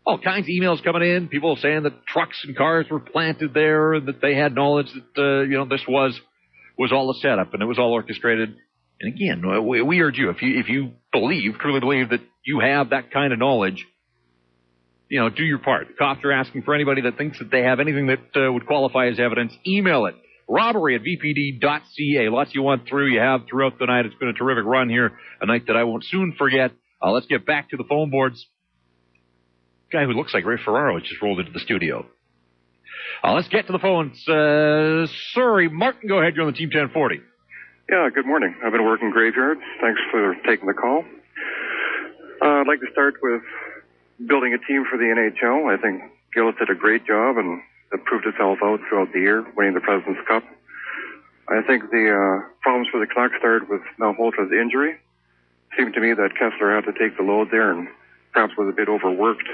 All kinds of emails coming in, people saying that trucks and cars were planted there, and that they had knowledge that, this was all a setup, and it was all orchestrated. And again, we urge you, if you truly believe that you have that kind of knowledge, do your part. The cops are asking for anybody that thinks that they have anything that would qualify as evidence. Email it. robbery@vpd.ca. Lots you want through. You have throughout the night. It's been a terrific run here. A night that I won't soon forget. Let's get back to the phone boards. Guy who looks like Ray Ferraro just rolled into the studio. Let's get to the phones. Sorry, Martin, go ahead. You're on the Team 1040. Yeah, good morning. I've been working graveyards. Thanks for taking the call. I'd like to start with building a team for the NHL. I think Gillis did a great job and it proved itself out throughout the year, winning the President's Cup. I think the problems for the Canucks started with Malholtra's injury. It seemed to me that Kessler had to take the load there and perhaps was a bit overworked.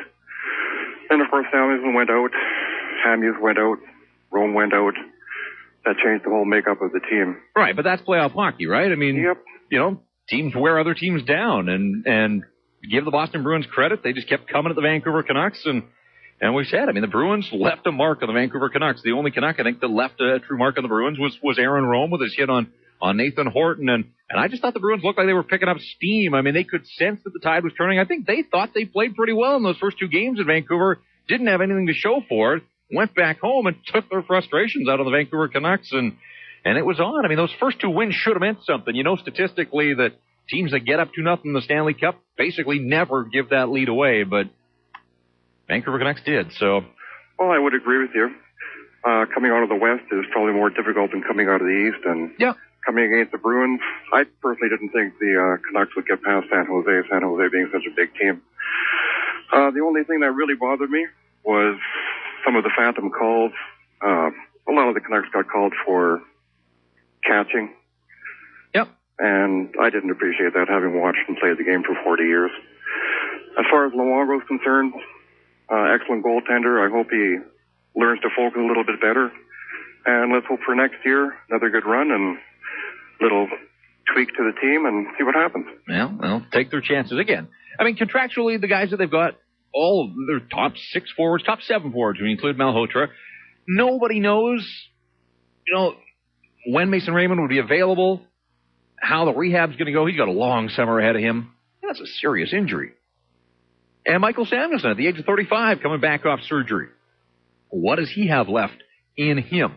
Then, of course, Samuelson went out, Hamhuis went out, Rome went out. That changed the whole makeup of the team. Right, but that's playoff hockey, right? I mean, yep. Teams wear other teams down, and give the Boston Bruins credit. They just kept coming at the Vancouver Canucks, and we said, the Bruins left a mark on the Vancouver Canucks. The only Canuck, I think, that left a true mark on the Bruins was Aaron Rome with his hit on Nathan Horton, and I just thought the Bruins looked like they were picking up steam. They could sense that the tide was turning. I think they thought they played pretty well in those first two games in Vancouver, didn't have anything to show for it, went back home and took their frustrations out on the Vancouver Canucks, and it was on. Those first two wins should have meant something. Statistically, that teams that get up 2-0 in the Stanley Cup basically never give that lead away, but Vancouver Canucks did, so. Well, I would agree with you. Coming out of the West is probably more difficult than coming out of the East, and coming against the Bruins, I personally didn't think the Canucks would get past San Jose being such a big team. The only thing that really bothered me was some of the phantom calls. A lot of the Canucks got called for catching. Yep. And I didn't appreciate that, having watched and played the game for 40 years. As far as Luongo is concerned, excellent goaltender. I hope he learns to focus a little bit better. And let's hope for next year, another good run and little tweak to the team and see what happens. Well, they'll take their chances again. Contractually, the guys that they've got, all of their top 6 forwards, top 7 forwards, when you include Malhotra, nobody knows, when Mason Raymond would be available, how the rehab's going to go. He's got a long summer ahead of him. That's a serious injury. And Michael Samuelson, at the age of 35, coming back off surgery. What does he have left in him?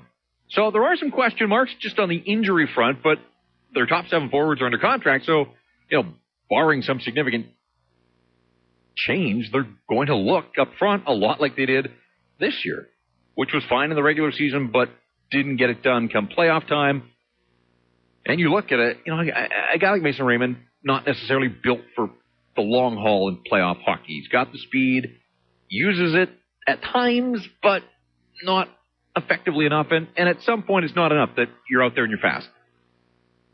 So there are some question marks just on the injury front, but their top 7 forwards are under contract, so, barring some significant change, they're going to look up front a lot like they did this year, which was fine in the regular season, but didn't get it done come playoff time. And you look at it, a guy like Mason Raymond, not necessarily built for the long haul in playoff hockey. He's got the speed, uses it at times, but not effectively enough. And at some point, it's not enough that you're out there and you're fast.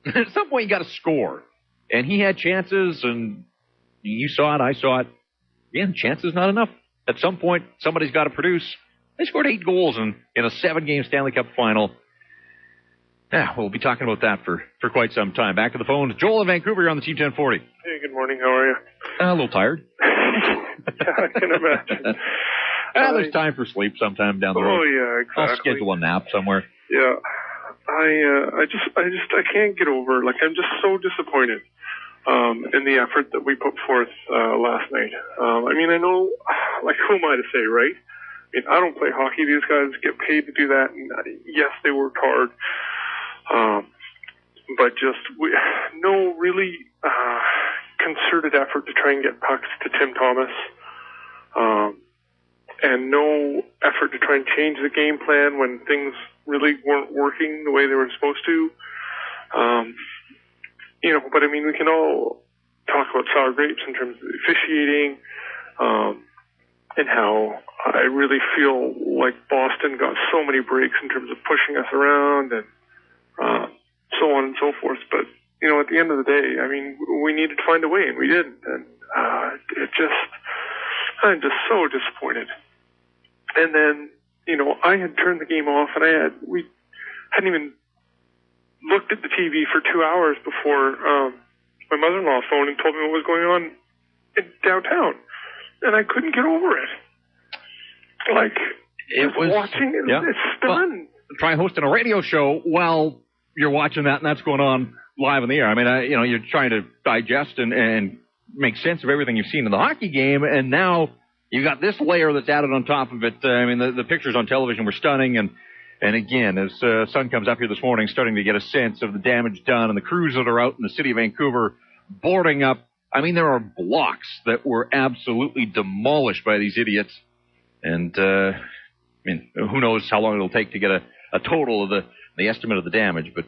At some point, you got to score. And he had chances, and you saw it, I saw it. Again, chances not enough. At some point, somebody's got to produce. They scored 8 goals in a 7-game Stanley Cup final. Yeah, we'll be talking about that for quite some time. Back to the phones. Joel in Vancouver, you're on the Team 1040. Hey, good morning. How are you? A little tired. Yeah, I can imagine. There's time for sleep sometime down the road. Oh, yeah, exactly. I'll schedule a nap somewhere. Yeah. I can't get over, I'm just so disappointed in the effort that we put forth last night. I know, who am I to say, right? I don't play hockey. These guys get paid to do that, and yes, they worked hard. But no really concerted effort to try and get pucks to Tim Thomas. And no effort to try and change the game plan when things really weren't working the way they were supposed to. But we can all talk about sour grapes in terms of the officiating, and how I really feel like Boston got so many breaks in terms of pushing us around and so on and so forth. But, at the end of the day, we needed to find a way, and we didn't. And I'm just so disappointed. And then, I had turned the game off, and we hadn't even looked at the TV for 2 hours before my mother-in-law phoned and told me what was going on in downtown. And I couldn't get over it. Watching it, yeah. It's stunned. Well, try hosting a radio show while you're watching that, and that's going on live in the air. You're trying to digest and make sense of everything you've seen in the hockey game, and now you got this layer that's added on top of it. The pictures on television were stunning, and again, as sun comes up here this morning, starting to get a sense of the damage done and the crews that are out in the city of Vancouver boarding up. There are blocks that were absolutely demolished by these idiots, and who knows how long it'll take to get a total of the estimate of the damage, but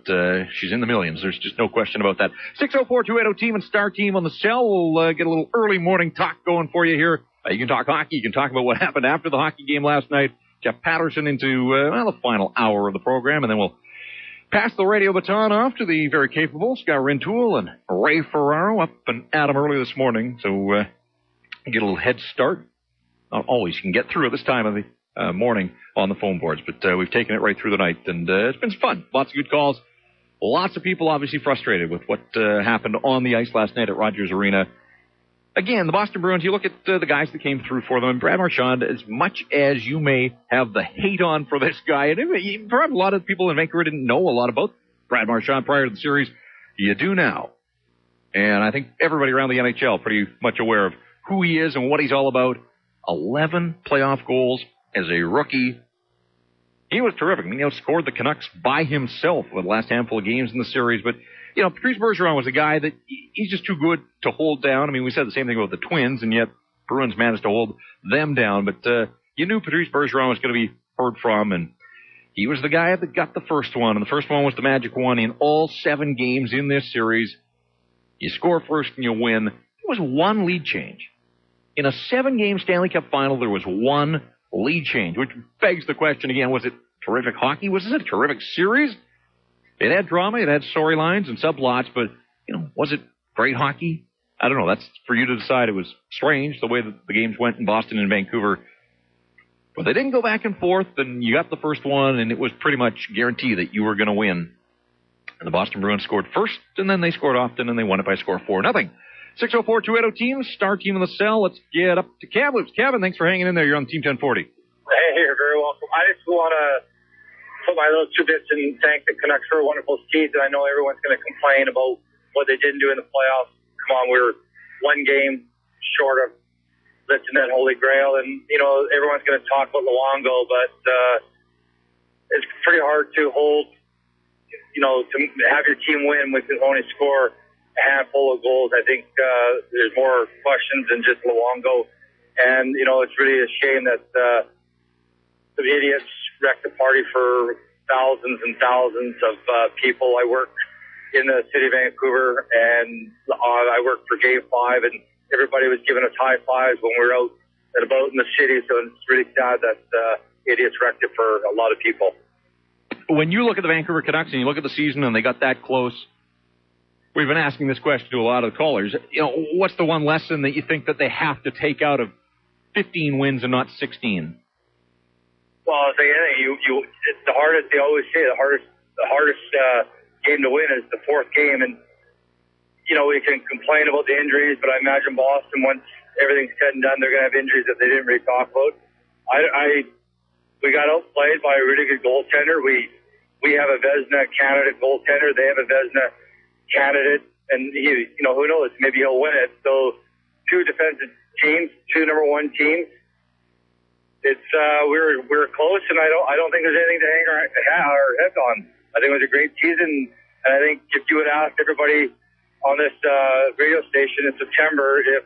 she's in the millions. There's just no question about that. 604-280-TEAM and Star Team on the cell. We'll get a little early morning talk going for you here. You can talk hockey. You can talk about what happened after the hockey game last night. Jeff Patterson into the final hour of the program, and then we'll pass the radio baton off to the very capable Scott Rintoul and Ray Ferraro up and at them early this morning, so get a little head start. Not always you can get through at this time of the morning on the phone boards, but we've taken it right through the night, and it's been fun. Lots of good calls. Lots of people obviously frustrated with what happened on the ice last night at Rogers Arena. Again, the Boston Bruins, you look at the guys that came through for them, and Brad Marchand, as much as you may have the hate on for this guy, and perhaps a lot of people in Vancouver didn't know a lot about Brad Marchand prior to the series, you do now. And I think everybody around the NHL pretty much aware of who he is and what he's all about. 11 playoff goals as a rookie. He was terrific. He scored the Canucks by himself for the last handful of games in the series, but Patrice Bergeron was a guy that he's just too good to hold down. We said the same thing about the Twins, and yet Bruins managed to hold them down. But you knew Patrice Bergeron was going to be heard from, and he was the guy that got the first one, and the first one was the magic one in all 7 games in this series. You score first and you win. It was 1 lead change. In a 7-game Stanley Cup final, there was 1 lead change, which begs the question again, was it terrific hockey? Was this a terrific series? It had drama, it had storylines and subplots, but, was it great hockey? I don't know. That's for you to decide. It was strange the way that the games went in Boston and Vancouver. But they didn't go back and forth, and you got the first one, and it was pretty much guaranteed that you were going to win. And the Boston Bruins scored first, and then they scored often, and they won it by a score of 4-0. 604-280-TEAM, Star Team in the cell. Let's get up to Kamloops. Kevin, thanks for hanging in there. You're on Team 1040. Hey, you're very welcome. I just want to put my little 2 bits and thank the Canucks for a wonderful season. I know everyone's going to complain about what they didn't do in the playoffs. Come on, we were one game short of lifting that Holy Grail. And, everyone's going to talk about Luongo, but it's pretty hard to hold, to have your team win with only score a handful of goals. I think there's more questions than just Luongo. And, it's really a shame that the idiots wrecked the party for thousands and thousands of people. I work in the city of Vancouver, and I worked for Game 5, and everybody was giving us high fives when we were out and about in the city. So it's really sad that idiots wrecked it for a lot of people. When you look at the Vancouver Canucks and you look at the season and they got that close, we've been asking this question to a lot of callers. What's the one lesson that you think that they have to take out of 15 wins and not 16? Well, it's like anything. It's the hardest. They always say the hardest game to win is the fourth game, and we can complain about the injuries, but I imagine Boston, once everything's said and done, they're going to have injuries that they didn't really talk about. We got outplayed by a really good goaltender. We have a Vezina candidate goaltender. They have a Vezina candidate, and who knows? Maybe he'll win it. So, two defensive teams, two number one teams. It's we're close, and I don't think there's anything to hang our heads on. I think it was a great season, and I think if you would ask everybody on this radio station in September if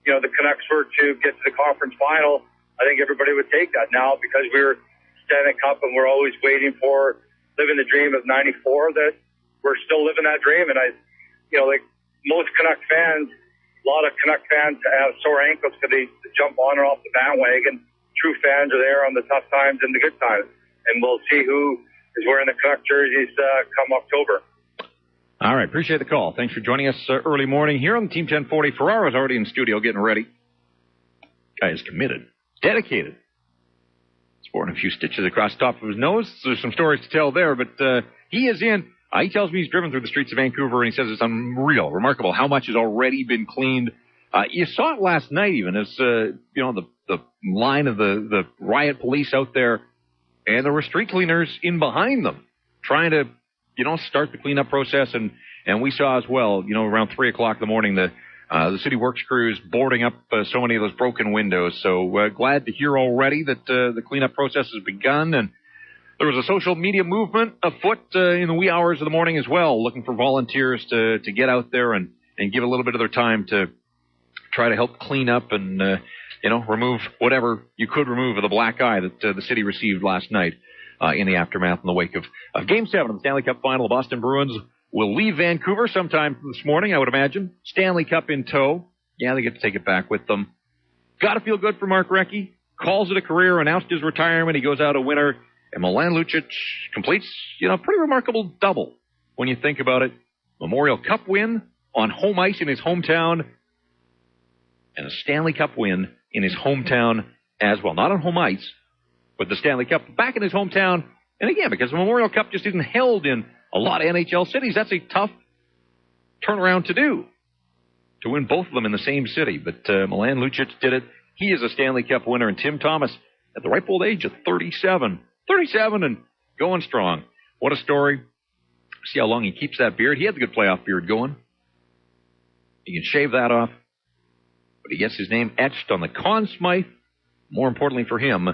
the Canucks were to get to the conference final, I think everybody would take that now, because we were Stanley Cup and we're always waiting for living the dream of '94. That we're still living that dream, and like most Canuck fans, a lot of Canuck fans have sore ankles because they jump on or off the bandwagon. True fans are there on the tough times and the good times. And we'll see who is wearing the Canuck jerseys come October. All right. Appreciate the call. Thanks for joining us early morning here on the Team 1040. Ferraro's already in studio getting ready. Guy is committed, dedicated. Sporting a few stitches across the top of his nose. There's some stories to tell there, but he is in. He tells me he's driven through the streets of Vancouver, and he says it's unreal, remarkable how much has already been cleaned. You saw it last night even as, the line of the riot police out there, and there were street cleaners in behind them trying to, start the cleanup process. And we saw as well, around 3 o'clock in the morning, the city works crews boarding up so many of those broken windows. So glad to hear already that the cleanup process has begun. And there was a social media movement afoot in the wee hours of the morning as well, looking for volunteers to get out there and give a little bit of their time to try to help clean up and, remove whatever you could remove of the black eye that the city received last night in the aftermath in the wake of Game 7 of the Stanley Cup Final. The Boston Bruins will leave Vancouver sometime this morning, I would imagine. Stanley Cup in tow. Yeah, they get to take it back with them. Got to feel good for Mark Recchi. Calls it a career, announced his retirement. He goes out a winner. And Milan Lucic completes, pretty remarkable double when you think about it. Memorial Cup win on home ice in his hometown, and a Stanley Cup win in his hometown as well. Not on home ice, but the Stanley Cup back in his hometown. And again, because the Memorial Cup just isn't held in a lot of NHL cities, that's a tough turnaround to do, to win both of them in the same city. But Milan Lucic did it. He is a Stanley Cup winner. And Tim Thomas, at the ripe old age of 37 and going strong. What a story. See how long he keeps that beard. He had the good playoff beard going. He can shave that off. But he gets his name etched on the Conn Smythe, more importantly for him,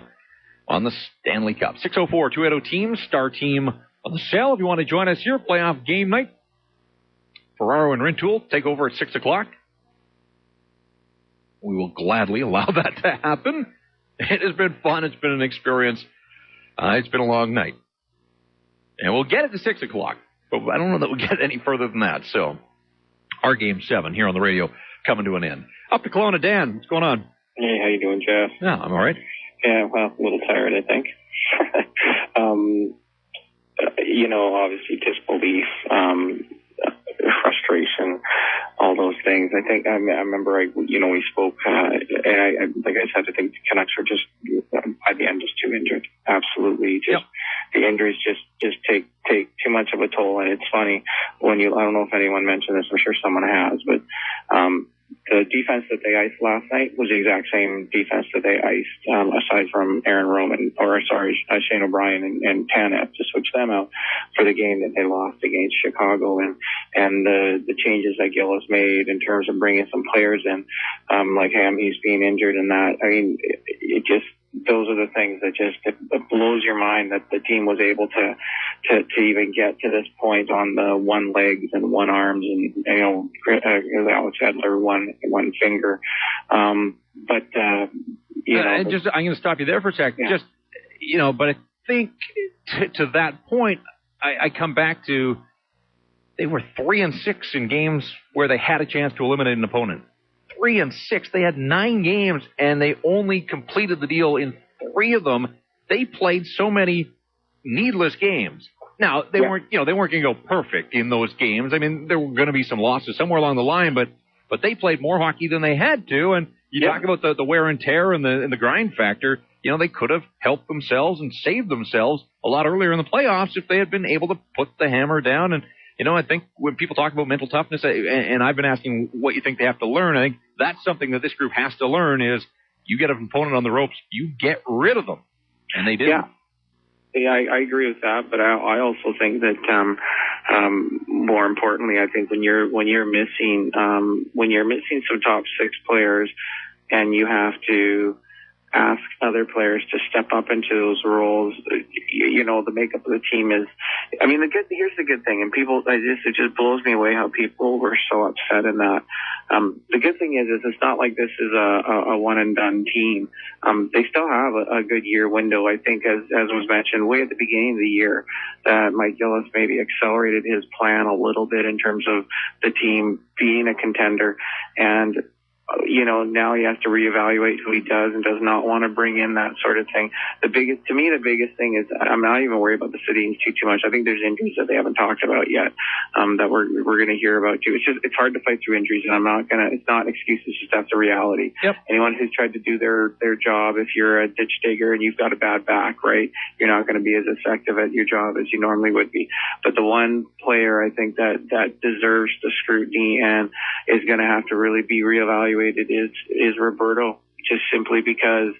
on the Stanley Cup. 604-280-TEAM, star team on the cell. If you want to join us here, playoff game night. Ferraro and Rintoul take over at 6 o'clock. We will gladly allow that to happen. It has been fun. It's been an experience. It's been a long night. And we'll get it to 6 o'clock. But I don't know that we'll get any further than that. So, our Game 7 here on the radio coming to an end. Up to Kelowna, Dan. What's going on? Hey, how you doing, Jeff? Yeah, I'm all right. Yeah, well, a little tired, I think. Obviously disbelief, frustration, all those things. I think I remember we spoke, and I like I said, I think the Canucks are just by the end just too injured. Absolutely, the injuries just take too much of a toll. And it's funny when I don't know if anyone mentioned this. I'm sure someone has, but the defense that they iced last night was the exact same defense that they iced, aside from Shane O'Brien and Tanev, to switch them out for the game that they lost against Chicago, and the changes that Gillis made in terms of bringing some players in, like him, he's being injured and that. I mean, it just, those are the things that just, it blows your mind that the team was able to even get to this point on the one legs and one arms and, Alex Edler, one finger. I'm going to stop you there for a second. Yeah. But I think to that point, I come back to, they were 3-6 in games where they had a chance to eliminate an opponent. 3-6. They had 9 games, and they only completed the deal in 3 of them. They played so many needless games. Now, they weren't going to go perfect in those games. I mean, there were going to be some losses somewhere along the line, but they played more hockey than they had to. And you talk about the wear and tear and the grind factor. They could have helped themselves and saved themselves a lot earlier in the playoffs if they had been able to put the hammer down. And, I think when people talk about mental toughness, and I've been asking what you think they have to learn, I think that's something that this group has to learn is you get an opponent on the ropes, you get rid of them. And they did. Yeah, I agree with that, but I also think that more importantly, I think when you're missing some top 6 players, and you have to ask other players to step up into those roles, the makeup of the team is, here's the good thing, and it just blows me away how people were so upset in that. The good thing is it's not like this is a one and done team. They still have a good year window. I think as was mentioned way at the beginning of the year, that Mike Gillis maybe accelerated his plan a little bit in terms of the team being a contender, and now he has to reevaluate who he does and does not want to bring in, that sort of thing. The biggest thing is I'm not even worried about the Sedins too much. I think there's injuries that they haven't talked about yet, that we're going to hear about too. It's hard to fight through injuries, and it's not excuses, just that's a reality. Yep. Anyone who's tried to do their job, if you're a ditch digger and you've got a bad back, right, you're not going to be as effective at your job as you normally would be. But the one player I think that deserves the scrutiny and is going to have to really be reevaluated is Roberto, just simply because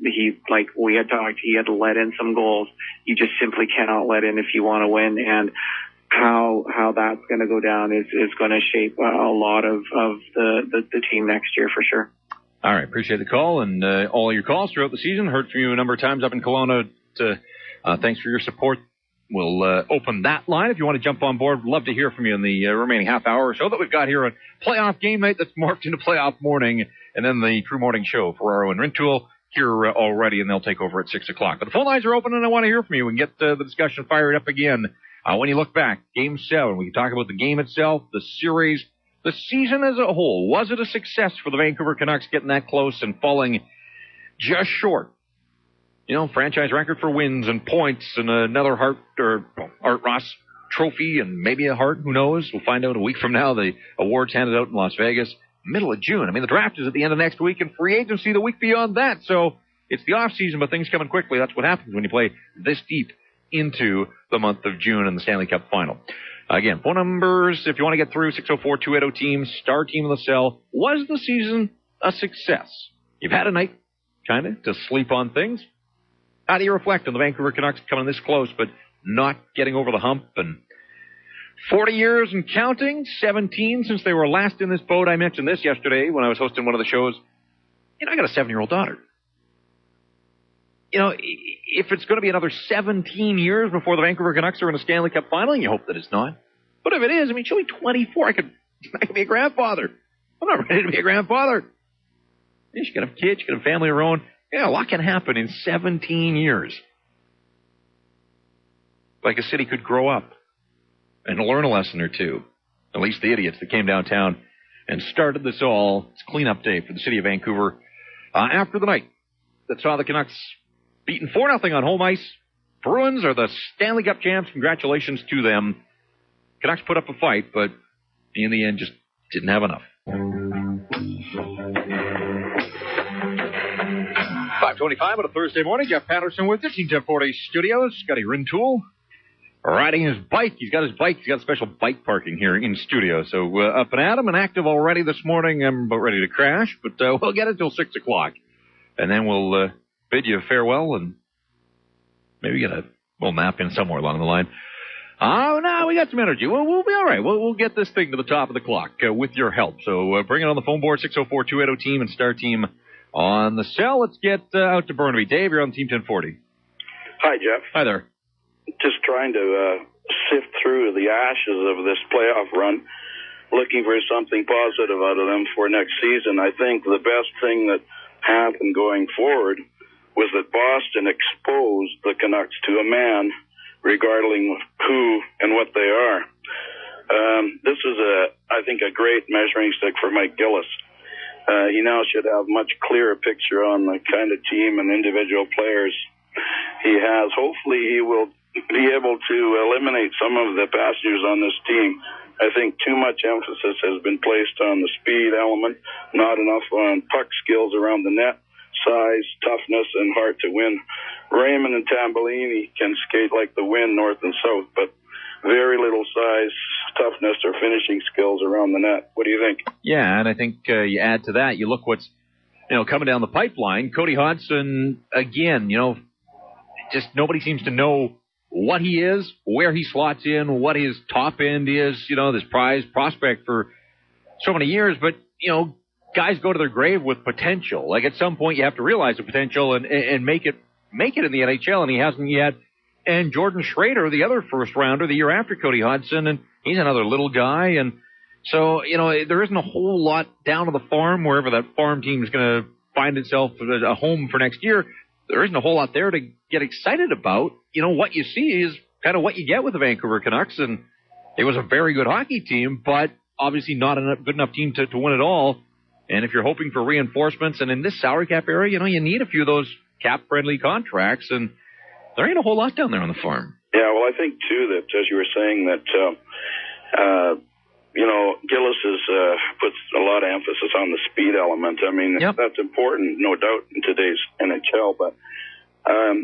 we had talked, he had to let in some goals. You just simply cannot let in if you want to win, and how that's going to go down is going to shape a lot of the team next year for sure. All right, appreciate the call and all your calls throughout the season. Heard from you a number of times up in Kelowna. Thanks for your support. We'll open that line if you want to jump on board. Love to hear from you in the remaining half hour or so that we've got here on playoff game night that's morphed into playoff morning, and then the True Morning Show. Ferraro and Rintoul here already, and they'll take over at 6 o'clock. But the phone lines are open, and I want to hear from you and get the discussion fired up again. When you look back, Game 7, we can talk about the game itself, the series, the season as a whole. Was it a success for the Vancouver Canucks getting that close and falling just short? Franchise record for wins and points and another Art Ross trophy and maybe a Hart. Who knows? We'll find out a week from now. The award's handed out in Las Vegas, middle of June. The draft is at the end of next week and free agency the week beyond that. So it's the off season, but things coming quickly. That's what happens when you play this deep into the month of June and the Stanley Cup final. Again, phone numbers, if you want to get through, 604-280-TEAM, star team of the cell. Was the season a success? You've had a night, kind of, to sleep on things. How do you reflect on the Vancouver Canucks coming this close, but not getting over the hump? And 40 years and counting, 17 since they were last in this boat. I mentioned this yesterday when I was hosting one of the shows. I got a 7-year-old daughter. If it's going to be another 17 years before the Vancouver Canucks are in a Stanley Cup final, and you hope that it's not. But if it is, she'll be 24. I could be a grandfather. I'm not ready to be a grandfather. She could have kids, she could have family of her own. Yeah, a lot can happen in 17 years. Like a city could grow up and learn a lesson or two. At least the idiots that came downtown and started this all. It's cleanup day for the city of Vancouver. After the night that saw the Canucks beaten 4-0 on home ice, Bruins are the Stanley Cup champs. Congratulations to them. Canucks put up a fight, but in the end just didn't have enough. 5:25 on a Thursday morning. Jeff Patterson with you, Team 1040 Studios. Scotty Rintoul riding his bike. He's got his bike. He's got special bike parking here in studio. So up and at him and active already this morning. I'm about ready to crash, but we'll get it till 6 o'clock. And then we'll bid you farewell and maybe get a little nap in somewhere along the line. Oh, no, we got some energy. We'll be all right. We'll get this thing to the top of the clock with your help. So bring it on the phone board, 604-280-TEAM and star team on the cell. Let's get out to Burnaby. Dave, you're on Team 1040. Hi, Jeff. Hi there. Just trying to sift through the ashes of this playoff run, looking for something positive out of them for next season. I think the best thing that happened going forward was that Boston exposed the Canucks to a man regarding who and what they are. This is, I think, a great measuring stick for Mike Gillis. He now should have a much clearer picture on the kind of team and individual players he has. Hopefully he will be able to eliminate some of the passengers on this team. I think too much emphasis has been placed on the speed element, not enough on puck skills around the net, size, toughness, and heart to win. Raymond and Tambellini can skate like the wind north and south, but very little size, toughness, or finishing skills around the net. What do you think? Yeah, and I think you add to that, you look what's coming down the pipeline. Cody Hodgson, again, just nobody seems to know what he is, where he slots in, what his top end is, this prize prospect for so many years. But, guys go to their grave with potential. Like at some point you have to realize the potential and make it in the NHL, and he hasn't yet. And Jordan Schrader, the other first rounder the year after Cody Hodgson, and he's another little guy. And so, there isn't a whole lot down to the farm, wherever that farm team is going to find itself a home for next year. There isn't a whole lot there to get excited about. What you see is kind of what you get with the Vancouver Canucks, and it was a very good hockey team, but obviously not a good enough team to win it all. And if you're hoping for reinforcements, and in this salary cap area, you need a few of those cap-friendly contracts, and there ain't a whole lot down there on the farm. Yeah, well, I think, too, that as you were saying, that, Gillis puts a lot of emphasis on the speed element. I mean, That's important, no doubt, in today's NHL, but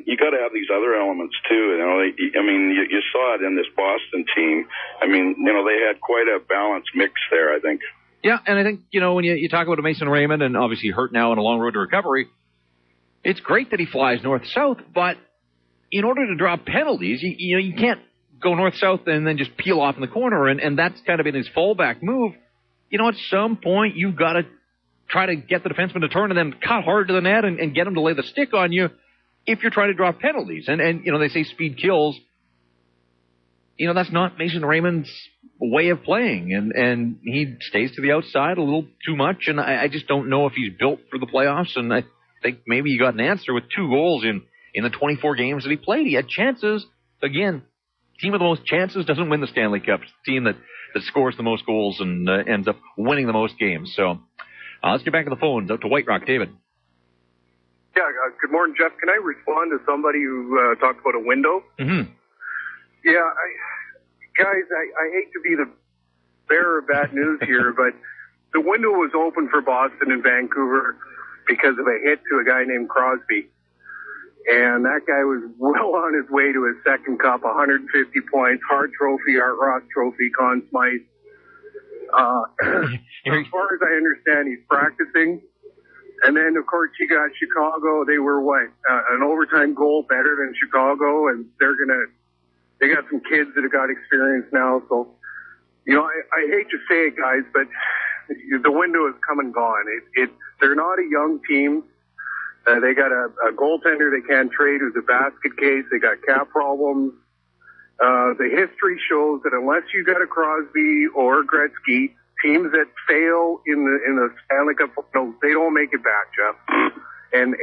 you got to have these other elements, too. You saw it in this Boston team. They had quite a balanced mix there, I think. Yeah, and I think, when you talk about Mason Raymond, and obviously hurt now on a long road to recovery, it's great that he flies north-south, but in order to draw penalties, you can't go north-south and then just peel off in the corner, and that's kind of been his fallback move. At some point, you've got to try to get the defenseman to turn and then cut hard to the net and get him to lay the stick on you if you're trying to draw penalties. And they say speed kills. That's not Mason Raymond's way of playing, and he stays to the outside a little too much, and I just don't know if he's built for the playoffs, and I think maybe you got an answer with 2 goals in the 24 games that he played. He had chances. Again, team with the most chances doesn't win the Stanley Cup. It's the team that scores the most goals and ends up winning the most games. So let's get back to the phones. Out to White Rock. David. Yeah, good morning, Jeff. Can I respond to somebody who talked about a window? Mm-hmm. Yeah, I hate to be the bearer of bad news here, but the window was open for Boston and Vancouver because of a hit to a guy named Crosby. And that guy was well on his way to his second cup, 150 points, Hart Trophy, Art Ross Trophy, Conn Smythe. As far as I understand, he's practicing. And then, of course, you got Chicago. They were, an overtime goal better than Chicago, and they got some kids that have got experience now. So, I hate to say it, guys, but the window is come and gone. They're not a young team. They got a goaltender they can't trade who's a basket case. They got cap problems. The history shows that unless you got a Crosby or Gretzky, teams that fail in the Stanley Cup, they don't make it back, Jeff. And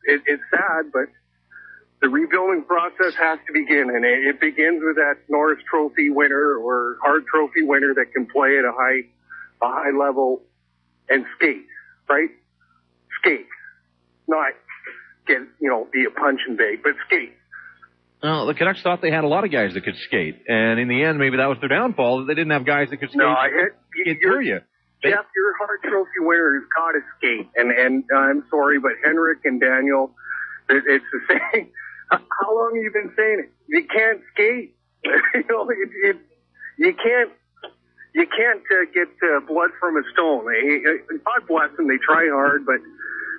it's sad, but the rebuilding process has to begin, and it begins with that Norris Trophy winner or Hart Trophy winner that can play at a high level and skate, right? Skate. Not be a punching bag, but skate. Well, the Canucks thought they had a lot of guys that could skate, and in the end, maybe that was their downfall. They didn't have guys that could skate. No, Jeff, your Hart Trophy winner has got to skate, and I'm sorry, but Henrik and Daniel, it's the same. How long have you been saying it? You can't skate. You can't get blood from a stone. God bless them. They try hard, but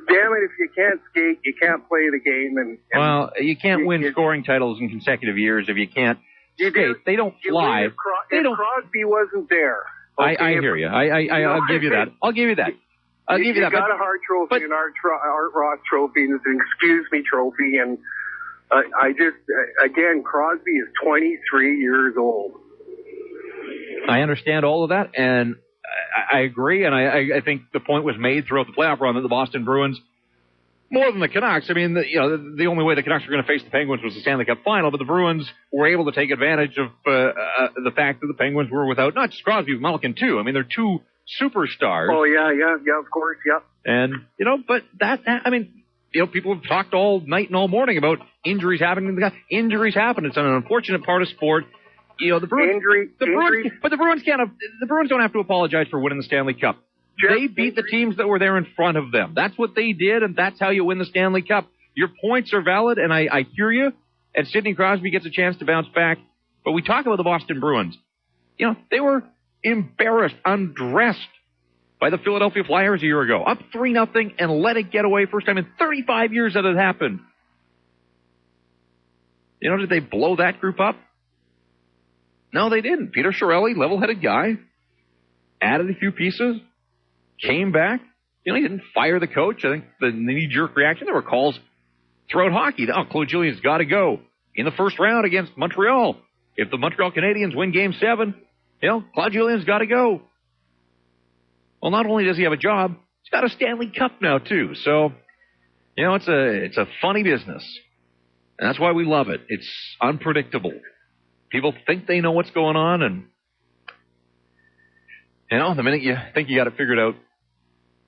damn it, if you can't skate, you can't play the game. And well, you can't win scoring titles in consecutive years if you can't skate. They don't fly. If Crosby wasn't there. Okay, I hear you. I'll give you that. I'll give you that. You got a Hart Trophy and Art Ross Trophy and an Excuse Me Trophy, and again, Crosby is 23 years old. I understand all of that, and I agree, and I think the point was made throughout the playoff run that the Boston Bruins, more than the Canucks, I mean, the only way the Canucks were going to face the Penguins was the Stanley Cup final, but the Bruins were able to take advantage of the fact that the Penguins were without, not just Crosby, but Malkin too. I mean, they're two superstars. Oh, yeah, of course, yeah. And, but people have talked all night and all morning about injuries happening. Injuries happen. It's an unfortunate part of sport. The Bruins, but the Bruins the Bruins don't have to apologize for winning the Stanley Cup. They beat the teams that were there in front of them. That's what they did, and that's how you win the Stanley Cup. Your points are valid, and I hear you. And Sidney Crosby gets a chance to bounce back. But we talk about the Boston Bruins. They were embarrassed, undressed by the Philadelphia Flyers a year ago. Up 3-0 and let it get away. First time in 35 years that it happened. Did they blow that group up? No, they didn't. Peter Chiarelli, level-headed guy, added a few pieces, came back. He didn't fire the coach. I think the knee-jerk reaction, there were calls throughout hockey. Claude Julien's got to go in the first round against Montreal. If the Montreal Canadiens win Game 7, Claude Julien's got to go. Well, not only does he have a job, he's got a Stanley Cup now, too. So, it's a funny business. And that's why we love it. It's unpredictable. People think they know what's going on, and, the minute you think you got it figured out,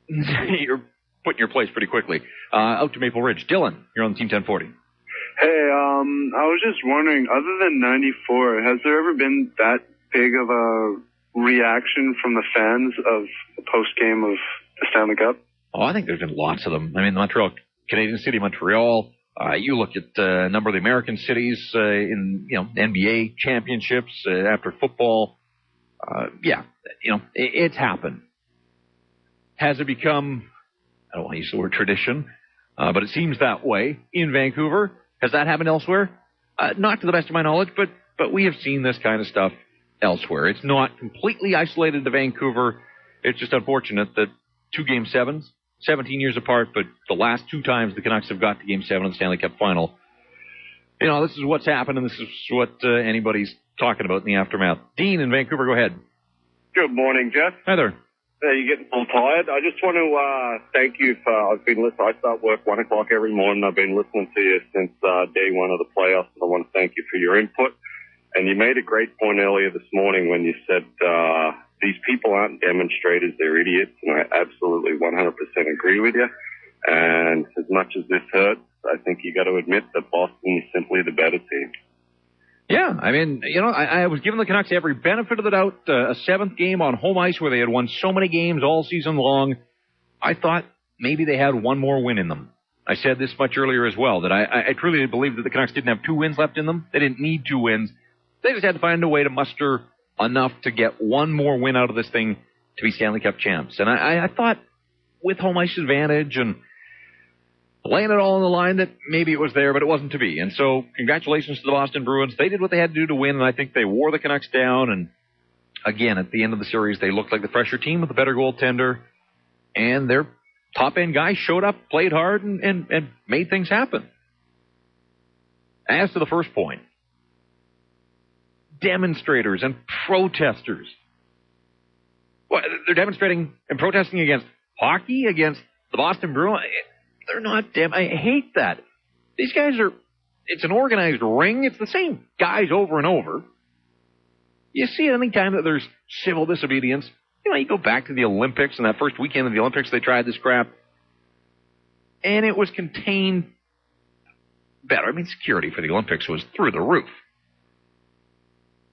you're put in your place pretty quickly. Out to Maple Ridge. Dylan, you're on the Team 1040. Hey, I was just wondering, other than 94, has there ever been that big of a reaction from the fans of the post-game of the Stanley Cup? Oh, I think there's been lots of them. I mean, Montreal, Canadian City, Montreal. You look at a number of the American cities in, NBA championships after football. It's happened. Has it become, I don't want to use the word tradition, but it seems that way in Vancouver. Has that happened elsewhere? Not to the best of my knowledge, but we have seen this kind of stuff elsewhere. It's not completely isolated to Vancouver. It's just unfortunate that 2 Game 7s, 17 years apart, but the last 2 times the Canucks have got to Game 7 of the Stanley Cup Final. This is what's happened, and this is what anybody's talking about in the aftermath. Dean in Vancouver, go ahead. Good morning, Jeff. Hi there. You're getting all tired. I just want to thank you for, I've been listening. I start work 1 o'clock every morning. I've been listening to you since day 1 of the playoffs, and I want to thank you for your input. And you made a great point earlier this morning when you said these people aren't demonstrators, they're idiots, and I absolutely 100% agree with you. And as much as this hurts, I think you got to admit that Boston is simply the better team. Yeah, I mean, I was giving the Canucks every benefit of the doubt. A 7th game on home ice where they had won so many games all season long. I thought maybe they had one more win in them. I said this much earlier as well, that I truly believed that the Canucks didn't have 2 wins left in them. They didn't need 2 wins. They just had to find a way to muster enough to get one more win out of this thing to be Stanley Cup champs. And I thought with home ice advantage and laying it all on the line that maybe it was there, but it wasn't to be. And so congratulations to the Boston Bruins. They did what they had to do to win, and I think they wore the Canucks down. And again, at the end of the series, they looked like the fresher team with a better goaltender. And their top-end guys showed up, played hard, and made things happen. As to the first point, demonstrators and protesters. What, they're demonstrating and protesting against hockey, against the Boston Bruins? They're not I hate that. These guys it's an organized ring. It's the same guys over and over. You see it any time that there's civil disobedience. You go back to the Olympics, and that first weekend of the Olympics, they tried this crap. And it was contained better. I mean, security for the Olympics was through the roof.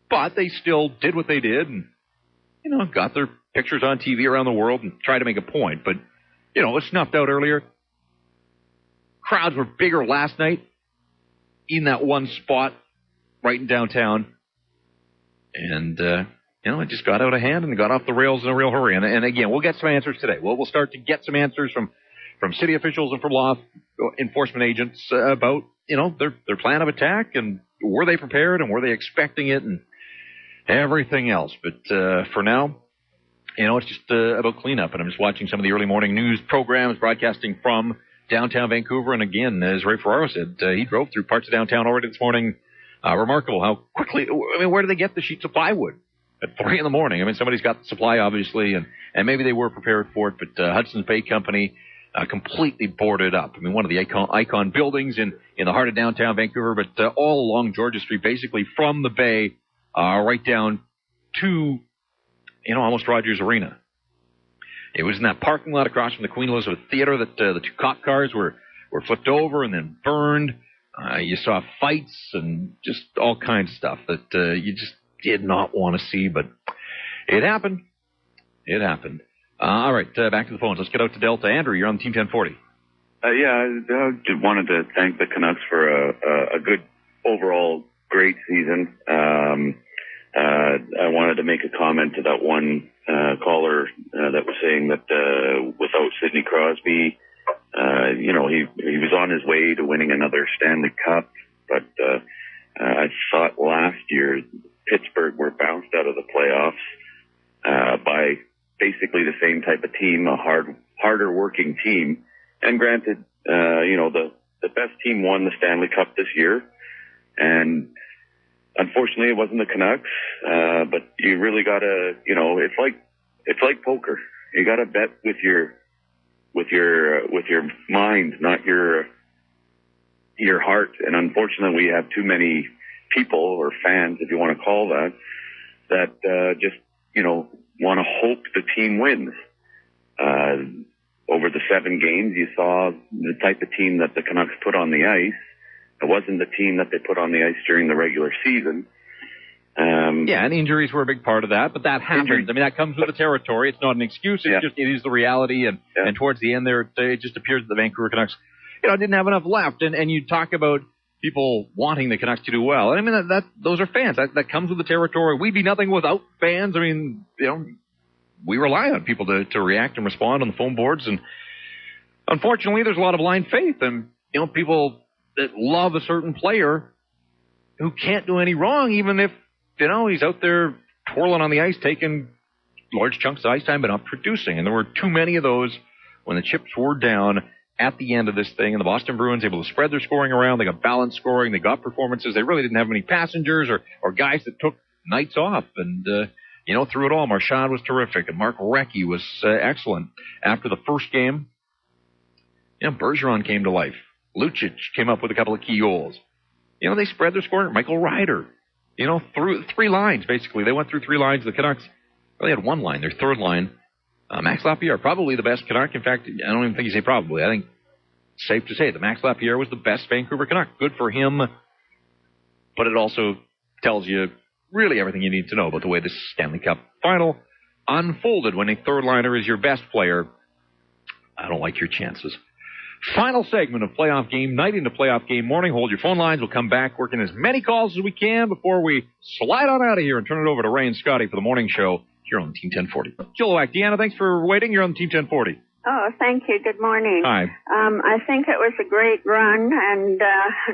But they still did what they did and, got their pictures on TV around the world and tried to make a point. But, it was snuffed out earlier. Crowds were bigger last night in that one spot right in downtown. And, it just got out of hand and got off the rails in a real hurry. And again, we'll get some answers today. We'll start to get some answers from city officials and from law enforcement agents about, their plan of attack and were they prepared and were they expecting it and everything else. But for now, it's just about cleanup. And I'm just watching some of the early morning news programs broadcasting from downtown Vancouver. And again, as Ray Ferraro said, he drove through parts of downtown already this morning. Remarkable how quickly, where do they get the sheets of plywood at 3 a.m? Somebody's got the supply, obviously, and maybe they were prepared for it, but Hudson's Bay Company completely boarded up. One of the icon buildings in the heart of downtown Vancouver, but all along Georgia Street, basically from the bay right down to, almost Rogers Arena. It was in that parking lot across from the Queen Elizabeth Theater that the 2 cop cars were flipped over and then burned. You saw fights and just all kinds of stuff that you just did not want to see, but it happened. It happened. All right, back to the phones. Let's get out to Delta. Andrew, you're on Team 1040. I just wanted to thank the Canucks for a good overall great season. I wanted to make a comment to that one caller that was saying that without Sidney Crosby, he was on his way to winning another Stanley Cup, but I thought last year Pittsburgh were bounced out of the playoffs by basically the same type of team, a harder working team. And granted, the best team won the Stanley Cup this year, and unfortunately it wasn't the Canucks. But you really gotta, it's like poker. You gotta bet with your mind, not your heart. And unfortunately, we have too many people or fans, if you want to call that just want to hope the team wins. Over the 7 games, you saw the type of team that the Canucks put on the ice. It wasn't the team that they put on the ice during the regular season. And injuries were a big part of that, but that happens. That comes with the territory. It's not an excuse. It is the reality. And towards the end there, it just appears that the Vancouver Canucks, didn't have enough left. And you talk about people wanting the Canucks to do well. And those are fans. That comes with the territory. We'd be nothing without fans. We rely on people to react and respond on the phone boards. And unfortunately, there's a lot of blind faith. And, people that love a certain player who can't do any wrong, even if, he's out there twirling on the ice, taking large chunks of ice time, but not producing. And there were too many of those when the chips were down at the end of this thing. And the Boston Bruins able to spread their scoring around. They got balanced scoring. They got performances. They really didn't have many passengers or guys that took nights off. And, through it all, Marchand was terrific. And Mark Recchi was excellent. After the first game, Bergeron came to life. Lucic came up with a couple of key goals. They spread their scoring. Michael Ryder, through 3 lines, basically. They went through 3 lines. The Canucks really had 1 line, their 3rd line. Max Lapierre, probably the best Canuck. In fact, I don't even think you say probably. I think it's safe to say that Max Lapierre was the best Vancouver Canuck. Good for him. But it also tells you really everything you need to know about the way this Stanley Cup final unfolded. When a 3rd liner is your best player, I don't like your chances. Final segment of playoff game night into playoff game morning. Hold your phone lines. We'll come back working as many calls as we can before we slide on out of here and turn it over to Ray and Scotty for the morning show here on Team 1040. Chilliwack, Deanna, thanks for waiting. You're on Team 1040. Oh, thank you. Good morning. Hi. I think it was a great run and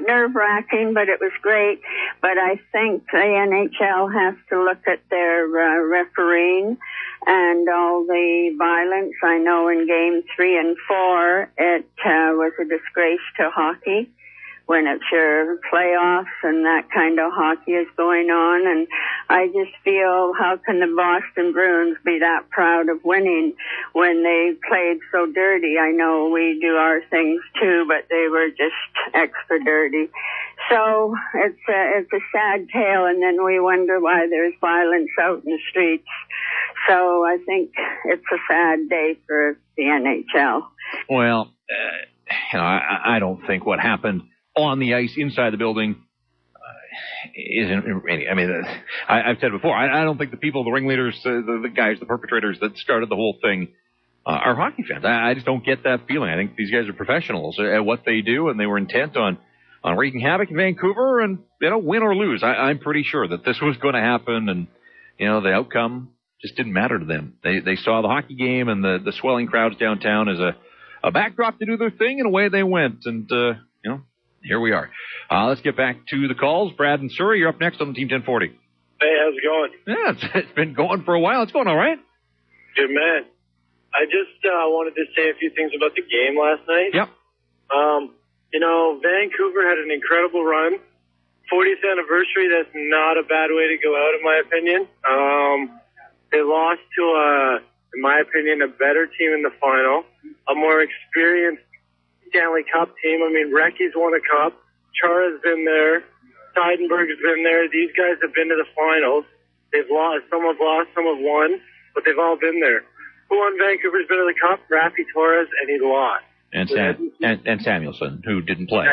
nerve-wracking, but it was great. But I think the NHL has to look at their refereeing and all the violence. I know in Game 3 and 4, it was a disgrace to hockey when it's your playoffs and that kind of hockey is going on. And I just feel, how can the Boston Bruins be that proud of winning when they played so dirty? I know we do our things too, but they were just extra dirty. So it's a sad tale, and then we wonder why there's violence out in the streets. So I think it's a sad day for the NHL. Well, I don't think what happened on the ice inside the building isn't. I've said before, I don't think the people, the ringleaders, the guys, the perpetrators that started the whole thing are hockey fans. I just don't get that feeling. I think these guys are professionals at what they do, and they were intent on on wreaking havoc in Vancouver, and, win or lose. I'm pretty sure that this was going to happen, and, the outcome just didn't matter to them. They saw the hockey game and the swelling crowds downtown as a backdrop to do their thing, and away they went, and, here we are. Let's get back to the calls. Brad and Surrey, you're up next on the Team 1040. Hey, how's it going? Yeah, it's been going for a while. It's going all right. Good, man. I just wanted to say a few things about the game last night. Yep. Vancouver had an incredible run. 40th anniversary, that's not a bad way to go out, in my opinion. They lost to, in my opinion, a better team in the final, a more experienced Stanley Cup team. I mean, Recky's won a cup. Chara's been there. Seidenberg's been there. These guys have been to the finals. They've lost. Some have lost, some have won, but they've all been there. Who won Vancouver's been to the cup? Rafi Torres, and he lost. And Samuelson, who didn't play.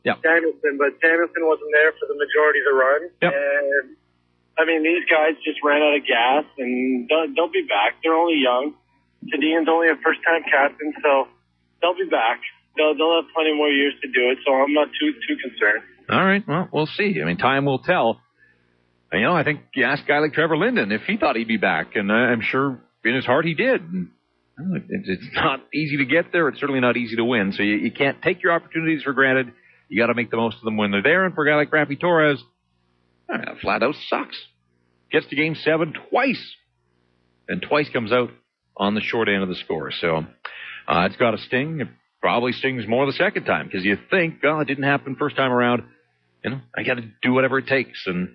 Yeah. Samuelson, but Samuelson wasn't there for the majority of the run. Yep. And, I mean, these guys just ran out of gas, and they'll be back. They're only young. Tadine's only a first-time captain, so they'll be back. They'll have plenty more years to do it, so I'm not too concerned. All right, well, we'll see. I mean, time will tell. I think you asked a guy like Trevor Linden if he thought he'd be back, and I'm sure in his heart he did. And it's not easy to get there. It's certainly not easy to win, so you can't take your opportunities for granted. You got to make the most of them when they're there, and for a guy like Rafi Torres, flat out sucks. Gets to Game 7 twice, and twice comes out on the short end of the score. So it's got to sting. It probably stings more the second time, because you think, it didn't happen first time around. I got to do whatever it takes. And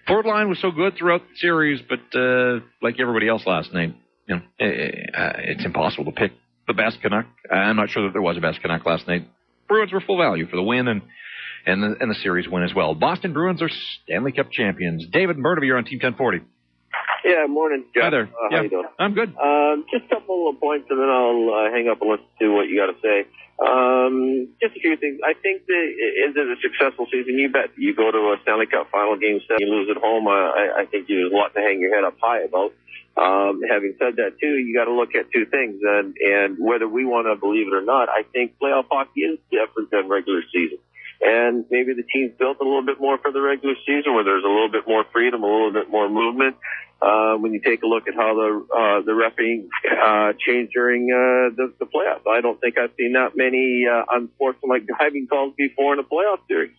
forward line was so good throughout the series, but like everybody else last night, it's impossible to pick the best Canuck. I'm not sure that there was a best Canuck last night. Bruins were full value for the win and the series win as well. Boston Bruins are Stanley Cup champions. David and Burnaby are on Team 1040. Yeah, morning, Jeff. Hi there. How you doing? I'm good. Just a couple of points, and then I'll hang up and listen to what you got to say. Just a few things. I think that into the successful season, you bet you go to a Stanley Cup final game 7, you lose at home. I think there's a lot to hang your head up high about. Having said that, too, you got to look at two things, and whether we want to believe it or not, I think playoff hockey is different than regular season. And maybe the team's built a little bit more for the regular season, where there's a little bit more freedom, a little bit more movement. When you take a look at how the refereeing changed during the playoffs, I don't think I've seen that many unsportsmanlike diving calls before in a playoff series.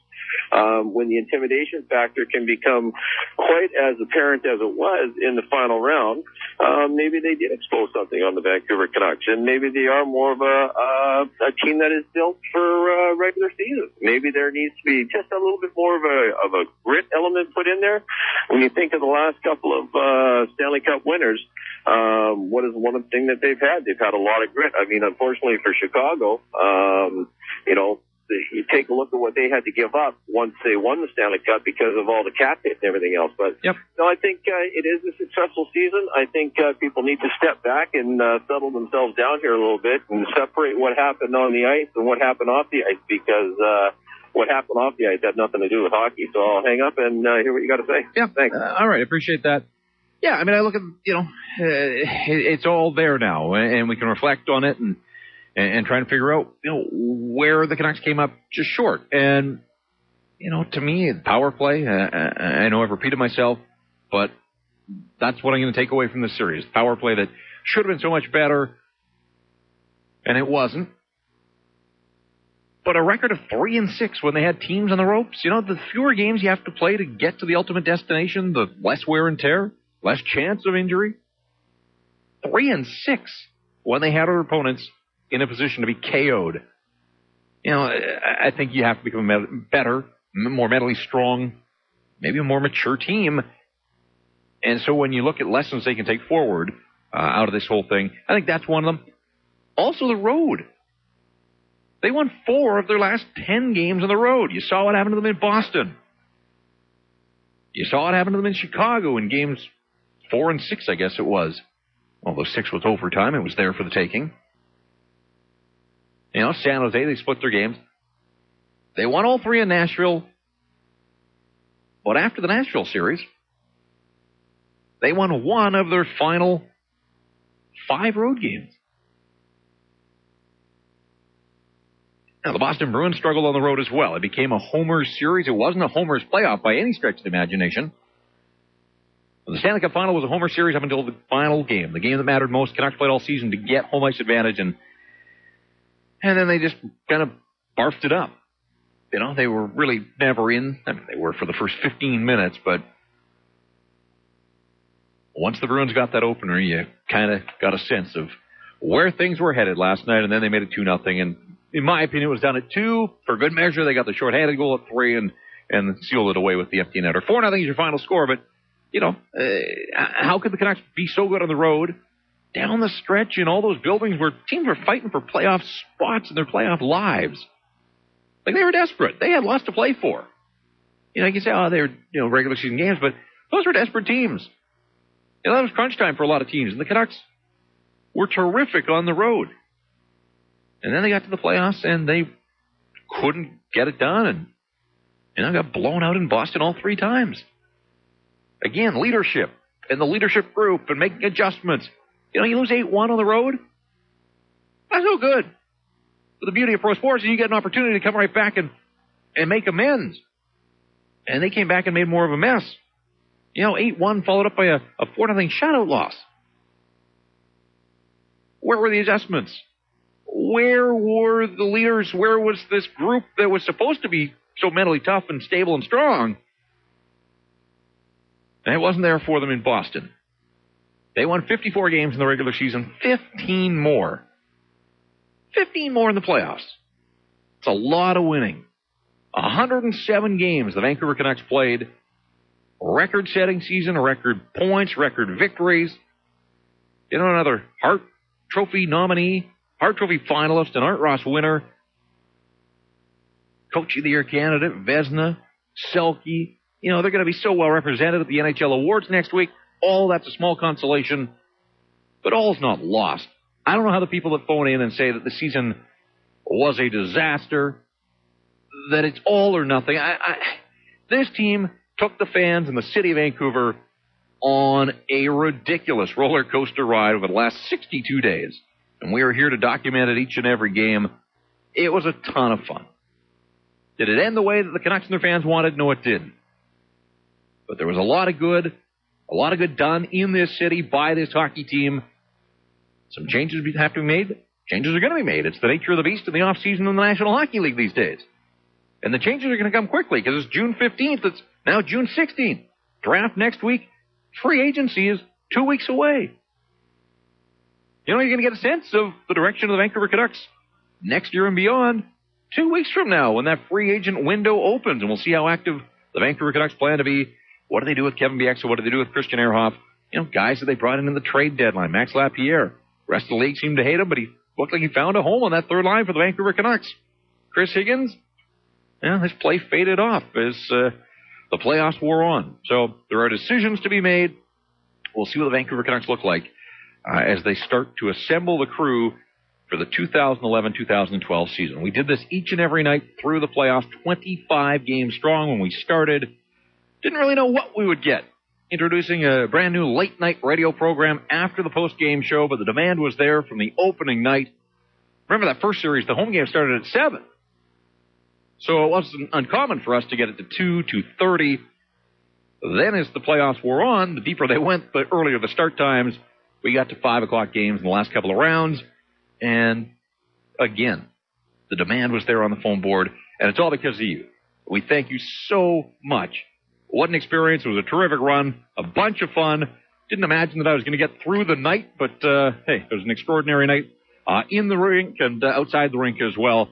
When the intimidation factor can become quite as apparent as it was in the final round, maybe they did expose something on the Vancouver Canucks, and maybe they are more of a team that is built for regular season. Maybe there needs to be just a little bit more of a grit element put in there. When you think of the last couple of Stanley Cup winners, what is one of the things that they've had? They've had a lot of grit. I mean, unfortunately for Chicago, you take a look at what they had to give up once they won the Stanley Cup because of all the cap hit and everything else. But no, I think it is a successful season. I think people need to step back and settle themselves down here a little bit and separate what happened on the ice and what happened off the ice, because what happened off the ice had nothing to do with hockey. So I'll hang up and hear what you got to say. Yeah, thanks. All right, appreciate that. Yeah, I mean, I look at, it's all there now, and we can reflect on it and try to figure out, where the Canucks came up just short. And, to me, power play, I know I've repeated myself, but that's what I'm going to take away from this series. Power play that should have been so much better, and it wasn't. But a record of 3-6 when they had teams on the ropes. The fewer games you have to play to get to the ultimate destination, the less wear and tear, less chance of injury. 3-6 when they had our opponents in a position to be KO'd. I think you have to become better, more mentally strong, maybe a more mature team. And so when you look at lessons they can take forward out of this whole thing, I think that's one of them. Also the road. They won 4 of their last 10 games on the road. You saw what happened to them in Boston. You saw what happened to them in Chicago in games 4 and 6, I guess it was. Although 6 was overtime, it was there for the taking. San Jose, they split their games. They won all 3 in Nashville. But after the Nashville series, they won 1 of their final 5 road games. Now, the Boston Bruins struggled on the road as well. It became a homers series. It wasn't a homers playoff by any stretch of the imagination. The Stanley Cup final was a homer series up until the final game, the game that mattered most. Canucks played all season to get home ice advantage, and then they just kind of barfed it up. You know, they were really never in. I mean, they were for the first 15 minutes, but once the Bruins got that opener, you kind of got a sense of where things were headed last night, and then they made it 2-0. And in my opinion, it was done at 2. For good measure, they got the shorthanded goal at 3 and sealed it away with the empty netter. 4-0 is your final score, but, you know, how could the Canucks be so good on the road down the stretch in all those buildings where teams were fighting for playoff spots in their playoff lives? Like, they were desperate. They had lots to play for. You know, you can say, oh, they're, you know, regular season games, but those were desperate teams. You know, that was crunch time for a lot of teams, and the Canucks were terrific on the road. And then they got to the playoffs, and they couldn't get it done, and, you know, got blown out in Boston all 3 times. Again, leadership and the leadership group and making adjustments. You know, you lose 8-1 on the road. That's no good. But the beauty of pro sports is you get an opportunity to come right back and make amends. And they came back and made more of a mess. You know, 8-1 followed up by a 4-0 shutout loss. Where were the adjustments? Where were the leaders? Where was this group that was supposed to be so mentally tough and stable and strong? And it wasn't there for them in Boston. They won 54 games in the regular season, 15 more. 15 more in the playoffs. It's a lot of winning. 107 games the Vancouver Canucks played. Record-setting season, record points, record victories. You know, another Hart Trophy nominee, Hart Trophy finalist, and Art Ross winner. Coach of the Year candidate, Vezina, Selke. You know, they're going to be so well represented at the NHL Awards next week. All that's a small consolation, but all's not lost. I don't know how the people that phone in and say that the season was a disaster, that it's all or nothing. This team took the fans in the city of Vancouver on a ridiculous roller coaster ride over the last 62 days. And we are here to document it each and every game. It was a ton of fun. Did it end the way that the Canucks and their fans wanted? No, it didn't. But there was a lot of good done in this city by this hockey team. Some changes have to be made. Changes are going to be made. It's the nature of the beast in the offseason in the National Hockey League these days. And the changes are going to come quickly because it's June 15th. It's now June 16th. Draft next week. Free agency is 2 weeks away. You know, you're going to get a sense of the direction of the Vancouver Canucks next year and beyond 2 weeks from now when that free agent window opens, and we'll see how active the Vancouver Canucks plan to be. What do they do with Kevin Bieksa? What do they do with Christian Ehrhoff? You know, guys that they brought in the trade deadline. Max Lapierre. The rest of the league seemed to hate him, but he looked like he found a home on that third line for the Vancouver Canucks. Chris Higgins, well, his play faded off as the playoffs wore on. So there are decisions to be made. We'll see what the Vancouver Canucks look like as they start to assemble the crew for the 2011-2012 season. We did this each and every night through the playoffs, 25 games strong when we started. Didn't really know what we would get. Introducing a brand new late-night radio program after the post-game show, but the demand was there from the opening night. Remember that first series, the home game started at 7. So it wasn't uncommon for us to get it to 2, 2:30. Then as the playoffs wore on, the deeper they went, the earlier the start times. We got to 5 o'clock games in the last couple of rounds. And again, the demand was there on the phone board, and it's all because of you. We thank you so much. What an experience. It was a terrific run, a bunch of fun. Didn't imagine that I was going to get through the night, but hey, it was an extraordinary night in the rink and outside the rink as well.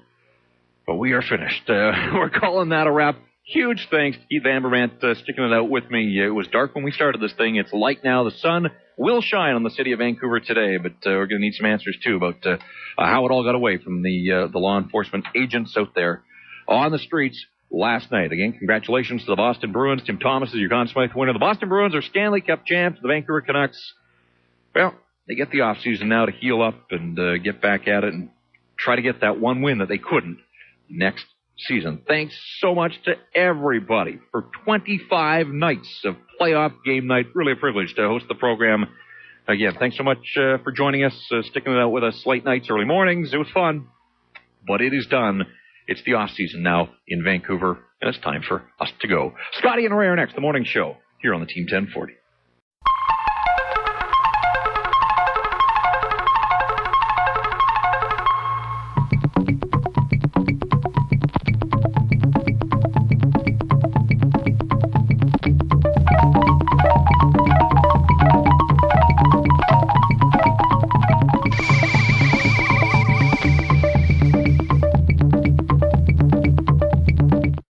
But we are finished. We're calling that a wrap. Huge thanks to Keith Vandermant sticking it out with me. It was dark when we started this thing. It's light now. The sun will shine on the city of Vancouver today, but we're going to need some answers, too, about how it all got away from the law enforcement agents out there on the streets last night. Again, congratulations to the Boston Bruins. Tim Thomas is your Conn Smythe winner. The Boston Bruins are Stanley Cup champs. The Vancouver Canucks, well, they get the offseason now to heal up and get back at it and try to get that one win that they couldn't next season. Thanks so much to everybody for 25 nights of playoff game night. Really a privilege to host the program. Again, thanks so much for joining us, sticking it out with us late nights, early mornings. It was fun, but it is done. It's the off-season now in Vancouver, and it's time for us to go. Scotty and Ray are next, the morning show, here on the Team 1040.